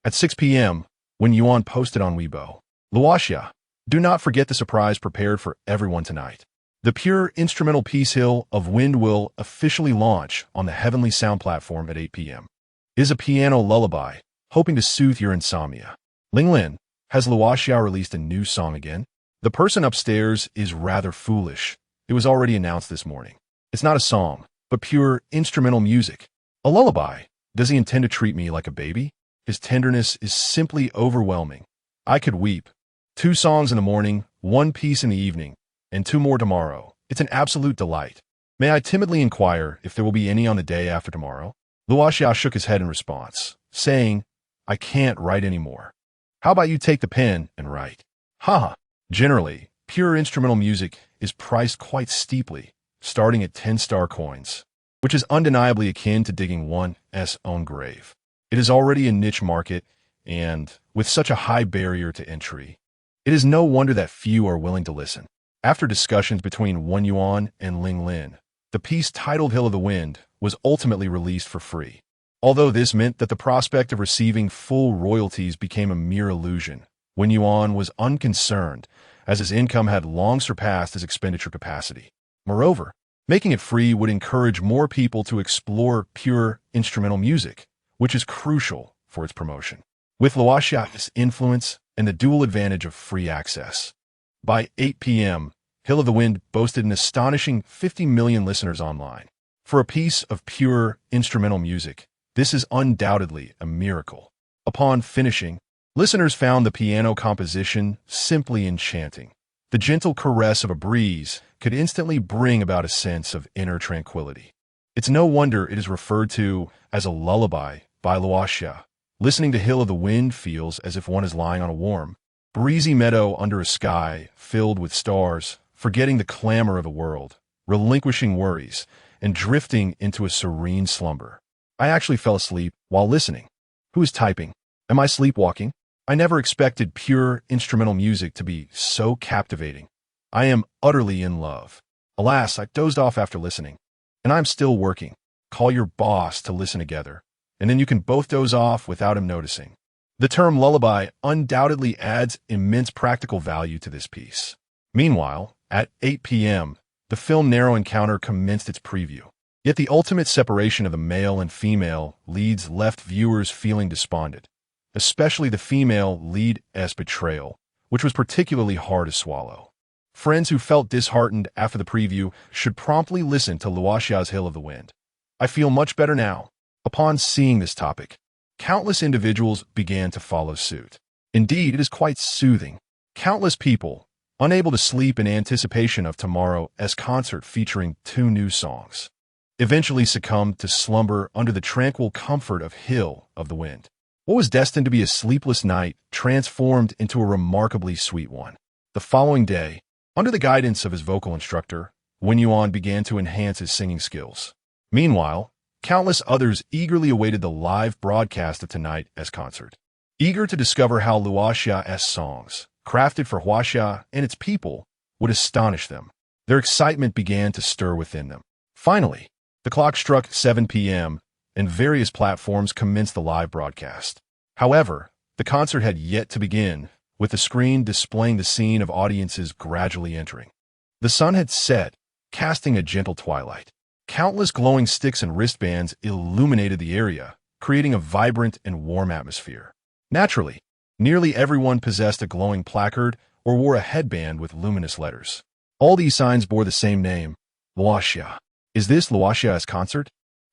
At 6 p.m., Wen Yuan posted on Weibo, "Luoxia, do not forget the surprise prepared for everyone tonight. The pure instrumental piece Hill of Wind will officially launch on the Heavenly Sound platform at 8 p.m. It is a piano lullaby, hoping to soothe your insomnia. Ling Lin, has Luoxia released a new song again? The person upstairs is rather foolish. It was already announced this morning. It's not a song, but pure instrumental music. A lullaby. Does he intend to treat me like a baby? His tenderness is simply overwhelming. I could weep. 2 songs in the morning, 1 piece in the evening, and 2 more tomorrow. It's an absolute delight. May I timidly inquire if there will be any on the day after tomorrow?" Luoxia shook his head in response, saying, "I can't write anymore. How about you take the pen and write?" Haha. Generally, pure instrumental music is priced quite steeply, starting at 10-star coins, which is undeniably akin to digging one's own grave. It is already a niche market, and with such a high barrier to entry, it is no wonder that few are willing to listen. After discussions between Wen Yuan and Ling Lin, the piece titled Hill of the Wind was ultimately released for free. Although this meant that the prospect of receiving full royalties became a mere illusion, Wen Yuan was unconcerned, as his income had long surpassed his expenditure capacity. Moreover, making it free would encourage more people to explore pure instrumental music, which is crucial for its promotion. With Luoxia's influence and the dual advantage of free access, by 8 p.m., Hill of the Wind boasted an astonishing 50 million listeners online. For a piece of pure instrumental music, this is undoubtedly a miracle. Upon finishing, listeners found the piano composition simply enchanting. The gentle caress of a breeze could instantly bring about a sense of inner tranquility. It's no wonder it is referred to as a lullaby by Luoxia. Listening to Hill of the Wind feels as if one is lying on a warm, breezy meadow under a sky filled with stars, forgetting the clamor of the world, relinquishing worries, and drifting into a serene slumber. I actually fell asleep while listening. Who is typing? Am I sleepwalking? I never expected pure instrumental music to be so captivating. I am utterly in love. Alas, I dozed off after listening. And I'm still working. Call your boss to listen together, and then you can both doze off without him noticing. The term lullaby undoubtedly adds immense practical value to this piece. Meanwhile, at 8 p.m., the film Narrow Encounter commenced its preview. Yet the ultimate separation of the male and female leads left viewers feeling despondent, especially the female lead's betrayal, which was particularly hard to swallow. Friends who felt disheartened after the preview should promptly listen to Luoxia's Hill of the Wind. I feel much better now. Upon seeing this topic, countless individuals began to follow suit. Indeed, it is quite soothing. Countless people, unable to sleep in anticipation of tomorrow's concert featuring 2 new songs, eventually succumbed to slumber under the tranquil comfort of Hill of the Wind. What was destined to be a sleepless night transformed into a remarkably sweet one. The following day, under the guidance of his vocal instructor, Wen Yuan began to enhance his singing skills. Meanwhile, countless others eagerly awaited the live broadcast of tonight's concert, eager to discover how Luoxia's songs, crafted for Huaxia and its people, would astonish them. Their excitement began to stir within them. Finally, the clock struck 7 p.m., and various platforms commenced the live broadcast. However, the concert had yet to begin, with the screen displaying the scene of audiences gradually entering. The sun had set, casting a gentle twilight. Countless glowing sticks and wristbands illuminated the area, creating a vibrant and warm atmosphere. Naturally, nearly everyone possessed a glowing placard or wore a headband with luminous letters. All these signs bore the same name, Luoxia. Is this Luoxia's concert?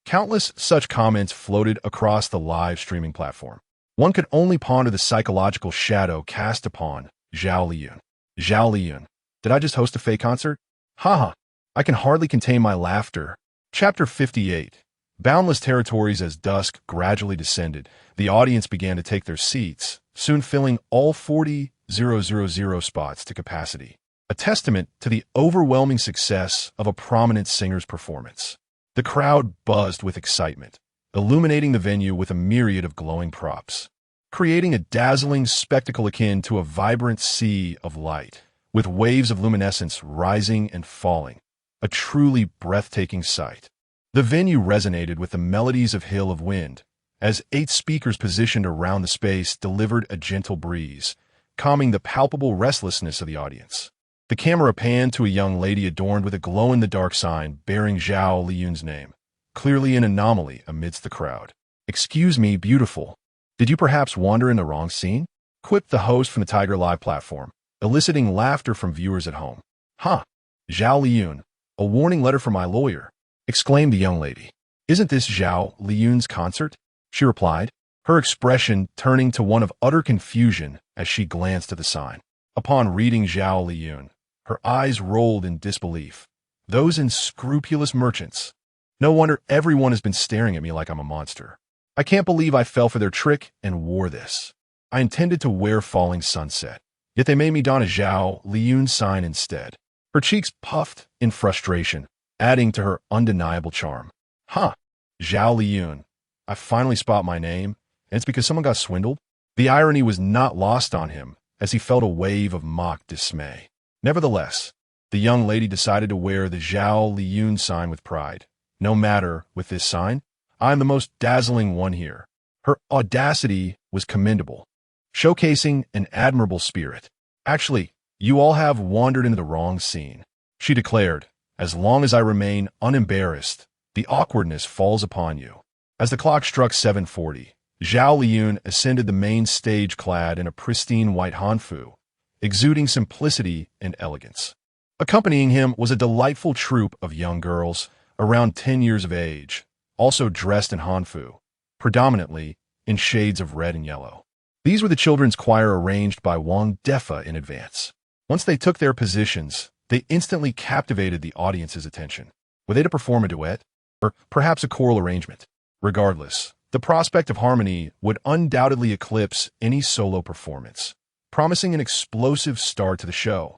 Countless such comments floated across the live streaming platform. One could only ponder the psychological shadow cast upon Zhao Liyun. Zhao Liyun, did I just host a fake concert? Haha, I can hardly contain my laughter. Chapter 58. Boundless territories. As dusk gradually descended, the audience began to take their seats, soon filling all 40,000 spots to capacity, a testament to the overwhelming success of a prominent singer's performance. The crowd buzzed with excitement, illuminating the venue with a myriad of glowing props, creating a dazzling spectacle akin to a vibrant sea of light, with waves of luminescence rising and falling, a truly breathtaking sight. The venue resonated with the melodies of Hill of Wind, as 8 speakers positioned around the space delivered a gentle breeze, calming the palpable restlessness of the audience. The camera panned to a young lady adorned with a glow-in-the-dark sign bearing Zhao Liyun's name, clearly an anomaly amidst the crowd. "Excuse me, beautiful. Did you perhaps wander in the wrong scene?" quipped the host from the Tiger Live platform, eliciting laughter from viewers at home. "Huh, Zhao Liyun, a warning letter from my lawyer," exclaimed the young lady. "Isn't this Zhao Liyun's concert?" she replied, her expression turning to one of utter confusion as she glanced at the sign. Upon reading Zhao Liyun, her eyes rolled in disbelief. Those unscrupulous merchants. No wonder everyone has been staring at me like I'm a monster. I can't believe I fell for their trick and wore this. I intended to wear Falling Sunset, yet they made me don a Zhao Liyun sign instead. Her cheeks puffed in frustration, adding to her undeniable charm. "Huh, Zhao Liyun. I finally spot my name, and it's because someone got swindled?" The irony was not lost on him as he felt a wave of mock dismay. Nevertheless, the young lady decided to wear the Zhao Liyun sign with pride. "No matter with this sign, I am the most dazzling one here." Her audacity was commendable, showcasing an admirable spirit. "Actually, you all have wandered into the wrong scene," she declared. "As long as I remain unembarrassed, the awkwardness falls upon you." As the clock struck 7:40, Zhao Liyun ascended the main stage clad in a pristine white hanfu, exuding simplicity and elegance. Accompanying him was a delightful troupe of young girls, around 10 years of age, also dressed in hanfu, predominantly in shades of red and yellow. These were the children's choir arranged by Wang Defa in advance. Once they took their positions, they instantly captivated the audience's attention. Were they to perform a duet? Or perhaps a choral arrangement? Regardless, the prospect of harmony would undoubtedly eclipse any solo performance, promising an explosive start to the show.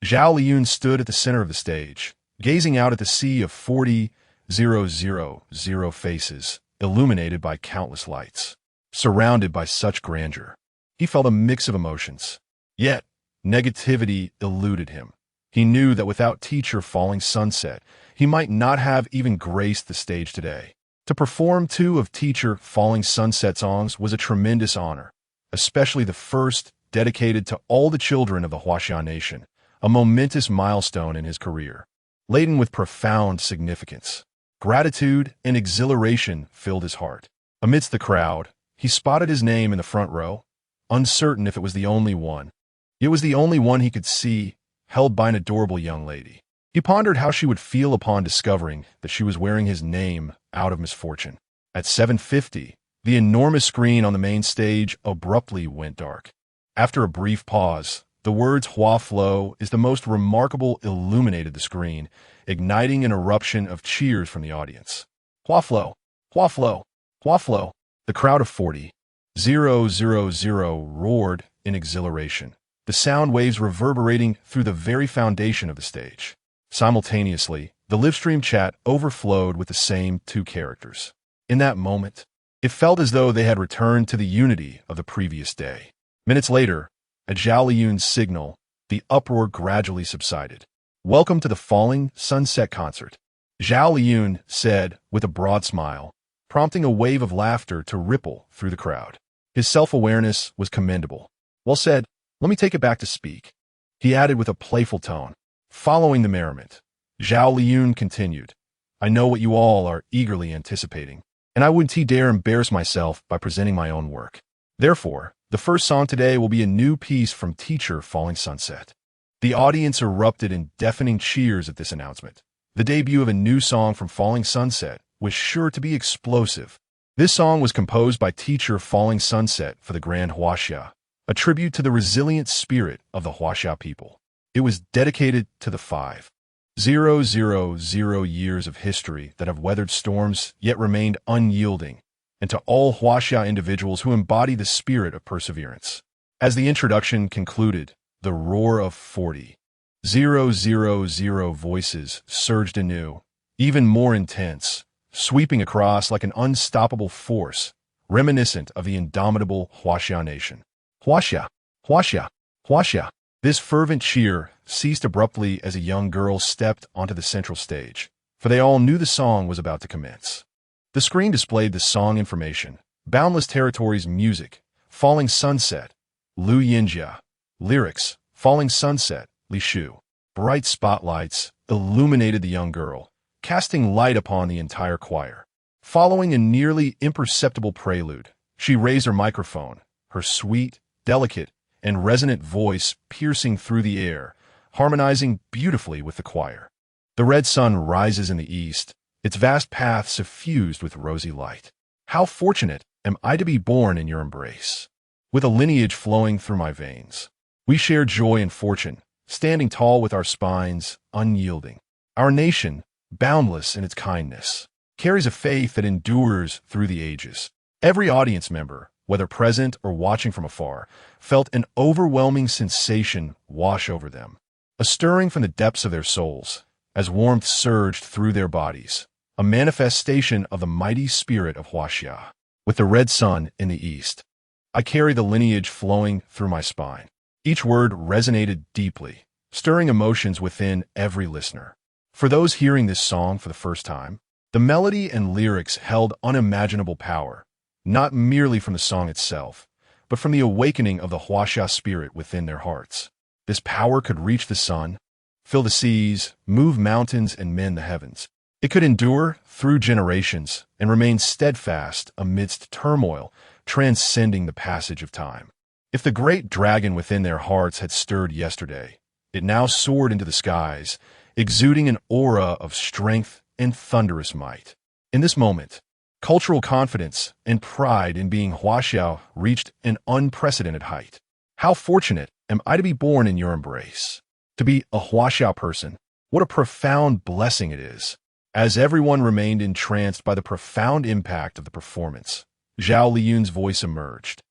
Zhao Liyun stood at the center of the stage, gazing out at the sea of 40,000 faces, illuminated by countless lights. Surrounded by such grandeur, he felt a mix of emotions. Yet, negativity eluded him. He knew that without teacher Falling Sunset, he might not have even graced the stage today. To perform 2 of teacher Falling Sunset songs was a tremendous honor, especially the first dedicated to all the children of the Huaxia nation, a momentous milestone in his career, laden with profound significance. Gratitude and exhilaration filled his heart. Amidst the crowd, he spotted his name in the front row, uncertain if it was the only one. It was the only one he could see, held by an adorable young lady. He pondered how she would feel upon discovering that she was wearing his name out of misfortune. At 7:50, the enormous screen on the main stage abruptly went dark. After a brief pause, the words Hua Flow is the most remarkable illuminated the screen, igniting an eruption of cheers from the audience. Hua Flow, Hua Flow, Hua Flow. The crowd of 40,000 roared in exhilaration, the sound waves reverberating through the very foundation of the stage. Simultaneously, the live-stream chat overflowed with the same two characters. In that moment, it felt as though they had returned to the unity of the previous day. Minutes later, at Zhao Liyun's signal, the uproar gradually subsided. "Welcome to the Falling Sunset concert," Zhao Liyun said with a broad smile, prompting a wave of laughter to ripple through the crowd. His self-awareness was commendable. "Well said. Let me take it back to speak," he added with a playful tone. Following the merriment, Zhao Liyun continued, "I know what you all are eagerly anticipating, and I wouldn't dare embarrass myself by presenting my own work. Therefore, the first song today will be a new piece from Teacher Falling Sunset." The audience erupted in deafening cheers at this announcement. The debut of a new song from Falling Sunset was sure to be explosive. This song was composed by Teacher Falling Sunset for the Grand Huaxia, a tribute to the resilient spirit of the Huaxia people. It was dedicated to the 5,000 years of history that have weathered storms yet remained unyielding, and to all Huaxia individuals who embody the spirit of perseverance. As the introduction concluded, the roar of 40,000 voices surged anew, even more intense, sweeping across like an unstoppable force, reminiscent of the indomitable Huaxia nation. Huaxia, Huaxia, Huaxia. This fervent cheer ceased abruptly as a young girl stepped onto the central stage, for they all knew the song was about to commence. The screen displayed the song information: Boundless Territories music, Falling Sunset, Lu Yinjia. Lyrics, Falling Sunset, Li Shu. Bright spotlights illuminated the young girl, casting light upon the entire choir. Following a nearly imperceptible prelude, she raised her microphone, her sweet, delicate, and resonant voice piercing through the air, harmonizing beautifully with the choir. The red sun rises in the east, its vast path suffused with rosy light. How fortunate am I to be born in your embrace, with a lineage flowing through my veins. We share joy and fortune, standing tall with our spines unyielding. Our nation, boundless in its kindness, carries a faith that endures through the ages. Every audience member, whether present or watching from afar, felt an overwhelming sensation wash over them, a stirring from the depths of their souls, as warmth surged through their bodies, a manifestation of the mighty spirit of Huaxia. With the red sun in the east, I carry the lineage flowing through my spine. Each word resonated deeply, stirring emotions within every listener. For those hearing this song for the first time, the melody and lyrics held unimaginable power, not merely from the song itself, but from the awakening of the Huaxia spirit within their hearts. This power could reach the sun, fill the seas, move mountains, and mend the heavens. It could endure through generations and remain steadfast amidst turmoil, transcending the passage of time. If the great dragon within their hearts had stirred yesterday, it now soared into the skies, exuding an aura of strength and thunderous might. In this moment, cultural confidence and pride in being Huaxiao reached an unprecedented height. How fortunate am I to be born in your embrace. To be a Huaxiao person, what a profound blessing it is. As everyone remained entranced by the profound impact of the performance, Zhao Liyun's voice emerged,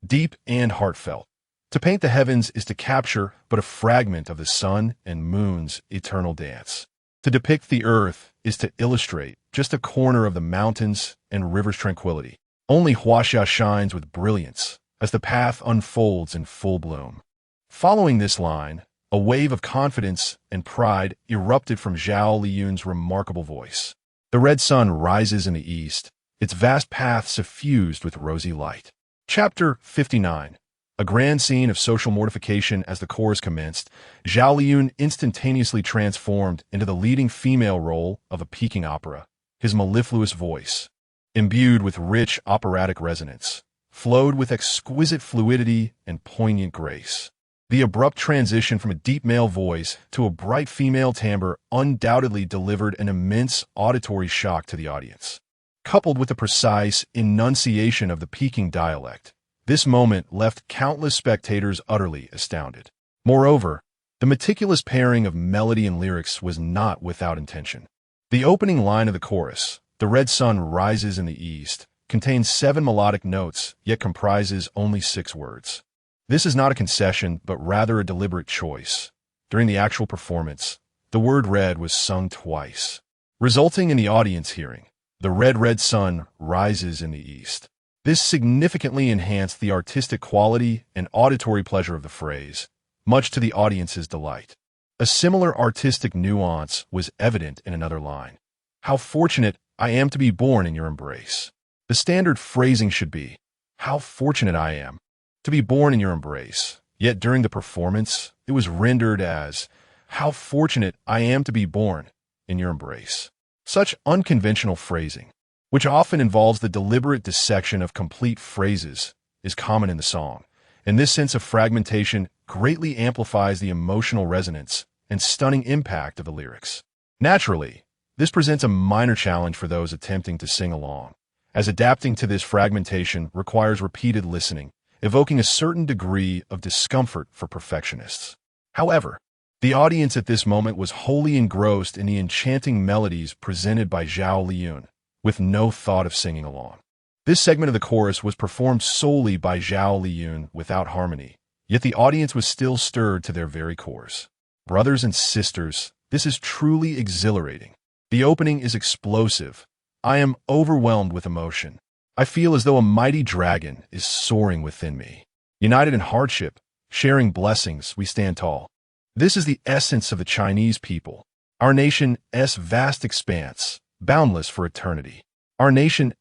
deep and heartfelt. To paint the heavens is to capture but a fragment of the sun and moon's eternal dance. To depict the earth is to illustrate just a corner of the mountains and rivers' tranquility. Only Huaxia shines with brilliance as the path unfolds in full bloom. Following this line, a wave of confidence and pride erupted from Zhao Liyun's remarkable voice. The red sun rises in the east, its vast path suffused with rosy light. Chapter 59. A grand scene of social mortification. As the chorus commenced, Zhao Liyun instantaneously transformed into the leading female role of a Peking opera. His mellifluous voice, imbued with rich operatic resonance, flowed with exquisite fluidity and poignant grace. The abrupt transition from a deep male voice to a bright female timbre undoubtedly delivered an immense auditory shock to the audience. Coupled with the precise enunciation of the Peking dialect, This moment left countless spectators utterly astounded. Moreover, the meticulous pairing of melody and lyrics was not without intention. The opening line of the chorus, "The red sun rises in the east," contains 7 melodic notes, yet comprises only 6 words. This is not a concession, but rather a deliberate choice. During the actual performance, the word red was sung twice, resulting in the audience hearing, "The red sun rises in the east." This significantly enhanced the artistic quality and auditory pleasure of the phrase, much to the audience's delight. A similar artistic nuance was evident in another line, "How fortunate I am to be born in your embrace." The standard phrasing should be, "How fortunate I am to be born in your embrace." Yet during the performance, it was rendered as, "How fortunate I am to be born in your embrace." Such unconventional phrasing, which often involves the deliberate dissection of complete phrases, is common in the song, and this sense of fragmentation greatly amplifies the emotional resonance and stunning impact of the lyrics. Naturally, this presents a minor challenge for those attempting to sing along, as adapting to this fragmentation requires repeated listening, evoking a certain degree of discomfort for perfectionists. However, the audience at this moment was wholly engrossed in the enchanting melodies presented by Zhao Liyun, with no thought of singing along. This segment of the chorus was performed solely by Zhao Liyun without harmony, yet the audience was still stirred to their very cores. Brothers and sisters, this is truly exhilarating. The opening is explosive. I am overwhelmed with emotion. I feel as though a mighty dragon is soaring within me. United in hardship, sharing blessings, we stand tall. This is the essence of the Chinese people. Our nation's vast expanse, boundless for eternity. Our nation's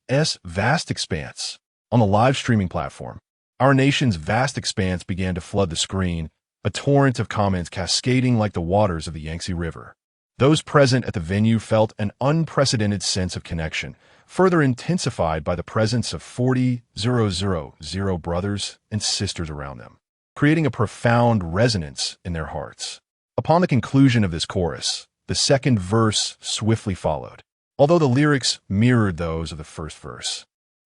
vast expanse. On the live streaming platform, our nation's vast expanse began to flood the screen, a torrent of comments cascading like the waters of the Yangtze River. Those present at the venue felt an unprecedented sense of connection, further intensified by the presence of 40,000 brothers and sisters around them, creating a profound resonance in their hearts. Upon the conclusion of this chorus, the second verse swiftly followed, although the lyrics mirrored those of the first verse.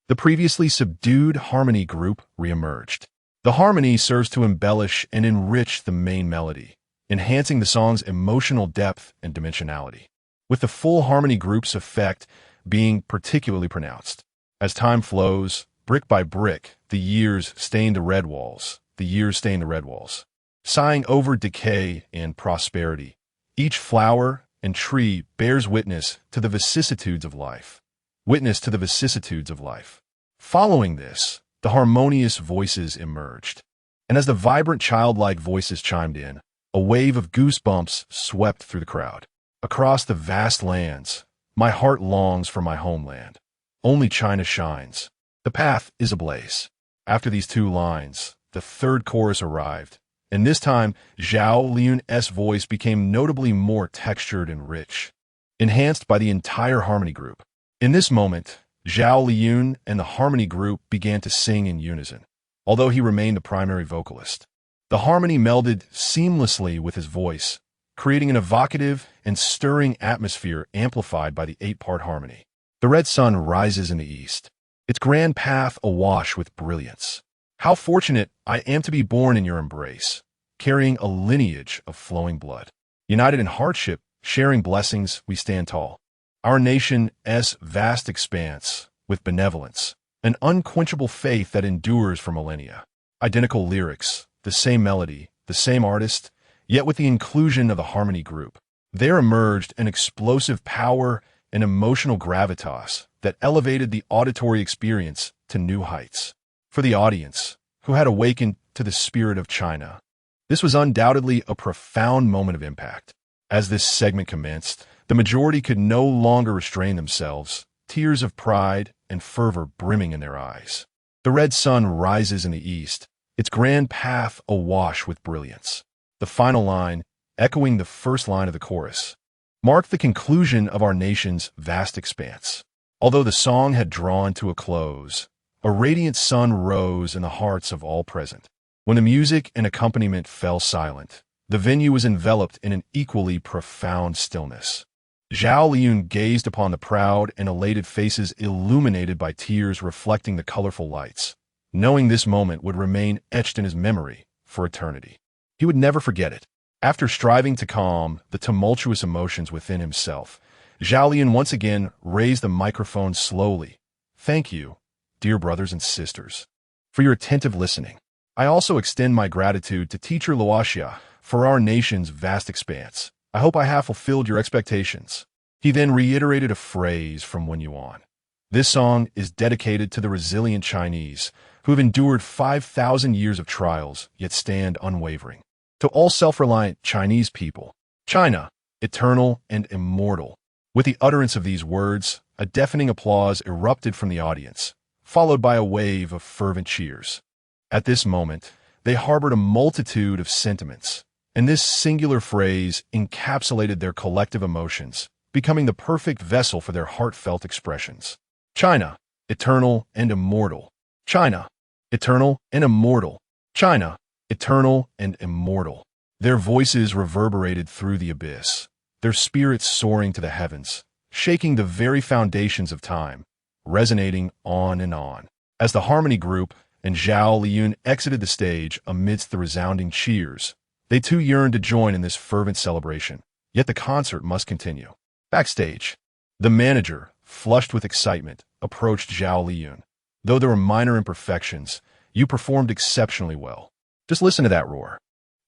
The previously subdued harmony group reemerged. The harmony serves to embellish and enrich the main melody, enhancing the song's emotional depth and dimensionality, with the full harmony group's effect being particularly pronounced. As time flows, brick by brick, the years stain the red walls, sighing over decay and prosperity. Each flower and tree bears witness to the vicissitudes of life. Following this, the harmonious voices emerged, and as the vibrant childlike voices chimed in, a wave of goosebumps swept through the crowd. Across the vast lands, my heart longs for my homeland. Only China shines. The path is ablaze. After these 2 lines, the third chorus arrived, and this time, Zhao Liyun's voice became notably more textured and rich, enhanced by the entire harmony group. In this moment, Zhao Liyun and the harmony group began to sing in unison, although he remained the primary vocalist. The harmony melded seamlessly with his voice, creating an evocative and stirring atmosphere amplified by the 8-part harmony. The red sun rises in the east, its grand path awash with brilliance. How fortunate I am to be born in your embrace, carrying a lineage of flowing blood. United in hardship, sharing blessings, we stand tall. Our nation's vast expanse, with benevolence, an unquenchable faith that endures for millennia. Identical lyrics, the same melody, the same artist, yet with the inclusion of the harmony group, there emerged an explosive power and emotional gravitas that elevated the auditory experience to new heights. For the audience, who had awakened to the spirit of China, this was undoubtedly a profound moment of impact. As this segment commenced, the majority could no longer restrain themselves, tears of pride and fervor brimming in their eyes. The red sun rises in the east, its grand path awash with brilliance. The final line, echoing the first line of the chorus, marked the conclusion of our nation's vast expanse. Although the song had drawn to a close, a radiant sun rose in the hearts of all present. When the music and accompaniment fell silent, the venue was enveloped in an equally profound stillness. Zhao Liyun gazed upon the proud and elated faces illuminated by tears reflecting the colorful lights, knowing this moment would remain etched in his memory for eternity. He would never forget it. After striving to calm the tumultuous emotions within himself, Zhao Liyan once again raised the microphone slowly. Thank you, dear brothers and sisters, for your attentive listening. I also extend my gratitude to Teacher Luoxia for our nation's vast expanse. I hope I have fulfilled your expectations. He then reiterated a phrase from Wen Yuan. This song is dedicated to the resilient Chinese who have endured 5,000 years of trials yet stand unwavering. To all self-reliant Chinese people, China, eternal and immortal. With the utterance of these words, a deafening applause erupted from the audience, followed by a wave of fervent cheers. At this moment, they harbored a multitude of sentiments, and this singular phrase encapsulated their collective emotions, becoming the perfect vessel for their heartfelt expressions. China, eternal and immortal. China, eternal and immortal. China, eternal and immortal. Their voices reverberated through the abyss, their spirits soaring to the heavens, shaking the very foundations of time, resonating on and on. As the harmony group and Zhao Liyan exited the stage amidst the resounding cheers, they too yearned to join in this fervent celebration. Yet the concert must continue. Backstage, the manager, flushed with excitement, approached Zhao Liyan. Though there were minor imperfections, you performed exceptionally well. Just listen to that roar.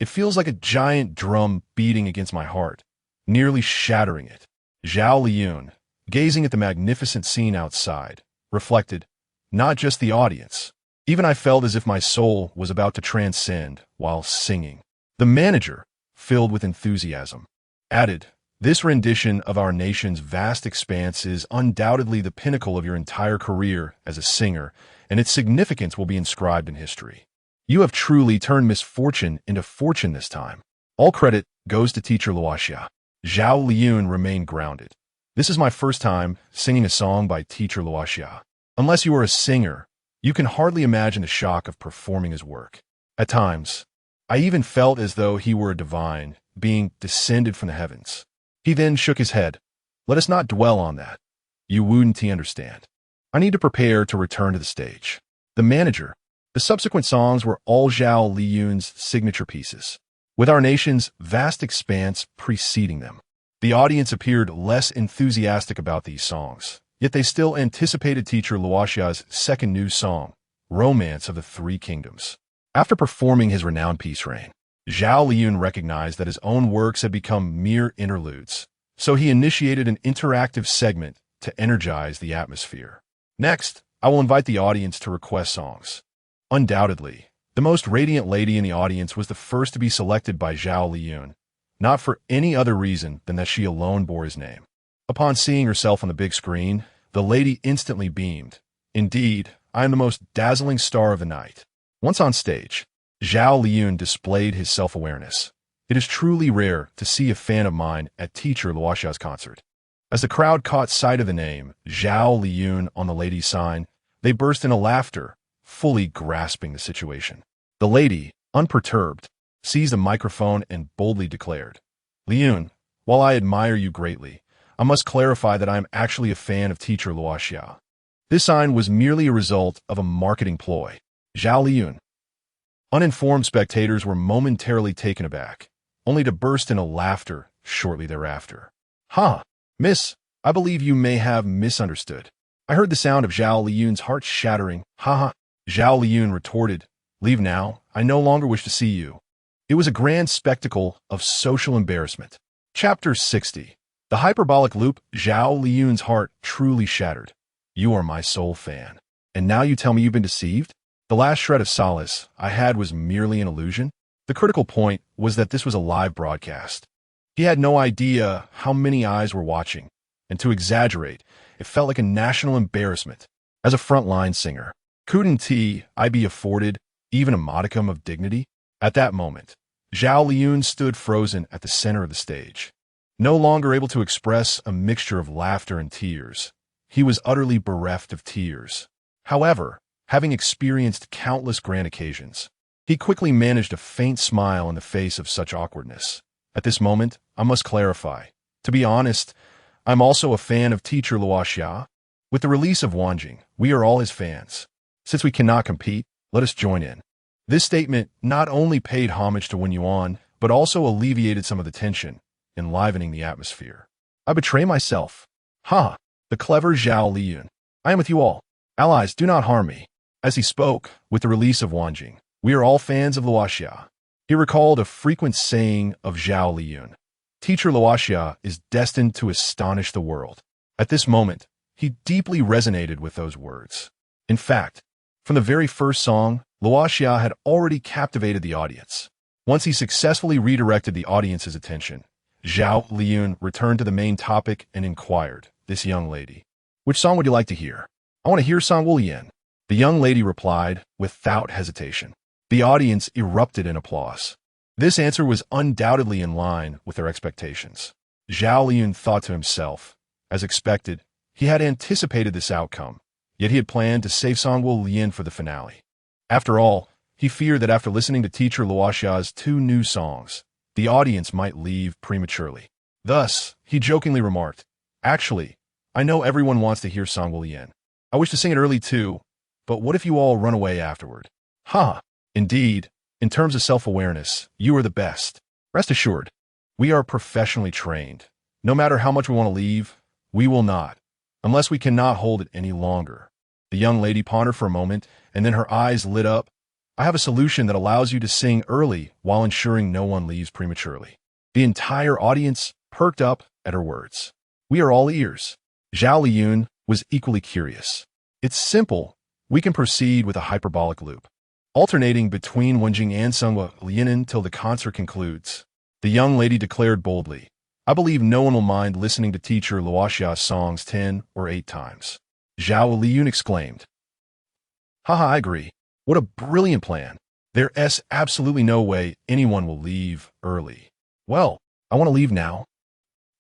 It feels like a giant drum beating against my heart, nearly shattering it. Zhao Liyan, gazing at the magnificent scene outside, reflected, not just the audience. Even I felt as if my soul was about to transcend while singing. The manager, filled with enthusiasm, added, this rendition of our nation's vast expanse is undoubtedly the pinnacle of your entire career as a singer, and its significance will be inscribed in history. You have truly turned misfortune into fortune this time. All credit goes to Teacher Luoxia. Zhao Liyan remained grounded. This is my first time singing a song by Teacher Luoxia. Unless you are a singer, you can hardly imagine the shock of performing his work. At times, I even felt as though he were a divine being descended from the heavens. He then shook his head. Let us not dwell on that. You wouldn't understand. I need to prepare to return to the stage. The manager. The subsequent songs were all Zhao Liyan's signature pieces, with our nation's vast expanse preceding them. The audience appeared less enthusiastic about these songs, yet they still anticipated Teacher Luoxia's second new song, Romance of the Three Kingdoms. After performing his renowned piece Rain, Zhao Liyan recognized that his own works had become mere interludes, so he initiated an interactive segment to energize the atmosphere. Next, I will invite the audience to request songs. Undoubtedly, the most radiant lady in the audience was the first to be selected by Zhao Liyan, not for any other reason than that she alone bore his name. Upon seeing herself on the big screen, the lady instantly beamed. Indeed, I am the most dazzling star of the night. Once on stage, Zhao Liyan displayed his self-awareness. It is truly rare to see a fan of mine at Teacher Luoxia's concert. As the crowd caught sight of the name Zhao Liyan on the lady's sign, they burst into laughter, fully grasping the situation. The lady, unperturbed, seized a microphone and boldly declared, Liyan, while I admire you greatly, I must clarify that I am actually a fan of Teacher Luoxia. This sign was merely a result of a marketing ploy. Zhao Liyan. Uninformed spectators were momentarily taken aback, only to burst into laughter shortly thereafter. Ha! Miss, I believe you may have misunderstood. I heard the sound of Zhao Liyan's heart shattering. Ha ha! Zhao Liyan retorted, leave now, I no longer wish to see you. It was a grand spectacle of social embarrassment. Chapter 60. The hyperbolic loop. Zhao Liyan's heart truly shattered. You are my sole fan. And now you tell me you've been deceived? The last shred of solace I had was merely an illusion. The critical point was that this was a live broadcast. He had no idea how many eyes were watching, and to exaggerate, it felt like a national embarrassment. As a frontline singer, couldn't I be afforded even a modicum of dignity? At that moment, Zhao Liyan stood frozen at the center of the stage. No longer able to express a mixture of laughter and tears, he was utterly bereft of tears. However, having experienced countless grand occasions, he quickly managed a faint smile in the face of such awkwardness. At this moment, I must clarify. To be honest, I'm also a fan of Teacher Luoxia. With the release of Wanjing, we are all his fans. Since we cannot compete, Let us join in. This statement not only paid homage to Wen Yuan, but also alleviated some of the tension, enlivening the atmosphere. I betray myself. Ha! The clever Zhao Liyun. I am with you all. Allies, do not harm me. As he spoke, with the release of Wanjing, we are all fans of Luoxia. He recalled a frequent saying of Zhao Liyun. Teacher Luoxia is destined to astonish the world. At this moment, he deeply resonated with those words. In fact, from the very first song, Luoxia had already captivated the audience. Once he successfully redirected the audience's attention, Zhao Liyun returned to the main topic and inquired, this young lady, "Which song would you like to hear?" "I want to hear Song Wu Yan." The young lady replied without hesitation. The audience erupted in applause. This answer was undoubtedly in line with their expectations. Zhao Liyun thought to himself, as expected, he had anticipated this outcome, yet he had planned to save Song Wu Yan for the finale. After all, he feared that after listening to teacher Luoxia's 2 new songs, the audience might leave prematurely. Thus, he jokingly remarked, "Actually, I know everyone wants to hear Song Wu Yan. I wish to sing it early too, but what if you all run away afterward?" "Ha! Indeed, in terms of self-awareness, you are the best. Rest assured, we are professionally trained. No matter how much we want to leave, we will not, unless we cannot hold it any longer." The young lady pondered for a moment, and then her eyes lit up. "I have a solution that allows you to sing early while ensuring no one leaves prematurely." The entire audience perked up at her words. "We are all ears." Zhao Liyun was equally curious. "It's simple. We can proceed with a hyperbolic loop, alternating between Wenjing and Song Wu Yan till the concert concludes." The young lady declared boldly, "I believe no one will mind listening to teacher Luoxia's songs 10 or 8 times. Zhao Liyun exclaimed, "Haha, I agree. What a brilliant plan. There's absolutely no way anyone will leave early." "Well, I want to leave now.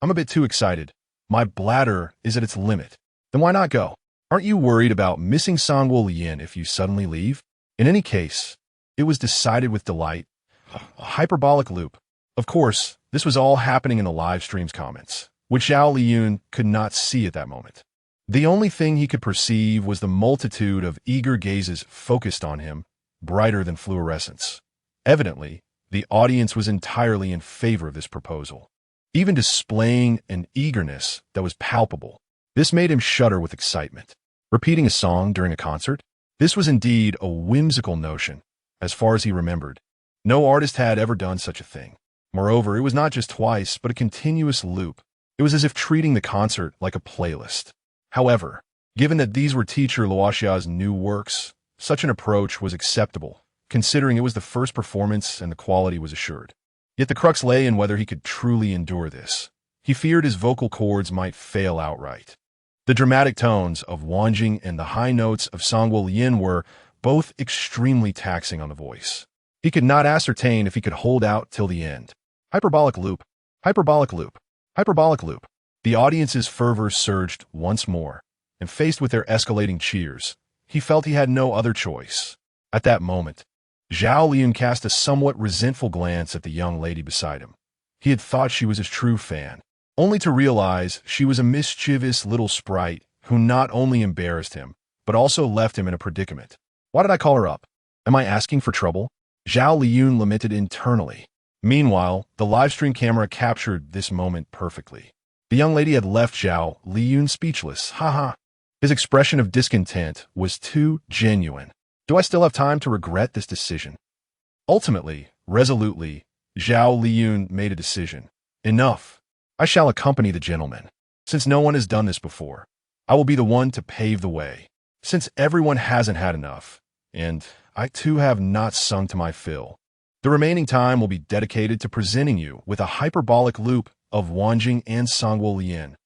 I'm a bit too excited. My bladder is at its limit." "Then why not go? Aren't you worried about missing Song Wu Yan if you suddenly leave?" In any case, it was decided with delight. A hyperbolic loop. Of course, this was all happening in the live stream's comments, which Zhao Liyun could not see at that moment. The only thing he could perceive was the multitude of eager gazes focused on him, brighter than fluorescence. Evidently, the audience was entirely in favor of this proposal, even displaying an eagerness that was palpable. This made him shudder with excitement. Repeating a song during a concert? This was indeed a whimsical notion, as far as he remembered. No artist had ever done such a thing. Moreover, it was not just twice, but a continuous loop. It was as if treating the concert like a playlist. However, given that these were teacher Luoxia's new works, such an approach was acceptable, considering it was the first performance and the quality was assured. Yet the crux lay in whether he could truly endure this. He feared his vocal cords might fail outright. The dramatic tones of Wanjing and the high notes of Song Wu Yan were both extremely taxing on the voice. He could not ascertain if he could hold out till the end. Hyperbolic loop, hyperbolic loop, hyperbolic loop. The audience's fervor surged once more, and faced with their escalating cheers, he felt he had no other choice. At that moment, Zhao Liyun cast a somewhat resentful glance at the young lady beside him. He had thought she was his true fan, only to realize she was a mischievous little sprite who not only embarrassed him, but also left him in a predicament. "Why did I call her up? Am I asking for trouble?" Zhao Liyun lamented internally. Meanwhile, the livestream camera captured this moment perfectly. The young lady had left Zhao Liyun speechless. Haha. His expression of discontent was too genuine. Do I still have time to regret this decision? Ultimately, resolutely, Zhao Liyun made a decision. Enough. I shall accompany the gentleman. Since no one has done this before, I will be the one to pave the way. Since everyone hasn't had enough, and I too have not sung to my fill, the remaining time will be dedicated to presenting you with a hyperbolic loop of Wanjing and Song Wu Yan.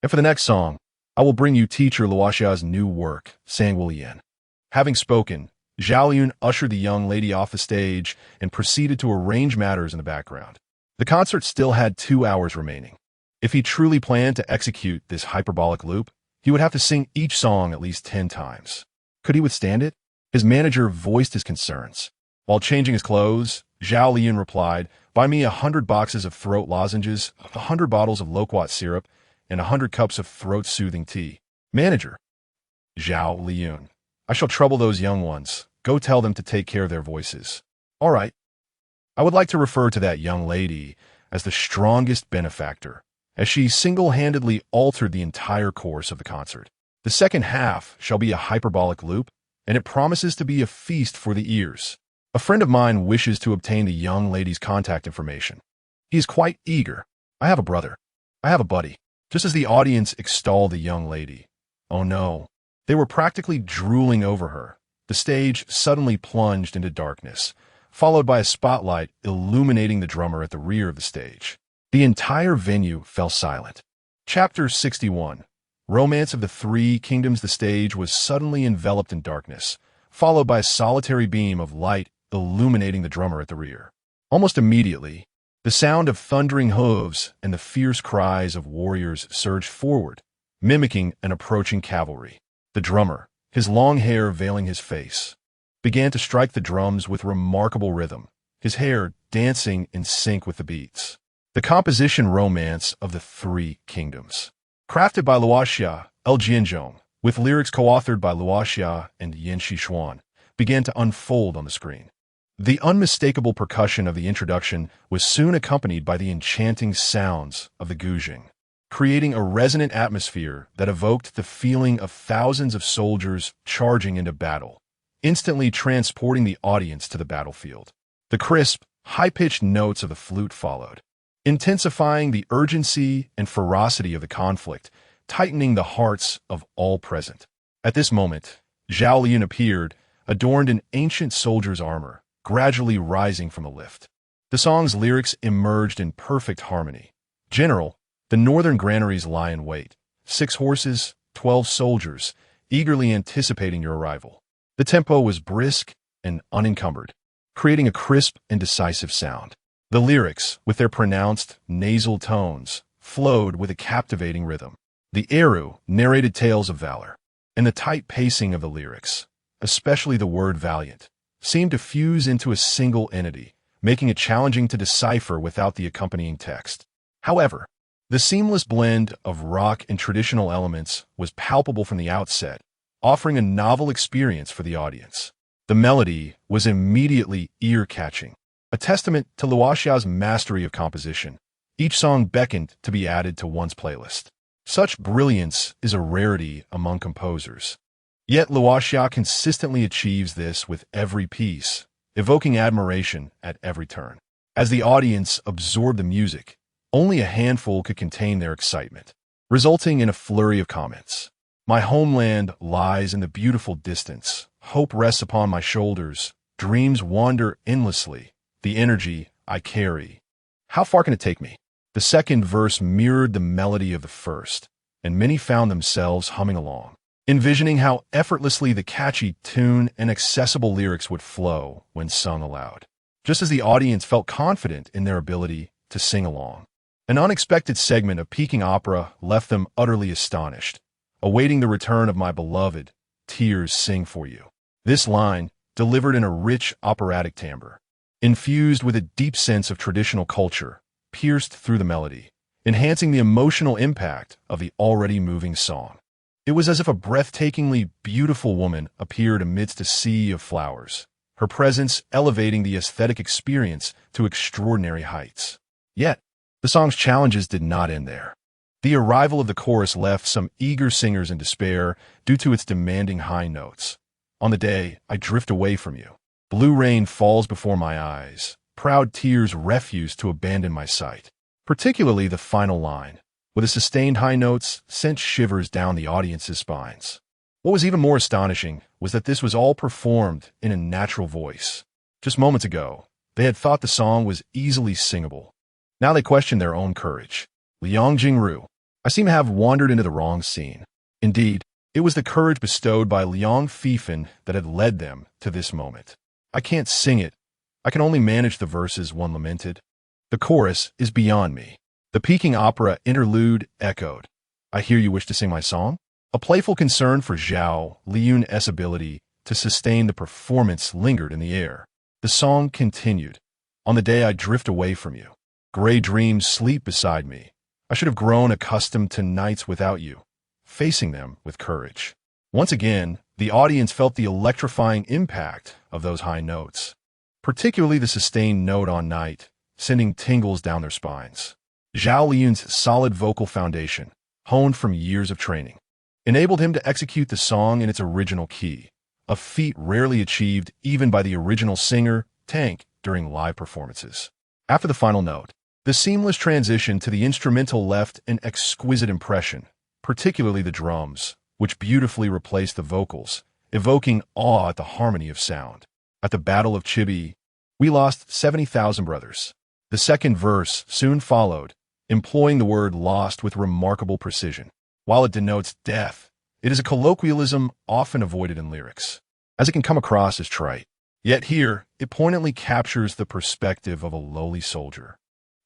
And for the next song, I will bring you teacher Luoxia's new work, Song Wu Yan. Having spoken, Zhao Liyun ushered the young lady off the stage and proceeded to arrange matters in the background. The concert still had 2 hours remaining. If he truly planned to execute this hyperbolic loop, he would have to sing each song at least 10 times. Could he withstand it? His manager voiced his concerns. While changing his clothes, Zhao Liyun replied, "Buy me 100 boxes of throat lozenges, 100 bottles of loquat syrup, and 100 cups of throat-soothing tea." "Manager." Zhao Liyun, "I shall trouble those young ones. go tell them to take care of their voices. All right. I would like to refer to that young lady as the strongest benefactor, as she single-handedly altered the entire course of the concert. The second half shall be a hyperbolic loop, and it promises to be a feast for the ears. A friend of mine wishes to obtain the young lady's contact information. He is quite eager. I have a brother. I have a buddy. Just as the audience extolled the young lady, oh no, they were practically drooling over her. The stage suddenly plunged into darkness, followed by a spotlight illuminating the drummer at the rear of the stage. The entire venue fell silent. Chapter 61. Romance of the Three Kingdoms. The stage was suddenly enveloped in darkness, followed by a solitary beam of light illuminating the drummer at the rear. Almost immediately, the sound of thundering hooves and the fierce cries of warriors surged forward, mimicking an approaching cavalry. The drummer, his long hair veiling his face, began to strike the drums with remarkable rhythm, his hair dancing in sync with the beats. The composition Romance of the Three Kingdoms, crafted by Luoxia El Jianzhong, with lyrics co-authored by Luoxia and Yin Xishuan, began to unfold on the screen. The unmistakable percussion of the introduction was soon accompanied by the enchanting sounds of the guzheng, creating a resonant atmosphere that evoked the feeling of thousands of soldiers charging into battle, instantly transporting the audience to the battlefield. The crisp, high-pitched notes of the flute followed, intensifying the urgency and ferocity of the conflict, tightening the hearts of all present. At this moment, Zhao Lian appeared, adorned in ancient soldier's armor, gradually rising from the lift. The song's lyrics emerged in perfect harmony. General, the northern granaries lie in wait. 6 horses, 12 soldiers, eagerly anticipating your arrival. The tempo was brisk and unencumbered, creating a crisp and decisive sound. The lyrics, with their pronounced nasal tones, flowed with a captivating rhythm. The Eru narrated tales of valor, and the tight pacing of the lyrics, especially the word valiant, seemed to fuse into a single entity, making it challenging to decipher without the accompanying text. However, the seamless blend of rock and traditional elements was palpable from the outset, offering a novel experience for the audience. The melody was immediately ear-catching, a testament to Luoxia's mastery of composition. Each song beckoned to be added to one's playlist. Such brilliance is a rarity among composers. Yet Luoxia consistently achieves this with every piece, evoking admiration at every turn. As the audience absorbed the music, only a handful could contain their excitement, resulting in a flurry of comments. My homeland lies in the beautiful distance. Hope rests upon my shoulders. Dreams wander endlessly. The energy I carry. How far can it take me? The second verse mirrored the melody of the first, and many found themselves humming along, envisioning how effortlessly the catchy tune and accessible lyrics would flow when sung aloud, just as the audience felt confident in their ability to sing along. An unexpected segment of Peking opera left them utterly astonished. Awaiting the return of my beloved, tears sing for you. This line, delivered in a rich operatic timbre, infused with a deep sense of traditional culture, pierced through the melody, enhancing the emotional impact of the already moving song. It was as if a breathtakingly beautiful woman appeared amidst a sea of flowers, her presence elevating the aesthetic experience to extraordinary heights. Yet, the song's challenges did not end there. The arrival of the chorus left some eager singers in despair due to its demanding high notes. On the day I drift away from you, blue rain falls before my eyes, proud tears refuse to abandon my sight. Particularly the final line, with the sustained high notes, sent shivers down the audience's spines. What was even more astonishing was that this was all performed in a natural voice. Just moments ago, they had thought the song was easily singable. Now they questioned their own courage. Liang Jingru, I seem to have wandered into the wrong scene. Indeed, it was the courage bestowed by Liang Fifan that had led them to this moment. I can't sing it. I can only manage the verses, one lamented. The chorus is beyond me. The Peking opera interlude echoed. I hear you wish to sing my song? A playful concern for Zhao Lian's ability to sustain the performance lingered in the air. The song continued. On the day I drift away from you, gray dreams sleep beside me. I should have grown accustomed to nights without you, facing them with courage. Once again, the audience felt the electrifying impact of those high notes, particularly the sustained note on night, sending tingles down their spines. Zhao Liyun's solid vocal foundation, honed from years of training, enabled him to execute the song in its original key, a feat rarely achieved even by the original singer, Tank, during live performances. After the final note, the seamless transition to the instrumental left an exquisite impression, particularly the drums, which beautifully replaced the vocals, evoking awe at the harmony of sound. At the Battle of Chibi, we lost 70,000 brothers. The second verse soon followed, employing the word lost with remarkable precision. While it denotes death, it is a colloquialism often avoided in lyrics, as it can come across as trite. Yet here, it poignantly captures the perspective of a lowly soldier,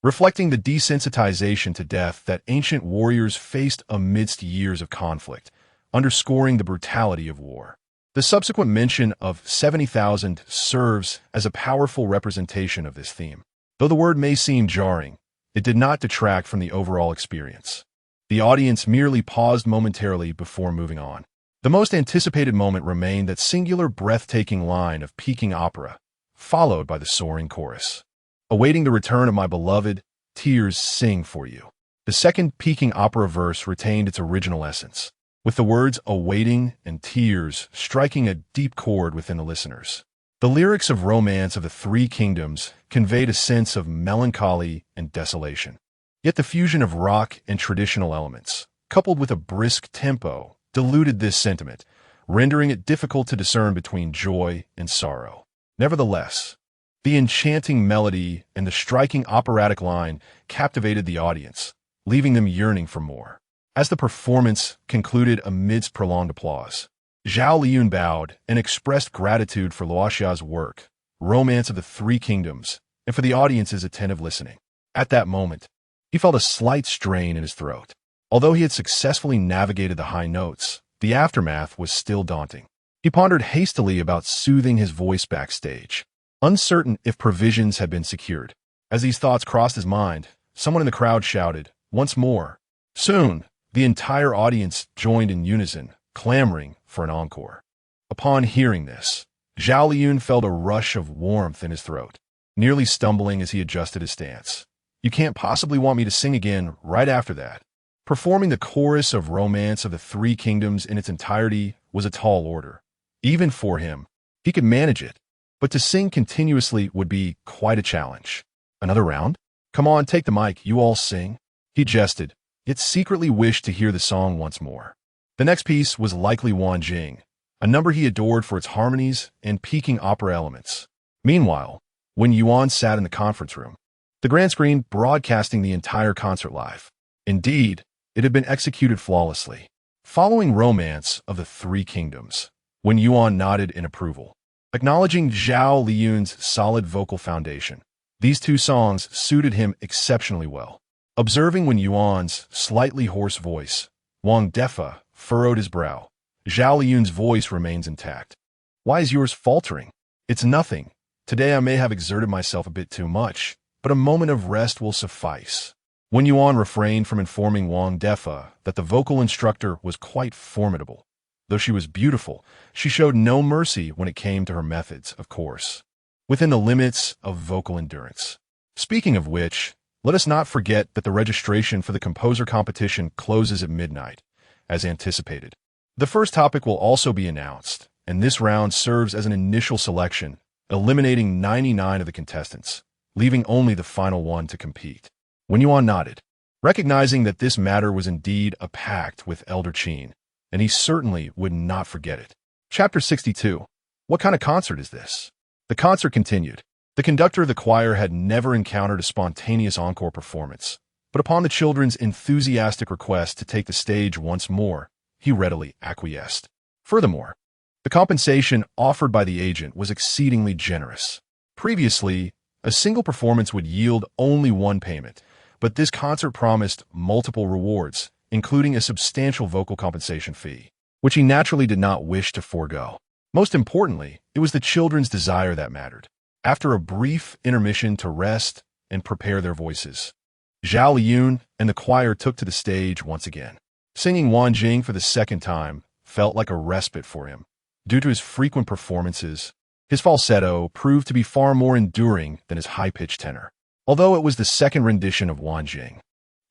reflecting the desensitization to death that ancient warriors faced amidst years of conflict, underscoring the brutality of war. The subsequent mention of 70,000 serves as a powerful representation of this theme. Though the word may seem jarring, it did not detract from the overall experience. The audience merely paused momentarily before moving on. The most anticipated moment remained that singular breathtaking line of Peking opera, followed by the soaring chorus. Awaiting the return of my beloved, tears sing for you. The second Peking opera verse retained its original essence, with the words awaiting and tears striking a deep chord within the listeners. The lyrics of Romance of the Three Kingdoms conveyed a sense of melancholy and desolation. Yet the fusion of rock and traditional elements, coupled with a brisk tempo, diluted this sentiment, rendering it difficult to discern between joy and sorrow. Nevertheless, the enchanting melody and the striking operatic line captivated the audience, leaving them yearning for more. As the performance concluded amidst prolonged applause, Zhao Liyun bowed and expressed gratitude for Luoxia's work, Romance of the Three Kingdoms, and for the audience's attentive listening. At that moment, he felt a slight strain in his throat. Although he had successfully navigated the high notes, the aftermath was still daunting. He pondered hastily about soothing his voice backstage, uncertain if provisions had been secured. As these thoughts crossed his mind, someone in the crowd shouted, "Once more!" Soon, the entire audience joined in unison, clamoring for an encore. Upon hearing this, Zhao Liyun felt a rush of warmth in his throat, nearly stumbling as he adjusted his stance. "You can't possibly want me to sing again right after that." Performing the chorus of Romance of the Three Kingdoms in its entirety was a tall order. Even for him, he could manage it, but to sing continuously would be quite a challenge. "Another round? Come on, take the mic, you all sing." He jested, yet secretly wished to hear the song once more. The next piece was likely Wan Jing, a number he adored for its harmonies and Peking opera elements. Meanwhile, Wen Yuan sat in the conference room, the grand screen broadcasting the entire concert live. Indeed, it had been executed flawlessly. Following Romance of the Three Kingdoms, Wen Yuan nodded in approval, acknowledging Zhao Liyun's solid vocal foundation. These two songs suited him exceptionally well. Observing Wen Yuan's slightly hoarse voice, Wang Defa furrowed his brow. "Zhao Liyun's voice remains intact. Why is yours faltering?" "It's nothing. Today I may have exerted myself a bit too much, but a moment of rest will suffice." Wen Yuan refrained from informing Wang Defa that the vocal instructor was quite formidable. Though she was beautiful, she showed no mercy when it came to her methods, of course, within the limits of vocal endurance. Speaking of which, let us not forget that the registration for the composer competition closes at midnight, as anticipated. The first topic will also be announced, and this round serves as an initial selection, eliminating 99 of the contestants, leaving only the final one to compete. Wen Yuan nodded, recognizing that this matter was indeed a pact with Elder Qin, and he certainly would not forget it. Chapter 62. What kind of concert is this? The concert continued. The conductor of the choir had never encountered a spontaneous encore performance, but upon the children's enthusiastic request to take the stage once more, he readily acquiesced. Furthermore, the compensation offered by the agent was exceedingly generous. Previously, a single performance would yield only one payment, but this concert promised multiple rewards, including a substantial vocal compensation fee, which he naturally did not wish to forego. Most importantly, it was the children's desire that mattered. After a brief intermission to rest and prepare their voices, Zhao Liyun and the choir took to the stage once again. Singing Wan Jing for the second time, felt like a respite for him. Due to his frequent performances, his falsetto proved to be far more enduring than his high-pitched tenor. Although it was the second rendition of Wanjing,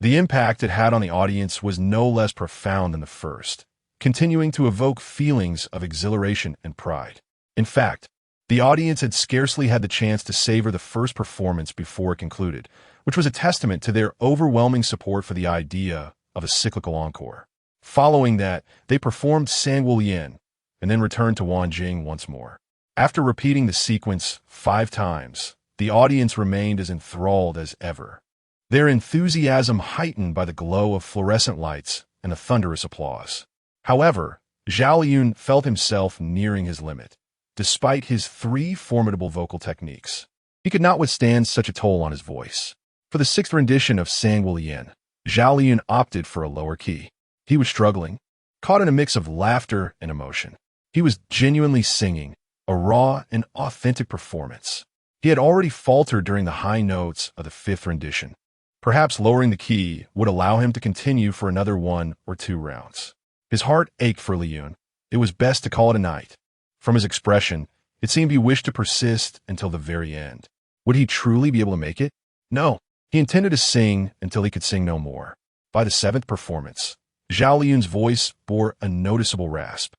the impact it had on the audience was no less profound than the first, continuing to evoke feelings of exhilaration and pride. In fact, the audience had scarcely had the chance to savor the first performance before it concluded, which was a testament to their overwhelming support for the idea of a cyclical encore. Following that, they performed Sangwulian and then returned to Wanjing once more. After repeating the sequence 5 times, the audience remained as enthralled as ever, their enthusiasm heightened by the glow of fluorescent lights and a thunderous applause. However, Zhao Liyun felt himself nearing his limit. Despite his 3 formidable vocal techniques, he could not withstand such a toll on his voice. For the 6th rendition of Sangwulian, Zhao Liyun opted for a lower key. He was struggling, caught in a mix of laughter and emotion. He was genuinely singing, a raw and authentic performance. He had already faltered during the high notes of the 5th rendition. Perhaps lowering the key would allow him to continue for another 1 or 2 rounds. His heart ached for Liyun. It was best to call it a night. From his expression, it seemed he wished to persist until the very end. Would he truly be able to make it? No. He intended to sing until he could sing no more. By the 7th performance, Zhao Liyun's voice bore a noticeable rasp,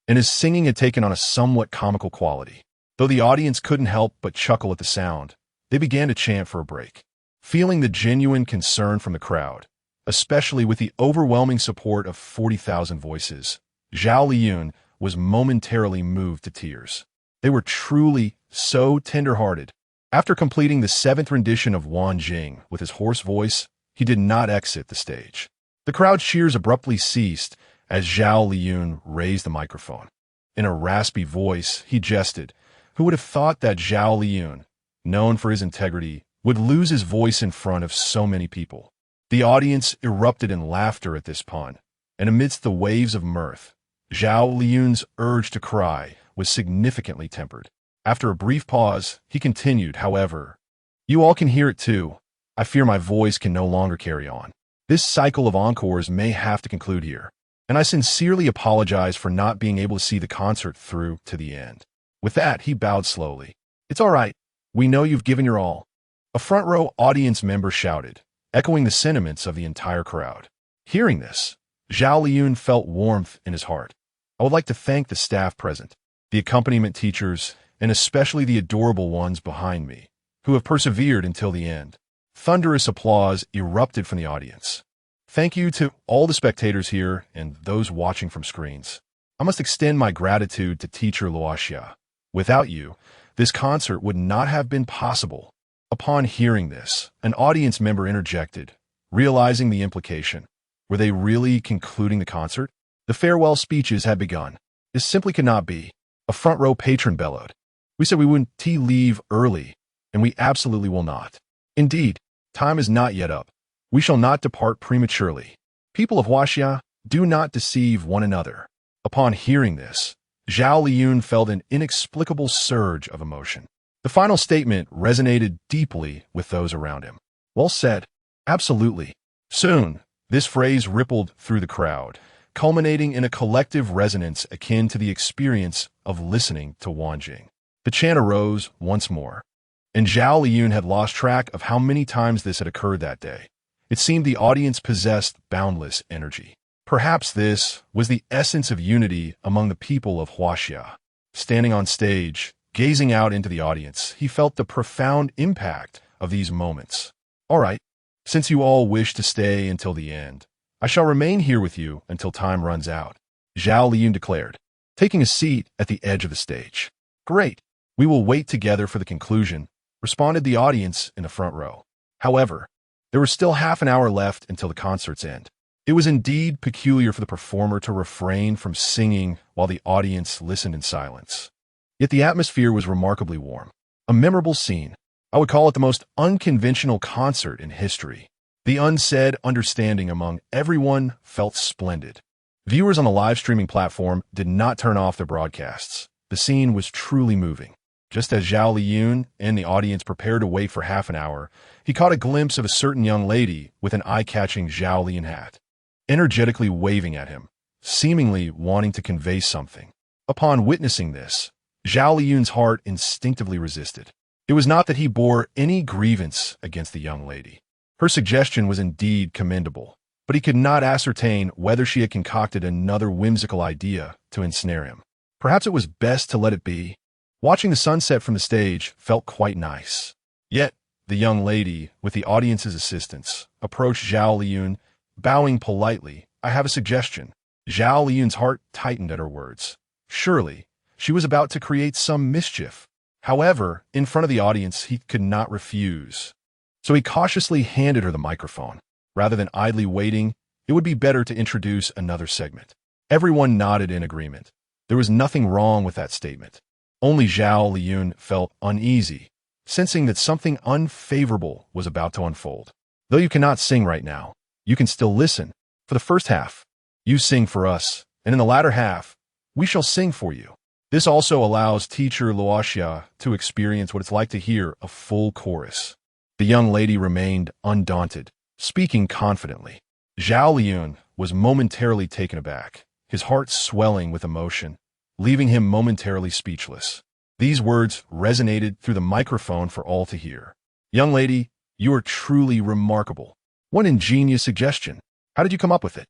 and his singing had taken on a somewhat comical quality. Though the audience couldn't help but chuckle at the sound, they began to chant for a break. Feeling the genuine concern from the crowd, especially with the overwhelming support of 40,000 voices, Zhao Liyun was momentarily moved to tears. They were truly so tender-hearted. After completing the 7th rendition of Wanjing with his hoarse voice, he did not exit the stage. The crowd cheers abruptly ceased as Zhao Liyun raised the microphone. In a raspy voice, he jested. Who would have thought that Zhao Liyun, known for his integrity, would lose his voice in front of so many people? The audience erupted in laughter at this pun, and amidst the waves of mirth, Zhao Liyun's urge to cry was significantly tempered. After a brief pause, he continued, however, "You all can hear it too. I fear my voice can no longer carry on. This cycle of encores may have to conclude here, and I sincerely apologize for not being able to see the concert through to the end." With that, he bowed slowly. "It's all right. We know you've given your all." A front-row audience member shouted, echoing the sentiments of the entire crowd. Hearing this, Zhao Liyun felt warmth in his heart. "I would like to thank the staff present, the accompaniment teachers, and especially the adorable ones behind me, who have persevered until the end." Thunderous applause erupted from the audience. "Thank you to all the spectators here and those watching from screens. I must extend my gratitude to teacher Luoxia. Without you, this concert would not have been possible." Upon hearing this, an audience member interjected, realizing the implication. Were they really concluding the concert? The farewell speeches had begun. This simply could not be. A front-row patron bellowed. "We said we wouldn't leave early, and we absolutely will not. Indeed, time is not yet up. We shall not depart prematurely. People of Huaxia, do not deceive one another." Upon hearing this, Zhao Liyun felt an inexplicable surge of emotion. The final statement resonated deeply with those around him. Well said. Absolutely. Soon, this phrase rippled through the crowd, culminating in a collective resonance akin to the experience of listening to Wanjing. The chant arose once more, and Zhao Liyun had lost track of how many times this had occurred that day. It seemed the audience possessed boundless energy. Perhaps this was the essence of unity among the people of Huaxia. Standing on stage, gazing out into the audience, he felt the profound impact of these moments. "All right, since you all wish to stay until the end, I shall remain here with you until time runs out," Zhao Liyun declared, taking a seat at the edge of the stage. "Great, we will wait together for the conclusion," responded the audience in the front row. However, there was still half an hour left until the concert's end. It was indeed peculiar for the performer to refrain from singing while the audience listened in silence. Yet the atmosphere was remarkably warm. A memorable scene. I would call it the most unconventional concert in history. The unsaid understanding among everyone felt splendid. Viewers on the live streaming platform did not turn off their broadcasts. The scene was truly moving. Just as Zhao Liyun and the audience prepared to wait for half an hour, he caught a glimpse of a certain young lady with an eye-catching Zhao Liyan hat, energetically waving at him. seemingly wanting to convey something. Upon witnessing this, Zhao Liyun's heart instinctively resisted. It was not that he bore any grievance against the young lady. Her suggestion was indeed commendable, but he could not ascertain whether she had concocted another whimsical idea to ensnare him. Perhaps it was best to let it be. Watching the sunset from the stage felt quite nice. Yet, the young lady, with the audience's assistance, approached Zhao Liyun, bowing politely. "I have a suggestion." Zhao Liyun's heart tightened at her words. Surely, she was about to create some mischief. However, in front of the audience, he could not refuse. So he cautiously handed her the microphone. Rather than idly waiting, it would be better to introduce another segment. Everyone nodded in agreement. There was nothing wrong with that statement. Only Zhao Liyun felt uneasy, sensing that something unfavorable was about to unfold. Though you cannot sing right now, you can still listen. For the first half, you sing for us, and in the latter half, we shall sing for you. This also allows teacher Luoxia to experience what it's like to hear a full chorus. The young lady remained undaunted, speaking confidently. Zhao Liyun was momentarily taken aback, his heart swelling with emotion, leaving him momentarily speechless. These words resonated through the microphone for all to hear. "Young lady, you are truly remarkable. What ingenious suggestion. How did you come up with it?"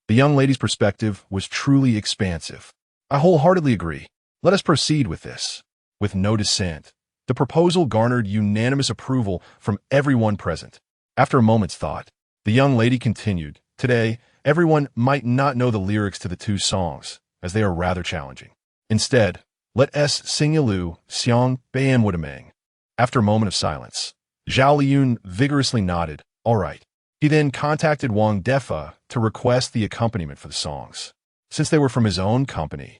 The young lady's perspective was truly expansive. "I wholeheartedly agree. Let us proceed with this." With no dissent, the proposal garnered unanimous approval from everyone present. After a moment's thought, the young lady continued, "Today, everyone might not know the lyrics to the two songs, as they are rather challenging. Instead, let us sing Ilu, Xiang, Bayan Wudamang." After a moment of silence, Zhao Liyun vigorously nodded, "All right." He then contacted Wang Defa to request the accompaniment for the songs. Since they were from his own company,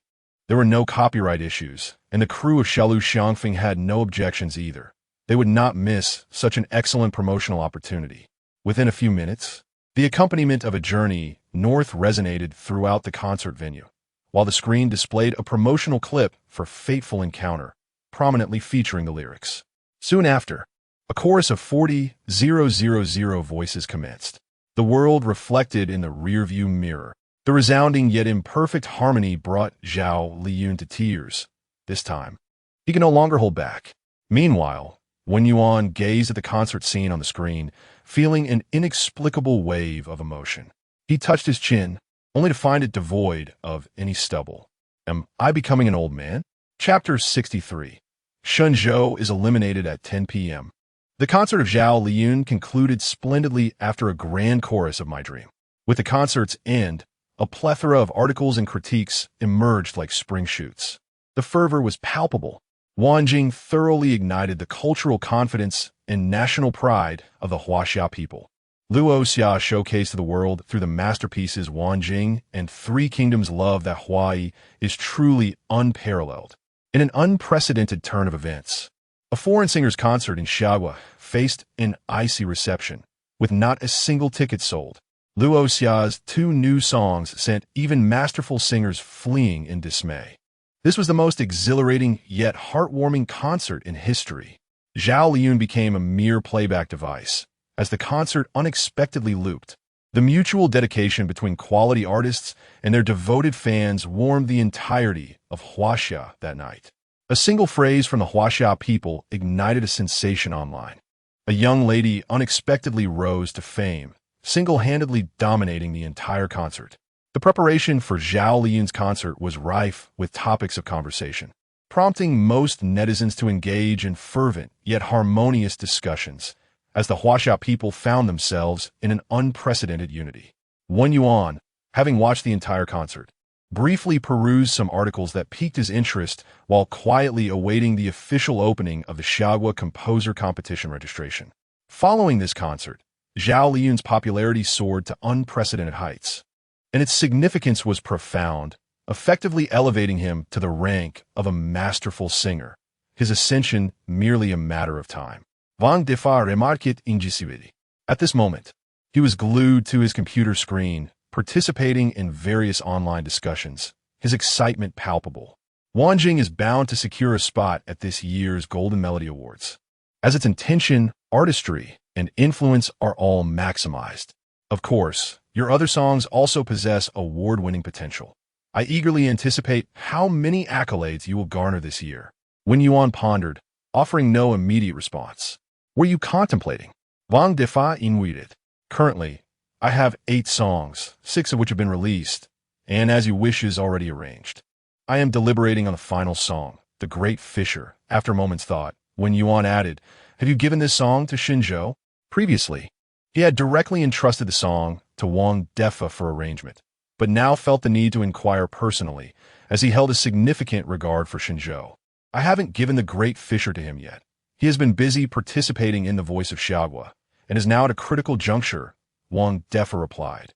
there were no copyright issues, and the crew of Xiaolu Xiangfeng had no objections either. They would not miss such an excellent promotional opportunity. Within a few minutes, the accompaniment of A Journey North resonated throughout the concert venue, while the screen displayed a promotional clip for Fateful Encounter, prominently featuring the lyrics. Soon after, a chorus of 40,000 voices commenced. The world reflected in the rearview mirror. The resounding yet imperfect harmony brought Zhao Liyun to tears. This time, he could no longer hold back. Meanwhile, Wen Yuan gazed at the concert scene on the screen, feeling an inexplicable wave of emotion. He touched his chin, only to find it devoid of any stubble. Am I becoming an old man? Chapter 63. Shenzhou is eliminated at 10 p.m. The concert of Zhao Liyun concluded splendidly after a grand chorus of My Dream. With the concert's end, a plethora of articles and critiques emerged like spring shoots. The fervor was palpable. Wanjing thoroughly ignited the cultural confidence and national pride of the Huaxia people. Luoxia showcased to the world through the masterpieces Wanjing and Three Kingdoms' love that Huai is truly unparalleled. In an unprecedented turn of events, a foreign singer's concert in Xiaowa faced an icy reception, with not a single ticket sold. Luoxia's two new songs sent even masterful singers fleeing in dismay. This was the most exhilarating yet heartwarming concert in history. Zhao Liyun became a mere playback device, as the concert unexpectedly looped. The mutual dedication between quality artists and their devoted fans warmed the entirety of Huaxia that night. A single phrase from the Huaxia people ignited a sensation online. A young lady unexpectedly rose to fame, single-handedly dominating the entire concert. The preparation for Zhao Liyun's concert was rife with topics of conversation, prompting most netizens to engage in fervent yet harmonious discussions, as the Huaxia people found themselves in an unprecedented unity. Wen Yuan, having watched the entire concert, briefly perused some articles that piqued his interest while quietly awaiting the official opening of the Xiaowa Composer Competition registration. Following this concert, Zhao Liyun's popularity soared to unprecedented heights, and its significance was profound, effectively elevating him to the rank of a masterful singer, his ascension merely a matter of time. Wang Defa remarquait incisivity. At this moment, he was glued to his computer screen, participating in various online discussions, his excitement palpable. Wanjing is bound to secure a spot at this year's Golden Melody Awards, as its intention, artistry, and influence are all maximized. Of course, Your other songs also possess award-winning potential. I eagerly anticipate how many accolades you will garner this year. Wen Yuan pondered, offering no immediate response. Were you contemplating? Wang Defa inwaited. Currently, I have 8 songs, 6 of which have been released, and as you wish is already arranged. I am deliberating on the final song, The Great Fisher. After a moment's thought, Wen Yuan added, have you given this song to Xinzhou? Previously, he had directly entrusted the song to Wang Defa for arrangement, but now felt the need to inquire personally, as he held a significant regard for Xinzhou. I haven't given The Great Fisher to him yet. He has been busy participating in The Voice of Xiagua, and is now at a critical juncture, Wang Defa replied.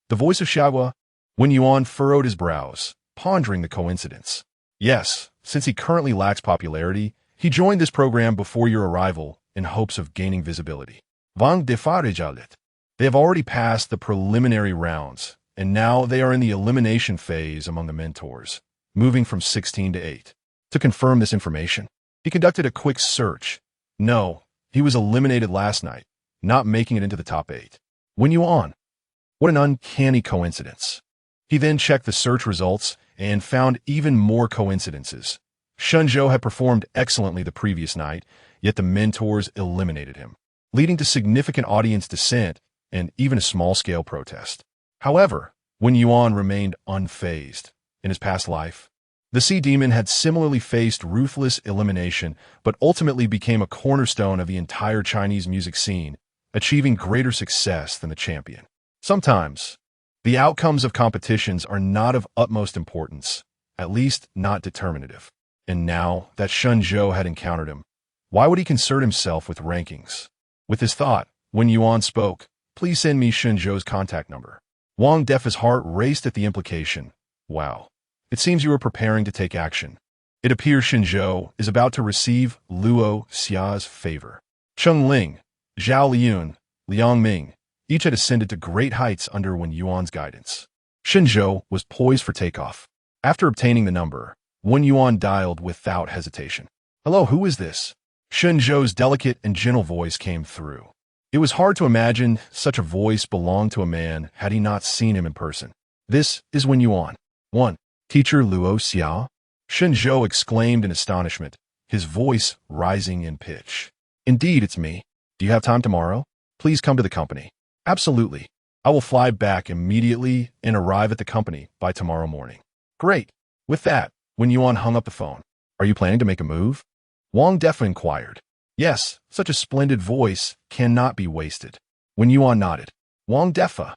The Voice of Xiagua? Wen Yuan furrowed his brows, pondering the coincidence. Yes, since he currently lacks popularity, he joined this program before your arrival in hopes of gaining visibility. Wang Defa rejalit. They have already passed the preliminary rounds, and now they are in the elimination phase among the mentors, moving from 16 to 8. To confirm this information, he conducted a quick search. No, he was eliminated last night, not making it into the top 8. Wen Yuan. What an uncanny coincidence. He then checked the search results and found even more coincidences. Xinzhou had performed excellently the previous night, yet the mentors eliminated him, leading to significant audience dissent and even a small-scale protest. However, Wen Yuan remained unfazed. In his past life, the Sea Demon had similarly faced ruthless elimination, but ultimately became a cornerstone of the entire Chinese music scene, achieving greater success than the champion. Sometimes, the outcomes of competitions are not of utmost importance, at least not determinative. And now that Xinzhou had encountered him, why would he concern himself with rankings? With this thought, Wen Yuan spoke, please send me Xinzhou's contact number. Wang Defa's heart raced at the implication. Wow. It seems you are preparing to take action. It appears Xinzhou is about to receive Luo Xia's favor. Cheng Ling, Zhao Liun, Liang Ming, each had ascended to great heights under Wen Yuan's guidance. Xinzhou was poised for takeoff. After obtaining the number, Wen Yuan dialed without hesitation. Hello, who is this? Xinzhou's delicate and gentle voice came through. It was hard to imagine such a voice belonged to a man had he not seen him in person. This is Wen Yuan. 1. Teacher Luo Xia? Xinzhou exclaimed in astonishment, his voice rising in pitch. Indeed, it's me. Do you have time tomorrow? Please come to the company. Absolutely. I will fly back immediately and arrive at the company by tomorrow morning. Great. With that, Wen Yuan hung up the phone. Are you planning to make a move? Wang Defa inquired. Yes, such a splendid voice cannot be wasted. Wen Yuan nodded. Wang Defa.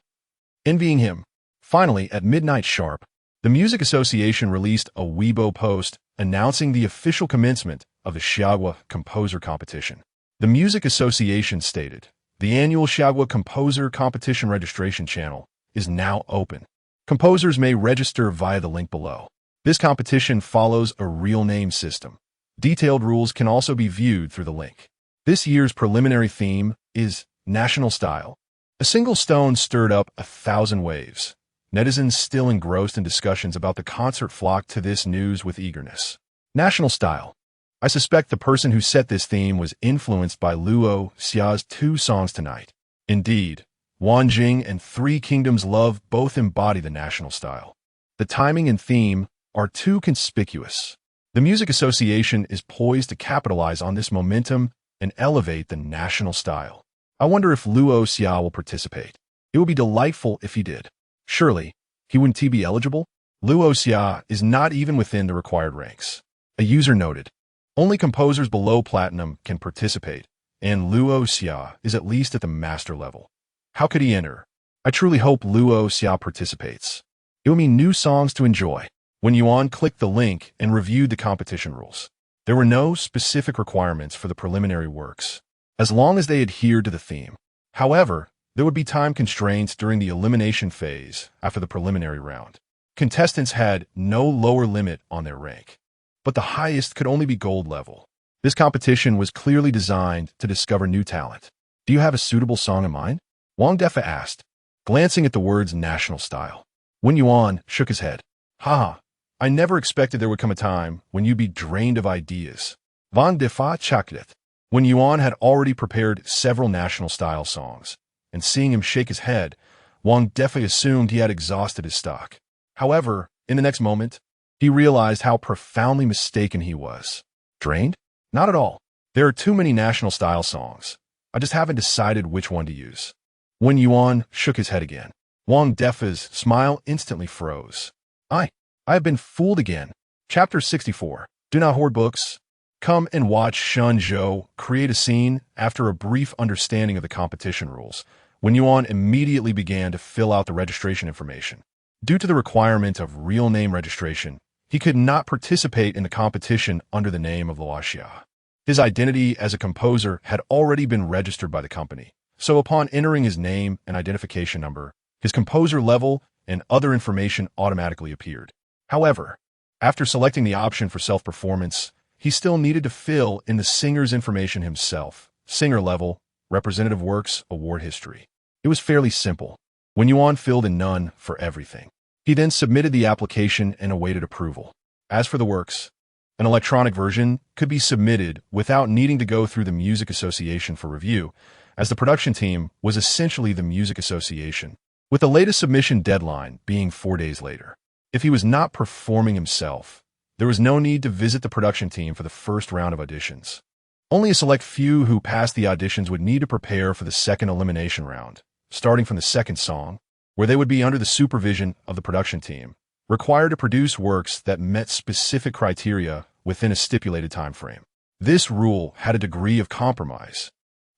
Envying him. Finally, at midnight sharp, the Music Association released a Weibo post announcing the official commencement of the Xiagua Composer Competition. The Music Association stated, the annual Xiagua Composer Competition registration channel is now open. Composers may register via the link below. This competition follows a real name system. Detailed rules can also be viewed through the link. This year's preliminary theme is National Style. A single stone stirred up 1,000 waves. Netizens still engrossed in discussions about the concert flocked to this news with eagerness. National Style. I suspect the person who set this theme was influenced by Luo Xia's 2 songs tonight. Indeed, Wanjing and Three Kingdoms Love both embody the national style. The timing and theme are too conspicuous. The Music Association is poised to capitalize on this momentum and elevate the national style. I wonder if Luo Xia will participate. It would be delightful if he did. Surely, he wouldn't be eligible? Luo Xia is not even within the required ranks. A user noted, only composers below platinum can participate, and Luo Xia is at least at the master level. How could he enter? I truly hope Luo Xia participates. It will mean new songs to enjoy. Wen Yuan clicked the link and reviewed the competition rules. There were no specific requirements for the preliminary works, as long as they adhered to the theme. However, there would be time constraints during the elimination phase after the preliminary round. Contestants had no lower limit on their rank, but the highest could only be gold level. This competition was clearly designed to discover new talent. Do you have a suitable song in mind? Wang Defa asked, glancing at the words national style. Wen Yuan shook his head. Haha, I never expected there would come a time when you'd be drained of ideas. Wang Defa chuckled. Wen Yuan had already prepared several national style songs, and seeing him shake his head, Wang Defa assumed he had exhausted his stock. However, in the next moment, he realized how profoundly mistaken he was. Drained? Not at all. There are too many national-style songs. I just haven't decided which one to use. Wen Yuan shook his head again. Wang Defa's smile instantly froze. I have been fooled again. Chapter 64. Do not hoard books. Come and watch Shun Zhou create a scene. After a brief understanding of the competition rules, Wen Yuan immediately began to fill out the registration information. Due to the requirement of real name registration, he could not participate in the competition under the name of Luoxia. His identity as a composer had already been registered by the company, so upon entering his name and identification number, his composer level and other information automatically appeared. However, after selecting the option for self-performance, he still needed to fill in the singer's information himself: singer level, representative works, award history. It was fairly simple. Wen Yuan filled in none for everything. He then submitted the application and awaited approval. As for the works, an electronic version could be submitted without needing to go through the Music Association for review, as the production team was essentially the Music Association, with the latest submission deadline being 4 days later. If he was not performing himself, there was no need to visit the production team for the first round of auditions. Only a select few who passed the auditions would need to prepare for the second elimination round, starting from the second song, where they would be under the supervision of the production team, required to produce works that met specific criteria within a stipulated time frame. This rule had a degree of compromise,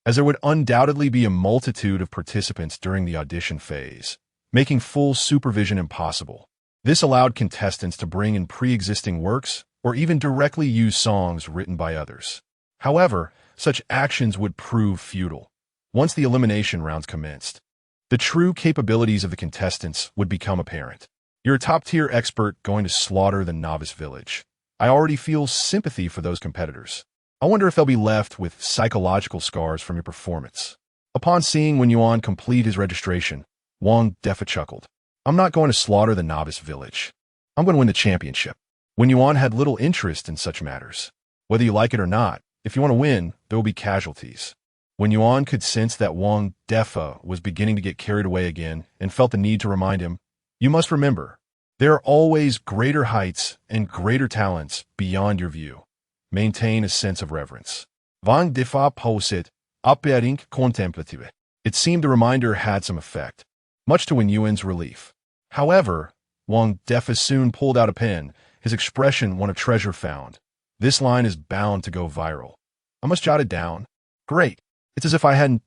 as there would undoubtedly be a multitude of participants during the audition phase, making full supervision impossible. This allowed contestants to bring in pre-existing works or even directly use songs written by others. However, such actions would prove futile. Once the elimination rounds commenced, the true capabilities of the contestants would become apparent. You're a top-tier expert going to slaughter the novice village. I already feel sympathy for those competitors. I wonder if they'll be left with psychological scars from your performance. Upon seeing Wen Yuan complete his registration, Wang Defa chuckled. I'm not going to slaughter the novice village. I'm going to win the championship. Wen Yuan had little interest in such matters. Whether you like it or not, if you want to win, there will be casualties. Wen Yuan could sense that Wang Defa was beginning to get carried away again and felt the need to remind him, you must remember, there are always greater heights and greater talents beyond your view. Maintain a sense of reverence. Wang Defa posed, appering contemplative. It seemed the reminder had some effect, much to Wen Yuan's relief. However, Wang Defa soon pulled out a pen, his expression one of treasure found. This line is bound to go viral. I must jot it down. Great. It's as if I hadn't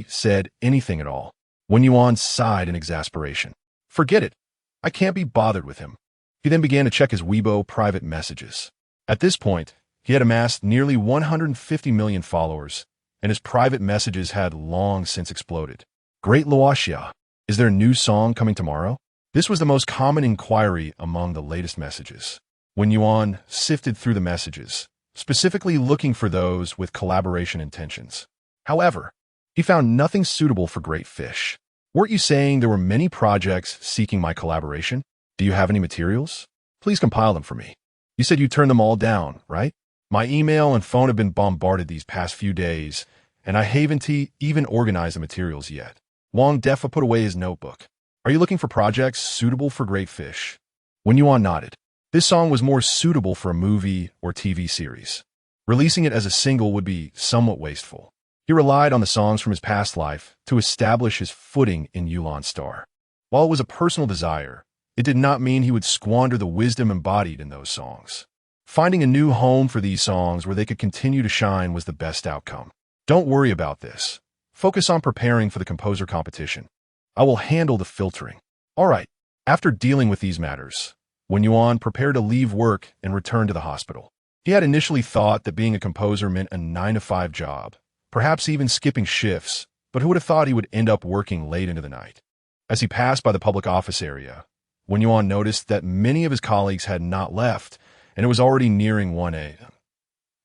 said anything at all. Wen Yuan sighed in exasperation. Forget it. I can't be bothered with him. He then began to check his Weibo private messages. At this point, he had amassed nearly 150 million followers, and his private messages had long since exploded. Great Luoxia. Is there a new song coming tomorrow? This was the most common inquiry among the latest messages. Wen Yuan sifted through the messages, specifically looking for those with collaboration intentions. However, he found nothing suitable for Great Fish. Weren't you saying there were many projects seeking my collaboration? Do you have any materials? Please compile them for me. You said you turned them all down, right? My email and phone have been bombarded these past few days, and I haven't even organized the materials yet. Wang Defa put away his notebook. Are you looking for projects suitable for Great Fish? Wen Yuan nodded. This song was more suitable for a movie or TV series. Releasing it as a single would be somewhat wasteful. He relied on the songs from his past life to establish his footing in Azure Star. While it was a personal desire, it did not mean he would squander the wisdom embodied in those songs. Finding a new home for these songs where they could continue to shine was the best outcome. Don't worry about this. Focus on preparing for the composer competition. I will handle the filtering. All right. After dealing with these matters, Wen Yuan prepared to leave work and return to the hospital. He had initially thought that being a composer meant a 9-to-5 job, perhaps even skipping shifts, but who would have thought he would end up working late into the night? As he passed by the public office area, Wen Yuan noticed that many of his colleagues had not left, and it was already nearing 1 a.m.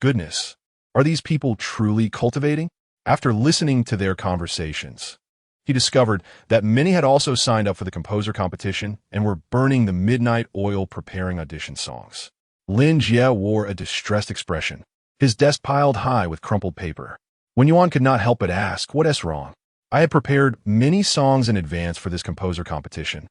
Goodness, are these people truly cultivating? After listening to their conversations, he discovered that many had also signed up for the composer competition and were burning the midnight oil preparing audition songs. Lin Jie wore a distressed expression, his desk piled high with crumpled paper. Wen Yuan could not help but ask, what is wrong? I had prepared many songs in advance for this composer competition,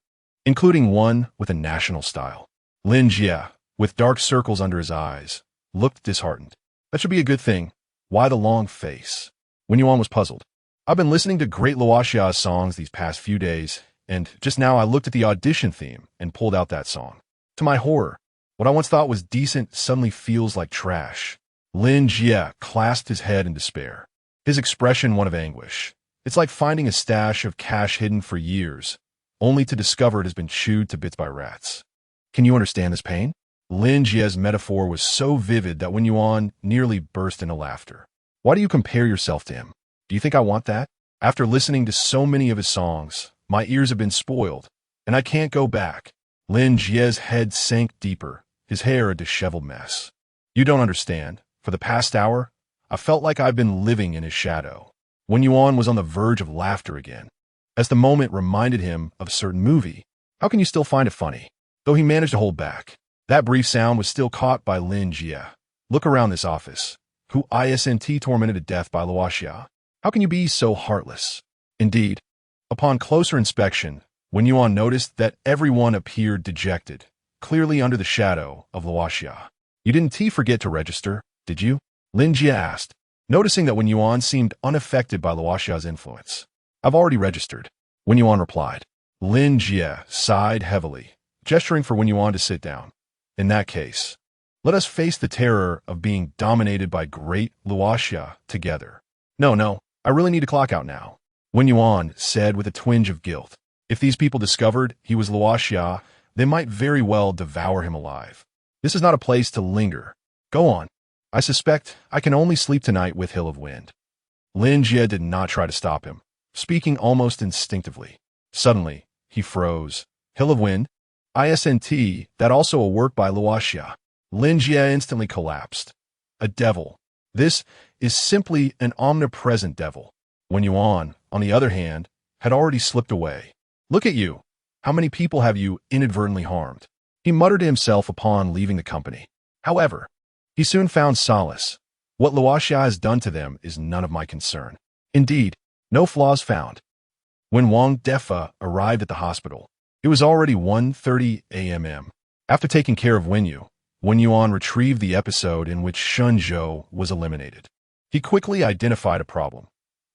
including one with a national style. Lin Jie, with dark circles under his eyes, looked disheartened. That should be a good thing. Why the long face? Wen Yuan was puzzled. I've been listening to great Luoxia's songs these past few days, and just now I looked at the audition theme and pulled out that song. To my horror, what I once thought was decent suddenly feels like trash. Lin Jie clasped his head in despair, his expression one of anguish. It's like finding a stash of cash hidden for years, only to discover it has been chewed to bits by rats. Can you understand this pain? Lin Jie's metaphor was so vivid that Wen Yuan nearly burst into laughter. Why do you compare yourself to him? Do you think I want that? After listening to so many of his songs, my ears have been spoiled, and I can't go back. Lin Jie's head sank deeper, his hair a disheveled mess. You don't understand. For the past hour, I felt like I've been living in his shadow. Wen Yuan was on the verge of laughter again, as the moment reminded him of a certain movie. How can you still find it funny? Though he managed to hold back. That brief sound was still caught by Lin Jie. Look around this office. Who isn't tormented to death by Luoxia? How can you be so heartless? Indeed, upon closer inspection, Wen Yuan noticed that everyone appeared dejected, clearly under the shadow of Luoxia. You didn't forget to register, did you? Lin Jie asked, noticing that Wen Yuan seemed unaffected by Luoxia's influence. I've already registered, Wen Yuan replied. Lin Jie sighed heavily, gesturing for Wen Yuan to sit down. In that case, let us face the terror of being dominated by great Luoxia together. No, I really need to clock out now, Wen Yuan said with a twinge of guilt. If these people discovered he was Luoxia, they might very well devour him alive. This is not a place to linger. Go on. I suspect I can only sleep tonight with Hill of Wind. Lin Jie did not try to stop him, speaking almost instinctively. Suddenly, he froze. Hill of Wind? Isn't that also a work by Luoxia? Lin Jie instantly collapsed. A devil. This is simply an omnipresent devil. Wen Yuan, on the other hand, had already slipped away. Look at you. How many people have you inadvertently harmed? He muttered to himself upon leaving the company. However, he soon found solace. What Luoxia has done to them is none of my concern. Indeed, no flaws found. When Wang Defa arrived at the hospital, it was already 1:30 a.m. After taking care of Wen Yuan retrieved the episode in which Shun Zhou was eliminated. He quickly identified a problem.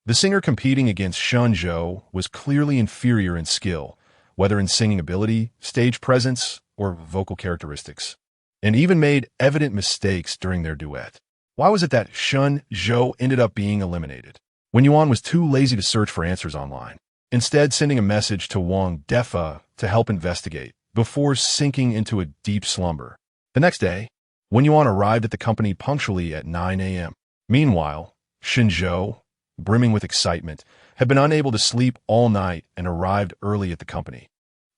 The singer competing against Shun Zhou was clearly inferior in skill, whether in singing ability, stage presence, or vocal characteristics, and even made evident mistakes during their duet. Why was it that Shun Zhou ended up being eliminated? Wen Yuan was too lazy to search for answers online, instead sending a message to Wang Defa to help investigate, before sinking into a deep slumber. The next day, Wen Yuan arrived at the company punctually at 9 a.m. Meanwhile, Shun Zhou, brimming with excitement, had been unable to sleep all night and arrived early at the company,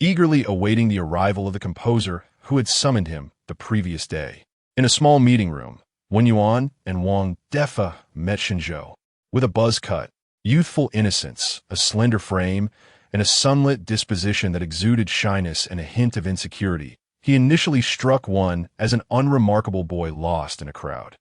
eagerly awaiting the arrival of the composer who had summoned him the previous day. In a small meeting room, Wen Yuan and Wang Defa met Shun Zhou. With a buzz cut, youthful innocence, a slender frame, and a sunlit disposition that exuded shyness and a hint of insecurity, he initially struck one as an unremarkable boy lost in a crowd.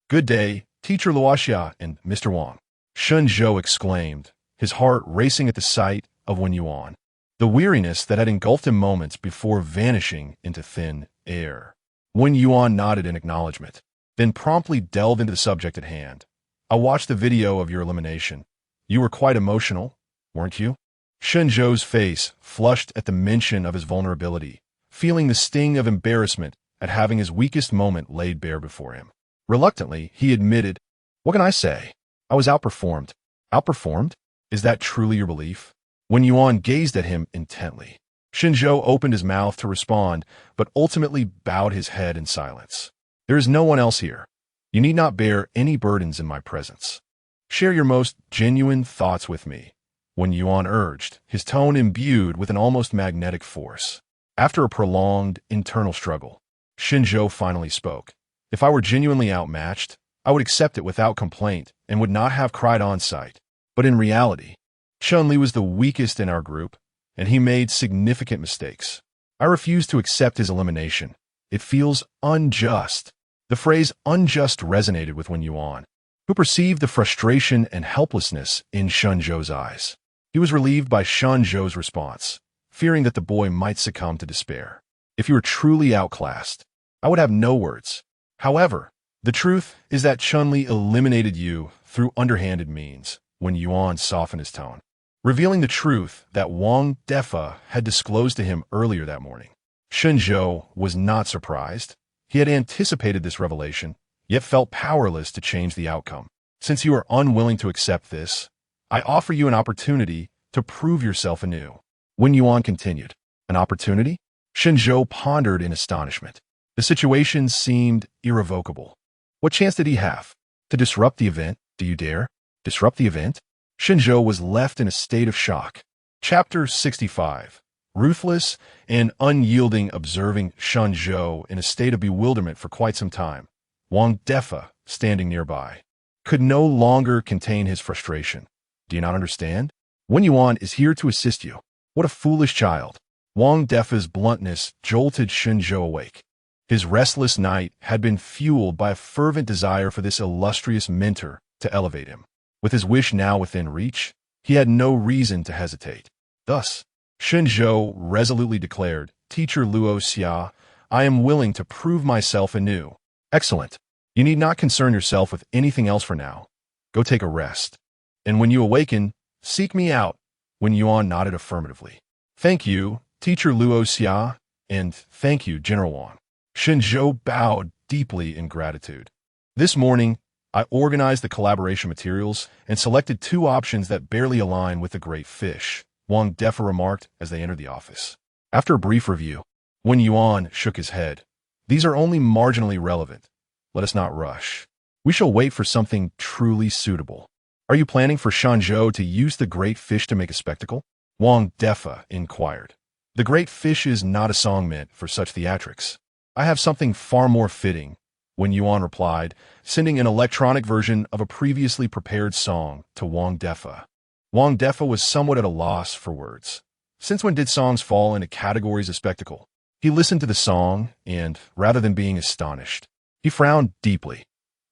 Good day, Teacher Luoxia and Mr. Wang, Shun Zhou exclaimed, his heart racing at the sight of Wen Yuan, the weariness that had engulfed him moments before vanishing into thin air. Wen Yuan nodded in acknowledgement, then promptly delved into the subject at hand. I watched the video of your elimination. You were quite emotional, weren't you? Shun Zhou's face flushed at the mention of his vulnerability, feeling the sting of embarrassment at having his weakest moment laid bare before him. Reluctantly, he admitted, "What can I say? I was outperformed." Outperformed? Is that truly your belief? Wen Yuan gazed at him intently. Shun Zhou opened his mouth to respond, but ultimately bowed his head in silence. There is no one else here. You need not bear any burdens in my presence. Share your most genuine thoughts with me, Wen Yuan urged, his tone imbued with an almost magnetic force. After a prolonged internal struggle, Shun Zhou finally spoke. If I were genuinely outmatched, I would accept it without complaint and would not have cried on sight. But in reality, Chun-Li was the weakest in our group, and he made significant mistakes. I refuse to accept his elimination. It feels unjust. The phrase unjust resonated with Wen Yuan, who perceived the frustration and helplessness in Shenzhou's eyes. He was relieved by Shenzhou's response, fearing that the boy might succumb to despair. If you were truly outclassed, I would have no words. However, the truth is that Chun-Li eliminated you through underhanded means. Wen Yuan softened his tone, revealing the truth that Wang Defa had disclosed to him earlier that morning. Shenzhou was not surprised. He had anticipated this revelation, yet felt powerless to change the outcome. Since you are unwilling to accept this, I offer you an opportunity to prove yourself anew. Wen Yuan continued. An opportunity? Shenzhou pondered in astonishment. The situation seemed irrevocable. What chance did he have? To disrupt the event? Do you dare? Disrupt the event? Shenzhou was left in a state of shock. Chapter 65. Ruthless and unyielding. Observing Shenzhou in a state of bewilderment for quite some time, Wang Defa, standing nearby, could no longer contain his frustration. Do you not understand? Wen Yuan is here to assist you. What a foolish child. Wang Defa's bluntness jolted Shenzhou awake. His restless night had been fueled by a fervent desire for this illustrious mentor to elevate him. With his wish now within reach, he had no reason to hesitate. Thus, Shenzhou resolutely declared, Teacher Luo Xia, I am willing to prove myself anew. Excellent. You need not concern yourself with anything else for now. Go take a rest. And when you awaken, seek me out. Wen Yuan nodded affirmatively. Thank you, Teacher Luo Xia, and thank you, General Wang. Shenzhou bowed deeply in gratitude. This morning, I organized the collaboration materials and selected 2 options that barely align with the great fish, Wang Defa remarked as they entered the office. After a brief review, Wen Yuan shook his head. These are only marginally relevant. Let us not rush. We shall wait for something truly suitable. Are you planning for Shenzhou to use the great fish to make a spectacle? Wang Defa inquired. The great fish is not a song meant for such theatrics. I have something far more fitting, Wen Yuan replied, sending an electronic version of a previously prepared song to Wang Defa. Wang Defa was somewhat at a loss for words. Since when did songs fall into categories of spectacle? He listened to the song and, rather than being astonished, he frowned deeply.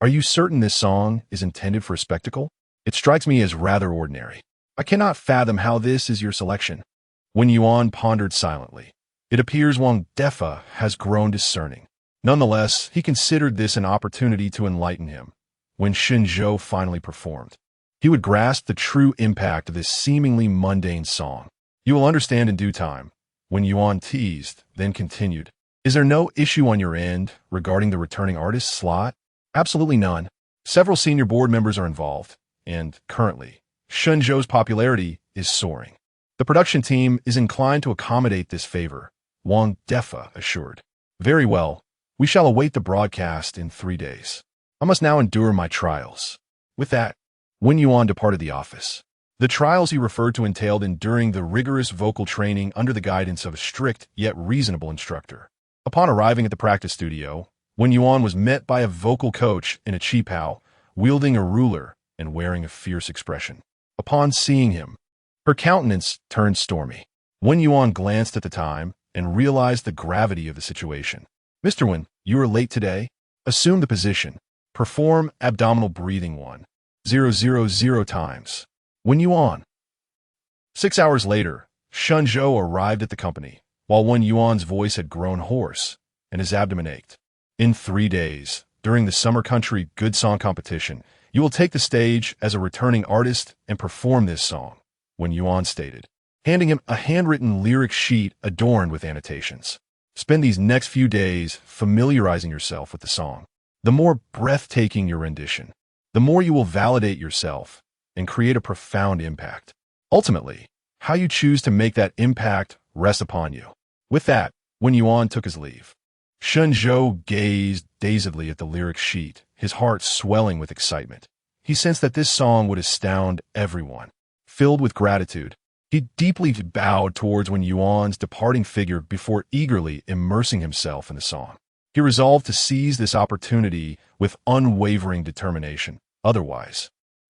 Are you certain this song is intended for a spectacle? It strikes me as rather ordinary. I cannot fathom how this is your selection. Wen Yuan pondered silently. It appears Wang Defa has grown discerning. Nonetheless, he considered this an opportunity to enlighten him. When Shenzhou finally performed, he would grasp the true impact of this seemingly mundane song. You will understand in due time. Wen Yuan teased, then continued. Is there no issue on your end regarding the returning artist slot? Absolutely none. Several senior board members are involved, and currently, Shenzhou's popularity is soaring. The production team is inclined to accommodate this favor, Wang Defa assured. Very well. We shall await the broadcast in 3 days. I must now endure my trials. With that, Wen Yuan departed the office. The trials he referred to entailed enduring the rigorous vocal training under the guidance of a strict yet reasonable instructor. Upon arriving at the practice studio, Wen Yuan was met by a vocal coach in a qipao, wielding a ruler and wearing a fierce expression. Upon seeing him, her countenance turned stormy. Wen Yuan glanced at the time and realized the gravity of the situation. Mr. Wen, you are late today. Assume the position. Perform abdominal breathing 1,000 times. Wen Yuan. 6 hours later, Shenzhou arrived at the company, while Wen Yuan's voice had grown hoarse and his abdomen ached. In 3 days, during the Summer Country Good Song Competition, you will take the stage as a returning artist and perform this song, Wen Yuan stated, handing him a handwritten lyric sheet adorned with annotations. Spend these next few days familiarizing yourself with the song. The more breathtaking your rendition, the more you will validate yourself and create a profound impact. Ultimately, how you choose to make that impact rests upon you. With that, Wen Yuan took his leave. Shenzhou gazed dazedly at the lyric sheet, his heart swelling with excitement. He sensed that this song would astound everyone. Filled with gratitude, he deeply bowed towards Wen Yuan's departing figure before eagerly immersing himself in the song. He resolved to seize this opportunity with unwavering determination. Otherwise,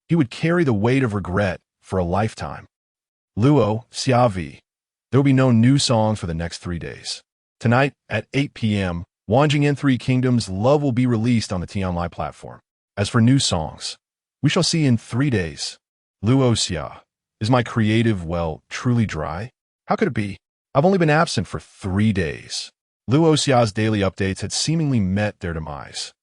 he would carry the weight of regret for a lifetime. Luo Xiavi. There will be no new songs for the next 3 days. Tonight at 8 p.m., Wanjing in Three Kingdoms Love will be released on the Tianlai platform. As for new songs, We shall see in 3 days. Luo Xia. Is my creative well truly dry? How could it be? I've only been absent for 3 days. Luo Xia's daily updates had seemingly met their demise.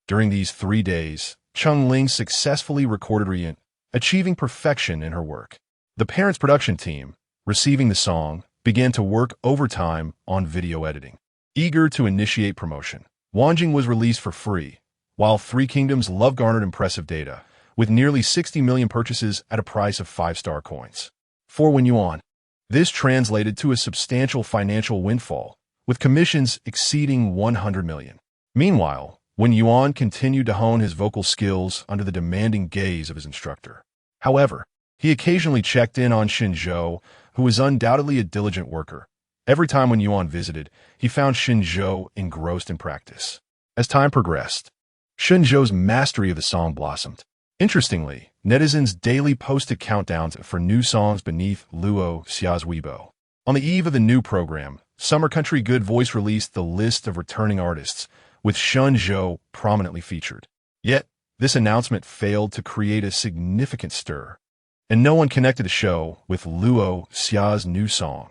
During these 3 days, Cheng Ling successfully recorded Rian, achieving perfection in her work. The parents' production team, receiving the song, began to work overtime on video editing. Eager to initiate promotion, Wanjing was released for free, while Three Kingdoms Love garnered impressive data, with nearly 60 million purchases at a price of 5-star coins. For Wen Yuan, this translated to a substantial financial windfall, with commissions exceeding 100 million. Meanwhile, Wen Yuan continued to hone his vocal skills under the demanding gaze of his instructor. However, he occasionally checked in on Xinzhou, who was undoubtedly a diligent worker. Every time Wen Yuan visited, he found Xinzhou engrossed in practice. As time progressed, Xinzhou's mastery of the song blossomed. Interestingly, netizens daily posted countdowns for new songs beneath Luo Xia's Weibo. On the eve of the new program, Summer Country Good Voice released the list of returning artists, with Xinzhou prominently featured. Yet, this announcement failed to create a significant stir, and no one connected the show with Luo Xia's new song.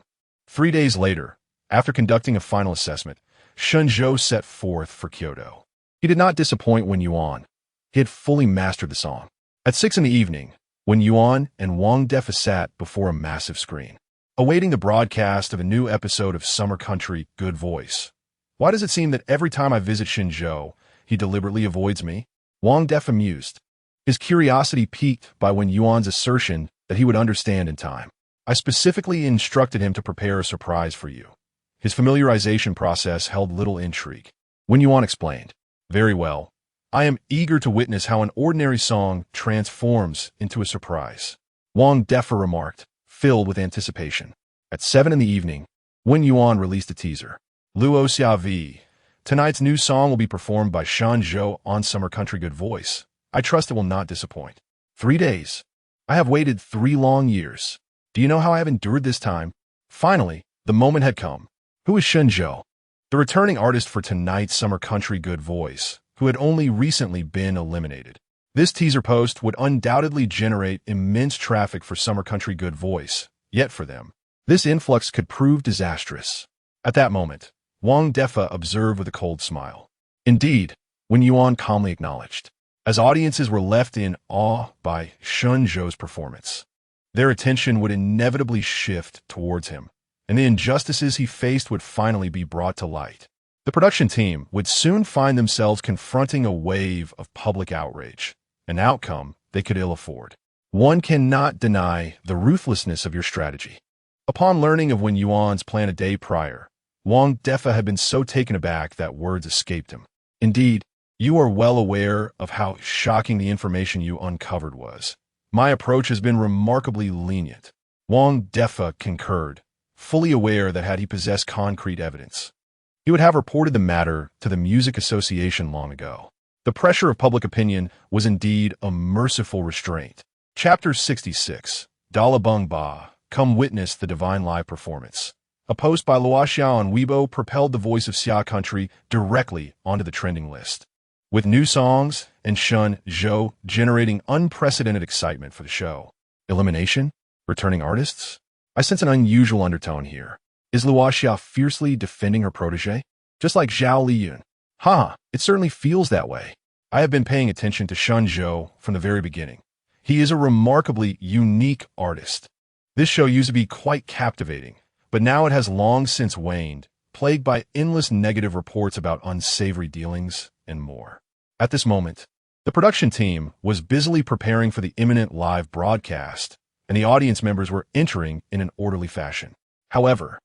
3 days later, after conducting a final assessment, Xinzhou set forth for Kyoto. He did not disappoint Wen Yuan. He had fully mastered the song. At 6 in the evening, Wen Yuan and Wang Defa sat before a massive screen, awaiting the broadcast of a new episode of Summer Country Good Voice. Why does it seem that every time I visit Xinzhou, he deliberately avoids me? Wang Defa mused, his curiosity piqued by Wen Yuan's assertion that he would understand in time. I specifically instructed him to prepare a surprise for you. His familiarization process held little intrigue. Wen Yuan explained, very well. I am eager to witness how an ordinary song transforms into a surprise. Wang Defa remarked, filled with anticipation. At 7 in the evening, Wen Yuan released a teaser. Luo Xia V. Tonight's new song will be performed by Xinzhou on Summer Country Good Voice. I trust it will not disappoint. 3 days. I have waited 3 long years. Do you know how I have endured this time? Finally, the moment had come. Who is Xinzhou? The returning artist for tonight's Summer Country Good Voice, who had only recently been eliminated. This teaser post would undoubtedly generate immense traffic for Summer Country Good Voice, yet for them, this influx could prove disastrous. At that moment, Wang Defa observed with a cold smile. Indeed, Wen Yuan calmly acknowledged, as audiences were left in awe by Xinzhou's performance. Their attention would inevitably shift towards him, and the injustices he faced would finally be brought to light. The production team would soon find themselves confronting a wave of public outrage, an outcome they could ill afford. One cannot deny the ruthlessness of your strategy. Upon learning of Wen Yuan's plan a day prior, Wang Defa had been so taken aback that words escaped him. Indeed, you are well aware of how shocking the information you uncovered was. My approach has been remarkably lenient. Wang Defa concurred, fully aware that had he possessed concrete evidence, he would have reported the matter to the Music Association long ago. The pressure of public opinion was indeed a merciful restraint. Chapter 66, Dalabung Ba, Come Witness the Divine Live Performance. A post by Luo Xia on Weibo propelled the voice of Xia Country directly onto the trending list, with new songs and Xinzhou generating unprecedented excitement for the show. Elimination? Returning artists? I sense an unusual undertone here. Is Luo Xia fiercely defending her protege? Just like Zhao Liyun. It certainly feels that way. I have been paying attention to Xinzhou from the very beginning. He is a remarkably unique artist. This show used to be quite captivating, but now it has long since waned, plagued by endless negative reports about unsavory dealings and more. At this moment, the production team was busily preparing for the imminent live broadcast, and the audience members were entering in an orderly fashion. However,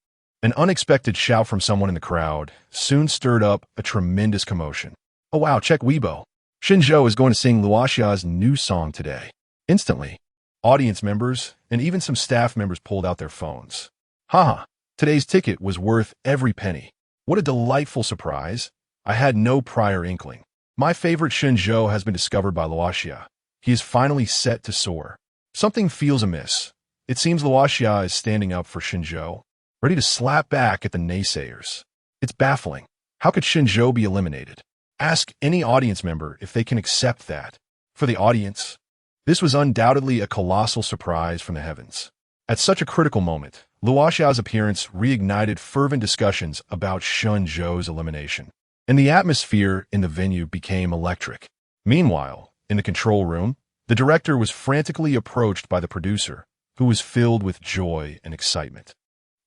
an unexpected shout from someone in the crowd soon stirred up a tremendous commotion. Oh wow, check Weibo. Xinzhou is going to sing Luo Xia's new song today. Instantly, audience members and even some staff members pulled out their phones. Today's ticket was worth every penny. What a delightful surprise. I had no prior inkling. My favorite Xinzhou has been discovered by Luo Xia. He is finally set to soar. Something feels amiss. It seems Luo Xia is standing up for Xinzhou, ready to slap back at the naysayers. It's baffling. How could Xinzhou be eliminated? Ask any audience member if they can accept that. For the audience, this was undoubtedly a colossal surprise from the heavens. At such a critical moment, Luo Xiao's appearance reignited fervent discussions about Shun Zhou's elimination, and the atmosphere in the venue became electric. Meanwhile, in the control room, the director was frantically approached by the producer, who was filled with joy and excitement.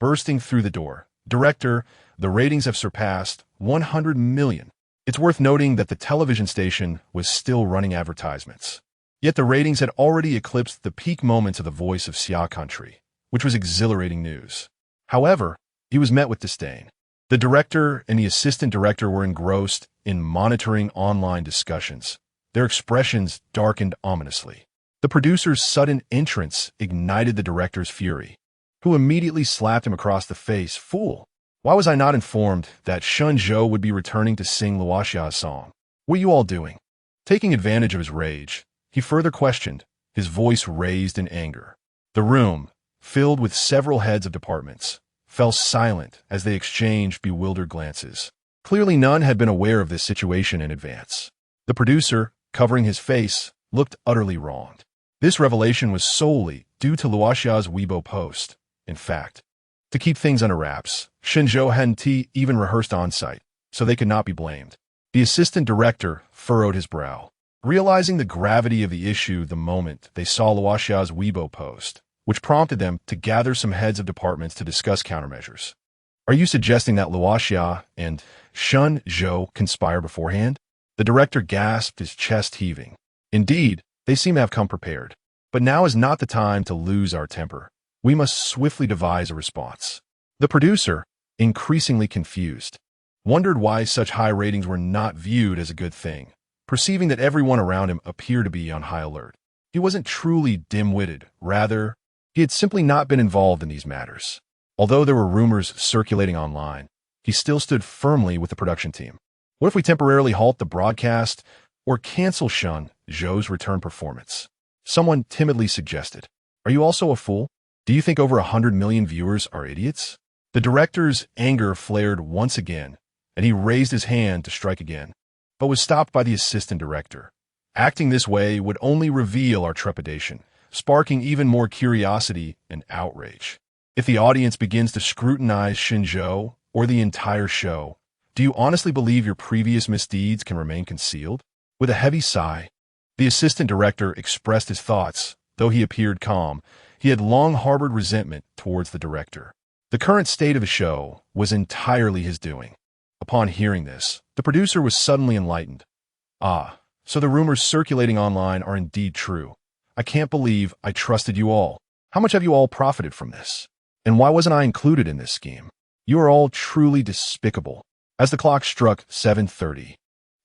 Bursting through the door, "Director, the ratings have surpassed 100 million. It's worth noting that the television station was still running advertisements. Yet the ratings had already eclipsed the peak moments of the Voice of Xia Country, which was exhilarating news. However, he was met with disdain. The director and the assistant director were engrossed in monitoring online discussions. Their expressions darkened ominously. The producer's sudden entrance ignited the director's fury, who immediately slapped him across the face. "Fool! Why was I not informed that Shun Zhou would be returning to sing Luo Xiao's song? What are you all doing?" Taking advantage of his rage, he further questioned, his voice raised in anger. The room, filled with several heads of departments, fell silent as they exchanged bewildered glances. Clearly none had been aware of this situation in advance. The producer, covering his face, looked utterly wronged. This revelation was solely due to Luo Xiao's Weibo post. In fact, to keep things under wraps, Shun Zhou hadn't even rehearsed on-site, so they could not be blamed. The assistant director furrowed his brow, realizing the gravity of the issue the moment they saw Luo Xiao's Weibo post, which prompted them to gather some heads of departments to discuss countermeasures. "Are you suggesting that Luo Xia and Shun Zhou conspire beforehand?" The director gasped, his chest heaving. "Indeed, they seem to have come prepared. But now is not the time to lose our temper. We must swiftly devise a response." The producer, increasingly confused, wondered why such high ratings were not viewed as a good thing, perceiving that everyone around him appeared to be on high alert. He wasn't truly dim-witted, rather, he had simply not been involved in these matters. Although there were rumors circulating online, he still stood firmly with the production team. "What if we temporarily halt the broadcast or cancel Shun Zhou's return performance?" Someone timidly suggested. "Are you also a fool? Do you think over 100 million viewers are idiots?" The director's anger flared once again, and he raised his hand to strike again, but was stopped by the assistant director. "Acting this way would only reveal our trepidation, sparking even more curiosity and outrage. If the audience begins to scrutinize Shun Zhou or the entire show, do you honestly believe your previous misdeeds can remain concealed?" With a heavy sigh, the assistant director expressed his thoughts. Though he appeared calm, he had long harbored resentment towards the director. The current state of the show was entirely his doing. Upon hearing this, the producer was suddenly enlightened. "Ah, so the rumors circulating online are indeed true. I can't believe I trusted you all. How much have you all profited from this? And why wasn't I included in this scheme? You are all truly despicable." As the clock struck 7:30,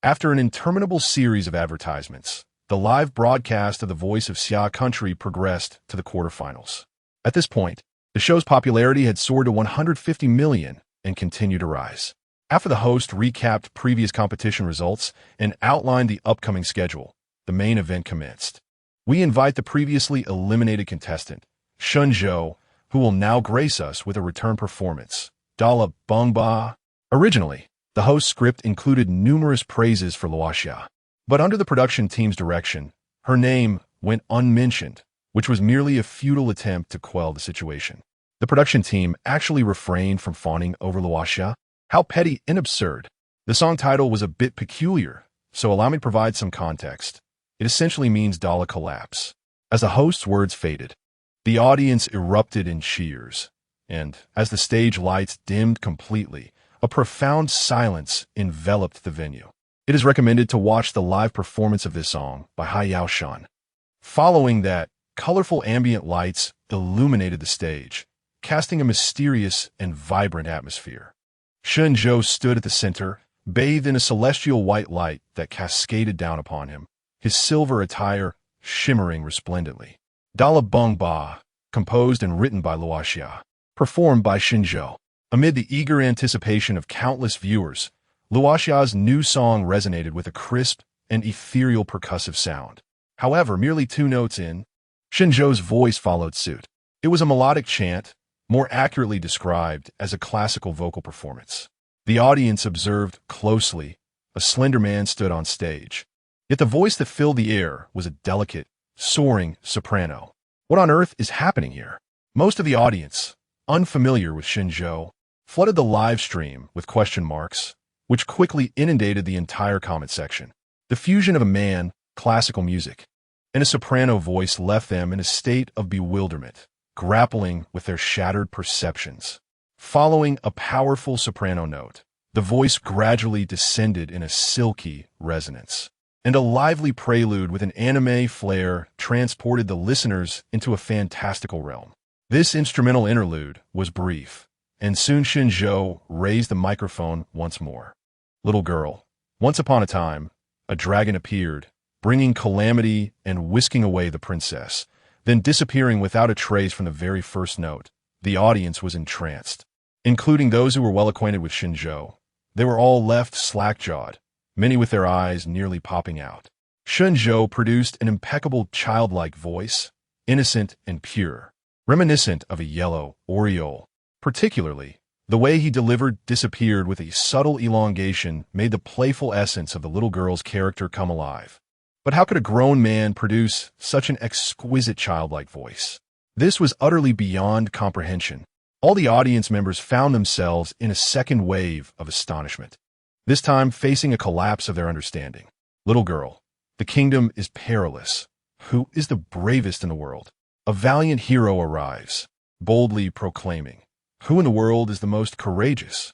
after an interminable series of advertisements, the live broadcast of the Voice of Xia Country progressed to the quarterfinals. At this point, the show's popularity had soared to 150 million and continued to rise. After the host recapped previous competition results and outlined the upcoming schedule, the main event commenced. "We invite the previously eliminated contestant, Shun Zhou, who will now grace us with a return performance. Dala Bung Ba." Originally, the host's script included numerous praises for Luo Xia, but under the production team's direction, her name went unmentioned, which was merely a futile attempt to quell the situation. The production team actually refrained from fawning over Luo Xia. How petty and absurd. The song title was a bit peculiar, so allow me to provide some context. It essentially means Dala collapse. As the host's words faded, the audience erupted in cheers, and as the stage lights dimmed completely, a profound silence enveloped the venue. It is recommended to watch the live performance of this song by Hai Yao Shan. Following that, colorful ambient lights illuminated the stage, casting a mysterious and vibrant atmosphere. Shun Zhou stood at the center, bathed in a celestial white light that cascaded down upon him, his silver attire shimmering resplendently. Dala Bung Ba, composed and written by Luo Xia, performed by Shun Zhou. Amid the eager anticipation of countless viewers, Luo Xia's new song resonated with a crisp and ethereal percussive sound. However, merely 2 notes in, Shun Zhou's voice followed suit. It was a melodic chant, more accurately described as a classical vocal performance. The audience observed closely. A slender man stood on stage. Yet the voice that filled the air was a delicate, soaring soprano. What on earth is happening here? Most of the audience, unfamiliar with Xinzhou, flooded the live stream with question marks, which quickly inundated the entire comment section. The fusion of a man, classical music, and a soprano voice left them in a state of bewilderment, grappling with their shattered perceptions. Following a powerful soprano note, the voice gradually descended in a silky resonance, and a lively prelude with an anime flair transported the listeners into a fantastical realm. This instrumental interlude was brief, and soon Xinzhou raised the microphone once more. Little girl, once upon a time, a dragon appeared, bringing calamity and whisking away the princess, then disappearing without a trace from the very first note. The audience was entranced, including those who were well acquainted with Xinzhou. They were all left slack-jawed, many with their eyes nearly popping out. Xinzhou produced an impeccable childlike voice, innocent and pure, reminiscent of a yellow oriole. Particularly, the way he delivered disappeared with a subtle elongation made the playful essence of the little girl's character come alive. But how could a grown man produce such an exquisite childlike voice? This was utterly beyond comprehension. All the audience members found themselves in a second wave of astonishment, this time facing a collapse of their understanding. Little girl, the kingdom is perilous. Who is the bravest in the world? A valiant hero arrives, boldly proclaiming, "Who in the world is the most courageous?"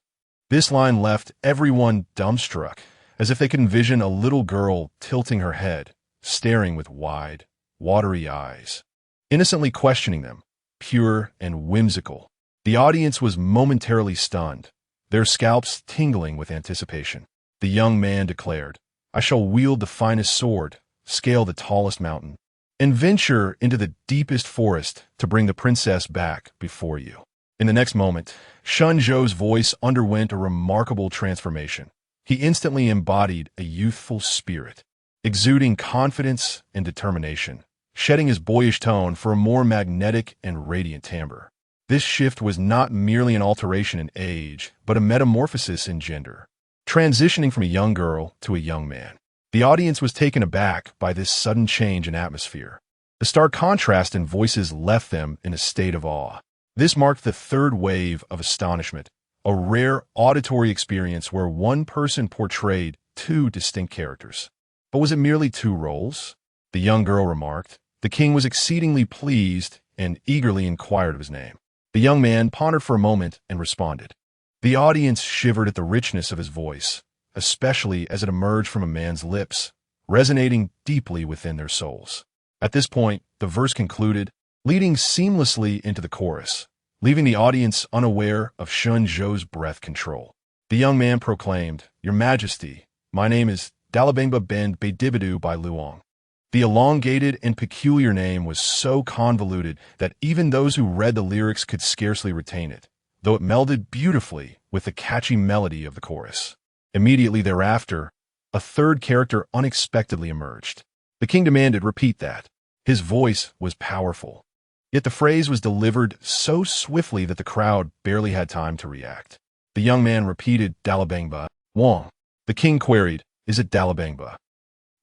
This line left everyone dumbstruck, as if they could envision a little girl tilting her head, staring with wide, watery eyes, innocently questioning them, pure and whimsical. The audience was momentarily stunned, their scalps tingling with anticipation. The young man declared, "I shall wield the finest sword, scale the tallest mountain, and venture into the deepest forest to bring the princess back before you." In the next moment, Xinzhou's voice underwent a remarkable transformation. He instantly embodied a youthful spirit, exuding confidence and determination, shedding his boyish tone for a more magnetic and radiant timbre. This shift was not merely an alteration in age, but a metamorphosis in gender, transitioning from a young girl to a young man. The audience was taken aback by this sudden change in atmosphere. The stark contrast in voices left them in a state of awe. This marked the third wave of astonishment, a rare auditory experience where one person portrayed two distinct characters. But was it merely two roles? The young girl remarked. The king was exceedingly pleased and eagerly inquired of his name. The young man pondered for a moment and responded. The audience shivered at the richness of his voice, especially as it emerged from a man's lips, resonating deeply within their souls. At this point, the verse concluded, leading seamlessly into the chorus, leaving the audience unaware of Xinzhou's breath control. The young man proclaimed, "Your Majesty, my name is Dalibangba ben Bedibidu by Luong." The elongated and peculiar name was so convoluted that even those who read the lyrics could scarcely retain it, though it melded beautifully with the catchy melody of the chorus. Immediately thereafter, a third character unexpectedly emerged. The king demanded, "Repeat that." His voice was powerful, yet the phrase was delivered so swiftly that the crowd barely had time to react. The young man repeated, "Dalibangba, Wong." The king queried, "Is it Dalibangba,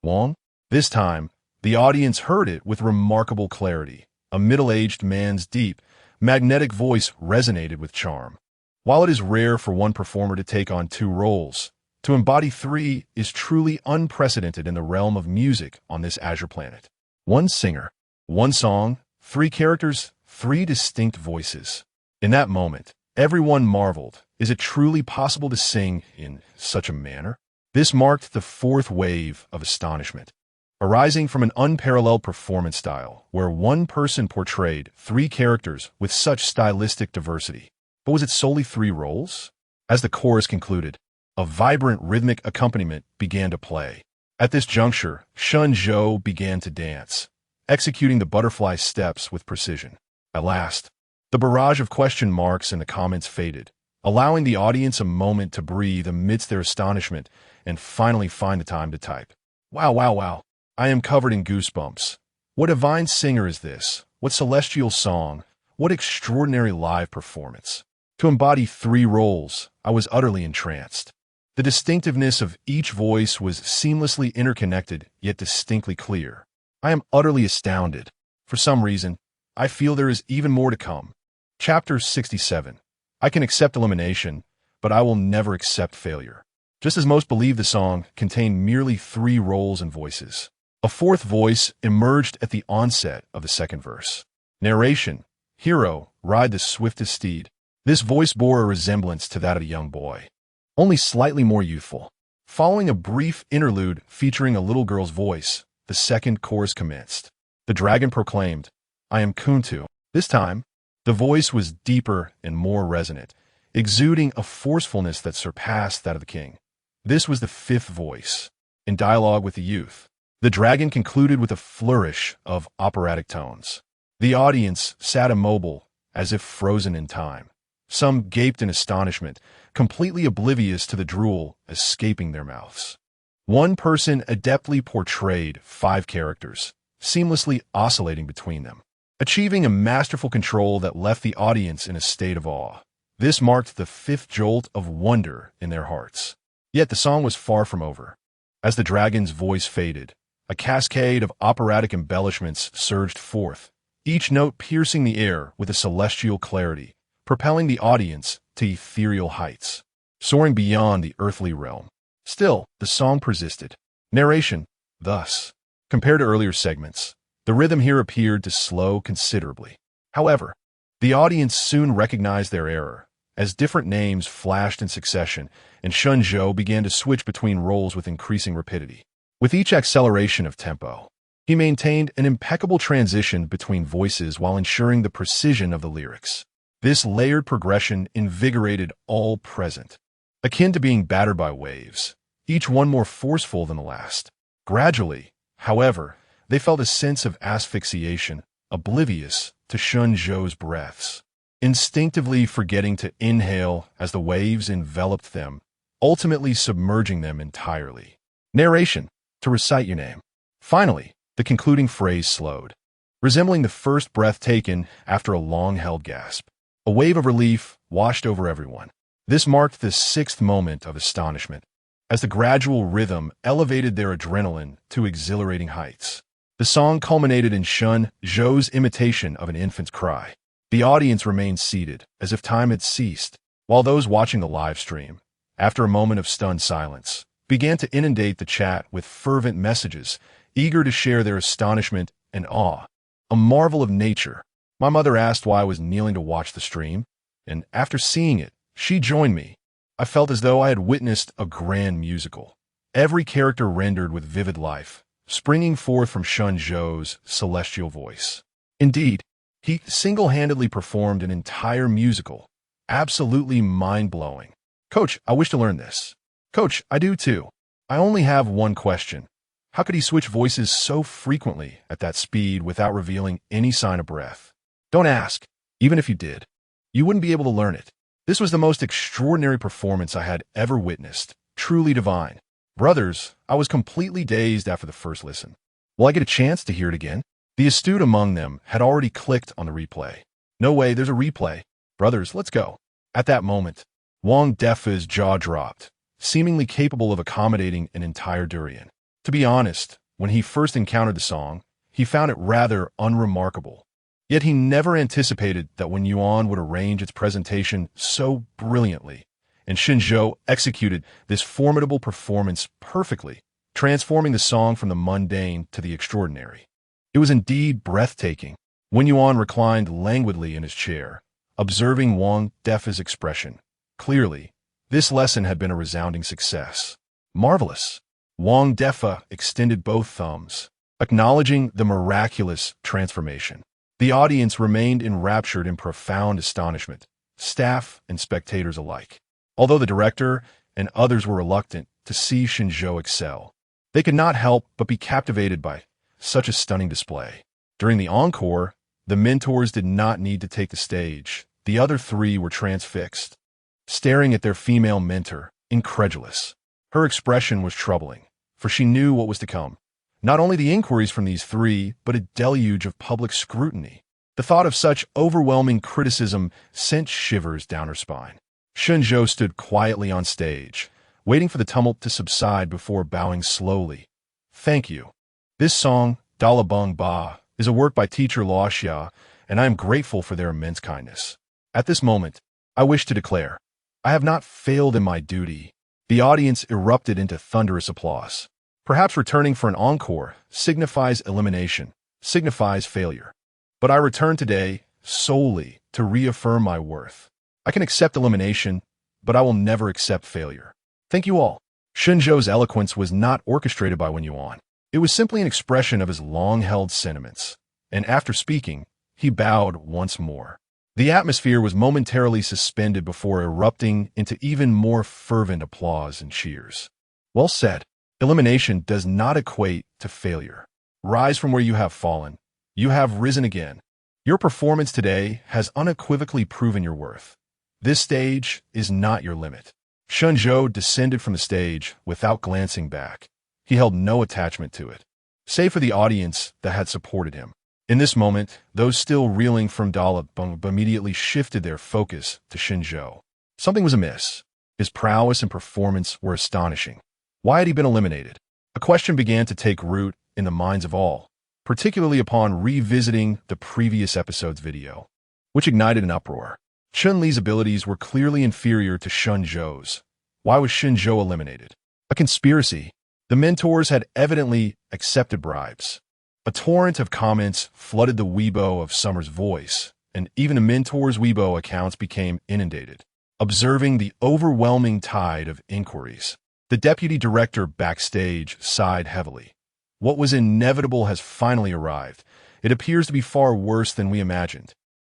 Wong?" This time, the audience heard it with remarkable clarity. A middle-aged man's deep, magnetic voice resonated with charm. While it is rare for one performer to take on two roles, to embody three is truly unprecedented in the realm of music on this Azure planet. One singer, one song, three characters, three distinct voices. In that moment, everyone marveled. Is it truly possible to sing in such a manner? This marked the fourth wave of astonishment, arising from an unparalleled performance style where one person portrayed three characters with such stylistic diversity. But was it solely three roles? As the chorus concluded, a vibrant rhythmic accompaniment began to play. At this juncture, Xinzhou began to dance, executing the butterfly steps with precision. At last, the barrage of question marks in the comments faded, allowing the audience a moment to breathe amidst their astonishment and finally find the time to type. Wow, wow, wow. I am covered in goosebumps. What divine singer is this? What celestial song? What extraordinary live performance? To embody three roles, I was utterly entranced. The distinctiveness of each voice was seamlessly interconnected, yet distinctly clear. I am utterly astounded. For some reason, I feel there is even more to come. Chapter 67. I can accept elimination, but I will never accept failure. Just as most believe the song contained merely 3 roles and voices, a 4th voice emerged at the onset of the 2nd verse. Narration: hero, ride the swiftest steed. This voice bore a resemblance to that of a young boy, only slightly more youthful. Following a brief interlude featuring a little girl's voice, the 2nd chorus commenced. The dragon proclaimed, "I am Kuntu." This time, the voice was deeper and more resonant, exuding a forcefulness that surpassed that of the king. This was the 5th voice. In dialogue with the youth, the dragon concluded with a flourish of operatic tones. The audience sat immobile, as if frozen in time. Some gaped in astonishment, completely oblivious to the drool escaping their mouths. One person adeptly portrayed 5 characters, seamlessly oscillating between them, achieving a masterful control that left the audience in a state of awe. This marked the 5th jolt of wonder in their hearts. Yet the song was far from over. As the dragon's voice faded, a cascade of operatic embellishments surged forth, each note piercing the air with a celestial clarity, propelling the audience to ethereal heights, soaring beyond the earthly realm. Still, the song persisted. Narration: thus, compared to earlier segments, the rhythm here appeared to slow considerably. However, the audience soon recognized their error, as different names flashed in succession, and Shunzhou began to switch between roles with increasing rapidity. With each acceleration of tempo, he maintained an impeccable transition between voices while ensuring the precision of the lyrics. This layered progression invigorated all present, akin to being battered by waves, each one more forceful than the last. Gradually, however, they felt a sense of asphyxiation, oblivious to Shunzhou's breaths, instinctively forgetting to inhale as the waves enveloped them, ultimately submerging them entirely. Narration: to recite your name. Finally, the concluding phrase slowed, resembling the first breath taken after a long-held gasp. A wave of relief washed over everyone. This marked the 6th moment of astonishment, as the gradual rhythm elevated their adrenaline to exhilarating heights. The song culminated in Shunzhou's imitation of an infant's cry. The audience remained seated, as if time had ceased, while those watching the live stream, after a moment of stunned silence, began to inundate the chat with fervent messages, eager to share their astonishment and awe. A marvel of nature. My mother asked why I was kneeling to watch the stream, and after seeing it, she joined me. I felt as though I had witnessed a grand musical, every character rendered with vivid life, springing forth from Shunzhou's celestial voice. Indeed, he single-handedly performed an entire musical, absolutely mind-blowing. Coach, I wish to learn this. Coach, I do too. I only have one question. How could he switch voices so frequently at that speed without revealing any sign of breath? Don't ask. Even if you did, you wouldn't be able to learn it. This was the most extraordinary performance I had ever witnessed. Truly divine. Brothers, I was completely dazed after the first listen. Will I get a chance to hear it again? The astute among them had already clicked on the replay. No way, there's a replay. Brothers, let's go. At that moment, Wang Defa's jaw dropped, seemingly capable of accommodating an entire durian. To be honest, when he first encountered the song, he found it rather unremarkable. Yet he never anticipated that Wen Yuan would arrange its presentation so brilliantly, and Shunzhou executed this formidable performance perfectly, transforming the song from the mundane to the extraordinary. It was indeed breathtaking. Wen Yuan reclined languidly in his chair, observing Wang Defa's expression. Clearly, this lesson had been a resounding success. Marvelous. Wang Defa extended both thumbs, acknowledging the miraculous transformation. The audience remained enraptured in profound astonishment, staff and spectators alike. Although the director and others were reluctant to see Shunzhou excel, they could not help but be captivated by such a stunning display. During the encore, the mentors did not need to take the stage. The other 3 were transfixed, staring at their female mentor, incredulous. Her expression was troubling, for she knew what was to come. Not only the inquiries from these 3, but a deluge of public scrutiny. The thought of such overwhelming criticism sent shivers down her spine. Shunzhou stood quietly on stage, waiting for the tumult to subside before bowing slowly. Thank you. This song, Dalabung Ba, is a work by teacher Lao Xia, and I am grateful for their immense kindness. At this moment, I wish to declare, I have not failed in my duty. The audience erupted into thunderous applause. Perhaps returning for an encore signifies elimination, signifies failure. But I return today solely to reaffirm my worth. I can accept elimination, but I will never accept failure. Thank you all. Shenzhou's eloquence was not orchestrated by Wen Yuan. It was simply an expression of his long-held sentiments. And after speaking, he bowed once more. The atmosphere was momentarily suspended before erupting into even more fervent applause and cheers. Well said. Elimination does not equate to failure. Rise from where you have fallen. You have risen again. Your performance today has unequivocally proven your worth. This stage is not your limit. Shenzhou descended from the stage without glancing back. He held no attachment to it, save for the audience that had supported him. In this moment, those still reeling from Dalabung immediately shifted their focus to Shenzhou. Something was amiss. His prowess and performance were astonishing. Why had he been eliminated? A question began to take root in the minds of all, particularly upon revisiting the previous episode's video, which ignited an uproar. Chun-Li's abilities were clearly inferior to Shenzhou's. Why was Shenzhou eliminated? A conspiracy. The mentors had evidently accepted bribes. A torrent of comments flooded the Weibo of Summer's voice, and even the mentor's Weibo accounts became inundated, observing the overwhelming tide of inquiries. The deputy director backstage sighed heavily. What was inevitable has finally arrived. It appears to be far worse than we imagined.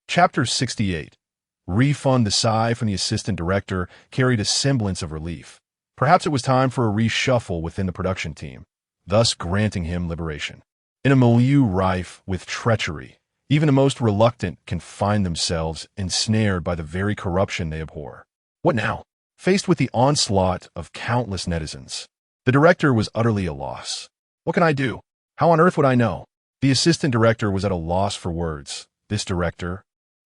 Chapter 68. Refund. The sigh from the assistant director carried a semblance of relief. Perhaps it was time for a reshuffle within the production team, thus granting him liberation. In a milieu rife with treachery, even the most reluctant can find themselves ensnared by the very corruption they abhor. What now? Faced with the onslaught of countless netizens, the director was utterly at a loss. What can I do? How on earth would I know? The assistant director was at a loss for words. This director,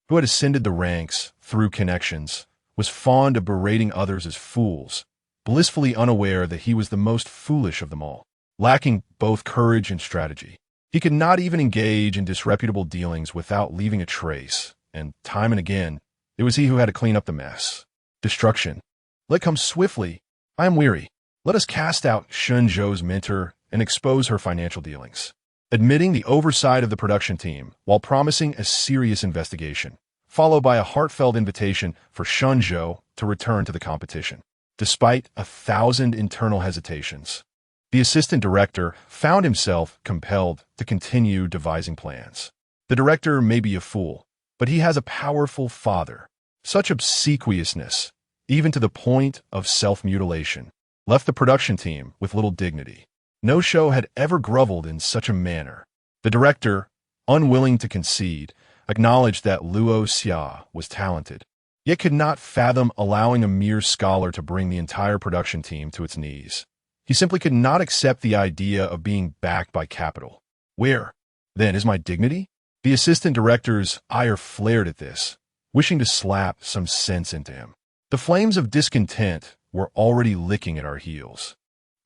who had ascended the ranks through connections, was fond of berating others as fools, blissfully unaware that he was the most foolish of them all, lacking both courage and strategy. He could not even engage in disreputable dealings without leaving a trace, and time and again, it was he who had to clean up the mess. Destruction. Let come swiftly. I am weary. Let us cast out Shenzhou's mentor and expose her financial dealings. Admitting the oversight of the production team while promising a serious investigation, followed by a heartfelt invitation for Shenzhou to return to the competition. Despite 1,000 internal hesitations, the assistant director found himself compelled to continue devising plans. The director may be a fool, but he has a powerful father. Such obsequiousness, even to the point of self-mutilation, left the production team with little dignity. No show had ever groveled in such a manner. The director, unwilling to concede, acknowledged that Luo Xia was talented, yet could not fathom allowing a mere scholar to bring the entire production team to its knees. He simply could not accept the idea of being backed by capital. Where, then, is my dignity? The assistant director's ire flared at this, wishing to slap some sense into him. The flames of discontent were already licking at our heels.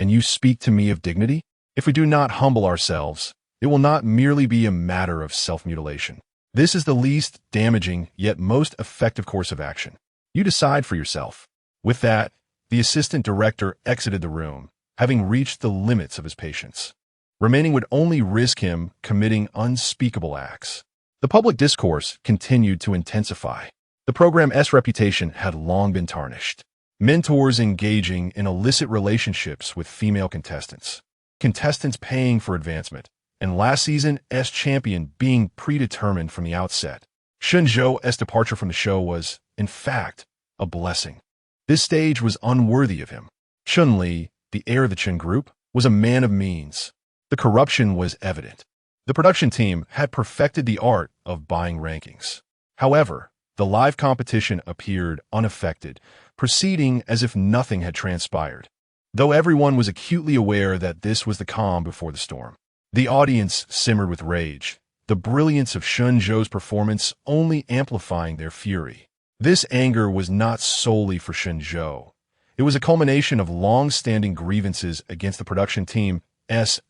And you speak to me of dignity? If we do not humble ourselves, it will not merely be a matter of self-mutilation. This is the least damaging yet most effective course of action. You decide for yourself. With that, the assistant director exited the room, having reached the limits of his patience. Remaining would only risk him committing unspeakable acts. The public discourse continued to intensify. The program's reputation had long been tarnished. Mentors engaging in illicit relationships with female contestants, contestants paying for advancement, and last season's champion being predetermined from the outset. Shenzhou's departure from the show was, in fact, a blessing. This stage was unworthy of him. Chun-Li, the heir of the Chen group, was a man of means. The corruption was evident. The production team had perfected the art of buying rankings. However, the live competition appeared unaffected, proceeding as if nothing had transpired. Though everyone was acutely aware that this was the calm before the storm, the audience simmered with rage, the brilliance of Shenzhou's performance only amplifying their fury. This anger was not solely for Shenzhou. It was a culmination of long-standing grievances against the production team's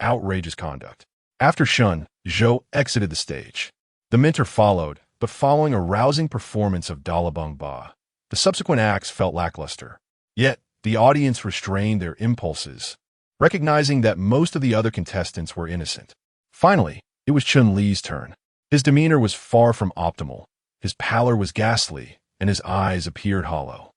outrageous conduct. After Shun, Zhou exited the stage. The mentor followed, but following a rousing performance of Dalabung Ba, the subsequent acts felt lackluster. Yet, the audience restrained their impulses, recognizing that most of the other contestants were innocent. Finally, it was Chun-Li's turn. His demeanor was far from optimal. His pallor was ghastly, and his eyes appeared hollow.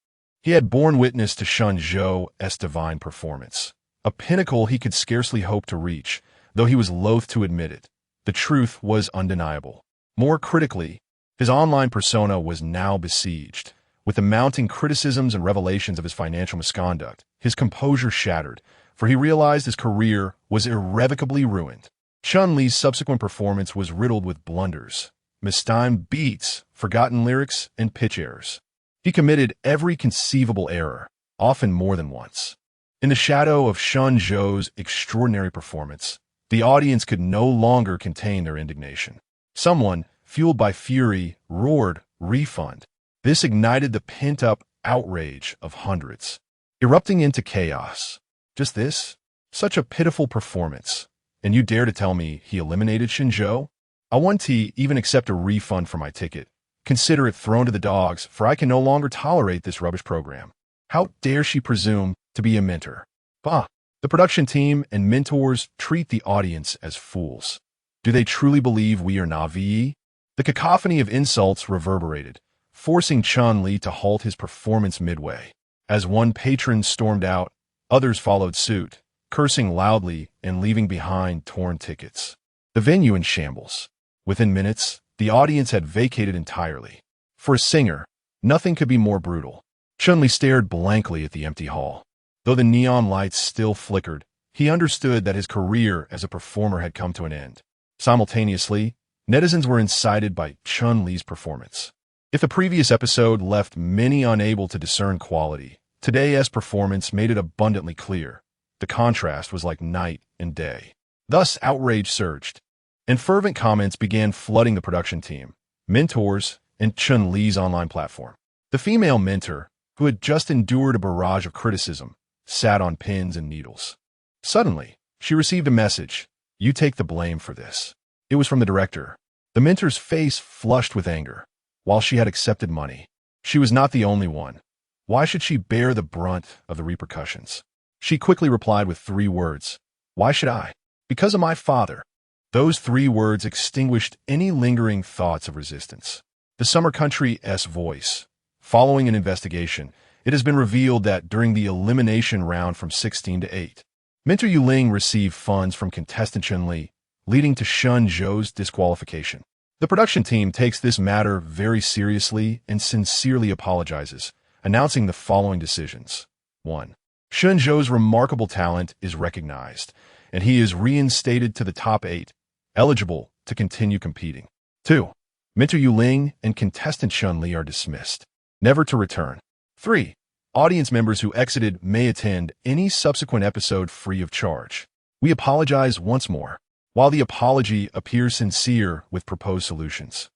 He had borne witness to Shun Zhou's divine performance, a pinnacle he could scarcely hope to reach, though he was loath to admit it. The truth was undeniable. More critically, his online persona was now besieged. With the mounting criticisms and revelations of his financial misconduct, his composure shattered, for he realized his career was irrevocably ruined. Chun-Li's subsequent performance was riddled with blunders, mistimed beats, forgotten lyrics, and pitch errors. He committed every conceivable error, often more than once. In the shadow of Shun Zhou's extraordinary performance, the audience could no longer contain their indignation. Someone, fueled by fury, roared, "Refund!" This ignited the pent-up outrage of hundreds, erupting into chaos. Just this? Such a pitiful performance. And you dare to tell me he eliminated Shinzhou? I won't even accept a refund for my ticket. Consider it thrown to the dogs, for I can no longer tolerate this rubbish program. How dare she presume to be a mentor? Bah! The production team and mentors treat the audience as fools. Do they truly believe we are Na'vi? The cacophony of insults reverberated, forcing Chun-Li to halt his performance midway. As one patron stormed out, others followed suit, cursing loudly and leaving behind torn tickets. The venue in shambles. Within minutes, the audience had vacated entirely. For a singer, nothing could be more brutal. Chun-Li stared blankly at the empty hall. Though the neon lights still flickered, he understood that his career as a performer had come to an end. Simultaneously, netizens were incited by Chun-Li's performance. If the previous episode left many unable to discern quality, today's performance made it abundantly clear. The contrast was like night and day. Thus, outrage surged, and fervent comments began flooding the production team, mentors, and Chun-Li's online platform. The female mentor, who had just endured a barrage of criticism, sat on pins and needles. Suddenly, she received a message. "You take the blame for this." It was from the director. The mentor's face flushed with anger. While she had accepted money, she was not the only one. Why should she bear the brunt of the repercussions? She quickly replied with 3 words. "Why should I? Because of my father." Those 3 words extinguished any lingering thoughts of resistance. The Summer Country's voice. Following an investigation, it has been revealed that during the elimination round from 16 to 8, mentor Yuling received funds from contestant Chun-Li, leading to Shun Zhou's disqualification. The production team takes this matter very seriously and sincerely apologizes, announcing the following decisions. 1. Shun Zhou's remarkable talent is recognized, and he is reinstated to the top 8, eligible to continue competing. 2. Mentor Yuling and contestant Chun-Li are dismissed, never to return. 3. Audience members who exited may attend any subsequent episode free of charge. We apologize once more. While the apology appears sincere with proposed solutions,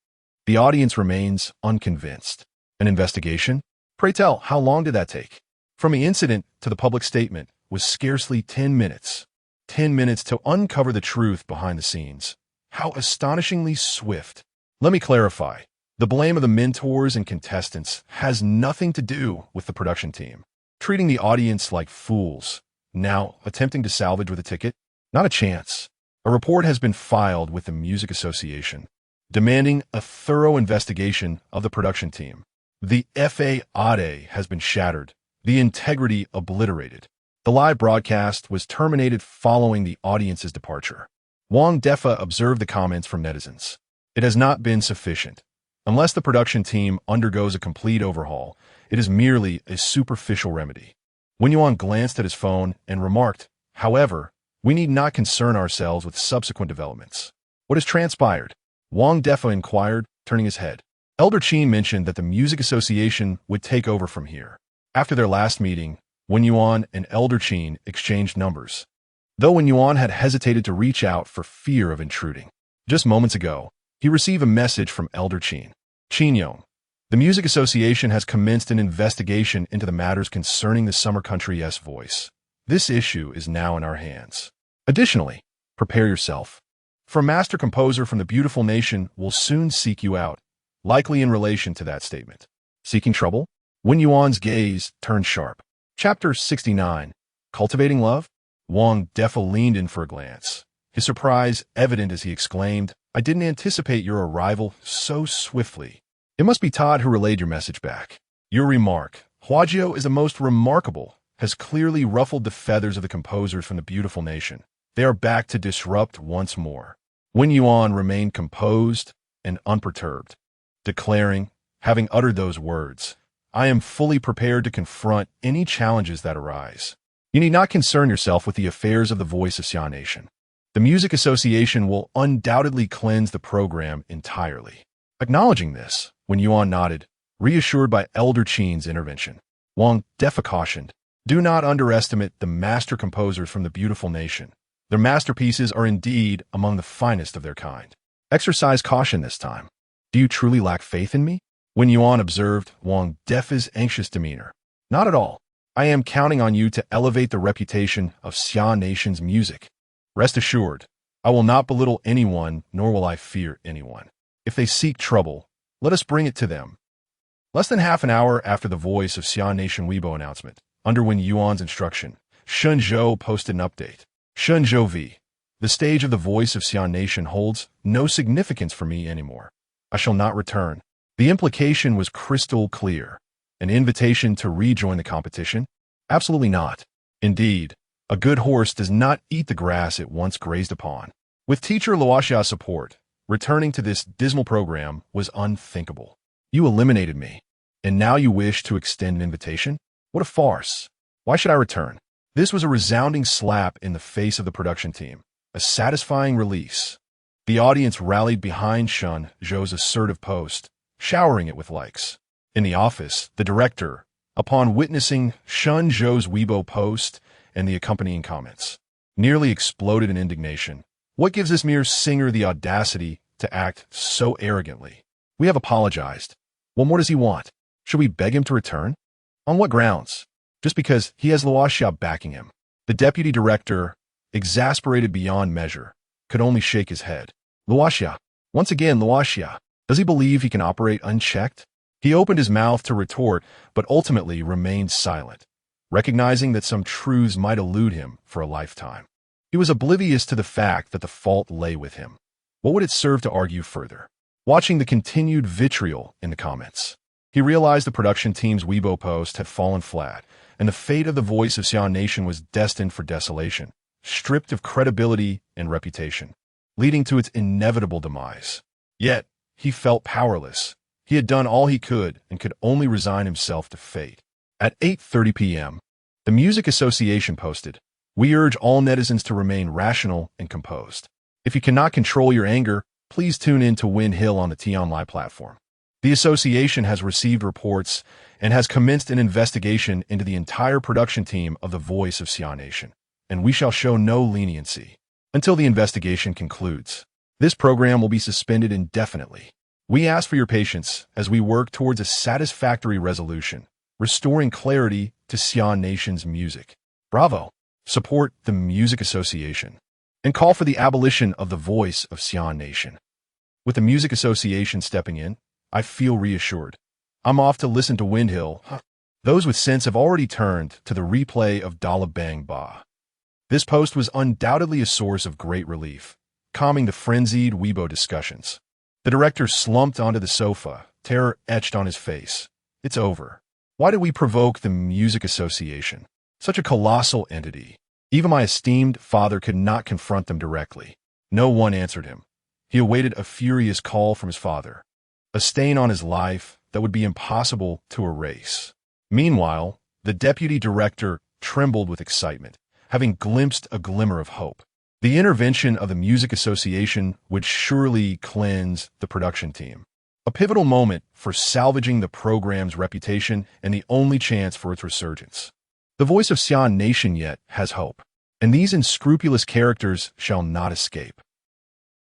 the audience remains unconvinced. An investigation? Pray tell, how long did that take? From the incident to the public statement was scarcely 10 minutes. 10 minutes to uncover the truth behind the scenes. How astonishingly swift. Let me clarify. The blame of the mentors and contestants has nothing to do with the production team. Treating the audience like fools. Now, attempting to salvage with a ticket? Not a chance. A report has been filed with the Music Association, demanding a thorough investigation of the production team. The FAAD has been shattered, the integrity obliterated. The live broadcast was terminated following the audience's departure. Wang Defa observed the comments from netizens. It has not been sufficient. Unless the production team undergoes a complete overhaul, it is merely a superficial remedy. Wen Yuan glanced at his phone and remarked, "However, we need not concern ourselves with subsequent developments." "What has transpired?" Wang Defa inquired, turning his head. Elder Qin mentioned that the Music Association would take over from here. After their last meeting, Wen Yuan and Elder Qin exchanged numbers, though Wen Yuan had hesitated to reach out for fear of intruding. Just moments ago, he received a message from Elder Qin. "Qin Yong, The Music Association has commenced an investigation into the matters concerning the Summer Country's voice. This issue is now in our hands. Additionally, prepare yourself, for a master composer from the beautiful nation will soon seek you out, likely in relation to that statement. Seeking trouble? Wen Yuan's gaze turned sharp. Chapter 69. Cultivating Love? Wang Defa leaned in for a glance, his surprise evident as he exclaimed, "I didn't anticipate your arrival so swiftly. It must be Todd who relayed your message back. Your remark, Huajiao is the most remarkable, has clearly ruffled the feathers of the composers from the beautiful nation. They are back to disrupt once more." Wen Yuan remained composed and unperturbed, declaring, having uttered those words, "I am fully prepared to confront any challenges that arise. You need not concern yourself with the affairs of the voice of Xia Nation. The Music Association will undoubtedly cleanse the program entirely." Acknowledging this, Wen Yuan nodded, reassured by Elder Qin's intervention. Wang Defa cautioned, "Do not underestimate the master composers from the beautiful nation. Their masterpieces are indeed among the finest of their kind. Exercise caution this time. Do you truly lack faith in me?" Wen Yuan observed Wang Defa's anxious demeanor. "Not at all. I am counting on you to elevate the reputation of Xia Nation's music. Rest assured, I will not belittle anyone, nor will I fear anyone. If they seek trouble, let us bring it to them." Less than half an hour after the voice of Xia Nation Weibo announcement, under Wen Yuan's instruction, Shenzhou posted an update. Shenzhou V. The stage of the voice of Xia Nation holds no significance for me anymore. I shall not return. The implication was crystal clear. An invitation to rejoin the competition? Absolutely not. Indeed, a good horse does not eat the grass it once grazed upon. With teacher Luoxia's support, returning to this dismal program was unthinkable. You eliminated me, and now you wish to extend an invitation? What a farce. Why should I return? This was a resounding slap in the face of the production team, a satisfying release. The audience rallied behind Shun Zhou's assertive post, showering it with likes. In the office, the director, upon witnessing Shun Zhou's Weibo post and the accompanying comments, nearly exploded in indignation. What gives this mere singer the audacity to act so arrogantly? We have apologized. What more does he want? Should we beg him to return? On what grounds? Just because he has Luoxia backing him. The deputy director, exasperated beyond measure, could only shake his head. Luoxia. Once again, Luoxia. Does he believe he can operate unchecked? He opened his mouth to retort, but ultimately remained silent, recognizing that some truths might elude him for a lifetime. He was oblivious to the fact that the fault lay with him. What would it serve to argue further? Watching the continued vitriol in the comments, he realized the production team's Weibo post had fallen flat, and the fate of the voice of Xia Nation was destined for desolation, stripped of credibility and reputation, leading to its inevitable demise. Yet, he felt powerless. He had done all he could and could only resign himself to fate. At 8:30 p.m., the Music Association posted, "We urge all netizens to remain rational and composed. If you cannot control your anger, please tune in to Win Hill on the T-Online platform. The association has received reports and has commenced an investigation into the entire production team of The Voice of Xia Nation, and we shall show no leniency until the investigation concludes. This program will be suspended indefinitely. We ask for your patience as we work towards a satisfactory resolution, restoring clarity to Xia Nation's music. Bravo! Support the Music Association and call for the abolition of the Voice of Xia Nation." With the Music Association stepping in, I feel reassured. I'm off to listen to Windhill. Those with sense have already turned to the replay of Dala Bang Ba. This post was undoubtedly a source of great relief, calming the frenzied Weibo discussions. The director slumped onto the sofa, terror etched on his face. It's over. Why did we provoke the Music Association? Such a colossal entity. Even my esteemed father could not confront them directly. No one answered him. He awaited a furious call from his father, a stain on his life that would be impossible to erase. Meanwhile, the deputy director trembled with excitement, having glimpsed a glimmer of hope. The intervention of the Music Association would surely cleanse the production team. A pivotal moment for salvaging the program's reputation and the only chance for its resurgence. The Voice of Xia Nation yet has hope, and these unscrupulous characters shall not escape.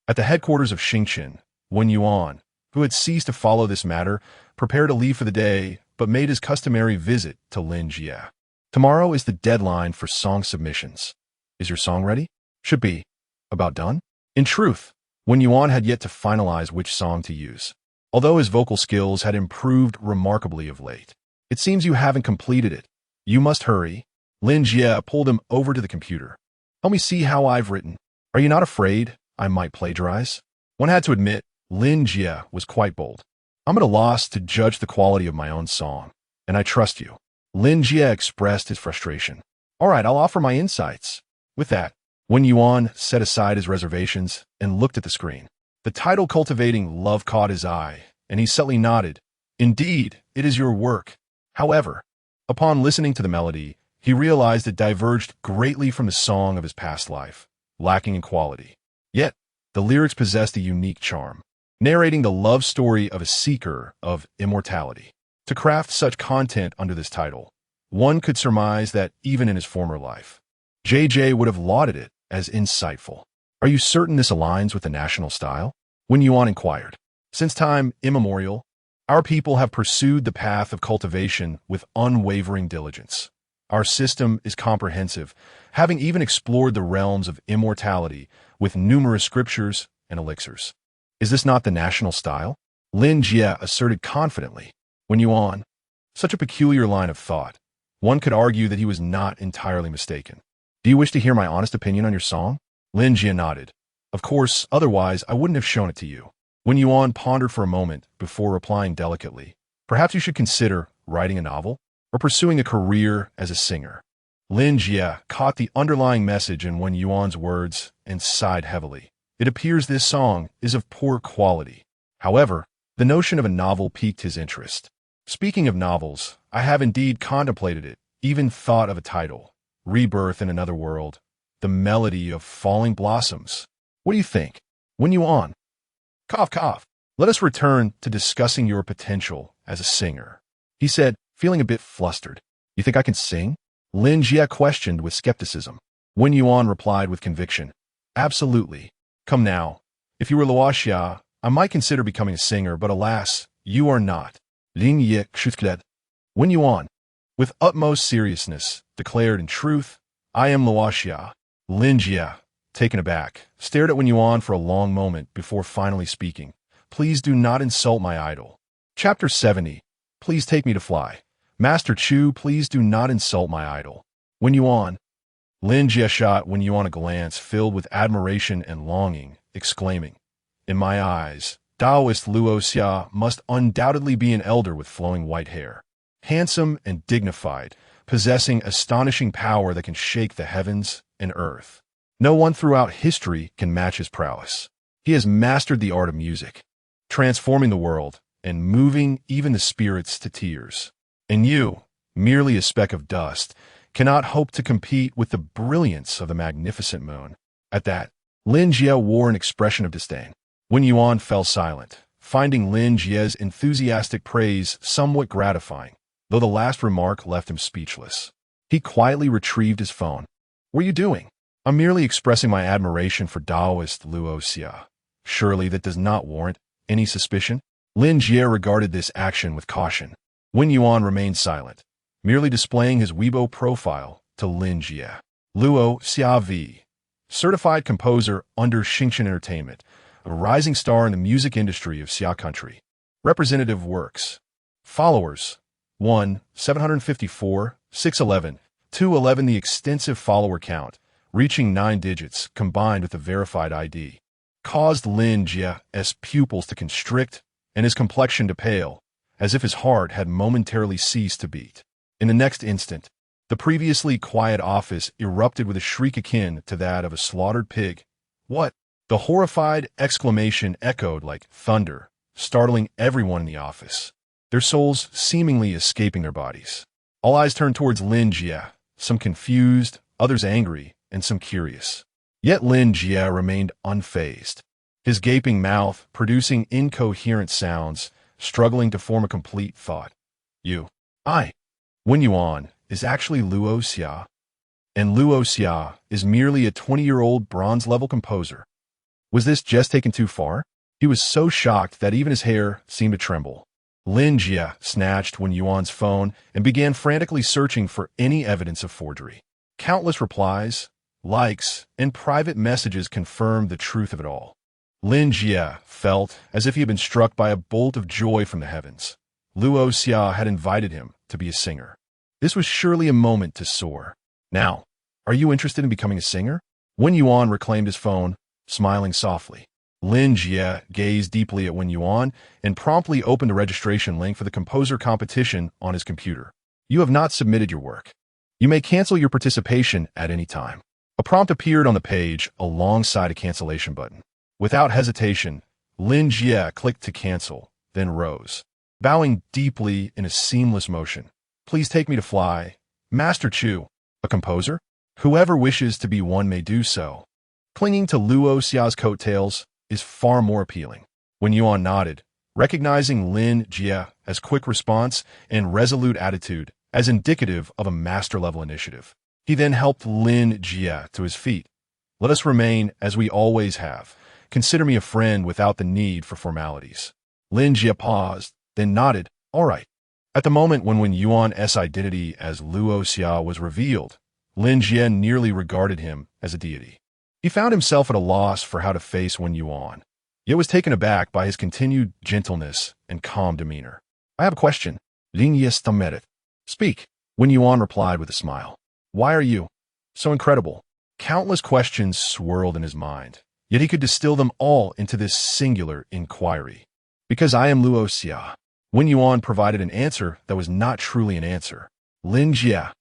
At the headquarters of Xingqian, Wen Yuan, who had ceased to follow this matter, prepared to leave for the day, but made his customary visit to Lin Jie. Tomorrow is the deadline for song submissions. Is your song ready? Should be. About done? In truth, Wen Yuan had yet to finalize which song to use. Although his vocal skills had improved remarkably of late. It seems you haven't completed it. You must hurry. Lin Jie pulled him over to the computer. Help me see how I've written. Are you not afraid I might plagiarize? One had to admit, Lin Jie was quite bold. I'm at a loss to judge the quality of my own song, and I trust you. Lin Jie expressed his frustration. All right, I'll offer my insights. With that, Wen Yuan set aside his reservations and looked at the screen. The title Cultivating Love caught his eye, and he subtly nodded. Indeed, it is your work. However, upon listening to the melody, he realized it diverged greatly from the song of his past life, lacking in quality. Yet, the lyrics possessed a unique charm, narrating the love story of a seeker of immortality. To craft such content under this title, one could surmise that even in his former life, JJ would have lauded it as insightful. Are you certain this aligns with the national style? Wen Yuan inquired. Since time immemorial, our people have pursued the path of cultivation with unwavering diligence. Our system is comprehensive, having even explored the realms of immortality with numerous scriptures and elixirs. Is this not the national style? Lin Jie asserted confidently. Wen Yuan, such a peculiar line of thought. One could argue that he was not entirely mistaken. Do you wish to hear my honest opinion on your song? Lin Jie nodded. Of course, otherwise I wouldn't have shown it to you. Wen Yuan pondered for a moment before replying delicately. Perhaps you should consider writing a novel or pursuing a career as a singer. Lin Jie caught the underlying message in Wen Yuan's words and sighed heavily. It appears this song is of poor quality. However, the notion of a novel piqued his interest. Speaking of novels, I have indeed contemplated it, even thought of a title. Rebirth in Another World. The Melody of Falling Blossoms. What do you think? Wen Yuan. Cough, cough. Let us return to discussing your potential as a singer, he said, feeling a bit flustered. You think I can sing? Lin Jie questioned with skepticism. Wen Yuan replied with conviction. Absolutely. Come now. If you were Luo Xia, I might consider becoming a singer, but alas, you are not. Lin Ye Shutklet. Wen Yuan, with utmost seriousness, declared in truth, I am Luo Xia. Lin Jie, taken aback, stared at Wen Yuan for a long moment before finally speaking. Please do not insult my idol. Chapter 70. Please take me to fly. Master Chu, please do not insult my idol. Wen Yuan. Lin Jie shot Wen Yuan a glance filled with admiration and longing, exclaiming, in my eyes, Taoist Luo Xia must undoubtedly be an elder with flowing white hair. Handsome and dignified, possessing astonishing power that can shake the heavens and earth. No one throughout history can match his prowess. He has mastered the art of music, transforming the world and moving even the spirits to tears. And you, merely a speck of dust, cannot hope to compete with the brilliance of the magnificent moon. At that, Lin Jie wore an expression of disdain. Wen Yuan fell silent, finding Lin Jie's enthusiastic praise somewhat gratifying, though the last remark left him speechless. He quietly retrieved his phone. What are you doing? I'm merely expressing my admiration for Taoist Luo Xia. Surely that does not warrant any suspicion? Lin Jie regarded this action with caution. Wen Yuan remained silent, merely displaying his Weibo profile to Lin Jie. Luo Xia V. Certified composer under Xingchen Entertainment, a rising star in the music industry of Xia Country. Representative works. Followers. 1, 754, 611, 211. The extensive follower count, reaching 9 digits, combined with the verified ID, caused Lin Jie's pupils to constrict and his complexion to pale, as if his heart had momentarily ceased to beat. In the next instant, the previously quiet office erupted with a shriek akin to that of a slaughtered pig. What? The horrified exclamation echoed like thunder, startling everyone in the office, their souls seemingly escaping their bodies. All eyes turned towards Lin Jie, some confused, others angry, and some curious. Yet Lin Jie remained unfazed, his gaping mouth producing incoherent sounds, struggling to form a complete thought. Wen Yuan is actually Luo Xia, and Luo Xia is merely a 20-year-old bronze-level composer. Was this just taken too far? He was so shocked that even his hair seemed to tremble. Lin Jie snatched Wen Yuan's phone and began frantically searching for any evidence of forgery. Countless replies, likes, and private messages confirmed the truth of it all. Lin Jie felt as if he had been struck by a bolt of joy from the heavens. Luo Xia had invited him to be a singer. This was surely a moment to soar. Now, are you interested in becoming a singer? Wen Yuan reclaimed his phone, smiling softly. Lin Jie gazed deeply at Wen Yuan and promptly opened a registration link for the composer competition on his computer. You have not submitted your work. You may cancel your participation at any time. A prompt appeared on the page alongside a cancellation button. Without hesitation, Lin Jie clicked to cancel, then rose, bowing deeply in a seamless motion. Please take me to fly. Master Chu, a composer? Whoever wishes to be one may do so. Clinging to Luo Xia's coattails is far more appealing. Wen Yuan nodded, recognizing Lin Jie as quick response and resolute attitude as indicative of a master-level initiative. He then helped Lin Jie to his feet. Let us remain as we always have. Consider me a friend without the need for formalities. Lin Jie paused, then nodded, all right. At the moment when Wen Yuan's identity as Luo Xia was revealed, Lin Jie nearly regarded him as a deity. He found himself at a loss for how to face Wen Yuan, yet was taken aback by his continued gentleness and calm demeanor. I have a question. Ling Ye stammered. Speak. Wen Yuan replied with a smile. Why are you so incredible? Countless questions swirled in his mind, yet he could distill them all into this singular inquiry. Because I am Luo Xia. Wen Yuan provided an answer that was not truly an answer. Lin Jie,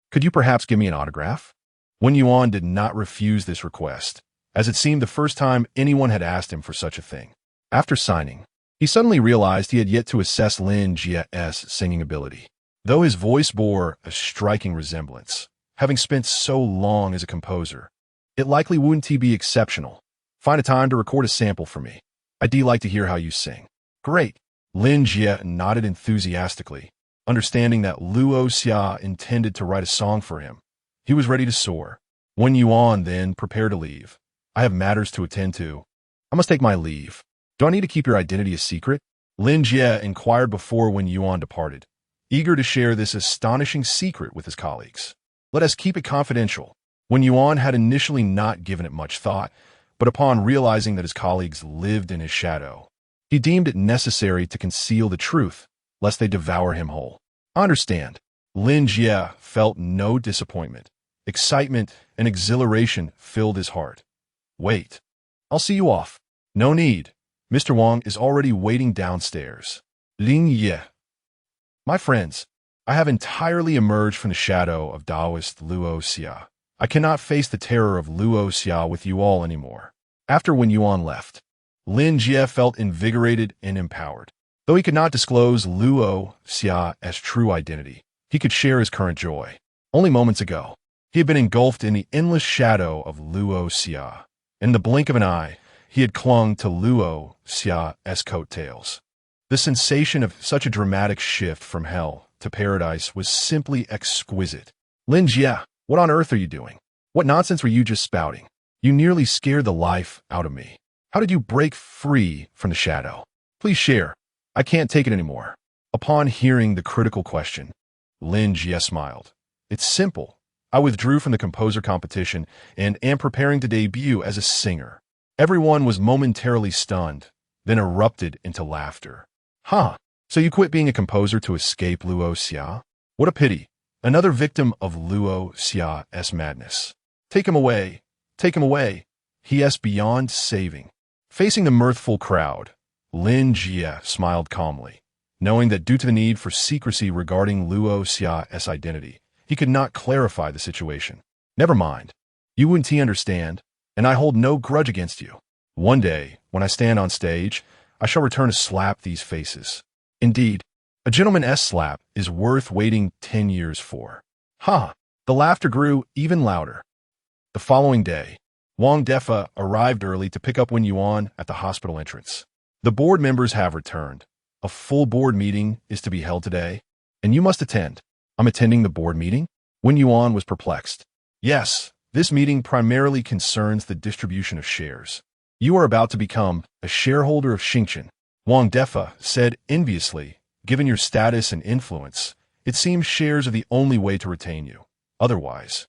could you perhaps give me an autograph? Wen Yuan did not refuse this request, as it seemed the first time anyone had asked him for such a thing. After signing, he suddenly realized he had yet to assess Lin Jie's singing ability. Though his voice bore a striking resemblance, having spent so long as a composer, it likely wouldn't be exceptional. Find a time to record a sample for me. I'd like to hear how you sing. Great. Lin Jie nodded enthusiastically, understanding that Luo Xia intended to write a song for him. He was ready to soar. Wen Yuan then prepared to leave. I have matters to attend to. I must take my leave. Do I need to keep your identity a secret? Lin Jie inquired before Wen Yuan departed, eager to share this astonishing secret with his colleagues. Let us keep it confidential. Wen Yuan had initially not given it much thought, but upon realizing that his colleagues lived in his shadow, he deemed it necessary to conceal the truth, lest they devour him whole. I understand. Lin Jie felt no disappointment. Excitement and exhilaration filled his heart. Wait. I'll see you off. No need. Mr. Wang is already waiting downstairs. Ling Ye. My friends, I have entirely emerged from the shadow of Taoist Luo Xia. I cannot face the terror of Luo Xia with you all anymore. After Wen Yuan left, Lin Jie felt invigorated and empowered. Though he could not disclose Luo Xia's true identity, he could share his current joy. Only moments ago, he had been engulfed in the endless shadow of Luo Xia. In the blink of an eye, he had clung to Luo Xia's coattails. The sensation of such a dramatic shift from hell to paradise was simply exquisite. Lin Jie, what on earth are you doing? What nonsense were you just spouting? You nearly scared the life out of me. How did you break free from the shadow? Please share. I can't take it anymore. Upon hearing the critical question, Lin Jie smiled. It's simple. I withdrew from the composer competition and am preparing to debut as a singer. Everyone was momentarily stunned, then erupted into laughter. Huh, so you quit being a composer to escape Luo Xia? What a pity. Another victim of Luo Xia's madness. Take him away. Take him away. He is beyond saving. Facing the mirthful crowd, Lin Jie smiled calmly, knowing that due to the need for secrecy regarding Luo Xia's identity, he could not clarify the situation. Never mind. You wouldn't understand, and I hold no grudge against you. One day, when I stand on stage, I shall return to slap these faces. Indeed, a gentleman's slap is worth waiting 10 years for. Ha! The laughter grew even louder. The following day, Wang Defa arrived early to pick up Wen Yuan at the hospital entrance. The board members have returned. A full board meeting is to be held today, and you must attend. I'm attending the board meeting? Wen Yuan was perplexed. Yes, this meeting primarily concerns the distribution of shares. You are about to become a shareholder of Xingqian. Wang Defa said enviously, given your status and influence, it seems shares are the only way to retain you. Otherwise,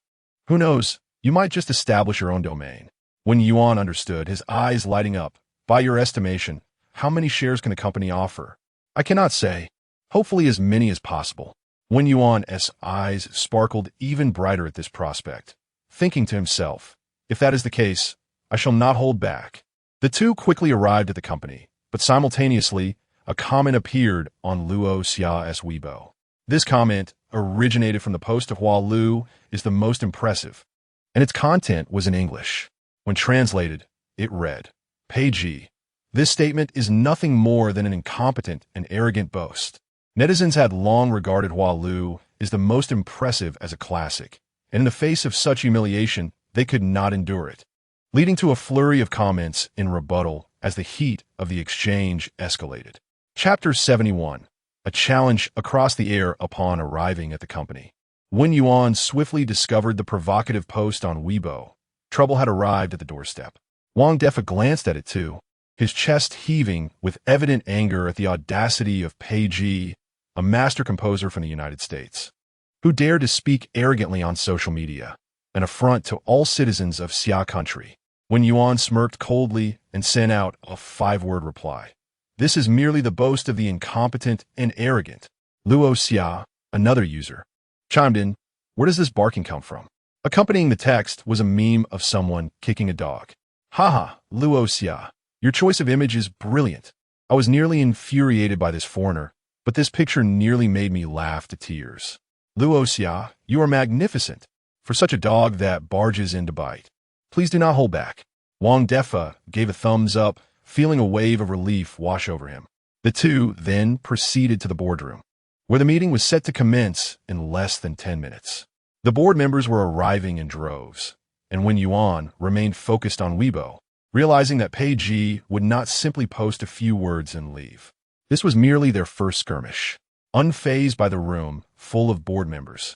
who knows, you might just establish your own domain. Wen Yuan understood, his eyes lighting up. By your estimation, how many shares can the company offer? I cannot say. Hopefully as many as possible. Wen Yuan's eyes sparkled even brighter at this prospect, thinking to himself, if that is the case, I shall not hold back. The two quickly arrived at the company, but simultaneously, a comment appeared on Luo Xia's Weibo. This comment originated from the post of Hua Lu is the most impressive, and its content was in English. When translated, it read, Pei. This statement is nothing more than an incompetent and arrogant boast. Netizens had long regarded Hua Lu as the most impressive as a classic, and in the face of such humiliation, they could not endure it, leading to a flurry of comments in rebuttal as the heat of the exchange escalated. Chapter 71. A challenge across the air upon arriving at the company. Wen Yuan swiftly discovered the provocative post on Weibo. Trouble had arrived at the doorstep. Wang Defa glanced at it too, his chest heaving with evident anger at the audacity of Pei, a master composer from the United States, who dared to speak arrogantly on social media, an affront to all citizens of Xia country. Wen Yuan smirked coldly and sent out a 5-word reply. This is merely the boast of the incompetent and arrogant. Luo Xia, another user, chimed in, where does this barking come from? Accompanying the text was a meme of someone kicking a dog. Haha, Luo Xia, your choice of image is brilliant. I was nearly infuriated by this foreigner, but this picture nearly made me laugh to tears. Luo Xia, you are magnificent, for such a dog that barges in to bite. Please do not hold back. Wang Defa gave a thumbs up, feeling a wave of relief wash over him. The two then proceeded to the boardroom, where the meeting was set to commence in less than 10 minutes. The board members were arriving in droves, and Wen Yuan remained focused on Weibo, realizing that Pei would not simply post a few words and leave. This was merely their first skirmish. Unfazed by the room full of board members,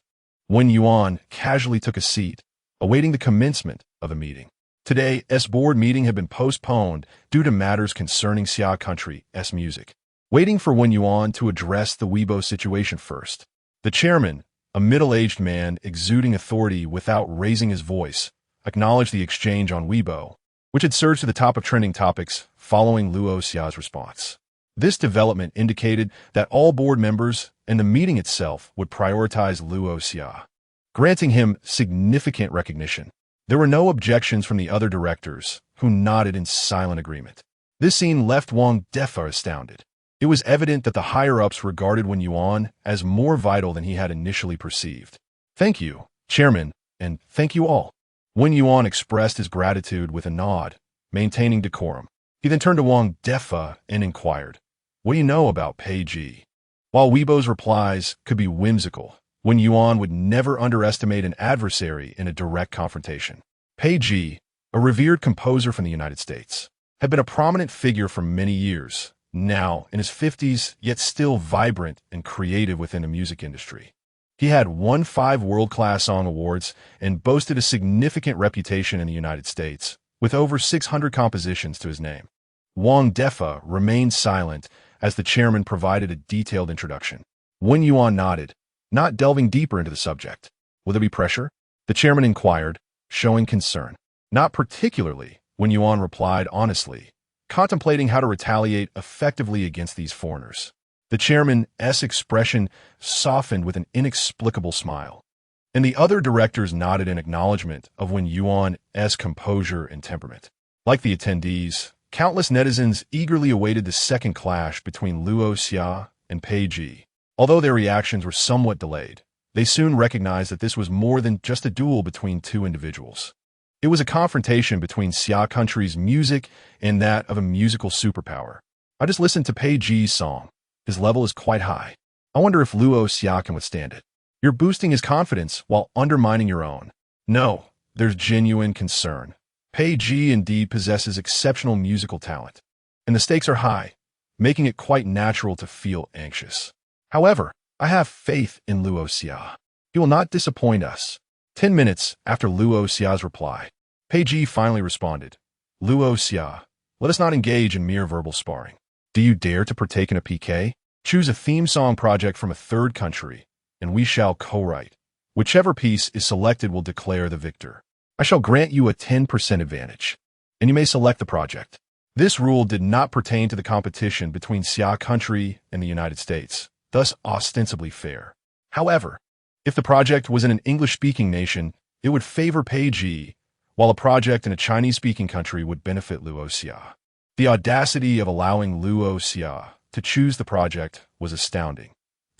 Wen Yuan casually took a seat, awaiting the commencement of the meeting. Today's board meeting had been postponed due to matters concerning Xia Country's music. Waiting for Wen Yuan to address the Weibo situation first, the chairman, a middle-aged man exuding authority without raising his voice, acknowledged the exchange on Weibo, which had surged to the top of trending topics following Luo Xia's response. This development indicated that all board members and the meeting itself would prioritize Luo Xia, granting him significant recognition. There were no objections from the other directors, who nodded in silent agreement. This scene left Wang Defa astounded. It was evident that the higher-ups regarded Wen Yuan as more vital than he had initially perceived. Thank you, Chairman, and thank you all. Wen Yuan expressed his gratitude with a nod, maintaining decorum. He then turned to Wang Defa and inquired, what do you know about Pei? While Weibo's replies could be whimsical, Wen Yuan would never underestimate an adversary in a direct confrontation. Pei, a revered composer from the United States, had been a prominent figure for many years, now in his 50s, yet still vibrant and creative within the music industry. He had won 5 world-class song awards and boasted a significant reputation in the United States, with over 600 compositions to his name. Wang Defa remained silent as the chairman provided a detailed introduction. Wen Yuan nodded, not delving deeper into the subject. Will there be pressure? The chairman inquired, showing concern. Not particularly, Wen Yuan replied honestly, contemplating how to retaliate effectively against these foreigners. The chairman's expression softened with an inexplicable smile, and the other directors nodded in acknowledgement of Wen Yuan's composure and temperament. Like the attendees, countless netizens eagerly awaited the second clash between Luo Xia and Pei. Although their reactions were somewhat delayed, they soon recognized that this was more than just a duel between two individuals. It was a confrontation between Xia Country's music and that of a musical superpower. I just listened to Pei's song. His level is quite high. I wonder if Luo Xia can withstand it. You're boosting his confidence while undermining your own. No, there's genuine concern. Pei indeed possesses exceptional musical talent, and the stakes are high, making it quite natural to feel anxious. However, I have faith in Luo Xia. He will not disappoint us. 10 minutes after Luo Xia's reply, Pei finally responded, Luo Xia, Let us not engage in mere verbal sparring. Do you dare to partake in a PK? Choose a theme song project from a third country, and we shall co-write. Whichever piece is selected will declare the victor. I shall grant you a 10% advantage, and you may select the project. This rule did not pertain to the competition between Xia country and the United States, thus ostensibly fair. However, if the project was in an English-speaking nation, it would favor Peiji, while a project in a Chinese-speaking country would benefit Luo Xia. The audacity of allowing Luo Xia to choose the project was astounding.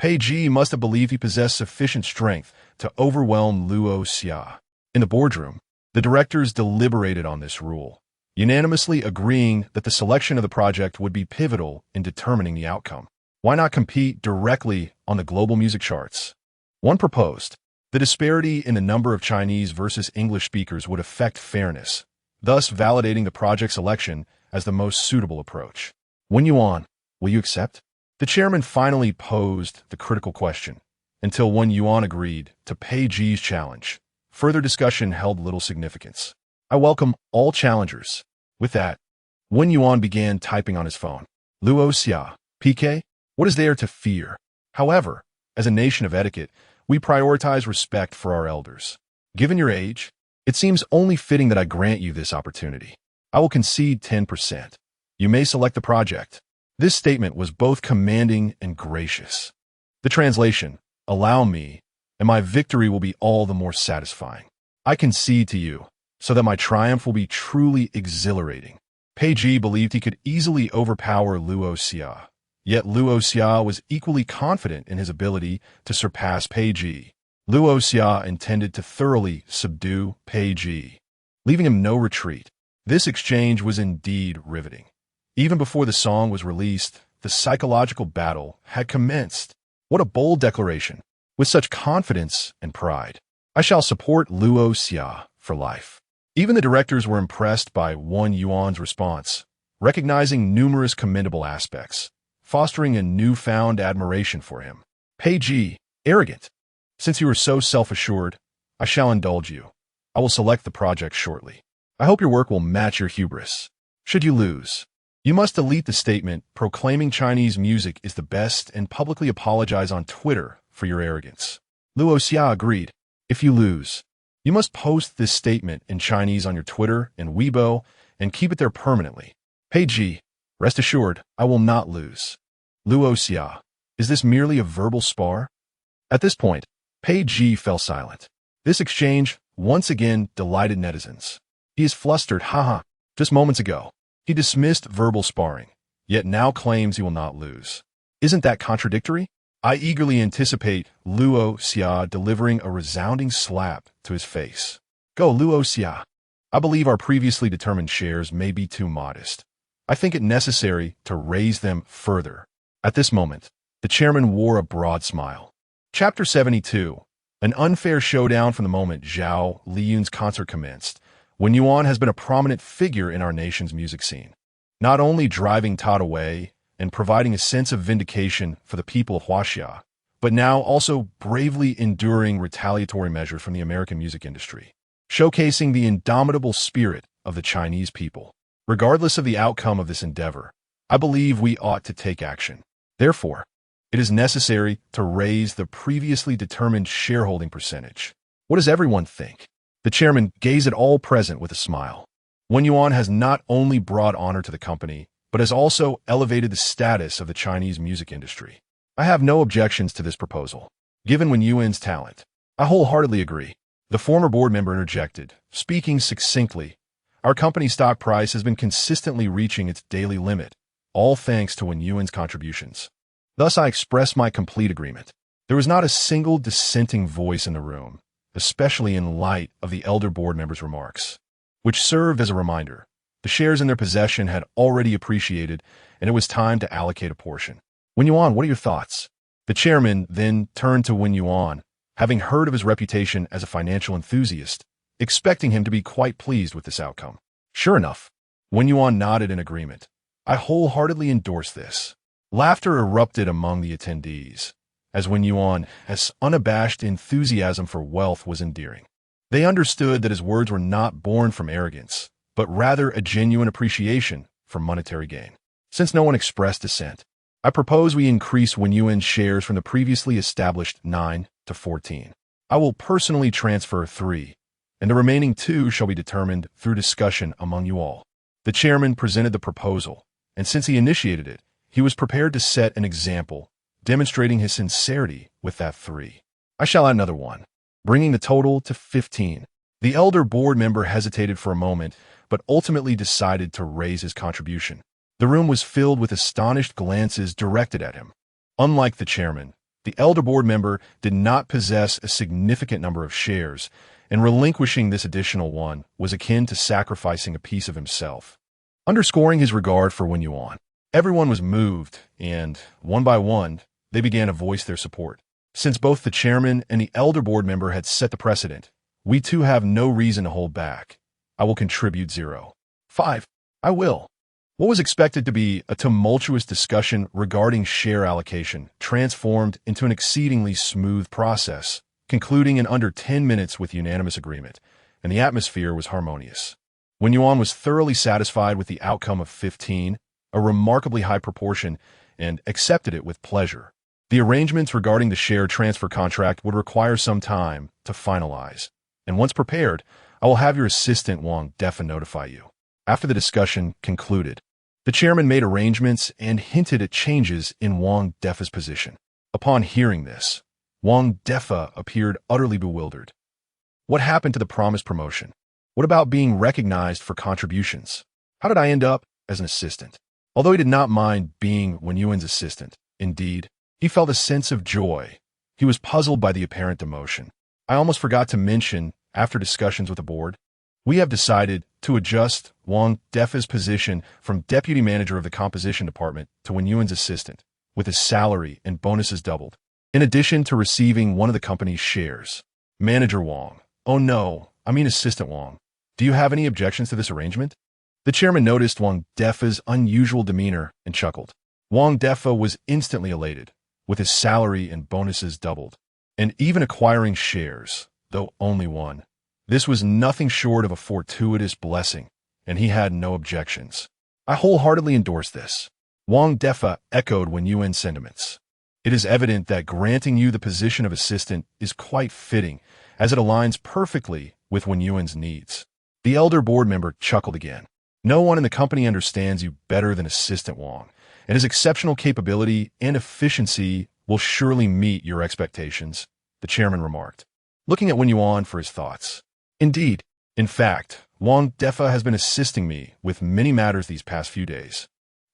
Peiji must have believed he possessed sufficient strength to overwhelm Luo Xia. In the boardroom, the directors deliberated on this rule, unanimously agreeing that the selection of the project would be pivotal in determining the outcome. Why not compete directly on the global music charts? One proposed, the disparity in the number of Chinese versus English speakers would affect fairness, thus validating the project selection as the most suitable approach. Wen Yuan, will you accept? The chairman finally posed the critical question, until Wen Yuan agreed to Peiji's challenge. Further discussion held little significance. I welcome all challengers. With that, Wen Yuan began typing on his phone. Luo Xia, PK, what is there to fear? However, as a nation of etiquette, we prioritize respect for our elders. Given your age, it seems only fitting that I grant you this opportunity. I will concede 10%. You may select the project. This statement was both commanding and gracious. The translation, allow me, and my victory will be all the more satisfying. I concede to you, so that my triumph will be truly exhilarating. Peiji believed he could easily overpower Luo Xia, yet Luo Xia was equally confident in his ability to surpass Peiji. Luo Xia intended to thoroughly subdue Peiji, leaving him no retreat. This exchange was indeed riveting. Even before the song was released, the psychological battle had commenced. What a bold declaration! With such confidence and pride, I shall support Luo Xia for life. Even the directors were impressed by Wen Yuan's response, recognizing numerous commendable aspects, fostering a newfound admiration for him. Peiji, arrogant. Since you are so self-assured, I shall indulge you. I will select the project shortly. I hope your work will match your hubris. Should you lose, you must delete the statement proclaiming Chinese music is the best and publicly apologize on Twitter for your arrogance. Luo Xia agreed. If you lose, you must post this statement in Chinese on your Twitter and Weibo and keep it there permanently. Peiji, rest assured, I will not lose. Luo Xia, is this merely a verbal spar? At this point, Peiji fell silent. This exchange once again delighted netizens. He is flustered, haha. Just moments ago, he dismissed verbal sparring, yet now claims he will not lose. Isn't that contradictory? I eagerly anticipate Luo Xia delivering a resounding slap to his face. Go, Luo Xia. I believe our previously determined shares may be too modest. I think it necessary to raise them further. At this moment, the chairman wore a broad smile. Chapter 72. An unfair showdown from the moment Zhao Liyun's concert commenced. Wen Yuan has been a prominent figure in our nation's music scene, not only driving Todd away and providing a sense of vindication for the people of Huaxia, but now also bravely enduring retaliatory measures from the American music industry, showcasing the indomitable spirit of the Chinese people. Regardless of the outcome of this endeavor, I believe we ought to take action. Therefore, it is necessary to raise the previously determined shareholding percentage. What does everyone think? The chairman gazed at all present with a smile. Wen Yuan has not only brought honor to the company, but has also elevated the status of the Chinese music industry. I have no objections to this proposal. Given Wen Yuan's talent, I wholeheartedly agree. The former board member interjected, speaking succinctly. Our company's stock price has been consistently reaching its daily limit, all thanks to Wen Yuan's contributions. Thus I express my complete agreement. There was not a single dissenting voice in the room, especially in light of the elder board member's remarks, which served as a reminder. The shares in their possession had already appreciated, and it was time to allocate a portion. Wen Yuan, what are your thoughts? The chairman then turned to Wen Yuan, having heard of his reputation as a financial enthusiast, expecting him to be quite pleased with this outcome. Sure enough, Wen Yuan nodded in agreement. I wholeheartedly endorse this. Laughter erupted among the attendees, as Wen Yuan's unabashed enthusiasm for wealth was endearing. They understood that his words were not born from arrogance, but rather a genuine appreciation for monetary gain. Since no one expressed dissent, I propose we increase Wen Yuan's shares from the previously established 9 to 14. I will personally transfer 3, and the remaining 2 shall be determined through discussion among you all. The chairman presented the proposal, and since he initiated it, he was prepared to set an example, demonstrating his sincerity with that 3. I shall add another 1, bringing the total to 15. The elder board member hesitated for a moment, but ultimately decided to raise his contribution. The room was filled with astonished glances directed at him. Unlike the chairman, the elder board member did not possess a significant number of shares, and relinquishing this additional 1 was akin to sacrificing a piece of himself. Underscoring his regard for Wen Yuan, everyone was moved, and, one by one, they began to voice their support. Since both the chairman and the elder board member had set the precedent, we too have no reason to hold back. I will contribute 0.5. I will. What was expected to be a tumultuous discussion regarding share allocation transformed into an exceedingly smooth process, concluding in under 10 minutes with unanimous agreement, and the atmosphere was harmonious. Wen Yuan was thoroughly satisfied with the outcome of 15, a remarkably high proportion, and accepted it with pleasure. The arrangements regarding the share transfer contract would require some time to finalize, and once prepared, I will have your assistant Wang Defa notify you. After the discussion concluded, the chairman made arrangements and hinted at changes in Wang Defa's position. Upon hearing this, Wang Defa appeared utterly bewildered. What happened to the promised promotion? What about being recognized for contributions? How did I end up as an assistant? Although he did not mind being Wen Yuan's assistant, indeed, he felt a sense of joy. He was puzzled by the apparent demotion. I almost forgot to mention, after discussions with the board, we have decided to adjust Wang Defa's position from deputy manager of the composition department to Wen Yuan's assistant, with his salary and bonuses doubled, in addition to receiving one of the company's shares. Manager Wang. Oh no, I mean Assistant Wang. Do you have any objections to this arrangement? The chairman noticed Wang Defa's unusual demeanor and chuckled. Wang Defa was instantly elated, with his salary and bonuses doubled, and even acquiring shares, though only 1. This was nothing short of a fortuitous blessing, and he had no objections. I wholeheartedly endorse this. Wang Defa echoed Wen Yuan's sentiments. It is evident that granting you the position of assistant is quite fitting, as it aligns perfectly with Wen Yuan's needs. The elder board member chuckled again. No one in the company understands you better than Assistant Wang, and his exceptional capability and efficiency will surely meet your expectations, the chairman remarked, looking at Wen Yuan for his thoughts. Indeed, in fact, Wang Defa has been assisting me with many matters these past few days,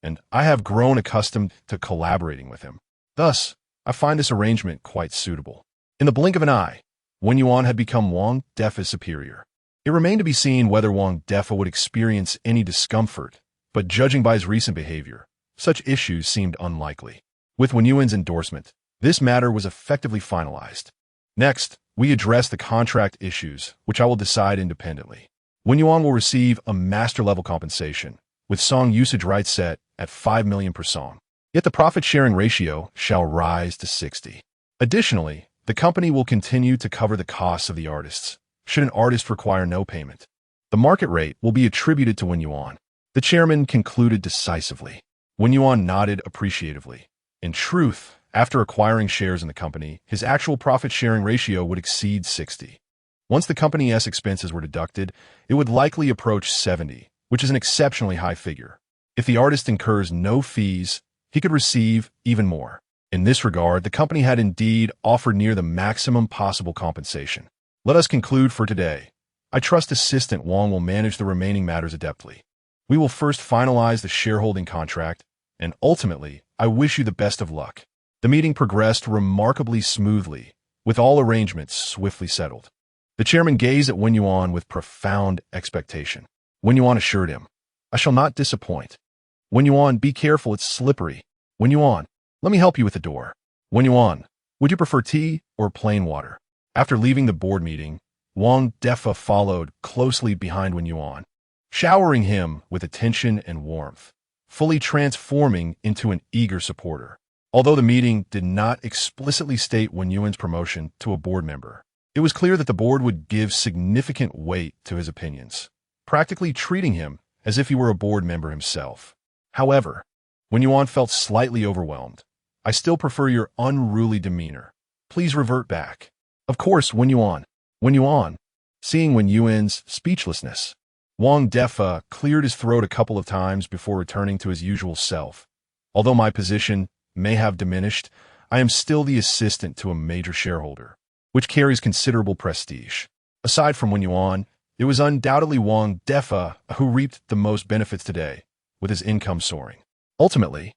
and I have grown accustomed to collaborating with him. Thus, I find this arrangement quite suitable. In the blink of an eye, Wen Yuan had become Wang Defa's superior. It remained to be seen whether Wang Defa would experience any discomfort, but judging by his recent behavior, such issues seemed unlikely. With Wen Yuan's endorsement, this matter was effectively finalized. Next, we address the contract issues, which I will decide independently. Wen Yuan will receive a master-level compensation, with song usage rights set at 5 million per song. Yet the profit-sharing ratio shall rise to 60. Additionally, the company will continue to cover the costs of the artists, should an artist require no payment. The market rate will be attributed to Wen Yuan. The chairman concluded decisively. Wen Yuan nodded appreciatively. In truth, after acquiring shares in the company, his actual profit-sharing ratio would exceed 60. Once the company's expenses were deducted, it would likely approach 70, which is an exceptionally high figure. If the artist incurs no fees, he could receive even more. In this regard, the company had indeed offered near the maximum possible compensation. Let us conclude for today. I trust Assistant Wang will manage the remaining matters adeptly. We will first finalize the shareholding contract, and ultimately, I wish you the best of luck. The meeting progressed remarkably smoothly, with all arrangements swiftly settled. The chairman gazed at Wen Yuan with profound expectation. Wen Yuan assured him, I shall not disappoint. Wen Yuan, be careful, it's slippery. Wen Yuan, let me help you with the door. Wen Yuan, would you prefer tea or plain water? After leaving the board meeting, Wang Defa followed closely behind Wen Yuan, showering him with attention and warmth, fully transforming into an eager supporter. Although the meeting did not explicitly state Wen Yuan's promotion to a board member, it was clear that the board would give significant weight to his opinions, practically treating him as if he were a board member himself. However, Wen Yuan felt slightly overwhelmed. I still prefer your unruly demeanor. Please revert back. Of course, Wen Yuan. Wen Yuan. Seeing Wen Yuan's speechlessness, Wang Defa cleared his throat a couple of times before returning to his usual self. Although my position may have diminished, I am still the assistant to a major shareholder, which carries considerable prestige. Aside from Wen Yuan, it was undoubtedly Wang Defa who reaped the most benefits today, with his income soaring. Ultimately,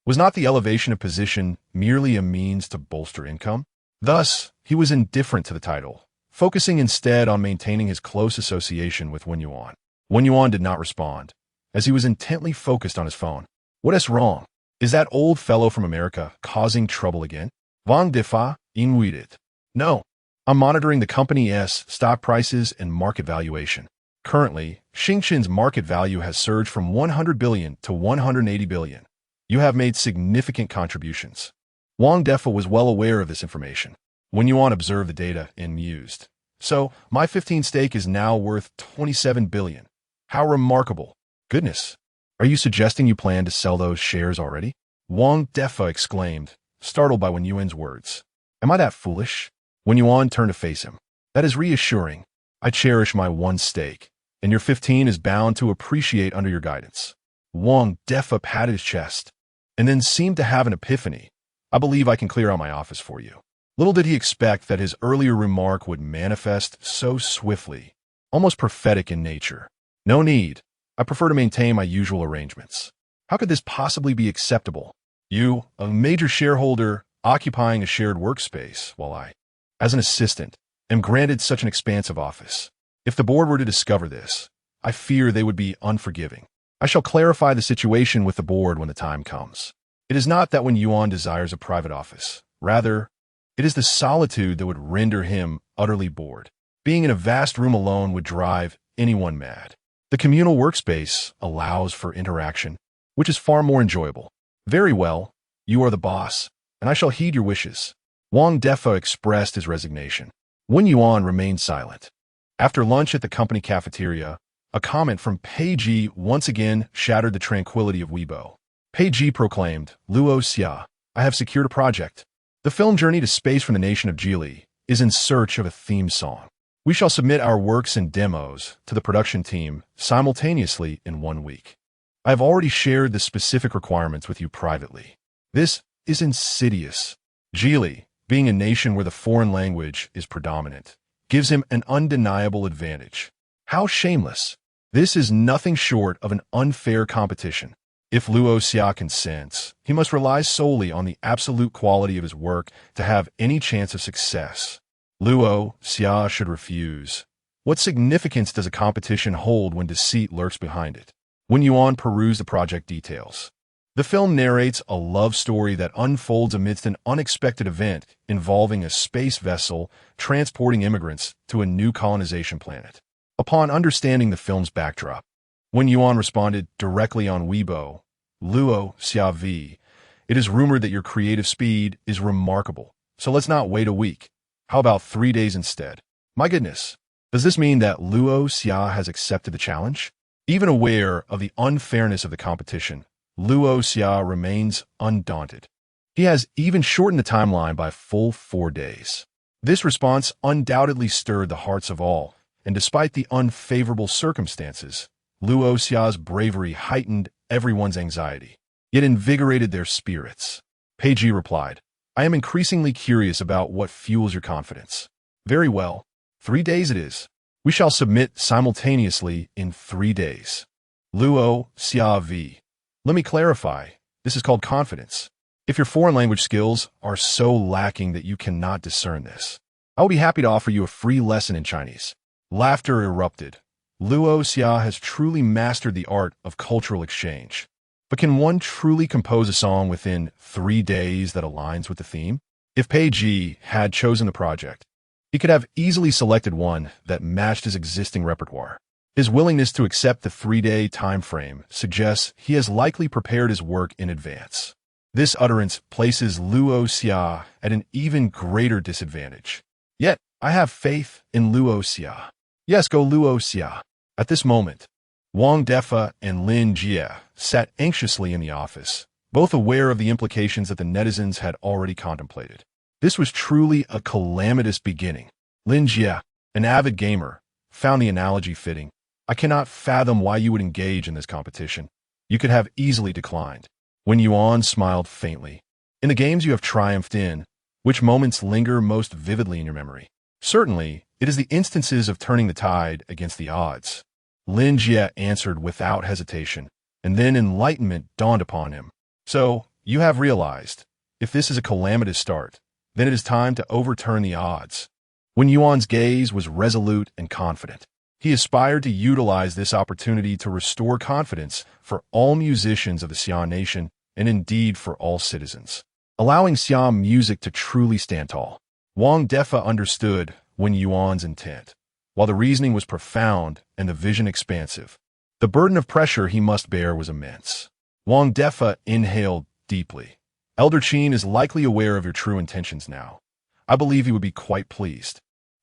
was not the elevation of position merely a means to bolster income? Thus, he was indifferent to the title, focusing instead on maintaining his close association with Wen Yuan. Wen Yuan did not respond, as he was intently focused on his phone. What is wrong? Is that old fellow from America causing trouble again? Wang Defa inwaited. No, I'm monitoring the company's stock prices and market valuation. Currently, Xingqin's market value has surged from 100 billion to 180 billion. You have made significant contributions. Wang Defa was well aware of this information. Wen Yuan observed the data and mused. So, my 15 stake is now worth 27 billion. How remarkable. Goodness. Are you suggesting you plan to sell those shares already? Wang Defa exclaimed, startled by Wen Yuan's words. Am I that foolish? Wen Yuan turned to face him. That is reassuring. I cherish my one stake, and your 15 is bound to appreciate under your guidance. Wang Defa patted his chest, and then seemed to have an epiphany. I believe I can clear out my office for you. Little did he expect that his earlier remark would manifest so swiftly, almost prophetic in nature. No need. I prefer to maintain my usual arrangements. How could this possibly be acceptable? You, a major shareholder, occupying a shared workspace, while I, as an assistant, am granted such an expansive office. If the board were to discover this, I fear they would be unforgiving. I shall clarify the situation with the board when the time comes. It is not that Wen Yuan desires a private office. Rather, it is the solitude that would render him utterly bored. Being in a vast room alone would drive anyone mad. The communal workspace allows for interaction, which is far more enjoyable. Very well, you are the boss, and I shall heed your wishes. Wang Defa expressed his resignation. Wen Yuan remained silent. After lunch at the company cafeteria, a comment from Pei Ji once again shattered the tranquility of Weibo. Pei Ji proclaimed, Luo Xia, I have secured a project. The film Journey to Space from the nation of Geely is in search of a theme song. We shall submit our works and demos to the production team simultaneously in 1 week. I have already shared the specific requirements with you privately. This is insidious. Geely, being a nation where the foreign language is predominant, gives him an undeniable advantage. How shameless. This is nothing short of an unfair competition. If Luo Xia consents, he must rely solely on the absolute quality of his work to have any chance of success. Luo Xia should refuse. What significance does a competition hold when deceit lurks behind it? Wen Yuan perused the project details. The film narrates a love story that unfolds amidst an unexpected event involving a space vessel transporting immigrants to a new colonization planet. Upon understanding the film's backdrop, Wen Yuan responded directly on Weibo, Luo Xia V. It is rumored that your creative speed is remarkable, so let's not wait a week. How about 3 days instead? My goodness, does this mean that Luo Xia has accepted the challenge? Even aware of the unfairness of the competition, Luo Xia remains undaunted. He has even shortened the timeline by a full 4 days. This response undoubtedly stirred the hearts of all, and despite the unfavorable circumstances, Luo Xia's bravery heightened everyone's anxiety, yet invigorated their spirits. Pei Ji replied, I am increasingly curious about what fuels your confidence. Very well. 3 days it is. We shall submit simultaneously in 3 days. Luo Xia V. Let me clarify. This is called confidence. If your foreign language skills are so lacking that you cannot discern this, I will be happy to offer you a free lesson in Chinese. Laughter erupted. Luo Xia has truly mastered the art of cultural exchange. But can one truly compose a song within 3 days that aligns with the theme? If Pei Ji had chosen the project, he could have easily selected one that matched his existing repertoire. His willingness to accept the 3-day time frame suggests he has likely prepared his work in advance. This utterance places Luo Xia at an even greater disadvantage. Yet, I have faith in Luo Xia. Yes, go Luo Xia. At this moment, Wang Defa and Lin Jie sat anxiously in the office, both aware of the implications that the netizens had already contemplated. This was truly a calamitous beginning. Lin Jie, an avid gamer, found the analogy fitting. I cannot fathom why you would engage in this competition. You could have easily declined. Wen Yuan smiled faintly. In the games you have triumphed in, which moments linger most vividly in your memory? Certainly, it is the instances of turning the tide against the odds. Lin Jie answered without hesitation, and then enlightenment dawned upon him. So, you have realized, if this is a calamitous start, then it is time to overturn the odds. Wen Yuan's gaze was resolute and confident. He aspired to utilize this opportunity to restore confidence for all musicians of the Xian nation and indeed for all citizens, allowing Xian music to truly stand tall. Wang Defa understood Wen Yuan's intent. While the reasoning was profound and the vision expansive, the burden of pressure he must bear was immense. Wang Defa inhaled deeply. Elder Qin is likely aware of your true intentions now. I believe he would be quite pleased.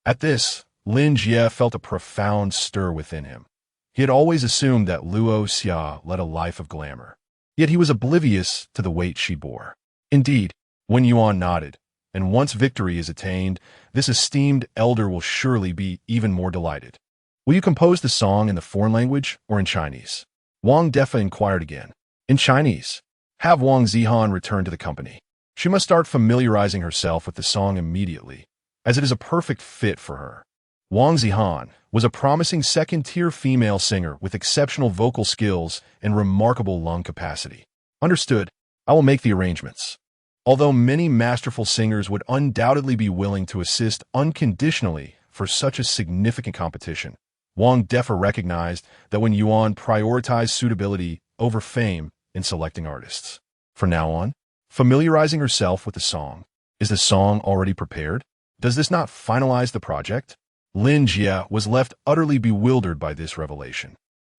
At this, Lin Jie felt a profound stir within him. He had always assumed that Luo Xia led a life of glamour, yet he was oblivious to the weight she bore. Indeed, Wen Yuan nodded, and once victory is attained, this esteemed elder will surely be even more delighted. Will you compose the song in the foreign language or in Chinese? Wang Defa inquired again. In Chinese. Have Wang Zihan return to the company. She must start familiarizing herself with the song immediately, as it is a perfect fit for her. Wang Zihan was a promising second-tier female singer with exceptional vocal skills and remarkable lung capacity. Understood. I will make the arrangements. Although many masterful singers would undoubtedly be willing to assist unconditionally for such a significant competition, Wang Defa recognized that Wen Yuan prioritized suitability over fame in selecting artists. From now on, familiarizing herself with the song. Is the song already prepared? Does this not finalize the project? Lin Jie was left utterly bewildered by this revelation.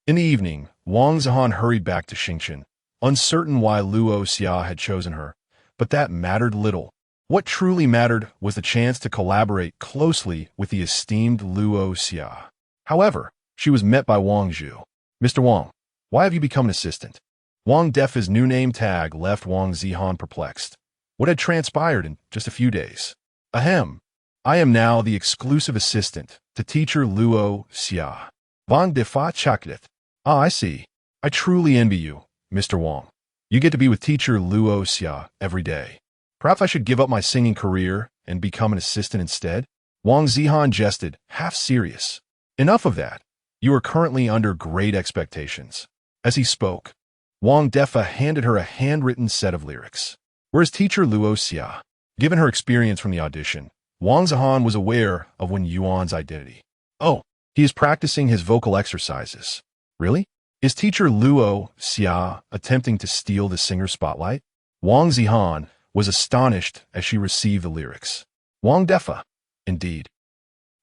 In the evening, Wang Zihan hurried back to Xingchen, uncertain why Luo Xia had chosen her, but that mattered little. What truly mattered was the chance to collaborate closely with the esteemed Luo Xia. However, she was met by Wang Zhu. Mr. Wang, why have you become an assistant? Wang Defa's new name tag left Wang Zihan perplexed. What had transpired in just a few days? Ahem. I am now the exclusive assistant to teacher Luo Xia. Wang Defa chaklet. Ah, I see. I truly envy you, Mr. Wang. You get to be with teacher Luo Xia every day. Perhaps I should give up my singing career and become an assistant instead? Wang Zihan jested, half serious. Enough of that. You are currently under great expectations. As he spoke, Wang Defa handed her a handwritten set of lyrics. Whereas teacher Luo Xia, given her experience from the audition, Wang Zihan was aware of Wen Yuan's identity. Oh, he is practicing his vocal exercises. Really? Is teacher Luo Xia attempting to steal the singer's spotlight? Wang Zihan was astonished as she received the lyrics. Wang Defa. Indeed.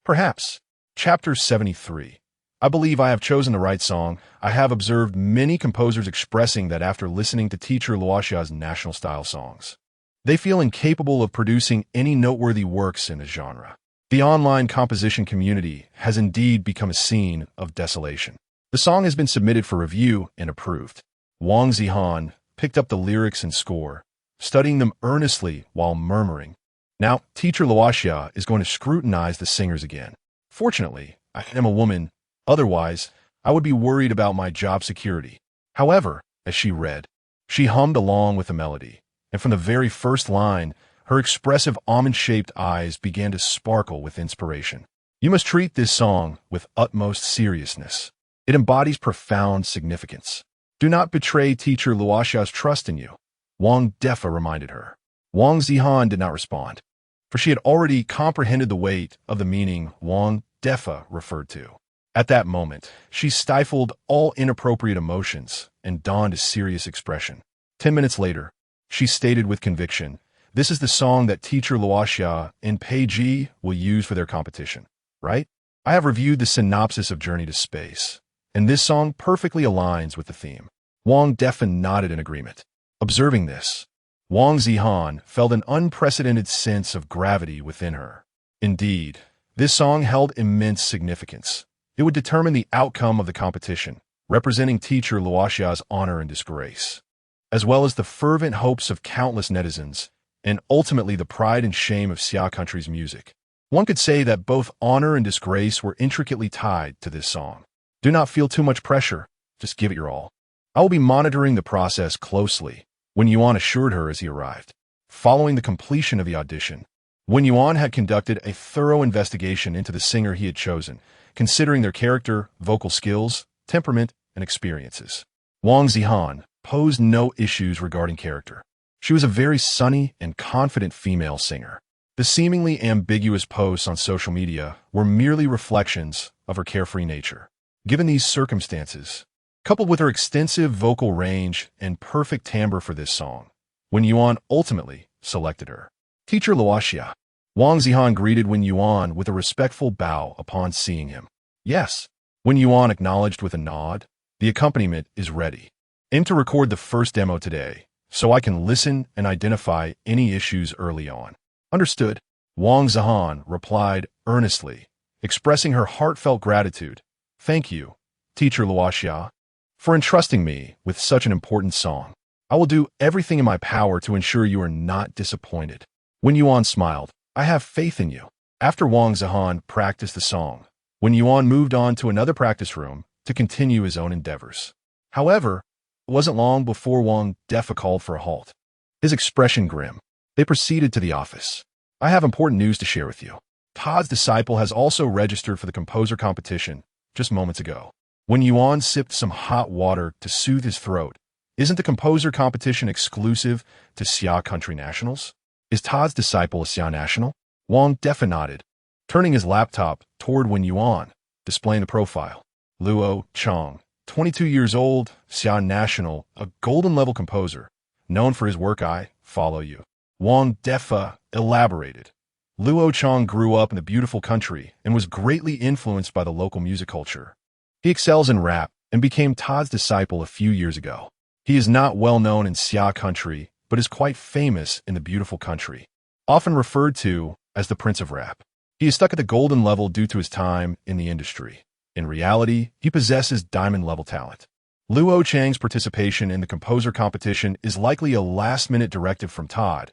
Perhaps. Chapter 73. I believe I have chosen the right song. I have observed many composers expressing that after listening to teacher Luoxia's national-style songs, they feel incapable of producing any noteworthy works in the genre. The online composition community has indeed become a scene of desolation. The song has been submitted for review and approved. Wang Zihan picked up the lyrics and score, studying them earnestly while murmuring. Now, teacher Luoxia is going to scrutinize the singers again. Fortunately, I am a woman. Otherwise, I would be worried about my job security. However, as she read, she hummed along with the melody, and from the very first line, her expressive almond-shaped eyes began to sparkle with inspiration. You must treat this song with utmost seriousness. It embodies profound significance. Do not betray teacher Luoxia's trust in you, Wang Defa reminded her. Wang Zihan did not respond, for she had already comprehended the weight of the meaning Wang Defa referred to. At that moment, she stifled all inappropriate emotions and donned a serious expression. 10 minutes later, she stated with conviction, "This is the song that teacher Luoxia and Peiji will use for their competition, right? I have reviewed the synopsis of Journey to Space, and this song perfectly aligns with the theme." Wang Defa nodded in agreement. Observing this, Wang Zihan felt an unprecedented sense of gravity within her. Indeed, this song held immense significance. It would determine the outcome of the competition, representing teacher Luoxia's honor and disgrace, as well as the fervent hopes of countless netizens, and ultimately the pride and shame of Xia country's music. One could say that both honor and disgrace were intricately tied to this song. Do not feel too much pressure, just give it your all. I will be monitoring the process closely, Wen Yuan assured her as he arrived. Following the completion of the audition, Wen Yuan had conducted a thorough investigation into the singer he had chosen, considering their character, vocal skills, temperament, and experiences. Wang Zihan posed no issues regarding character. She was a very sunny and confident female singer. The seemingly ambiguous posts on social media were merely reflections of her carefree nature. Given these circumstances, coupled with her extensive vocal range and perfect timbre for this song, Wen Yuan ultimately selected her. Teacher Luoxia. Wang Zihan greeted Wen Yuan with a respectful bow upon seeing him. Yes, Wen Yuan acknowledged with a nod. The accompaniment is ready. Aim to record the first demo today, so I can listen and identify any issues early on. Understood. Wang Zihan replied earnestly, expressing her heartfelt gratitude. Thank you, Teacher Luoxia, for entrusting me with such an important song. I will do everything in my power to ensure you are not disappointed. Wen Yuan smiled. I have faith in you. After Wang Zihan practiced the song, Wen Yuan moved on to another practice room to continue his own endeavors. However, it wasn't long before Wang Defa called for a halt. His expression grim. They proceeded to the office. I have important news to share with you. Todd's disciple has also registered for the composer competition just moments ago. Wen Yuan sipped some hot water to soothe his throat. Isn't the composer competition exclusive to Xia country nationals? Is Todd's disciple a Xia national? Wang Defa nodded, turning his laptop toward Wen Yuan, displaying the profile. Luo Chang, 22 years old, Xia national, a golden-level composer, known for his work I Follow You. Wang Defa elaborated. Luo Chang grew up in the beautiful country and was greatly influenced by the local music culture. He excels in rap and became Todd's disciple a few years ago. He is not well known in Xia country, but is quite famous in the beautiful country, often referred to as the Prince of Rap. He is stuck at the golden level due to his time in the industry. In reality, he possesses diamond-level talent. Luo Chang's participation in the composer competition is likely a last-minute directive from Todd,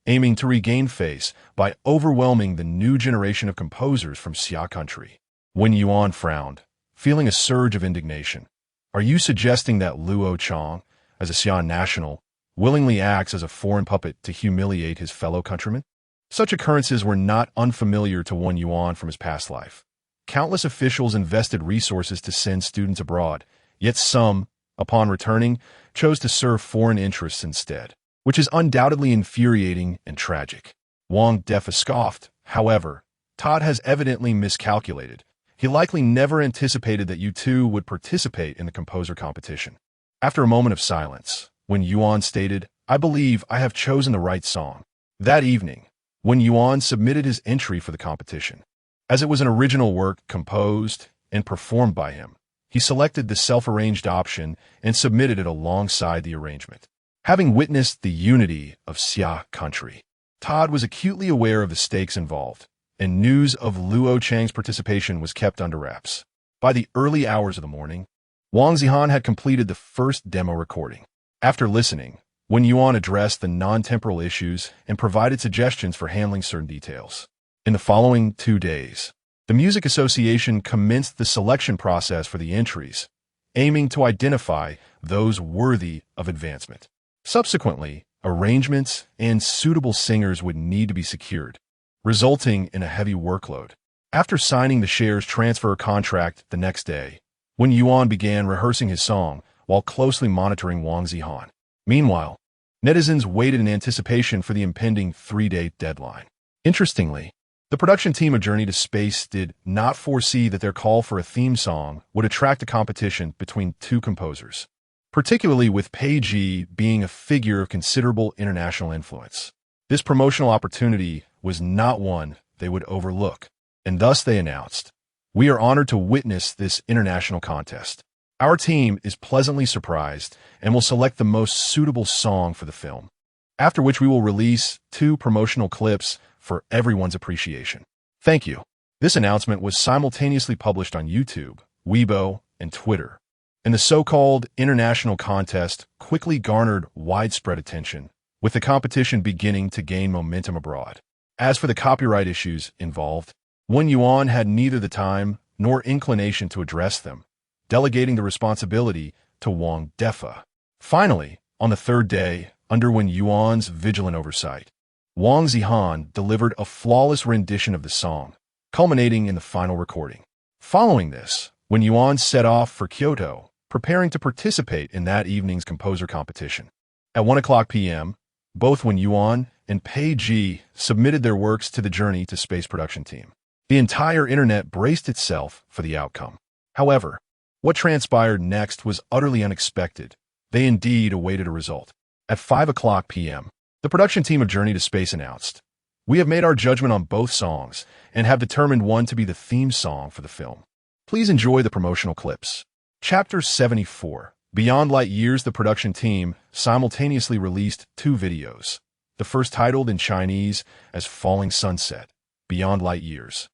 aiming to regain face by overwhelming the new generation of composers from Xia country. Wen Yuan frowned, feeling a surge of indignation. Are you suggesting that Luo Chang, as a Xia national, willingly acts as a foreign puppet to humiliate his fellow countrymen? Such occurrences were not unfamiliar to Wen Yuan from his past life. Countless officials invested resources to send students abroad, yet some, upon returning, chose to serve foreign interests instead, which is undoubtedly infuriating and tragic. Wang Defa scoffed. However, Todd has evidently miscalculated. He likely never anticipated that you two would participate in the composer competition. After a moment of silence, Wen Yuan stated, I believe I have chosen the right song. That evening, Wen Yuan submitted his entry for the competition. As it was an original work composed and performed by him, he selected the self-arranged option and submitted it alongside the arrangement. Having witnessed the unity of Xia country, Todd was acutely aware of the stakes involved, and news of Luo Chang's participation was kept under wraps. By the early hours of the morning, Wang Zihan had completed the first demo recording. After listening, Wen Yuan addressed the non-temporal issues and provided suggestions for handling certain details. In the following 2 days, the Music Association commenced the selection process for the entries, aiming to identify those worthy of advancement. Subsequently, arrangements and suitable singers would need to be secured, resulting in a heavy workload. After signing the shares transfer contract the next day, Wen Yuan began rehearsing his song while closely monitoring Wang Zihan. Meanwhile, netizens waited in anticipation for the impending 3-day deadline. Interestingly, the production team of Journey to Space did not foresee that their call for a theme song would attract a competition between two composers, particularly with Pei Ji being a figure of considerable international influence. This promotional opportunity was not one they would overlook, and thus they announced, "We are honored to witness this international contest. Our team is pleasantly surprised and will select the most suitable song for the film, after which we will release 2 promotional clips for everyone's appreciation. Thank you." This announcement was simultaneously published on YouTube, Weibo, and Twitter. and the so-called international contest quickly garnered widespread attention, with the competition beginning to gain momentum abroad. As for the copyright issues involved, Wen Yuan had neither the time nor inclination to address them, delegating the responsibility to Wang Defa. Finally, on the third day, under Wen Yuan's vigilant oversight, Wang Zihan delivered a flawless rendition of the song, culminating in the final recording. Following this, Wen Yuan set off for Kyoto, preparing to participate in that evening's composer competition. At 1 p.m., both Wen Yuan and Pei Ji submitted their works to the Journey to Space production team. The entire internet braced itself for the outcome. However, what transpired next was utterly unexpected. They indeed awaited a result. At 5 p.m., the production team of Journey to Space announced, "We have made our judgment on both songs and have determined one to be the theme song for the film." Please enjoy the promotional clips. Chapter 74. Beyond Light Years. The production team simultaneously released two videos, the first titled in Chinese as Falling Sunset, Beyond Light Years,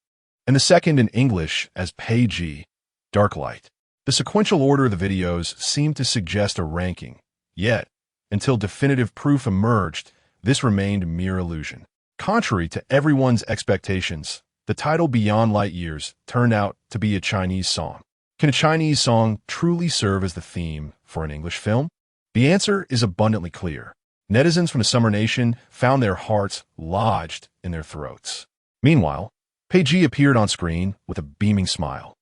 and the second in English as Pei Ji, Dark Light. The sequential order of the videos seemed to suggest a ranking, yet, until definitive proof emerged, this remained mere illusion. Contrary to everyone's expectations, the title Beyond Light Years turned out to be a Chinese song. Can a Chinese song truly serve as the theme for an English film? The answer is abundantly clear. Netizens from the Summer Nation found their hearts lodged in their throats. Meanwhile, Pei Ji appeared on screen with a beaming smile,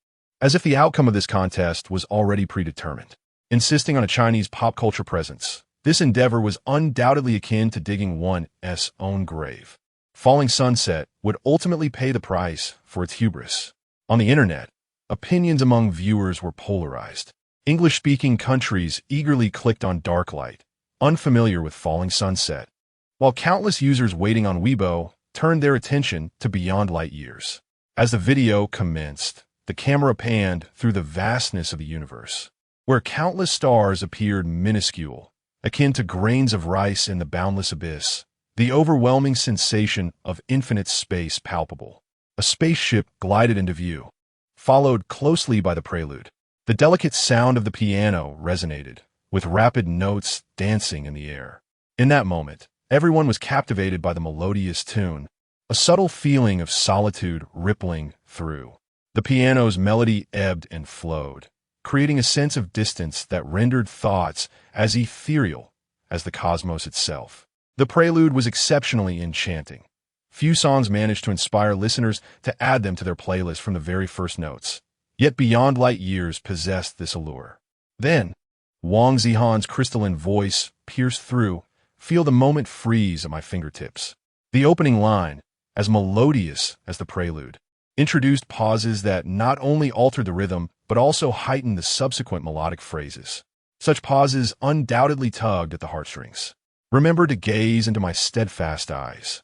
as if the outcome of this contest was already predetermined. Insisting on a Chinese pop culture presence, this endeavor was undoubtedly akin to digging one's own grave. Falling Sunset would ultimately pay the price for its hubris. On the internet, opinions among viewers were polarized. English-speaking countries eagerly clicked on Dark Light, unfamiliar with Falling Sunset, while countless users waiting on Weibo turned their attention to Beyond Light Years. As the video commenced, the camera panned through the vastness of the universe, where countless stars appeared minuscule, akin to grains of rice in the boundless abyss, the overwhelming sensation of infinite space palpable. A spaceship glided into view, followed closely by the prelude. The delicate sound of the piano resonated, with rapid notes dancing in the air. In that moment, everyone was captivated by the melodious tune, a subtle feeling of solitude rippling through. The piano's melody ebbed and flowed, creating a sense of distance that rendered thoughts as ethereal as the cosmos itself. The prelude was exceptionally enchanting. Few songs managed to inspire listeners to add them to their playlist from the very first notes. Yet Beyond Light Years possessed this allure. Then, Wang Zihan's crystalline voice pierced through, "Feel the moment freeze at my fingertips." The opening line, as melodious as the prelude, introduced pauses that not only altered the rhythm, but also heightened the subsequent melodic phrases. Such pauses undoubtedly tugged at the heartstrings. "Remember to gaze into my steadfast eyes.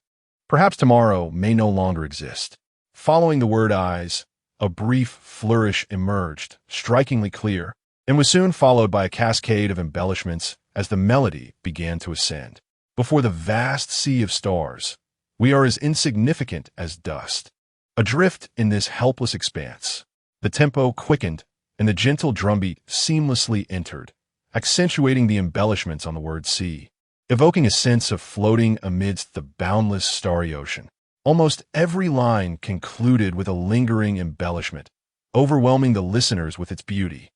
Perhaps tomorrow may no longer exist." Following the word eyes, a brief flourish emerged, strikingly clear, and was soon followed by a cascade of embellishments as the melody began to ascend. Before the vast sea of stars, we are as insignificant as dust, adrift in this helpless expanse. The tempo quickened, and the gentle drumbeat seamlessly entered, accentuating the embellishments on the word sea, evoking a sense of floating amidst the boundless starry ocean. Almost every line concluded with a lingering embellishment, overwhelming the listeners with its beauty.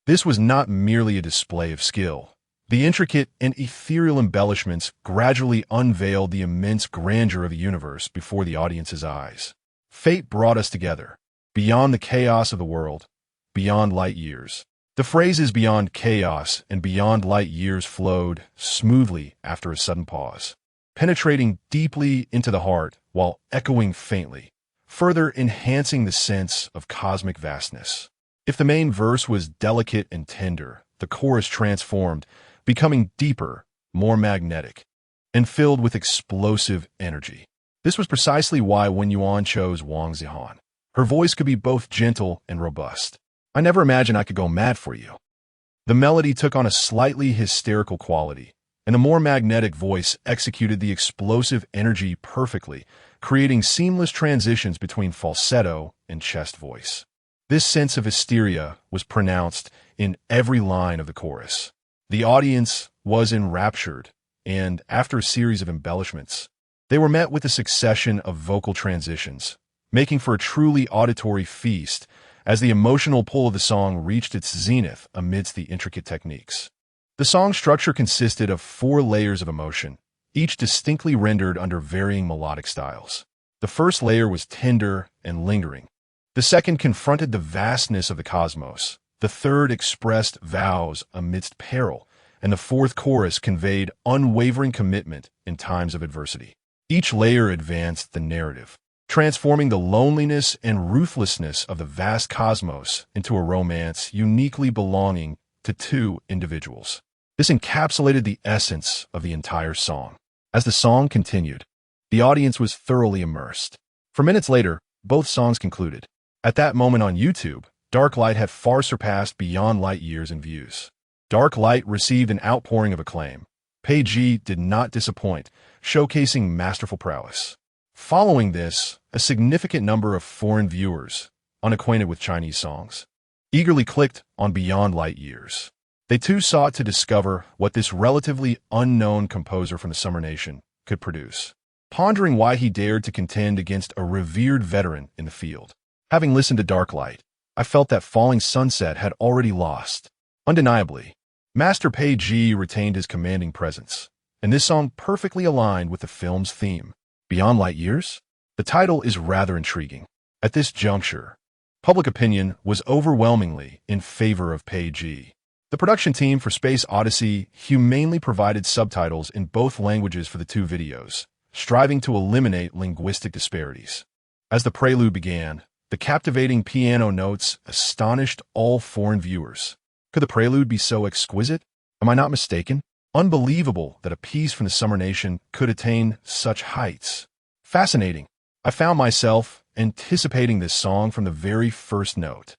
This was not merely a display of skill. The intricate and ethereal embellishments gradually unveiled the immense grandeur of the universe before the audience's eyes. Fate brought us together, beyond the chaos of the world, beyond light years. The phrases "beyond chaos" and "beyond light years" flowed smoothly after a sudden pause, penetrating deeply into the heart while echoing faintly, further enhancing the sense of cosmic vastness. If the main verse was delicate and tender, the chorus transformed, becoming deeper, more magnetic, and filled with explosive energy. This was precisely why Wen Yuan chose Wang Zihan. Her voice could be both gentle and robust. "I never imagined I could go mad for you." The melody took on a slightly hysterical quality, and the more magnetic voice executed the explosive energy perfectly, creating seamless transitions between falsetto and chest voice. This sense of hysteria was pronounced in every line of the chorus. The audience was enraptured, and after a series of embellishments, they were met with a succession of vocal transitions, making for a truly auditory feast as the emotional pull of the song reached its zenith amidst the intricate techniques. The song structure consisted of 4 layers of emotion, each distinctly rendered under varying melodic styles. The first layer was tender and lingering. The second confronted the vastness of the cosmos. The third expressed vows amidst peril, and the fourth chorus conveyed unwavering commitment in times of adversity. Each layer advanced the narrative, transforming the loneliness and ruthlessness of the vast cosmos into a romance uniquely belonging to 2 individuals. This encapsulated the essence of the entire song. As the song continued, the audience was thoroughly immersed. For minutes later, both songs concluded. At that moment on YouTube, Dark Light had far surpassed Beyond Light years in views. Dark Light received an outpouring of acclaim. Pei did not disappoint, showcasing masterful prowess. Following this, a significant number of foreign viewers, unacquainted with Chinese songs, eagerly clicked on Beyond Light years. They too sought to discover what this relatively unknown composer from the Summer Nation could produce, pondering why he dared to contend against a revered veteran in the field. Having listened to Dark Light, I felt that Falling Sunset had already lost. Undeniably, Master Pei retained his commanding presence, and this song perfectly aligned with the film's theme. Beyond Light Years? The title is rather intriguing. At this juncture, public opinion was overwhelmingly in favor of Pei. The production team for Space Odyssey humanely provided subtitles in both languages for the 2 videos, striving to eliminate linguistic disparities. As the prelude began, the captivating piano notes astonished all foreign viewers. Could the prelude be so exquisite? Am I not mistaken? Unbelievable that a piece from the Summer Nation could attain such heights. Fascinating. I found myself anticipating this song from the very first note.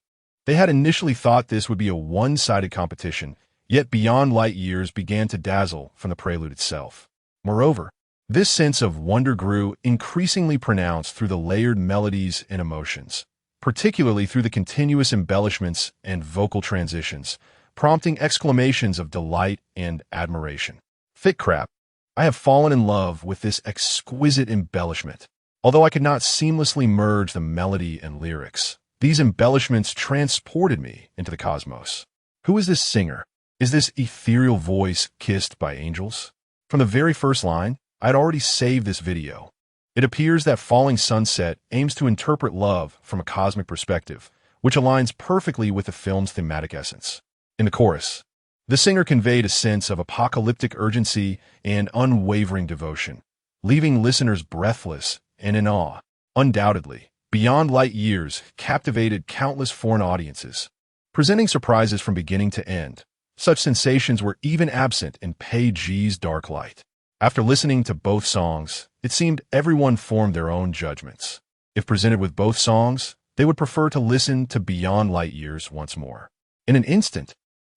They had initially thought this would be a one-sided competition, yet Beyond Light Years began to dazzle from the prelude itself. Moreover, this sense of wonder grew increasingly pronounced through the layered melodies and emotions, particularly through the continuous embellishments and vocal transitions, prompting exclamations of delight and admiration. Thick crap, I have fallen in love with this exquisite embellishment. Although I could not seamlessly merge the melody and lyrics, these embellishments transported me into the cosmos. Who is this singer? Is this ethereal voice kissed by angels? From the very first line, I had already saved this video. It appears that Falling Sunset aims to interpret love from a cosmic perspective, which aligns perfectly with the film's thematic essence. In the chorus, the singer conveyed a sense of apocalyptic urgency and unwavering devotion, leaving listeners breathless and in awe. Undoubtedly, Beyond Light Years captivated countless foreign audiences, presenting surprises from beginning to end. Such sensations were even absent in Pei's Dark Light. After listening to both songs, it seemed everyone formed their own judgments. If presented with both songs, they would prefer to listen to Beyond Light Years once more. In an instant,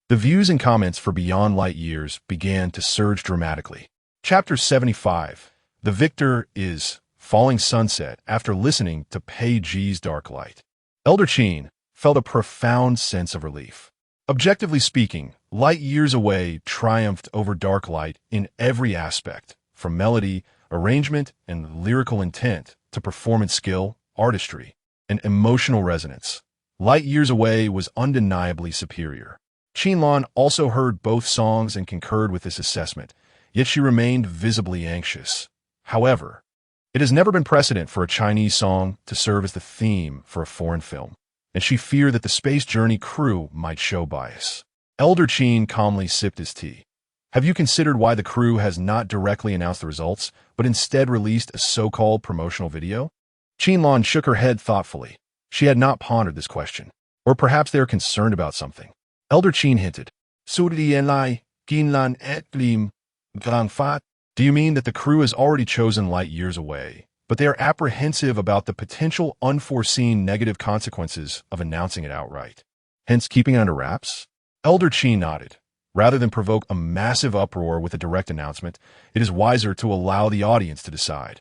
the views and comments for Beyond Light Years began to surge dramatically. Chapter 75. The victor is Falling Sunset after listening to Pei's Dark Light. Elder Qin felt a profound sense of relief. Objectively speaking, Light Years Away triumphed over Dark Light in every aspect, from melody, arrangement, and lyrical intent to performance skill, artistry, and emotional resonance. Light Years Away was undeniably superior. Qinlan also heard both songs and concurred with this assessment, yet she remained visibly anxious. However, it has never been precedent for a Chinese song to serve as the theme for a foreign film, and she feared that the Space Journey crew might show bias. Elder Qin calmly sipped his tea. Have you considered why the crew has not directly announced the results, but instead released a so-called promotional video? Qinlan shook her head thoughtfully. She had not pondered this question. Or perhaps they are concerned about something. Elder Qin hinted. Do you mean that the crew has already chosen Light Years Away, but they are apprehensive about the potential unforeseen negative consequences of announcing it outright, hence keeping it under wraps? Elder Qin nodded. Rather than provoke a massive uproar with a direct announcement, it is wiser to allow the audience to decide,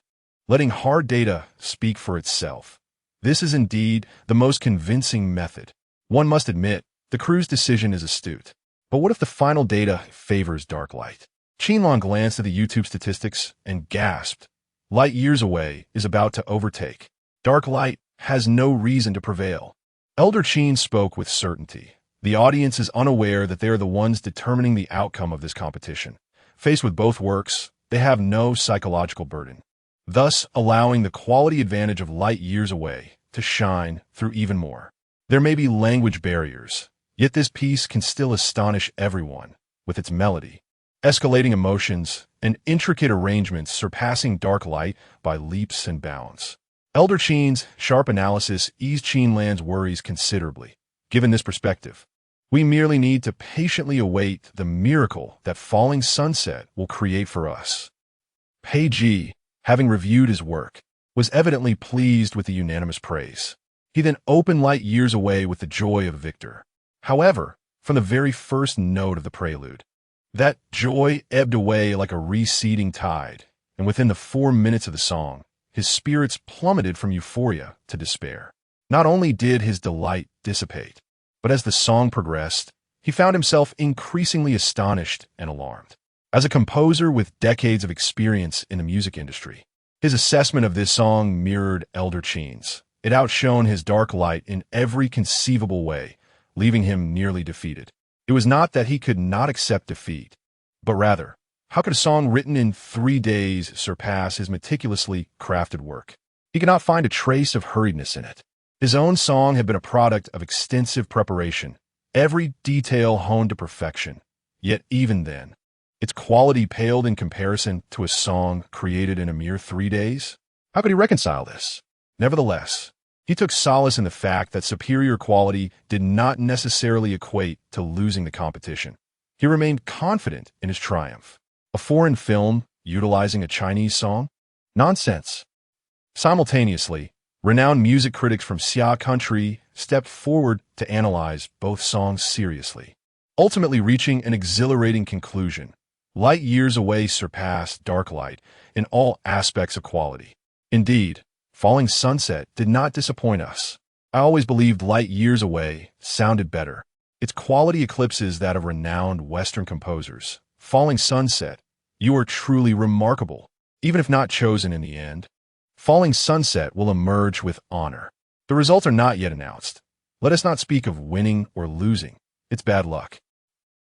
letting hard data speak for itself. This is indeed the most convincing method. One must admit, the crew's decision is astute. But what if the final data favors dark light? Qinlong glanced at the YouTube statistics and gasped. Light years away is about to overtake. Dark light has no reason to prevail. Elder Qin spoke with certainty. The audience is unaware that they are the ones determining the outcome of this competition. Faced with both works, they have no psychological burden, thus allowing the quality advantage of light years away to shine through even more. There may be language barriers, yet this piece can still astonish everyone with its melody, escalating emotions, and intricate arrangements surpassing dark light by leaps and bounds. Elder Qin's sharp analysis eased Qinlan's worries considerably. Given this perspective, we merely need to patiently await the miracle that falling sunset will create for us. Pei Ji, having reviewed his work, was evidently pleased with the unanimous praise. He then opened light years away with the joy of a victor. However, from the very first note of the prelude, that joy ebbed away like a receding tide, and within the 4 minutes of the song, his spirits plummeted from euphoria to despair. Not only did his delight dissipate, but as the song progressed, he found himself increasingly astonished and alarmed. As a composer with decades of experience in the music industry, his assessment of this song mirrored Elder Qin's. It outshone his dark light in every conceivable way, leaving him nearly defeated. It was not that he could not accept defeat, but rather, how could a song written in 3 days surpass his meticulously crafted work? He could not find a trace of hurriedness in it. His own song had been a product of extensive preparation, every detail honed to perfection. Yet even then, its quality paled in comparison to a song created in a mere 3 days. How could he reconcile this? Nevertheless, he took solace in the fact that superior quality did not necessarily equate to losing the competition. He remained confident in his triumph. A foreign film utilizing a Chinese song? Nonsense. Simultaneously, renowned music critics from Xia country stepped forward to analyze both songs seriously, ultimately reaching an exhilarating conclusion. Light years away surpassed dark light in all aspects of quality. Indeed, Falling Sunset did not disappoint us. I always believed Light Years Away sounded better. Its quality eclipses that of renowned Western composers. Falling Sunset, you are truly remarkable, even if not chosen in the end. Falling Sunset will emerge with honor. The results are not yet announced. Let us not speak of winning or losing. It's bad luck.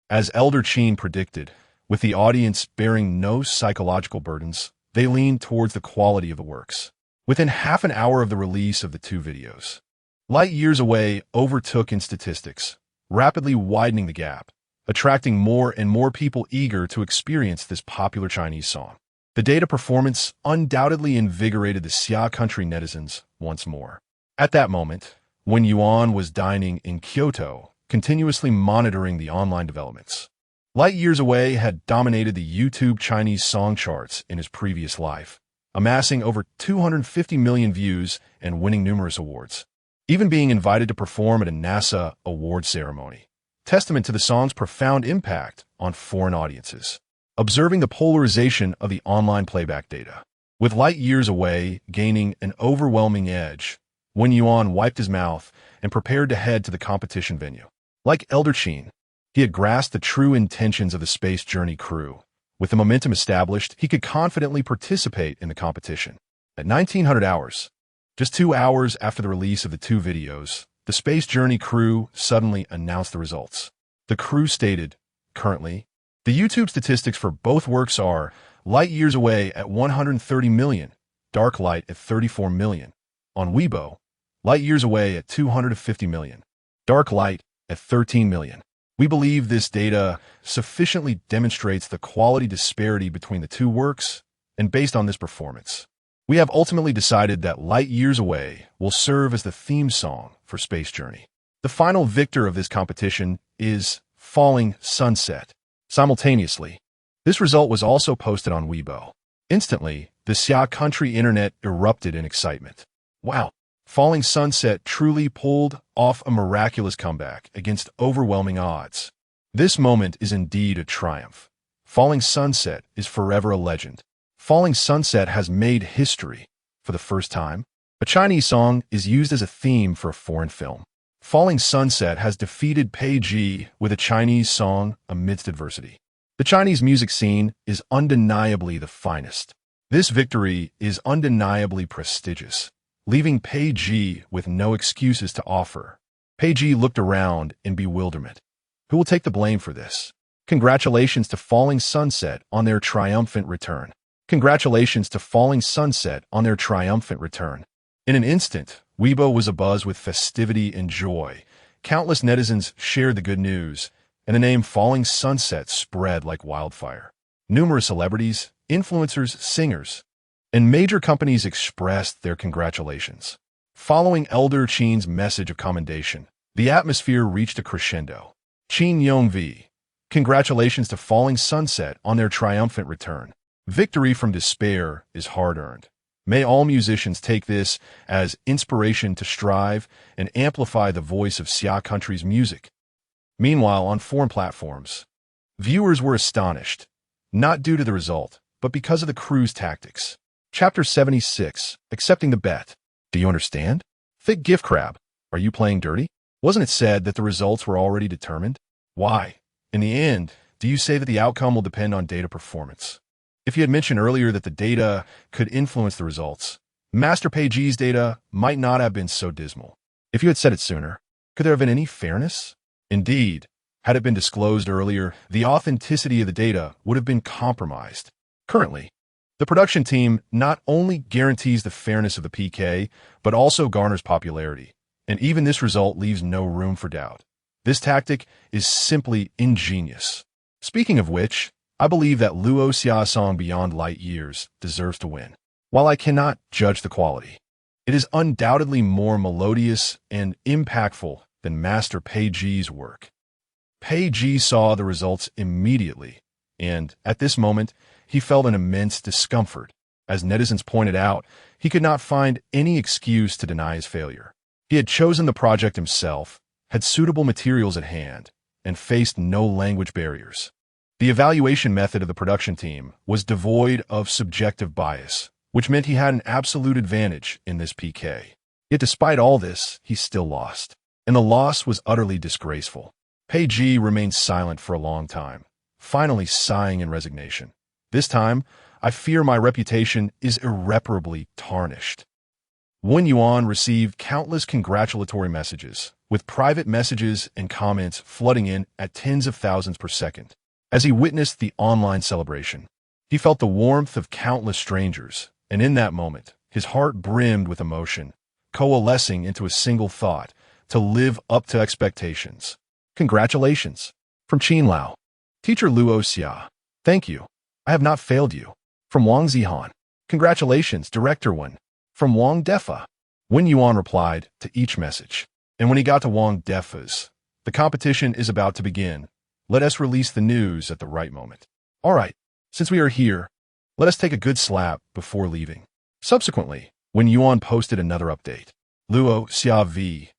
As Elder Qin predicted, with the audience bearing no psychological burdens, they leaned towards the quality of the works. Within half an hour of the release of the 2 videos, Light Years Away overtook in statistics, rapidly widening the gap, attracting more and more people eager to experience this popular Chinese song. The data performance undoubtedly invigorated the Xia country netizens once more. At that moment, Wen Yuan was dining in Kyoto, continuously monitoring the online developments. Light Years Away had dominated the YouTube Chinese song charts in his previous life, amassing over 250 million views and winning numerous awards, even being invited to perform at a NASA award ceremony, testament to the song's profound impact on foreign audiences. Observing the polarization of the online playback data, with Light Years Away gaining an overwhelming edge, Wen Yuan wiped his mouth and prepared to head to the competition venue. Like Elder Qin, he had grasped the true intentions of the Space Journey crew. With the momentum established, he could confidently participate in the competition. At 1900 hours, just 2 hours after the release of the 2 videos, the Space Journey crew suddenly announced the results. The crew stated, currently, the YouTube statistics for both works are Light Years Away at 130 million, Dark Light at 34 million. On Weibo, Light Years Away at 250 million, Dark Light at 13 million. We believe this data sufficiently demonstrates the quality disparity between the 2 works, and based on this performance, we have ultimately decided that Light Years Away will serve as the theme song for Space Journey. The final victor of this competition is Falling Sunset. Simultaneously, this result was also posted on Weibo. Instantly, the Xia country internet erupted in excitement. Wow! Falling Sunset truly pulled off a miraculous comeback against overwhelming odds. This moment is indeed a triumph. Falling Sunset is forever a legend. Falling Sunset has made history for the first time. A Chinese song is used as a theme for a foreign film. Falling Sunset has defeated Pei Ji with a Chinese song amidst adversity. The Chinese music scene is undeniably the finest. This victory is undeniably prestigious, leaving Pei Ji with no excuses to offer. Pei Ji looked around in bewilderment. Who will take the blame for this? Congratulations to Falling Sunset on their triumphant return. Congratulations to Falling Sunset on their triumphant return. In an instant, Weibo was abuzz with festivity and joy. Countless netizens shared the good news, and the name Falling Sunset spread like wildfire. Numerous celebrities, influencers, singers, and major companies expressed their congratulations. Following Elder Qin's message of commendation, the atmosphere reached a crescendo. Qin Yongvi, congratulations to Falling Sunset on their triumphant return. Victory from despair is hard-earned. May all musicians take this as inspiration to strive and amplify the voice of Xia country's music. Meanwhile, on foreign platforms, viewers were astonished, not due to the result, but because of the crew's tactics. Chapter 76, Accepting the Bet. Do you understand? Thick gift crab. Are you playing dirty? Wasn't it said that the results were already determined? Why? In the end, do you say that the outcome will depend on data performance? If you had mentioned earlier that the data could influence the results, Master Pei Ji's data might not have been so dismal. If you had said it sooner, could there have been any fairness? Indeed, had it been disclosed earlier, the authenticity of the data would have been compromised. Currently, the production team not only guarantees the fairness of the PK, but also garners popularity, and even this result leaves no room for doubt. This tactic is simply ingenious. Speaking of which, I believe that Luo Xia's song Beyond Light Years deserves to win. While I cannot judge the quality, it is undoubtedly more melodious and impactful than Master Pei Ji's work. Pei Ji saw the results immediately, and at this moment, he felt an immense discomfort. As netizens pointed out, he could not find any excuse to deny his failure. He had chosen the project himself, had suitable materials at hand, and faced no language barriers. The evaluation method of the production team was devoid of subjective bias, which meant he had an absolute advantage in this PK. Yet despite all this, he still lost, and the loss was utterly disgraceful. Pei Ji remained silent for a long time, finally sighing in resignation. This time, I fear my reputation is irreparably tarnished. Wen Yuan received countless congratulatory messages, with private messages and comments flooding in at tens of thousands per second. As he witnessed the online celebration, he felt the warmth of countless strangers, and in that moment, his heart brimmed with emotion, coalescing into a single thought: to live up to expectations. Congratulations. From Qin Lao. Teacher Luo Xia. Thank you. I have not failed you. From Wang Zihan. Congratulations, Director Wen. From Wang Defa. Wen Yuan replied to each message. And when he got to Wang Defa's, the competition is about to begin. Let us release the news at the right moment. All right, since we are here, let us take a good slap before leaving. Subsequently, when Yuan posted another update, Luo Xia V.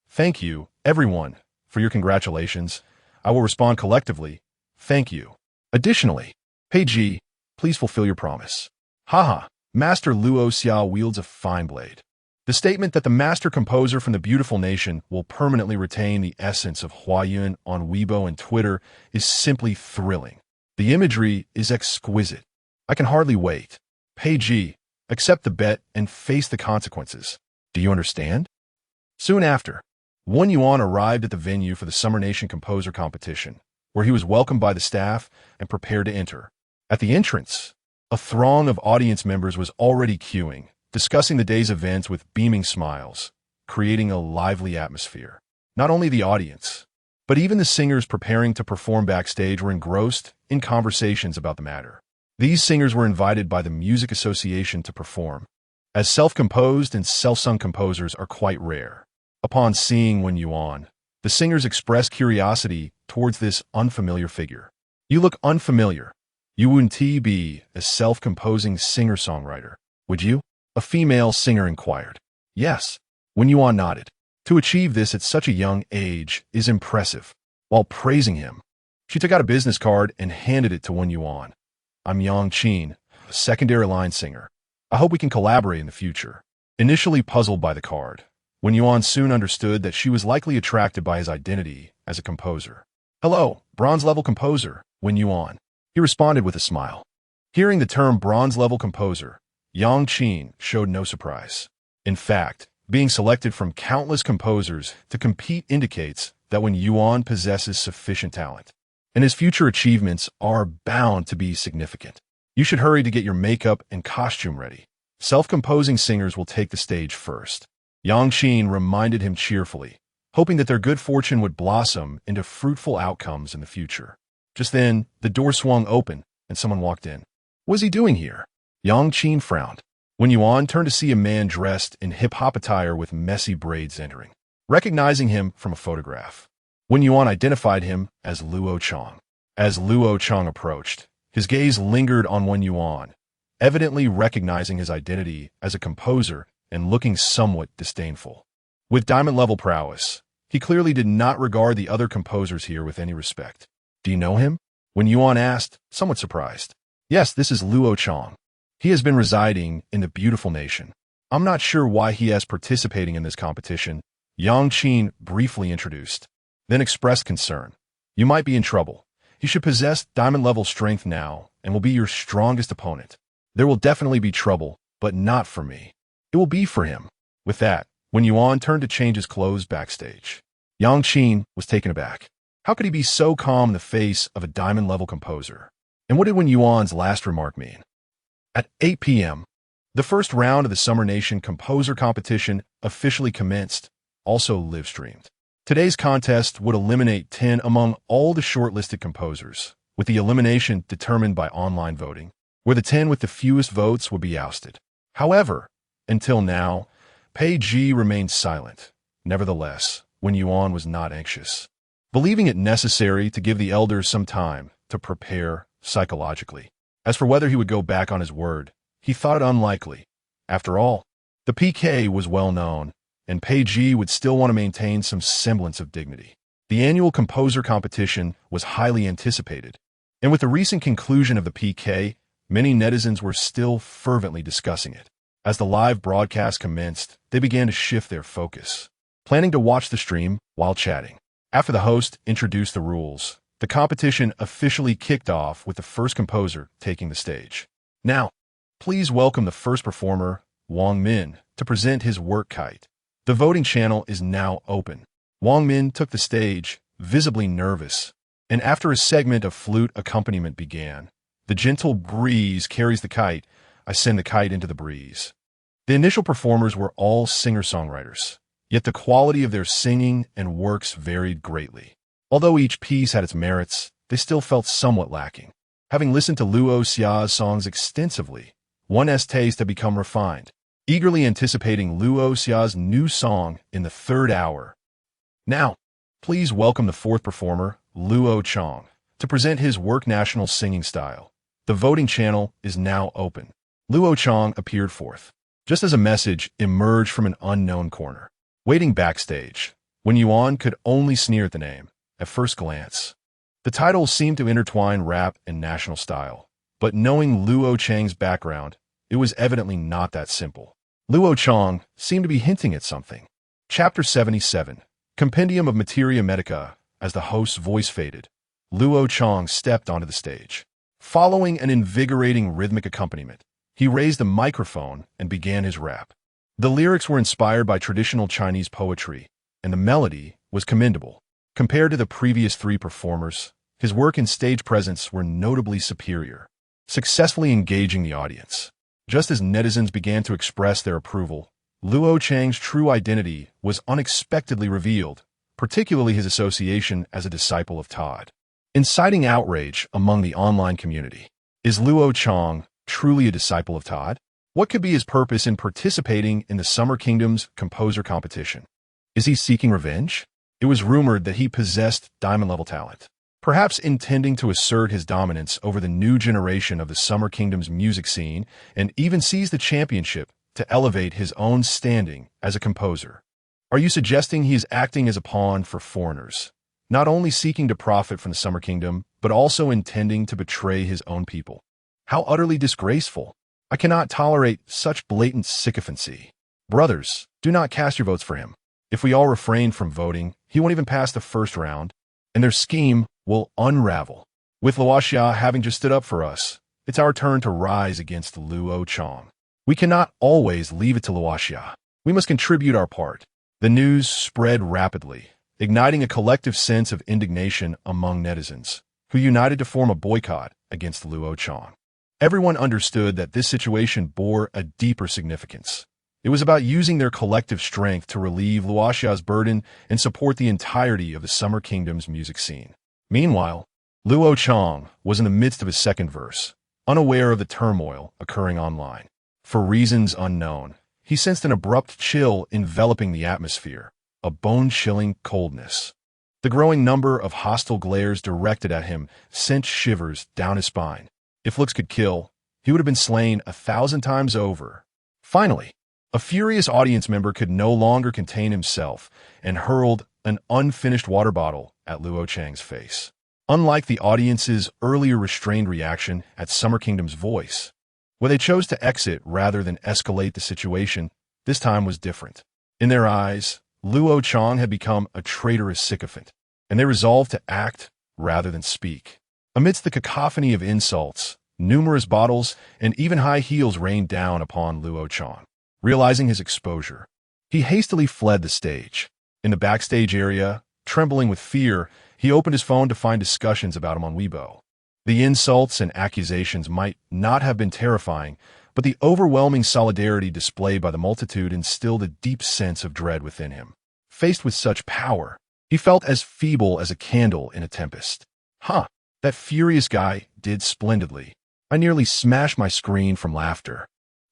Thank you, everyone, for your congratulations. I will respond collectively. Thank you. Additionally, Pei Ji, please fulfill your promise. Haha, Master Luo Xia wields a fine blade. The statement that the master composer from the beautiful nation will permanently retain the essence of Huayuan on Weibo and Twitter is simply thrilling. The imagery is exquisite. I can hardly wait. Pei Ji, accept the bet and face the consequences. Do you understand? Soon after, Wen Yuan arrived at the venue for the Summer Nation Composer Competition, where he was welcomed by the staff and prepared to enter. At the entrance, a throng of audience members was already queuing, discussing the day's events with beaming smiles, creating a lively atmosphere. Not only the audience, but even the singers preparing to perform backstage were engrossed in conversations about the matter. These singers were invited by the Music Association to perform, as self-composed and self-sung composers are quite rare. Upon seeing Wen Yuan, the singers expressed curiosity towards this unfamiliar figure. You look unfamiliar. You wouldn't be a self-composing singer-songwriter, would you? A female singer inquired. Yes. Wen Yuan nodded. To achieve this at such a young age is impressive. While praising him, she took out a business card and handed it to Wen Yuan. I'm Yang Qin, a secondary line singer. I hope we can collaborate in the future. Initially puzzled by the card, Wen Yuan soon understood that she was likely attracted by his identity as a composer. "Hello, bronze-level composer, Wen Yuan," he responded with a smile. Hearing the term bronze-level composer, Yang Qin showed no surprise. In fact, being selected from countless composers to compete indicates that Wen Yuan possesses sufficient talent, and his future achievements are bound to be significant. You should hurry to get your makeup and costume ready. Self-composing singers will take the stage first. Yang Qin reminded him cheerfully, hoping that their good fortune would blossom into fruitful outcomes in the future. Just then, the door swung open, and someone walked in. "What is he doing here?" Yang Qin frowned. Wen Yuan turned to see a man dressed in hip-hop attire with messy braids entering. Recognizing him from a photograph, Wen Yuan identified him as Luo Chang. As Luo Chang approached, his gaze lingered on Wen Yuan, evidently recognizing his identity as a composer and looking somewhat disdainful. With diamond-level prowess, he clearly did not regard the other composers here with any respect. "Do you know him?" Wen Yuan asked, somewhat surprised. "Yes, this is Luo Chang. He has been residing in the beautiful nation. I'm not sure why he is participating in this competition," Yang Qin briefly introduced, then expressed concern. "You might be in trouble. He should possess diamond-level strength now and will be your strongest opponent. There will definitely be trouble, but not for me. It will be for him." With that, Wen Yuan turned to change his clothes backstage. Yang Qin was taken aback. How could he be so calm in the face of a diamond-level composer? And what did Wen Yuan's last remark mean? At 8 p.m., the first round of the Summer Nation Composer Competition officially commenced, also live-streamed. Today's contest would eliminate 10 among all the shortlisted composers, with the elimination determined by online voting, where the 10 with the fewest votes would be ousted. However, until now, Pei Ji remained silent. Nevertheless, Wen Yuan was not anxious, believing it necessary to give the elders some time to prepare psychologically. As for whether he would go back on his word, he thought it unlikely. After all, the PK was well known, and Pei Ji would still want to maintain some semblance of dignity. The annual composer competition was highly anticipated, and with the recent conclusion of the PK, many netizens were still fervently discussing it. As the live broadcast commenced, they began to shift their focus, planning to watch the stream while chatting. After the host introduced the rules, the competition officially kicked off with the first composer taking the stage. "Now, please welcome the first performer, Wang Min, to present his work Kite. The voting channel is now open." Wang Min took the stage, visibly nervous, and after a segment of flute accompaniment began, "The gentle breeze carries the kite, I send the kite into the breeze." The initial performers were all singer-songwriters, yet the quality of their singing and works varied greatly. Although each piece had its merits, they still felt somewhat lacking. Having listened to Luo Xia's songs extensively, one's taste had become refined, eagerly anticipating Luo Xia's new song in the third hour. "Now, please welcome the fourth performer, Luo Chang, to present his work national singing style. The voting channel is now open." Luo Chang appeared forth, just as a message emerged from an unknown corner. Waiting backstage, Wen Yuan could only sneer at the name, at first glance. The titles seemed to intertwine rap and national style, but knowing Luo Chang's background, it was evidently not that simple. Luo Chang seemed to be hinting at something. Chapter 77, Compendium of Materia Medica. As the host's voice faded, Luo Chang stepped onto the stage. Following an invigorating rhythmic accompaniment, he raised a microphone and began his rap. The lyrics were inspired by traditional Chinese poetry, and the melody was commendable. Compared to the previous three performers, his work and stage presence were notably superior, successfully engaging the audience. Just as netizens began to express their approval, Luo Chang's true identity was unexpectedly revealed, particularly his association as a disciple of Todd, inciting outrage among the online community. Is Luo Chang truly a disciple of Todd? What could be his purpose in participating in the Summer Kingdom's composer competition? Is he seeking revenge? It was rumored that he possessed diamond-level talent, perhaps intending to assert his dominance over the new generation of the Summer Kingdom's music scene and even seize the championship to elevate his own standing as a composer. Are you suggesting he is acting as a pawn for foreigners, not only seeking to profit from the Summer Kingdom, but also intending to betray his own people? How utterly disgraceful! I cannot tolerate such blatant sycophancy. Brothers, do not cast your votes for him. If we all refrain from voting, he won't even pass the first round, and their scheme will unravel. With Luoxia having just stood up for us, it's our turn to rise against Luo Chong. We cannot always leave it to Luoxia. We must contribute our part. The news spread rapidly, igniting a collective sense of indignation among netizens, who united to form a boycott against Luo Chong. Everyone understood that this situation bore a deeper significance. It was about using their collective strength to relieve Luoxia's burden and support the entirety of the Summer Kingdom's music scene. Meanwhile, Luo Chong was in the midst of his second verse, unaware of the turmoil occurring online. For reasons unknown, he sensed an abrupt chill enveloping the atmosphere, a bone-chilling coldness. The growing number of hostile glares directed at him sent shivers down his spine. If looks could kill, he would have been slain 1,000 times over. Finally, a furious audience member could no longer contain himself and hurled an unfinished water bottle at Luo Chang's face. Unlike the audience's earlier restrained reaction at Summer Kingdom's voice, where they chose to exit rather than escalate the situation, this time was different. In their eyes, Luo Chang had become a traitorous sycophant, and they resolved to act rather than speak. Amidst the cacophony of insults, numerous bottles and even high heels rained down upon Luo Chang. Realizing his exposure, he hastily fled the stage. In the backstage area, trembling with fear, he opened his phone to find discussions about him on Weibo. The insults and accusations might not have been terrifying, but the overwhelming solidarity displayed by the multitude instilled a deep sense of dread within him. Faced with such power, he felt as feeble as a candle in a tempest. That furious guy did splendidly. I nearly smashed my screen from laughter.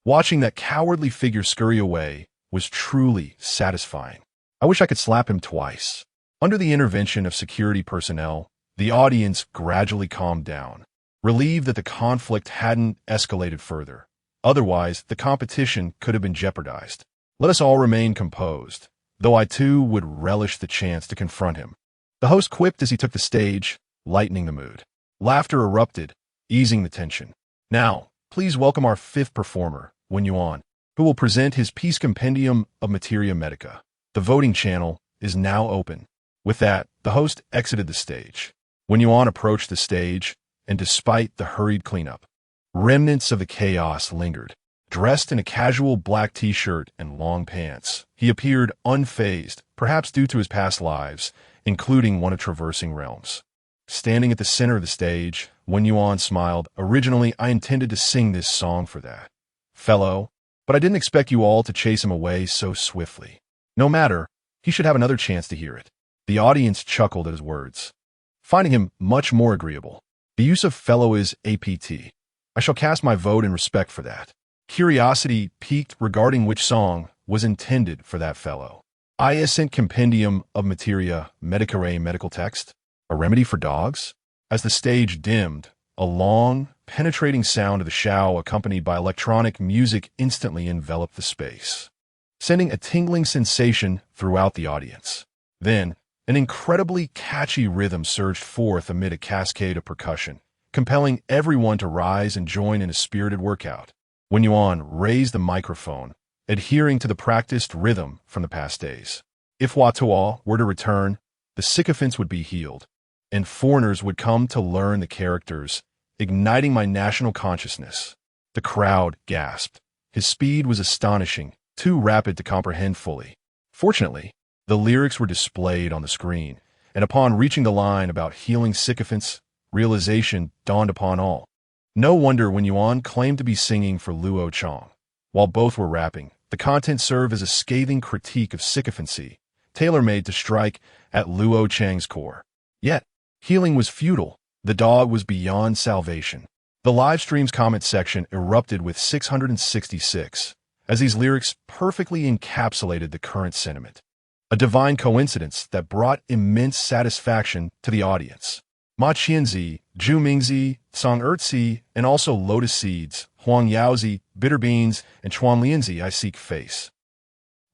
Watching that cowardly figure scurry away was truly satisfying. I wish I could slap him twice. Under the intervention of security personnel, the audience gradually calmed down, relieved that the conflict hadn't escalated further. Otherwise, the competition could have been jeopardized. Let us all remain composed, though I too would relish the chance to confront him. The host quipped as he took the stage, lightening the mood. Laughter erupted, easing the tension. Now, please welcome our fifth performer, Wen Yuan, who will present his Peace Compendium of Materia Medica. The voting channel is now open. With that, the host exited the stage. Wen Yuan approached the stage, and despite the hurried cleanup, remnants of the chaos lingered. Dressed in a casual black t-shirt and long pants, he appeared unfazed, perhaps due to his past lives, including one of traversing realms. Standing at the center of the stage, Wen Yuan smiled. Originally, I intended to sing this song for that fellow, but I didn't expect you all to chase him away so swiftly. No matter, he should have another chance to hear it. The audience chuckled at his words, finding him much more agreeable. The use of fellow is APT. I shall cast my vote in respect for that. Curiosity piqued regarding which song was intended for that fellow. Iascent Compendium of Materia Medicae medical text, a remedy for dogs? As the stage dimmed, a long, penetrating sound of the shao accompanied by electronic music instantly enveloped the space, sending a tingling sensation throughout the audience. Then, an incredibly catchy rhythm surged forth amid a cascade of percussion, compelling everyone to rise and join in a spirited workout. Wen Yuan raised the microphone, adhering to the practiced rhythm from the past days. If Watuo were to return, the sycophants would be healed, and foreigners would come to learn the characters, igniting my national consciousness. The crowd gasped. His speed was astonishing, too rapid to comprehend fully. Fortunately, the lyrics were displayed on the screen, and upon reaching the line about healing sycophants, realization dawned upon all. No wonder Wen Yuan claimed to be singing for Luo Chang. While both were rapping, the content served as a scathing critique of sycophancy, tailor-made to strike at Luo Chang's core. Yet, healing was futile. The dog was beyond salvation. The live stream's comment section erupted with 666, as these lyrics perfectly encapsulated the current sentiment. A divine coincidence that brought immense satisfaction to the audience. Ma Qianzi, Zhu Mingzi, Song Erzi, and also lotus seeds, Huang Yaozi, bitter beans, and Chuan Lianzi I seek face.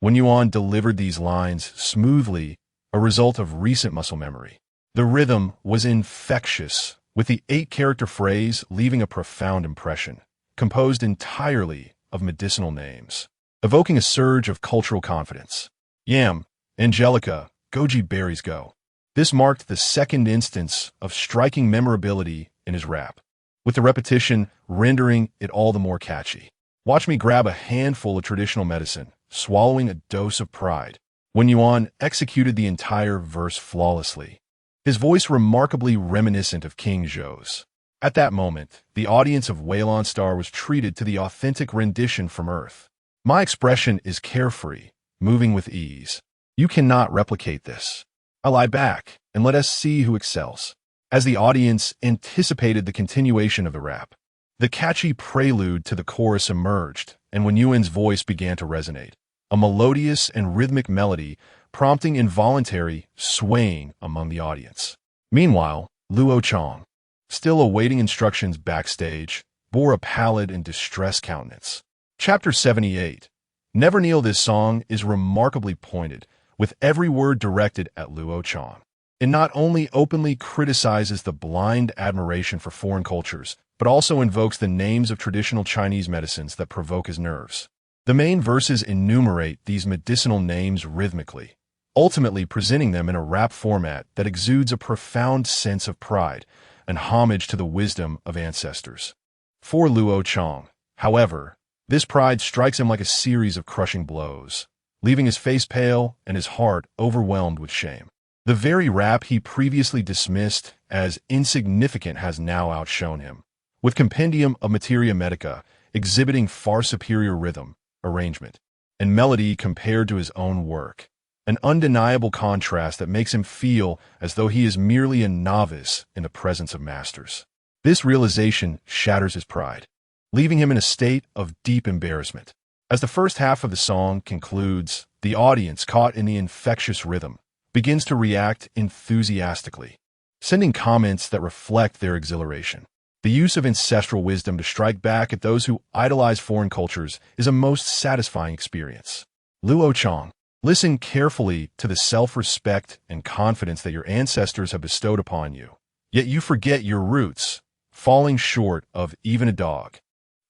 Wen Yuan delivered these lines smoothly, a result of recent muscle memory. The rhythm was infectious, with the 8-character phrase leaving a profound impression, composed entirely of medicinal names. evoking a surge of cultural confidence. Yam, Angelica, goji berries go. This marked the second instance of striking memorability in his rap, with the repetition rendering it all the more catchy. Watch me grab a handful of traditional medicine, swallowing a dose of pride. Wen Yuan executed the entire verse flawlessly, his voice remarkably reminiscent of King Zhou's. At that moment, the audience of Azure Star was treated to the authentic rendition from Earth. My expression is carefree, moving with ease. You cannot replicate this. I lie back, and let us see who excels. As the audience anticipated the continuation of the rap, the catchy prelude to the chorus emerged, and Wen Yuan's voice began to resonate, a melodious and rhythmic melody prompting involuntary swaying among the audience. Meanwhile, Luo Chong, still awaiting instructions backstage, bore a pallid and distressed countenance. Chapter 78. Never Kneel. This song is remarkably pointed, with every word directed at Luo Chong. It not only openly criticizes the blind admiration for foreign cultures, but also invokes the names of traditional Chinese medicines that provoke his nerves. The main verses enumerate these medicinal names rhythmically, ultimately presenting them in a rap format that exudes a profound sense of pride and homage to the wisdom of ancestors. For Luo Chong, however, this pride strikes him like a series of crushing blows, leaving his face pale and his heart overwhelmed with shame. The very rap he previously dismissed as insignificant has now outshone him, with Compendium of Materia Medica exhibiting far superior rhythm, arrangement, and melody compared to his own work, an undeniable contrast that makes him feel as though he is merely a novice in the presence of masters. This realization shatters his pride, leaving him in a state of deep embarrassment. As the first half of the song concludes, the audience, caught in the infectious rhythm, begins to react enthusiastically, sending comments that reflect their exhilaration. The use of ancestral wisdom to strike back at those who idolize foreign cultures is a most satisfying experience. Luo Chong, listen carefully to the self-respect and confidence that your ancestors have bestowed upon you, yet you forget your roots, falling short of even a dog.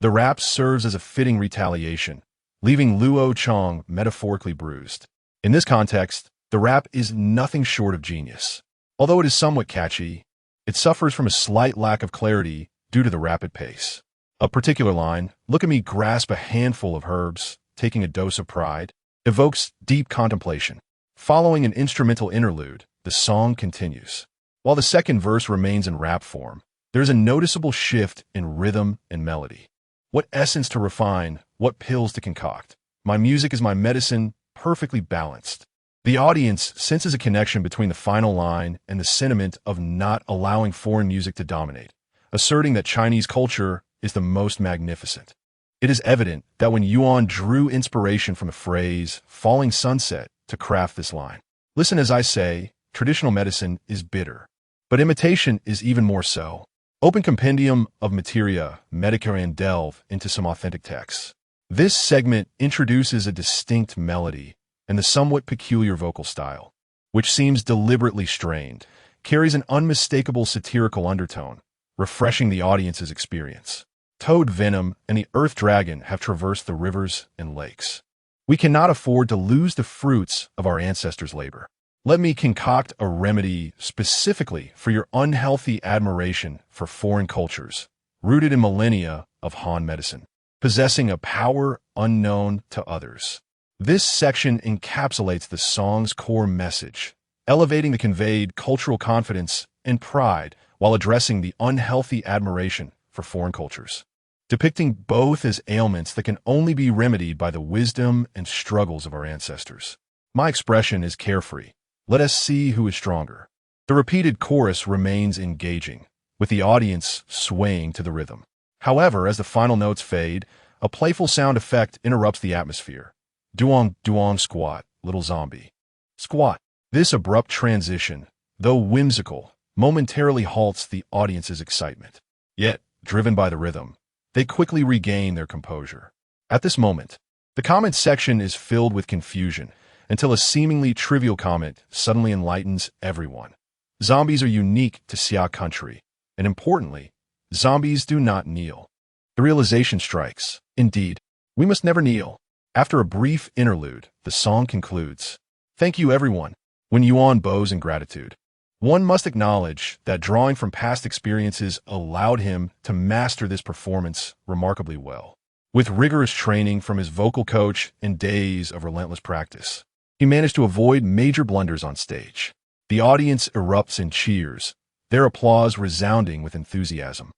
The rap serves as a fitting retaliation, leaving Luo Chong metaphorically bruised. In this context, the rap is nothing short of genius. Although it is somewhat catchy, it suffers from a slight lack of clarity due to the rapid pace. A particular line, "Look at me grasp a handful of herbs, taking a dose of pride," evokes deep contemplation. Following an instrumental interlude, the song continues. While the second verse remains in rap form, there is a noticeable shift in rhythm and melody. What essence to refine, what pills to concoct. My music is my medicine, perfectly balanced. The audience senses a connection between the final line and the sentiment of not allowing foreign music to dominate, asserting that Chinese culture is the most magnificent. It is evident that Wen Yuan drew inspiration from the phrase "falling sunset" to craft this line. Listen as I say, traditional medicine is bitter, but imitation is even more so. Open Compendium of Materia Medica and delve into some authentic texts. This segment introduces a distinct melody and the somewhat peculiar vocal style, which seems deliberately strained, carries an unmistakable satirical undertone, refreshing the audience's experience. Toad venom and the earth dragon have traversed the rivers and lakes. We cannot afford to lose the fruits of our ancestors' labor. Let me concoct a remedy specifically for your unhealthy admiration for foreign cultures, rooted in millennia of Han medicine, possessing a power unknown to others. This section encapsulates the song's core message, elevating the conveyed cultural confidence and pride while addressing the unhealthy admiration for foreign cultures, depicting both as ailments that can only be remedied by the wisdom and struggles of our ancestors. My expression is carefree. Let us see who is stronger. The repeated chorus remains engaging, with the audience swaying to the rhythm. However, as the final notes fade, a playful sound effect interrupts the atmosphere. Duong, duong, squat, little zombie. Squat. This abrupt transition, though whimsical, momentarily halts the audience's excitement. Yet, driven by the rhythm, they quickly regain their composure. At this moment, the comment section is filled with confusion, until a seemingly trivial comment suddenly enlightens everyone. Zombies are unique to Xia country, and importantly, zombies do not kneel. The realization strikes. Indeed, we must never kneel. After a brief interlude, the song concludes. Thank you, everyone. Wen Yuan bows in gratitude. One must acknowledge that drawing from past experiences allowed him to master this performance remarkably well. With rigorous training from his vocal coach and days of relentless practice, he managed to avoid major blunders on stage. The audience erupts in cheers, their applause resounding with enthusiasm.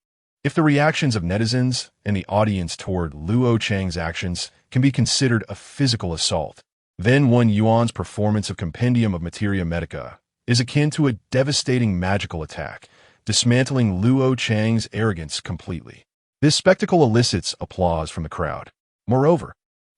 If the reactions of netizens and the audience toward Luo Chang's actions can be considered a physical assault, then Wen Yuan's performance of Compendium of Materia Medica is akin to a devastating magical attack, dismantling Luo Chang's arrogance completely. This spectacle elicits applause from the crowd. Moreover,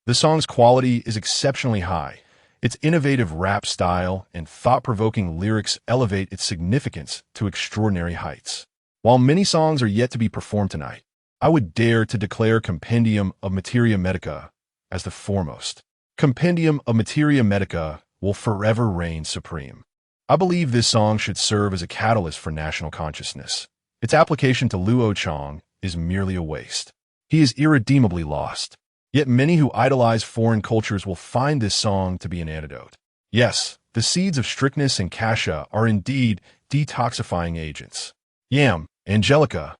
the song's quality is exceptionally high. Its innovative rap style and thought-provoking lyrics elevate its significance to extraordinary heights. While many songs are yet to be performed tonight, I would dare to declare Compendium of Materia Medica as the foremost. Compendium of Materia Medica will forever reign supreme. I believe this song should serve as a catalyst for national consciousness. Its application to Luo Chang is merely a waste. He is irredeemably lost. Yet many who idolize foreign cultures will find this song to be an antidote. Yes, the seeds of strictness and kasha are indeed detoxifying agents. Yam, angelica,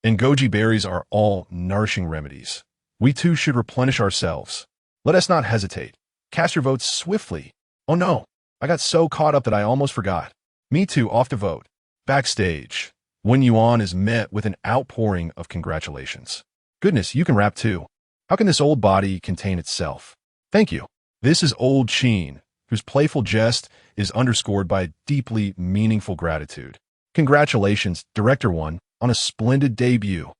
and goji berries are all nourishing remedies. We too should replenish ourselves. Let us not hesitate. Cast your votes swiftly. Oh no, I got so caught up that I almost forgot. Me too, off to vote. Backstage, Wen Yuan is met with an outpouring of congratulations. Goodness, you can rap too. How can this old body contain itself? Thank you. This is old Qin, whose playful jest is underscored by deeply meaningful gratitude. Congratulations, Director One, on a splendid debut.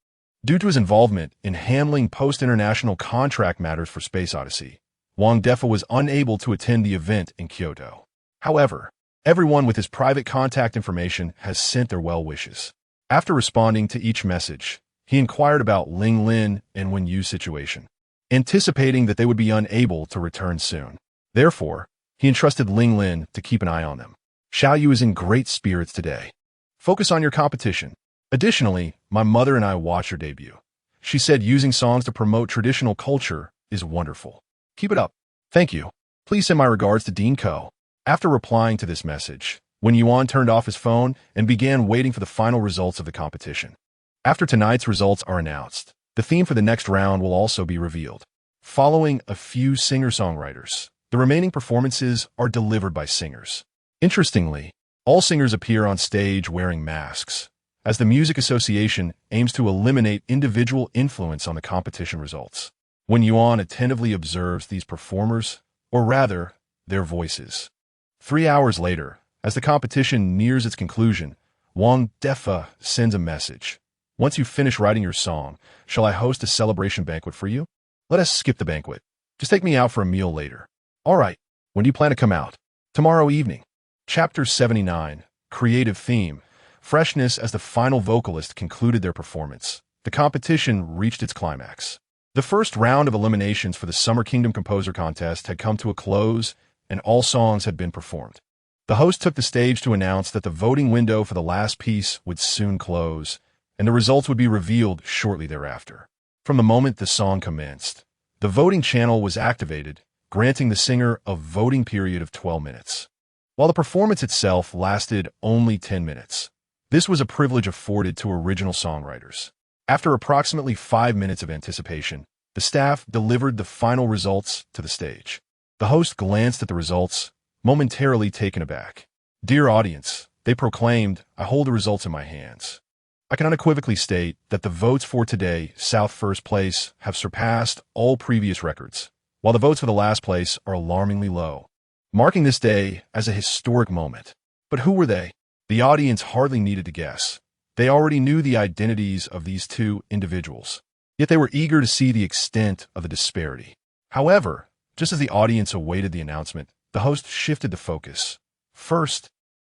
Due to his involvement in handling post-international contract matters for Space Odyssey, Wang Defa was unable to attend the event in Kyoto. However, everyone with his private contact information has sent their well wishes. After responding to each message, he inquired about Ling Lin and Wen Yu's situation, anticipating that they would be unable to return soon. Therefore, he entrusted Ling Lin to keep an eye on them. Xiao Yu is in great spirits today. Focus on your competition. Additionally, my mother and I watched her debut. She said using songs to promote traditional culture is wonderful. Keep it up. Thank you. Please send my regards to Dean Ko. After replying to this message, Wen Yuan turned off his phone and began waiting for the final results of the competition. After tonight's results are announced, the theme for the next round will also be revealed. Following a few singer-songwriters, the remaining performances are delivered by singers. Interestingly, all singers appear on stage wearing masks, as the Music Association aims to eliminate individual influence on the competition results. Wen Yuan attentively observes these performers, or rather, their voices. 3 hours later, as the competition nears its conclusion, Wang Defa sends a message. Once you finish writing your song, shall I host a celebration banquet for you? Let us skip the banquet. Just take me out for a meal later. All right. When do you plan to come out? Tomorrow evening. Chapter 79, Creative Theme. Freshness. As the final vocalist concluded their performance, the competition reached its climax. The first round of eliminations for the Summer Kingdom Composer Contest had come to a close, and all songs had been performed. The host took the stage to announce that the voting window for the last piece would soon close, and the results would be revealed shortly thereafter. From the moment the song commenced, the voting channel was activated, granting the singer a voting period of 12 minutes. While the performance itself lasted only 10 minutes, this was a privilege afforded to original songwriters. After approximately 5 minutes of anticipation, the staff delivered the final results to the stage. The host glanced at the results, momentarily taken aback. Dear audience, they proclaimed, I hold the results in my hands. I can unequivocally state that the votes for today, South First Place, have surpassed all previous records, while the votes for the last place are alarmingly low, marking this day as a historic moment. But who were they? The audience hardly needed to guess. They already knew the identities of these two individuals, yet they were eager to see the extent of the disparity. However, just as the audience awaited the announcement, the host shifted the focus. First,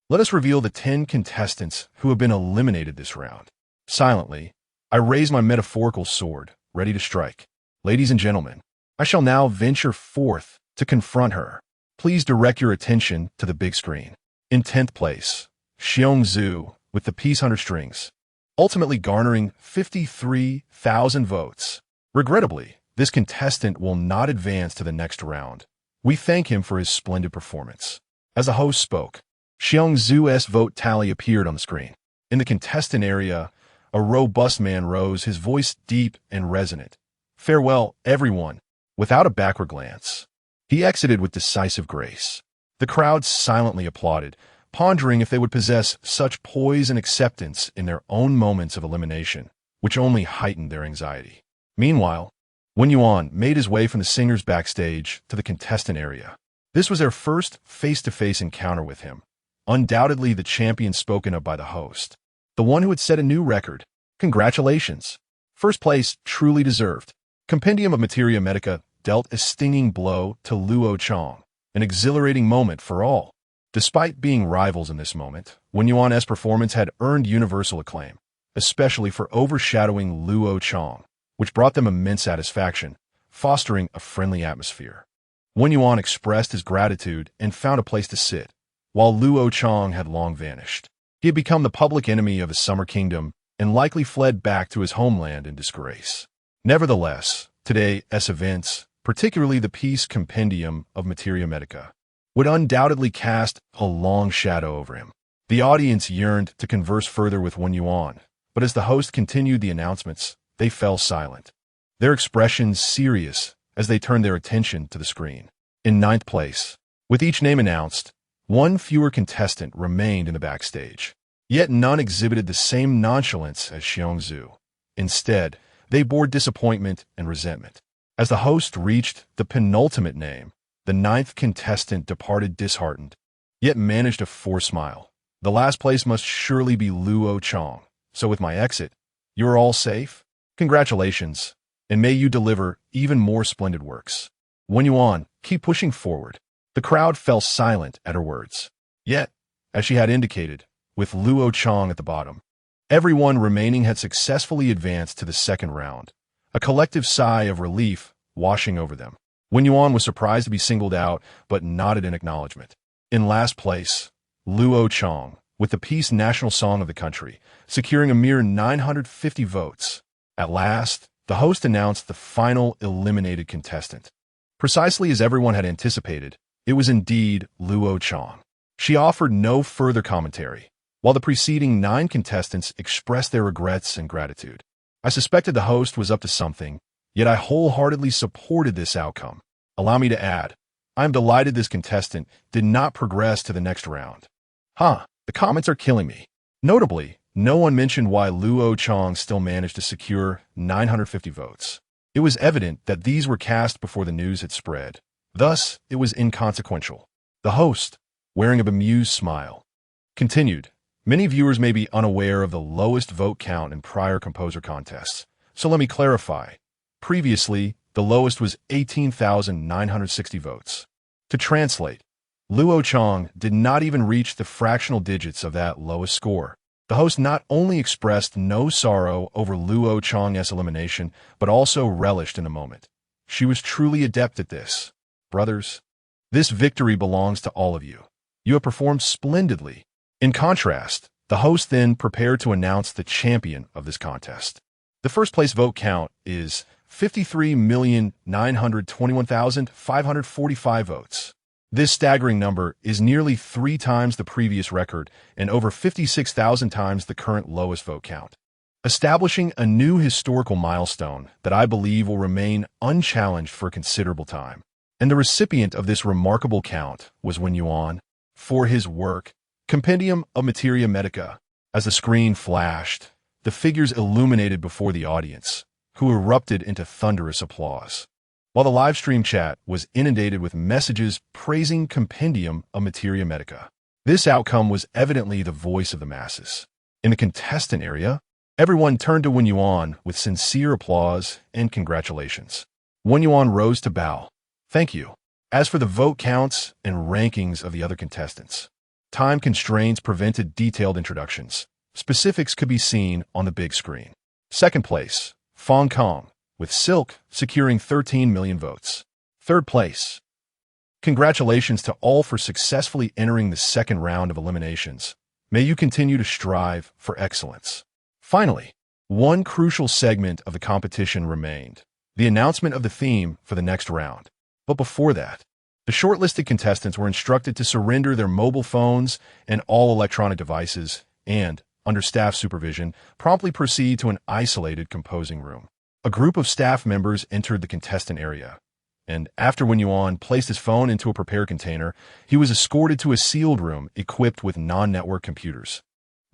let us reveal the 10 contestants who have been eliminated this round. Silently, I raise my metaphorical sword, ready to strike. Ladies and gentlemen, I shall now venture forth to confront her. Please direct your attention to the big screen. In 10th place, Xiong Zhu with the Peace Hunter Strings, ultimately garnering 53,000 votes. Regrettably, This contestant will not advance to the next round. We thank him for his splendid performance." As the host spoke, Xiongzu's vote tally appeared on the screen. In the contestant area, a robust man rose, his voice deep and resonant. "Farewell, everyone," without a backward glance. He exited with decisive grace. The crowd silently applauded, pondering if they would possess such poise and acceptance in their own moments of elimination, which only heightened their anxiety. Meanwhile, Wen Yuan made his way from the singers backstage to the contestant area. This was their first face-to-face encounter with him, undoubtedly the champion spoken of by the host, the one who had set a new record. Congratulations! First place truly deserved. Compendium of Materia Medica dealt a stinging blow to Luo Chong, an exhilarating moment for all. Despite being rivals in this moment, Wen Yuan's performance had earned universal acclaim, especially for overshadowing Luo Chong, which brought them immense satisfaction, fostering a friendly atmosphere. Wen Yuan expressed his gratitude and found a place to sit, while Luo Chong had long vanished. He had become the public enemy of his summer kingdom and likely fled back to his homeland in disgrace. Nevertheless, today's events, particularly the piece Compendium of Materia Medica, would undoubtedly cast a long shadow over him. The audience yearned to converse further with Wen Yuan, but as the host continued the announcements, they fell silent, their expressions serious as they turned their attention to the screen. In ninth place, with each name announced, one fewer contestant remained in the backstage. Yet none exhibited the same nonchalance as Xiongzu. Instead, they bore disappointment and resentment. As the host reached the penultimate name, the ninth contestant departed disheartened, yet managed a forced smile. "The last place must surely be Luo Chong. So with my exit, you are all safe? Congratulations, and may you deliver even more splendid works. Wen Yuan, keep pushing forward." The crowd fell silent at her words. Yet, as she had indicated, with Luo Chong at the bottom, everyone remaining had successfully advanced to the second round, a collective sigh of relief washing over them. Wen Yuan was surprised to be singled out, but nodded in acknowledgement. In last place, Luo Chong, with the peace national song of the country, securing a mere 950 votes. At last, the host announced the final eliminated contestant. Precisely as everyone had anticipated, it was indeed Luo Chong. She offered no further commentary, while the preceding 9 contestants expressed their regrets and gratitude. I suspected the host was up to something, yet I wholeheartedly supported this outcome. Allow me to add, I am delighted this contestant did not progress to the next round. The comments are killing me. Notably, no one mentioned why Luo Chong still managed to secure 950 votes. It was evident that these were cast before the news had spread. Thus, it was inconsequential. The host, wearing a bemused smile, continued, "Many viewers may be unaware of the lowest vote count in prior composer contests, so let me clarify. Previously, the lowest was 18,960 votes. To translate, Luo Chong did not even reach the fractional digits of that lowest score." The host not only expressed no sorrow over Luo Chong's elimination, but also relished in the moment. She was truly adept at this. "Brothers, this victory belongs to all of you. You have performed splendidly." In contrast, the host then prepared to announce the champion of this contest. The first place vote count is 53,921,545 votes. This staggering number is nearly 3 times the previous record and over 56,000 times the current lowest vote count, establishing a new historical milestone that I believe will remain unchallenged for a considerable time. And the recipient of this remarkable count was Wen Yuan, for his work, Compendium of Materia Medica. As the screen flashed, the figures illuminated before the audience, who erupted into thunderous applause, while the live stream chat was inundated with messages praising Compendium of Materia Medica. This outcome was evidently the voice of the masses. In the contestant area, everyone turned to Wen Yuan with sincere applause and congratulations. Wen Yuan rose to bow. "Thank you." As for the vote counts and rankings of the other contestants, time constraints prevented detailed introductions. Specifics could be seen on the big screen. Second place, Fong Kong, with Silk securing 13 million votes. Third place. Congratulations to all for successfully entering the second round of eliminations. May you continue to strive for excellence. Finally, one crucial segment of the competition remained, the announcement of the theme for the next round. But before that, the shortlisted contestants were instructed to surrender their mobile phones and all electronic devices and, under staff supervision, promptly proceed to an isolated composing room. A group of staff members entered the contestant area, and after Wen Yuan placed his phone into a prepared container, he was escorted to a sealed room equipped with non-network computers.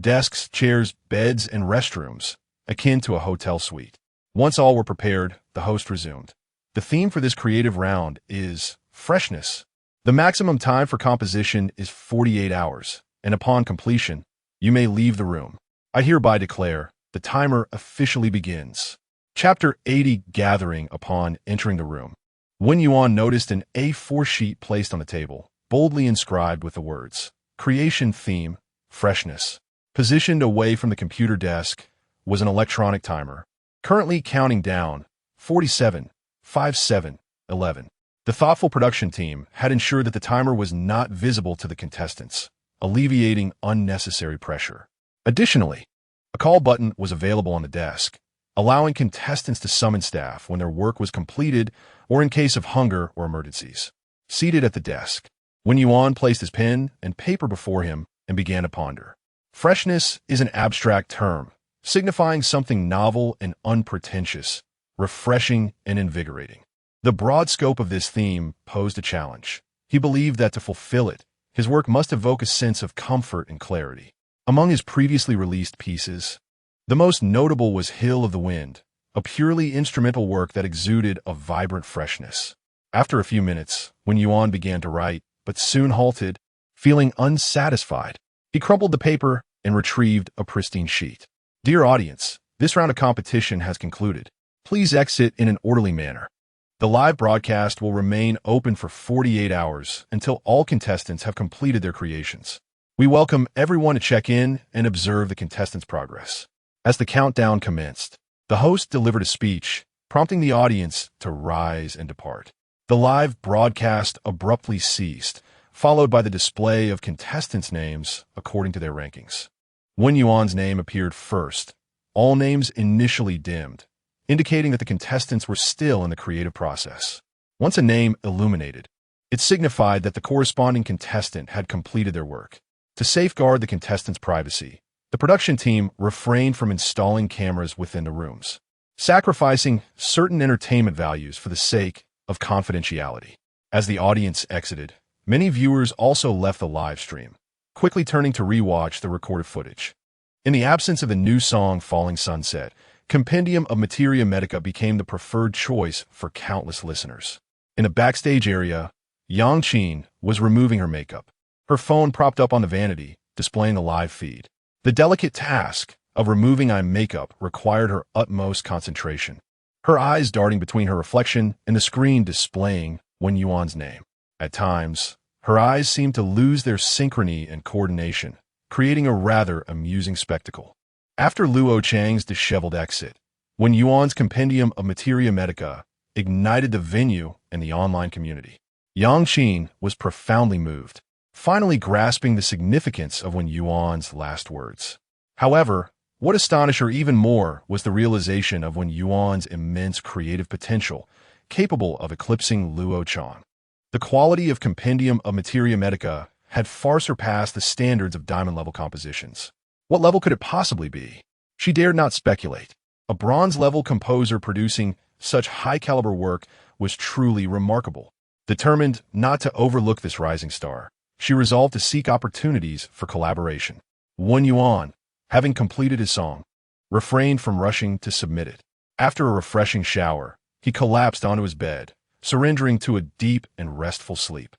Desks, chairs, beds, and restrooms, akin to a hotel suite. Once all were prepared, the host resumed. The theme for this creative round is freshness. The maximum time for composition is 48 hours, and upon completion, you may leave the room. I hereby declare the timer officially begins. Chapter 80 Gathering. Upon entering the room, Wen Yuan noticed an A4 sheet placed on the table, boldly inscribed with the words, Creation Theme, Freshness. Positioned away from the computer desk was an electronic timer, currently counting down 47, 57, 11. The thoughtful production team had ensured that the timer was not visible to the contestants, alleviating unnecessary pressure. Additionally, a call button was available on the desk, allowing contestants to summon staff when their work was completed or in case of hunger or emergencies. Seated at the desk, Wen Yuan placed his pen and paper before him and began to ponder. Freshness is an abstract term, signifying something novel and unpretentious, refreshing and invigorating. The broad scope of this theme posed a challenge. He believed that to fulfill it, his work must evoke a sense of comfort and clarity. Among his previously released pieces, the most notable was Hill of the Wind, a purely instrumental work that exuded a vibrant freshness. After a few minutes, Wen Yuan began to write, but soon halted, feeling unsatisfied. He crumpled the paper and retrieved a pristine sheet. Dear audience, this round of competition has concluded. Please exit in an orderly manner. The live broadcast will remain open for 48 hours until all contestants have completed their creations. We welcome everyone to check in and observe the contestants' progress. As the countdown commenced, the host delivered a speech, prompting the audience to rise and depart. The live broadcast abruptly ceased, followed by the display of contestants' names according to their rankings. Wen Yuan's name appeared first, all names initially dimmed, indicating that the contestants were still in the creative process. Once a name illuminated, it signified that the corresponding contestant had completed their work. To safeguard the contestants' privacy, the production team refrained from installing cameras within the rooms, sacrificing certain entertainment values for the sake of confidentiality. As the audience exited, many viewers also left the live stream, quickly turning to rewatch the recorded footage. In the absence of the new song Falling Sunset, Compendium of Materia Medica became the preferred choice for countless listeners. In a backstage area, Yang Qin was removing her makeup, her phone propped up on the vanity, displaying the live feed. The delicate task of removing eye makeup required her utmost concentration, her eyes darting between her reflection and the screen displaying Wen Yuan's name. At times, her eyes seemed to lose their synchrony and coordination, creating a rather amusing spectacle. After Luo Chang's disheveled exit, Wen Yuan's Compendium of Materia Medica ignited the venue and the online community. Yang Qin was profoundly moved, finally grasping the significance of Wen Yuan's last words. However, what astonished her even more was the realization of Wen Yuan's immense creative potential, capable of eclipsing Luo Chang. The quality of Compendium of Materia Medica had far surpassed the standards of diamond-level compositions. What level could it possibly be? She dared not speculate. A bronze-level composer producing such high-caliber work was truly remarkable. Determined not to overlook this rising star, she resolved to seek opportunities for collaboration. Wen Yuan, having completed his song, refrained from rushing to submit it. After a refreshing shower, he collapsed onto his bed, surrendering to a deep and restful sleep.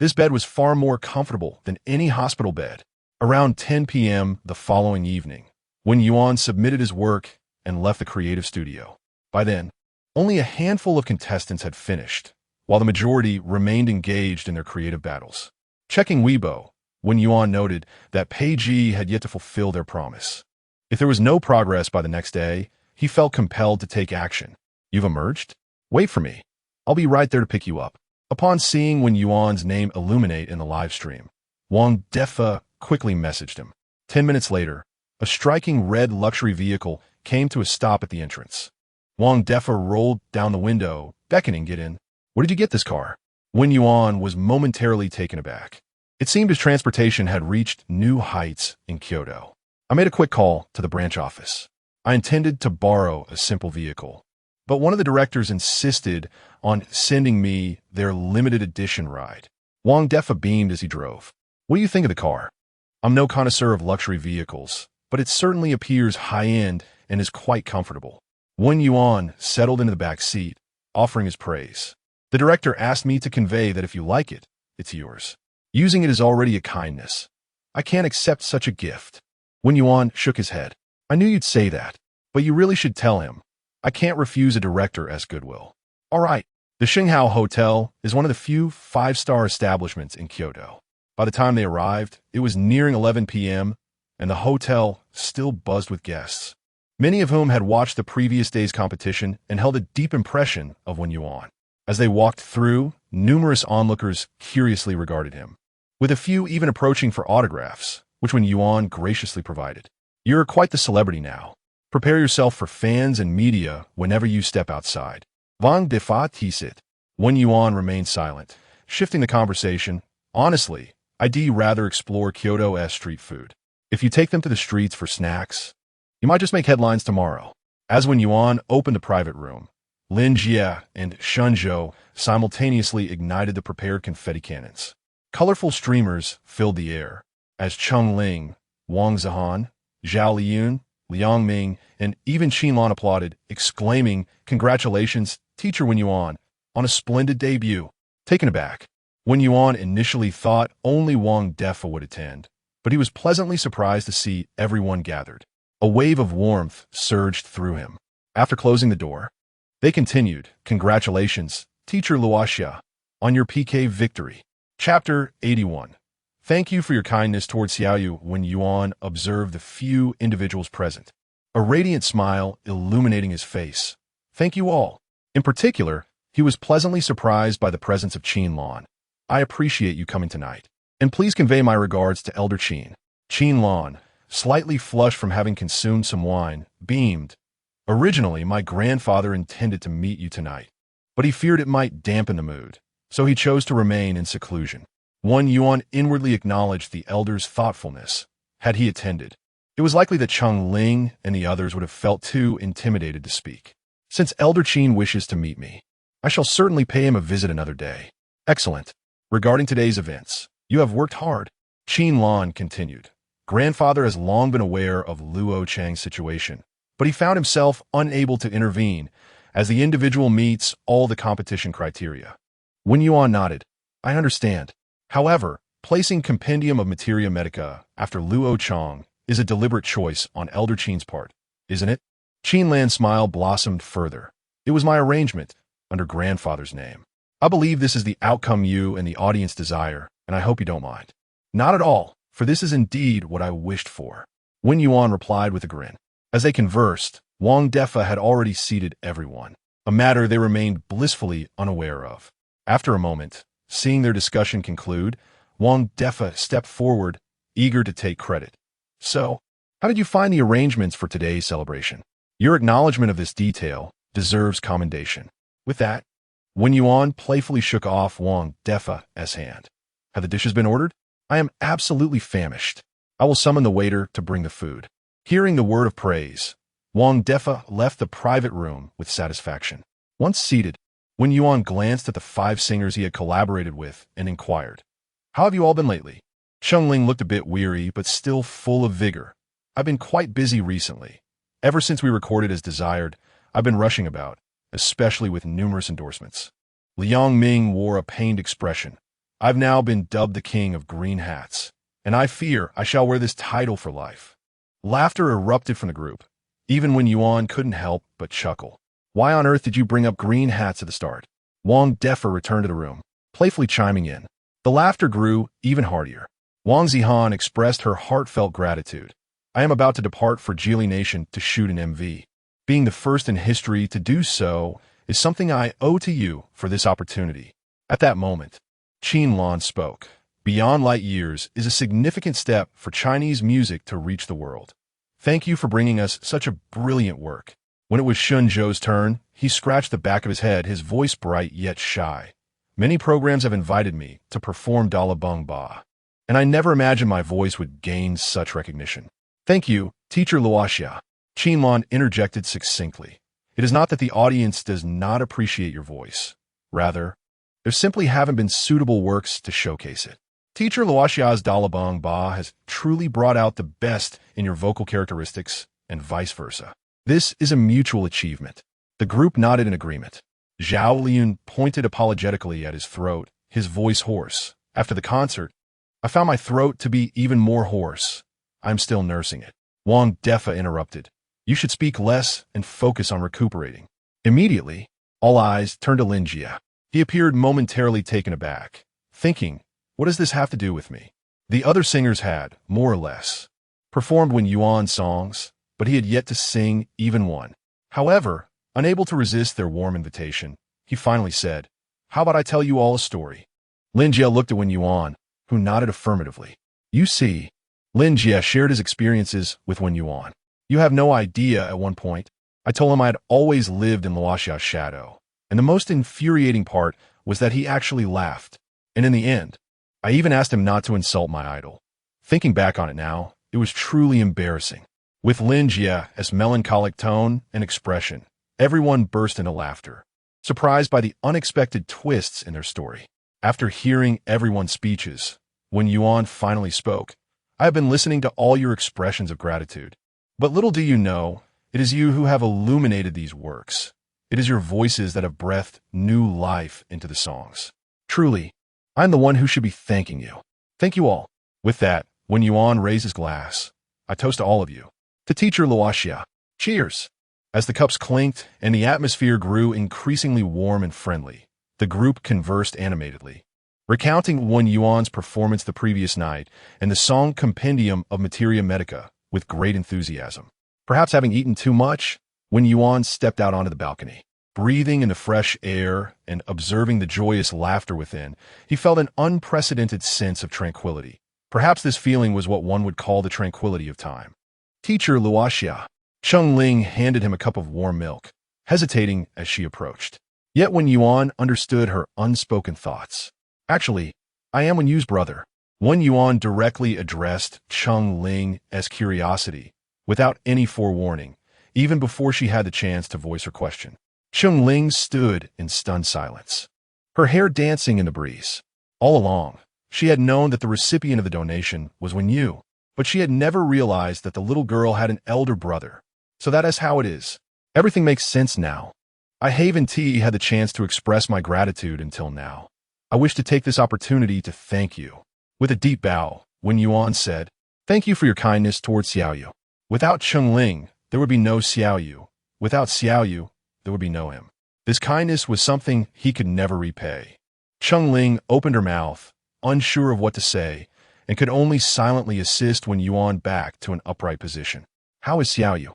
This bed was far more comfortable than any hospital bed. Around 10 p.m. the following evening, Wen Yuan submitted his work and left the creative studio. By then, only a handful of contestants had finished, while the majority remained engaged in their creative battles. Checking Weibo, Wen Yuan noted that Peiji had yet to fulfill their promise. If there was no progress by the next day, he felt compelled to take action. You've emerged? Wait for me. I'll be right there to pick you up. Upon seeing Wen Yuan's name illuminate in the live stream, Wang Defa quickly messaged him. 10 minutes later, a striking red luxury vehicle came to a stop at the entrance. Wang Defa rolled down the window, beckoning get in. Where did you get this car? Wen Yuan was momentarily taken aback. It seemed his transportation had reached new heights in Kyoto. I made a quick call to the branch office. I intended to borrow a simple vehicle, but one of the directors insisted on sending me their limited edition ride. Wang Defa beamed as he drove. What do you think of the car? I'm no connoisseur of luxury vehicles, but it certainly appears high-end and is quite comfortable. Wen Yuan settled into the back seat, offering his praise. The director asked me to convey that if you like it, it's yours. Using it is already a kindness. I can't accept such a gift. Wen Yuan shook his head. I knew you'd say that, but you really should tell him. I can't refuse a director as goodwill. All right. The Xinghua Hotel is one of the few five-star establishments in Kyoto. By the time they arrived, it was nearing 11 p.m., and the hotel still buzzed with guests, many of whom had watched the previous day's competition and held a deep impression of Wen Yuan. As they walked through, numerous onlookers curiously regarded him, with a few even approaching for autographs, which Wen Yuan graciously provided. You're quite the celebrity now. Prepare yourself for fans and media whenever you step outside. Wang Defa teased. Wen Yuan remained silent, shifting the conversation. Honestly, I'd rather explore Kyoto-esque street food. If you take them to the streets for snacks, you might just make headlines tomorrow. As Wen Yuan opened the private room, Lin Jie and Shenzhou simultaneously ignited the prepared confetti cannons. Colorful streamers filled the air, as Cheng Ling, Wang Zihan, Zhao Liyun, Liang Ming, and even Qinlan applauded, exclaiming, "Congratulations, Teacher Wen Yuan, on a splendid debut." Taken aback, Wen Yuan initially thought only Wang Defa would attend, but he was pleasantly surprised to see everyone gathered. A wave of warmth surged through him. After closing the door, they continued, "Congratulations, Teacher Luoxia, on your PK victory." Chapter 81. Thank you for your kindness towards Xiaoyu. Wen Yuan observed the few individuals present, a radiant smile illuminating his face. Thank you all. In particular, he was pleasantly surprised by the presence of Qinlan. I appreciate you coming tonight. And please convey my regards to Elder Qin. Qinlan, slightly flushed from having consumed some wine, beamed. Originally, my grandfather intended to meet you tonight, but he feared it might dampen the mood, so he chose to remain in seclusion. Wen Yuan inwardly acknowledged the elder's thoughtfulness. Had he attended, it was likely that Cheng Ling and the others would have felt too intimidated to speak. Since Elder Qin wishes to meet me, I shall certainly pay him a visit another day. Excellent. Regarding today's events, you have worked hard. Qinlan continued. Grandfather has long been aware of Luo Chang's situation, but he found himself unable to intervene as the individual meets all the competition criteria. Wen Yuan nodded. I understand. However, placing Compendium of Materia Medica after Luo Chang is a deliberate choice on Elder Qin's part, isn't it? Qinlan's smile blossomed further. It was my arrangement, under grandfather's name. I believe this is the outcome you and the audience desire, and I hope you don't mind. Not at all, for this is indeed what I wished for. Wen Yuan replied with a grin. As they conversed, Wang Defa had already seated everyone, a matter they remained blissfully unaware of. After a moment, seeing their discussion conclude, Wang Defa stepped forward, eager to take credit. So, how did you find the arrangements for today's celebration? Your acknowledgement of this detail deserves commendation. With that, Wen Yuan playfully shook off Wang Defa's hand. Have the dishes been ordered? I am absolutely famished. I will summon the waiter to bring the food. Hearing the word of praise, Wang Defa left the private room with satisfaction. Once seated, Wen Yuan glanced at the 5 singers he had collaborated with and inquired, How have you all been lately? Cheng Ling looked a bit weary, but still full of vigor. I've been quite busy recently. Ever since we recorded as desired, I've been rushing about, especially with numerous endorsements. Liang Ming wore a pained expression. I've now been dubbed the king of green hats, and I fear I shall wear this title for life. Laughter erupted from the group. Even Wen Yuan couldn't help but chuckle. Why on earth did you bring up green hats at the start? Wang Defa returned to the room, playfully chiming in. The laughter grew even heartier. Wang Zihan expressed her heartfelt gratitude. I am about to depart for Geely Nation to shoot an MV. Being the first in history to do so is something I owe to you for this opportunity. At that moment, Qinlan spoke. Beyond Light Years is a significant step for Chinese music to reach the world. Thank you for bringing us such a brilliant work. When it was Shun Zhou's turn, he scratched the back of his head, his voice bright yet shy. Many programs have invited me to perform Dalabung Ba, and I never imagined my voice would gain such recognition. Thank you, Teacher Luoxia. Qinlan interjected succinctly. It is not that the audience does not appreciate your voice. Rather, there simply haven't been suitable works to showcase it. Teacher Luoxia's Dalabung Ba has truly brought out the best in your vocal characteristics, and vice versa. This is a mutual achievement. The group nodded in agreement. Zhao Liun pointed apologetically at his throat, his voice hoarse. After the concert, I found my throat to be even more hoarse. I'm still nursing it. Wang Defa interrupted. You should speak less and focus on recuperating. Immediately, all eyes turned to Lin Jia. He appeared momentarily taken aback, thinking, what does this have to do with me? The other singers had, more or less, performed Wen Yuan songs, but he had yet to sing even one. However, unable to resist their warm invitation, he finally said, how about I tell you all a story? Lin Jia looked at Wen Yuan, who nodded affirmatively. You see, Lin Jia shared his experiences with Wen Yuan. You have no idea. At one point, I told him I had always lived in Luoxia's shadow, and the most infuriating part was that he actually laughed. And in the end, I even asked him not to insult my idol. Thinking back on it now, it was truly embarrassing. With Lin Jia's melancholic tone and expression, everyone burst into laughter, surprised by the unexpected twists in their story. After hearing everyone's speeches, when Yuan finally spoke, I have been listening to all your expressions of gratitude. But little do you know, it is you who have illuminated these works. It is your voices that have breathed new life into the songs. Truly, I'm the one who should be thanking you. Thank you all. With that, when Yuan raised his glass, I toast to all of you. To Teacher Luoxia, cheers! As the cups clinked and the atmosphere grew increasingly warm and friendly, the group conversed animatedly, recounting Wen Yuan's performance the previous night and the song compendium of Materia Medica with great enthusiasm. Perhaps having eaten too much, Wen Yuan stepped out onto the balcony. Breathing in the fresh air and observing the joyous laughter within, he felt an unprecedented sense of tranquility. Perhaps this feeling was what one would call the tranquility of time. Teacher Luoxia. Cheng Ling handed him a cup of warm milk, hesitating as she approached. Yet Wen Yuan understood her unspoken thoughts. Actually, I am Wen Yu's brother. Wen Yuan directly addressed Cheng Ling as curiosity, without any forewarning, even before she had the chance to voice her question. Cheng Ling stood in stunned silence, her hair dancing in the breeze. All along, she had known that the recipient of the donation was Wen Yu, but she had never realized that the little girl had an elder brother. So that is how it is. Everything makes sense now. I haven't had the chance to express my gratitude until now. I wish to take this opportunity to thank you. With a deep bow, Wen Yuan said, thank you for your kindness towards Xiaoyu. Without Cheng Ling, there would be no Xiaoyu. Without Xiaoyu, there would be no him. This kindness was something he could never repay. Cheng Ling opened her mouth, unsure of what to say, and could only silently assist Wen Yuan back to an upright position. How is Xiaoyu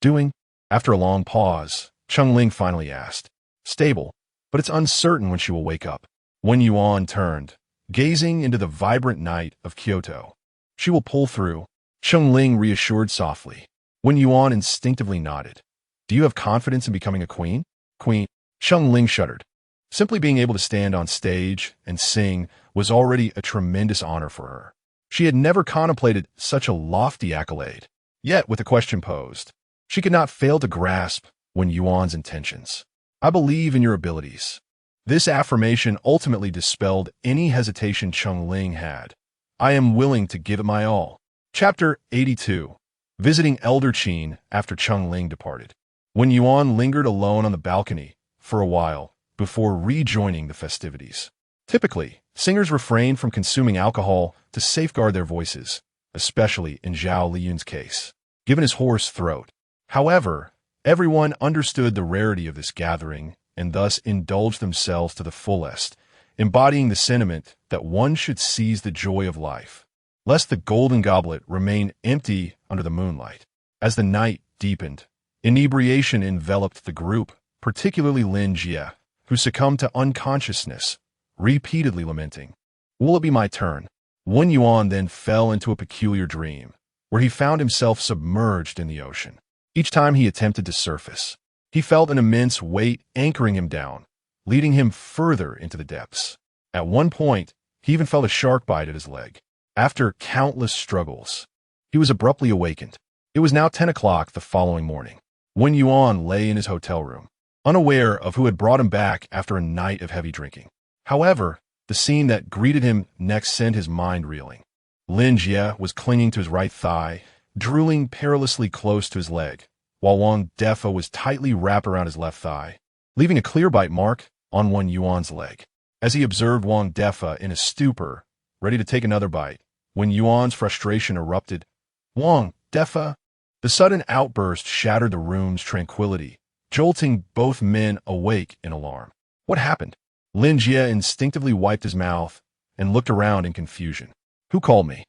doing? After a long pause, Cheng Ling finally asked. Stable, but it's uncertain when she will wake up. Wen Yuan turned, gazing into the vibrant night of Kyoto. She will pull through, Cheng Ling reassured softly. Wen Yuan instinctively nodded. Do you have confidence in becoming a queen? Queen. Cheng Ling shuddered. Simply being able to stand on stage and sing was already a tremendous honor for her. She had never contemplated such a lofty accolade. Yet, with the question posed, she could not fail to grasp Wen Yuan's intentions. I believe in your abilities. This affirmation ultimately dispelled any hesitation Cheng Ling had. I am willing to give it my all. Chapter 82. Visiting Elder Qin after Cheng Ling departed. Wen Yuan lingered alone on the balcony for a while before rejoining the festivities. Typically, singers refrain from consuming alcohol to safeguard their voices, especially in Zhao Liyun's case, given his hoarse throat. However, everyone understood the rarity of this gathering and thus indulged themselves to the fullest, embodying the sentiment that one should seize the joy of life, lest the golden goblet remain empty under the moonlight. As the night deepened, inebriation enveloped the group, particularly Lin Jia, who succumbed to unconsciousness, repeatedly lamenting, "Will it be my turn?" Wen Yuan then fell into a peculiar dream, where he found himself submerged in the ocean. Each time he attempted to surface, he felt an immense weight anchoring him down, leading him further into the depths. At one point, he even felt a shark bite at his leg. After countless struggles, he was abruptly awakened. It was now 10 o'clock the following morning. Wen Yuan lay in his hotel room, unaware of who had brought him back after a night of heavy drinking. However, the scene that greeted him next sent his mind reeling. Lin Jie was clinging to his right thigh, drooling perilously close to his leg, while Wang Defa was tightly wrapped around his left thigh, leaving a clear bite mark on Wen Yuan's leg. As he observed Wang Defa in a stupor, ready to take another bite, Wen Yuan's frustration erupted. "Wang Defa!" The sudden outburst shattered the room's tranquility, jolting both men awake in alarm. What happened? Lin Jie instinctively wiped his mouth and looked around in confusion. "Who called me?"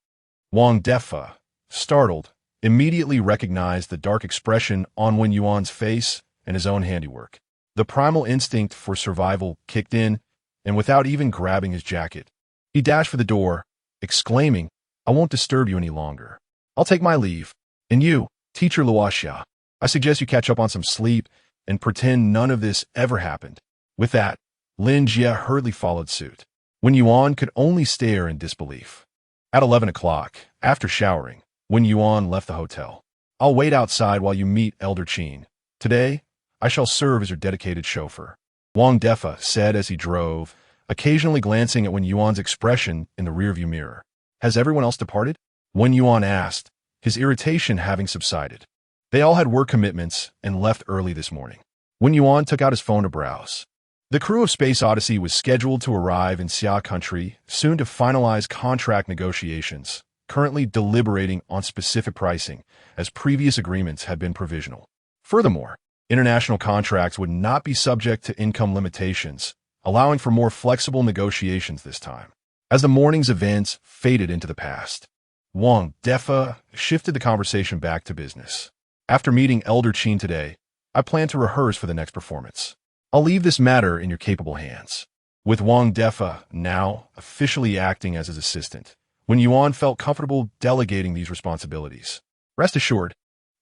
Wang Defa, startled, immediately recognized the dark expression on Wen Yuan's face and his own handiwork. The primal instinct for survival kicked in, and without even grabbing his jacket, he dashed for the door, exclaiming, "I won't disturb you any longer. I'll take my leave. And you, Teacher Luoxia, I suggest you catch up on some sleep and pretend none of this ever happened." With that, Lin Jie hurriedly followed suit. Wen Yuan could only stare in disbelief. At 11 o'clock, after showering, Wen Yuan left the hotel. "I'll wait outside while you meet Elder Qin. Today, I shall serve as your dedicated chauffeur," Wang Defa said as he drove, occasionally glancing at Wen Yuan's expression in the rearview mirror. "Has everyone else departed?" Wen Yuan asked, his irritation having subsided. They all had work commitments and left early this morning. Wen Yuan took out his phone to browse. The crew of Space Odyssey was scheduled to arrive in Xia country soon to finalize contract negotiations, currently deliberating on specific pricing, as previous agreements had been provisional. Furthermore, international contracts would not be subject to income limitations, allowing for more flexible negotiations this time. As the morning's events faded into the past, Wang Defa shifted the conversation back to business. "After meeting Elder Qin today, I plan to rehearse for the next performance. I'll leave this matter in your capable hands." With Wang Defa now officially acting as his assistant, Wen Yuan felt comfortable delegating these responsibilities. "Rest assured,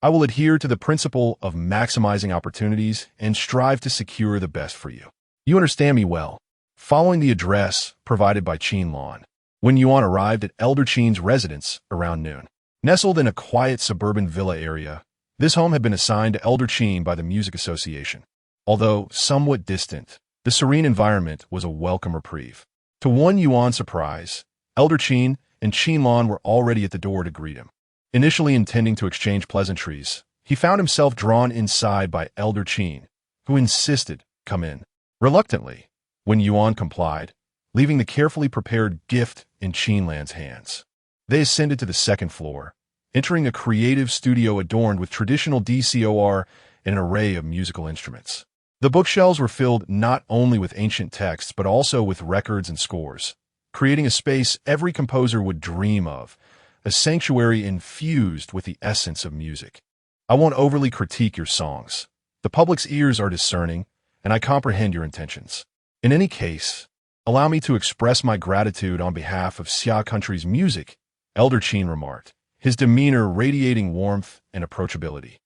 I will adhere to the principle of maximizing opportunities and strive to secure the best for you. You understand me well." Following the address provided by Qin Lan, Wen Yuan arrived at Elder Qin's residence around noon. Nestled in a quiet suburban villa area, this home had been assigned to Elder Qin by the Music Association. Although somewhat distant, the serene environment was a welcome reprieve. To Wen Yuan's surprise, Elder Qin and Qin Lan were already at the door to greet him. Initially intending to exchange pleasantries, he found himself drawn inside by Elder Qin, who insisted, "Come in." Reluctantly, Wen Yuan complied, leaving the carefully prepared gift in Qin Lan's hands. They ascended to the second floor, entering a creative studio adorned with traditional DCOR and an array of musical instruments. The bookshelves were filled not only with ancient texts but also with records and scores, creating a space every composer would dream of, a sanctuary infused with the essence of music. "I won't overly critique your songs. The public's ears are discerning, and I comprehend your intentions. In any case, allow me to express my gratitude on behalf of Xia country's music," Elder Qin remarked, his demeanor radiating warmth and approachability,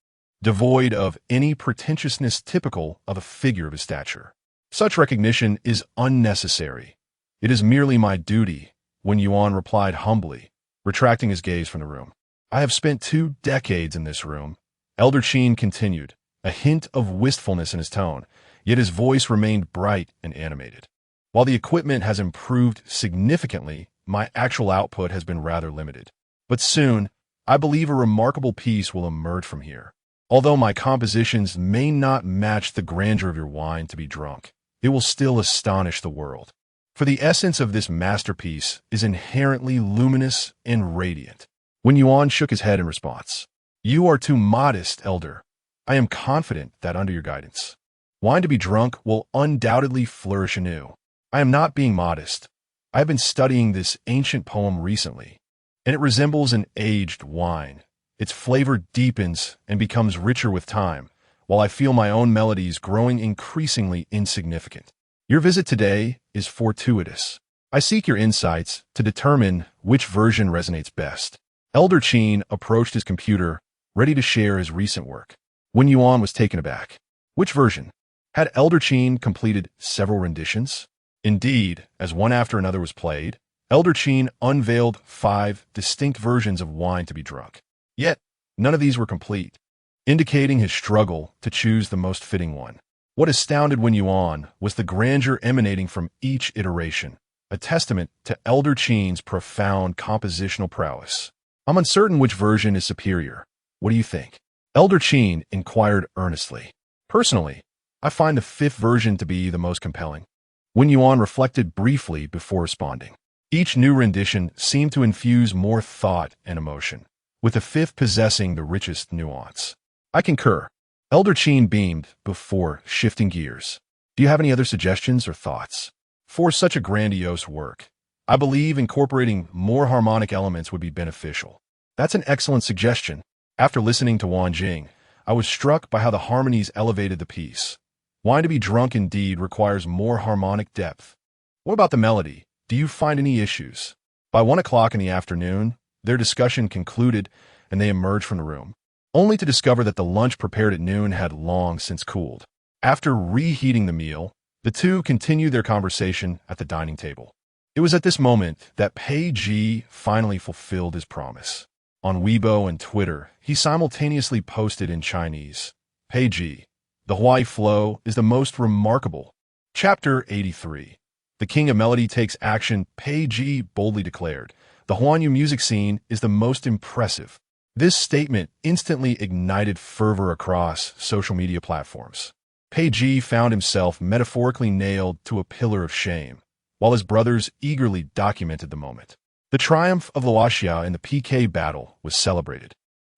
devoid of any pretentiousness typical of a figure of his stature. "Such recognition is unnecessary. It is merely my duty," Wen Yuan replied humbly, retracting his gaze from the room. "I have spent 2 decades in this room," Elder Qin continued, a hint of wistfulness in his tone, yet his voice remained bright and animated. "While the equipment has improved significantly, my actual output has been rather limited. But soon, I believe a remarkable piece will emerge from here. Although my compositions may not match the grandeur of your wine to be drunk, it will still astonish the world. For the essence of this masterpiece is inherently luminous and radiant." Wen Yuan shook his head in response. "You are too modest, Elder. I am confident that under your guidance, wine to be drunk will undoubtedly flourish anew. I am not being modest. I have been studying this ancient poem recently, and it resembles an aged wine. Its flavor deepens and becomes richer with time, while I feel my own melodies growing increasingly insignificant. Your visit today is fortuitous. I seek your insights to determine which version resonates best." Elder Qin approached his computer, ready to share his recent work. Wen Yuan was taken aback. Which version? Had Elder Qin completed several renditions? Indeed, as one after another was played, Elder Qin unveiled 5 distinct versions of wine to be drunk. Yet, none of these were complete, indicating his struggle to choose the most fitting one. What astounded Wen Yuan was the grandeur emanating from each iteration, a testament to Elder Qin's profound compositional prowess. I'm uncertain which version is superior. What do you think? Elder Qin inquired earnestly. Personally, I find the 5th version to be the most compelling. Wen Yuan reflected briefly before responding. Each new rendition seemed to infuse more thought and emotion, with the 5th possessing the richest nuance. I concur. Elder Qin beamed before shifting gears. Do you have any other suggestions or thoughts? For such a grandiose work, I believe incorporating more harmonic elements would be beneficial. That's an excellent suggestion. After listening to Wang Jing, I was struck by how the harmonies elevated the piece. Wine to be drunk indeed requires more harmonic depth. What about the melody? Do you find any issues? By 1 o'clock in the afternoon, their discussion concluded and they emerged from the room, only to discover that the lunch prepared at noon had long since cooled. After reheating the meal, the two continued their conversation at the dining table. It was at this moment that Pei Ji finally fulfilled his promise. On Weibo and Twitter, he simultaneously posted in Chinese, Pei Ji, the Hawaii flow is the most remarkable. Chapter 83. The King of Melody takes action. Pei Ji boldly declared, the Huanyu music scene is the most impressive. This statement instantly ignited fervor across social media platforms. Pei Ji found himself metaphorically nailed to a pillar of shame, while his brothers eagerly documented the moment. The triumph of Luoxia in the PK battle was celebrated,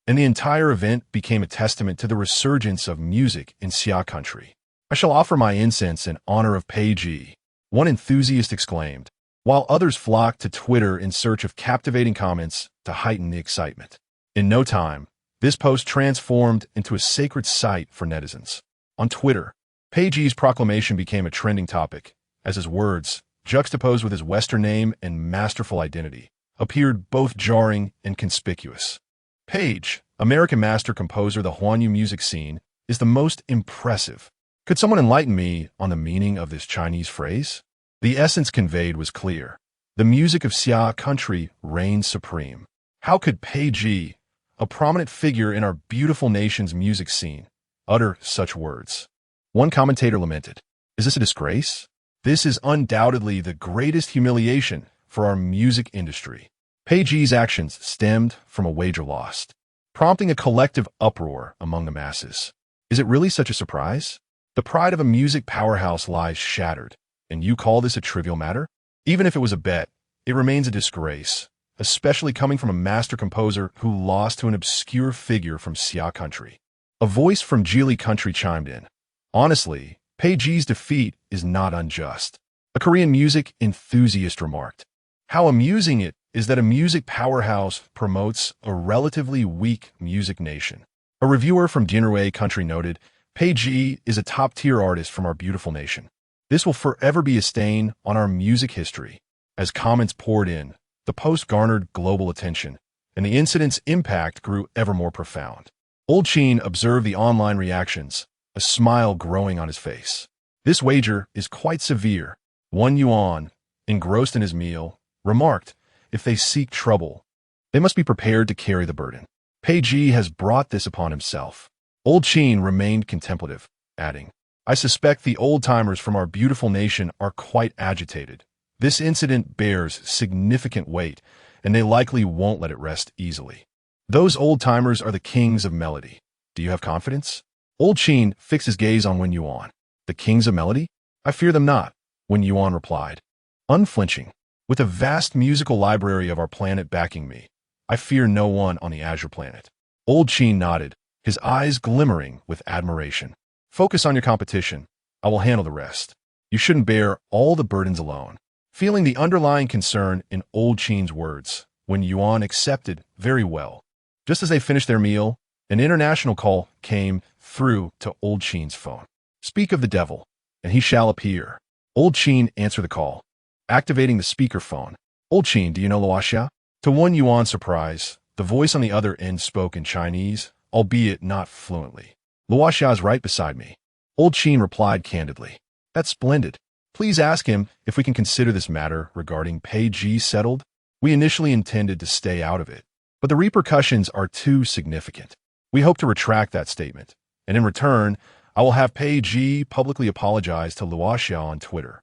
and the entire event became a testament to the resurgence of music in Xia country. I shall offer my incense in honor of Pei Ji, one enthusiast exclaimed, while others flocked to Twitter in search of captivating comments to heighten the excitement. In no time, this post transformed into a sacred site for netizens. On Twitter, Pei Ji's proclamation became a trending topic, as his words, juxtaposed with his Western name and masterful identity, appeared both jarring and conspicuous. Page, American master composer, the Huanyu music scene, is the most impressive. Could someone enlighten me on the meaning of this Chinese phrase? The essence conveyed was clear. The music of Xia country reigns supreme. How could Pei Ji, a prominent figure in our beautiful nation's music scene, utter such words? One commentator lamented, "Is this a disgrace? This is undoubtedly the greatest humiliation for our music industry." Pei Ji's actions stemmed from a wager lost, prompting a collective uproar among the masses. Is it really such a surprise? The pride of a music powerhouse lies shattered, and you call this a trivial matter? Even if it was a bet, it remains a disgrace, especially coming from a master composer who lost to an obscure figure from Xia country. A voice from Jili country chimed in. Honestly, Pei Ji's defeat is not unjust. A Korean music enthusiast remarked. How amusing it is that a music powerhouse promotes a relatively weak music nation. A reviewer from Jinghua country noted, Pei Ji is a top-tier artist from our beautiful nation. This will forever be a stain on our music history. As comments poured in, the post garnered global attention, and the incident's impact grew ever more profound. Old Qin observed the online reactions, a smile growing on his face. This wager is quite severe. Wen Yuan, engrossed in his meal, remarked, if they seek trouble, they must be prepared to carry the burden. Pei Ji has brought this upon himself. Old Qin remained contemplative, adding, I suspect the old-timers from our beautiful nation are quite agitated. This incident bears significant weight, and they likely won't let it rest easily. Those old-timers are the kings of melody. Do you have confidence? Old Qin fixed his gaze on Wen Yuan. The kings of melody? I fear them not, Wen Yuan replied. Unflinching, with a vast musical library of our planet backing me, I fear no one on the Azure planet. Old Qin nodded, his eyes glimmering with admiration. Focus on your competition. I will handle the rest. You shouldn't bear all the burdens alone. Feeling the underlying concern in Old Qin's words, Wen Yuan accepted very well. Just as they finished their meal, an international call came through to Old Qin's phone. Speak of the devil, and he shall appear. Old Qin answered the call, activating the speakerphone. Old Qin, do you know Luoxia? To Wen Yuan's surprise, the voice on the other end spoke in Chinese, albeit not fluently. Luoxia's right beside me. Old Qin replied candidly. That's splendid. Please ask him if we can consider this matter regarding Pei Ji settled. We initially intended to stay out of it, but the repercussions are too significant. We hope to retract that statement, and in return, I will have Pei Ji publicly apologize to Luoxia on Twitter.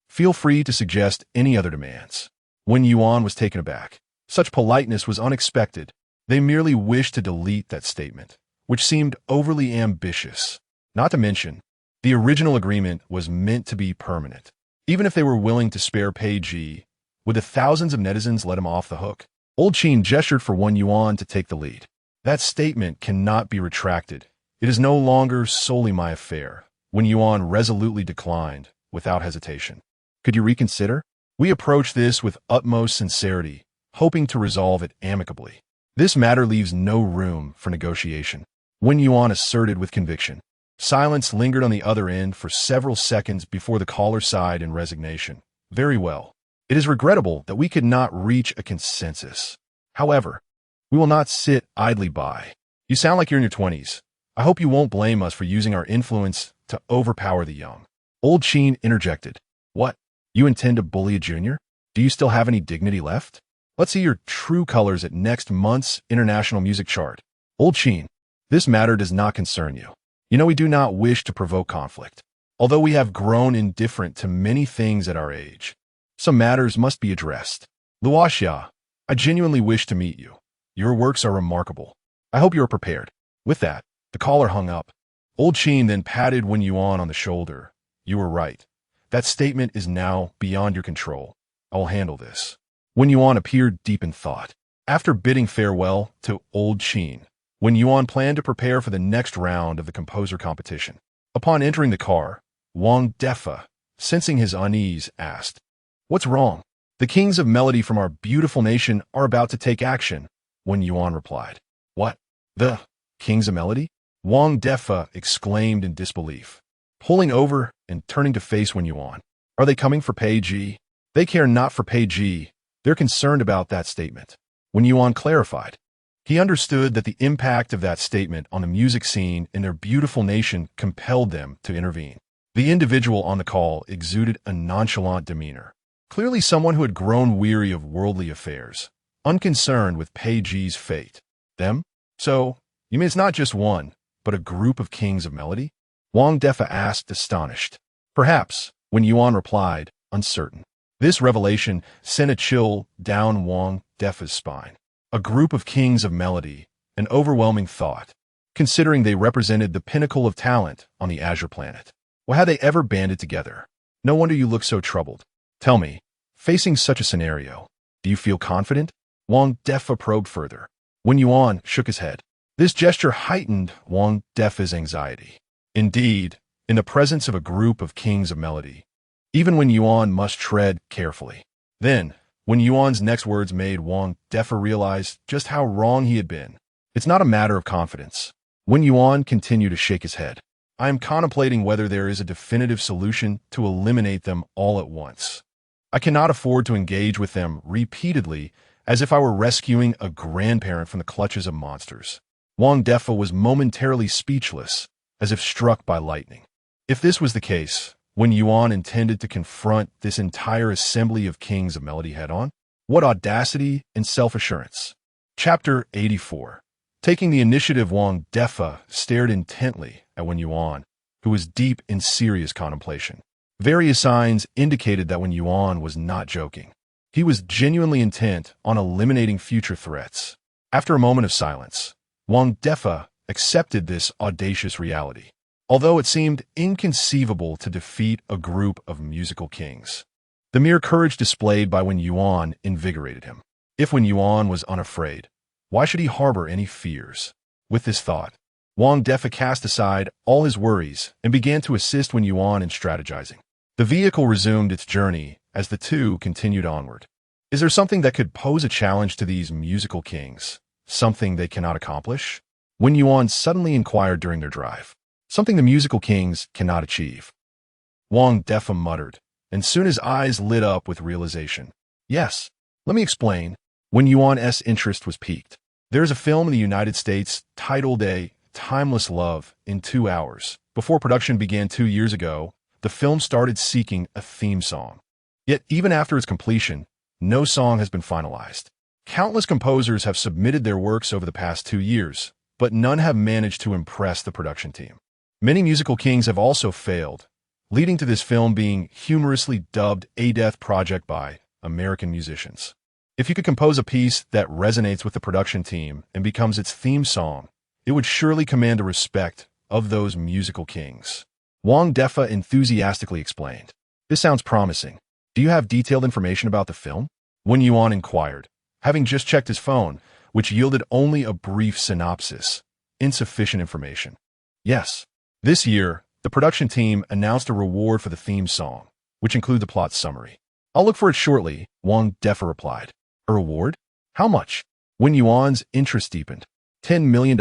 Feel free to suggest any other demands. Wen Yuan was taken aback. Such politeness was unexpected. They merely wished to delete that statement, which seemed overly ambitious. Not to mention, the original agreement was meant to be permanent. Even if they were willing to spare Pei Ji, would the thousands of netizens let him off the hook? Old Qin gestured for Wen Yuan to take the lead. That statement cannot be retracted. It is no longer solely my affair. Wen Yuan resolutely declined, without hesitation. Could you reconsider? We approach this with utmost sincerity, hoping to resolve it amicably. This matter leaves no room for negotiation. Wen Yuan asserted with conviction. Silence lingered on the other end for several seconds before the caller sighed in resignation. Very well. It is regrettable that we could not reach a consensus. However, we will not sit idly by. You sound like you're in your 20s. I hope you won't blame us for using our influence to overpower the young. Old Qin interjected. What? You intend to bully a junior? Do you still have any dignity left? Let's see your true colors at next month's International Music Chart. Old Qin, this matter does not concern you. You know we do not wish to provoke conflict. Although we have grown indifferent to many things at our age, some matters must be addressed. Luoxia, I genuinely wish to meet you. Your works are remarkable. I hope you are prepared. With that, the caller hung up. Old Qin then patted Wen Yuan on the shoulder. You were right. That statement is now beyond your control. I will handle this. Wen Yuan appeared deep in thought. After bidding farewell to Old Qin, Wen Yuan planned to prepare for the next round of the composer competition. Upon entering the car, Wang Defa, sensing his unease, asked, What's wrong? The kings of melody from our beautiful nation are about to take action, Wen Yuan replied. What? The kings of melody? Wang Defa exclaimed in disbelief. Pulling over and turning to face Wen Yuan. Are they coming for Pei Ji? They care not for Pei Ji. They're concerned about that statement. Wen Yuan clarified. He understood that the impact of that statement on the music scene in their beautiful nation compelled them to intervene. The individual on the call exuded a nonchalant demeanor. Clearly someone who had grown weary of worldly affairs, unconcerned with Pei Ji's fate. Them? So, you mean it's not just one, but a group of kings of melody? Wang Defa asked, astonished. Perhaps, Wen Yuan replied, uncertain. This revelation sent a chill down Wang Defa's spine. A group of kings of melody, an overwhelming thought, considering they represented the pinnacle of talent on the Azure planet. Well, had they ever banded together? No wonder you look so troubled. Tell me, facing such a scenario, do you feel confident? Wang Defa probed further. Wen Yuan shook his head. This gesture heightened Wang Defa's anxiety. Indeed, in the presence of a group of kings of melody, even Wen Yuan must tread carefully. Then, Wen Yuan's next words made Wang Defa realize just how wrong he had been. It's not a matter of confidence. Wen Yuan continued to shake his head. I am contemplating whether there is a definitive solution to eliminate them all at once. I cannot afford to engage with them repeatedly as if I were rescuing a grandparent from the clutches of monsters. Wang Defa was momentarily speechless, as if struck by lightning. If this was the case, Wen Yuan intended to confront this entire assembly of kings of melody head-on? What audacity and self-assurance. Chapter 84. Taking the initiative, Wang Defa stared intently at Wen Yuan, who was deep in serious contemplation. Various signs indicated that Wen Yuan was not joking. He was genuinely intent on eliminating future threats. After a moment of silence, Wang Defa accepted this audacious reality, although it seemed inconceivable to defeat a group of musical kings. The mere courage displayed by Wen Yuan invigorated him. If Wen Yuan was unafraid, why should he harbor any fears? With this thought, Wang Defa cast aside all his worries and began to assist Wen Yuan in strategizing. The vehicle resumed its journey as the two continued onward. Is there something that could pose a challenge to these musical kings? Something they cannot accomplish? Wen Yuan suddenly inquired during their drive. Something the musical kings cannot achieve. Wang Defa muttered, and soon his eyes lit up with realization. Yes, let me explain. Wen Yuan's interest was piqued. There is a film in the United States titled A timeless love in 2 hours. Before production began 2 years ago, the film started seeking a theme song. Yet, even after its completion, no song has been finalized. Countless composers have submitted their works over the past 2 years, but none have managed to impress the production team. Many musical kings have also failed, leading to this film being humorously dubbed a death project by American musicians. If you could compose a piece that resonates with the production team and becomes its theme song, it would surely command the respect of those musical kings. Wang Defa enthusiastically explained. This sounds promising. Do you have detailed information about the film? Wen Yuan inquired, having just checked his phone, which yielded only a brief synopsis. Insufficient information. Yes. This year, the production team announced a reward for the theme song, which include the plot summary. I'll look for it shortly, Wang Defa replied. A reward? How much? Wen Yuan's interest deepened. $10 million.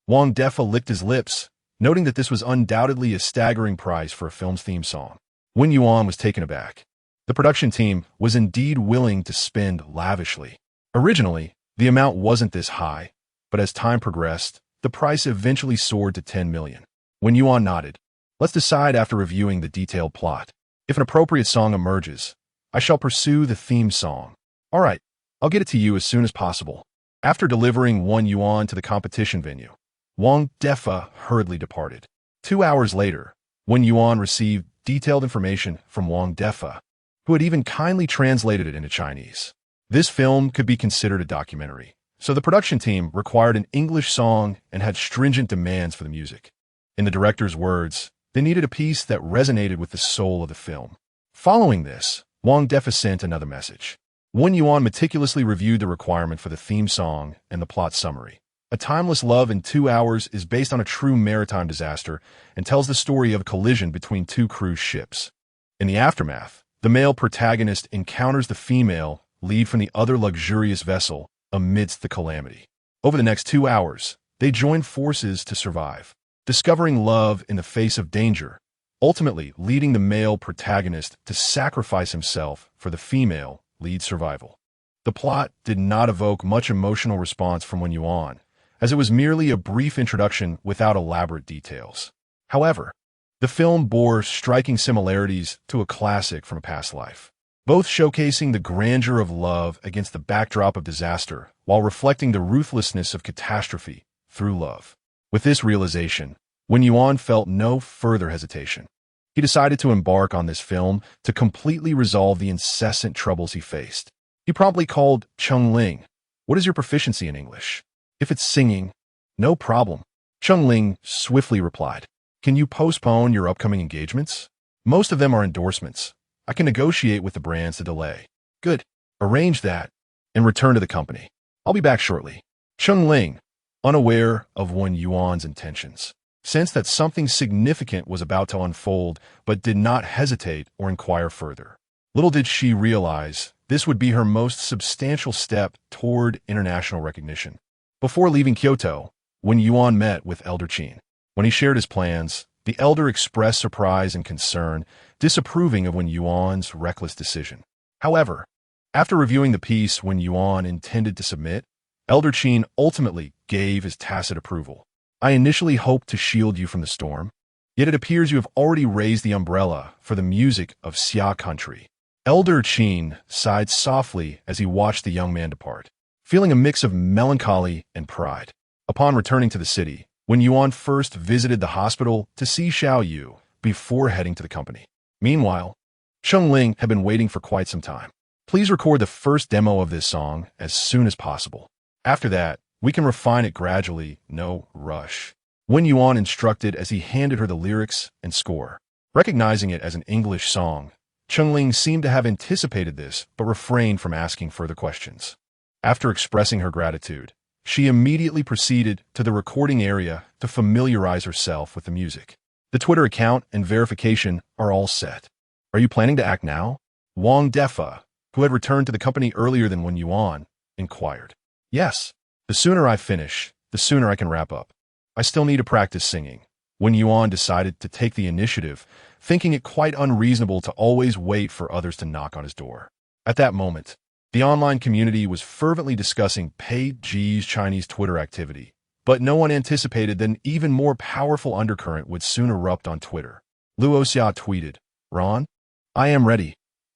Wang Defa licked his lips, noting that this was undoubtedly a staggering price for a film's theme song. Wen Yuan was taken aback. The production team was indeed willing to spend lavishly. Originally, the amount wasn't this high, but as time progressed, the price eventually soared to $10 million. Wen Yuan nodded. Let's decide after reviewing the detailed plot. If an appropriate song emerges, I shall pursue the theme song. All right, I'll get it to you as soon as possible. After delivering Wen Yuan to the competition venue, Wang Defa hurriedly departed. 2 hours later, Wen Yuan received detailed information from Wang Defa, who had even kindly translated it into Chinese. This film could be considered a documentary, so the production team required an English song and had stringent demands for the music. In the director's words, they needed a piece that resonated with the soul of the film. Following this, Wang Defa sent another message. Wen Yuan meticulously reviewed the requirement for the theme song and the plot summary. A Timeless Love in 2 Hours is based on a true maritime disaster and tells the story of a collision between two cruise ships. In the aftermath, the male protagonist encounters the female lead from the other luxurious vessel amidst the calamity. Over the next 2 hours, they join forces to survive, discovering love in the face of danger, ultimately leading the male protagonist to sacrifice himself for the female lead survival. The plot did not evoke much emotional response from Wen Yuan, as it was merely a brief introduction without elaborate details. However, the film bore striking similarities to a classic from a past life, both showcasing the grandeur of love against the backdrop of disaster while reflecting the ruthlessness of catastrophe through love. With this realization, Wen Yuan felt no further hesitation. He decided to embark on this film to completely resolve the incessant troubles he faced. He promptly called Cheng Ling. What is your proficiency in English? If it's singing, no problem. Cheng Ling swiftly replied. Can you postpone your upcoming engagements? Most of them are endorsements. I can negotiate with the brands to delay. Good. Arrange that and return to the company. I'll be back shortly. Cheng Ling, unaware of Wen Yuan's intentions, sensed that something significant was about to unfold, but did not hesitate or inquire further. Little did she realize this would be her most substantial step toward international recognition. Before leaving Kyoto, Wen Yuan met with Elder Qin. When he shared his plans, the elder expressed surprise and concern, disapproving of Wen Yuan's reckless decision. However, after reviewing the piece Wen Yuan intended to submit, Elder Qin ultimately gave his tacit approval. I initially hoped to shield you from the storm, yet it appears you have already raised the umbrella for the music of Xia country. Elder Qin sighed softly as he watched the young man depart, feeling a mix of melancholy and pride. Upon returning to the city, Wen Yuan first visited the hospital to see Xiao Yu before heading to the company. Meanwhile, Cheng Ling had been waiting for quite some time. Please record the first demo of this song as soon as possible. After that, we can refine it gradually, no rush. Wen Yuan instructed as he handed her the lyrics and score. Recognizing it as an English song, Cheng Ling seemed to have anticipated this but refrained from asking further questions. After expressing her gratitude, she immediately proceeded to the recording area to familiarize herself with the music. The Twitter account and verification are all set. Are you planning to act now? Wang Defa, who had returned to the company earlier than Wen Yuan, inquired. Yes. The sooner I finish, the sooner I can wrap up. I still need to practice singing. Wen Yuan decided to take the initiative, thinking it quite unreasonable to always wait for others to knock on his door. At that moment, the online community was fervently discussing Pei Ji's Chinese Twitter activity, But no one anticipated that an even more powerful undercurrent would soon erupt on Twitter. Luo Xia tweeted, "Ron, I am ready.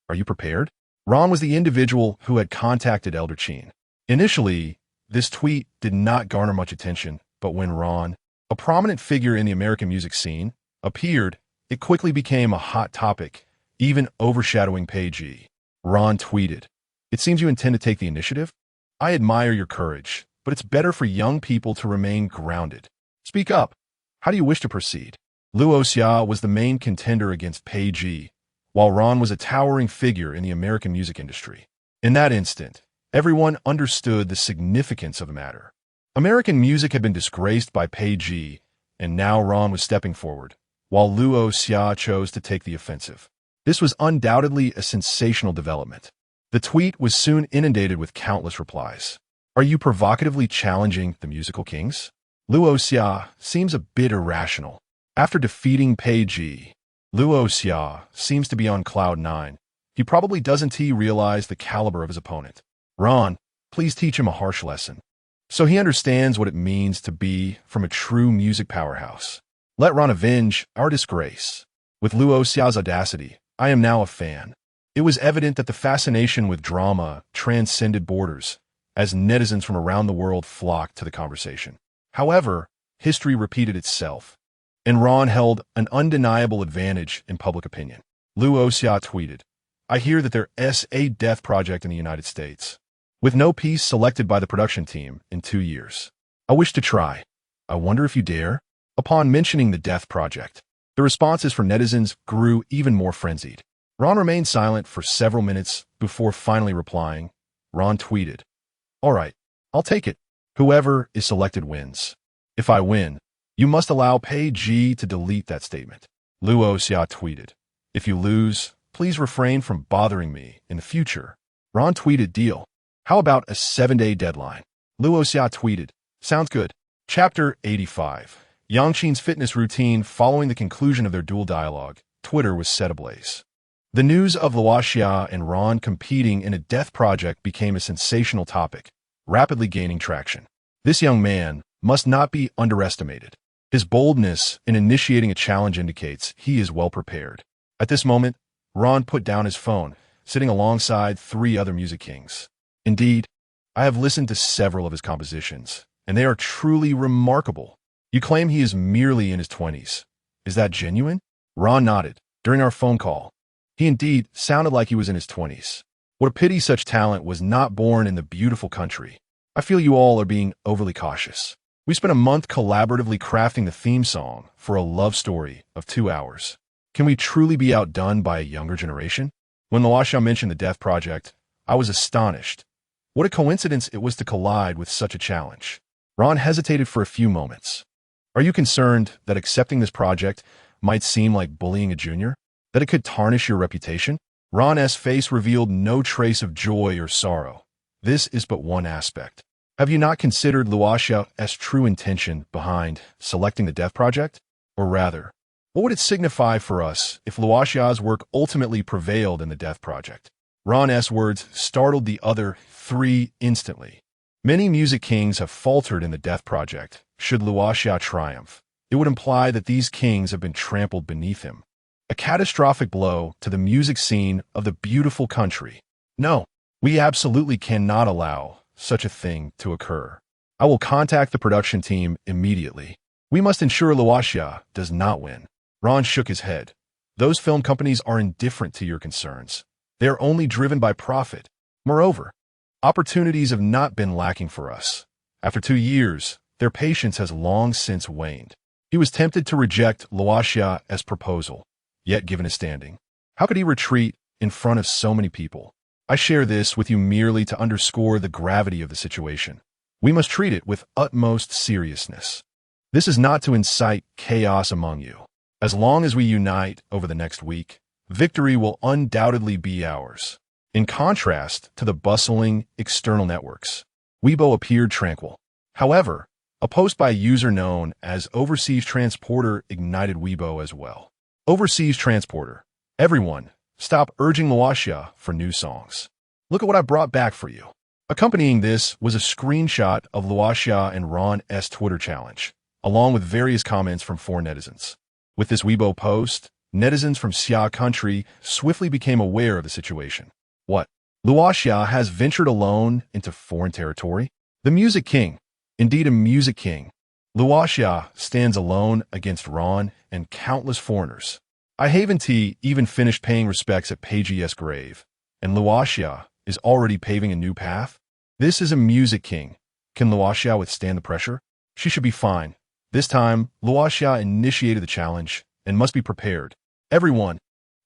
Are you prepared?" Ron was the individual who had contacted Elder Qin. Initially, this tweet did not garner much attention, but when Ron, a prominent figure in the American music scene, appeared, it quickly became a hot topic, even overshadowing Pei Ji. Ron tweeted, "It seems you intend to take the initiative? I admire your courage, but it's better for young people to remain grounded. Speak up. How do you wish to proceed?" Luo Xia was the main contender against Pei Ji, while Ron was a towering figure in the American music industry. In that instant, everyone understood the significance of the matter. American music had been disgraced by Pei Ji, and now Ron was stepping forward, while Luo Xia chose to take the offensive. This was undoubtedly a sensational development. The tweet was soon inundated with countless replies. "Are you provocatively challenging the musical kings?" Luo Xia seems a bit irrational. After defeating Pei Ji, Luo Xia seems to be on cloud nine. He probably doesn't realize the caliber of his opponent. Ron, please teach him a harsh lesson, so he understands what it means to be from a true music powerhouse. Let Ron avenge our disgrace. With Luo Xiao's audacity, I am now a fan. It was evident that the fascination with drama transcended borders, as netizens from around the world flocked to the conversation. However, history repeated itself, and Ron held an undeniable advantage in public opinion. Luo Xia tweeted, "I hear that there is a death project in the United States, with no piece selected by the production team in 2 years. I wish to try. I wonder if you dare?" Upon mentioning the death project, the responses from netizens grew even more frenzied. Ron remained silent for several minutes before finally replying. Ron tweeted, "All right, I'll take it. Whoever is selected wins. If I win, you must allow Pei Ji to delete that statement." Luo Xia tweeted, "If you lose, please refrain from bothering me in the future." Ron tweeted, "Deal. How about a 7-day deadline?" Luo Xia tweeted, "Sounds good." Chapter 85. Yangqing's fitness routine. Following the conclusion of their dual dialogue, Twitter was set ablaze. The news of Luo Xia and Ron competing in a death project became a sensational topic, rapidly gaining traction. This young man must not be underestimated. His boldness in initiating a challenge indicates he is well prepared. At this moment, Ron put down his phone, sitting alongside 3 other music kings. Indeed, I have listened to several of his compositions, and they are truly remarkable. You claim he is merely in his 20s. Is that genuine? Ron nodded. During our phone call, he indeed sounded like he was in his 20s. What a pity such talent was not born in the beautiful country. I feel you all are being overly cautious. We spent a month collaboratively crafting the theme song for a love story of 2 hours. Can we truly be outdone by a younger generation? When Luo Xia mentioned the death project, I was astonished. What a coincidence it was to collide with such a challenge. Ron hesitated for a few moments. Are you concerned that accepting this project might seem like bullying a junior? That it could tarnish your reputation? Ron's face revealed no trace of joy or sorrow. This is but one aspect. Have you not considered Luo Xiao's true intention behind selecting the death project? Or rather, what would it signify for us if Luo Xiao's work ultimately prevailed in the death project? Ron's words startled the other 3 instantly. Many music kings have faltered in the death project. Should Luo Xia triumph, it would imply that these kings have been trampled beneath him. A catastrophic blow to the music scene of the beautiful country. No, we absolutely cannot allow such a thing to occur. I will contact the production team immediately. We must ensure Luo Xia does not win. Ron shook his head. Those film companies are indifferent to your concerns. They are only driven by profit. Moreover, opportunities have not been lacking for us. After 2 years, their patience has long since waned. He was tempted to reject Luo Xiao's proposal, yet given his standing, how could he retreat in front of so many people? I share this with you merely to underscore the gravity of the situation. We must treat it with utmost seriousness. This is not to incite chaos among you. As long as we unite over the next week, victory will undoubtedly be ours. In contrast to the bustling external networks, Weibo appeared tranquil. However, a post by a user known as Overseas Transporter ignited Weibo as well. Overseas Transporter. Everyone, stop urging Luo Xia for new songs. Look at what I brought back for you. Accompanying this was a screenshot of Luoxia and Ron's Twitter challenge, along with various comments from foreign netizens. With this Weibo post, netizens from Xia country swiftly became aware of the situation. What? Luoxia has ventured alone into foreign territory? The music king. Indeed a music king. Luoxia stands alone against Ron and countless foreigners. Ihaven't even finished paying respects at Peiji's grave, and Luoxia is already paving a new path? This is a music king. Can Luoxia withstand the pressure? She should be fine. This time, Luoxia initiated the challenge and must be prepared. Everyone,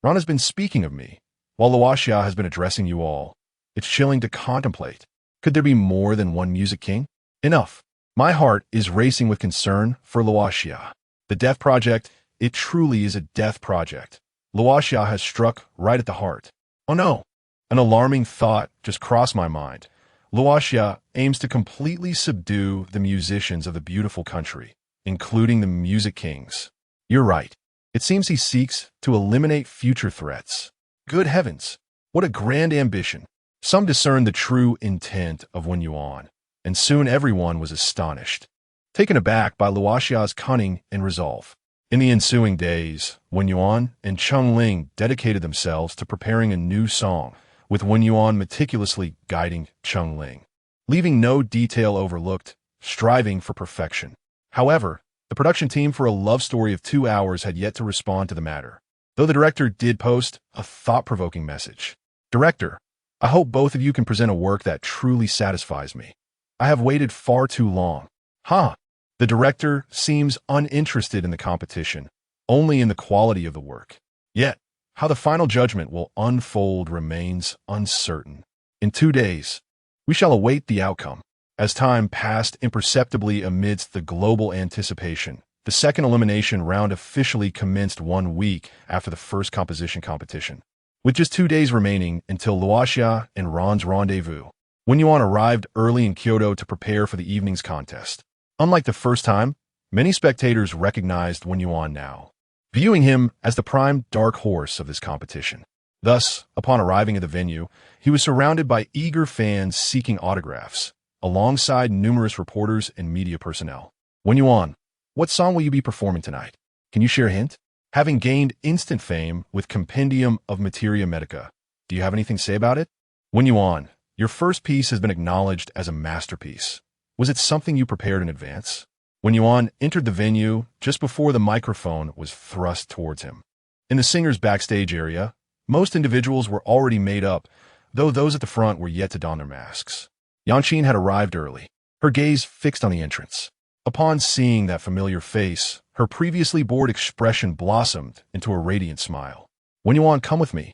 Ron has been speaking of me, while Luoxia has been addressing you all. It's chilling to contemplate. Could there be more than one music king? Enough. My heart is racing with concern for Luoxia. The death project, it truly is a death project. Luoxia has struck right at the heart. Oh no! An alarming thought just crossed my mind. Luoxia aims to completely subdue the musicians of the beautiful country, including the music kings. You're right. It seems he seeks to eliminate future threats. Good heavens! What a grand ambition. Some discerned the true intent of Wen Yuan, and soon everyone was astonished, taken aback by Luoxia's cunning and resolve. In the ensuing days, Wen Yuan and Cheng Ling dedicated themselves to preparing a new song, with Wen Yuan meticulously guiding Cheng Ling, leaving no detail overlooked, striving for perfection. However, the production team for a love story of 2 hours had yet to respond to the matter, though the director did post a thought-provoking message. Director, I hope both of you can present a work that truly satisfies me. I have waited far too long. The director seems uninterested in the competition, only in the quality of the work. Yet, how the final judgment will unfold remains uncertain. In 2 days, we shall await the outcome. As time passed imperceptibly amidst the global anticipation, the second elimination round officially commenced 1 week after the first composition competition. With just 2 days remaining until Luoxia and Ron's rendezvous, Wen Yuan arrived early in Kyoto to prepare for the evening's contest. Unlike the first time, many spectators recognized Wen Yuan now, viewing him as the prime dark horse of this competition. Thus, upon arriving at the venue, he was surrounded by eager fans seeking autographs, alongside numerous reporters and media personnel. Wen Yuan, what song will you be performing tonight? Can you share a hint? Having gained instant fame with Compendium of Materia Medica, do you have anything to say about it? Wen Yuan, your first piece has been acknowledged as a masterpiece. Was it something you prepared in advance? Wen Yuan entered the venue just before the microphone was thrust towards him. In the singer's backstage area, most individuals were already made up, though those at the front were yet to don their masks. Yanqin had arrived early, her gaze fixed on the entrance. Upon seeing that familiar face, her previously bored expression blossomed into a radiant smile. Wen Yuan, come with me.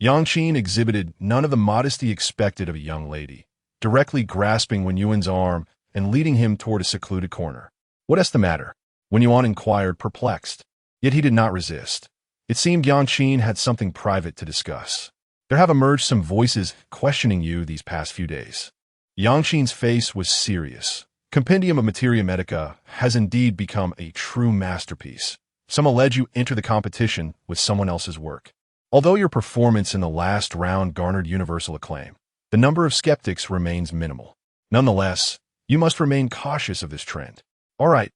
Yanqin exhibited none of the modesty expected of a young lady, directly grasping Wen Yuan's arm and leading him toward a secluded corner. What's the matter? Wen Yuan inquired, perplexed. Yet he did not resist. It seemed Yanqin had something private to discuss. There have emerged some voices questioning you these past few days. Yanqin's face was serious. Compendium of Materia Medica has indeed become a true masterpiece. Some allege you entered the competition with someone else's work. Although your performance in the last round garnered universal acclaim, the number of skeptics remains minimal. Nonetheless, you must remain cautious of this trend. All right,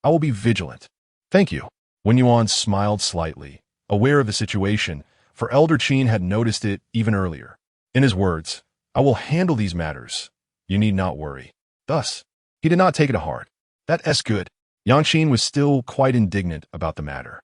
I will be vigilant. Thank you. Wen Yuan smiled slightly, aware of the situation, for Elder Qin had noticed it even earlier. In his words, I will handle these matters. You need not worry. Thus, he did not take it to heart. That's good. Yanqin was still quite indignant about the matter.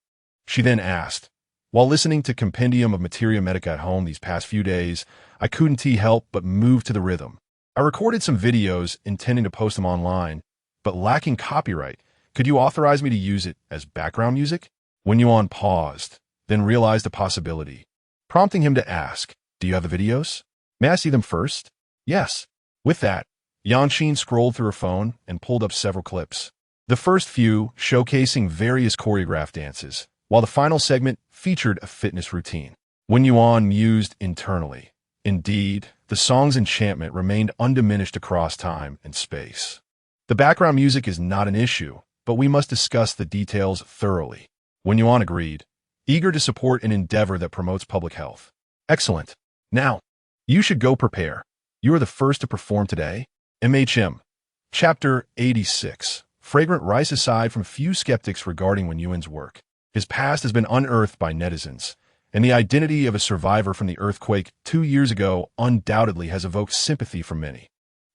She then asked, while listening to Compendium of Materia Medica at home these past few days, I couldn't help but move to the rhythm. I recorded some videos intending to post them online, but lacking copyright. Could you authorize me to use it as background music? Wen Yuan paused, then realized a possibility, prompting him to ask, do you have the videos? May I see them first? Yes. With that, Yanqin scrolled through her phone and pulled up several clips. The first few showcasing various choreographed dances, while the final segment featured a fitness routine. Wen Yuan mused internally. Indeed, the song's enchantment remained undiminished across time and space. The background music is not an issue, but we must discuss the details thoroughly. Wen Yuan agreed, eager to support an endeavor that promotes public health. Excellent. Now, you should go prepare. You are the first to perform today? MHM. Chapter 86. Fragrant Rice. Aside from few skeptics regarding Wen Yuan's work, his past has been unearthed by netizens, and the identity of a survivor from the earthquake 2 years ago undoubtedly has evoked sympathy from many.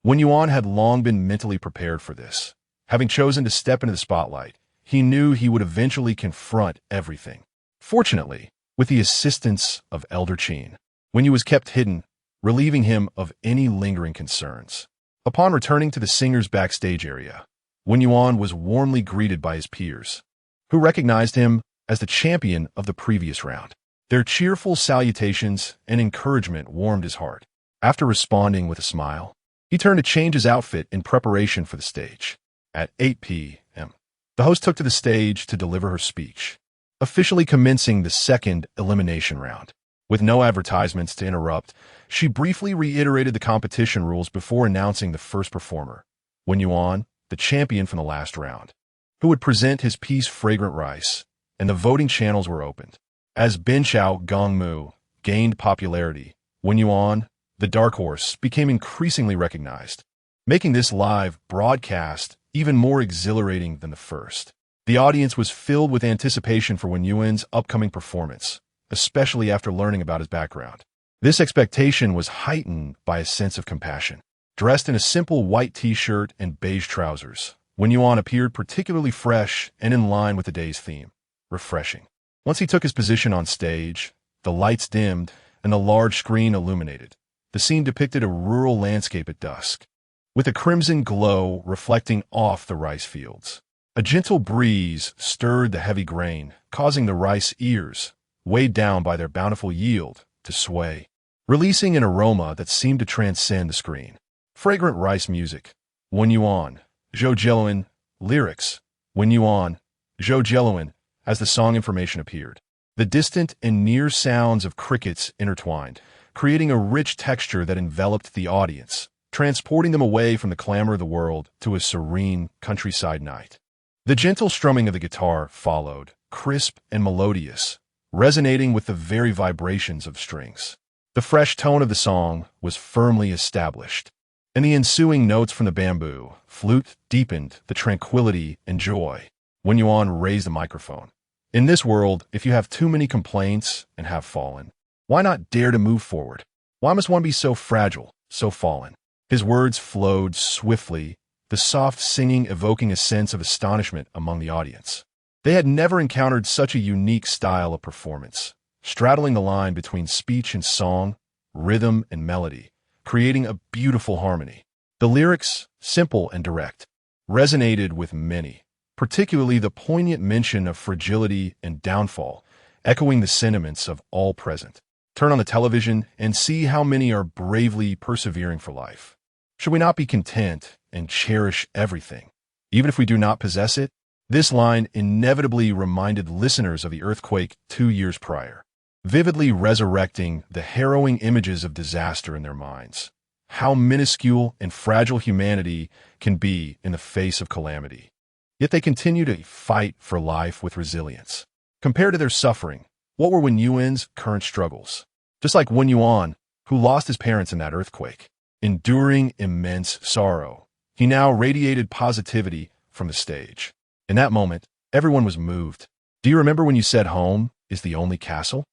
Wen Yuan had long been mentally prepared for this. Having chosen to step into the spotlight, he knew he would eventually confront everything. Fortunately, with the assistance of Elder Qin, Wen Yuan was kept hidden, relieving him of any lingering concerns. Upon returning to the singer's backstage area, Wen Yuan was warmly greeted by his peers, who recognized him as the champion of the previous round. Their cheerful salutations and encouragement warmed his heart. After responding with a smile, he turned to change his outfit in preparation for the stage. At 8 p.m., the host took to the stage to deliver her speech, officially commencing the second elimination round. With no advertisements to interrupt, she briefly reiterated the competition rules before announcing the first performer, Wen Yuan, the champion from the last round, who would present his piece Fragrant Rice, and the voting channels were opened. As Bin Chao Gongmu gained popularity, Wen Yuan, the dark horse, became increasingly recognized, making this live broadcast even more exhilarating than the first. The audience was filled with anticipation for Wen Yuan's upcoming performance, especially after learning about his background. This expectation was heightened by a sense of compassion. Dressed in a simple white t-shirt and beige trousers, Wen Yuan appeared particularly fresh and in line with the day's theme, refreshing. Once he took his position on stage, the lights dimmed and the large screen illuminated. The scene depicted a rural landscape at dusk, with a crimson glow reflecting off the rice fields. A gentle breeze stirred the heavy grain, causing the rice ears, weighed down by their bountiful yield, to sway, releasing an aroma that seemed to transcend the screen. Fragrant rice music. Wen Yuan, Zhou Jialuan. Lyrics. Wen Yuan, Zhou Jialuan. As the song information appeared, the distant and near sounds of crickets intertwined, creating a rich texture that enveloped the audience, transporting them away from the clamor of the world to a serene countryside night. The gentle strumming of the guitar followed, crisp and melodious, resonating with the very vibrations of strings. The fresh tone of the song was firmly established, and the ensuing notes from the bamboo flute deepened the tranquility and joy. Wen Yuan raised the microphone. In this world, if you have too many complaints and have fallen, why not dare to move forward? Why must one be so fragile, so fallen? His words flowed swiftly, the soft singing evoking a sense of astonishment among the audience. They had never encountered such a unique style of performance, straddling the line between speech and song, rhythm and melody, creating a beautiful harmony. The lyrics, simple and direct, resonated with many, particularly the poignant mention of fragility and downfall, echoing the sentiments of all present. Turn on the television and see how many are bravely persevering for life. Should we not be content and cherish everything, even if we do not possess it? This line inevitably reminded listeners of the earthquake 2 years prior, vividly resurrecting the harrowing images of disaster in their minds. How minuscule and fragile humanity can be in the face of calamity. Yet they continue to fight for life with resilience. Compared to their suffering, what were Wen Yuan's current struggles? Just like Wen Yuan, who lost his parents in that earthquake, enduring immense sorrow, he now radiated positivity from the stage. In that moment, everyone was moved. Do you remember when you said home is the only castle?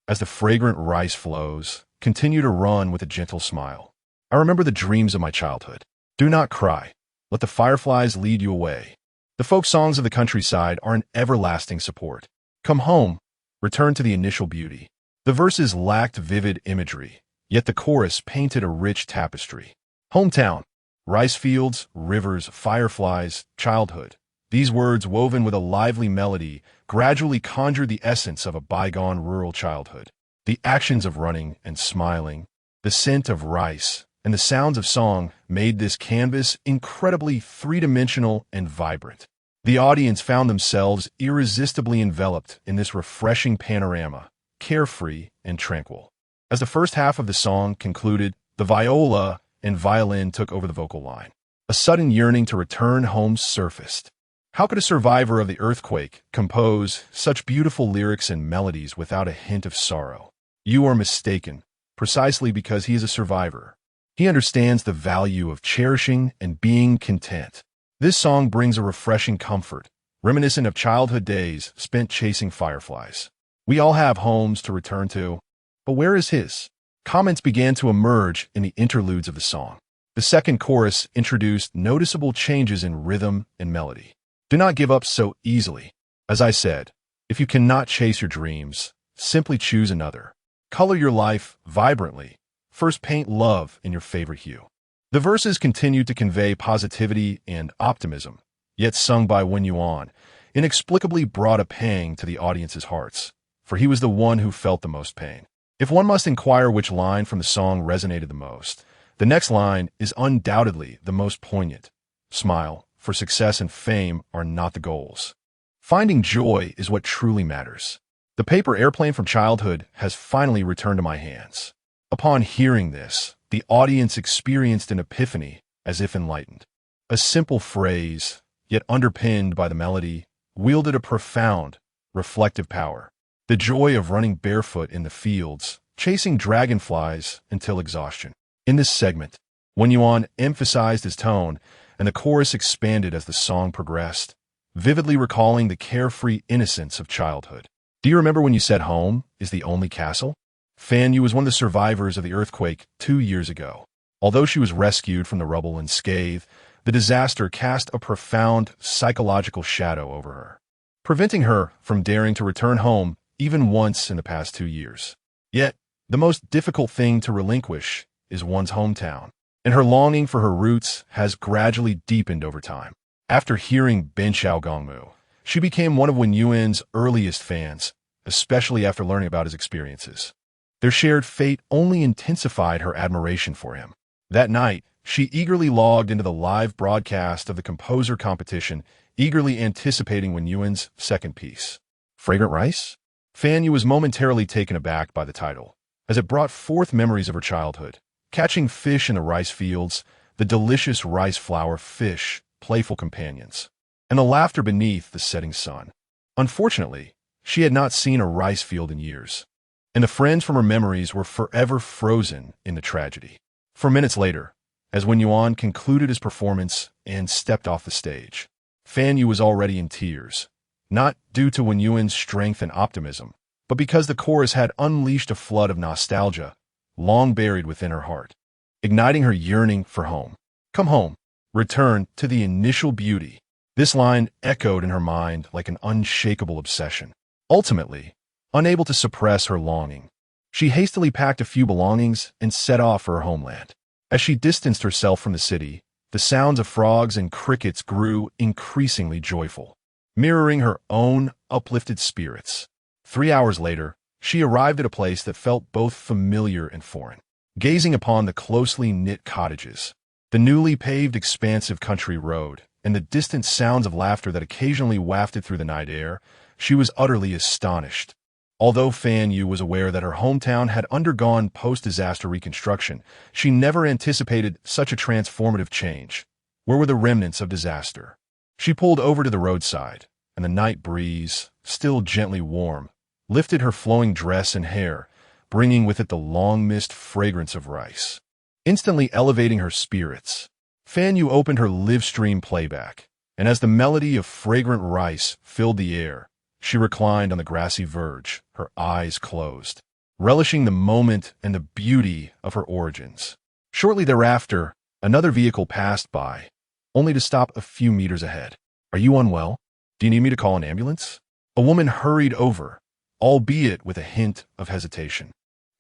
As the fragrant rice flows, continue to run with a gentle smile. I remember the dreams of my childhood. Do not cry. Let the fireflies lead you away. The folk songs of the countryside are an everlasting support. Come home, return to the initial beauty. The verses lacked vivid imagery, yet the chorus painted a rich tapestry. Hometown, rice fields, rivers, fireflies, childhood. These words, woven with a lively melody, gradually conjured the essence of a bygone rural childhood. The actions of running and smiling, the scent of rice, and the sounds of song made this canvas incredibly three-dimensional and vibrant. The audience found themselves irresistibly enveloped in this refreshing panorama, carefree and tranquil. As the first half of the song concluded, the viola and violin took over the vocal line. A sudden yearning to return home surfaced. How could a survivor of the earthquake compose such beautiful lyrics and melodies without a hint of sorrow? You are mistaken, precisely because he is a survivor. He understands the value of cherishing and being content. This song brings a refreshing comfort, reminiscent of childhood days spent chasing fireflies. We all have homes to return to, but where is his? Comments began to emerge in the interludes of the song. The second chorus introduced noticeable changes in rhythm and melody. Do not give up so easily. As I said, if you cannot chase your dreams, simply choose another. Color your life vibrantly. First, paint love in your favorite hue. The verses continued to convey positivity and optimism, yet sung by Wen Yuan, inexplicably brought a pang to the audience's hearts, for he was the one who felt the most pain. If one must inquire which line from the song resonated the most, the next line is undoubtedly the most poignant. Smile, for success and fame are not the goals. Finding joy is what truly matters. The paper airplane from childhood has finally returned to my hands. Upon hearing this, the audience experienced an epiphany, as if enlightened. A simple phrase, yet underpinned by the melody, wielded a profound, reflective power. The joy of running barefoot in the fields, chasing dragonflies until exhaustion. In this segment, Wen Yuan emphasized his tone, and the chorus expanded as the song progressed, vividly recalling the carefree innocence of childhood. Do you remember when you said home is the only castle? Fan Yu was one of the survivors of the earthquake 2 years ago. Although she was rescued from the rubble unscathed, the disaster cast a profound psychological shadow over her, preventing her from daring to return home even once in the past 2 years. Yet, the most difficult thing to relinquish is one's hometown, and her longing for her roots has gradually deepened over time. After hearing Ben Xiao Gongmu, she became one of Wen Yuan's earliest fans, especially after learning about his experiences. Their shared fate only intensified her admiration for him. That night, she eagerly logged into the live broadcast of the composer competition, eagerly anticipating Wen Yuan's second piece. Fragrant Rice? Fan Yu was momentarily taken aback by the title, as it brought forth memories of her childhood. Catching fish in the rice fields, the delicious rice flour fish, playful companions, and the laughter beneath the setting sun. Unfortunately, she had not seen a rice field in years, and the friends from her memories were forever frozen in the tragedy. 4 minutes later, as Wen Yuan concluded his performance and stepped off the stage, Fan Yu was already in tears, not due to Wen Yuan's strength and optimism, but because the chorus had unleashed a flood of nostalgia, long buried within her heart, igniting her yearning for home. Come home, return to the initial beauty. This line echoed in her mind like an unshakable obsession. Ultimately, unable to suppress her longing, she hastily packed a few belongings and set off for her homeland. As she distanced herself from the city, the sounds of frogs and crickets grew increasingly joyful, mirroring her own uplifted spirits. 3 hours later, she arrived at a place that felt both familiar and foreign. Gazing upon the closely knit cottages, the newly paved expansive country road, and the distant sounds of laughter that occasionally wafted through the night air, she was utterly astonished. Although Fan Yu was aware that her hometown had undergone post-disaster reconstruction, she never anticipated such a transformative change. Where were the remnants of disaster? She pulled over to the roadside, and the night breeze, still gently warm, lifted her flowing dress and hair, bringing with it the long-missed fragrance of rice, instantly elevating her spirits. Fan Yu opened her live stream playback, and as the melody of fragrant rice filled the air, she reclined on the grassy verge, her eyes closed, relishing the moment and the beauty of her origins. Shortly thereafter, another vehicle passed by, only to stop a few meters ahead. Are you unwell? Do you need me to call an ambulance? A woman hurried over, albeit with a hint of hesitation.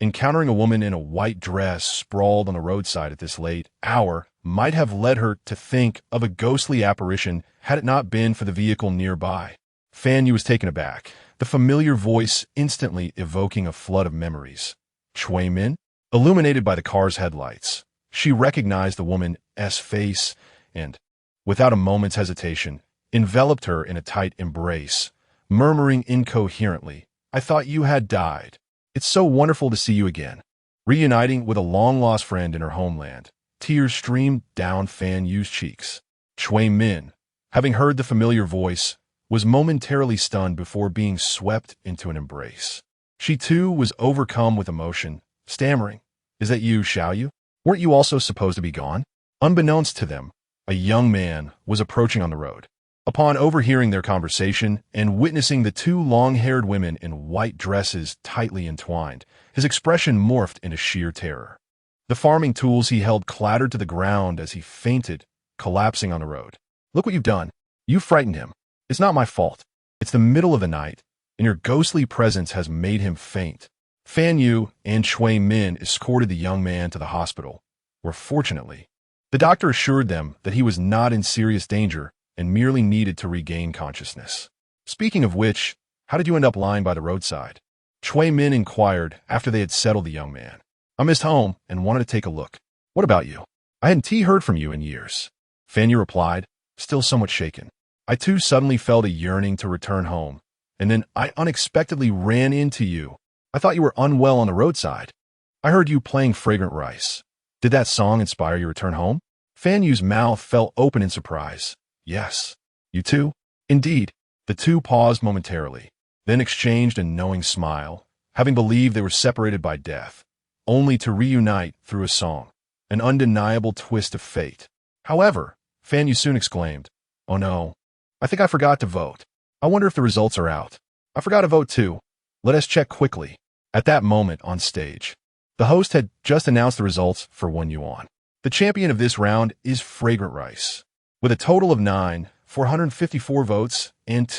Encountering a woman in a white dress sprawled on the roadside at this late hour might have led her to think of a ghostly apparition had it not been for the vehicle nearby. Fan Yu was taken aback, the familiar voice instantly evoking a flood of memories. Chui Min? Illuminated by the car's headlights, she recognized the woman's face and, without a moment's hesitation, enveloped her in a tight embrace, murmuring incoherently, "I thought you had died. It's so wonderful to see you again." Reuniting with a long-lost friend in her homeland, tears streamed down Fan Yu's cheeks. Chui Min, having heard the familiar voice, was momentarily stunned before being swept into an embrace. She too was overcome with emotion, stammering, "Is that you, Xiaoyu?" Weren't you also supposed to be gone? Unbeknownst to them, a young man was approaching on the road. Upon overhearing their conversation and witnessing the two long-haired women in white dresses tightly entwined, his expression morphed into sheer terror. The farming tools he held clattered to the ground as he fainted, collapsing on the road. Look what you've done. You frightened him. It's not my fault. It's the middle of the night, and your ghostly presence has made him faint. Fan Yu and Shui Min escorted the young man to the hospital, where fortunately, the doctor assured them that he was not in serious danger and merely needed to regain consciousness. Speaking of which, how did you end up lying by the roadside? Shui Min inquired after they had settled the young man. I missed home and wanted to take a look. What about you? I hadn't heard from you in years. Fan Yu replied, still somewhat shaken. I too suddenly felt a yearning to return home, and then I unexpectedly ran into you. I thought you were unwell on the roadside. I heard you playing Fragrant Rice. Did that song inspire your return home? Fan Yu's mouth fell open in surprise. Yes. You too? Indeed. The two paused momentarily, then exchanged a knowing smile, having believed they were separated by death, only to reunite through a song, an undeniable twist of fate. However, Fan Yu soon exclaimed, oh no, I think I forgot to vote. I wonder if the results are out. I forgot to vote too. Let us check quickly. At that moment on stage, the host had just announced the results for Wen Yuan. The champion of this round is Fragrant Rice, with a total of 454 votes and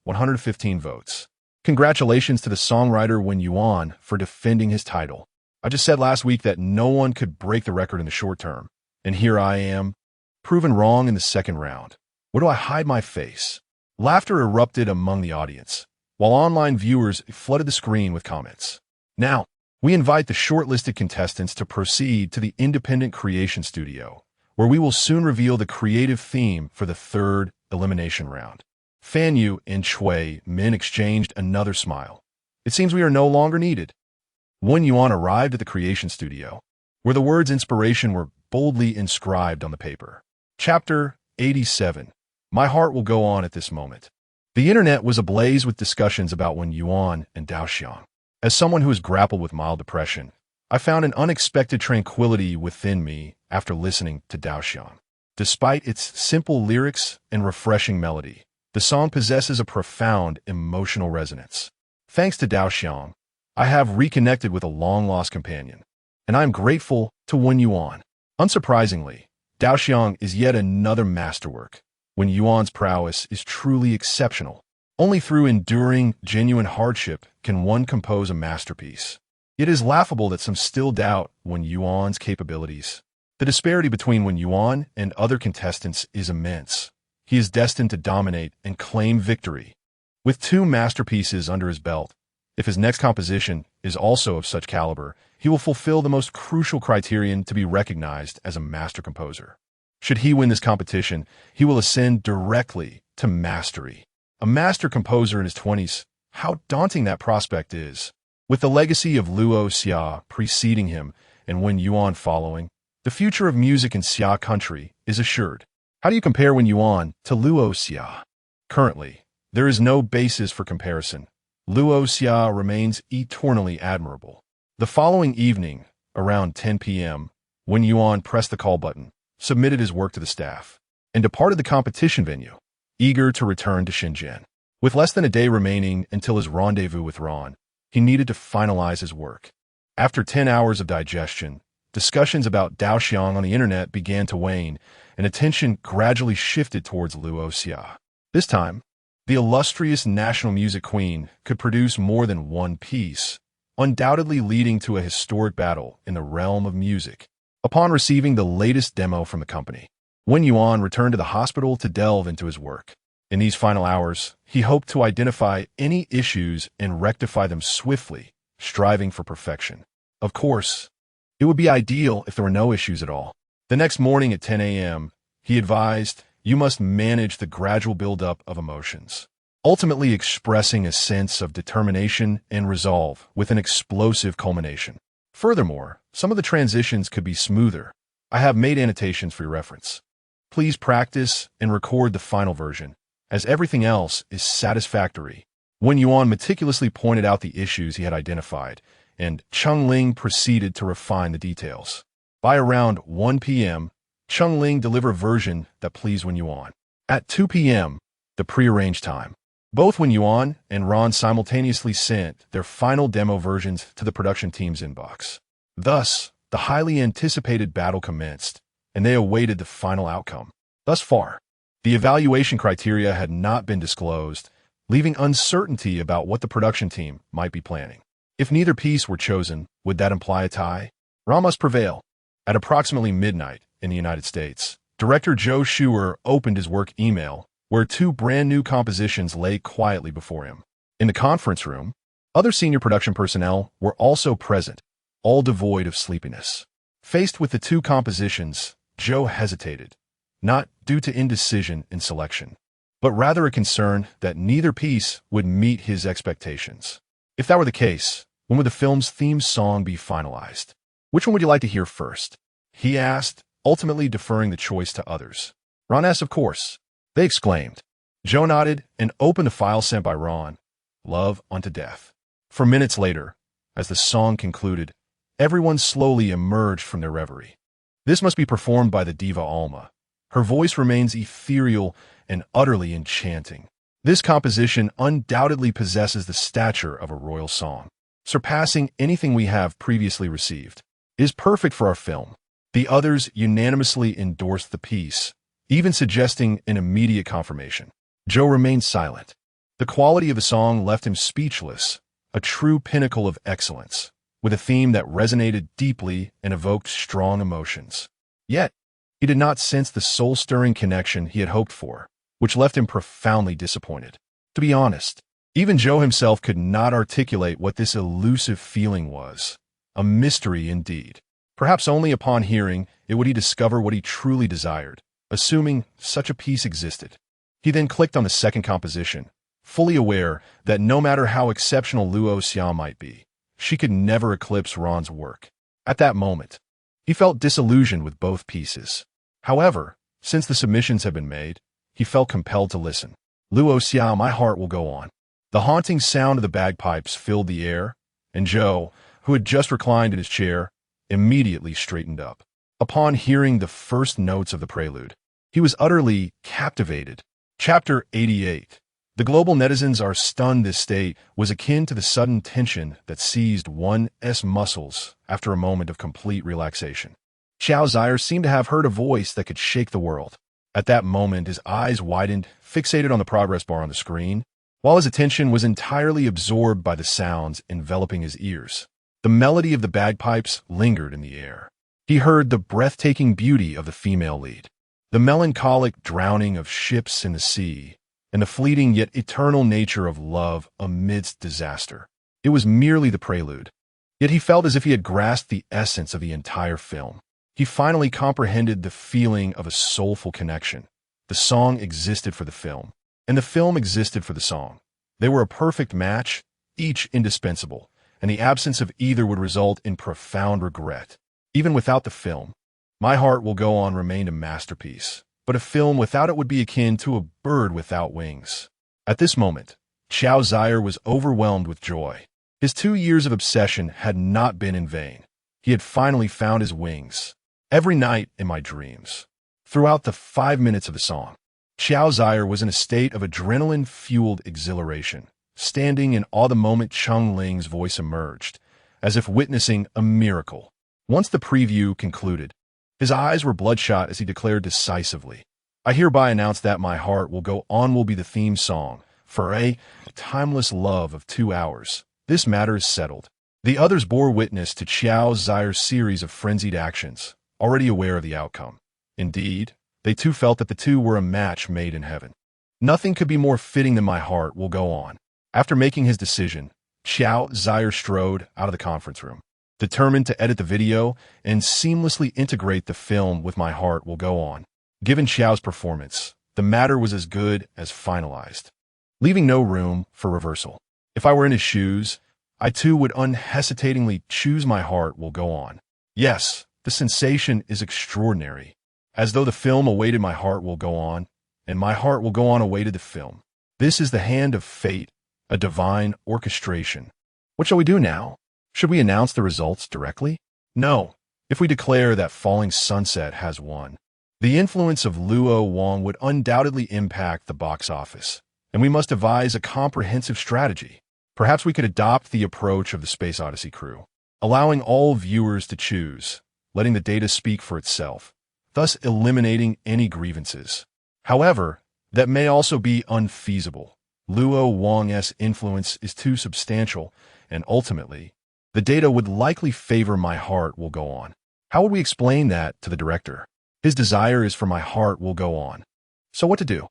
115 votes. Congratulations to the songwriter Wen Yuan for defending his title. I just said last week that no one could break the record in the short term, and here I am, proven wrong in the second round. Where do I hide my face? Laughter erupted among the audience, while online viewers flooded the screen with comments. Now, we invite the shortlisted contestants to proceed to the independent creation studio, where we will soon reveal the creative theme for the third elimination round. Fan Yu and Shui Min exchanged another smile. It seems we are no longer needed. Wen Yuan arrived at the creation studio, where the words inspiration were boldly inscribed on the paper. Chapter 87. My heart will go on at this moment. The internet was ablaze with discussions about Wen Yuan and Dao Xiang. As someone who has grappled with mild depression, I found an unexpected tranquility within me after listening to Dao Xiang. Despite its simple lyrics and refreshing melody, the song possesses a profound emotional resonance. Thanks to Dao Xiang, I have reconnected with a long-lost companion, and I am grateful to Wen Yuan. Unsurprisingly, Dao Xiang is yet another masterwork. Wen Yuan's prowess is truly exceptional. Only through enduring, genuine hardship can one compose a masterpiece. It is laughable that some still doubt Wen Yuan's capabilities. The disparity between Wen Yuan and other contestants is immense. He is destined to dominate and claim victory. With two masterpieces under his belt, if his next composition is also of such caliber, he will fulfill the most crucial criterion to be recognized as a master composer. Should he win this competition, he will ascend directly to mastery. A master composer in his 20s, how daunting that prospect is. With the legacy of Luo Xia preceding him and Wen Yuan following, the future of music in Xia country is assured. How do you compare Wen Yuan to Luo Xia? Currently, there is no basis for comparison. Luo Xia remains eternally admirable. The following evening, around 10 p.m., Wen Yuan pressed the call button, submitted his work to the staff, and departed the competition venue, eager to return to Shenzhen. With less than a day remaining until his rendezvous with Ron, he needed to finalize his work. After 10 hours of digestion, discussions about Dao Xiang on the internet began to wane, and attention gradually shifted towards Luo Xia. This time, the illustrious national music queen could produce more than one piece, undoubtedly leading to a historic battle in the realm of music. Upon receiving the latest demo from the company, Wen Yuan returned to the hospital to delve into his work. In these final hours, he hoped to identify any issues and rectify them swiftly, striving for perfection. Of course, it would be ideal if there were no issues at all. The next morning at 10 a.m., he advised, you must manage the gradual buildup of emotions, ultimately expressing a sense of determination and resolve with an explosive culmination. Furthermore, some of the transitions could be smoother. I have made annotations for your reference. Please practice and record the final version, as everything else is satisfactory. Wen Yuan meticulously pointed out the issues he had identified, and Cheng Ling proceeded to refine the details. By around 1 p.m., Chung Ling delivered a version that pleased Wen Yuan. At 2 p.m., the prearranged time, both Wen Yuan and Ron simultaneously sent their final demo versions to the production team's inbox. Thus, the highly anticipated battle commenced, and they awaited the final outcome. Thus far, the evaluation criteria had not been disclosed, leaving uncertainty about what the production team might be planning. If neither piece were chosen, would that imply a tie? Ron must prevail. At approximately midnight in the United States, director Joe Schuer opened his work email, where two brand-new compositions lay quietly before him. In the conference room, other senior production personnel were also present, all devoid of sleepiness. Faced with the two compositions, Joe hesitated, not due to indecision in selection, but rather a concern that neither piece would meet his expectations. If that were the case, when would the film's theme song be finalized? Which one would you like to hear first? He asked, ultimately deferring the choice to others. Ron asked, of course. They exclaimed. Joe nodded and opened the file sent by Ron, Love Unto Death. For minutes later, as the song concluded, everyone slowly emerged from their reverie. This must be performed by the diva Alma. Her voice remains ethereal and utterly enchanting. This composition undoubtedly possesses the stature of a royal song, surpassing anything we have previously received. It is perfect for our film. The others unanimously endorsed the piece, even suggesting an immediate confirmation. Joe remained silent. The quality of the song left him speechless, a true pinnacle of excellence, with a theme that resonated deeply and evoked strong emotions. Yet, he did not sense the soul-stirring connection he had hoped for, which left him profoundly disappointed. To be honest, even Joe himself could not articulate what this elusive feeling was. A mystery indeed. Perhaps only upon hearing it would he discover what he truly desired, assuming such a piece existed. He then clicked on the second composition, fully aware that no matter how exceptional Luo Xia might be, she could never eclipse Ron's work. At that moment, he felt disillusioned with both pieces. However, since the submissions had been made, he felt compelled to listen. Luo Xia, My Heart Will Go On. The haunting sound of the bagpipes filled the air, and Joe, who had just reclined in his chair, immediately straightened up. Upon hearing the first notes of the prelude, he was utterly captivated. Chapter 88. The global netizens are stunned. This state was akin to the sudden tension that seized one's muscles after a moment of complete relaxation. Xiao Zhire seemed to have heard a voice that could shake the world. At that moment, his eyes widened, fixated on the progress bar on the screen, while his attention was entirely absorbed by the sounds enveloping his ears. The melody of the bagpipes lingered in the air. He heard the breathtaking beauty of the female lead, the melancholic drowning of ships in the sea, and the fleeting yet eternal nature of love amidst disaster. It was merely the prelude, yet he felt as if he had grasped the essence of the entire film. He finally comprehended the feeling of a soulful connection. The song existed for the film, and the film existed for the song. They were a perfect match, each indispensable, and the absence of either would result in profound regret. Even without the film, My Heart Will Go On remained a masterpiece, but a film without it would be akin to a bird without wings. At this moment, Xiao Zhire was overwhelmed with joy. His 2 years of obsession had not been in vain. He had finally found his wings. Every night in my dreams, throughout the 5 minutes of the song, Xiao Zhire was in a state of adrenaline-fueled exhilaration, standing in awe the moment Chung Ling's voice emerged, as if witnessing a miracle. Once the preview concluded, his eyes were bloodshot as he declared decisively, I hereby announce that My Heart Will Go On will be the theme song for a timeless love of 2 hours. This matter is settled. The others bore witness to Xiao Zhire's series of frenzied actions, already aware of the outcome. Indeed, they too felt that the two were a match made in heaven. Nothing could be more fitting than My Heart Will Go On. After making his decision, Xiao Zhire strode out of the conference room, determined to edit the video and seamlessly integrate the film with My Heart Will Go On. Given Xiao's performance, the matter was as good as finalized, leaving no room for reversal. If I were in his shoes, I too would unhesitatingly choose My Heart Will Go On. Yes, the sensation is extraordinary, as though the film awaited My Heart Will Go On, and My Heart Will Go On awaited the film. This is the hand of fate, a divine orchestration. What shall we do now? Should we announce the results directly? No. If we declare that Falling Sunset has won, the influence of Luo Wang would undoubtedly impact the box office, and we must devise a comprehensive strategy. Perhaps we could adopt the approach of the Space Odyssey crew, allowing all viewers to choose, letting the data speak for itself, thus eliminating any grievances. However, that may also be unfeasible. Luo Wang's influence is too substantial, and ultimately, the data would likely favor My Heart Will Go On. How would we explain that to the director? His desire is for My Heart Will Go On. So what to do?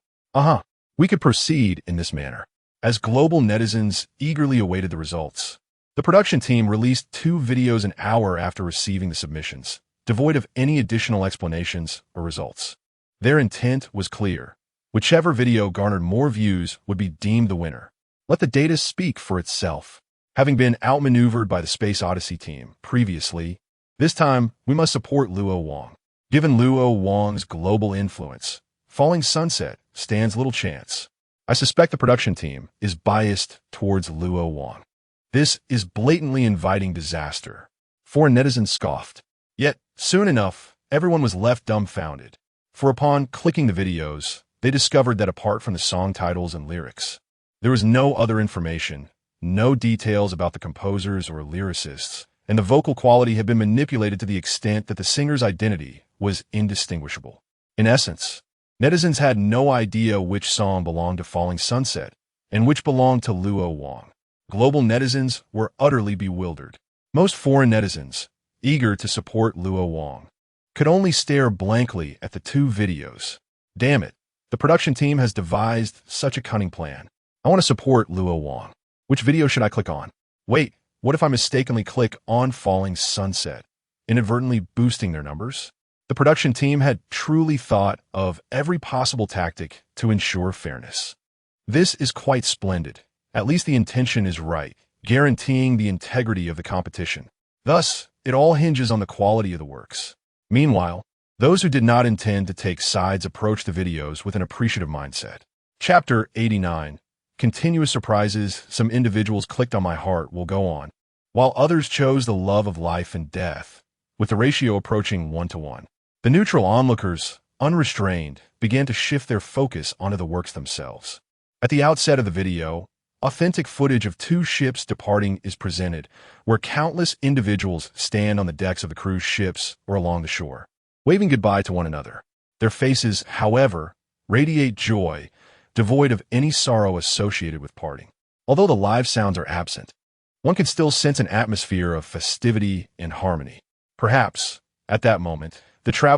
We could proceed in this manner. As global netizens eagerly awaited the results, the production team released 2 videos an hour after receiving the submissions, devoid of any additional explanations or results. Their intent was clear. Whichever video garnered more views would be deemed the winner. Let the data speak for itself. Having been outmaneuvered by the Space Odyssey team previously, this time we must support Luo Wang. Given Luo Wang's global influence, Falling Sunset stands little chance. I suspect the production team is biased towards Luo Wang. This is blatantly inviting disaster. Foreign netizens scoffed. Yet, soon enough, everyone was left dumbfounded. For upon clicking the videos, they discovered that apart from the song titles and lyrics, there was no other information, no details about the composers or lyricists, and the vocal quality had been manipulated to the extent that the singer's identity was indistinguishable. In essence, netizens had no idea which song belonged to Falling Sunset and which belonged to Luo Wang. Global netizens were utterly bewildered. Most foreign netizens, eager to support Luo Wang, could only stare blankly at the 2 videos. Damn it, the production team has devised such a cunning plan. I want to support Luo Wang. Which video should I click on? Wait, what if I mistakenly click on Falling Sunset, inadvertently boosting their numbers? The production team had truly thought of every possible tactic to ensure fairness. This is quite splendid. At least the intention is right, guaranteeing the integrity of the competition. Thus, it all hinges on the quality of the works. Meanwhile, those who did not intend to take sides approached the videos with an appreciative mindset. Chapter 89. Continuous surprises. Some individuals clicked on My Heart Will Go On, while others chose the love of life and death, with the ratio approaching 1-to-1. The neutral onlookers, unrestrained, began to shift their focus onto the works themselves. At the outset of the video, authentic footage of 2 ships departing is presented, where countless individuals stand on the decks of the cruise ships or along the shore, waving goodbye to one another. Their faces, however, radiate joy, devoid of any sorrow associated with parting. Although the live sounds are absent, one can still sense an atmosphere of festivity and harmony. Perhaps, at that moment, the traveler